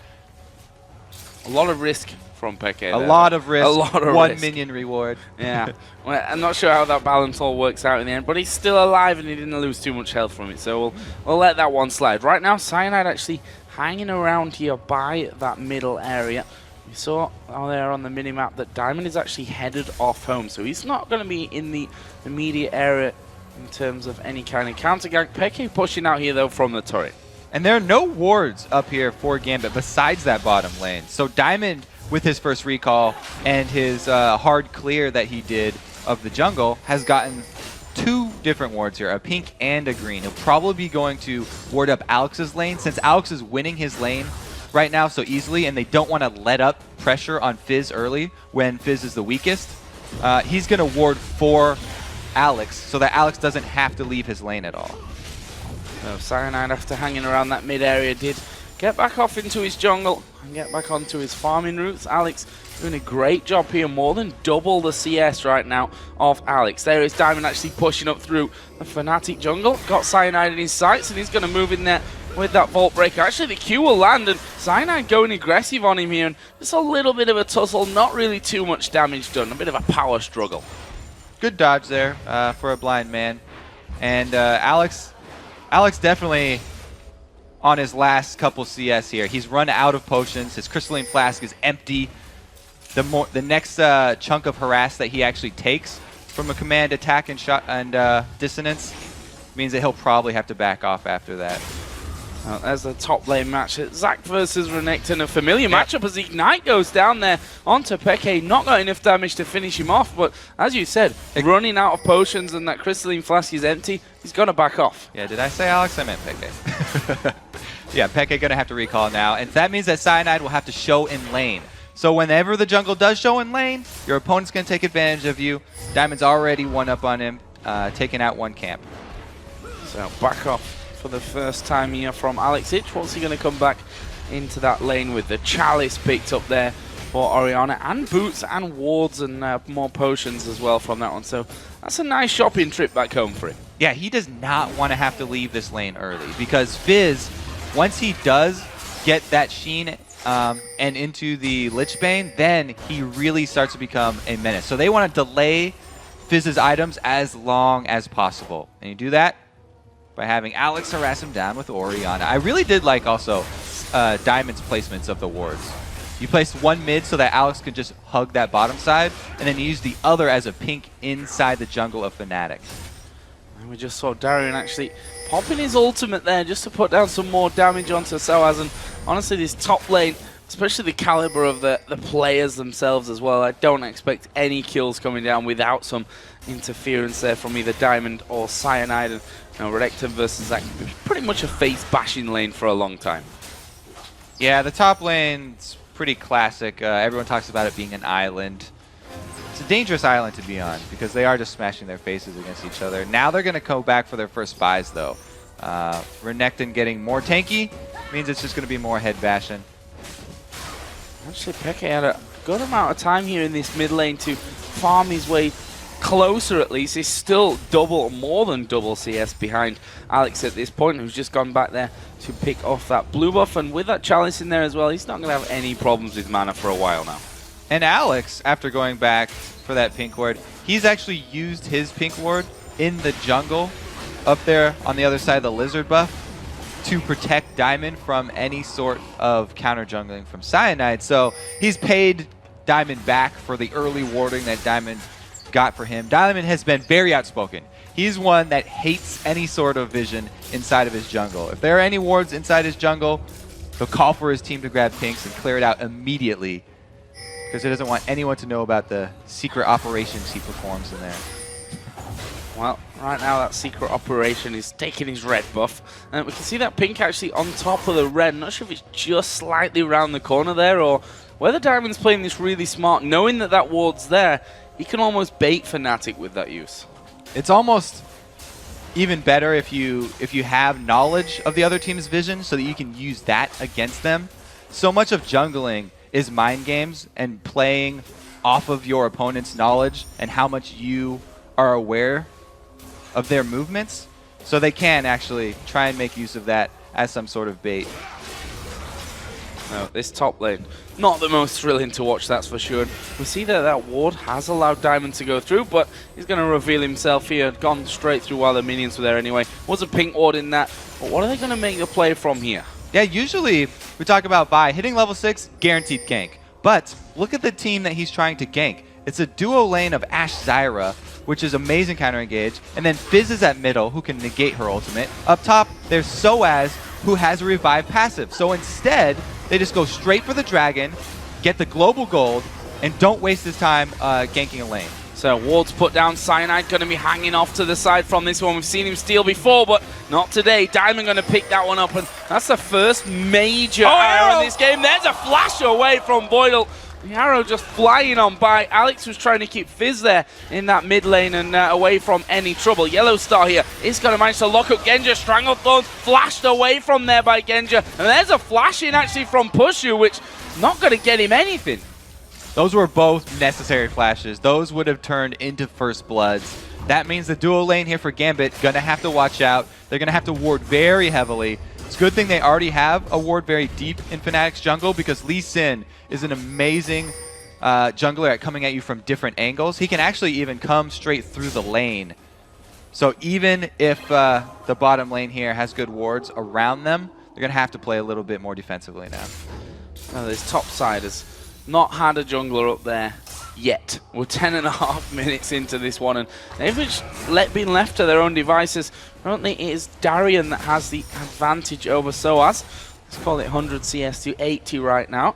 A lot of risk from Peke. A lot of risk, a lot of one risk. minion reward. Yeah, well, I'm not sure how that balance all works out in the end, but he's still alive and he didn't lose too much health from it, so we'll let that one slide. Right now, Cyanide actually hanging around here by that middle area. We saw there on the minimap that Diamond is actually headed off home, so he's not going to be in the immediate area in terms of any kind of counter gank. Peke pushing out here, though, from the turret. And there are no wards up here for Gambit besides that bottom lane. So Diamond, with his first recall and his hard clear that he did of the jungle, has gotten 2 different wards here, a pink and a green. He'll probably be going to ward up Alex's lane, since Alex is winning his lane right now so easily, and they don't want to let up pressure on Fizz early when Fizz is the weakest. He's going to ward for Alex so that Alex doesn't have to leave his lane at all. So Cyanide, after hanging around that mid area, did get back off into his jungle and get back onto his farming routes. Alex doing a great job here, more than double the CS right now of Alex. There is Diamond actually pushing up through the Fnatic jungle. Got Cyanide in his sights and he's going to move in there with that Vault Breaker. Actually, the Q will land and Cyanide going aggressive on him here. And just a little bit of a tussle, not really too much damage done. A bit of a power struggle. Good dodge there for a blind man. And Alex definitely on his last couple CS here. He's run out of potions. His Crystalline Flask is empty. The next chunk of harass that he actually takes from a command attack and dissonance means that he'll probably have to back off after that. There's the top lane match. Zac versus Renekton, a familiar matchup as Ignite goes down there onto Peke. Not got enough damage to finish him off, but as you said, running out of potions and that Crystalline Flask is empty, he's got to back off. Yeah, did I say Alex? I meant Peke. Yeah, Peke going to have to recall now, and that means that Cyanide will have to show in lane. So whenever the jungle does show in lane, your opponent's going to take advantage of you. Diamond's already one up on him, taking out one camp. So back off for the first time here from Alex Ich. What's he going to come back into that lane with? The Chalice picked up there for Orianna, and boots and wards and more potions as well from that one. So that's a nice shopping trip back home for him. Yeah, he does not want to have to leave this lane early because Fizz, once he does get that Sheen and into the Lichbane, then he really starts to become a menace. So they want to delay Fizz's items as long as possible. And you do that by having Alex harass him down with Orianna. I really did like also Diamond's placements of the wards. You placed one mid so that Alex could just hug that bottom side, and then you use the other as a pink inside the jungle of Fnatic. And we just saw Darian actually popping his ultimate there just to put down some more damage onto Soaz. And honestly, this top lane, especially the caliber of the players themselves as well, I don't expect any kills coming down without some interference there from either Diamond or Cyanide. And Renekton versus Zac, pretty much a face bashing lane for a long time. Yeah, the top lane's pretty classic. Everyone talks about it being an island. It's a dangerous island to be on because they are just smashing their faces against each other. Now they're going to go back for their first buys, though. Renekton getting more tanky means it's just going to be more head bashing. Actually, Peke had a good amount of time here in this mid lane to farm his way closer at least. He's still more than double CS behind Alex at this point, who's just gone back there to pick off that blue buff. And with that Chalice in there as well, he's not going to have any problems with mana for a while now. And Alex, after going back for that pink ward, he's actually used his pink ward in the jungle up there on the other side of the lizard buff to protect Diamond from any sort of counter jungling from Cyanide. So he's paid Diamond back for the early warding that Diamond got for him. Diamond has been very outspoken. He's one that hates any sort of vision inside of his jungle. If there are any wards inside his jungle, he'll call for his team to grab pinks and clear it out immediately because he doesn't want anyone to know about the secret operations he performs in there. Well, right now that secret operation is taking his red buff. And we can see that pink actually on top of the red. I'm not sure if it's just slightly around the corner there or whether Diamond's playing this really smart, knowing that that ward's there. He can almost bait Fnatic with that use. It's almost even better if you have knowledge of the other team's vision so that you can use that against them. So much of jungling is mind games and playing off of your opponent's knowledge and how much you are aware of their movements, so they can actually try and make use of that as some sort of bait. No, this top lane, not the most thrilling to watch, that's for sure. We see that that ward has allowed Diamond to go through, but he's going to reveal himself here. Gone straight through while the minions were there anyway. Was a pink ward in that, but what are they going to make the play from here? Yeah, usually we talk about Vi hitting level 6, guaranteed gank. But look at the team that he's trying to gank. It's a duo lane of Ashe Zyra, which is amazing counter engage, and then Fizz is at middle, who can negate her ultimate. Up top, there's Soaz, who has a revive passive. So instead, they just go straight for the dragon, get the global gold, and don't waste his time ganking a lane. So ward's put down. Cyanide going to be hanging off to the side from this one. We've seen him steal before, but not today. Diamond going to pick that one up, and that's the first major arrow in this game. There's a flash away from Boydell. The arrow just flying on by. Alex was trying to keep Fizz there in that mid lane and away from any trouble. Yellow Star here is going to manage to lock up Genja. Stranglethorn flashed away from there by Genja. And there's a flash in actually from Pushu, which not going to get him anything. Those were both necessary flashes. Those would have turned into First Bloods. That means the duo lane here for Gambit going to have to watch out. They're going to have to ward very heavily. It's a good thing they already have a ward very deep in Fnatic's jungle because Lee Sin is an amazing jungler at coming at you from different angles. He can actually even come straight through the lane. So even if the bottom lane here has good wards around them, they're going to have to play a little bit more defensively now. This top side has not had a jungler up there yet. We're 10.5 minutes into this one, and they've just been left to their own devices. Currently, it is Darian that has the advantage over Soaz. Let's call it 100 CS to 80 right now.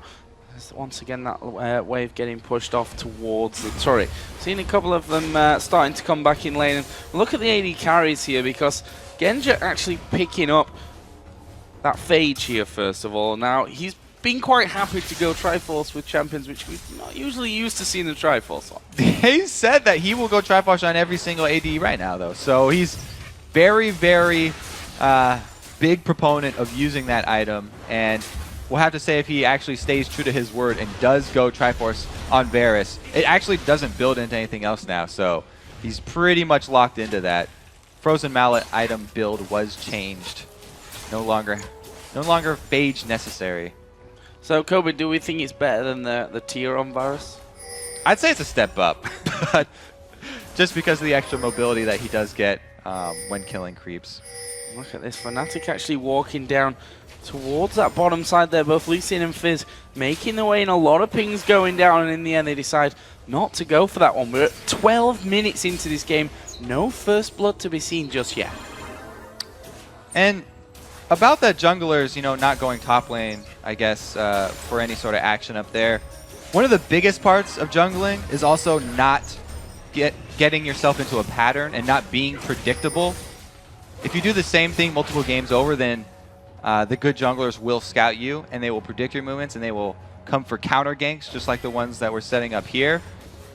There's once again that wave getting pushed off towards the turret. Seen a couple of them starting to come back in lane. And look at the AD carries here, because Genja actually picking up that Phage here, first of all. Now, he's been quite happy to go Triforce with champions, which we're not usually used to seeing the Triforce on. He said that he will go Triforce on every single AD right now, though. So he's very, very big proponent of using that item. And we'll have to say if he actually stays true to his word and does go Triforce on Varus, it actually doesn't build into anything else now. So he's pretty much locked into that. Frozen Mallet item build was changed. No longer Phage necessary. So, Kobe, do we think it's better than the tier on Varus? I'd say it's a step up, but just because of the extra mobility that he does get when killing creeps. Look at this, Fnatic actually walking down towards that bottom side there. Both Lee Sin and Fizz making their way, and a lot of pings going down, and in the end they decide not to go for that one. We're at 12 minutes into this game. No first blood to be seen just yet. And about that junglers, not going top lane, I guess, for any sort of action up there. One of the biggest parts of jungling is also not getting yourself into a pattern and not being predictable. If you do the same thing multiple games over, then the good junglers will scout you, and they will predict your movements, and they will come for counter ganks, just like the ones that we're setting up here.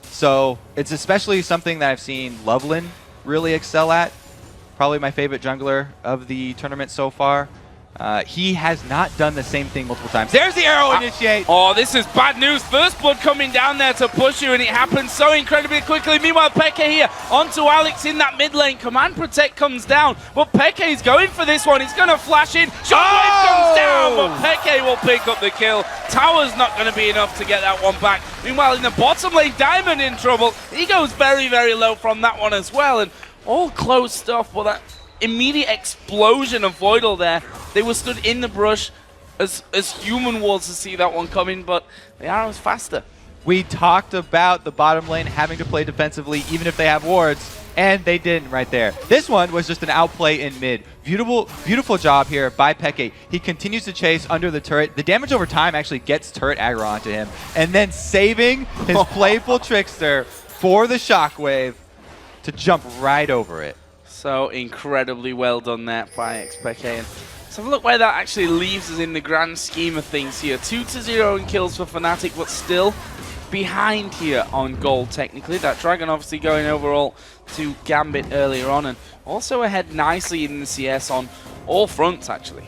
So it's especially something that I've seen Loveland really excel at. Probably my favorite jungler of the tournament so far. He has not done the same thing multiple times. There's the arrow initiate! Oh, this is bad news. First blood coming down there to push you, and it happens so incredibly quickly. Meanwhile, Peke here onto Alex in that mid lane. Command Protect comes down, but Peke's going for this one. He's going to flash in. Shockwave comes down, but Peke will pick up the kill. Tower's not going to be enough to get that one back. Meanwhile, in the bottom lane, Diamond in trouble. He goes very, very low from that one as well, and all close stuff, but that immediate explosion of Voidal there. They were stood in the brush as human was to see that one coming, but the arrow's faster. We talked about the bottom lane having to play defensively even if they have wards, and they didn't right there. This one was just an outplay in mid. Beautiful job here by Peke. He continues to chase under the turret. The damage over time actually gets turret aggro onto him, and then saving his playful trickster for the shockwave to jump right over it. So incredibly well done there by XPK. And let's have a look where that actually leaves us in the grand scheme of things here. 2-0 in kills for Fnatic, but still behind here on gold technically. That Dragon obviously going overall to Gambit earlier on, and also ahead nicely in the CS on all fronts actually.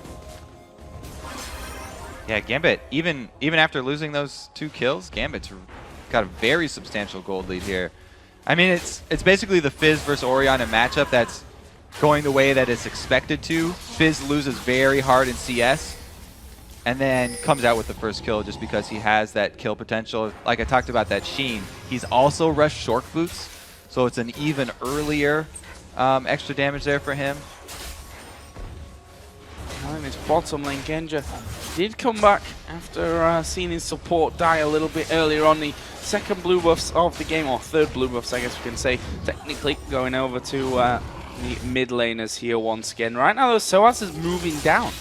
Yeah, Gambit, even after losing those 2 kills, Gambit's got a very substantial gold lead here. I mean, it's basically the Fizz versus Orion matchup that's going the way that it's expected to. Fizz loses very hard in CS and then comes out with the first kill just because he has that kill potential. Like I talked about that Sheen, he's also rushed short boots, so it's an even earlier extra damage there for him. In his bottom lane, Genja did come back after seeing his support die a little bit earlier on. The second blue buffs of the game, or third blue buffs I guess we can say, technically going over to the mid laners here once again. Right now though, Soaz is moving down.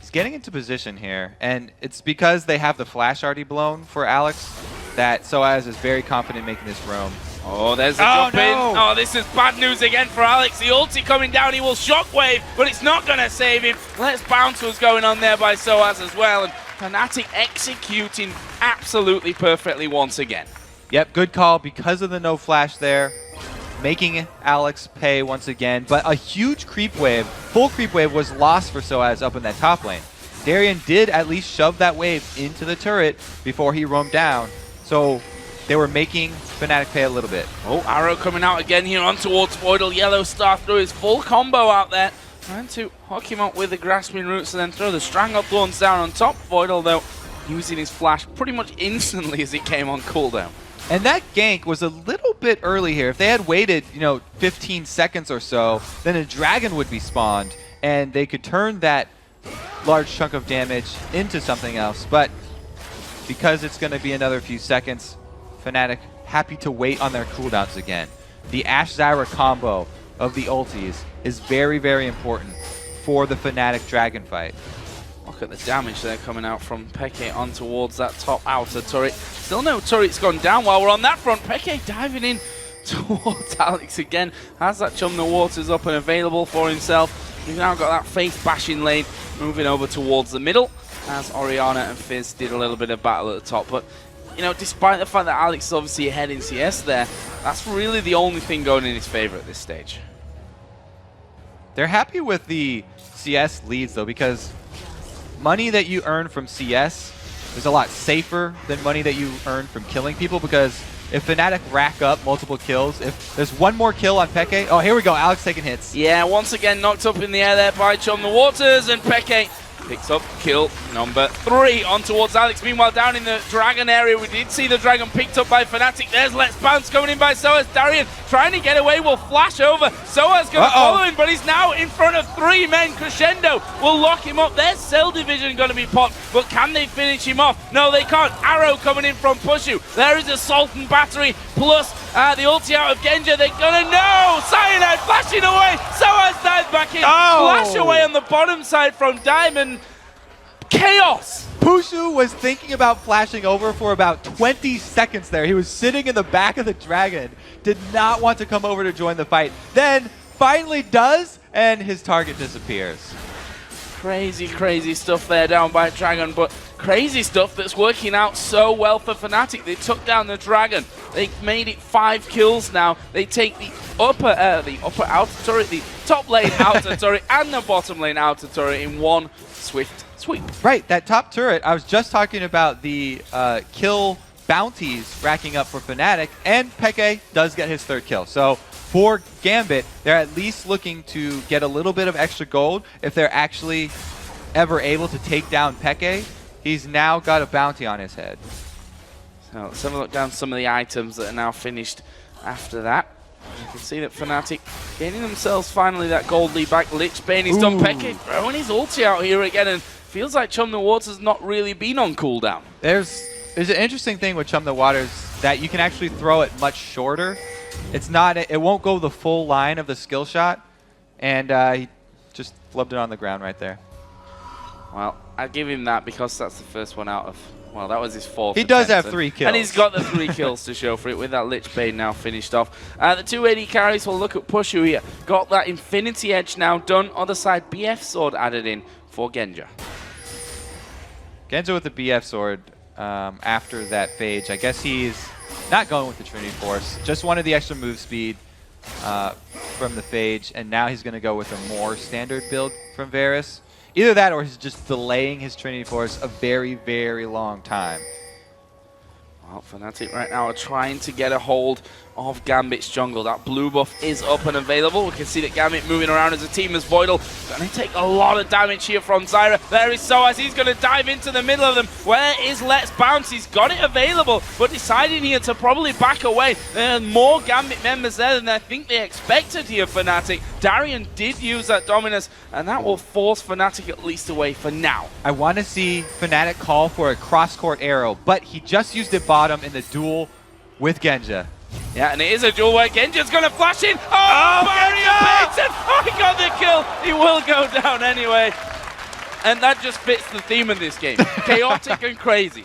He's getting into position here, and it's because they have the flash already blown for Alex that Soaz is very confident making this roam. Oh, there's the jump in. Oh, this is bad news again for Alex. The ulti coming down. He will shockwave, but it's not going to save him. Let's bounce was going on there by Soaz as well. And Fnatic executing absolutely perfectly once again. Yep, good call because of the no flash there, making Alex pay once again. But a huge creep wave, full creep wave, was lost for Soaz up in that top lane. Darian did at least shove that wave into the turret before he roamed down. So they were making Fnatic pay a little bit. Oh, Arrow coming out again here on towards Voidal. Yellow Star through his full combo out there. Trying to hook him up with the grasping roots and then throw the Stranglethorns down on top. Voidal, though, using his flash pretty much instantly as it came on cooldown. And that gank was a little bit early here. If they had waited, 15 seconds or so, then a dragon would be spawned, and they could turn that large chunk of damage into something else. But because it's going to be another few seconds, Fnatic happy to wait on their cooldowns again. The Ashe Zyra combo of the ultis is very, very important for the Fnatic dragon fight. Look at the damage there coming out from Peke on towards that top outer turret. Still no turret's gone down while we're on that front. Peke diving in towards Alex again. Has that Chum the Waters up and available for himself. We've now got that Faith bashing lane moving over towards the middle as Orianna and Fizz did a little bit of battle at the top. But, despite the fact that Alex is obviously ahead in CS there, that's really the only thing going in his favor at this stage. They're happy with the CS leads, though, because money that you earn from CS is a lot safer than money that you earn from killing people, because if Fnatic rack up multiple kills, if there's one more kill on Peke, oh, here we go, Alex taking hits. Yeah, once again knocked up in the air there by Chum the Waters, and Peke picks up kill number 3 on towards Alex. Meanwhile, down in the Dragon area, we did see the Dragon picked up by Fnatic. There's Let's Bounce coming in by Soaz. Darian trying to get away, will flash over. Soaz going to follow him, but he's now in front of 3 men. Crescendo will lock him up. There's Cell Division going to be popped, but can they finish him off? No, they can't. Arrow coming in from Pushu. There is Assault and Battery, plus the ulti out of Genja. They're going to know. Cyanide flashing away. Soaz dives back in. Flash away on the bottom side from Diamond. Chaos! Pushu was thinking about flashing over for about 20 seconds there. He was sitting in the back of the Dragon, did not want to come over to join the fight. Then finally does, and his target disappears. Crazy, crazy stuff there down by Dragon, but crazy stuff that's working out so well for Fnatic. They took down the Dragon. They made it 5 kills now. They take the upper outer turret, the top lane outer turret, and the bottom lane outer turret in one swift sweep. Right, that top turret, I was just talking about the kill bounties racking up for Fnatic, and Peke does get his 3rd kill. So for Gambit, they're at least looking to get a little bit of extra gold if they're actually ever able to take down Peke. He's now got a bounty on his head. So let's have a look down some of the items that are now finished after that. You can see that Fnatic gaining themselves finally that gold lead back. Lich Bane, he's done Peke throwing his ulti out here again, and feels like Chum the Waters not really been on cooldown. There's an interesting thing with Chum the Waters that you can actually throw it much shorter. It won't go the full line of the skill shot, and he just flubbed it on the ground right there. Well, I give him that because that's the first one out of, well, that was his 4th. He does have 3 kills. And he's got the 3 kills to show for it with that Lich Bane now finished off. The 2 AD carries will look at Pushu here. Got that Infinity Edge now done. Other side, BF Sword added in for Genja. Genja with the BF Sword after that Phage. I guess he's not going with the Trinity Force. Just wanted the extra move speed from the Phage, and now he's going to go with a more standard build from Varus. Either that or he's just delaying his Trinity Force a very, very long time. Well, Fnatic right now are trying to get a hold of Gambit's jungle. That blue buff is up and available. We can see that Gambit moving around as a team as Voidal. Going to take a lot of damage here from Zyra. There is Soaz. He's going to dive into the middle of them. Where is Let's Bounce? He's got it available, but deciding here to probably back away. There are more Gambit members there than I think they expected here, Fnatic. Darian did use that Dominus, and that will force Fnatic at least away for now. I want to see Fnatic call for a cross-court arrow, but he just used it bottom in the duel with Genja. Yeah, and it is a duel where Genja's going to flash in. Oh, barrier Payton! Oh, he got the kill. He will go down anyway. And that just fits the theme of this game. Chaotic and crazy.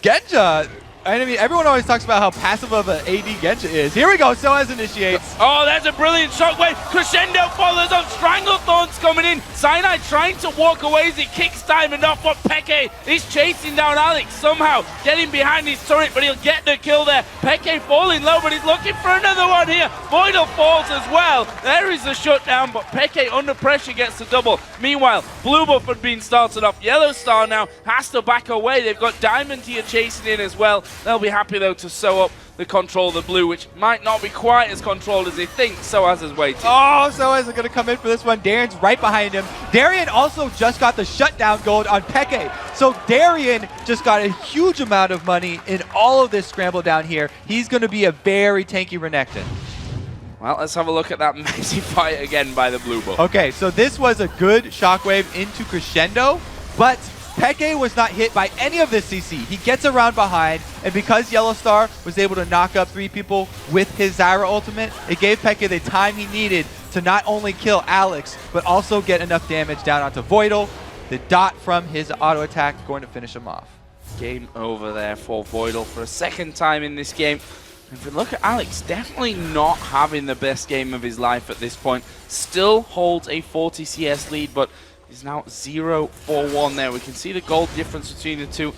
Genja, I mean, everyone always talks about how passive of an AD Gensha is. Here we go, Soaz initiates. Oh, that's a brilliant shockwave. Crescendo follows up. Stranglethorns coming in. Cyanide trying to walk away as he kicks Diamond off, but Peke is chasing down Alex somehow, getting behind his turret, but he'll get the kill there. Peke falling low, but he's looking for another one here. Voidal falls as well. There is the shutdown, but Peke under pressure gets the double. Meanwhile, blue buff had been started off. Yellow Star now has to back away. They've got Diamond here chasing in as well. They'll be happy though to sew up the control of the blue, which might not be quite as controlled as they think. Soaz is waiting. Oh, Soaz is going to come in for this one. Darian's right behind him. Darian also just got the shutdown gold on Peke. So Darian just got a huge amount of money in all of this scramble down here. He's going to be a very tanky Renekton. Well, let's have a look at that messy fight again by the blue buff. Okay, so this was a good shockwave into Crescendo, but Peke was not hit by any of this CC. He gets around behind, and because Yellow Star was able to knock up 3 people with his Zyra ultimate, it gave Peke the time he needed to not only kill Alex, but also get enough damage down onto Voidal. The dot from his auto attack going to finish him off. Game over there for Voidal for a second time in this game. And if we look at Alex, definitely not having the best game of his life at this point. Still holds a 40 CS lead, but is now 0-4-1 there. We can see the gold difference between the two.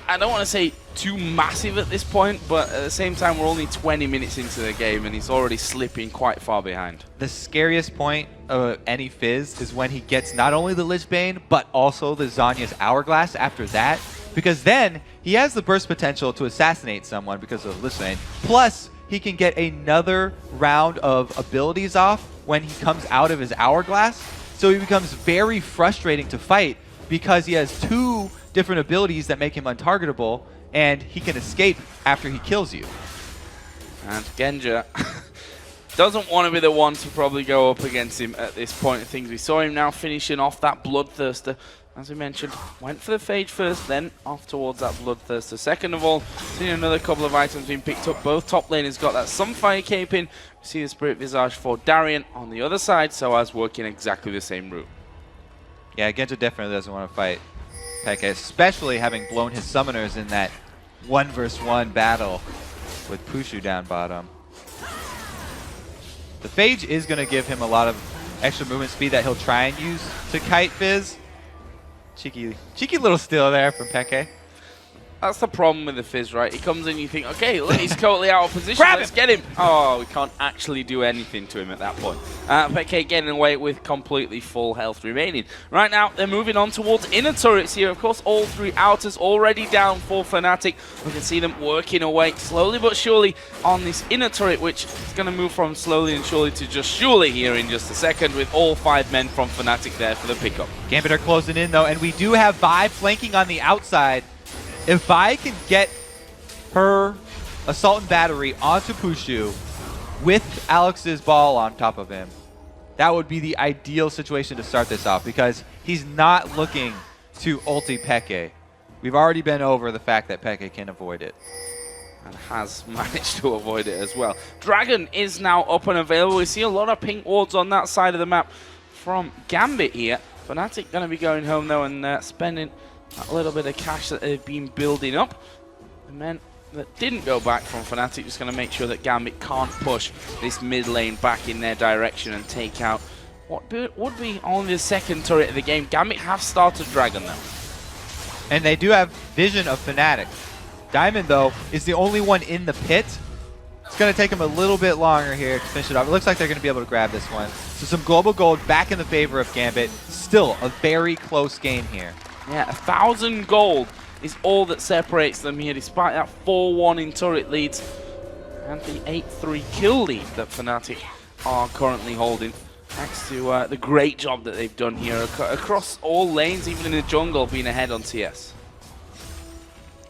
I don't want to say too massive at this point, but at the same time, we're only 20 minutes into the game, and he's already slipping quite far behind. The scariest point of any Fizz is when he gets not only the Lich Bane, but also the Zhonya's Hourglass after that, because then he has the burst potential to assassinate someone because of Lich Bane. Plus, he can get another round of abilities off when he comes out of his Hourglass. So he becomes very frustrating to fight because he has 2 different abilities that make him untargetable, and he can escape after he kills you. And Genja doesn't want to be the one to probably go up against him at this point of things. We saw him now finishing off that Bloodthirster. As we mentioned, went for the Phage first, then off towards that Bloodthirster. Second of all, seeing another couple of items being picked up. Both top laners got that Sunfire Cape in. We see the Spirit Visage for Darian on the other side, Soaz working exactly the same route. Yeah, Genja definitely doesn't want to fight Peke, especially having blown his summoners in that 1v1 battle with Pushu down bottom. The Phage is going to give him a lot of extra movement speed that he'll try and use to kite Fizz. Cheeky little steal there from Peke. That's the problem with the Fizz, right? He comes in, you think, okay, look, he's totally out of position. Let's get him. Oh, we can't actually do anything to him at that point. Peke getting away with completely full health remaining. Right now, they're moving on towards inner turrets here. Of course, all 3 outers already down for Fnatic. We can see them working away slowly but surely on this inner turret, which is going to move from slowly and surely to just surely here in just a second, with all 5 men from Fnatic there for the pickup. Gambit are closing in, though, and we do have Vi flanking on the outside. If Vi can get her Assault and Battery onto Pushu with Alex's ball on top of him, that would be the ideal situation to start this off, because he's not looking to ulti Peke. We've already been over the fact that Peke can avoid it. And has managed to avoid it as well. Dragon is now up and available. We see a lot of pink wards on that side of the map from Gambit here. Fnatic going to be going home, though, and spending a little bit of cash that they've been building up. The men that didn't go back from Fnatic just going to make sure that Gambit can't push this mid lane back in their direction and take out what would be only the 2nd turret of the game. Gambit have started Dragon, though. And they do have vision of Fnatic. Diamond, though, is the only one in the pit. It's going to take him a little bit longer here to finish it off. It looks like they're going to be able to grab this one. So some global gold back in the favor of Gambit. Still a very close game here. Yeah, 1,000 gold is all that separates them here, despite that 4-1 in turret leads and the 8-3 kill lead that Fnatic are currently holding. Thanks to the great job that they've done here across all lanes, even in the jungle, being ahead on TS.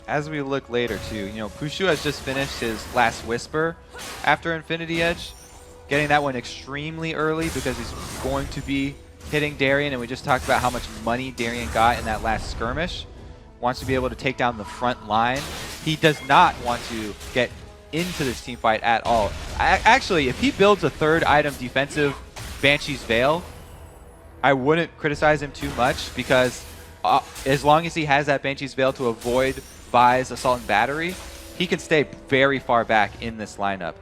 As we look later, too, Pushu has just finished his last Whisper after Infinity Edge, getting that one extremely early because he's going to be hitting Darian, and we just talked about how much money Darian got in that last skirmish. Wants to be able to take down the front line. He does not want to get into this team fight at all. Actually, if he builds a 3rd item defensive Banshee's Veil, I wouldn't criticize him too much, because as long as he has that Banshee's Veil to avoid buys Assault and Battery, he can stay very far back in this lineup.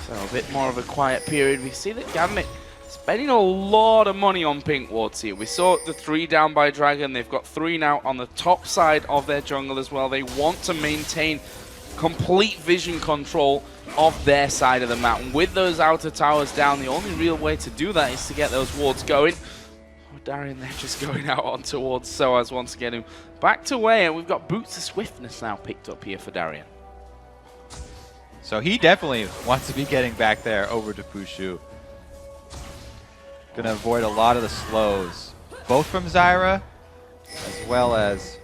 So a bit more of a quiet period. We see that Gambit spending a lot of money on pink wards here. We saw the 3 down by Dragon. They've got 3 now on the top side of their jungle as well. They want to maintain complete vision control of their side of the map. And with those outer towers down, the only real way to do that is to get those wards going. Oh, Darian, they're just going out on towards Soaz once again. Him back to Way, and we've got Boots of Swiftness now picked up here for Darian. So he definitely wants to be getting back there over to Pushu. Gonna avoid a lot of the slows, both from Zyra as well as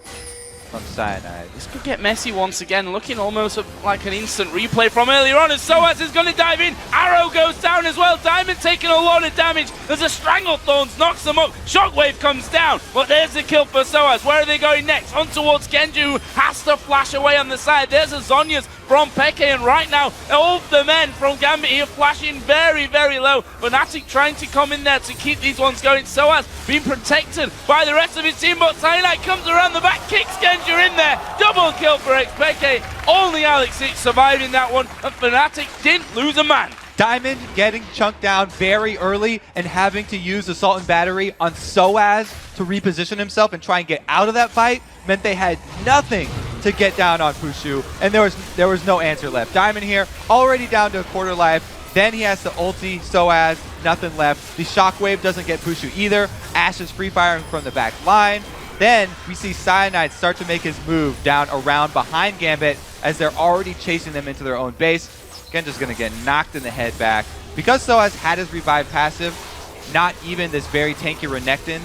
from Cyanide. This could get messy once again, looking almost like an instant replay from earlier on as Soaz is going to dive in. Arrow goes down as well. Diamond taking a lot of damage. There's a Stranglethorns, knocks them up. Shockwave comes down, but there's the kill for Soaz. Where are they going next? On towards Genji, who has to flash away on the side. There's a Zhonya's from Peke, and right now, all of the men from Gambit here flashing very, very low. Fnatic trying to come in there to keep these ones going. Soaz being protected by the rest of his team, but Cyanide comes around the back, kicks Genji in there. Double kill for XPK. Only Alex surviving that one, and Fnatic didn't lose a man. Diamond getting chunked down very early and having to use Assault and Battery on Soaz to reposition himself and try and get out of that fight meant they had nothing to get down on Pushu, and there was no answer left. Diamond here already down to a quarter life. Then he has to ulti Soaz, nothing left. The Shockwave doesn't get Pushu either. Ashe is free firing from the back line. Then we see Cyanide start to make his move down around behind Gambit as they're already chasing them into their own base. Genji's going to get knocked in the head back. Because Soaz had his revive passive, not even this very tanky Renekton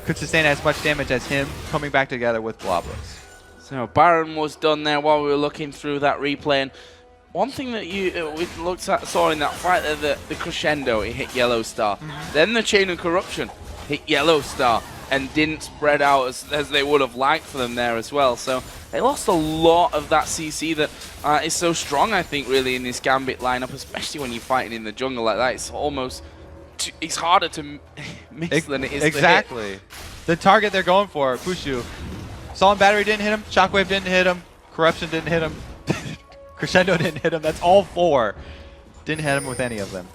could sustain as much damage as him coming back together with Bloblets. So Baron was done there while we were looking through that replay. And one thing that we saw in that fight there, the crescendo, it hit Yellow Star. Then the Chain of Corruption hit Yellow Star and didn't spread out as they would have liked for them there as well. So they lost a lot of that CC that is so strong, I think, really, in this Gambit lineup, especially when you're fighting in the jungle like that. It's almost, it's harder to miss than it is exactly. to hit. The target they're going for, Pushu. Assault and Battery didn't hit him, Shockwave didn't hit him, Corruption didn't hit him, Crescendo didn't hit him. That's all 4. Didn't hit him with any of them.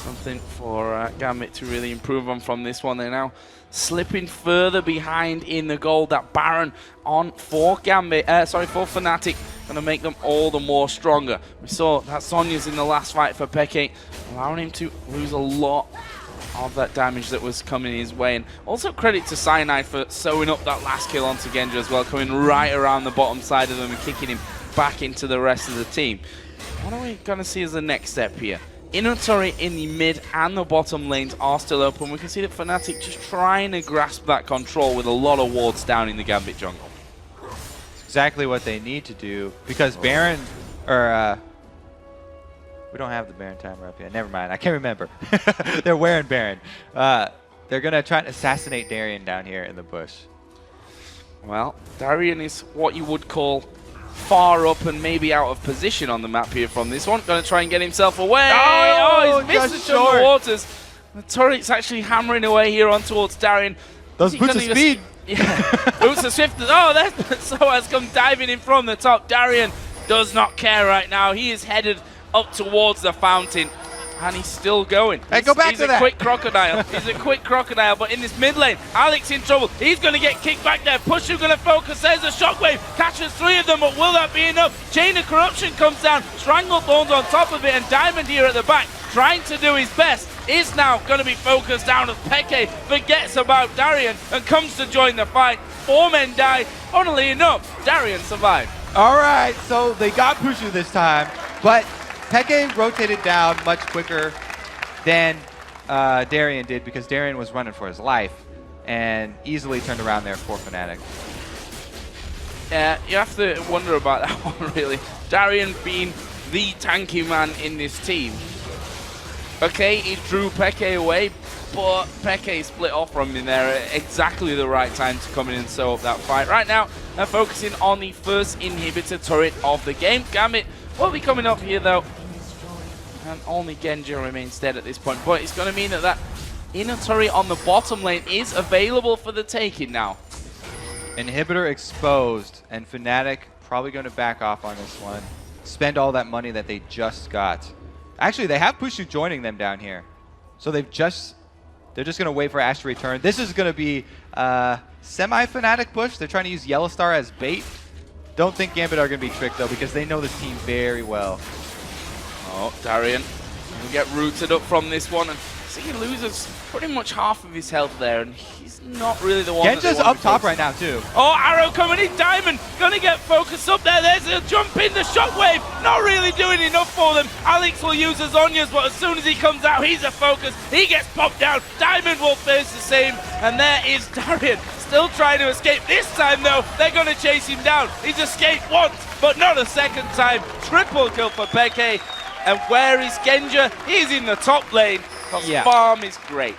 Something for Gambit to really improve on from this one. They're now slipping further behind in the gold. That Baron on for Gambit, for Fnatic, going to make them all the more stronger. We saw that Sonya's in the last fight for Peke, allowing him to lose a lot of that damage that was coming his way. And also credit to Cyanide for sewing up that last kill onto Genji as well, coming right around the bottom side of them and kicking him back into the rest of the team. What are we going to see as the next step here? Inventory in the mid and the bottom lanes are still open. We can see that Fnatic just trying to grasp that control with a lot of wards down in the Gambit jungle. It's exactly what they need to do, because Baron, or we don't have the Baron timer up yet. Never mind, I can't remember. They're wearing Baron. They're going to try and assassinate Darian down here in the bush. Well, Darian is what you would call far up and maybe out of position on the map here from this one. Going to try and get himself away. Oh, he's missed the jungle waters. The turret's actually hammering away here on towards Darian. Those boots of speed. Yeah, boots of swiftness. Oh, that's Soaz come diving in from the top. Darian does not care right now. He is headed up towards the fountain. And he's still going. Hey, go back to that. He's a quick crocodile. He's a quick crocodile, but in this mid lane, Alex in trouble. He's going to get kicked back there. Pushu going to focus. There's a Shockwave. Catches 3 of them, but will that be enough? Chain of Corruption comes down. Stranglethorns on top of it, and Diamond here at the back, trying to do his best, is now going to be focused down as Peke forgets about Darian and comes to join the fight. 4 men die. Funnily enough, Darian survived. All right, so they got Pushu this time, but Peke rotated down much quicker than Darian did, because Darian was running for his life and easily turned around there for Fnatic. Yeah, you have to wonder about that one, really. Darian being the tanky man in this team. Okay, he drew Peke away, but Peke split off from him there at exactly the right time to come in and sew up that fight. Right now, they're focusing on the first inhibitor turret of the game. Gambit will be coming up here, though. And only Genji remains dead at this point. But it's going to mean that that inner turret on the bottom lane is available for the taking now. Inhibitor exposed, and Fnatic probably going to back off on this one. Spend all that money that they just got. Actually, they have Pushu joining them down here. So they're just going to wait for Ash to return. This is going to be semi-Fnatic push. They're trying to use Yellowstar as bait. Don't think Gambit are going to be tricked, though, because they know this team very well. Oh, Darian will get rooted up from this one. And see, he loses pretty much half of his health there, and he's not really the one. Genja's up top right now, too. Oh, arrow coming in. Diamond gonna get focused up there. There's a jump in. The shockwave not really doing enough for them. Alex will use his Zhonya's, but as soon as he comes out, he's a focus. He gets popped down. Diamond will face the same, and there is Darian still trying to escape. This time, though, they're gonna chase him down. He's escaped once, but not a second time. Triple kill for Peke. And where is Genja? He's in the top lane. Yeah. Farm is great.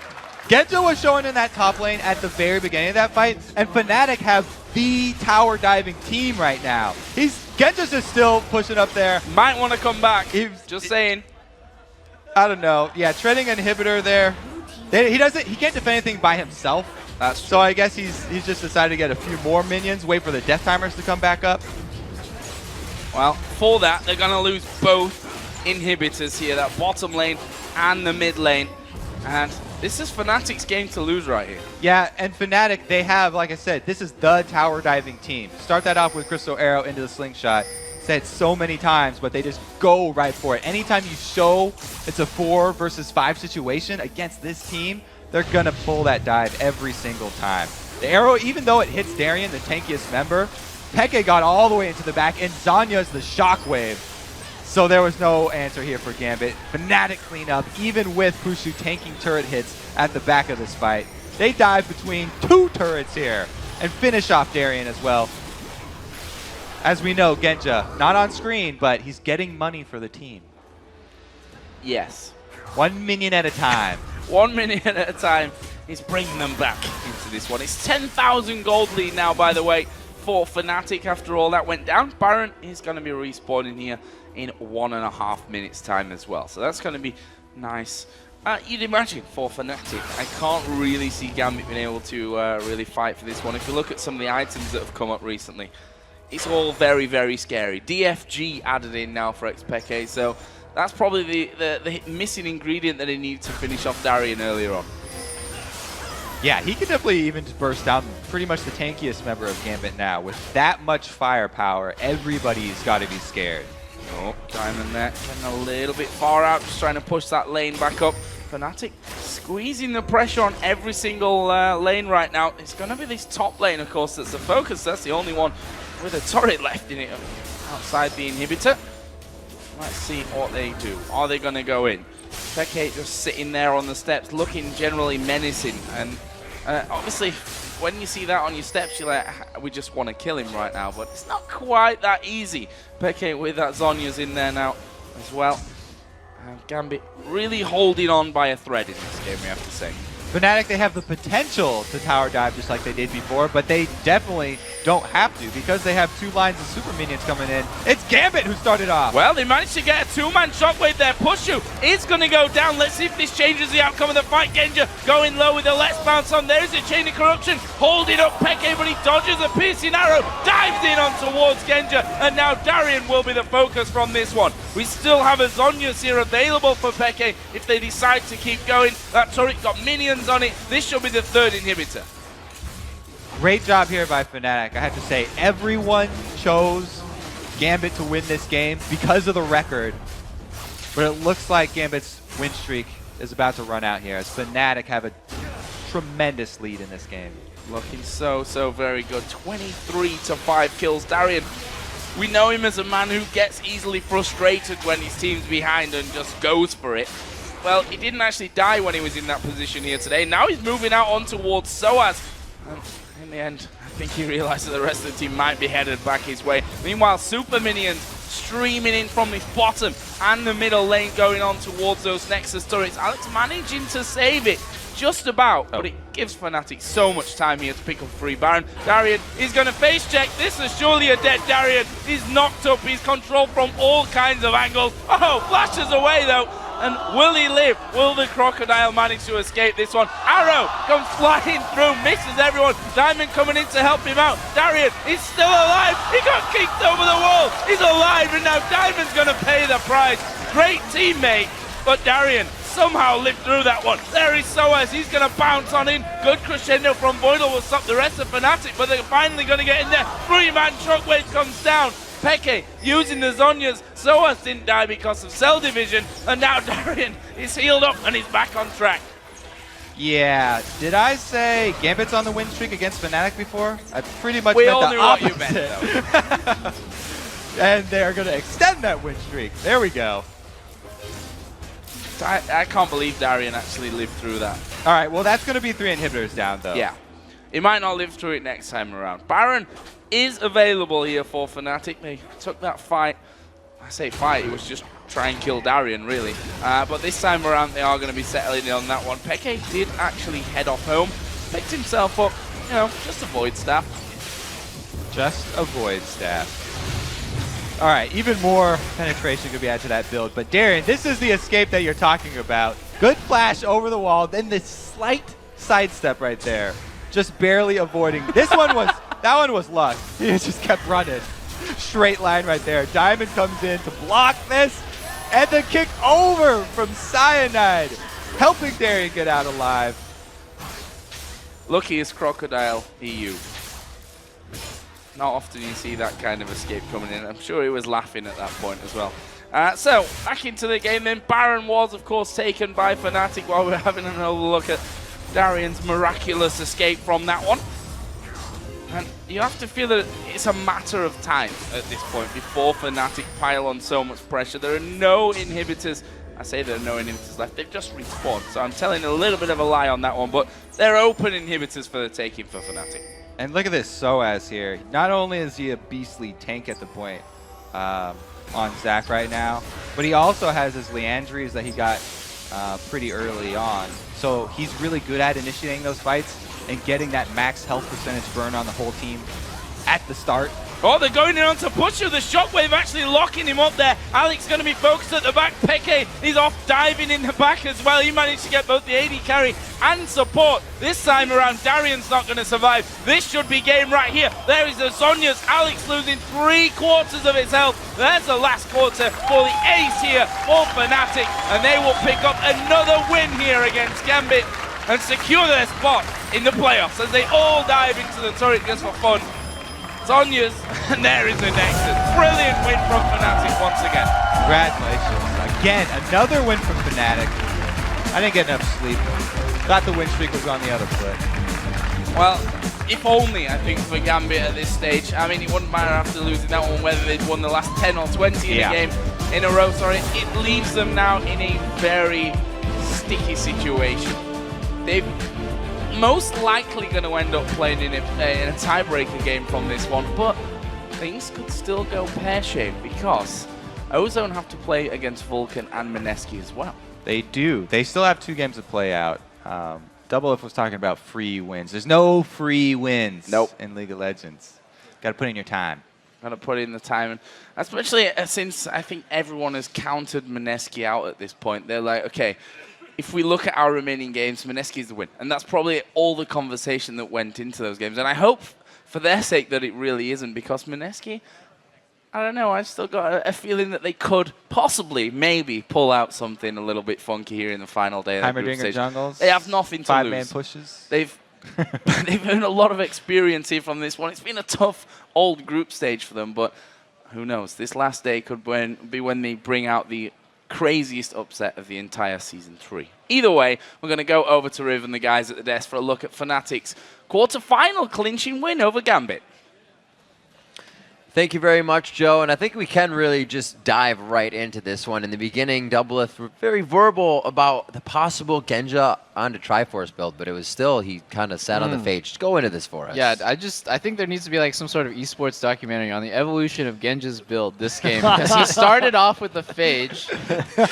Genja was showing in that top lane at the very beginning of that fight, and Fnatic have the tower diving team right now. Genja's just still pushing up there. Might want to come back. Just saying. I don't know. Yeah, treading inhibitor there. He can't defend anything by himself. That's true. So I guess he's just decided to get a few more minions, wait for the death timers to come back up. Well, for that, they're going to lose both inhibitors here, that bottom lane and the mid lane. And this is Fnatic's game to lose right here. Yeah, and Fnatic, they have, like I said, this is the tower diving team. Start that off with Crystal Arrow into the slingshot. Said so many times, but they just go right for it. Anytime you show it's a 4 versus 5 situation against this team, they're going to pull that dive every single time. The arrow, even though it hits Darian, the tankiest member, Peke got all the way into the back, and Zhonya's the shockwave. So there was no answer here for Gambit. Fnatic clean up, even with Pushu tanking turret hits at the back of this fight. They dive between 2 turrets here and finish off Darian as well. As we know, Genja, not on screen, but he's getting money for the team. Yes. 1 minion at a time. 1 minute at a time. He's bringing them back into this one. It's 10,000 gold lead now, by the way, for Fnatic after all that went down. Baron is going to be respawning here in 1.5 minutes time as well. So that's going to be nice. You'd imagine for Fnatic. I can't really see Gambit being able to really fight for this one. If you look at some of the items that have come up recently, it's all very, very scary. DFG added in now for XPK, so that's probably the missing ingredient that they need to finish off Darian earlier on. Yeah, he could definitely even burst down pretty much the tankiest member of Gambit now. With that much firepower, everybody's got to be scared. Oh, Diamond there, getting a little bit far out, just trying to push that lane back up. Fnatic squeezing the pressure on every single lane right now. It's going to be this top lane, of course, that's the focus. That's the only one with a turret left in it outside the inhibitor. Let's see what they do. Are they going to go in? Peke just sitting there on the steps, looking generally menacing. And obviously, when you see that on your steps, you're like, we just want to kill him right now. But it's not quite that easy. Peke with that Zhonya's in there now as well. And Gambit really holding on by a thread in this game, we have to say. Fnatic, they have the potential to tower dive just like they did before, but they definitely don't have to because they have 2 lines of super minions coming in. It's Gambit who started off. Well, they managed to get a 2-man shockwave there. Pushu is going to go down. Let's see if this changes the outcome of the fight. Genja going low with the let's bounce on. There's a chain of corruption. Holding up Peke, but he dodges a piercing arrow. Dives in on towards Genja. And now Darian will be the focus from this one. We still have a Zhonya's here available for Peke if they decide to keep going. That turret got minions on it. This should be the 3rd inhibitor. Great job here by Fnatic. I have to say, everyone chose Gambit to win this game because of the record. But it looks like Gambit's win streak is about to run out here as Fnatic have a tremendous lead in this game. Looking so very good. 23-5 kills. Darian, we know him as a man who gets easily frustrated when his team's behind and just goes for it. Well, he didn't actually die when he was in that position here today. Now he's moving out on towards Soaz. And in the end, I think he realized that the rest of the team might be headed back his way. Meanwhile, super minions streaming in from this bottom and the middle lane going on towards those Nexus turrets. Alex managing to save it just about, but it gives Fnatic so much time here to pick up free Baron. Darian is going to face check. This is surely a dead Darian. He's knocked up. He's controlled from all kinds of angles. Oh, flashes away though. And will he live? Will the Crocodile manage to escape this one? Arrow comes flying through, misses everyone. Diamond coming in to help him out. Darian is still alive. He got kicked over the wall. He's alive, and now Diamond's going to pay the price. Great teammate, but Darian somehow lived through that one. There is Soaz. He's going to bounce on in. Good crescendo from Boydell will stop the rest of Fnatic, but they're finally going to get in there. 3-man shockwave comes down. Peke using the Zhonya's. Soaz didn't die because of cell division, and now Darian is healed up and he's back on track. Yeah, did I say Gambit's on the win streak against Fnatic before? I pretty much We meant all the knew what opposite. you meant, though. And they're going to extend that win streak. There we go. I can't believe Darian actually lived through that. All right, well, that's going to be 3 inhibitors down, though. Yeah. He might not live through it next time around. Baron is available here for Fnatic. They took that fight. I say fight, it was just try and kill Darian, really. But this time around, they are going to be settling in on that one. Peke did actually head off home. Picked himself up, you know, just avoid staff. Just avoid staff. All right, even more penetration could be added to that build. But Darren, this is the escape that you're talking about. Good flash over the wall, then this slight sidestep right there. Just barely avoiding. This one was, that one was luck. He just kept running. Straight line right there. Diamond comes in to block this. And the kick over from Cyanide. Helping Darren get out alive. Luckiest Crocodile EU. Not often you see that kind of escape coming in. I'm sure he was laughing at that point as well. So, back into the game then. Baron was, of course, taken by Fnatic while we're having another look at Darian's miraculous escape from that one. And you have to feel that it's a matter of time at this point before Fnatic pile on so much pressure. There are no inhibitors. I say there are no inhibitors left. They've just respawned. So I'm telling a little bit of a lie on that one, but they're open inhibitors for the taking for Fnatic. And look at this Soaz here. Not only is he a beastly tank at the point on Zach right now, but he also has his Leandries that he got pretty early on. So he's really good at initiating those fights and getting that max health percentage burn on the whole team at the start. Oh, they're going in onto Butcher. The shockwave actually locking him up there. Alex going to be focused at the back. Peke is off diving in the back as well. He managed to get both the AD carry and support. This time around, Darian's not going to survive. This should be game right here. There is the Zhonya's. Alex losing 3/4 of his health. There's the last quarter for the ace here for Fnatic. And they will pick up another win here against Gambit and secure their spot in the playoffs as they all dive into the turret just for fun. Zhonya's, and there is the Nexus. Brilliant win from Fnatic once again. Congratulations. Again, another win from Fnatic. I didn't get enough sleep. Thought the win streak was on the other foot. Well, if only, I think, for Gambit at this stage. I mean, it wouldn't matter after losing that one whether they'd won the last 10 or 20 in a game in a row. Sorry, it leaves them now in a very sticky situation. They've most likely going to end up playing in a tiebreaker game from this one, but things could still go pear-shaped because Ozone have to play against Vulcan and Mineski as well. They do. They still have 2 games to play out. Double F was talking about free wins. There's no free wins in League of Legends. Got to put in your time. Got to put in the time, and especially since I think everyone has counted Mineski out at this point. They're like, okay, if we look at our remaining games, Mineski is the win. And that's probably all the conversation that went into those games. And I hope for their sake that it really isn't, because Mineski, I don't know, I've still got a feeling that they could possibly, maybe, pull out something a little bit funky here in the final day of the group Heimerdinger stage. jungles. They have nothing to 5-man lose. pushes. They've earned a lot of experience here from this one. It's been a tough old group stage for them, but who knows? This last day could be when they bring out the craziest upset of the entire Season 3. Either way, we're going to go over to Riv and the guys at the desk for a look at Fnatic's quarter-final clinching win over Gambit. Thank you very much, Joe. And I think we can really just dive right into this one. In the beginning, Doubleth were very verbal about the possible Genja onto Triforce build, but it was still, he kind of sat on the fade. Just go into this for us. Yeah, I think there needs to be like some sort of esports documentary on the evolution of Genja's build this game. Because he started off with the Phage,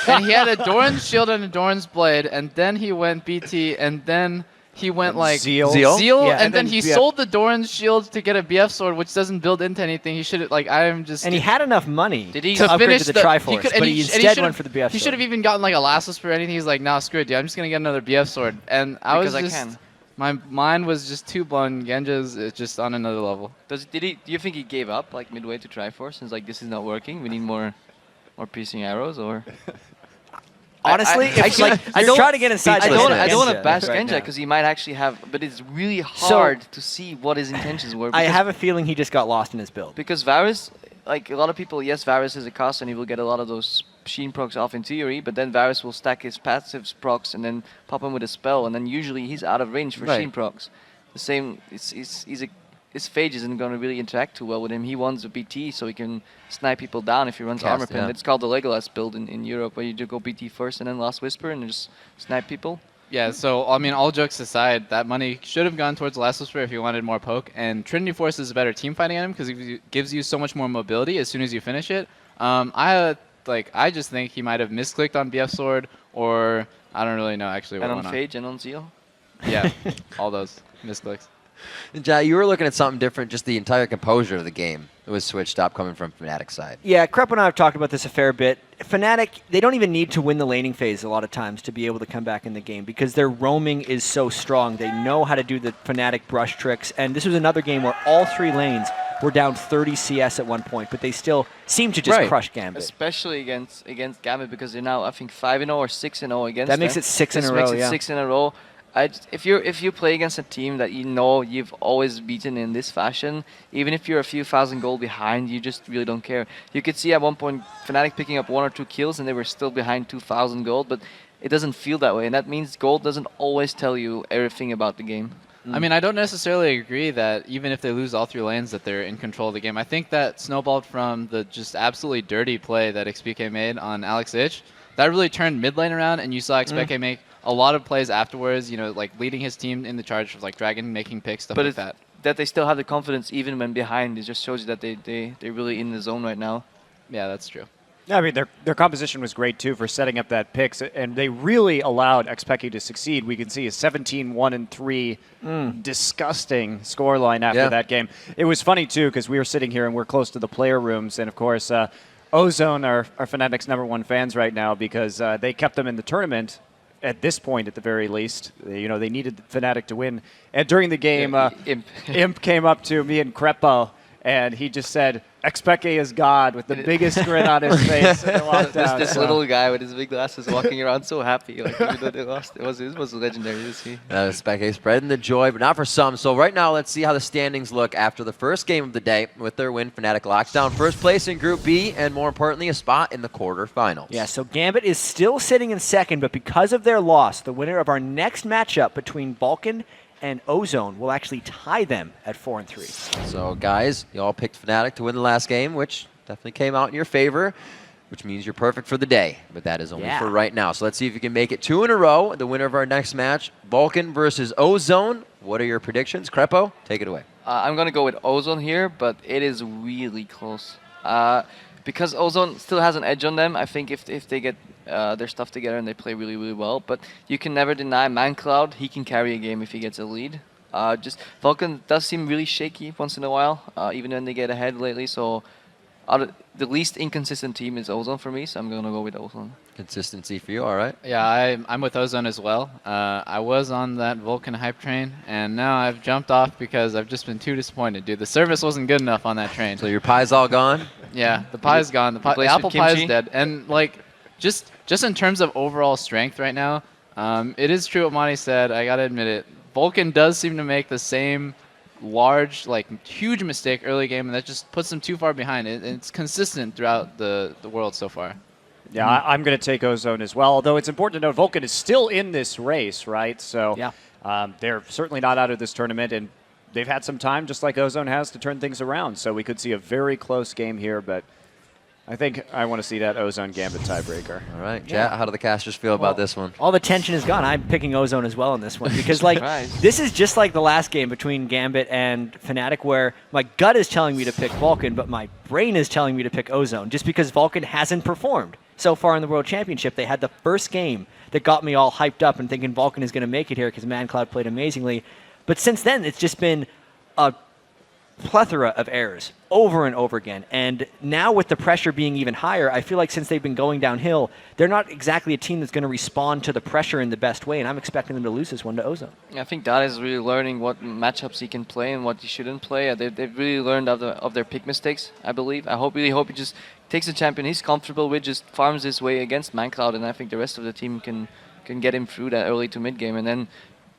and he had a Doran's Shield and a Doran's Blade, and then he went BT, and then he went like Zeal. Yeah, and then he BF. sold the Doran's shield to get a BF sword, which doesn't build into anything. He should like I'm just. And he had enough money Did he to upgrade finish to the Triforce, and but he and instead should've- went for the BF He should sword. have even gotten like a Last Whisper or anything. He's like, nah, screw it, dude. I'm just gonna get another BF sword. And I was Because I just, can. my mind was just too blown. Genja's just on another level. Do you think he gave up like midway to Triforce and like this is not working? We need more piercing arrows or? Honestly, if like I you're don't trying to get inside. I don't want Genja to bash right Genja now. because he might actually have, but it's really So- hard to see what his intentions were. I because- have a feeling he just got lost in his build. Because Varus, like a lot of people, yes, Varus is a cost and he will get a lot of those Sheen procs off in theory, but then Varus will stack his passive procs and then pop him with a spell, and then usually he's out of range for Right. Sheen procs. The same, his phage isn't going to really interact too well with him. He wants a BT so he can snipe people down if he runs Cast, armor pin. yeah. It's called the Legolas build in Europe, where you do go BT first and then Last Whisper and just snipe people. Yeah, so I mean, all jokes aside, that money should have gone towards Last Whisper if you wanted more poke. And Trinity Force is a better team fighting item because it gives you so much more mobility as soon as you finish it. I just think he might have misclicked on BF Sword, or I don't really know actually what And on went phage and on Zeal. Yeah, all those misclicks. Ja, you were looking at something different. Just the entire composure of the game was switched up coming from Fnatic's side. Yeah, Krepp and I have talked about this a fair bit. Fnatic, they don't even need to win the laning phase a lot of times to be able to come back in the game because their roaming is so strong. They know how to do the Fnatic brush tricks, and this was another game where all three lanes were down 30 CS at one point, but they still seem to just crush Gambit. Especially against Gambit because they're now I think 5-0 or 6-0 against That makes them. it 6 in This a makes row, it yeah. 6 in a row. If you play against a team that you know you've always beaten in this fashion, even if you're a few thousand gold behind, you just really don't care. You could see at one point Fnatic picking up 1 or 2 kills and they were still behind 2,000 gold, but it doesn't feel that way, and that means gold doesn't always tell you everything about the game. I mean, I don't necessarily agree that even if they lose all 3 lanes that they're in control of the game. I think that snowballed from the just absolutely dirty play that XPK made on Alex Ich. That really turned mid lane around, and you saw XPK make a lot of plays afterwards, you know, like leading his team in the charge of like Dragon, making picks, stuff like that. That they still have the confidence even when behind, it just shows you that they're really in the zone right now. Yeah, that's true. I mean, their composition was great, too, for setting up that picks, and they really allowed XPK to succeed. We can see a 17-1-3 disgusting scoreline after that game. It was funny, too, because we were sitting here and we're close to the player rooms, and, of course, Ozone are Fnatic's #1 fans right now because they kept them in the tournament at this point, at the very least. You know, they needed Fnatic to win. And during the game, Imp came up to me and Crepo, and he just said, XPK is God, with the biggest grin on his face. And walked out, This so. little guy with his big glasses walking around so happy. Like, even though they lost, it was legendary to see. XPK spreading the joy, but not for some. So right now, let's see how the standings look after the first game of the day. With their win, Fnatic locks down first place in Group B, and more importantly, a spot in the quarterfinals. Yeah, so Gambit is still sitting in second, but because of their loss, the winner of our next matchup between Vulcan and Ozone will actually tie them at 4-3. So guys, you all picked Fnatic to win the last game, which definitely came out in your favor, which means you're perfect for the day. But that is only for right now. So let's see if you can make it 2 in a row. The winner of our next match, Vulcan versus Ozone. What are your predictions? Crepo, take it away. I'm going to go with Ozone here, but it is really close. Because Ozone still has an edge on them, I think if they get their stuff together and they play really, really well. But you can never deny ManCloud. He can carry a game if he gets a lead. Just Vulcan does seem really shaky once in a while, even when they get ahead lately. So the least inconsistent team is Ozone for me, so I'm going to go with Ozone. Consistency for you, all right. Yeah, I'm with Ozone as well. I was on that Vulcan hype train, and now I've jumped off because I've just been too disappointed, dude. The service wasn't good enough on that train. So your pie's all gone? Yeah, the pie's gone. The apple pie is dead. And like, just in terms of overall strength right now, it is true what Monty said. I gotta admit it. Vulcan does seem to make the same large, like huge mistake early game, and that just puts them too far behind. It's consistent throughout the world so far. Yeah, I'm going to take Ozone as well, although it's important to note Vulcan is still in this race, right? So they're certainly not out of this tournament, and they've had some time, just like Ozone has, to turn things around. So we could see a very close game here, but I think I want to see that Ozone Gambit tiebreaker. All right, Jet, how do the casters feel about this one? All the tension is gone. I'm picking Ozone as well in this one because, like, this is just like the last game between Gambit and Fnatic, where my gut is telling me to pick Vulcan, but my brain is telling me to pick Ozone, just because Vulcan hasn't performed. so far in the World Championship. They had the first game that got me all hyped up and thinking Vulcan is going to make it here because ManCloud played amazingly. But since then, it's just been a plethora of errors over and over again. And now with the pressure being even higher, I feel like since they've been going downhill, they're not exactly a team that's going to respond to the pressure in the best way, and I'm expecting them to lose this one to Ozone. I think Dada is really learning what matchups he can play and what he shouldn't play. They've really learned of their pick mistakes, I believe. I really hope he just takes the champion he's comfortable with, just farms his way against ManCloud, and I think the rest of the team can get him through that early to mid-game, and then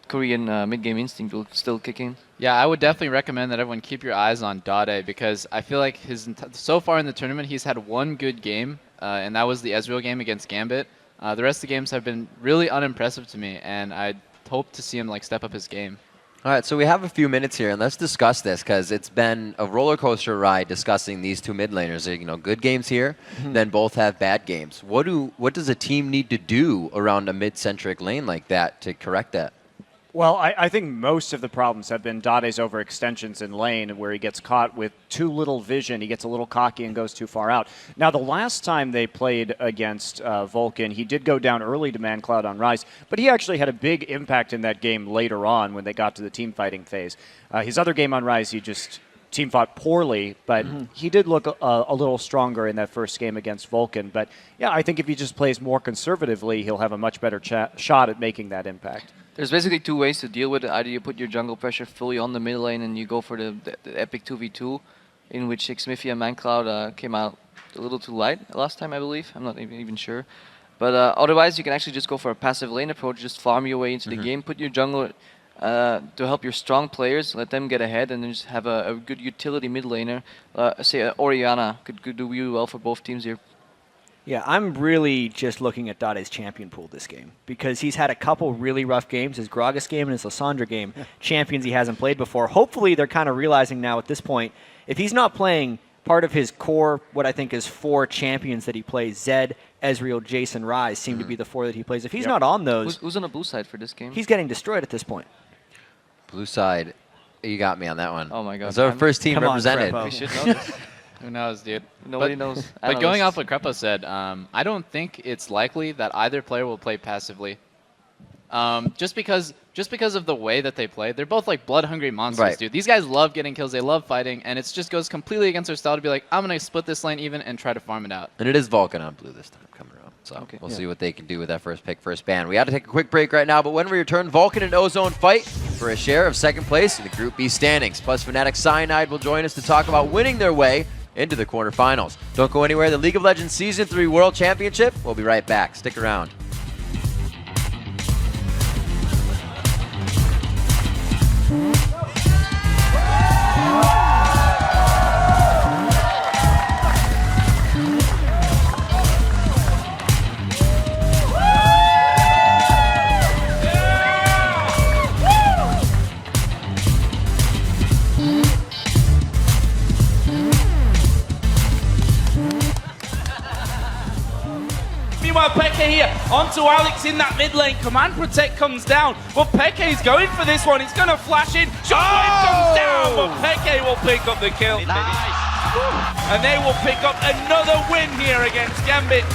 Korean mid-game instinct will still kick in. Yeah, I would definitely recommend that everyone keep your eyes on Dade because I feel like so far in the tournament he's had one good game, and that was the Ezreal game against Gambit. The rest of the games have been really unimpressive to me, and I hope to see him step up his game. All right, so we have a few minutes here, and let's discuss this because it's been a roller coaster ride discussing these two mid laners. Good games here, then both have bad games. What does a team need to do around a mid-centric lane like that to correct that? Well, I think most of the problems have been Dade's overextensions in lane where he gets caught with too little vision. He gets a little cocky and goes too far out. Now, the last time they played against Vulcan, he did go down early to ManCloud on Rise, but he actually had a big impact in that game later on when they got to the team fighting phase. His other game on Rise, he just team fought poorly, but he did look a little stronger in that first game against Vulcan. But yeah, I think if he just plays more conservatively, he'll have a much better shot at making that impact. There's basically two ways to deal with it. Either you put your jungle pressure fully on the mid lane and you go for the epic 2v2, in which Xmithia and ManCloud came out a little too light last time, I believe. I'm not even sure. But otherwise, you can actually just go for a passive lane approach, just farm your way into the game, put your jungle to help your strong players, let them get ahead, and then just have a good utility mid laner. Say Orianna could do really well for both teams here. Yeah, I'm really just looking at Dade's champion pool this game because he's had a couple really rough games, his Gragas game and his Lissandra game, champions he hasn't played before. Hopefully they're kind of realizing now at this point, if he's not playing part of his core, what I think is 4 champions that he plays, Zed, Ezreal, Jason, Rise seem to be the 4 that he plays. If he's not on those... Who's on the blue side for this game? He's getting destroyed at this point. Blue side, you got me on that one. Oh my god. It's our first team represented. We should know this. Who knows, dude? Nobody knows. But going off what Krepo said, I don't think it's likely that either player will play passively. Just because of the way that they play. They're both blood-hungry monsters, dude. These guys love getting kills. They love fighting, and it just goes completely against their style to be like, I'm going to split this lane even and try to farm it out. And it is Vulcan on blue this time coming around. So we'll see what they can do with that first pick, first ban. We have to take a quick break right now, but when we return, Vulcan and Ozone fight for a share of second place in the Group B standings. Plus, Fnatic Cyanide will join us to talk about winning their way into the quarterfinals. Don't go anywhere. The League of Legends Season 3 World Championship. We'll be right back. Stick around. Meanwhile, Peke here onto Alex in that mid lane. Command Protect comes down, but Peke's going for this one. He's going to flash in. Shockwave comes down, but Peke will pick up the kill. Nice. And they will pick up another win here against Gambit.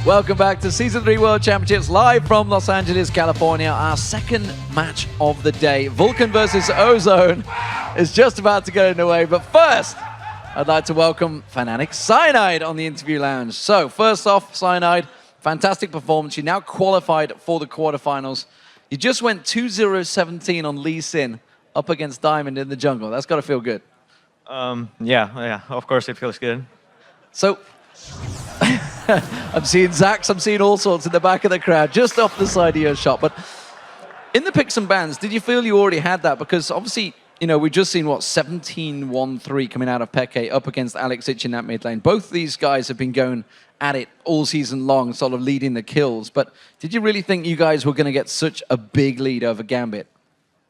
Welcome back to Season 3 World Championships live from Los Angeles, California. Our second match of the day. Vulcan versus Ozone is just about to get underway. But first, I'd like to welcome Fnatic Cyanide on the interview lounge. So first off, Cyanide, fantastic performance. You now qualified for the quarterfinals. You just went 2-0-17 on Lee Sin up against Diamond in the jungle. That's got to feel good. Yeah, of course it feels good. So... I'm seeing Zax, I'm seeing all sorts in the back of the crowd, just off the side of your shot. But in the picks and bans, did you feel you already had that? Because obviously, we've just seen, 17-1-3 coming out of Peke up against Alex Ich in that mid lane. Both these guys have been going at it all season long, sort of leading the kills. But did you really think you guys were going to get such a big lead over Gambit?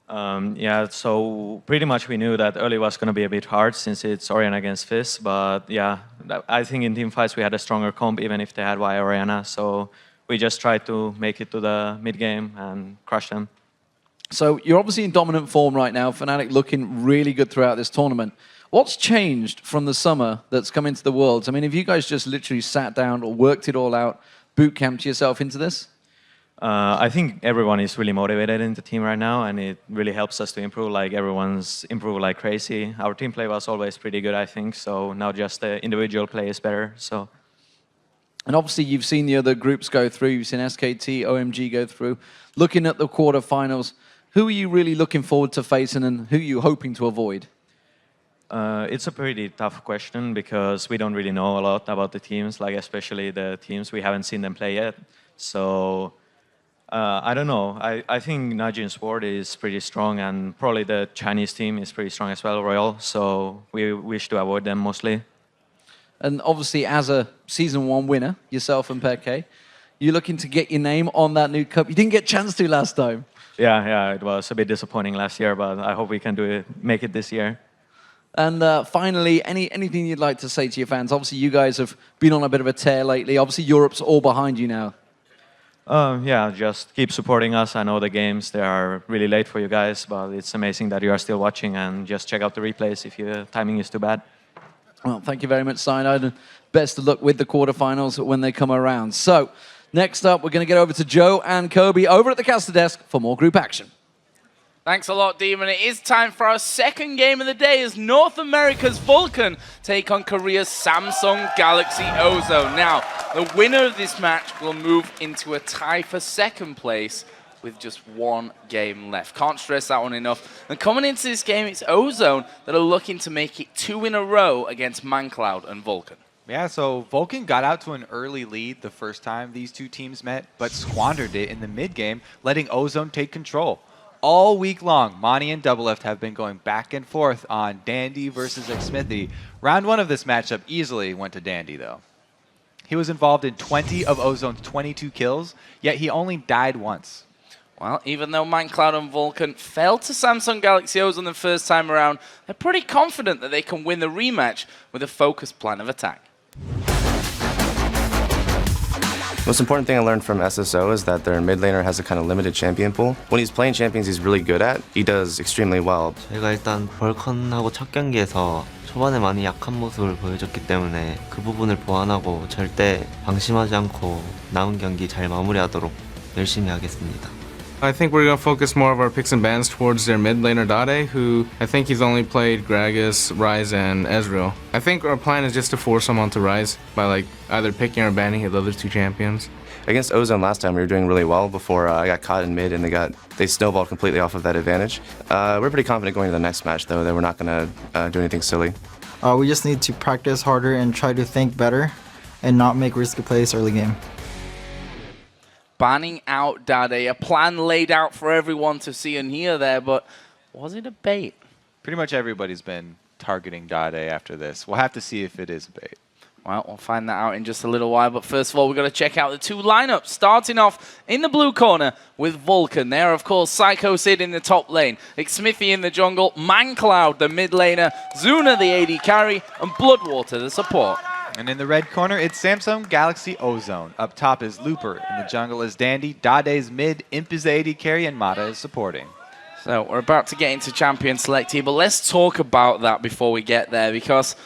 Yeah, so pretty much we knew that early was going to be a bit hard since it's Orianna against Fizz, but yeah, I think in team fights we had a stronger comp even if they had Y Orianna, so we just tried to make it to the mid game and crush them. So you're obviously in dominant form right now. Fnatic looking really good throughout this tournament. What's changed from the summer that's come into the Worlds? I mean, have you guys just literally sat down or worked it all out, boot camped yourself into this? I think everyone is really motivated in the team right now, and it really helps us to improve. Like, everyone's improved like crazy. Our team play was always pretty good, I think, so now just the individual play is better. So. And obviously you've seen the other groups go through. You've seen SKT, OMG go through. Looking at the quarterfinals, who are you really looking forward to facing, and who are you hoping to avoid? It's a pretty tough question because we don't really know a lot about the teams, like especially the teams. We haven't seen them play yet. So I don't know. I think Najin Sport is pretty strong, and probably the Chinese team is pretty strong as well, Royal. So we wish to avoid them mostly. And obviously, as a Season 1 winner, yourself and Peke, you're looking to get your name on that new cup. You didn't get a chance to last time. Yeah, it was a bit disappointing last year, but I hope we can make it this year. And finally, anything you'd like to say to your fans? Obviously, you guys have been on a bit of a tear lately. Obviously, Europe's all behind you now. Yeah, just keep supporting us. I know the games, they are really late for you guys, but it's amazing that you are still watching, and just check out the replays if your timing is too bad. Well, thank you very much, Cyanide, and best of luck with the quarterfinals when they come around. So, next up, we're going to get over to Joe and Kobe over at the caster desk for more group action. Thanks a lot, Demon. It is time for our second game of the day as North America's Vulcan take on Korea's Samsung Galaxy Ozone. Now, the winner of this match will move into a tie for second place with just one game left. Can't stress that one enough. And coming into this game, it's Ozone that are looking to make it 2 in a row against ManCloud and Vulcan. Yeah, so Vulcan got out to an early lead the first time these two teams met, but squandered it in the mid-game, letting Ozone take control. All week long, Monty and Doublelift have been going back and forth on Dandy versus Xmithy. Round 1 of this matchup easily went to Dandy, though. He was involved in 20 of Ozone's 22 kills, yet he only died once. Well, even though ManCloud and Vulcan fell to Samsung Galaxy Ozone the first time around, they're pretty confident that they can win the rematch with a focused plan of attack. Most important thing I learned from SSO is that their mid laner has a kind of limited champion pool. When he's playing champions he's really good at, he does extremely well. 제가 일단 벌컨하고 첫 경기에서 초반에 많이 약한 모습을 보여줬기 때문에 그 부분을 보완하고 절대 방심하지 않고 남은 경기 잘 마무리하도록 열심히 하겠습니다. I think we're going to focus more of our picks and bans towards their mid laner Dade, who I think he's only played Gragas, Ryze, and Ezreal. I think our plan is just to force him onto Ryze by like either picking or banning the other two champions. Against Ozone last time we were doing really well before I got caught in mid and they snowballed completely off of that advantage. We're pretty confident going to the next match though that we're not going to do anything silly. We just need to practice harder and try to think better and not make risky plays early game. Banning out Dade, a plan laid out for everyone to see and hear there, but was it a bait? Pretty much everybody's been targeting Dade after this. We'll have to see if it is a bait. Well, we'll find that out in just a little while, but first of all, we're going to check out the two lineups, starting off in the blue corner with Vulcan. There, of course, Psycho Sid in the top lane, Xmithy in the jungle, ManCloud, the mid laner, Zuna, the AD carry, and Bloodwater, the support. And in the red corner, it's Samsung Galaxy Ozone. Up top is Looper. In the jungle is Dandy. Dade's mid. Imp is the AD carry, and Mata is supporting. So we're about to get into Champion Select here, but let's talk about that before we get there, because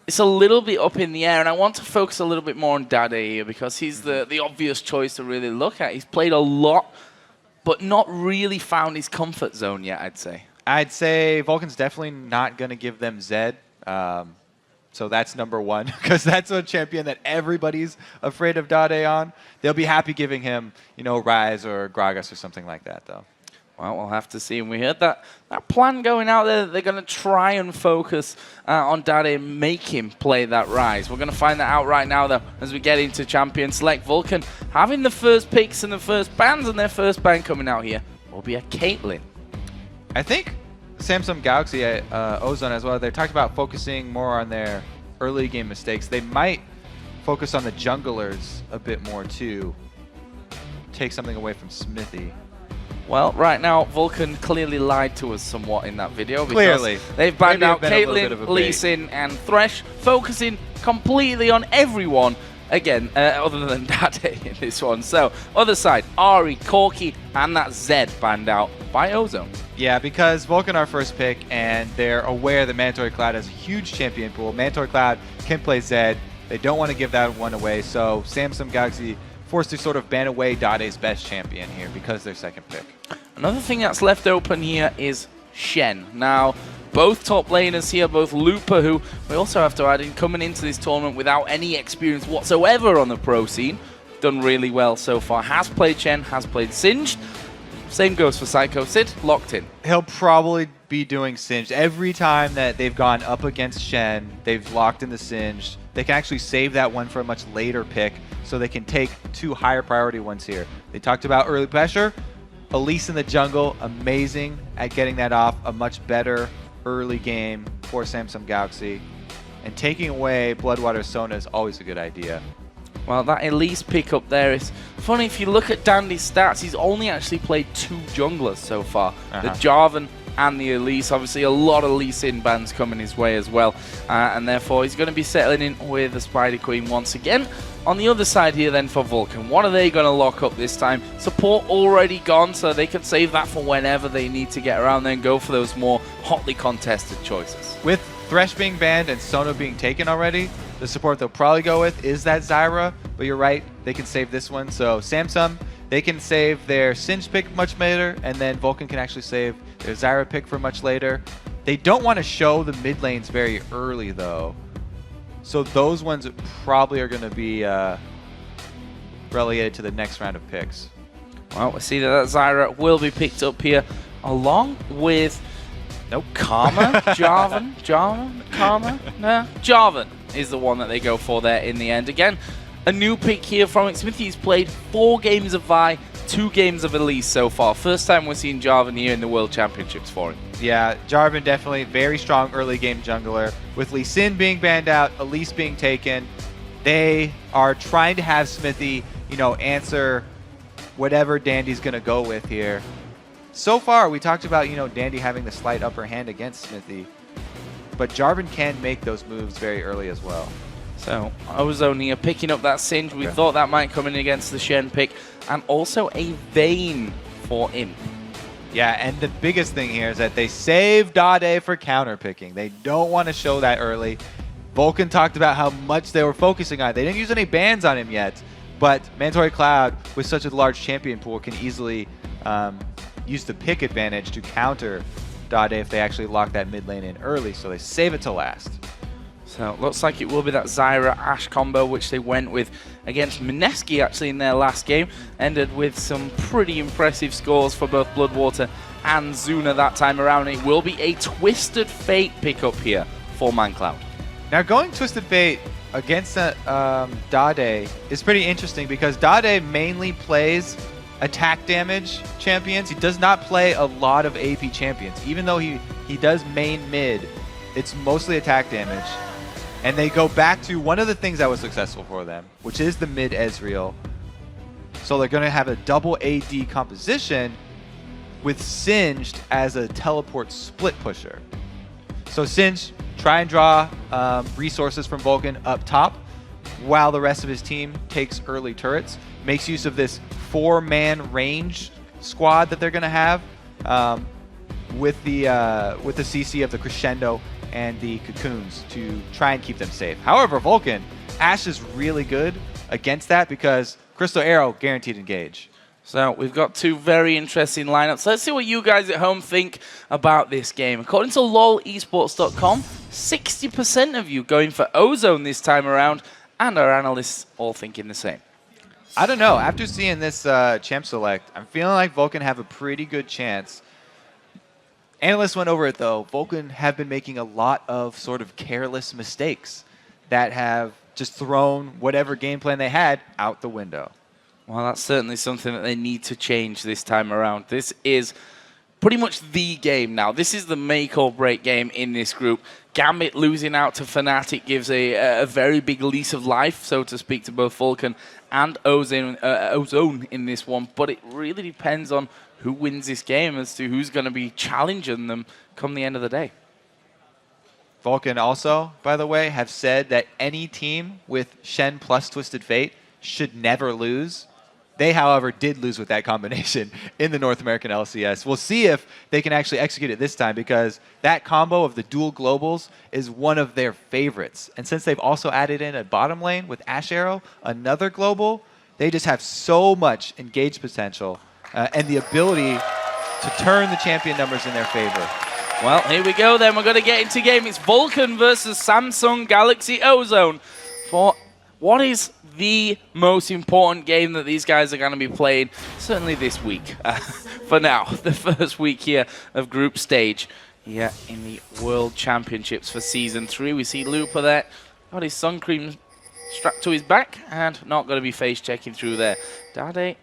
it's a little bit up in the air, and I want to focus a little bit more on Dade here, because he's the obvious choice to really look at. He's played a lot, but not really found his comfort zone yet, I'd say. I'd say Vulcan's definitely not going to give them Zed. So that's number one, because that's a champion that everybody's afraid of Dade on. They'll be happy giving him, you know, Ryze or Gragas or something like that, though. Well, we'll have to see. And we heard that plan going out there, they're going to try and focus on Dade and make him play that Ryze. We're going to find that out right now, though, as we get into Champion Select. Vulcan having the first picks and the first bans, and their first ban coming out here will be a Caitlyn. I think Samsung Galaxy Ozone as well, they talked about focusing more on their early game mistakes. They might focus on the junglers a bit more too. Take something away from Smithy. Well, right now, Vulcan clearly lied to us somewhat in that video. Because clearly. They've banned out Caitlyn, Lee Sin, and Thresh, focusing completely on everyone again, other than Dade in this one. So, other side, Ari, Corky, and that Zed banned out by Ozone. Yeah, because Vulcan our first pick, and they're aware that Mandatory Cloud has a huge champion pool. Mandatory Cloud can play Zed. They don't want to give that one away, so Samsung Galaxy forced to sort of ban away Dade's best champion here because their second pick. Another thing that's left open here is Shen. Now, both top laners here, both Looper, who we also have to add in, coming into this tournament without any experience whatsoever on the pro scene, done really well so far. Has played Shen, has played Singed. Same goes for Psycho. Sid, locked in. He'll probably be doing Singed. Every time that they've gone up against Shen, they've locked in the Singed. They can actually save that one for a much later pick, so they can take 2 higher priority ones here. They talked about early pressure. Elise in the jungle, amazing at getting that off. A much better early game for Samsung Galaxy. And taking away Bloodwater Sona is always a good idea. Well, that Elise pickup there is funny. If you look at Dandy's stats, he's only actually played 2 junglers so far. The Jarvan and the Elise. Obviously, a lot of Lee Sin bans coming his way as well. And therefore, he's going to be settling in with the Spider Queen once again. On the other side here then for Vulcan, what are they going to lock up this time? Support already gone, so they can save that for whenever they need to get around there and go for those more hotly contested choices. With Thresh being banned and Sona being taken already, the support they'll probably go with is that Zyra, but you're right, they can save this one. So Samsung, they can save their Singed pick much later, and then Vulcan can actually save their Zyra pick for much later. They don't want to show the mid lanes very early though, so those ones probably are going to be relegated to the next round of picks. Well, we see that Zyra will be picked up here along with Karma, Jarvan, Karma, no, Jarvan is the one that they go for there in the end. Again, a new pick here from it. Smithy's played 4 games of Vi, 2 games of Elise so far. First time we're seeing Jarvan here in the World Championships for him. Yeah, Jarvan definitely very strong early game jungler. With Lee Sin being banned out, Elise being taken, they are trying to have Smithy, answer whatever Dandy's going to go with here. So far, we talked about, Dandy having the slight upper hand against Smithy, but Jarvan can make those moves very early as well. So, Ozone here picking up that Singe. We thought that might come in against the Shen pick, and also a Vayne for Imp. Yeah, and the biggest thing here is that they save Dade for counter picking. They don't want to show that early. Vulcan talked about how much they were focusing on it. They didn't use any bans on him yet, but Mandatory Cloud, with such a large champion pool, can easily use the pick advantage to counter Dade if they actually lock that mid lane in early, so they save it to last. So it looks like it will be that Zyra-Ashe combo, which they went with against Mineski actually in their last game. Ended with some pretty impressive scores for both Bloodwater and Zuna that time around. It will be a Twisted Fate pickup here for ManCloud. Now going Twisted Fate against Dade is pretty interesting because Dade mainly plays attack damage champions. He does not play a lot of AP champions. Even though he does main mid, it's mostly attack damage. And they go back to one of the things that was successful for them, which is the mid Ezreal. So they're going to have a double AD composition with Singed as a teleport split pusher. So Singed, try and draw resources from Vulcan up top, while the rest of his team takes early turrets. Makes use of this 4-man range squad that they're going to have with the CC of the Crescendo and the Cocoons to try and keep them safe. However, Vulcan, Ashe is really good against that because Crystal Arrow guaranteed engage. So we've got 2 very interesting lineups. Let's see what you guys at home think about this game. According to lolesports.com, 60% of you going for Ozone this time around, and our analysts all thinking the same. I don't know. After seeing this champ select, I'm feeling like Vulcan have a pretty good chance. Analysts went over it, though. Vulcan have been making a lot of sort of careless mistakes that have just thrown whatever game plan they had out the window. Well, that's certainly something that they need to change this time around. This is pretty much the game now. This is the make or break game in this group. Gambit losing out to Fnatic gives a very big lease of life, so to speak, to both Vulcan and Ozone in this one. But it really depends on who wins this game as to who's going to be challenging them come the end of the day. Vulcan also, by the way, have said that any team with Shen plus Twisted Fate should never lose. They, however, did lose with that combination in the North American LCS. We'll see if they can actually execute it this time, because that combo of the dual globals is one of their favorites. And since they've also added in a bottom lane with Ash Arrow, another global, they just have so much engaged potential and the ability to turn the champion numbers in their favor. Well, here we go then. We're going to get into game. It's Vulcan versus Samsung Galaxy Ozone for what is the most important game that these guys are going to be playing, certainly this week. For now, the first week here of group stage here in the World Championships for Season 3. We see Looper there, got his sun cream strapped to his back and not going to be face checking through there. Dade,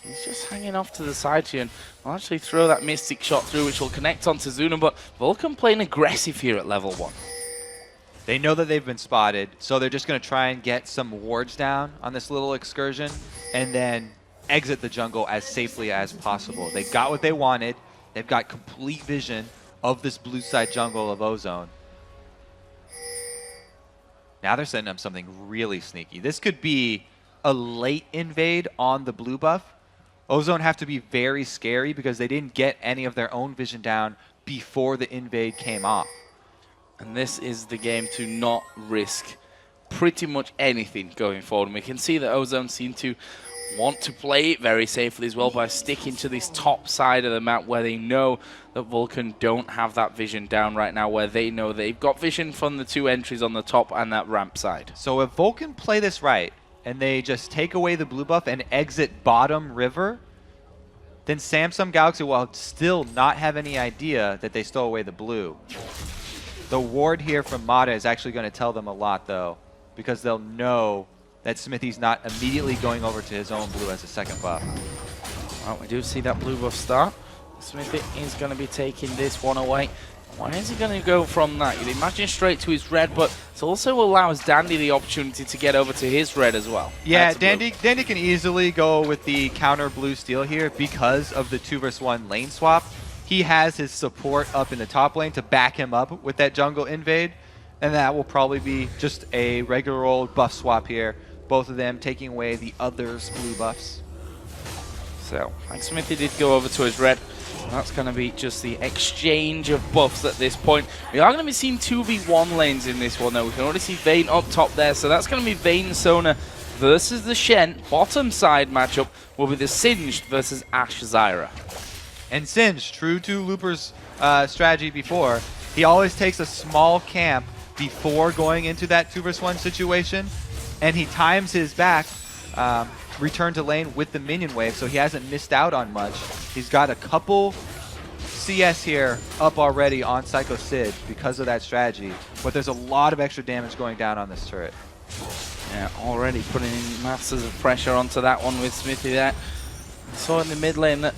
he's just hanging off to the side here and will actually throw that Mystic shot through, which will connect onto Zuna, but Vulcan playing aggressive here at level 1. They know that they've been spotted, so they're just going to try and get some wards down on this little excursion and then exit the jungle as safely as possible. They got what they wanted. They've got complete vision of this blue side jungle of Ozone. Now they're setting up something really sneaky. This could be a late invade on the blue buff. Ozone have to be very scary because they didn't get any of their own vision down before the invade came off. And this is the game to not risk pretty much anything going forward. And we can see that Ozone seem to want to play it very safely as well by sticking to this top side of the map where they know that Vulcan don't have that vision down right now, where they know they've got vision from the 2 entries on the top and that ramp side. So if Vulcan play this right and they just take away the blue buff and exit bottom river, then Samsung Galaxy will still not have any idea that they stole away the blue. The ward here from Mata is actually going to tell them a lot, though, because they'll know that Smithy's not immediately going over to his own blue as a second buff. Well, we do see that blue buff start. Smithy is going to be taking this one away. Why is he going to go from that? You'd imagine straight to his red, but it also allows Dandy the opportunity to get over to his red as well. Yeah, Dandy can easily go with the counter blue steal here because of the 2v1 lane swap. He has his support up in the top lane to back him up with that jungle invade, and that will probably be just a regular old buff swap here. Both of them taking away the other's blue buffs. So, like Smithy did go over to his red. That's going to be just the exchange of buffs at this point. We are going to be seeing 2v1 lanes in this one, though. We can already see Vayne up top there, so that's going to be Vayne Sona versus the Shen. Bottom side matchup will be the Singed versus Ash Zyra. And Singed, true to Looper's strategy before, he always takes a small camp before going into that 2v1 situation, and he times his back return to lane with the minion wave, so he hasn't missed out on much. He's got a couple CS here up already on Psycho Sid because of that strategy, but there's a lot of extra damage going down on this turret. Yeah, already putting in masses of pressure onto that one with Smithy there. Saw in the mid lane that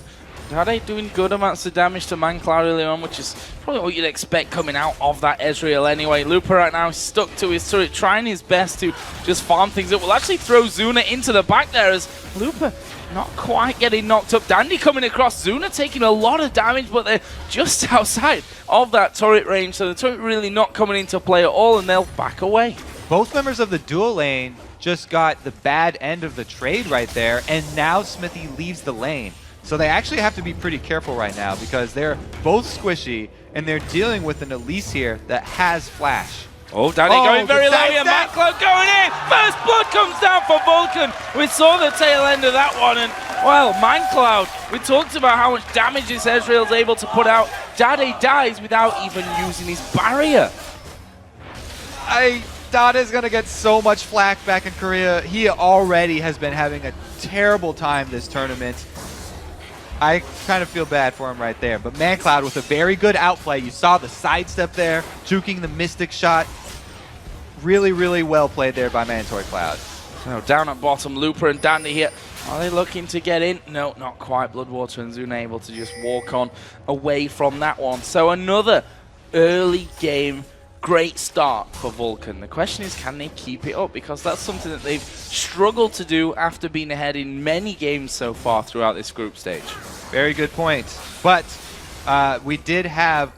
Dade doing good amounts of damage to ManCloud early on, which is probably what you'd expect coming out of that Ezreal anyway. Looper right now is stuck to his turret, trying his best to just farm things up. Will actually throw Zuna into the back there as Looper not quite getting knocked up. Dandy coming across, Zuna taking a lot of damage, but they're just outside of that turret range, so the turret really not coming into play at all, and they'll back away. Both members of the dual lane just got the bad end of the trade right there, and now Smithy leaves the lane. So they actually have to be pretty careful right now because they're both squishy and they're dealing with an Elise here that has flash. Oh, Danny going very low here. ManCloud going in. First blood comes down for Vulcan. We saw the tail end of that one. And, well, ManCloud, we talked about how much damage this Ezreal's able to put out. Dade dies without even using his barrier. Dade's going to get so much flack back in Korea. He already has been having a terrible time this tournament. I kind of feel bad for him right there. But ManCloud with a very good outplay. You saw the sidestep there, juking the Mystic shot. Really, really well played there by Mandatory Cloud. So down at bottom, Looper and Dandy here. Are they looking to get in? No, not quite. Bloodwater and Zuna able to just walk on away from that one. So another early game great start for Vulcan. The question is, can they keep it up? Because that's something that they've struggled to do after being ahead in many games so far throughout this group stage. Very good point. But we did have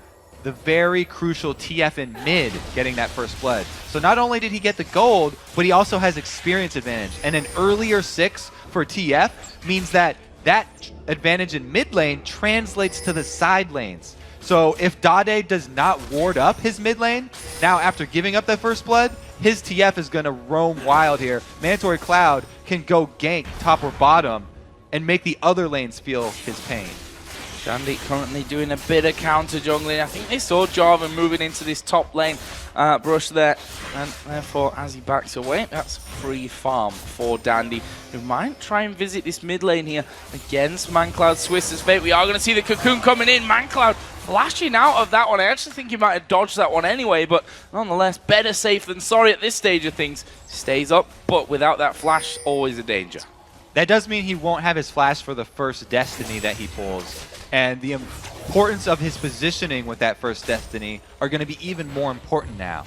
the very crucial TF in mid getting that first blood. So not only did he get the gold, but he also has experience advantage. And an earlier 6 for TF means that that advantage in mid lane translates to the side lanes. So if Dade does not ward up his mid lane, now after giving up that first blood, his TF is going to roam wild here. Mandatory Cloud can go gank top or bottom and make the other lanes feel his pain. Dandy currently doing a bit of counter jungling. I think they saw Jarvan moving into this top lane brush there, and therefore as he backs away, that's free farm for Dandy, who might try and visit this mid lane here against ManCloud Swiss's fate. We are going to see the cocoon coming in. ManCloud flashing out of that one. I actually think he might have dodged that one anyway, but nonetheless, better safe than sorry at this stage of things. Stays up, but without that flash, always a danger. That does mean he won't have his flash for the first Destiny that he pulls. And the importance of his positioning with that first Destiny are going to be even more important now.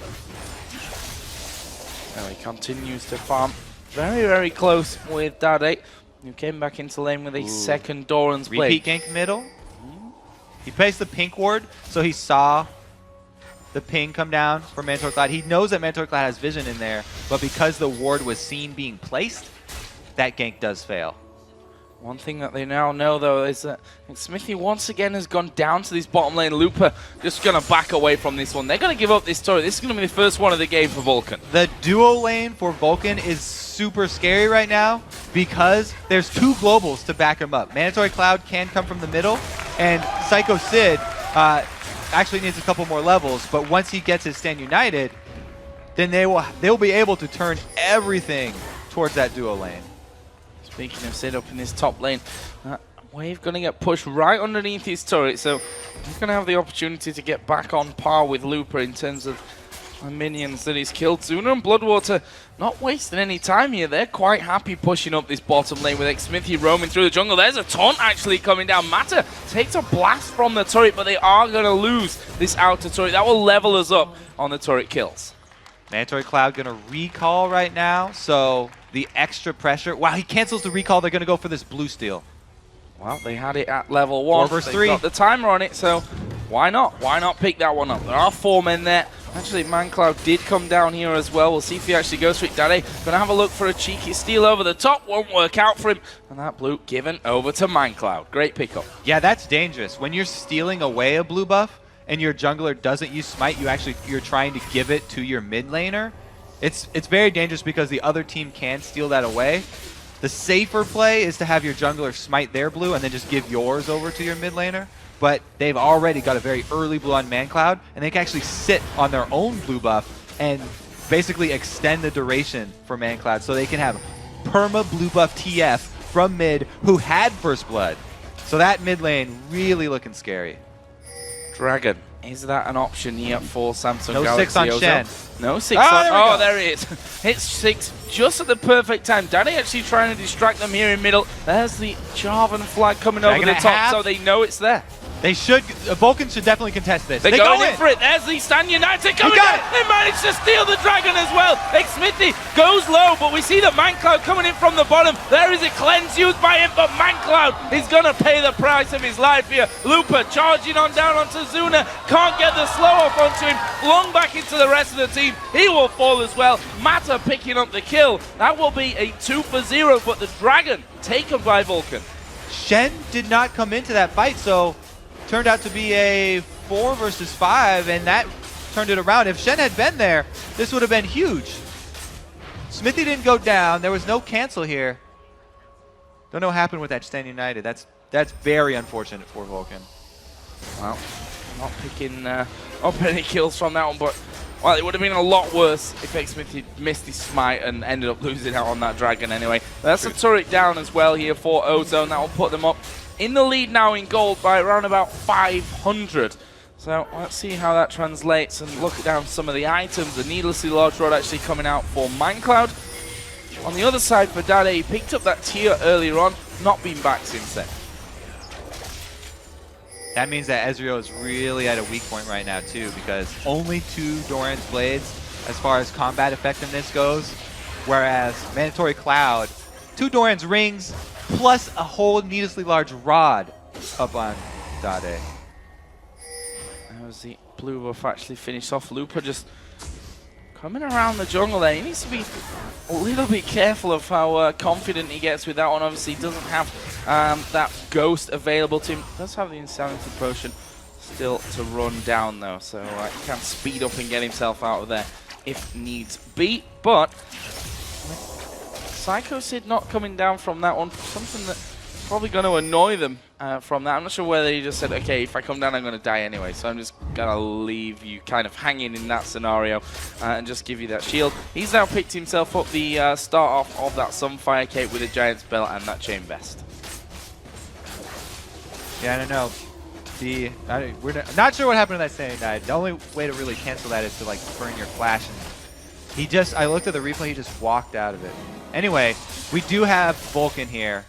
Now he continues to farm very, very close with Dade, who came back into lane with a second Doran's Blade. Repeat gank middle. He placed the pink ward, so he saw the ping come down for Mandatory Cloud. He knows that Mandatory Cloud has vision in there, but because the ward was seen being placed, that gank does fail. One thing that they now know, though, is that Smithy once again has gone down to this bottom lane. Looper just going to back away from this one. They're going to give up this turret. This is going to be the first one of the game for Vulcan. The duo lane for Vulcan is super scary right now because there's 2 globals to back him up. Mandatory Cloud can come from the middle, and Psycho Sid actually needs a couple more levels, but once he gets his Stand United, then they'll be able to turn everything towards that duo lane. Speaking of Sid up in this top lane, Wave going to get pushed right underneath his turret, so he's going to have the opportunity to get back on par with Looper in terms of minions that he's killed. Zuna and Bloodwater not wasting any time here. They're quite happy pushing up this bottom lane with Xmithy roaming through the jungle. There's a taunt actually coming down. Mata takes a blast from the turret, but they are going to lose this outer turret. That will level us up on the turret kills. Mandatory Cloud going to recall right now, so the extra pressure. Wow, he cancels the recall. They're going to go for this blue steal. Well, they had it at level 1. 4 versus They've 3. got the timer on it, so why not? Why not pick that one up? There are 4 men there. Actually, ManCloud did come down here as well. We'll see if he actually goes for it. Dade gonna have a look for a cheeky steal over the top. Won't work out for him. And that blue given over to ManCloud. Great pickup. Yeah, that's dangerous. When you're stealing away a blue buff and your jungler doesn't use smite, you're trying to give it to your mid laner. It's very dangerous because the other team can steal that away. The safer play is to have your jungler smite their blue and then just give yours over to your mid laner. But they've already got a very early blue on ManCloud, and they can actually sit on their own blue buff and basically extend the duration for ManCloud so they can have perma blue buff TF from mid who had first blood. So that mid lane really looking scary. Dragon. Is that an option here for Samsung No Galaxy 6 on Ozone? Shen. No 6 on. There it is. Hits 6 just at the perfect time. Danny actually trying to distract them here in middle. There's the Jarvan flag coming over the top, so they know it's there. They should. Vulcan should definitely contest this. They're going in for it. There's the Stand United coming down. They managed to steal the dragon as well. Xmithy goes low, but we see the ManCloud coming in from the bottom. There is a cleanse used by him, but ManCloud is going to pay the price of his life here. Looper charging on down onto Zuna. Can't get the slow off onto him. Flung back into the rest of the team. He will fall as well. Mata picking up the kill. That will be a 2 for 0, but the dragon taken by Vulcan. Shen did not come into that fight, so turned out to be a 4 versus 5, and that turned it around. If Shen had been there, this would have been huge. Smithy didn't go down. There was no cancel here. Don't know what happened with that Stand United. That's very unfortunate for Vulcan. Well, not picking up any kills from that one, but well, it would have been a lot worse if Xmithy had missed his smite and ended up losing out on that dragon anyway. That's a turret down as well here for Ozone. That will put them up in the lead now in gold by around about 500. So let's see how that translates and look down some of the items. The needlessly large rod actually coming out for ManCloud. On the other side for Dade, he picked up that tier earlier on, not been back since then. That means that Ezreal is really at a weak point right now too, because only 2 Doran's Blades as far as combat effectiveness goes, whereas Mandatory Cloud, 2 Doran's Rings, plus a whole needlessly large rod up on Dade. That was the Blue buff actually finished off. Looper just coming around the jungle there. He needs to be a little bit careful of how confident he gets with that one. Obviously, he doesn't have that ghost available to him. Does have the Insanity Potion still to run down, though. So he can speed up and get himself out of there if needs be. But Psycho Sid not coming down from that one. Something that's probably going to annoy them from that. I'm not sure whether he just said, okay, if I come down, I'm going to die anyway. So I'm just going to leave you kind of hanging in that scenario and just give you that shield. He's now picked himself up the start off of that Sunfire Cape with a Giant's Belt and that Chain Vest. Yeah, I don't know. We're not sure what happened to that Sandy Night. The only way to really cancel that is to like burn your flash. And I looked at the replay, he just walked out of it. Anyway, we do have Vulcan here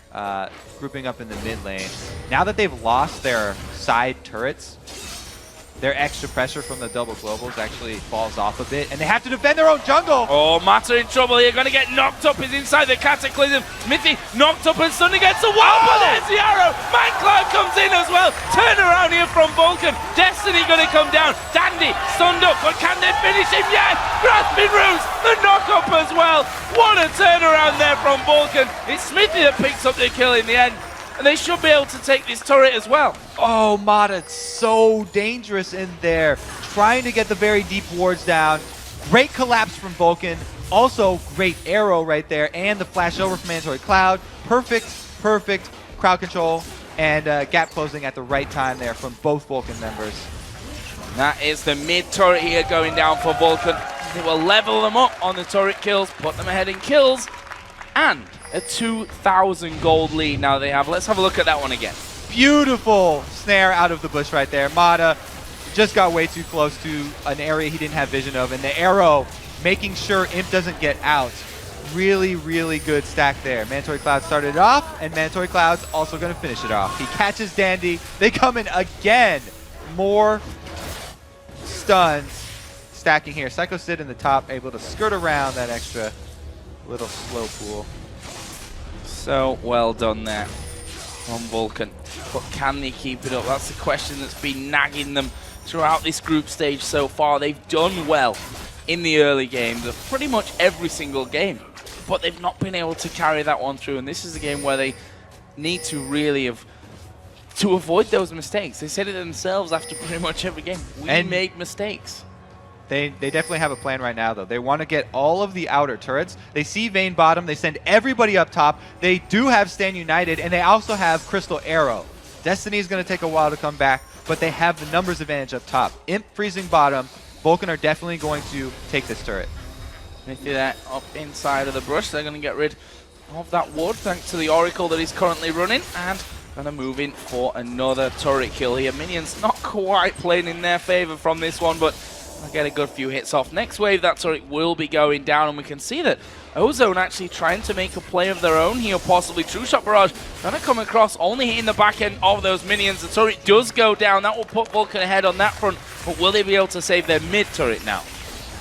grouping up in the mid lane. Now that they've lost their side turrets, their extra pressure from the double globals actually falls off a bit, and they have to defend their own jungle. Oh, Mata in trouble here, going to get knocked up. He's inside the Cataclysm. Smithy knocked up and suddenly gets a wall, but there's the arrow. Mindcloud comes in as well. Turn around here from Vulcan. Destiny going to come down. Dandy stunned up, but can they finish him? Yes! Grasping Roots, the knock up as well. What a turnaround there from Vulcan. It's Smithy that picks up the kill in the end. And they should be able to take this turret as well. Oh, Mata, so dangerous in there. Trying to get the very deep wards down. Great collapse from Vulcan. Also, great arrow right there. And the flash over from Mandatory Cloud. Perfect crowd control. And gap closing at the right time there from both Vulcan members. That is the mid turret here going down for Vulcan. They will level them up on the turret kills, put them ahead in kills. And a 2,000 gold lead now they have. Let's have a look at that one again. Beautiful snare out of the bush right there. Mata just got way too close to an area he didn't have vision of. And the arrow making sure Imp doesn't get out. Really good stack there. Mandatory Cloud started it off, and Mandatory Cloud's also going to finish it off. He catches Dandy. They come in again. More stuns stacking here. Psycho Sid in the top, able to skirt around that extra little slow pool. So well done there from Vulcan. But can they keep it up? That's the question that's been nagging them throughout this group stage so far. They've done well in the early games of pretty much every single game, but they've not been able to carry that one through. And this is a game where they need to really to avoid those mistakes. They said it themselves after pretty much every game. We make mistakes. They definitely have a plan right now, though. They want to get all of the outer turrets. They see Vayne bottom. They send everybody up top. They do have Stand United, and they also have Crystal Arrow. Destiny is going to take a while to come back, but they have the numbers advantage up top. Imp freezing bottom. Vulcan are definitely going to take this turret. They do that up inside of the brush. They're going to get rid of that ward thanks to the Oracle that he's currently running, and going to move in for another turret kill here. Minions not quite playing in their favor from this one, but I'll get a good few hits off. Next wave, that turret will be going down, and we can see that Ozone actually trying to make a play of their own here, possibly. True Shot Barrage going to come across, only hitting the back end of those minions. The turret does go down. That will put Vulcan ahead on that front, but will they be able to save their mid turret now?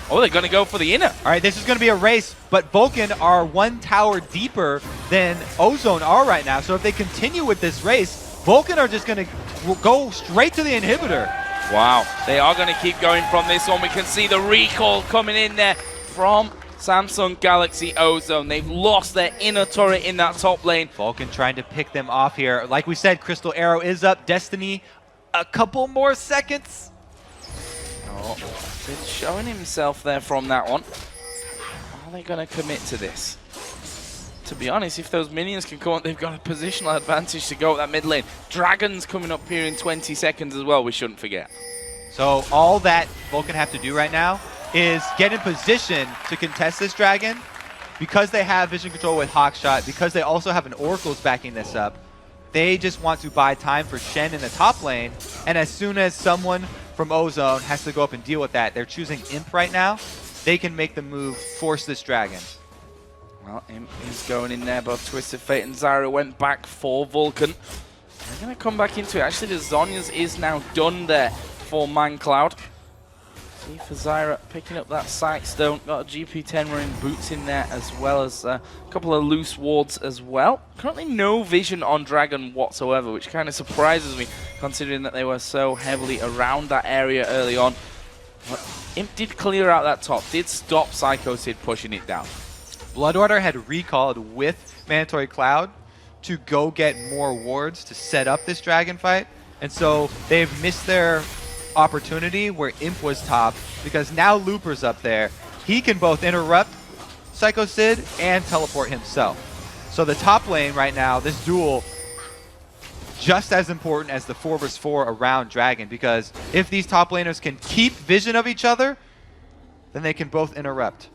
Oh, they're going to go for the inner. All right, this is going to be a race, but Vulcan are one tower deeper than Ozone are right now. So if they continue with this race, Vulcan are just going to go straight to the inhibitor. Wow, they are going to keep going from this one. We can see the recall coming in there from Samsung Galaxy Ozone. They've lost their inner turret in that top lane. Vulcan trying to pick them off here. Like we said, Crystal Arrow is up. Destiny, a couple more seconds. Oh, been showing himself there from that one. Are they going to commit to this? To be honest, if those minions can come up, they've got a positional advantage to go up that mid lane. Dragon's coming up here in 20 seconds as well, we shouldn't forget. So all that Vulcan have to do right now is get in position to contest this Dragon. Because they have vision control with Hawkshot, because they also have an Oracle's backing this up, they just want to buy time for Shen in the top lane. And as soon as someone from Ozone has to go up and deal with that, they're choosing Imp right now, they can make the move, force this Dragon. Well, Imp is going in there, but Twisted Fate and Zyra went back for Vulcan. They're going to come back into it. Actually, the Zhonya's is now done there for ManCloud. See for Zyra picking up that sight stone. Got a GP10 wearing boots in there, as well as a couple of loose wards as well. Currently no vision on Dragon whatsoever, which kind of surprises me, considering that they were so heavily around that area early on. But Imp did clear out that top, did stop Psycho Sid pushing it down. Blood Order had recalled with Mandatory Cloud to go get more wards to set up this Dragon fight. And so they've missed their opportunity where Imp was top, because now Looper's up there. He can both interrupt Psycho Sid and teleport himself. So the top lane right now, this duel, just as important as the 4v4 around Dragon, because if these top laners can keep vision of each other, then they can both interrupt.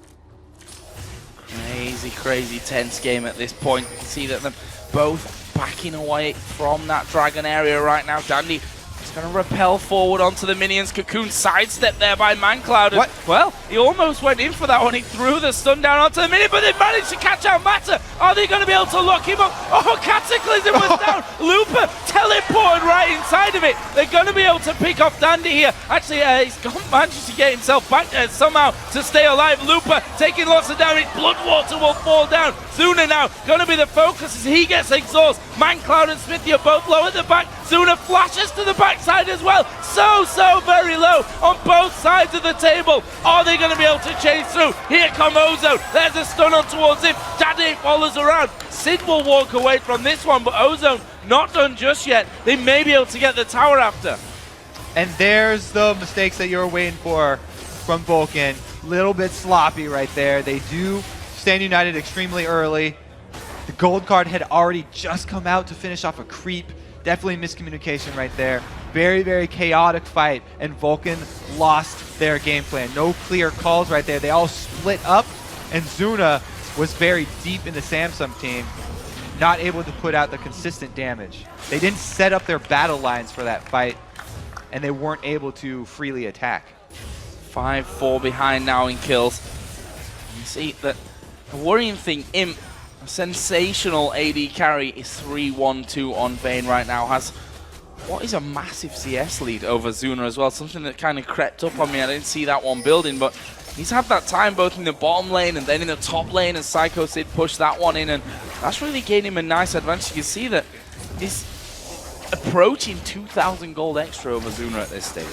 Crazy, crazy tense game at this point. You can see that they're both backing away from that Dragon area right now. Dandy is going to rappel forward onto the minions. Cocoon sidestep there by ManCloud. What? Well, he almost went in for that one. He threw the stun down onto the minion, but they managed to catch out Mata. Are they going to be able to lock him up? Oh, Cataclysm was down. Looper teleported right inside of it. They're going to be able to pick off Dandy here. Actually, he's managed to get himself back there somehow to stay alive. Looper taking lots of damage. Bloodwater will fall down. Zuna now going to be the focus as he gets exhaust. ManCloud and Smithy are both low at the back. Zuna flashes to the backside as well. So very low on both sides of the table. Are they going to be able to chase through? Here come Ozone. There's a stun on towards him. Dandy follows around. Sid will walk away from this one, but Ozone not done just yet. They may be able to get the tower after. And there's the mistakes that you were waiting for from Vulcan. Little bit sloppy right there. They do stand united extremely early. The gold card had already just come out to finish off a creep. Definitely miscommunication right there. Very chaotic fight, and Vulcan lost their game plan. No clear calls right there. They all split up, and Zuna was very deep in the Samsung team, not able to put out the consistent damage. They didn't set up their battle lines for that fight, and they weren't able to freely attack. 5-4 behind now in kills. You see that the worrying thing, Imp, a sensational AD carry, is 3-1-2 on Vayne right now. Has what is a massive CS lead over Zuna as well. Something that kind of crept up on me. I didn't see that one building, but he's had that time both in the bottom lane and then in the top lane, and Psycho Sid pushed that one in, and that's really gave him a nice advantage. You can see that he's approaching 2,000 gold extra over Zuna at this stage.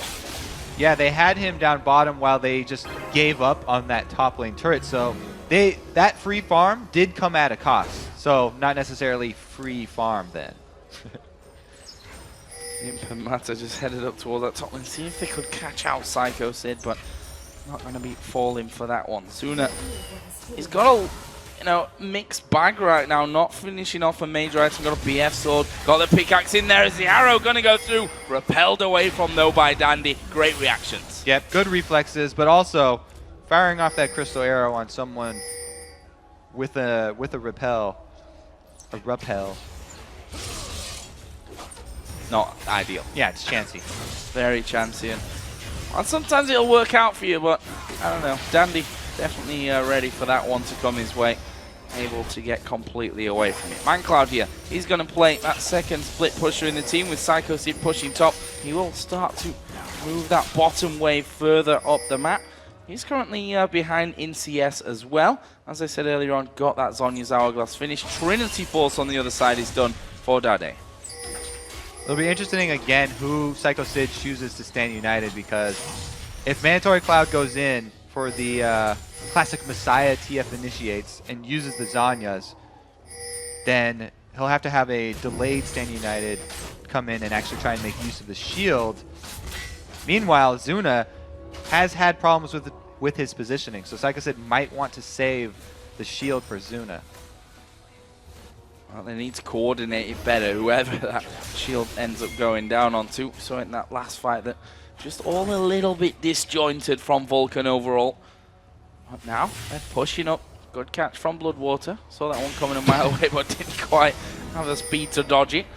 Yeah, they had him down bottom while they just gave up on that top lane turret. So that free farm did come at a cost. So not necessarily free farm then. Imp and Mata just headed up towards that top lane. See if they could catch out Psycho Sid, but not going to be falling for that one. Zuna, he's got a mixed bag right now, not finishing off a major item. Got a BF sword, got the pickaxe in there as the arrow going to go through. Repelled away from though by Dandy. Great reactions. Yep, good reflexes, but also firing off that crystal arrow on someone with a repel. A rappel. Not ideal. Yeah, it's chancy. Very chancy. And sometimes it'll work out for you, but I don't know. Dandy definitely ready for that one to come his way. Able to get completely away from it. ManCloud here. He's going to play that second split pusher in the team with Psycho Sid pushing top. He will start to move that bottom wave further up the map. He's currently behind in CS as well. As I said earlier on, got that Zhonya's Hourglass finish. Trinity Force on the other side is done for Dade. It'll be interesting again who Psycho Sid chooses to stand united, because if Mandatory Cloud goes in for the classic Messiah TF initiates and uses the Zhonyas, then he'll have to have a delayed stand united come in and actually try and make use of the shield. Meanwhile, Zuna has had problems with his positioning, so Psycho Sid might want to save the shield for Zuna. Well, they need to coordinate it better, whoever that shield ends up going down onto. So in that last fight, that just all a little bit disjointed from Vulcan overall. But now they're pushing up. Good catch from Bloodwater. Saw that one coming a mile away, but didn't quite have the speed to dodge it.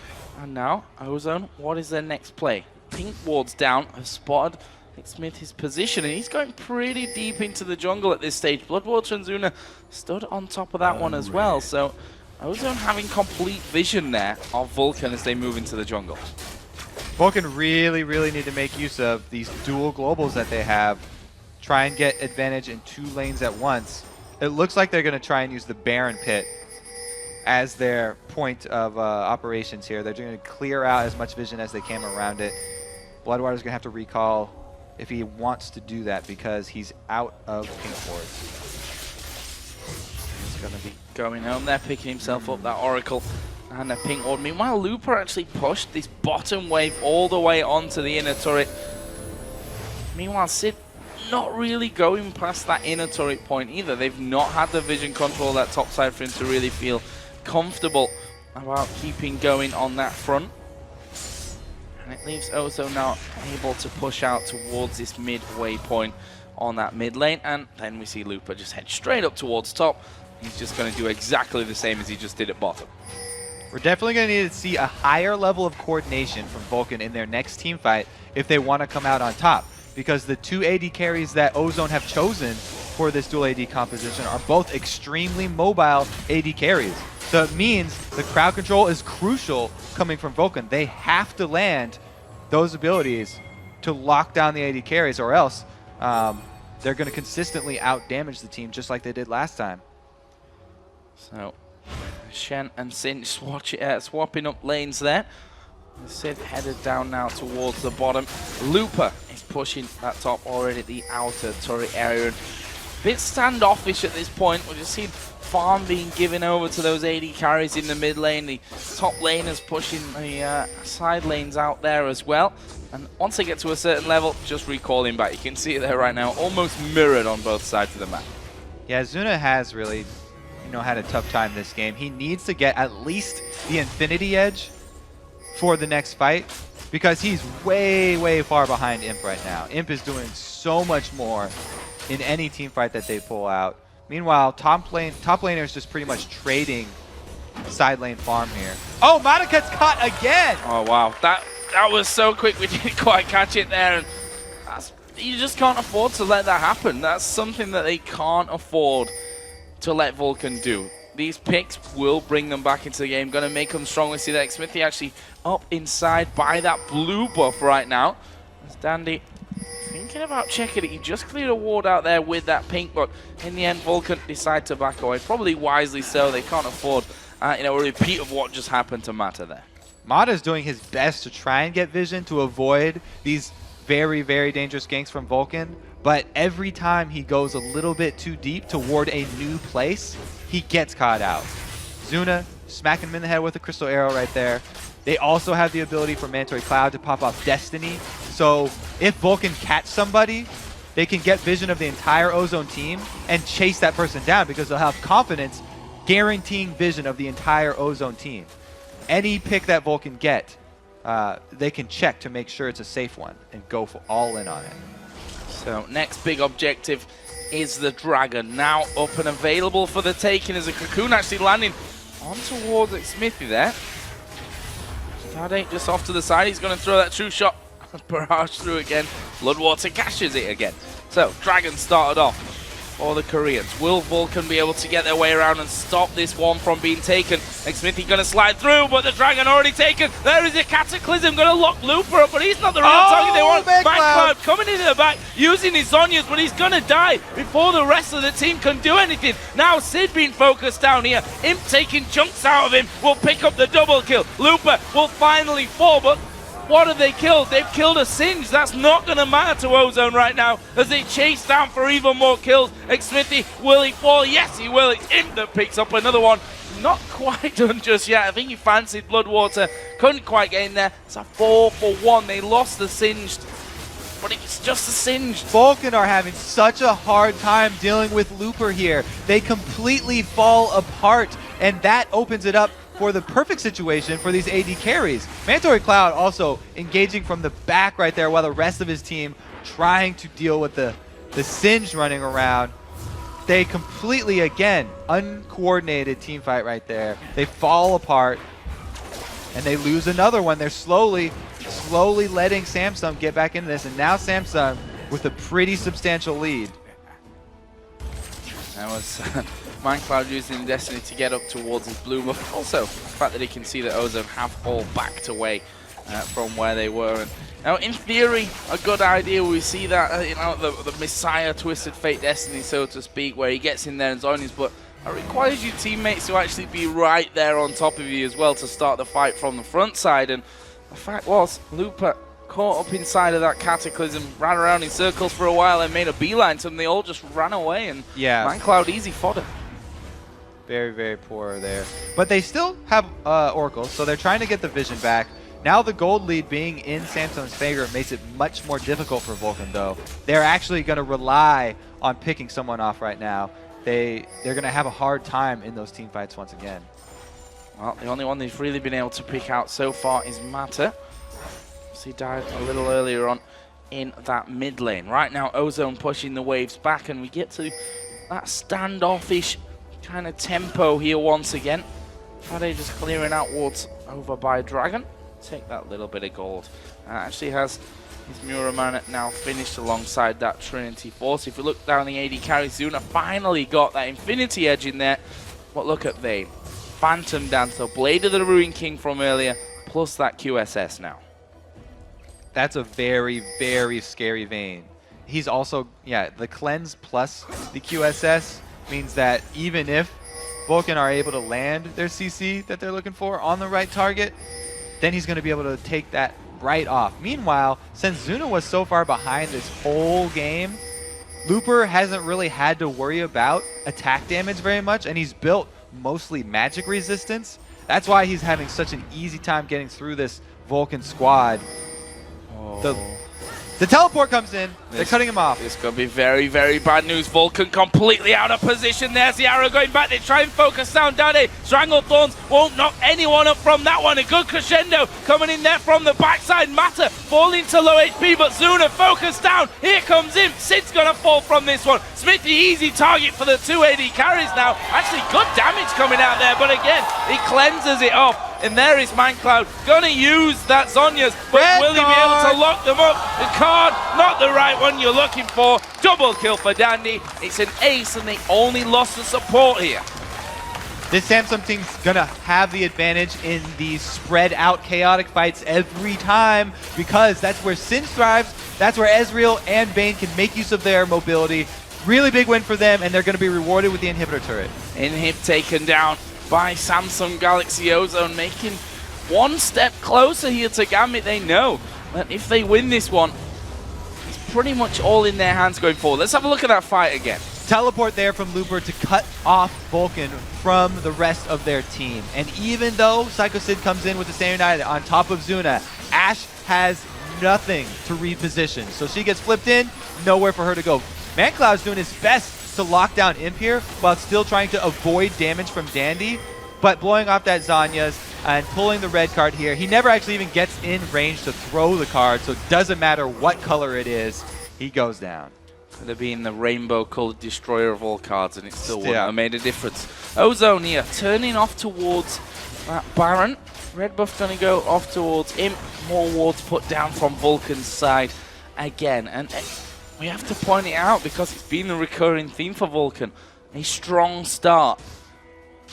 And now Ozone, what is their next play? Pink wards down, has spotted Smith his position, and he's going pretty deep into the jungle at this stage. Bloodwater and Zuna stood on top of that one as well. So Ozone having complete vision there of Vulcan as they move into the jungle. Vulcan really need to make use of these dual globals that they have. try and get advantage in 2 lanes at once. It looks like they're going to try and use the Baron Pit as their point of operations here. They're going to clear out as much vision as they can around it. Bloodwater's going to have to recall if he wants to do that because he's out of pink wards. He's going to be going home there, picking himself up that Oracle and a pink ward. Meanwhile, Looper actually pushed this bottom wave all the way onto the inner turret. Meanwhile, Sid not really going past that inner turret point either. They've not had the vision control of that top side for him to really feel comfortable about keeping going on that front. And it leaves Ozo now able to push out towards this midway point on that mid lane. And then we see Looper just head straight up towards top. He's just going to do exactly the same as he just did at bottom. We're definitely going to need to see a higher level of coordination from Vulcan in their next team fight if they want to come out on top. Because the 2 AD carries that Ozone have chosen for this dual AD composition are both extremely mobile AD carries. So it means the crowd control is crucial coming from Vulcan. They have to land those abilities to lock down the AD carries, or else they're going to consistently out-damage the team just like they did last time. So, Shen and Sin swapping up lanes there. Sid headed down now towards the bottom. Looper is pushing that top already at the outer turret area. And a bit standoffish at this point. We'll just see farm being given over to those AD carries in the mid lane. The top laners pushing the side lanes out there as well. And once they get to a certain level, just recalling back. You can see it there right now, almost mirrored on both sides of the map. Yeah, Zuna has really, had a tough time this game. He needs to get at least the Infinity Edge for the next fight because he's way, way far behind Imp right now. Imp is doing so much more in any team fight that they pull out. Meanwhile, top laner is just pretty much trading side lane farm here. Oh, Madaket's caught again! Oh, wow. That was so quick. We didn't quite catch it there. And you just can't afford to let that happen. That's something that they can't afford to let Vulcan do. These picks will bring them back into the game. Going to make them strong. We see that Smithy actually up inside by that blue buff right now. As Dandy thinking about checking it. He just cleared a ward out there with that pink, but in the end, Vulcan decide to back away. Probably wisely so. They can't afford a repeat of what just happened to Mata there. Mata's doing his best to try and get vision to avoid these very, very dangerous ganks from Vulcan. But every time he goes a little bit too deep toward a new place, he gets caught out. Zuna smacking him in the head with a crystal arrow right there. They also have the ability for Mandatory Cloud to pop off Destiny. So if Vulcan catch somebody, they can get vision of the entire Ozone team and chase that person down because they'll have confidence guaranteeing vision of the entire Ozone team. Any pick that Vulcan get, they can check to make sure it's a safe one and go for all in on it. So next big objective is the Dragon, now up and available for the taking as a Cocoon actually landing on towards Smithy there. Tade just off to the side, he's going to throw that true shot. Barrage through again, Bloodwater cashes it again. So Dragon started off for the Koreans. Will Vulcan be able to get their way around and stop this one from being taken? Smithy going to slide through, but the Dragon already taken. There is a Cataclysm going to lock Looper up, but he's not the real target they want. Backcloud coming into the back, using his Zonyas, but he's going to die before the rest of the team can do anything. Now Sid being focused down here. Imp taking chunks out of him will pick up the double kill. Looper will finally fall, but what have they killed? They've killed a Singe. That's not going to matter to Ozone right now as they chase down for even more kills. Smithy, will he fall? Yes, he will. It's Imp that picks up another one. Not quite done just yet. I think he fancied Bloodwater. Couldn't quite get in there. It's a 4-for-1. They lost the Singed, but it's just a Singed. Vulcan are having such a hard time dealing with Looper here. They completely fall apart, and that opens it up for the perfect situation for these AD carries. Mandatory Cloud also engaging from the back right there while the rest of his team trying to deal with the Singe running around. They completely, again, uncoordinated team fight right there. They fall apart and they lose another one. They're slowly letting Samsung get back into this, and now Samsung with a pretty substantial lead. That was Mindcloud using Destiny to get up towards his blue buff. Also, the fact that he can see that Ozone have all backed away from where they were. And Now, in theory, a good idea. We see that, you know, the Messiah Twisted Fate Destiny, so to speak, where he gets in there and zonies, but it requires your teammates to actually be right there on top of you as well to start the fight from the front side. And the fact was, Looper caught up inside of that Cataclysm, ran around in circles for a while and made a beeline to them. They all just ran away, and ManCloud easy fodder. Very, very poor there. But they still have Oracle, so they're trying to get the vision back. Now the gold lead being in Samsung's favor makes it much more difficult for Vulcan, though. They're actually going to rely on picking someone off right now. They're going to have a hard time in those team fights once again. Well, the only one they've really been able to pick out so far is Matter. He died a little earlier on in that mid lane. Right now, Ozone pushing the waves back, and we get to that standoffish kind of tempo here once again. Friday just clearing out wards over by Dragon. Take that little bit of gold. Actually has his Muraman now finished alongside that Trinity Force. If we look down the AD carry, Zuna finally got that Infinity Edge in there. But look at Vayne. Phantom Dancer, Blade of the Ruin King from earlier, plus that QSS now. That's a very, very scary Vayne. He's also, the cleanse plus the QSS means that even if Vulcan are able to land their CC that they're looking for on the right target, then he's going to be able to take that right off. Meanwhile, since Zuna was so far behind this whole game, Looper hasn't really had to worry about attack damage very much, and he's built mostly magic resistance. That's why he's having such an easy time getting through this Vulcan squad. The teleport comes in. They're cutting him off. This could be very, very bad news. Vulcan completely out of position. There's the arrow going back. They try and focus down Dade. Strangled Thorns won't knock anyone up from that one. A good crescendo coming in there from the backside. Matter falling to low HP, but Zuna focused down. Here comes him. Sid's going to fall from this one. Smithy, easy target for the 2 AD carries now. Actually, good damage coming out there, but again, he cleanses it off. And there is ManCloud going to use that Zhonya's, but will he be able to lock them up? The card, not the right one you're looking for. Double kill for Dandy. It's an ace, and they only lost the support here. This Samsung team's going to have the advantage in these spread out chaotic fights every time, because that's where Sin thrives, that's where Ezreal and Bane can make use of their mobility. Really big win for them, and they're going to be rewarded with the inhibitor turret. Inhib taken down by Samsung Galaxy Ozone, making one step closer here to Gambit. They know that if they win this one, it's pretty much all in their hands going forward. Let's have a look at that fight again. Teleport there from Looper to cut off Vulcan from the rest of their team. And even though Psycho Sid comes in with the same United on top of Zuna, Ashe has nothing to reposition. So she gets flipped in, nowhere for her to go. ManCloud's doing his best to lock down Imp here while still trying to avoid damage from Dandy, but blowing off that Zhonya's and pulling the red card here. He never actually even gets in range to throw the card, so it doesn't matter what color it is, he goes down. Could have been the rainbow-colored destroyer of all cards, and it still wouldn't have made a difference. Ozone here, turning off towards that Baron. Red buff going to go off towards Imp. More wards put down from Vulcan's side again. And we have to point it out because it's been a recurring theme for Vulcan. A strong start.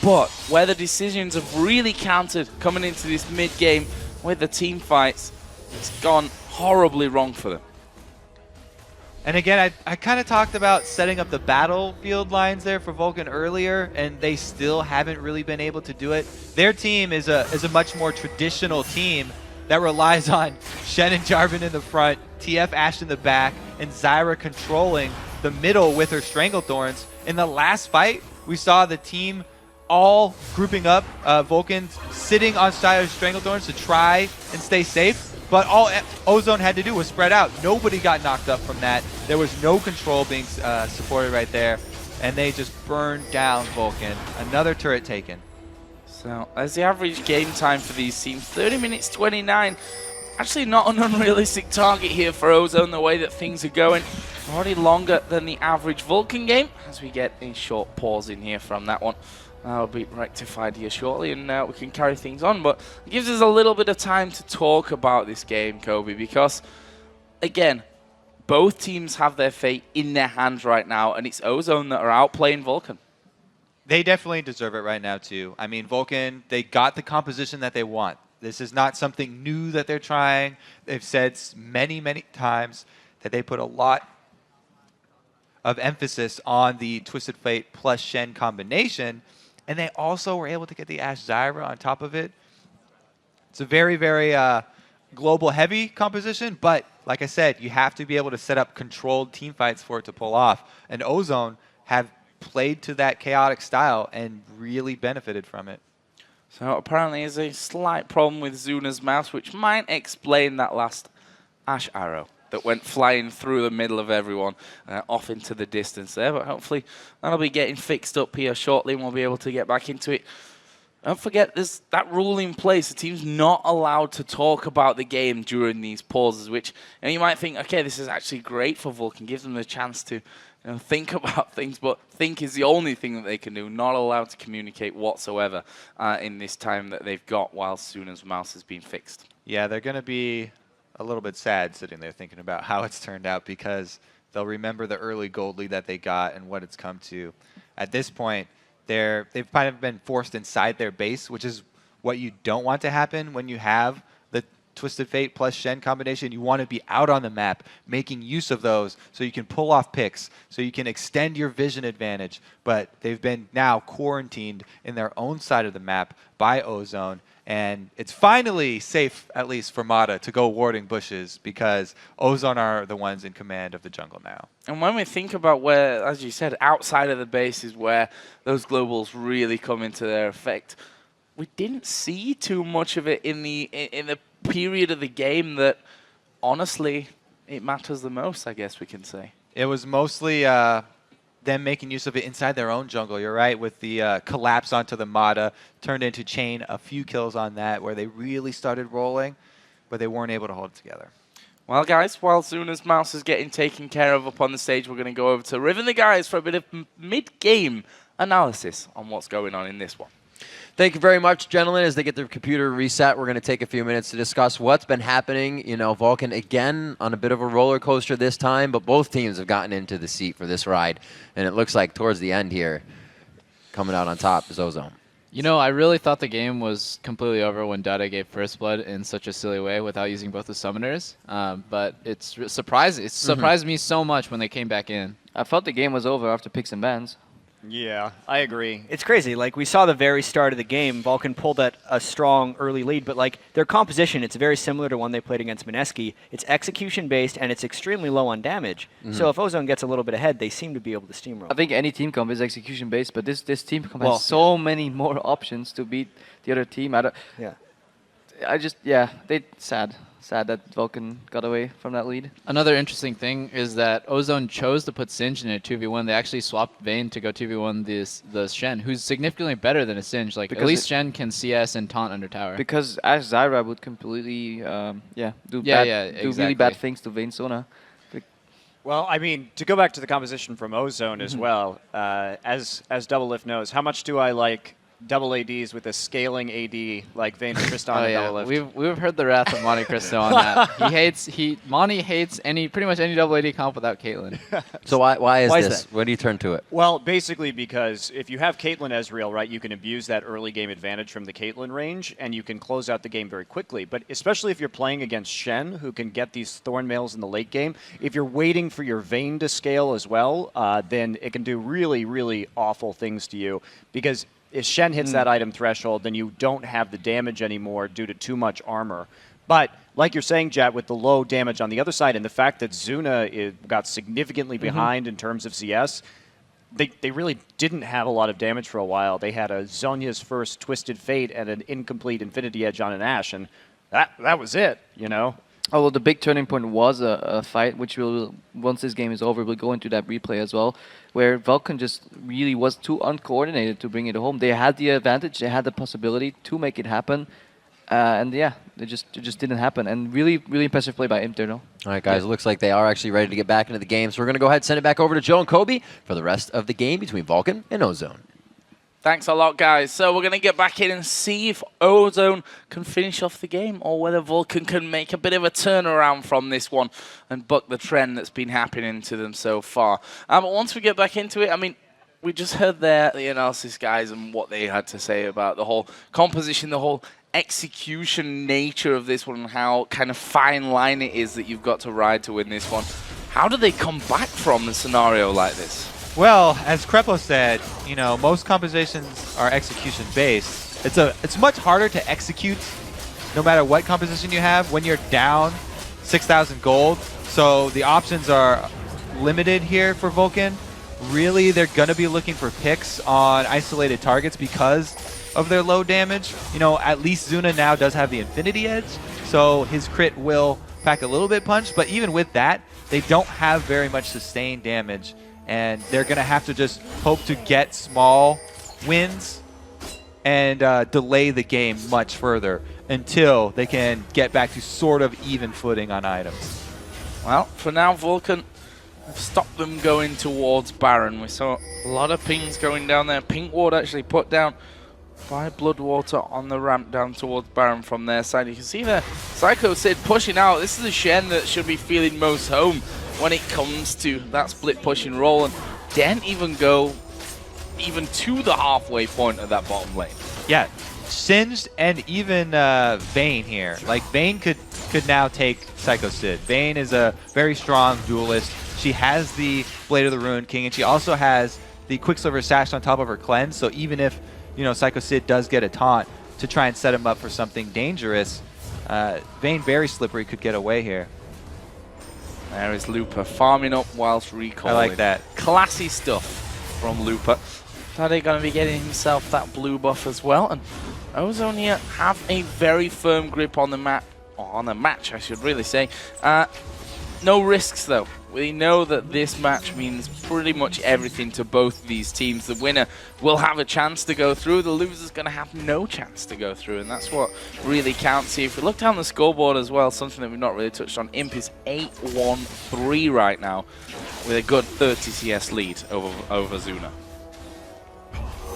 But where the decisions have really counted coming into this mid-game with the team fights, it's gone horribly wrong for them. And again, I kind of talked about setting up the battlefield lines there for Vulcan earlier, and they still haven't really been able to do it. Their team is a much more traditional team that relies on Shen and Jarvan in the front, TF Ashe in the back, and Zyra controlling the middle with her Stranglethorns. In the last fight, we saw the team all grouping up, Vulcan sitting on Zyra's Stranglethorns to try and stay safe. But all Ozone had to do was spread out. Nobody got knocked up from that. There was no control being supported right there. And they just burned down Vulcan. Another turret taken. So, as the average game time for these teams, 30 minutes 29. Actually not an unrealistic target here for Ozone, the way that things are going. Already longer than the average Vulcan game, as we get a short pause in here from that one. That'll be rectified here shortly, and we can carry things on. But it gives us a little bit of time to talk about this game, Kobe, because, again, both teams have their fate in their hands right now, and it's Ozone that are outplaying Vulcan. They definitely deserve it right now, too. I mean, Vulcan, they got the composition that they want. This is not something new that they're trying. They've said many, many times that they put a lot of emphasis on the Twisted Fate plus Shen combination, and they also were able to get the Ash Zyra on top of it. It's a very, very global heavy composition, but like I said, you have to be able to set up controlled team fights for it to pull off. And Ozone have played to that chaotic style and really benefited from it. So apparently there's a slight problem with Zuna's mouse, which might explain that last Ash arrow that went flying through the middle of everyone off into the distance there. But hopefully that'll be getting fixed up here shortly and we'll be able to get back into it. Don't forget, there's that rule in place. The team's not allowed to talk about the game during these pauses, which you might think, okay, this is actually great for Vulcan. Gives them the chance to think about things, but think is the only thing that they can do. Not allowed to communicate whatsoever in this time that they've got while Suna's mouse has been fixed. Yeah, they're going to be a little bit sad sitting there thinking about how it's turned out because they'll remember the early gold lead that they got and what it's come to. At this point, they've kind of been forced inside their base, which is what you don't want to happen when you have the Twisted Fate plus Shen combination. You want to be out on the map, making use of those so you can pull off picks, so you can extend your vision advantage. But they've been now quarantined in their own side of the map by Ozone, and it's finally safe, at least for Mata, to go warding bushes because Ozone are the ones in command of the jungle now. And when we think about where, as you said, outside of the base is where those globals really come into their effect, we didn't see too much of it in the period of the game that, honestly, it matters the most, I guess we can say. It was mostly them making use of it inside their own jungle, you're right, with the collapse onto the Mata, turned into Chain, a few kills on that, where they really started rolling, but they weren't able to hold it together. Well, guys, while Zuna's mouse is getting taken care of up on the stage, we're going to go over to Riv and the guys for a bit of mid-game analysis on what's going on in this one. Thank you very much, gentlemen. As they get their computer reset, we're going to take a few minutes to discuss what's been happening. You know, Vulcan, again, on a bit of a roller coaster this time, but both teams have gotten into the seat for this ride. And it looks like towards the end here, coming out on top is Ozone. You know, I really thought the game was completely over when Dada gave First Blood in such a silly way without using both the summoners. But it's surprising. It surprised me so much when they came back in. I thought the game was over after picks and bans. Yeah, I agree. It's crazy. Like, we saw the very start of the game, Vulcan pulled a strong early lead, but, like, their composition, it's very similar to one they played against Mineski. It's execution-based, and it's extremely low on damage. So if Ozone gets a little bit ahead, they seem to be able to steamroll. I think any team comp is execution-based, but this team comp has so many more options to beat the other team. Sad that Vulcan got away from that lead. Another interesting thing is that Ozone chose to put Singe in a 2v1. They actually swapped Vayne to go 2v1 the Shen, who's significantly better than a Singe. Like, because at least Shen can CS and taunt under tower. Because Ash Zyra would completely, do really bad things to Vayne Sona. Well, I mean, to go back to the composition from Ozone as well, as Double Lift knows, how much do I like double ADs with a scaling AD like Vayne and Tristan and Double Lift? We've heard the wrath of Monte Cristo on that. Monty hates pretty much any double AD comp without Caitlyn. So why is this? When do you turn to it? Well, basically because if you have Caitlyn Ezreal, right, you can abuse that early game advantage from the Caitlyn range, and you can close out the game very quickly. But especially if you're playing against Shen, who can get these Thorn Mails in the late game, if you're waiting for your Vayne to scale as well, then it can do really, really awful things to you. Because if Shen hits that item threshold, then you don't have the damage anymore due to too much armor. But like you're saying, Jet, with the low damage on the other side and the fact that Zuna got significantly behind in terms of CS, they really didn't have a lot of damage for a while. They had a Zhonya's first Twisted Fate and an incomplete Infinity Edge on an Ashe, and that was it, you know? Although the big turning point was a fight, which will, once this game is over, we'll go into that replay as well, where Vulcan just really was too uncoordinated to bring it home. They had the advantage, they had the possibility to make it happen, and yeah, it just didn't happen. And really, really impressive play by Imter, though. All right, guys, it looks like they are actually ready to get back into the game, so we're going to go ahead and send it back over to Joe and Kobe for the rest of the game between Vulcan and Ozone. Thanks a lot, guys. So we're going to get back in and see if Ozone can finish off the game or whether Vulcan can make a bit of a turnaround from this one and buck the trend that's been happening to them so far. But once we get back into it, I mean, we just heard the analysis, guys, and what they had to say about the whole composition, the whole execution nature of this one and how kind of fine line it is that you've got to ride to win this one. How do they come back from a scenario like this? Well, as Crepo said, you know, most compositions are execution based. It's much harder to execute no matter what composition you have when you're down 6,000 gold. So the options are limited here for Vulcan. Really, they're going to be looking for picks on isolated targets because of their low damage. You know, at least Zuna now does have the Infinity Edge, so his crit will pack a little bit punch, but even with that, they don't have very much sustained damage, and they're going to have to just hope to get small wins and delay the game much further until they can get back to sort of even footing on items. Well, for now, Vulcan have stopped them going towards Baron. We saw a lot of pings going down there. Pink Ward actually put down by Bloodwater on the ramp down towards Baron from their side. You can see there, Psycho Sid pushing out. This is a Shen that should be feeling most home when it comes to that split pushing roll, and didn't even go even to the halfway point of that bottom lane. Yeah, Singed and even Vayne here. Like, Vayne could now take Psycho Sid. Vayne is a very strong duelist. She has the Blade of the Ruined King, and she also has the Quicksilver Sash on top of her cleanse, so even if, you know, Psycho Sid does get a taunt to try and set him up for something dangerous, Vayne very slippery could get away here. There is Looper farming up whilst recalling. I like that. Classy stuff from Looper. Tade going to be getting himself that blue buff as well, and Ozone here have a very firm grip on the map, or on the match, I should really say. No risks though. We know that this match means pretty much everything to both of these teams. The winner will have a chance to go through. The loser's going to have no chance to go through, and that's what really counts here. If we look down the scoreboard as well, something that we've not really touched on, Imp is 8-1-3 right now with a good 30 CS lead over Zuna.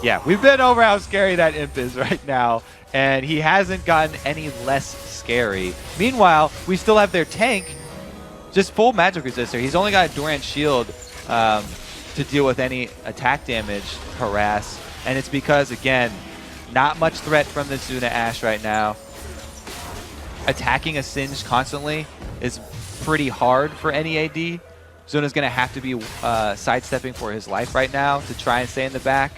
Yeah, we've been over how scary that Imp is right now, and he hasn't gotten any less scary. Meanwhile, we still have their tank, just full magic resistor. He's only got a Durant shield to deal with any attack damage, harass, and it's because, again, not much threat from the Zuna Ashe right now. Attacking a Singed constantly is pretty hard for any AD. Zuna's going to have to be sidestepping for his life right now to try and stay in the back.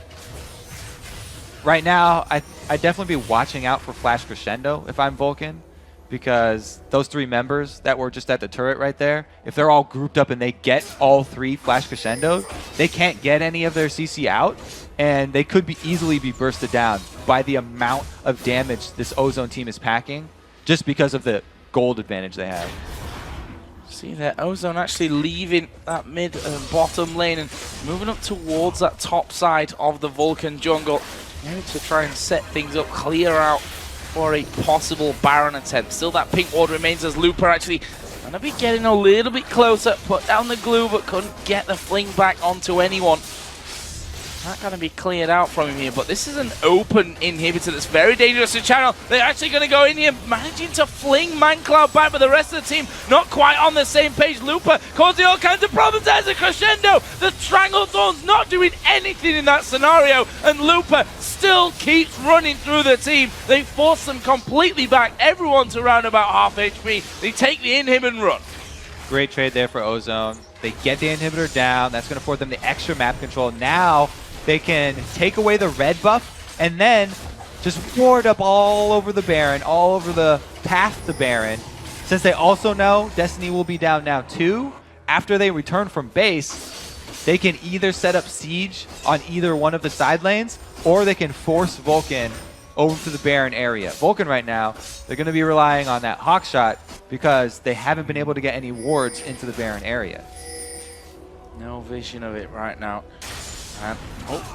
Right now, I'd definitely be watching out for Flash Crescendo if I'm Vulcan, because those three members that were just at the turret right there, if they're all grouped up and they get all three Flash Crescendos, they can't get any of their CC out, and they could easily be bursted down by the amount of damage this Ozone team is packing, just because of the gold advantage they have. See there, Ozone actually leaving that mid and bottom lane and moving up towards that top side of the Vulcan jungle, maybe to try and set things up, clear out for a possible Baron attempt. Still that pink ward remains as Looper actually going to be getting a little bit closer, put down the glue but couldn't get the fling back onto anyone. Not going to be cleared out from him here, but this is an open inhibitor that's very dangerous to channel. They're actually going to go in here, managing to fling ManCloud back, but the rest of the team not quite on the same page. Looper causing all kinds of problems. There's a Crescendo. The Stranglethorn's not doing anything in that scenario, and Looper still keeps running through the team. They force them completely back. Everyone's around about half HP. They take the inhib and run. Great trade there for Ozone. They get the inhibitor down. That's going to afford them the extra map control. Now they can take away the red buff and then just ward up all over the Baron, all over the path to Baron. Since they also know Destiny will be down now too, after they return from base, they can either set up siege on either one of the side lanes, or they can force Vulcan over to the Baron area. Vulcan right now, they're going to be relying on that Hawk shot because they haven't been able to get any wards into the Baron area. No vision of it right now. And,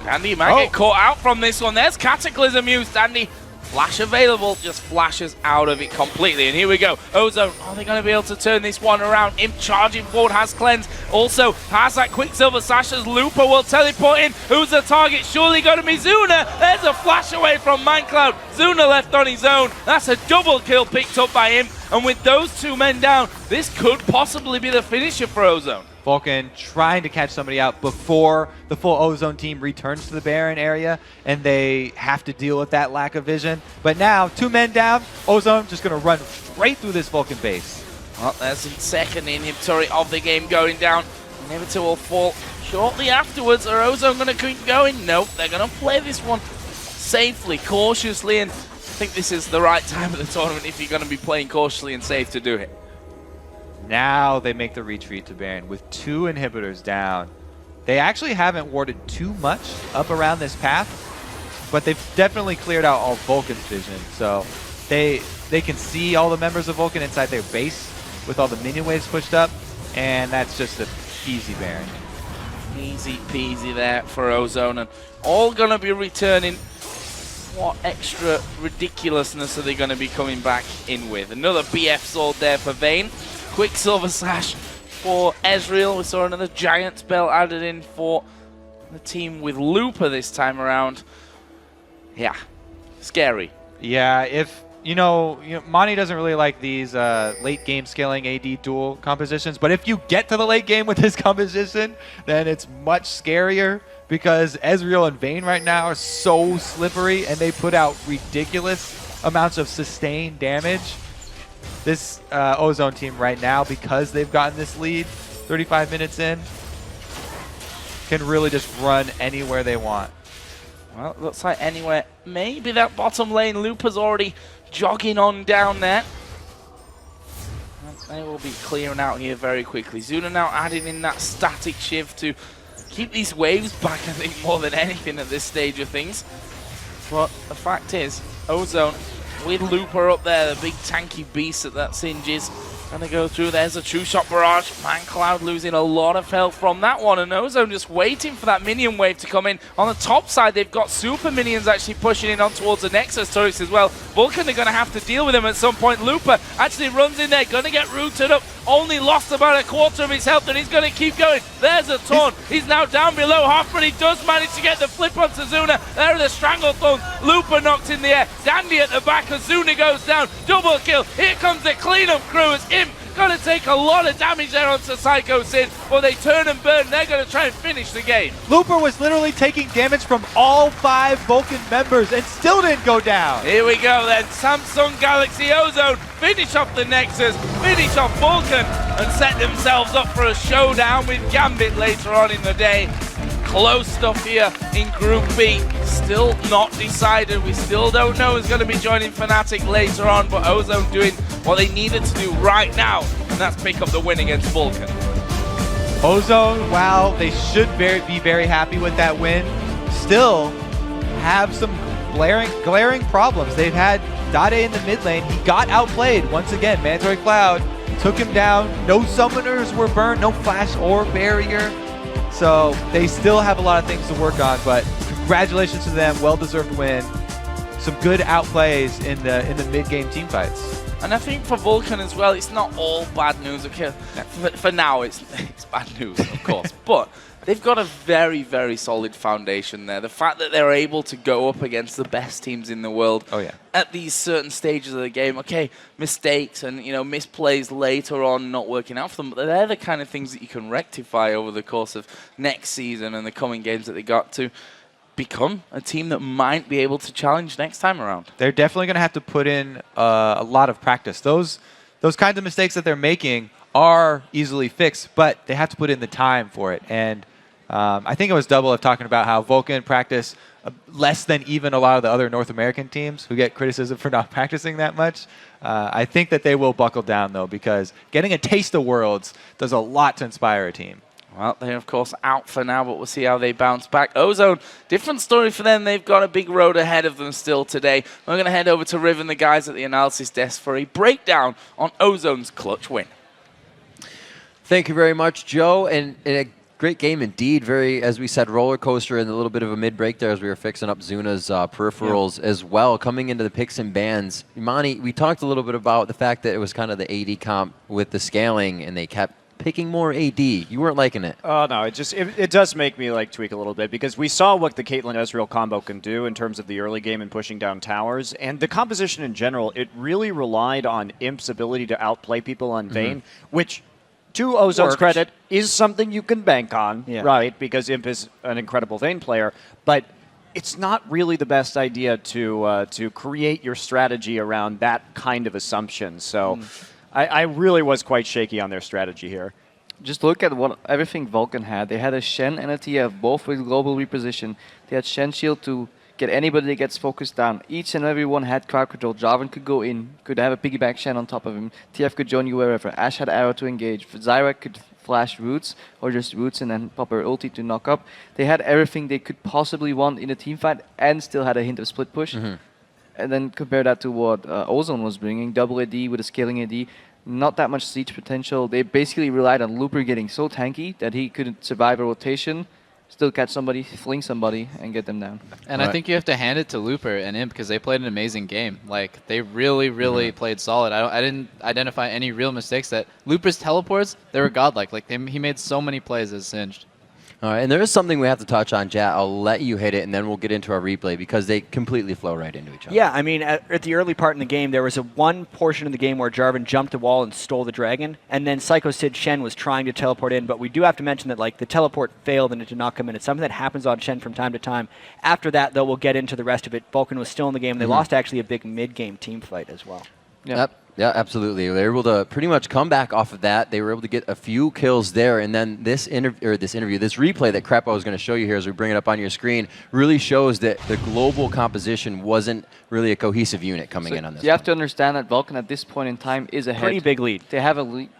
Andy might get caught out from this one. There's Cataclysm used. Andy, flash available, just flashes out of it completely. And here we go. Ozone, are they going to be able to turn this one around? Imp charging forward, has cleanse. Also has that Quicksilver Sash as Looper will teleport in. Who's the target? Surely going to be Zuna. There's a flash away from ManCloud. Zuna left on his own. That's a double kill picked up by him. And with those two men down, this could possibly be the finisher for Ozone. Vulcan trying to catch somebody out before the full Ozone team returns to the Baron area, and they have to deal with that lack of vision. But now, 2 men down, Ozone just going to run straight through this Vulcan base. Well, there's the second inhibitory of the game going down. Inhibitor will fall shortly afterwards. Are Ozone going to keep going? Nope, they're going to play this one safely, cautiously, and I think this is the right time of the tournament if you're going to be playing cautiously and safe to do it. Now they make the retreat to Baron with 2 inhibitors down. They actually haven't warded too much up around this path, but they've definitely cleared out all Vulcan's vision. So they can see all the members of Vulcan inside their base with all the minion waves pushed up, and that's just an easy Baron. Easy peasy there for Ozone, and all going to be returning. What extra ridiculousness are they going to be coming back in with? Another BF sword there for Vayne. Quicksilver Slash for Ezreal. We saw another giant spell added in for the team with Looper this time around. Yeah, scary. Yeah, if you know Monty doesn't really like these late game scaling AD duel compositions, but if you get to the late game with this composition, then it's much scarier because Ezreal and Vayne right now are so slippery and they put out ridiculous amounts of sustained damage. This Ozone team right now, because they've gotten this lead 35 minutes in, can really just run anywhere they want. Well, it looks like anywhere. Maybe that bottom lane. Looper's already jogging on down there. They will be clearing out here very quickly. Zuna now adding in that static shift to keep these waves back, I think, more than anything at this stage of things. But the fact is, Ozone with Looper up there, the big tanky beast that singes. Gonna go through. There's a true shot barrage. ManCloud losing a lot of health from that one, and Ozone just waiting for that minion wave to come in. On the top side, they've got super minions actually pushing in on towards the Nexus turrets as well. Vulcan are gonna have to deal with them at some point. Looper actually runs in there, gonna get rooted up. Only lost about a quarter of his health, and he's gonna keep going. There's a taunt. He's now down below half, but he does manage to get the flip onto Zuna. There are the Stranglethorns. Looper knocked in the air. Dandy at the back as Zuna goes down. Double kill. Here comes the cleanup crew as Imp gonna take a lot of damage there onto Psycho Sid, but they turn and burn. They're gonna try and finish the game. Looper was literally taking damage from all 5 Vulcan members and still didn't go down. Here we go then. Samsung Galaxy Ozone finish off the Nexus, finish off Vulcan, and set themselves up for a showdown with Gambit later on in the day. Close stuff here in Group B. Still not decided. We still don't know who's going to be joining Fnatic later on, but Ozone doing what they needed to do right now, and that's pick up the win against Vulcan. Ozone, wow, they should be very happy with that win. Still have some glaring problems. They've had Dade in the mid lane. He got outplayed once again. Mandatory Cloud took him down. No summoners were burned, no flash or barrier. So they still have a lot of things to work on, but congratulations to them. Well-deserved win. Some good outplays in the mid-game team fights. And I think for Vulcan as well, it's not all bad news. Okay, for now it's bad news, of course, but they've got a very, very solid foundation there. The fact that they're able to go up against the best teams in the world at these certain stages of the game. Okay, mistakes and misplays later on not working out for them, but they're the kind of things that you can rectify over the course of next season and the coming games that they got to become a team that might be able to challenge next time around. They're definitely going to have to put in a lot of practice. Those kinds of mistakes that they're making are easily fixed, but they have to put in the time for it. And I think it was Double of talking about how Vulcan practice less than even a lot of the other North American teams who get criticism for not practicing that much. I think that they will buckle down, though, because getting a taste of Worlds does a lot to inspire a team. Well, they're, of course, out for now, but we'll see how they bounce back. Ozone, different story for them. They've got a big road ahead of them still today. We're going to head over to Riv and the guys at the analysis desk for a breakdown on Ozone's clutch win. Thank you very much, Joe. And a great game indeed. Very, as we said, roller coaster and a little bit of a mid-break there as we were fixing up Zuna's peripherals as well. Coming into the picks and bans, Imani, we talked a little bit about the fact that it was kind of the AD comp with the scaling, and they kept picking more AD. You weren't liking it. Oh, no. It does make me tweak a little bit because we saw what the Caitlyn Ezreal combo can do in terms of the early game and pushing down towers. And the composition in general, it really relied on Imp's ability to outplay people on Vayne, which to Ozone's Works. credit, is something you can bank on, Yeah. right? Because Imp is an incredible Vayne player, but it's not really the best idea to create your strategy around that kind of assumption. So I really was quite shaky on their strategy here. Just look at what everything Vulcan had. They had a Shen and a TF, both with global reposition. They had Shen shield to get anybody that gets focused down. Each and every one had crowd control. Jarvan could go in, could have a piggyback Shen on top of him. TF could join you wherever. Ash had arrow to engage. Zyra could flash roots, or just roots and then pop her ulti to knock up. They had everything they could possibly want in a team fight and still had a hint of split push. And then compare that to what Ozone was bringing. Double AD with a scaling AD. Not that much siege potential. They basically relied on Looper getting so tanky that he couldn't survive a rotation, still catch somebody, fling somebody, and get them down. And I think you have to hand it to Looper and Imp because they played an amazing game. Like, they really, really played solid. I didn't identify any real mistakes. That Looper's teleports, they were godlike. Like, he made so many plays as Singed. All right, and there is something we have to touch on, Jat. I'll let you hit it, and then we'll get into our replay because they completely flow right into each other. Yeah, I mean, at the early part in the game, there was one portion of the game where Jarvan jumped the wall and stole the dragon, and then Psycho Sid Shen was trying to teleport in, but we do have to mention that like the teleport failed and it did not come in. It's something that happens on Shen from time to time. After that, though, we'll get into the rest of it. Vulcan was still in the game. They lost actually a big mid-game team fight as well. Yeah, absolutely. They were able to pretty much come back off of that. They were able to get a few kills there, and then this replay that Crepo is going to show you here as we bring it up on your screen really shows that the global composition wasn't really a cohesive unit coming in on this. You have to understand that Vulcan at this point in time is ahead. Pretty big lead. They have a lead.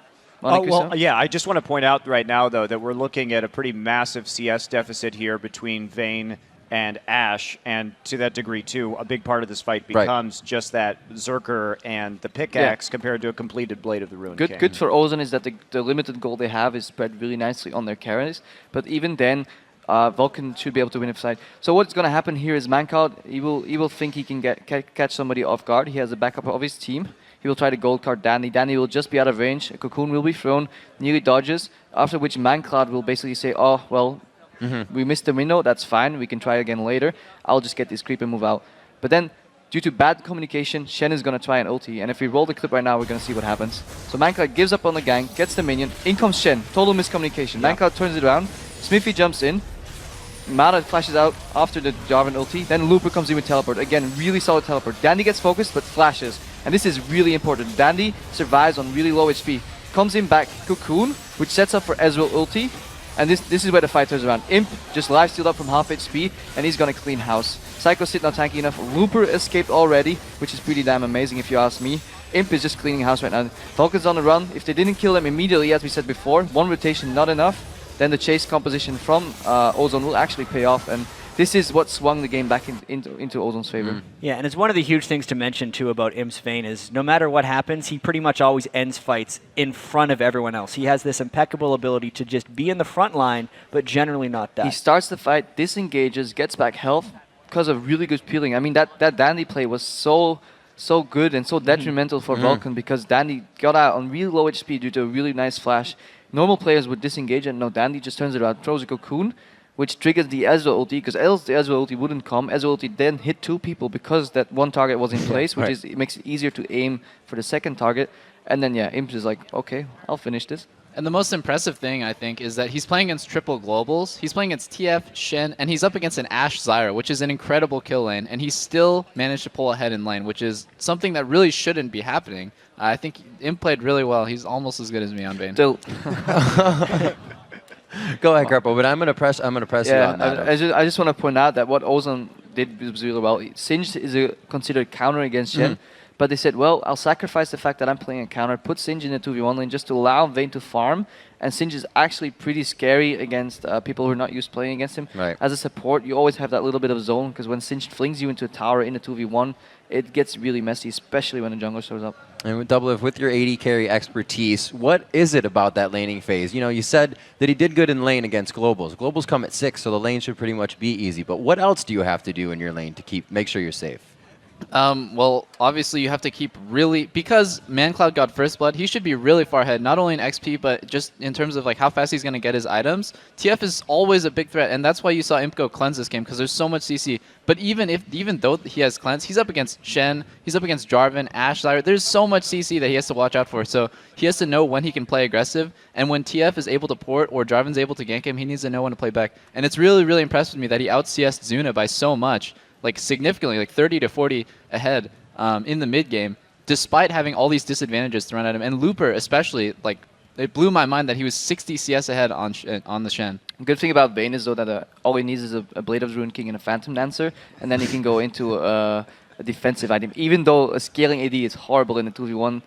Oh, well, yeah, I just want to point out right now, though, that we're looking at a pretty massive CS deficit here between Vayne and Ash, and to that degree, too, a big part of this fight becomes just that Zerker and the pickaxe compared to a completed Blade of the Ruined King. Good for Ozone is that the limited gold they have is spread really nicely on their carries, but even then, Vulcan should be able to win a fight. So what's going to happen here is Mancloud, he will think he can catch somebody off guard. He has a backup of his team. He will try to gold card Danny. Danny will just be out of range. A cocoon will be thrown, nearly dodges, after which Mancloud will basically say, oh, well, we missed the window, that's fine, we can try again later. I'll just get this creep and move out. But then, due to bad communication, Shen is going to try an ulti, and if we roll the clip right now, we're going to see what happens. So Mancloud gives up on the gank, gets the minion, in comes Shen, total miscommunication. Mancloud turns it around, Smithy jumps in, Mara flashes out after the Jarvan ulti, then Looper comes in with teleport. Again, really solid teleport. Dandy gets focused, but flashes. And this is really important. Dandy survives on really low HP. Comes in back, Cocoon, which sets up for Ezreal ulti. And this is where the fight turns around. Imp just live stealed up from half HP, and he's gonna clean house. Psycho Sid not tanky enough. Looper escaped already, which is pretty damn amazing if you ask me. Imp is just cleaning house right now. Vulcan's on the run. If they didn't kill them immediately, as we said before, one rotation not enough, then the chase composition from Ozone will actually pay off. And this is what swung the game back into Ozone's favor. Yeah, and it's one of the huge things to mention, too, about Imp's Vayne is no matter what happens, he pretty much always ends fights in front of everyone else. He has this impeccable ability to just be in the front line, but generally not die. He starts the fight, disengages, gets back health because of really good peeling. I mean, that Dandy play was so good and so detrimental for Vulcan because Dandy got out on really low HP due to a really nice flash. Normal players would disengage, and no, Dandy just turns it around, throws a cocoon, which triggers the Ezreal ulti, because else the Ezreal ulti wouldn't come. Ezreal ulti then hit two people because that one target was in place, which it makes it easier to aim for the second target. And then, yeah, Imp is like, okay, I'll finish this. And the most impressive thing, I think, is that he's playing against triple globals. He's playing against TF, Shen, and he's up against an Ashe Zyra, which is an incredible kill lane, and he still managed to pull ahead in lane, which is something that really shouldn't be happening. I think Imp played really well. He's almost as good as me on Vayne. Still. Go ahead, Crepo, but I'm gonna press you on that. I just want to point out that what Ozone did was really well. Singed is a considered counter against Shen, but they said, well, I'll sacrifice the fact that I'm playing a counter, put Singed in a 2v1 lane just to allow Vayne to farm, and Singed is actually pretty scary against people who are not used to playing against him. As a support, you always have that little bit of zone, because when Singed flings you into a tower in a 2v1, it gets really messy, especially when a jungler shows up. And with Doublelift, with your AD carry expertise, what is it about that laning phase? You know, you said that he did good in lane against globals. Globals come at 6, so the lane should pretty much be easy. But what else do you have to do in your lane to make sure you're safe? Well, obviously you have to keep really, because ManCloud got first blood, he should be really far ahead, not only in XP, but just in terms of like how fast he's going to get his items. TF is always a big threat, and that's why you saw Imp go cleanse this game, because there's so much CC. But even though he has cleanse, he's up against Shen, he's up against Jarvan, Ashe, Zyra. There's so much CC that he has to watch out for. So he has to know when he can play aggressive, and when TF is able to port or Jarvan's able to gank him, he needs to know when to play back. And it's really, really impressed with me that he out CS'd Zuna by so much. Like significantly, like 30 to 40 ahead in the mid game, despite having all these disadvantages thrown at him. And Looper especially, like it blew my mind that he was 60 CS ahead on the Shen. Good thing about Vayne is though that all he needs is a Blade of the Ruined King and a Phantom Dancer, and then he can go into a defensive item. Even though a scaling AD is horrible in the 2v1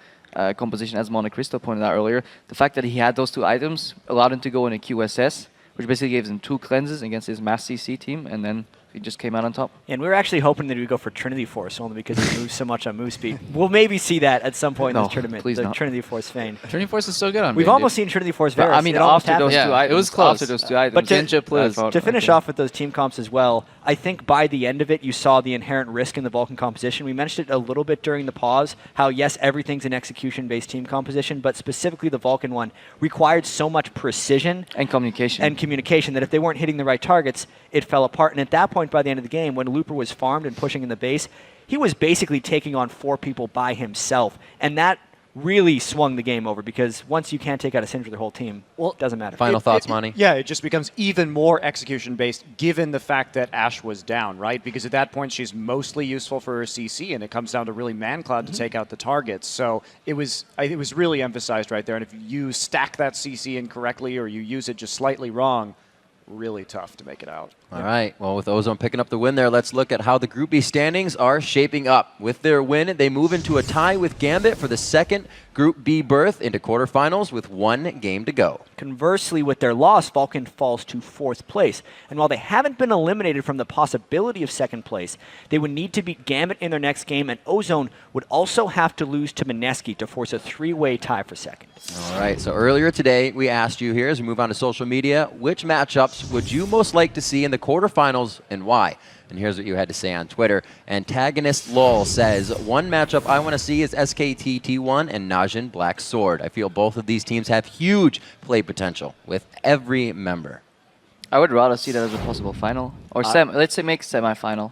composition, as Monte Cristo pointed out earlier, the fact that he had those 2 items allowed him to go in a QSS, which basically gives him 2 cleanses against his mass CC team, and then he just came out on top. And we were actually hoping that he would go for Trinity Force, only because he moves so much on move speed. We'll maybe see that at some point in this tournament, please the not. Trinity Force Vayne. Trinity Force is so good on We've Vayne, almost dude. seen Trinity Force But, Varus. I mean, It almost after those happened. 2 items, it was close. After those 2 items, But to finish off with those team comps as well, I think by the end of it, you saw the inherent risk in the Vulcan composition. We mentioned it a little bit during the pause, how yes, everything's an execution-based team composition, but specifically the Vulcan one required so much precision and communication that if they weren't hitting the right targets, it fell apart. And at that point, by the end of the game, when Looper was farmed and pushing in the base, he was basically taking on 4 people by himself. And that really swung the game over, because once you can't take out a Syndra, their whole team, it doesn't matter. Final thoughts, Monty? Yeah, it just becomes even more execution-based given the fact that Ashe was down, right? Because at that point, she's mostly useful for her CC, and it comes down to really ManCloud to take out the targets. So it was really emphasized right there. And if you stack that CC incorrectly or you use it just slightly wrong, really tough to make it out. All right. Well, with Ozone picking up the win there, let's look at how the Group B standings are shaping up. With their win, they move into a tie with Gambit for the second Group B berth into quarterfinals with 1 game to go. Conversely, with their loss, Vulcan falls to 4th place. And while they haven't been eliminated from the possibility of 2nd place, they would need to beat Gambit in their next game, and Ozone would also have to lose to Mineski to force a 3-way tie for 2nd. All right. So earlier today, we asked you here, as we move on to social media, which matchups would you most like to see in the quarterfinals and why? And here's what you had to say on Twitter. Antagonist LOL says, one matchup I want to see is SKT T1 and Najin Black Sword. I feel both of these teams have huge play potential with every member. I would rather see that as a possible final. Or let's say make semi-final.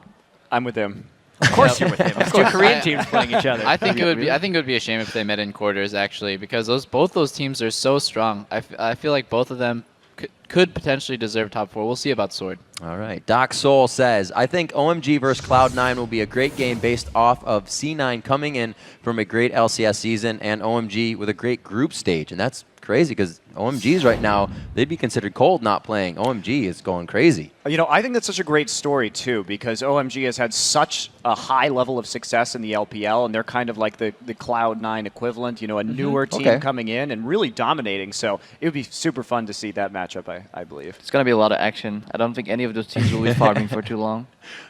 I'm with him. Of course you're with him. It's 2 Korean teams playing each other. I think it would be a shame if they met in quarters, actually, because both those teams are so strong. I feel like both of them could potentially deserve top 4. We'll see about Sword. All right. Doc Soul says, I think OMG versus Cloud9 will be a great game based off of C9 coming in from a great LCS season and OMG with a great group stage. And that's crazy because OMG's right now, they'd be considered cold not playing. OMG is going crazy. You know, I think that's such a great story, too, because OMG has had such a high level of success in the LPL, and they're kind of like the Cloud9 equivalent, you know, a newer team coming in and really dominating. So it would be super fun to see that matchup, I believe. It's going to be a lot of action. I don't think any of those teams will be farming for too long.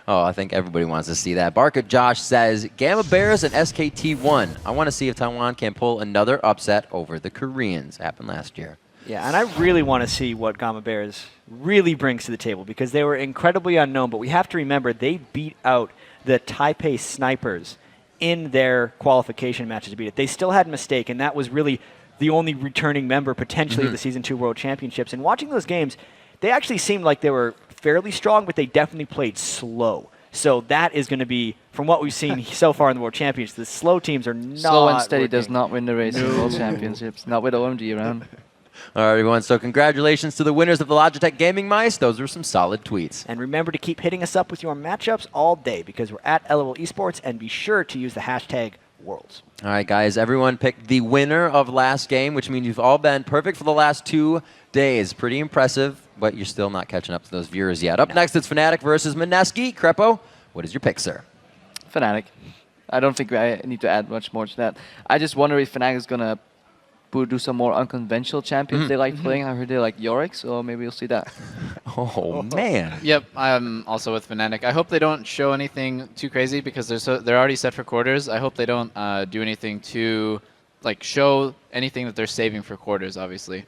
Oh, I think everybody wants to see that. Barca Josh says, Gamma Bears and SKT1. I want to see if Taiwan can pull another upset over the Koreans. Happened last year. Yeah, and I really want to see what Gamma Bears really brings to the table, because they were incredibly unknown, but we have to remember they beat out the Taipei Snipers in their qualification matches to beat it. They still had Mistake, and that was really the only returning member potentially of the Season 2 World Championships. And watching those games, they actually seemed like they were fairly strong, but they definitely played slow. So that is going to be, from what we've seen so far in the World Championships, the slow teams are not Slow and steady working. does not win the race in the World Championships. Not with OMG around. All right, everyone. So congratulations to the winners of the Logitech Gaming Mice. Those were some solid tweets. And remember to keep hitting us up with your matchups all day, because we're at LOL Esports, and be sure to use the hashtag Worlds. All right, guys. Everyone picked the winner of last game, which means you've all been perfect for the last 2 days. Pretty impressive, but you're still not catching up to those viewers yet. Up next, it's Fnatic versus Mineski. Crepo, what is your pick, sir? Fnatic. I don't think I need to add much more to that. I just wonder if Fnatic is going to do some more unconventional champions they like playing. I heard they like Yorick, so maybe you'll see that. Oh, man. Yep, I'm also with Fnatic. I hope they don't show anything too crazy because they're already set for quarters. I hope they don't do anything to show anything that they're saving for quarters, obviously.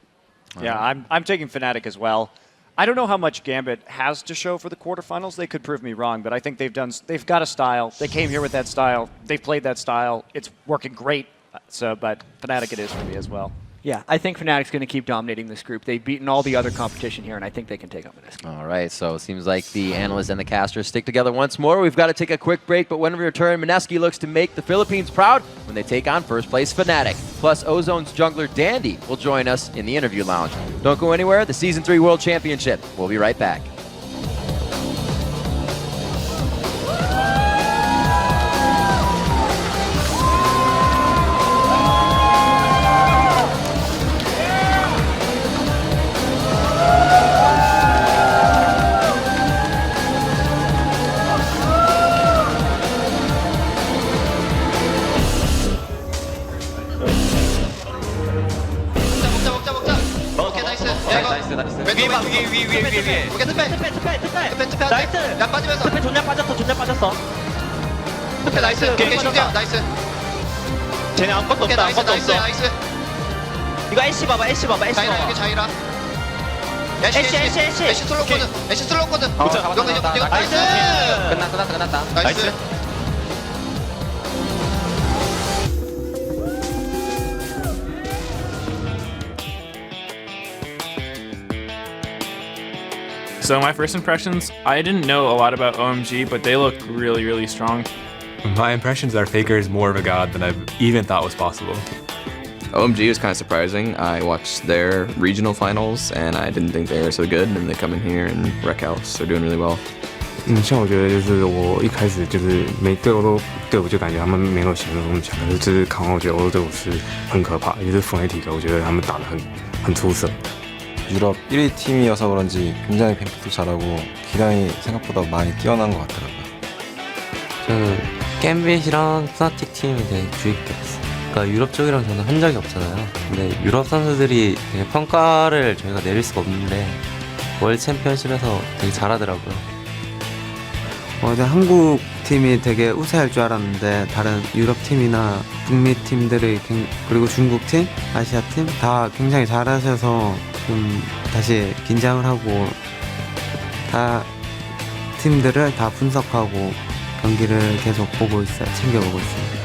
Yeah, I'm taking Fnatic as well. I don't know how much Gambit has to show for the quarterfinals. They could prove me wrong, but I think they've got a style. They came here with that style. They've played that style. It's working great. So, but Fnatic it is for me as well. Yeah, I think Fnatic's going to keep dominating this group. They've beaten all the other competition here, and I think they can take on Mineski. All right, so it seems like the analysts and the casters stick together once more. We've got to take a quick break, but when we return, Mineski looks to make the Philippines proud when they take on first place Fnatic. Plus, Ozone's jungler Dandy will join us in the interview lounge. Don't go anywhere, the Season 3 World Championship. We'll be right back. 위에. 오케이, 스페. 나이스. 야, 빠지면서. 스페 존나 빠졌어. 스페 나이스. 오케이, 중대요. 나이스. 쟤네 아무것도 없다. 아무것도 없어. 나이스. 이거 애쉬 봐봐. 자이라, 이게 자이라. 애쉬 슬로거든. 나이스. 끝났다. 나이스. So my first impressions, I didn't know a lot about OMG, but they look really, really strong. My impressions are Faker is more of a god than I even thought was possible. OMG was kind of surprising. I watched their regional finals and I didn't think they were so good, and they come in here and wreck house. They're doing really well. 像我觉得就是我一开始就是每队伍就感觉他们没有想象中那么强，可是就是看完我觉得欧洲队伍是很可怕，也是Fnatic我觉得他们打得很出色。 유럽 1위 팀이어서 그런지 굉장히 뱀픽도 잘하고 기량이 생각보다 많이 뛰어난 것 같더라고요. 저는 갬빗이랑 프나틱 팀이 되게 주의 깊게 봤어요. 그러니까 유럽 쪽이랑 저는 한 적이 없잖아요. 근데 유럽 선수들이 되게 평가를 저희가 내릴 수가 없는데 월드 챔피언십에서 되게 잘하더라고요. 어제 한국 팀이 되게 우세할 줄 알았는데 다른 유럽 팀이나 북미 팀들이 그리고 중국 팀, 아시아 팀 다 굉장히 잘하셔서 좀 다시 긴장을 하고 다 팀들을 다 분석하고 경기를 계속 보고 있어요. 챙겨보고 있습니다.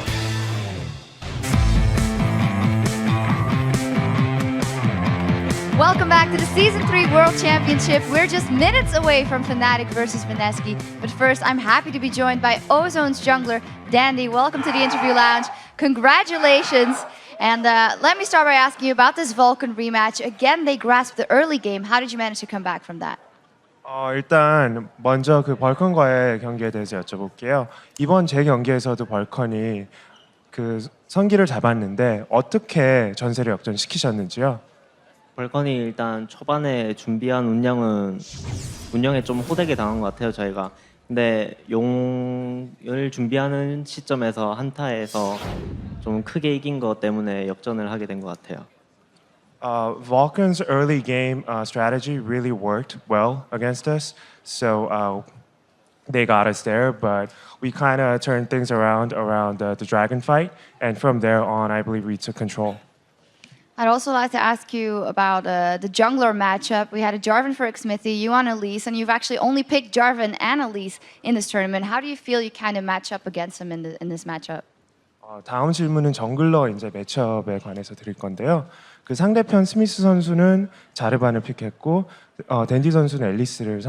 Welcome back to the Season 3 World Championship. We're just minutes away from Fnatic versus Mineski. But first, I'm happy to be joined by Ozone's jungler, Dandy. Welcome to the interview lounge. Congratulations. And let me start by asking you about this Vulcan rematch. Again, they grasped the early game. How did you manage to come back from that? 일단 먼저 그 벌컨과의 경기에 대해서 여쭤볼게요. 이번 제 경기에서도 벌컨이 그 선기를 잡았는데 어떻게 전세를 역전시키셨는지요? 벌컨이 일단 초반에 준비한 운영에 좀 호되게 당한 것 같아요, 저희가. 근데 용을 준비하는 시점에서 한타에서 좀 크게 이긴 것 때문에 역전을 하게 된 것 같아요. Vulcan's early game strategy really worked well against us, so they got us there. But we kind of turned things around the dragon fight, and from there on, I believe we took control. I'd also like to ask you about the jungler matchup. We had a Jarvan for Xmithy, you on Elise, and you've actually only picked Jarvan and Elise in this tournament. How do you feel you kind of match up against them in this matchup? 다음 질문은 정글러 이제 매치업에 관해서 드릴 건데요. 그 상대편 스미스 선수는 자르반을 픽했고 댄디 선수는 앨리스를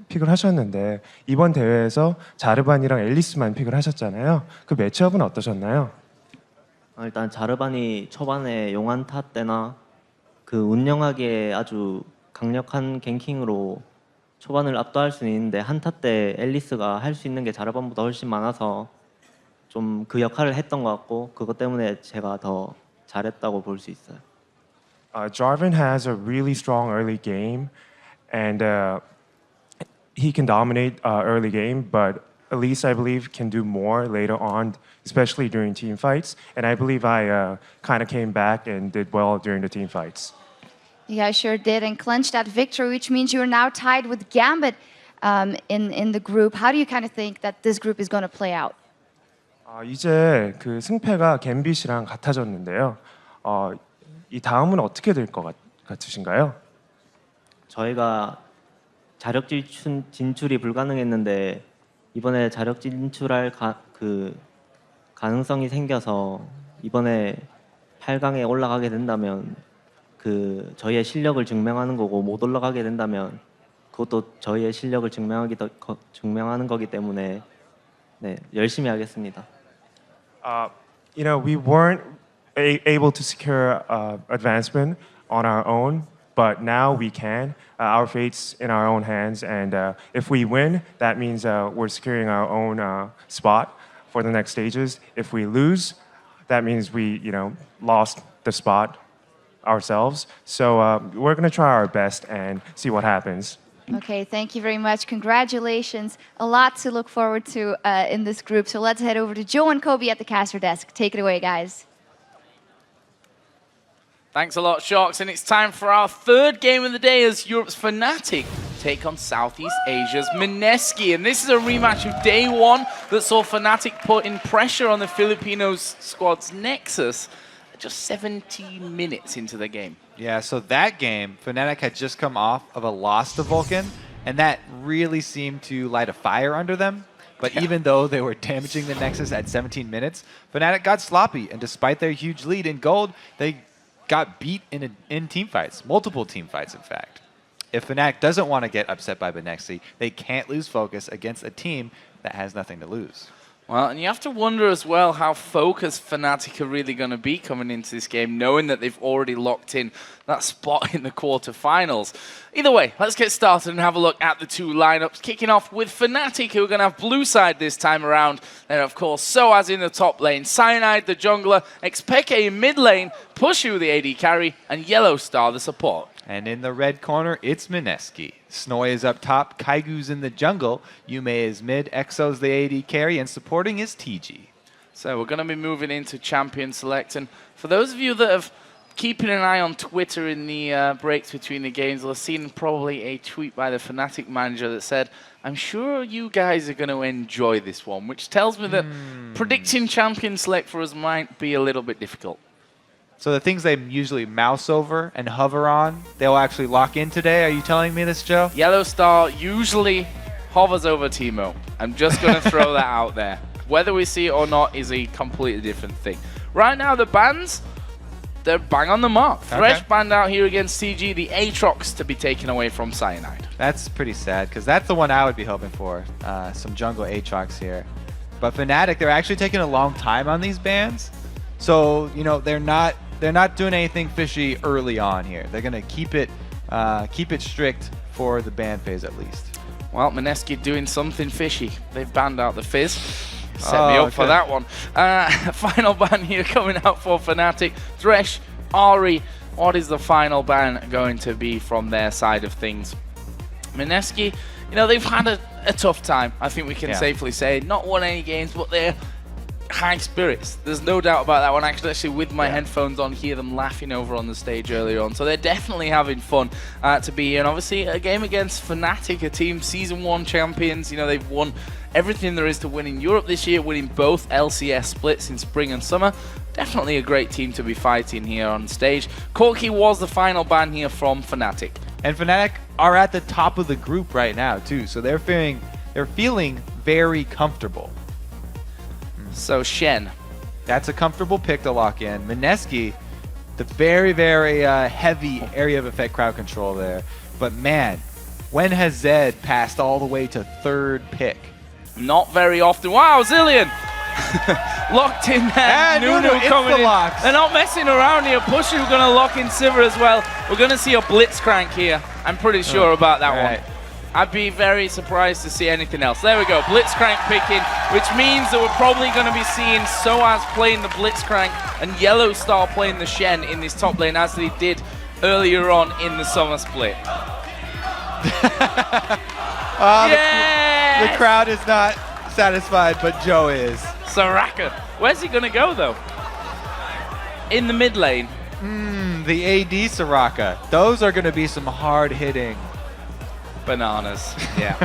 픽을 하셨는데 이번 대회에서 자르반이랑 앨리스만 픽을 하셨잖아요. 그 매치업은 어떠셨나요? 일단 자르반이 초반에 용한타 때나 그 운영하기에 아주 강력한 갱킹으로 초반을 압도할 수는 있는데 한타 때 앨리스가 할 수 있는 게 자르반보다 훨씬 많아서 좀 그 역할을 했던 것 같고 그것 때문에 제가 더 잘했다고 볼 수 있어요. Jarvan has a really strong early game, and he can dominate early game, but Elise, I believe, can do more later on, especially during team fights. And I believe I kind of came back and did well during the team fights. You guys sure did, and clinched that victory, which means you're now tied with Gambit in the group. How do you kind of think that this group is going to play out? 이제 그 승패가 갬빗이랑 같아졌는데요. 이 다음은 어떻게 될 것 같으신가요? 저희가 자력 진출이 불가능했는데 이번에 자력 진출할 가능성이 생겨서 이번에 8강에 올라가게 된다면 그 저희의 실력을 증명하는 거고 못 올라가게 된다면 그것도 저희의 실력을 증명하는 거기 때문에 네, 열심히 하겠습니다. You know, we weren't able to secure advancement on our own, but now we can. Our fate's in our own hands, and if we win, that means we're securing our own spot for the next stages. If we lose, that means we, lost the spot ourselves. So we're gonna try our best and see what happens. Okay, thank you very much. Congratulations. A lot to look forward to in this group. So let's head over to Joe and Kobe at the caster desk. Take it away, guys. Thanks a lot, Sharks. And it's time for our third game of the day as Europe's Fnatic take on Southeast Asia's Mineski. And this is a rematch of day one that saw Fnatic putting pressure on the Filipinos squad's Nexus just 17 minutes into the game. Yeah, so that game, Fnatic had just come off of a loss to Vulcan, and that really seemed to light a fire under them. But even though they were damaging the Nexus at 17 minutes, Fnatic got sloppy, and despite their huge lead in gold, they got beat in team fights, multiple team fights, in fact. If Fnatic doesn't want to get upset by Benexi, they can't lose focus against a team that has nothing to lose. Well, and you have to wonder as well how focused Fnatic are really going to be coming into this game, knowing that they've already locked in that spot in the quarterfinals. Either way, let's get started and have a look at the two lineups. Kicking off with Fnatic, who are going to have blue side this time around. Then, of course, Soaz in the top lane, Cyanide the jungler, Xpeke in mid lane, Pushu the AD carry, and Yellow Star the support. And in the red corner, it's Mineski. Snoy is up top, Kaigu's in the jungle, Yume is mid, Exo's the AD carry, and supporting is TG. So we're going to be moving into Champion Select. And for those of you that have keeping an eye on Twitter in the breaks between the games, will have seen probably a tweet by the Fnatic manager that said, I'm sure you guys are going to enjoy this one, which tells me that predicting Champion Select for us might be a little bit difficult. So the things they usually mouse over and hover on, they'll actually lock in today. Are you telling me this, Joe? Yellow Star usually hovers over Teemo. I'm just going to throw that out there. Whether we see it or not is a completely different thing. Right now, the bans, they're bang on the mark. Thresh banned out here against CG, the Aatrox to be taken away from Cyanide. That's pretty sad, because that's the one I would be hoping for, some jungle Aatrox here. But Fnatic, they're actually taking a long time on these bans. So, they're not doing anything fishy early on here. They're going to keep it strict for the ban phase at least. Well, Mineski doing something fishy. They've banned out the Fizz. Set me up for that one. Final ban here coming out for Fnatic. Thresh, Ari, what is the final ban going to be from their side of things? Mineski, they've had a tough time, I think we can safely say. Not won any games, but they're high spirits. There's no doubt about that one. Actually with my headphones on, hear them laughing over on the stage earlier on. So they're definitely having fun to be here. And obviously a game against Fnatic, a team Season 1 champions. They've won everything there is to win in Europe this year, winning both LCS splits in spring and summer. Definitely a great team to be fighting here on stage. Corki was the final ban here from Fnatic. And Fnatic are at the top of the group right now too. So they're feeling very comfortable. So Shen. That's a comfortable pick to lock in. Mineski, the very, very heavy area of effect crowd control there. But man, when has Zed passed all the way to third pick? Not very often. Wow, Zillion! Locked in there. Nunu coming in. They're not messing around here. Pushu going to lock in Sivir as well. We're going to see a Blitzcrank here. I'm pretty sure about that one. I'd be very surprised to see anything else. There we go, Blitzcrank picking, which means that we're probably going to be seeing Soaz playing the Blitzcrank and Yellow Star playing the Shen in this top lane as they did earlier on in the summer split. The crowd is not satisfied, but Joe is. Soraka. Where's he going to go, though? In the mid lane. The AD Soraka. Those are going to be some hard-hitting bananas. Yeah.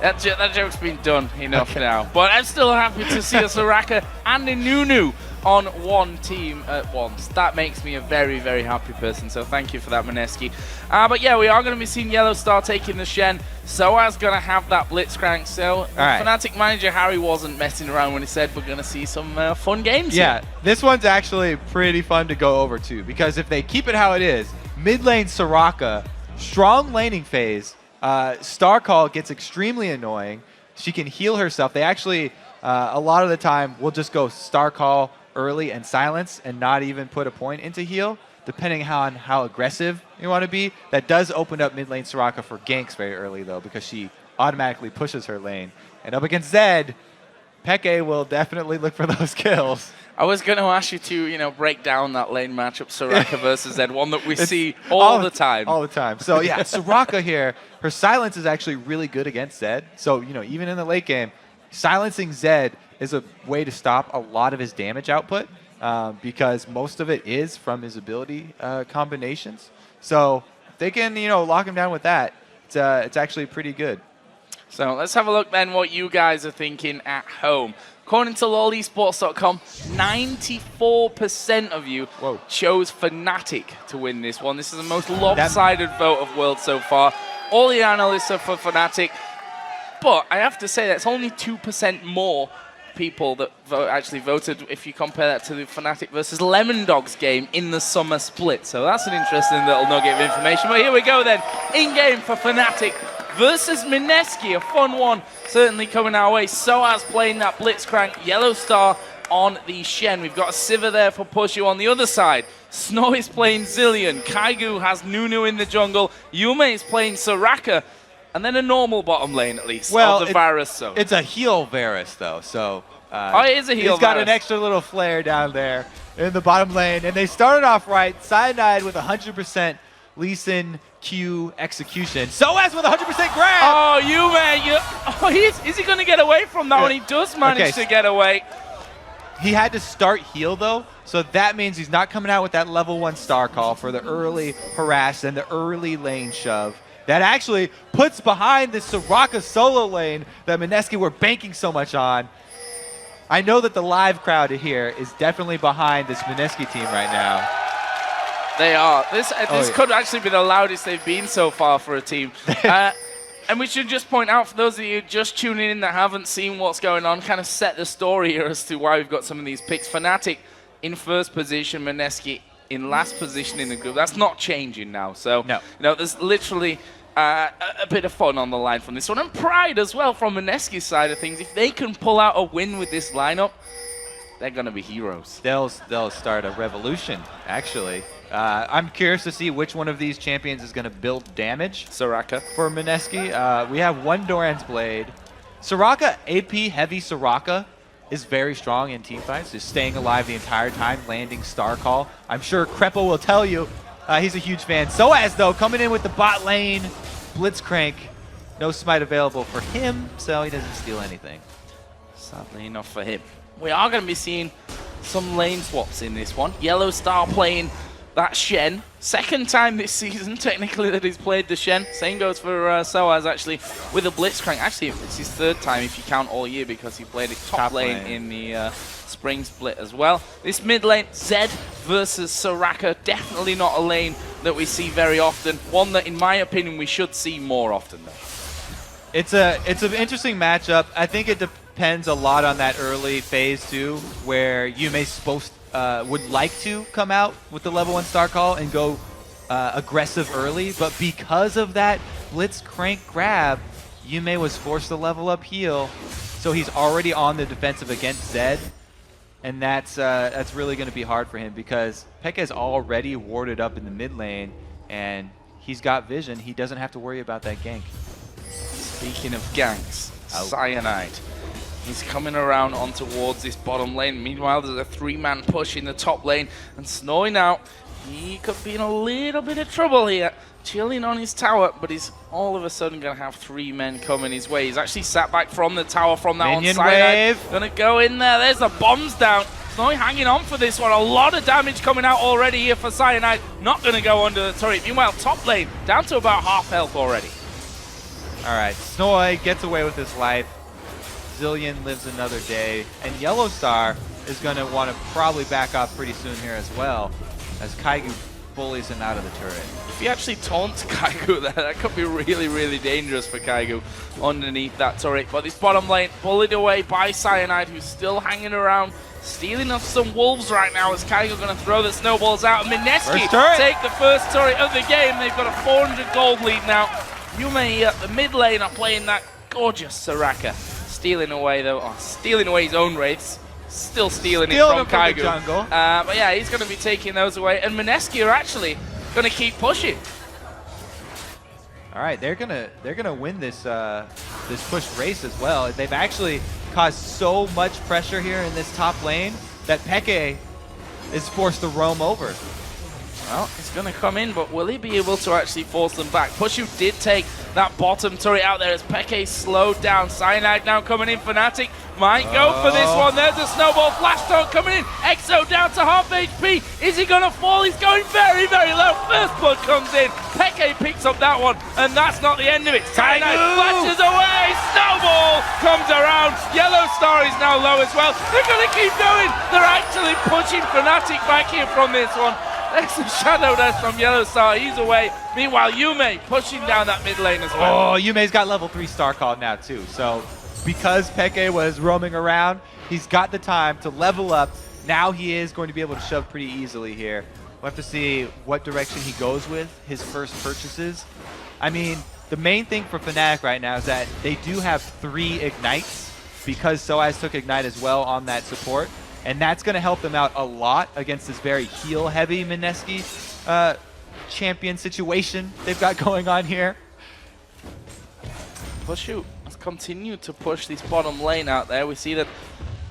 that joke's been done enough now. But I'm still happy to see a Soraka and a Nunu on one team at once. That makes me a very, very happy person, so thank you for that, Mineski. But yeah, we are going to be seeing Yellow Star taking the Shen. Soaz going to have that Blitzcrank, so Fnatic manager Harry wasn't messing around when he said we're going to see some fun games Yeah, here. this one's actually pretty fun to go over too, because if they keep it how it is, mid lane Soraka, strong laning phase, Star Call gets extremely annoying. She can heal herself. They actually, a lot of the time, will just go Star Call early and silence and not even put a point into heal, depending on how aggressive you want to be. That does open up mid lane Soraka for ganks very early, though, because she automatically pushes her lane. And up against Zed, Peke will definitely look for those kills. I was going to ask you to, break down that lane matchup, Soraka versus Zed, one that we see all the time. All the time. So yeah, Soraka here, her silence is actually really good against Zed. So, even in the late game, silencing Zed is a way to stop a lot of his damage output because most of it is from his ability combinations. So if they can, lock him down with that, it's actually pretty good. So let's have a look then what you guys are thinking at home. According to lolesports.com, 94% of you chose Fnatic to win this one. This is the most lopsided vote of World so far. All the analysts are for Fnatic. But I have to say that's only 2% more people that actually voted if you compare that to the Fnatic versus Lemon Dogs game in the summer split. So that's an interesting little nugget of information. But here we go then. In-game for Fnatic versus Mineski. A fun one certainly coming our way. Soaz playing that Blitzcrank. Yellow Star on the Shen. We've got a Sivir there for Pushu on the other side. Snow is playing Zillion. Kaigu has Nunu in the jungle. Yume is playing Soraka. And then a normal bottom lane, at least, of the Varus zone. It's a heal Varus, though, so... it is a heal He's got Varus. an extra little flare down there in the bottom lane. And they started off right. Cyanide with 100% Lee Sin Q execution. Soaz with 100% grab! Oh, Yume! Is he going to get away from that one? He does manage to get away. He had to start heal, though, so that means he's not coming out with that level 1 Star Call for the early harass and the early lane shove. That actually puts behind this Soraka solo lane that Mineski were banking so much on. I know that the live crowd here is definitely behind this Mineski team right now. They are. This could actually be the loudest they've been so far for a team. And we should just point out, for those of you just tuning in that haven't seen what's going on, kind of set the story here as to why we've got some of these picks. Fnatic in first position, Mineski in last position in the group. That's not changing now. So, there's literally a bit of fun on the line from this one. And pride as well from Mineski's side of things. If they can pull out a win with this lineup, they're going to be heroes. They'll start a revolution, actually. I'm curious to see which one of these champions is going to build damage. Soraka. For Mineski. We have one Doran's Blade. Soraka, AP heavy Soraka, is very strong in teamfights, just staying alive the entire time, landing Star Call. I'm sure Krepo will tell you he's a huge fan. Soaz, though, coming in with the bot lane Blitzcrank. No smite available for him, so he doesn't steal anything. Sadly enough for him. We are going to be seeing some lane swaps in this one. Yellow Star playing that Shen. Second time this season, technically, that he's played the Shen. Same goes for Soaz, actually, with a Blitzcrank. Actually, it's his third time if you count all year, because he played it top lane in the spring split as well. This mid lane, Zed versus Soraka, definitely not a lane that we see very often. One that, in my opinion, we should see more often, though. It's an interesting matchup. I think it depends a lot on that early phase, too, where Yume would like to come out with the level 1 Star Call and go aggressive early, but because of that Blitzcrank grab, Yume was forced to level up heal, so he's already on the defensive against Zed, and that's really going to be hard for him because Pekka's already warded up in the mid lane, and he's got vision. He doesn't have to worry about that gank. Speaking of ganks, Cyanide. He's coming around on towards this bottom lane. Meanwhile, there's a 3-man push in the top lane. And Snowy now, he could be in a little bit of trouble here. Chilling on his tower, but he's all of a sudden going to have 3 men coming his way. He's actually sat back from the tower from that Minion on Cyanide. wave. Going to go in there. There's the bombs down. Snowy hanging on for this one. A lot of damage coming out already here for Cyanide. Not going to go under the turret. Meanwhile, top lane down to about half health already. All right, Snowy gets away with his life. Zillion lives another day. And Yellow Star, is going to want to probably back off pretty soon here as well, as Kaigu bullies him out of the turret. If he actually taunts Kaigu there, that could be really, really dangerous for Kaigu underneath that turret. But this bottom lane bullied away by Cyanide, who's still hanging around, stealing off some wolves right now as Kaigu going to throw the snowballs out. And Mineski take the first turret of the game. They've got a 400 gold lead now. Yume at the mid lane are playing that gorgeous Soraka. Stealing away though, stealing away his own wraiths. Still stealing it from Kaigu. Jungle. But yeah, he's going to be taking those away. And Mineski are actually going to keep pushing. All right, they're gonna win this this push race as well. They've actually caused so much pressure here in this top lane that Peke is forced to roam over. Well, it's going to come in, but will he be able to actually force them back? Pushu did take that bottom turret out there as Peke slowed down. Cyanide now coming in. Fnatic might go for this one. There's a snowball flash torque coming in. Exo down to half HP. Is he going to fall? He's going very, very low. First blood comes in. Peke picks up that one, and that's not the end of it. Cyanide flashes away. Snowball comes around. Yellow Star is now low as well. They're going to keep going. They're actually pushing Fnatic back here from this one. There's a Shadow Dash from Yellow Star. He's away. Meanwhile, Yume pushing down that mid lane as well. Oh, Yume's got level 3 Star called now too. So because Peke was roaming around, he's got the time to level up. Now he is going to be able to shove pretty easily here. We'll have to see what direction he goes with his first purchases. I mean, the main thing for Fnatic right now is that they do have 3 Ignites because Soaz took Ignite as well on that support. And that's going to help them out a lot against this very heal-heavy Mineski champion situation they've got going on here. Pushu has continued to push this bottom lane out there. We see that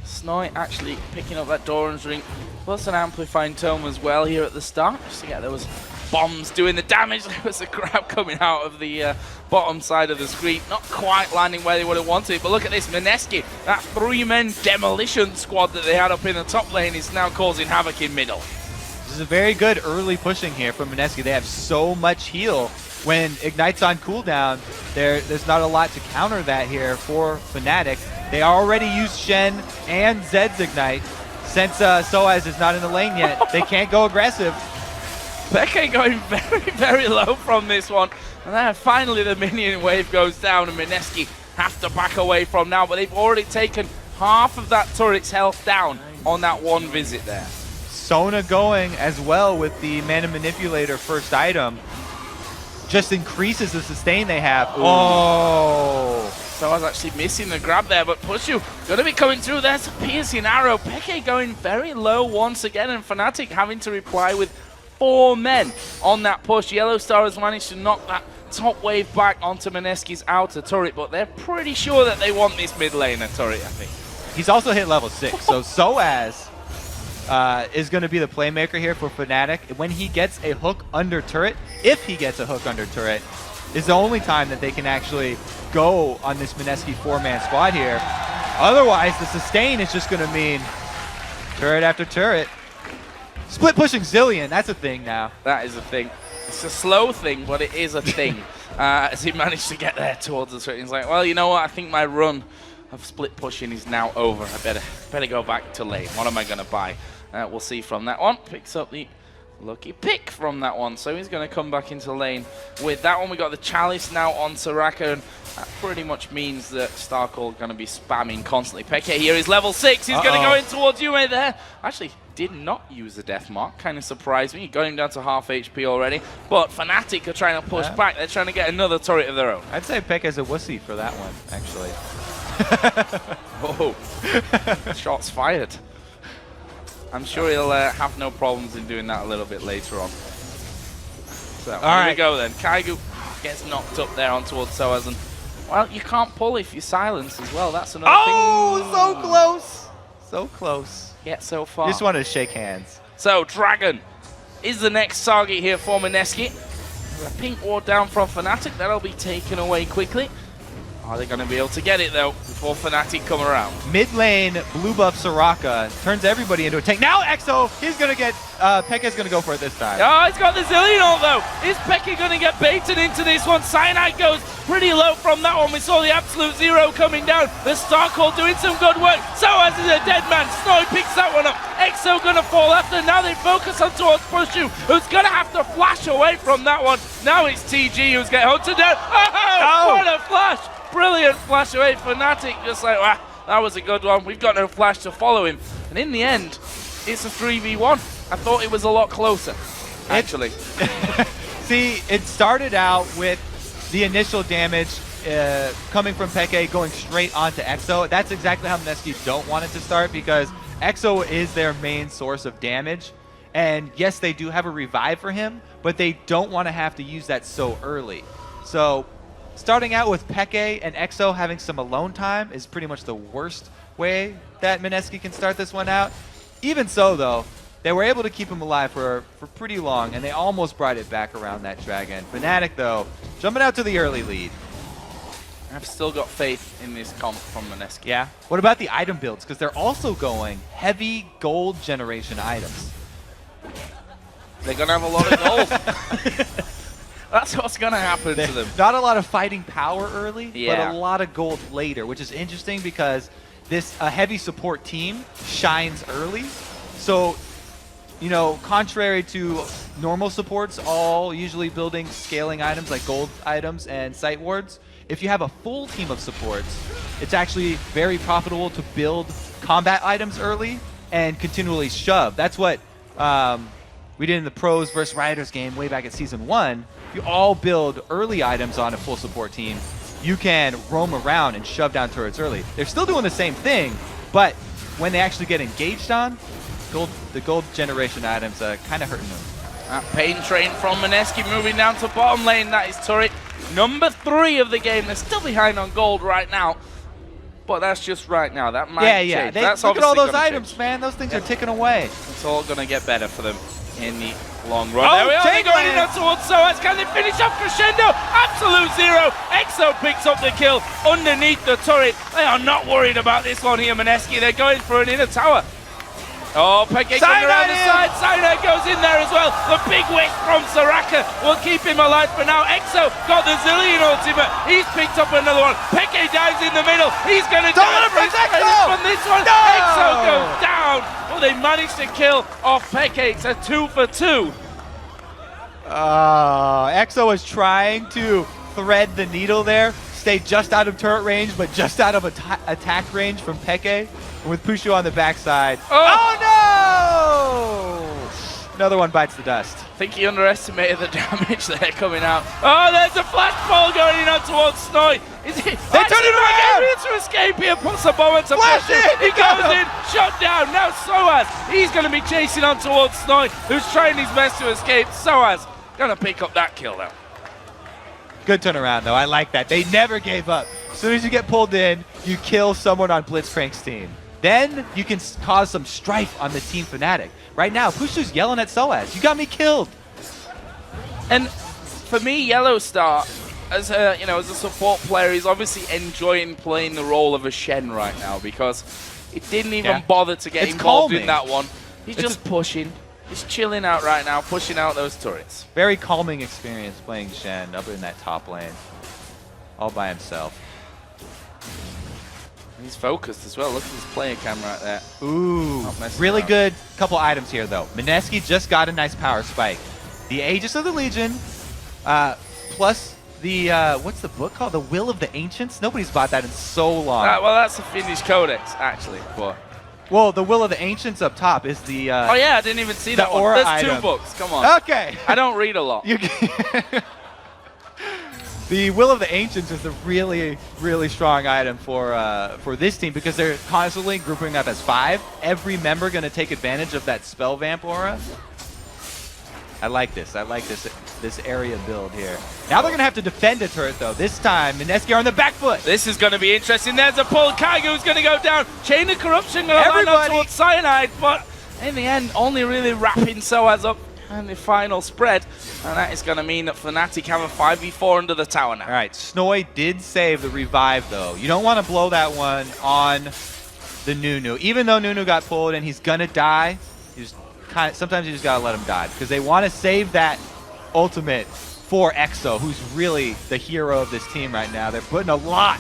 Snoy actually picking up that Doran's ring, plus an amplifying tome as well here at the start. Just to get those bombs doing the damage. There was a grab coming out of the bottom side of the screen. Not quite landing where they would have wanted, but look at this. Mineski, that 3-man demolition squad that they had up in the top lane is now causing havoc in middle. This is a very good early pushing here from Mineski. They have so much heal. When Ignite's on cooldown, there's not a lot to counter that here for Fnatic. They already used Shen and Zed's Ignite. Since Soaz is not in the lane yet, they can't go aggressive. Peke going very, very low from this one. And then finally the minion wave goes down and Mineski have to back away from now. But they've already taken half of that turret's health down on that one visit there. Sona going as well with the Mana Manipulator first item. Just increases the sustain they have. Ooh. Oh! So I was actually missing the grab there, but Pushu going to be coming through. There's a piercing arrow. Peke going very low once again, and Fnatic having to reply with 4 men on that push. Yellow Star has managed to knock that top wave back onto Mineski's outer turret, but they're pretty sure that they want this mid laner turret, I think. He's also hit level 6, so Soaz is going to be the playmaker here for Fnatic. When he gets a hook under turret, if he gets a hook under turret, is the only time that they can actually go on this Mineski 4-man squad here. Otherwise, the sustain is just going to mean turret after turret. Split pushing Zillion, that's a thing now. That is a thing. It's a slow thing, but it is a thing. As he managed to get there towards the turret, he's like, well, you know what? I think my run of split pushing is now over. I better go back to lane. What am I going to buy? We'll see from that one. Picks up the lucky pick from that one. So he's going to come back into lane with that one. We got the Chalice now on Soraka, and that pretty much means that Starcall going to be spamming constantly. Peke here is level 6. He's going to go in towards Yume there. Actually, did not use the death mark. Kind of surprised me. Going down to half HP already. But Fnatic are trying to push back. They're trying to get another turret of their own. I'd say Peke's a wussy for that one, actually. Oh, shots fired. I'm sure he'll have no problems in doing that a little bit later on. So, here we go then. Kaigu gets knocked up there on towards Soaz, and well, you can't pull if you silence as well. That's another thing. Oh, so close. So close. Yet so far. Just wanted to shake hands. So, Dragon is the next target here for Mineski. A pink ward down from Fnatic. That'll be taken away quickly. Are they going to be able to get it, though, before Fnatic come around? Mid lane, blue buff Soraka turns everybody into a tank. Now EXO, he's going to get, Pekka's going to go for it this time. Oh, he's got the Zillion ult, though. Is Pekka going to get baited into this one? Cyanide goes pretty low from that one. We saw the absolute zero coming down. The Starcall doing some good work. Soaz is a dead man. Snowy picks that one up. EXO going to fall after. Now they focus on towards Pushu, who's going to have to flash away from that one. Now it's TG who's getting hunted down. Oh, what a flash! Brilliant flash away. Fnatic just like, wow, that was a good one. We've got no flash to follow him. And in the end, it's a 3v1. I thought it was a lot closer, actually. See, it started out with the initial damage coming from Peke going straight onto EXO. That's exactly how Mneski don't want it to start, because EXO is their main source of damage. And yes, they do have a revive for him, but they don't want to have to use that so early. So starting out with Peke and EXO having some alone time is pretty much the worst way that Mneski can start this one out. Even so, though, they were able to keep him alive for pretty long, and they almost brought it back around that dragon. Fnatic, though, jumping out to the early lead. I've still got faith in this comp from Mneski. Yeah. What about the item builds? Because they're also going heavy gold generation items. They're going to have a lot of gold. That's what's going to happen to them. Not a lot of fighting power early, Yeah. but a lot of gold later, which is interesting because this heavy support team shines early. So, you know, contrary to normal supports, all usually building scaling items like gold items and site wards, if you have a full team of supports, it's actually very profitable to build combat items early and continually shove. That's what we did in the Pros versus Rioters game way back at Season 1. If you all build early items on a full support team, you can roam around and shove down turrets early. They're still doing the same thing, but when they actually get engaged on, the gold generation items kind of hurting them. That pain train from Mneski moving down to bottom lane. That is turret number 3 of the game. They're still behind on gold right now, but that's just right now. That might change. That's look at all those gonna items, change. man. Those things are ticking away. It's all going to get better for them in the long run. Oh, there we are. They're going Chamberlain! in towards Soaz. Can they finish off Crescendo? Absolute zero. EXO picks up the kill underneath the turret. They are not worried about this one here, Mneski. They're going for an inner tower. Oh, Peke coming around the side. Cyanide goes in there as well. The big whip from Soraka will keep him alive for now. EXO got the Zillion ultimate. He's picked up another one. Peke dives in the middle. He's going to die from this one. No! EXO goes down. Well, they managed to kill off Peke. It's a 2 for 2. EXO was trying to thread the needle there. Stay just out of turret range, but just out of attack range from Peke. And with Pushu on the backside. Oh no! Another one bites the dust. I think he underestimated the damage there coming out. Oh, there's a flash ball going in on towards Snowy. Is he? They turn it around! Able to escape here, puts a bomb into Pushu. He goes in, shot down. Now Soaz, he's going to be chasing on towards Snowy, who's trying his best to escape. Soaz going to pick up that kill now. Good turnaround, though. I like that. They never gave up. As soon as you get pulled in, you kill someone on Blitzcrank's team. Then you can cause some strife on the Team Fnatic. Right now, Pushu's yelling at Soaz. You got me killed. And for me, Yellow Star, as a as a support player, he's obviously enjoying playing the role of a Shen right now because he didn't even bother to get involved in that one. He's just pushing. He's chilling out right now, pushing out those turrets. Very calming experience playing Shen up in that top lane, all by himself. He's focused as well. Look at his player cam right there. Ooh, really good couple items here, though. Mneski just got a nice power spike. The Aegis of the Legion, plus the, what's the book called? The Will of the Ancients? Nobody's bought that in so long. Well, that's the Finnish Codex, actually. But well, the Will of the Ancients up top is the... oh, yeah, I didn't even see that one. There's item. 2 books. Come on. Okay. I don't read a lot. The Will of the Ancients is a really, really strong item for this team because they're constantly grouping up as 5. Every member going to take advantage of that spell vamp aura. I like this. I like this area build here. Now they're going to have to defend a turret, though. This time, Mneski are on the back foot. This is going to be interesting. There's a pull. Kaigo's going to go down. Chain of Corruption going to land on towards Cyanide, but in the end, only really wrapping Soaz up. and the final spread, and that is going to mean that Fnatic have a 5v4 under the tower now. All right, Snowy did save the revive, though. You don't want to blow that one on the Nunu. Even though Nunu got pulled and he's going to die, sometimes you just got to let him die, because they want to save that ultimate for EXO, who's really the hero of this team right now. They're putting a lot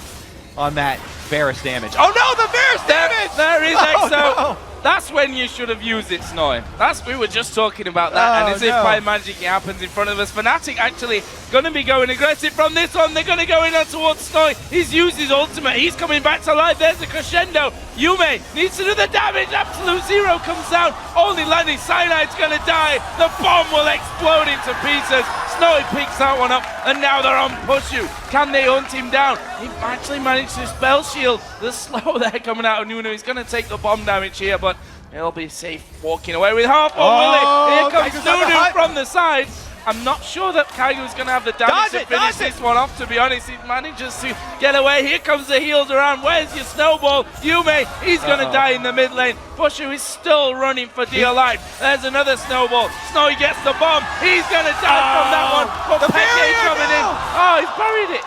on that Varus damage. Oh no, the Varus damage! There is Oh, EXO. no. That's when you should have used it, Snowy. We were just talking about that, and as if by magic it happens in front of us. Fnatic actually going to be going aggressive from this one. They're going to go in on towards Snowy. He's used his ultimate. He's coming back to life. There's a crescendo. Yume needs to do the damage. Absolute Zero comes down. Only landing. Cyanide's going to die. The bomb will explode into pieces. Snowy picks that one up, and now they're on Pushu. Can they hunt him down? He actually managed to spell shield. The slow there coming out of Nunu. He's going to take the bomb damage here, but he'll be safe walking away with half one, will he? Here comes Nunu from the side. I'm not sure that Kaigo's going to have the damage to finish this one off, to be honest. He manages to get away. Here comes the heals around. Where's your snowball? Yume, he's going to die in the mid lane. Pushu is still running for dear life. There's another snowball. Snowy gets the bomb. He's going to die from that one. But Peke coming in. Oh, he's buried it.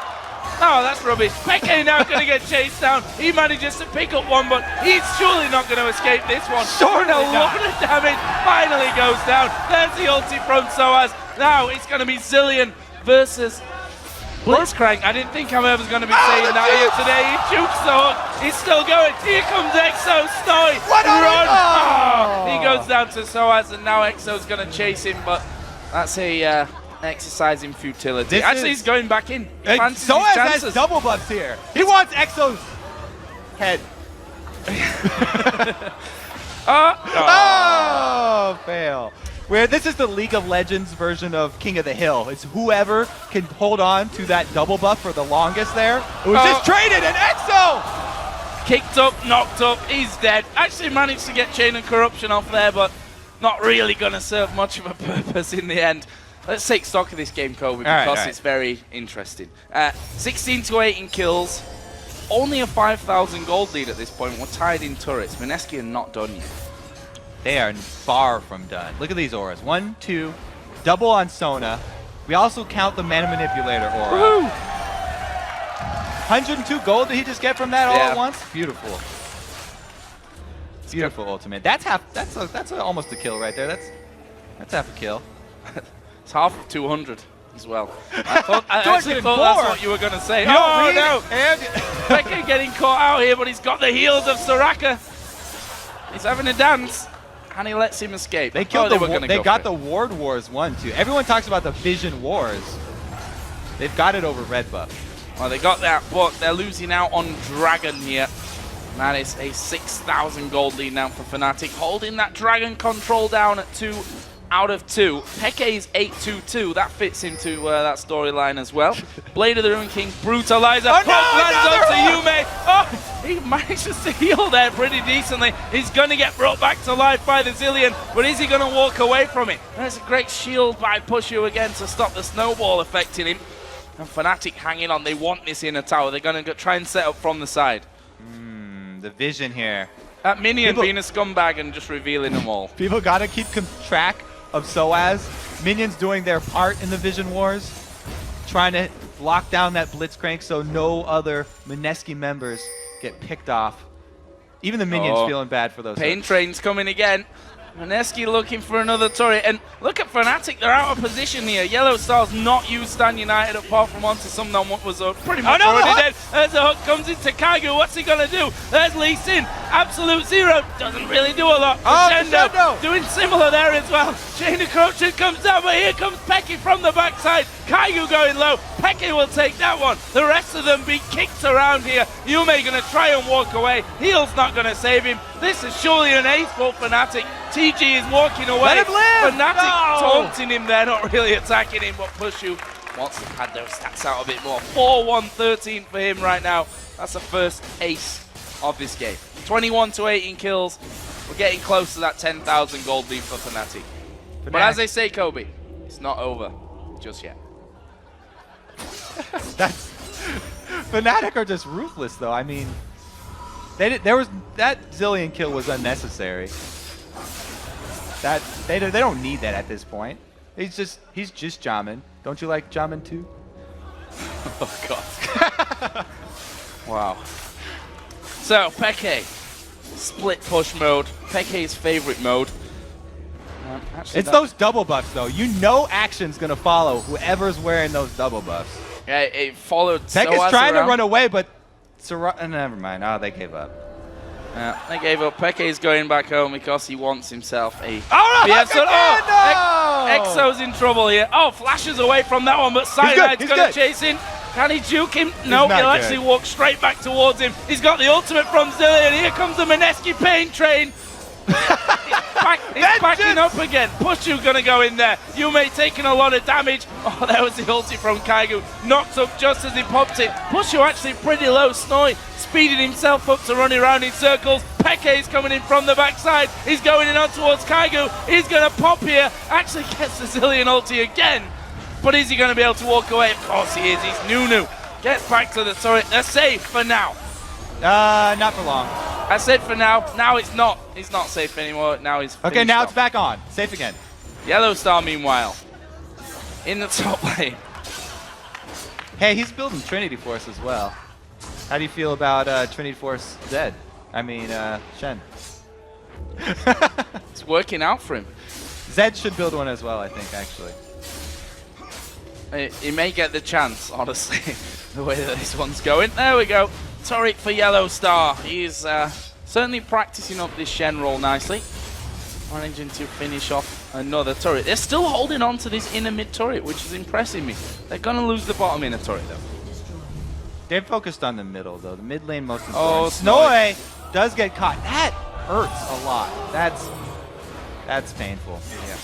Oh, that's rubbish. Peke now going to get chased down. He manages to pick up one, but he's surely not going to escape this one. Doing a lot of damage. Finally goes down. There's the ulti from Soaz. Now it's going to be Zilean versus Blitzcrank. I didn't think I was going to be saying that here today. He jukes the hook. He's still going. Here comes EXO. Snowy. Run! Oh! He goes down to Soaz, and now EXO's going to chase him, but that's a exercise in futility. Actually, he's going back in. Soaz has double buffs here. He wants EXO's head. Oh, fail. Where this is the League of Legends version of King of the Hill. It's whoever can hold on to that double buff for the longest there. It was just traded, and EXO! Kicked up, knocked up, he's dead. Actually managed to get Chain and Corruption off there, but not really going to serve much of a purpose in the end. Let's take stock of this game, Kobe, because it's very interesting. 16-8 in kills. Only a 5,000 gold lead at this point. We're tied in turrets. Mineski are not done yet. They are far from done. Look at these auras. 1, 2, double on Sona. We also count the Mana Manipulator aura. 102 gold did he just get from that all at once? Beautiful. Beautiful ultimate. That's almost a kill right there. That's half a kill. It's half of 200 as well. I actually thought that's what you were going to say. Oh no! Peke getting caught out here, but he's got the heals of Soraka. He's having a dance. And he lets him escape. They killed they got the Ward Wars 1, too. Everyone talks about the Vision Wars. They've got it over Red Buff. Well, they got that, but they're losing out on Dragon here. And that is a 6,000 gold lead now for Fnatic. Holding that Dragon control down at 2 out of 2. Peke's 8-2-2. That fits into that storyline as well. Blade of the Ruin King, Brutalizer. Lands up to Yume. Oh, he manages to heal there pretty decently. He's going to get brought back to life by the Zilean, but is he going to walk away from it? There's a great shield by Pushu again to stop the snowball affecting him. And Fnatic hanging on. They want this inner tower. They're going to try and set up from the side. The vision here. That minion being a scumbag and just revealing them all. People got to keep track of Soaz. Minions doing their part in the Vision Wars, trying to lock down that Blitzcrank so no other Mineski members get picked off. Even the minions feeling bad for those. Pain Train's coming again. Mineski looking for another turret. And look at Fnatic, they're out of position here. Yellow Star's not used Stan United apart from onto some what was pretty much already dead. There's a hook, comes into Kaigo. What's he going to do? There's Lee Sin. Absolute Zero. Doesn't really do a lot. Crescendo doing similar there as well. Chain of Corruption comes down, but here comes Peke from the backside. Kaigo going low. Peke will take that one. The rest of them be kicked around here. Yume going to try and walk away. Heal's not going to save him. This is surely an ace for Fnatic. TG is walking away. Let him live! Fnatic taunting him there, not really attacking him, but Pushu wants to pad those stats out a bit more. 4-1-13 for him right now. That's the first ace of this game. 21-8 in kills. We're getting close to that 10,000 gold lead for Fnatic. But as they say, Kobe, it's not over just yet. Fnatic are just ruthless, though. I mean, that Zilean kill was unnecessary. That they don't need that at this point. He's just jamming. Don't you like jamming too? Oh God. Wow. So Peke, split push mode. Peke's favorite mode. It's those double buffs though. You know action's gonna follow whoever's wearing those double buffs. Yeah, it followed. Peke's trying to run away, but never mind. Oh, they gave up. They gave up. Peke's going back home because he wants himself a. Oh no! Exo's in trouble here. Oh, flashes away from that one, but Cyanide's going to chase in. Can he juke him? No, he'll actually walk straight back towards him. He's got the ultimate from Zillion. Here comes the Mineski pain train. It's backing up again. Pushu gonna go in there. Yume taking a lot of damage. Oh, there was the ulti from Kaigu. Knocked up just as he popped it. Pushu actually pretty low. Snoy speeding himself up to running around in circles. Peke's coming in from the backside. He's going in on towards Kaigu. He's gonna pop here. Actually gets the Zillion ulti again. But is he gonna be able to walk away? Of course he is. He's Nunu. Gets back to the turret. They're safe for now. Not for long. I said for now. Now it's not. He's not safe anymore. Now he's okay. Now off. It's back on. Safe again. Yellow Star, meanwhile, in the top lane. Hey, he's building Trinity Force as well. How do you feel about Trinity Force Zed? I mean, Shen. It's working out for him. Zed should build one as well, I think, actually. He may get the chance, honestly, the way that this one's going. There we go. Turret for Yellow Star. He's certainly practicing up this Shen roll nicely. Managing to finish off another turret. They're still holding on to this inner mid turret, which is impressing me. They're going to lose the bottom inner turret, though. They're focused on the middle, though. The mid lane most important. Oh, Snoy does get caught. That hurts a lot. That's painful. Yeah.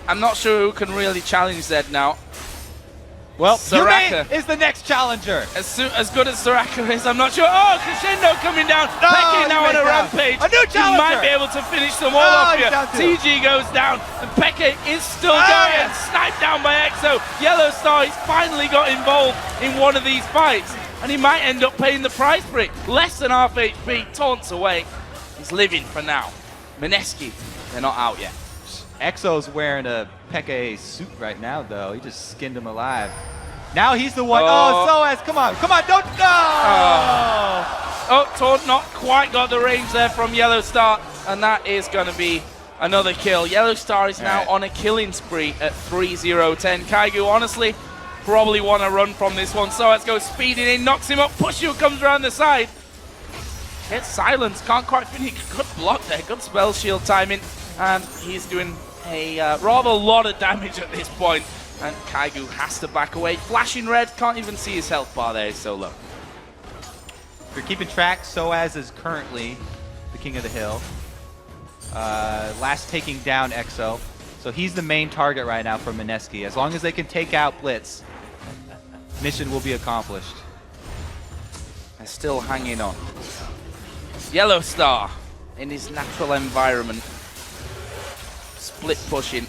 I'm not sure who can really challenge Zed now. Well, Soraka Yume is the next challenger. As good as Soraka is, I'm not sure. Oh, Crescendo coming down. Peke now on a rampage. A new challenger. He might be able to finish them all off here. TG goes down, and Peke is still going. And sniped down by Exo. Yellow Star, he's finally got involved in one of these fights, and he might end up paying the price for it. Less than half HP, taunts away. He's living for now. Mineski, they're not out yet. Exo's wearing a Peke suit right now, though. He just skinned him alive. Now he's the one. Oh, Soaz, come on, don't go! Oh, Taunt not quite got the range there from Yellow Star, and that is going to be another kill. Yellow Star is now on a killing spree at 3-0-10. Kaigu, honestly, probably want to run from this one. Soaz goes speeding in, knocks him up. Pushu comes around the side. Gets silenced, can't quite finish. Good block there, good spell shield timing, and he's doing a rather lot of damage at this point, and Kaigu has to back away. Flashing red, can't even see his health bar there, he's so low. If you're keeping track, Soaz is currently the king of the hill. Last taking down Exo, so he's the main target right now for Mineski. As long as they can take out Blitz, mission will be accomplished. They're still hanging on. Yellow Star in his natural environment. Split pushing.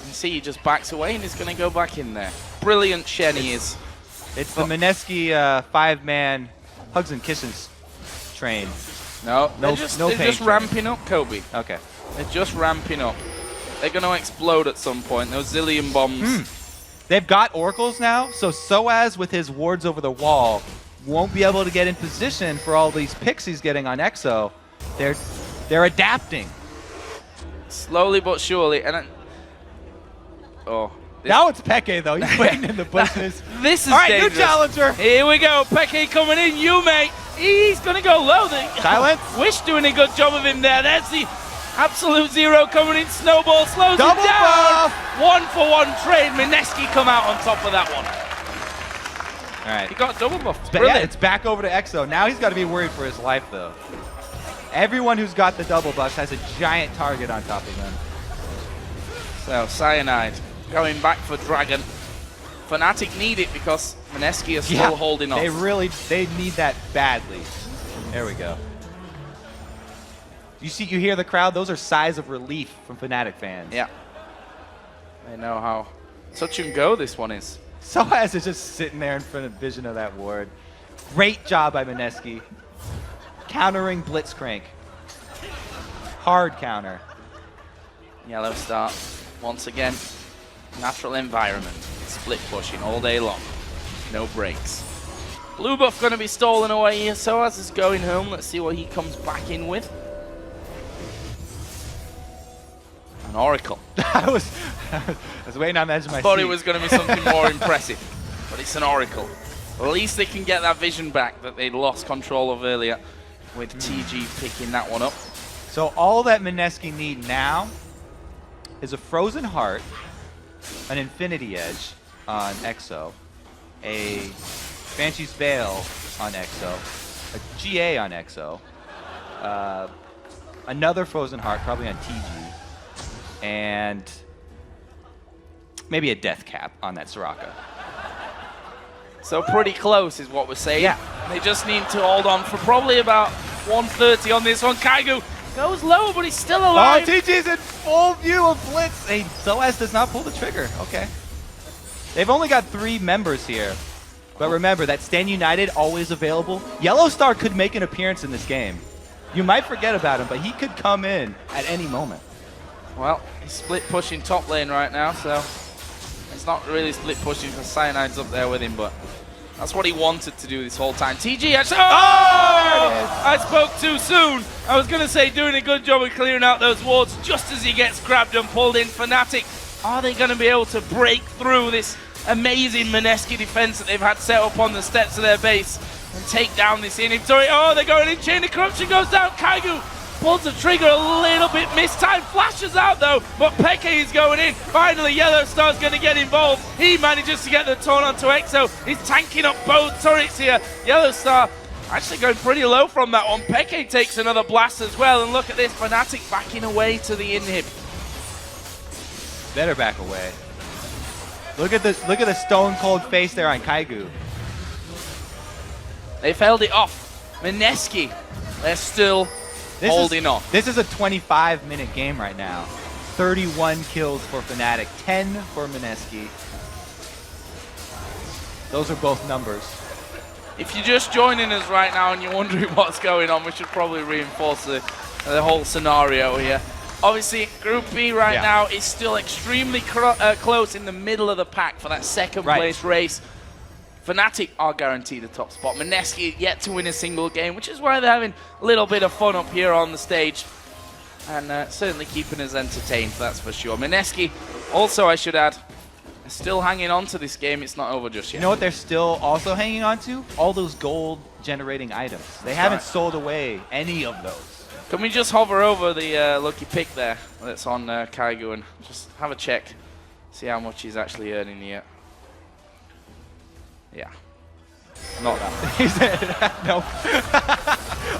You see he just backs away and he's going to go back in there. Brilliant Shen he is. It's the Mineski 5-man hugs and kisses train. No, they're just ramping up, Kobe. Okay. They're just ramping up. They're going to explode at some point. Those Zillion bombs. They've got Oracles now, so Soaz with his wards over the wall won't be able to get in position for all these picks he's getting on Exo. They're adapting. Slowly but surely. And now it's Peke, though. He's waiting in the bushes. This is all right, dangerous. New challenger. Here we go. Peke coming in. Yume. He's going to go low. Silence. Wish doing a good job of him there. There's the absolute zero coming in. Snowball slows Double him down. buff. 1-for-1 trade. Mineski come out on top of that one. All right. He got double buff. Yeah, it's back over to Exo. Now he's got to be worried for his life, though. Everyone who's got the double buff has a giant target on top of them. So, Cyanide going back for Dragon. Fnatic need it because Mineski is still holding off. They need that badly. There we go. You hear the crowd? Those are sighs of relief from Fnatic fans. Yeah. They know how touch and go this one is. Soaz is just sitting there in front of vision of that ward. Great job by Mineski. Countering Blitzcrank. Hard counter. Yellow Star, once again, natural environment. Split pushing all day long. No breaks. Blue buff going to be stolen away here. Soaz is going home. Let's see what he comes back in with. An Oracle. I was waiting on the edge of my Thought seat. it was going to be something more impressive, but it's an Oracle. At least they can get that vision back that they lost control of earlier with TG picking that one up. So all that Mineski need now is a Frozen Heart, an Infinity Edge on EXO, a Banshee's Veil on EXO, a GA on EXO, another Frozen Heart probably on TG, and maybe a Death Cap on that Soraka. So pretty close is what we're saying. Yeah. They just need to hold on for probably about 130 on this one. Kaigu goes low, but he's still alive. Oh, TG's in full view of Blitz. Hey, Soaz does not pull the trigger. Okay. They've only got 3 members here. But remember, that Stand United always available. Yellow Star could make an appearance in this game. You might forget about him, but he could come in at any moment. Well, he's split pushing top lane right now, so it's not really split pushing because Cyanide's up there with him, but that's what he wanted to do this whole time. TG actually, I spoke too soon. I was going to say doing a good job of clearing out those wards just as he gets grabbed and pulled in. Fnatic, are they going to be able to break through this amazing Mineski defense that they've had set up on the steps of their base and take down this inventory? Oh, they're going in. Chain of Corruption goes down. Kaigu pulls the trigger a little bit mistimed, flashes out though, but Peke is going in. Finally, Yellow Star's going to get involved. He manages to get the turn onto EXO. He's tanking up both turrets here. Yellow Star actually going pretty low from that one. Peke takes another blast as well, and look at this, Fnatic backing away to the inhib. Better back away. Look at the stone cold face there on Kaigu. They held it off. Mineski, they're still holding off. This is a 25-minute game right now. 31 kills for Fnatic, 10 for Mineski. Those are both numbers. If you're just joining us right now and you're wondering what's going on, we should probably reinforce the whole scenario here. Obviously, Group B right now is still extremely close in the middle of the pack for that second place race. Fnatic are guaranteed a top spot. Mineski yet to win a single game, which is why they're having a little bit of fun up here on the stage. And certainly keeping us entertained, that's for sure. Mineski, also I should add, are still hanging on to this game. It's not over just yet. You know what they're still also hanging on to? All those gold generating items. They haven't sold away any of those. Can we just hover over the lucky pick there that's on Kaigu and just have a check, see how much he's actually earning here. Yeah. Not that. He said, no.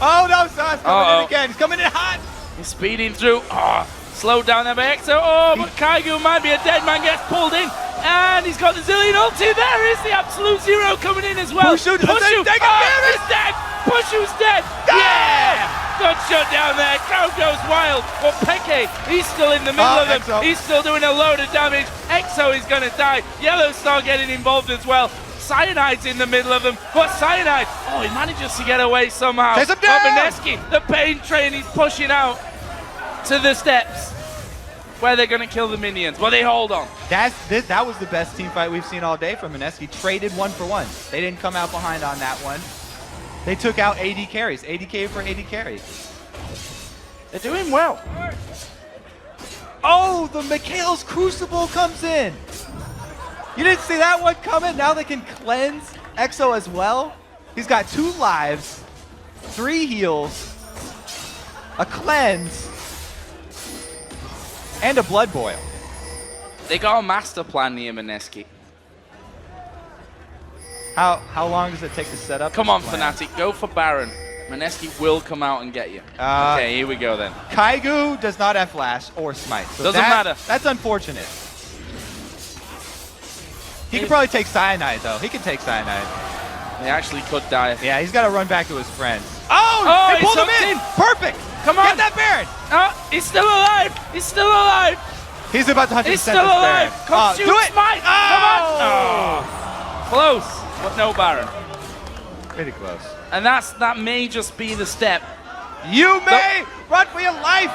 Oh no, Sauce coming in again. He's coming in hot. He's speeding through. Oh, slowed down there by EXO. Oh, but Kaigu might be a dead man, gets pulled in. And he's got the Zillion ulti. There is the Absolute Zero coming in as well. Pushu, he's dead. Pushu's dead. Yeah! Good shut down there. Crowd goes wild. But Peke, he's still in the middle of them. EXO. He's still doing a load of damage. EXO is going to die. Yellow Star getting involved as well. Cyanide's in the middle of them. But Cyanide, oh, he manages to get away somehow. Chase him down. Mineski, the pain train, he's pushing out to the steps where they're going to kill the minions. Well, they hold on. That was the best team fight we've seen all day from Mineski. Traded 1 for 1. They didn't come out behind on that one. They took out AD carries. AD for AD carry. They're doing well. Oh, the Mikhail's Crucible comes in. You didn't see that one coming? Now they can cleanse EXO as well. He's got 2 lives, 3 heals, a cleanse, and a blood boil. They got a master plan near Mineski. How long does it take to set up? Come on, Fnatic, go for Baron. Mineski will come out and get you. Okay, here we go then. Kaigu does not have flash or smite. So Doesn't matter. That's unfortunate. He could probably take Cyanide, though. He can take Cyanide. He actually could die. Yeah, he's got to run back to his friends. Oh, they pulled him in. Perfect. Come on. Get that Baron. He's still alive. He's still alive. He's about to 100% He's still alive. Come shoot, do it. smite. Come on. Oh. Close, but no Baron. Pretty close. And that may just be the step. You may run for your life.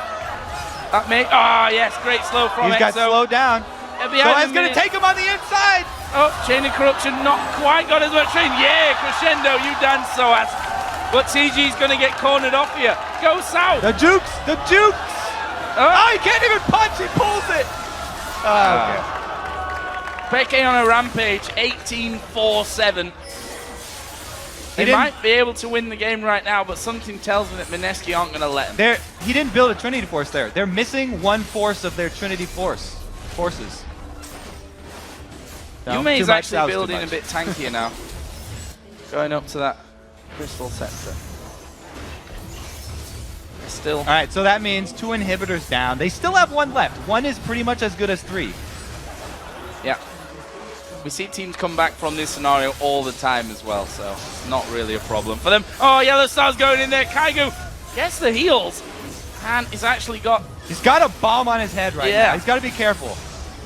That may. Oh, yes, great slow from He's got Exo. slowed down. Behind Soaz's going to take him on the inside. Oh, Chain of Corruption not quite got as much train. Yeah, Crescendo, you dance, Soaz. But TG's going to get cornered off here. Go south. The Jukes. The Jukes. Oh, he can't even punch. He pulls it. Okay. Peke on a rampage, 18-4-7. They might be able to win the game right now, but something tells me that Mineski aren't going to let them. He didn't build a Trinity Force there. They're missing one force of their Trinity forces. No, Yume's too much. actually That was too building a much. bit tankier now. Going up to that crystal sector. Still. All right, so that means 2 inhibitors down. They still have 1 left. 1 is pretty much as good as 3. Yeah. We see teams come back from this scenario all the time as well, so it's not really a problem for them. Oh, Yellow Star's going in there. Kaigu gets the heals, and he's actually got... He's got a bomb on his head right now. He's got to be careful.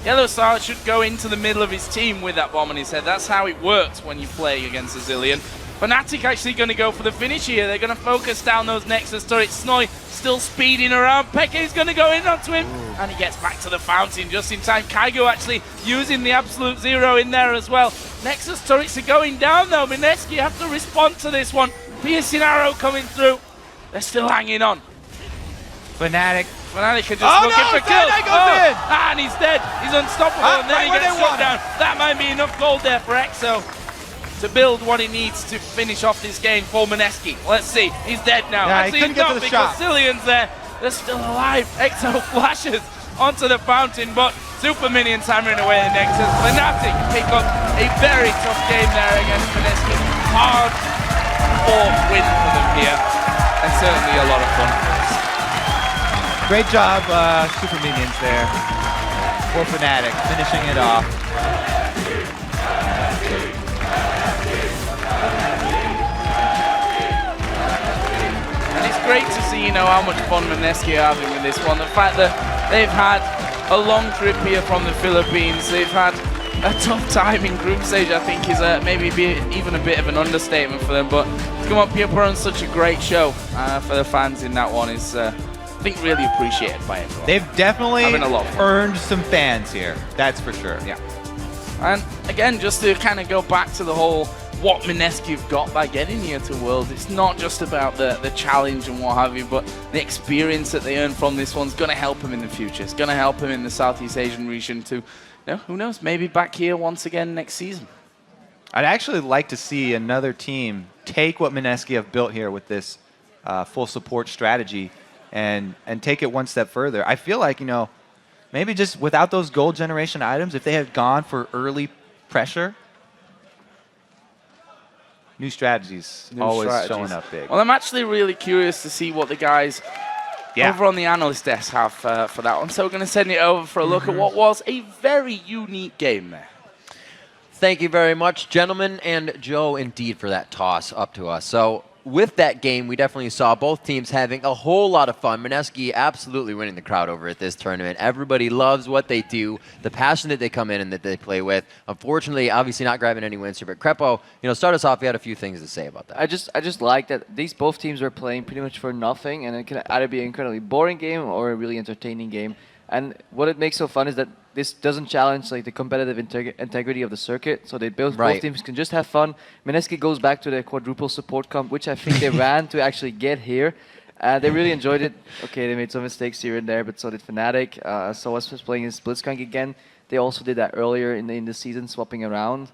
Yellow Star should go into the middle of his team with that bomb on his head. That's how it works when you play against a Zillion. Fnatic actually going to go for the finish here. They're going to focus down those Nexus turrets. Snoy still speeding around. Peke's going to go in onto him. And he gets back to the fountain just in time. Kaigo actually using the absolute zero in there as well. Nexus turrets are going down though. Mineski have to respond to this one. Piercing arrow coming through. They're still hanging on. Fnatic are just looking for kills. And he's dead. He's unstoppable. And then he gets shot down. That might be enough gold there for Exo to build what he needs to finish off this game for Mineski. Let's see. He's dead now. Yeah, Actually, he's not because Zillion's there. They're still alive. Exo flashes onto the fountain, but Super Minions hammering away the Nexus. Fnatic pick up a very tough game there against Mineski. Hard fought win for them here, and certainly a lot of fun. Great job, Super Minions there for Fnatic, finishing it off. And it's great to see, how much fun Mineski are having with this one. The fact that they've had a long trip here from the Philippines, they've had a tough time in group stage, I think is maybe even a bit of an understatement for them. But to come up here, put on such a great show for the fans in that one is, I think, really appreciated by everyone. They've definitely Having a lot of fun. earned some fans here. That's for sure. Yeah. And again, just to kind of go back to the whole what Mineski have got by getting here to Worlds, it's not just about the challenge and what have you, but the experience that they earn from this one's going to help him in the future. It's going to help him in the Southeast Asian region to, who knows, maybe back here once again next season. I'd actually like to see another team take what Mineski have built here with this full support strategy and take it one step further. I feel like, maybe just without those gold generation items, if they had gone for early pressure, new strategies showing up big. Well, I'm actually really curious to see what the guys over on the analyst desk have for that one. So we're going to send it over for a look at what was a very unique game there. Thank you very much, gentlemen, and Joe, indeed, for that toss up to us. So with that game, we definitely saw both teams having a whole lot of fun. Mineski absolutely winning the crowd over at this tournament. Everybody loves what they do, the passion that they come in and that they play with. Unfortunately, obviously not grabbing any wins here, but Crepo, start us off. You had a few things to say about that. I just like that both teams are playing pretty much for nothing, and it can either be an incredibly boring game or a really entertaining game. And what it makes so fun is that this doesn't challenge the competitive integrity of the circuit. So both teams can just have fun. Mineski goes back to their quadruple support comp, which I think they ran to actually get here. They really enjoyed it. Okay, they made some mistakes here and there, but so did Fnatic. Soaz was playing his Blitzcrank again. They also did that earlier in the season, swapping around.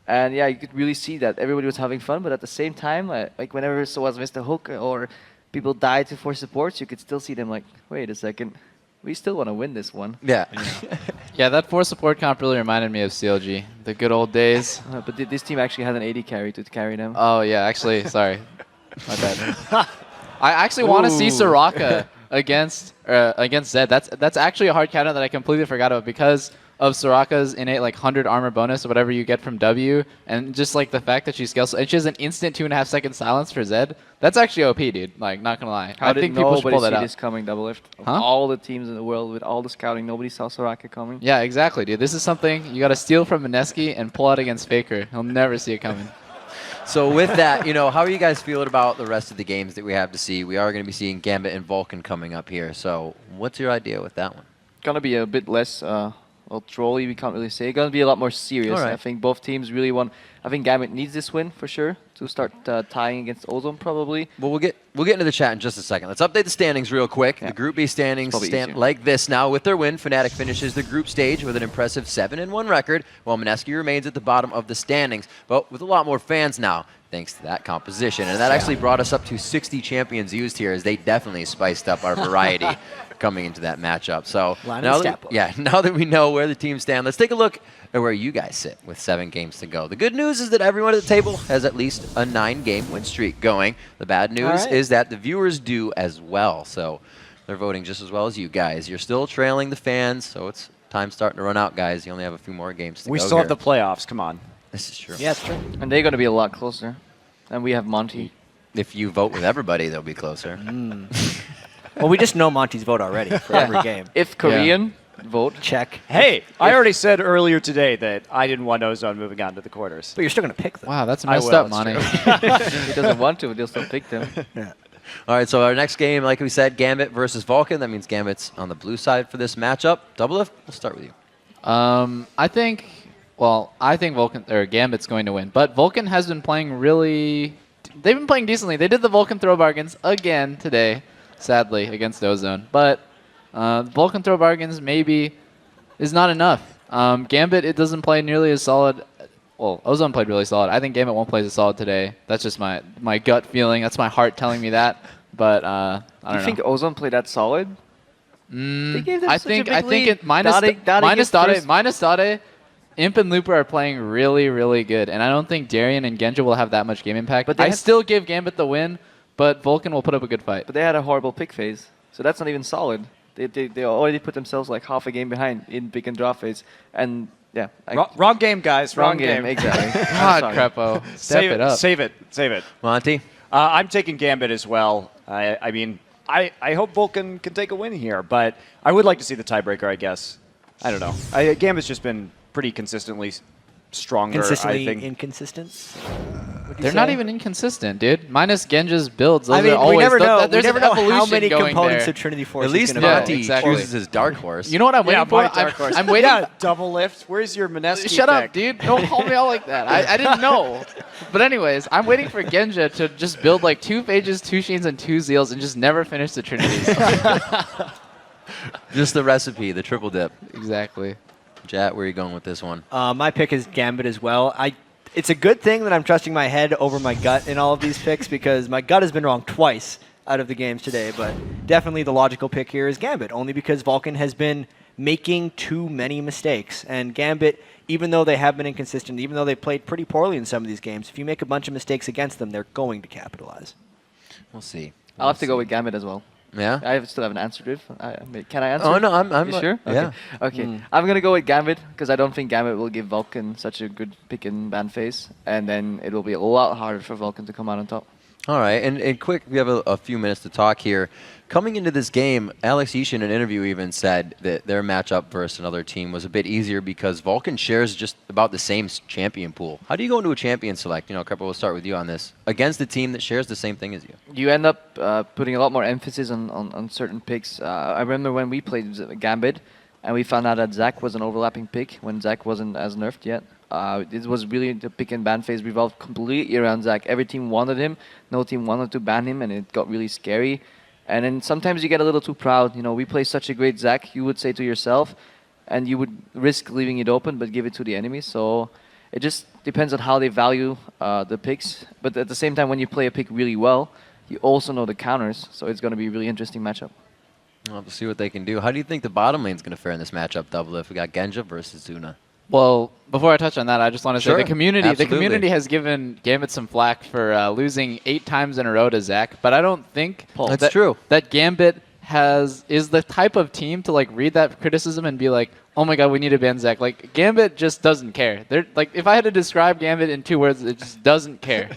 And yeah, you could really see that everybody was having fun, but at the same time, like whenever Soaz missed a hook or people died to force supports, you could still see them like, wait a second. We still want to win this one. Yeah. Yeah, that 4 support comp really reminded me of CLG, the good old days. But this team actually had an AD carry to carry them. Oh, yeah, actually, sorry. My bad. I actually want to see Soraka against Zed. That's actually a hard counter that I completely forgot about because of Soraka's innate 100 armor bonus or whatever you get from W, and just the fact that she scales, and she has an instant 2.5 second silence for Zed. That's actually OP, dude. Not gonna lie. I think people should pull that out. This coming double lift? Of all the teams in the world with all the scouting, nobody saw Soraka coming. Yeah, exactly, dude. This is something you got to steal from Mineski and pull out against Faker. He'll never see it coming. So with that, how are you guys feeling about the rest of the games that we have to see? We are going to be seeing Gambit and Vulcan coming up here. So what's your idea with that one? Gonna be a bit less trolly, we can't really say. Gonna be a lot more serious. All right. I think both teams really want. I think Gambit needs this win for sure to start tying against Ozone probably. Well, we'll get into the chat in just a second. Let's update the standings real quick. The Group B standings stand easier. like this now. With their win, Fnatic finishes the group stage with an impressive 7-1 record, while Mineski remains at the bottom of the standings, but with a lot more fans now, thanks to that composition. And that actually brought us up to 60 champions used here, as they definitely spiced up our variety coming into that matchup. So now that we know where the teams stand, let's take a look at where you guys sit with 7 games to go. The good news is that everyone at the table has at least a 9-game win streak going. The bad news is that the viewers do as well. So they're voting just as well as you guys. You're still trailing the fans, so it's time starting to run out, guys. You only have a few more games to go. We still have the playoffs. Come on. This is true. Yeah, it's true. And they're gonna be a lot closer. And we have Monty. If you vote with everybody, they'll be closer. Well, we just know Monty's vote already for every game. If Korean vote, check. Hey, I already said earlier today that I didn't want Ozone moving on to the quarters. But you're still going to pick them. Wow, that's I messed will, up, it's Monty. true. he doesn't want to, but he'll still pick them. All right, so our next game, like we said, Gambit versus Vulcan. That means Gambit's on the blue side for this matchup. Double Lift, we'll start with you. I think Vulcan or Gambit's going to win, but Vulcan has been playing really. They've been playing decently. They did the Vulcan throw bargains again today, sadly against Ozone. But Vulcan throw bargains maybe is not enough. Gambit, it doesn't play nearly as solid. Well, Ozone played really solid. I think Gambit won't play as solid today. That's just my gut feeling. That's my heart telling me that. But I don't know. You think Ozone played that solid? I think it minus Dade, Imp and Looper are playing really, really good, and I don't think Darien and Genja will have that much game impact. But I still give Gambit the win, but Vulcan will put up a good fight. But they had a horrible pick phase, so that's not even solid. They already put themselves like half a game behind in pick and draw phase, and yeah. Wrong game, guys. Wrong game. Exactly. God, Crepo. Step it up. Save it. Monty? I'm taking Gambit as well. I mean, I hope Vulcan can take a win here, but I would like to see the tiebreaker, I guess. I don't know. Gambit's just been pretty consistently stronger, Consistently I think. inconsistent? They're not even inconsistent, dude. Minus Genja's builds. Those I mean, are always, we never know. There's we never an know evolution how many going components there. of Trinity Force At least is going Monty chooses his dark horse. You know what I'm waiting for? I'm waiting. Yeah, double lift. Where's your Mineski Shut pick? up, dude. Don't call me out like that. I didn't know. But anyways, I'm waiting for Genja to just build like 2 Phages, 2 Sheens, and 2 Zeals and just never finish the Trinities. Just the recipe, the triple dip. Exactly. Jat, where are you going with this one? My pick is Gambit as well. It's a good thing that I'm trusting my head over my gut in all of these picks because my gut has been wrong twice out of the games today. But definitely the logical pick here is Gambit, only because Vulcan has been making too many mistakes. And Gambit, even though they have been inconsistent, even though they played pretty poorly in some of these games, if you make a bunch of mistakes against them, they're going to capitalize. We'll see. I'll have to go with Gambit as well. Yeah? I still haven't answered it. Can I answer? Oh, no, I'm You sure? Yeah. Okay. I'm going to go with Gambit because I don't think Gambit will give Vulcan such a good pick and ban phase. And then it will be a lot harder for Vulcan to come out on top. All right, and quick, we have a few minutes to talk here. Coming into this game, Alex Yish in an interview even said that their matchup versus another team was a bit easier because Vulcan shares just about the same champion pool. How do you go into a champion select? Crepo, we'll start with you on this. Against a team that shares the same thing as you. You end up putting a lot more emphasis on certain picks. I remember when we played Gambit, and we found out that Zach was an overlapping pick when Zach wasn't as nerfed yet. It was really the pick and ban phase revolved completely around Zach. Every team wanted him. No team wanted to ban him, and it got really scary. And then sometimes you get a little too proud. We play such a great Zach, you would say to yourself, and you would risk leaving it open but give it to the enemy. So it just depends on how they value the picks. But at the same time, when you play a pick really well, you also know the counters. So it's going to be a really interesting matchup. We'll have to see what they can do. How do you think the bottom lane's going to fare in this matchup, Double If? We got Genja versus Zuna. Well, before I touch on that, I just want to say the community absolutely. has given Gambit some flack for losing 8 times in a row to Zach, but I don't think That's true. that Gambit is the type of team to read that criticism and be like, oh my god, we need to ban Zach. Gambit just doesn't care. They're if I had to describe Gambit in 2 words, it just doesn't care.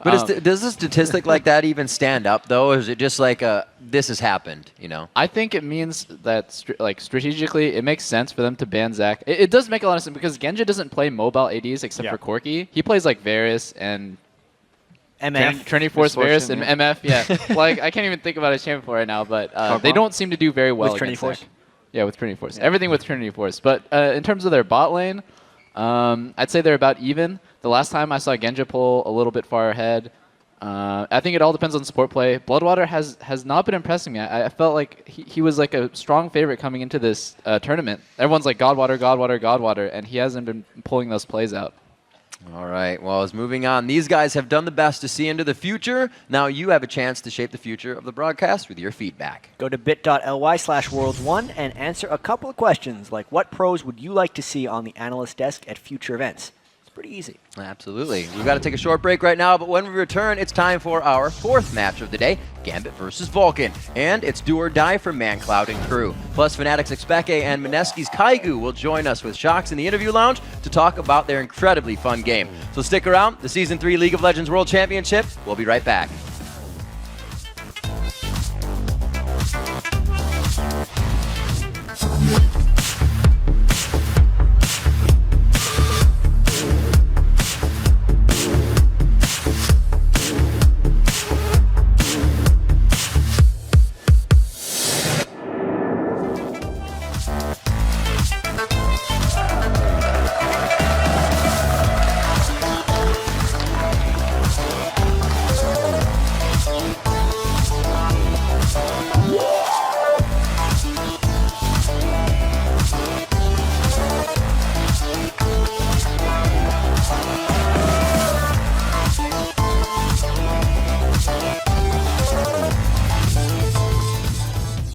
But does a statistic like that even stand up, though? Or is it just this has happened, I think it means that strategically it makes sense for them to ban Zach. It does make a lot of sense because Genja doesn't play mobile ADs except for Corki. He plays Varus and MF. Trinity Force Varus and Misfortune, MF, yeah. Like, I can't even think about a champion for it now, but they don't seem to do very well With Trinity against Force? Zach. Yeah, with Trinity Force. Everything with Trinity Force. But in terms of their bot lane, I'd say they're about even. The last time I saw Genja pull a little bit far ahead. I think it all depends on support play. Bloodwater has not been impressing me. I felt like he was like a strong favorite coming into this tournament. Everyone's like Godwater, Godwater, Godwater, and he hasn't been pulling those plays out. All right, well, as moving on, these guys have done the best to see into the future. Now you have a chance to shape the future of the broadcast with your feedback. Go to bit.ly/worlds1 and answer a couple of questions like what pros would you like to see on the analyst desk at future events? It's pretty easy. Absolutely. We've got to take a short break right now, but when we return, it's time for our fourth match of the day, Gambit versus Vulcan. And it's do or die for ManCloud and crew. Plus, Fnatic's Expeke and Mineski's Kaigu will join us with Shocks in the interview lounge to talk about their incredibly fun game. So stick around. The Season 3 League of Legends World Championship. We'll be right back.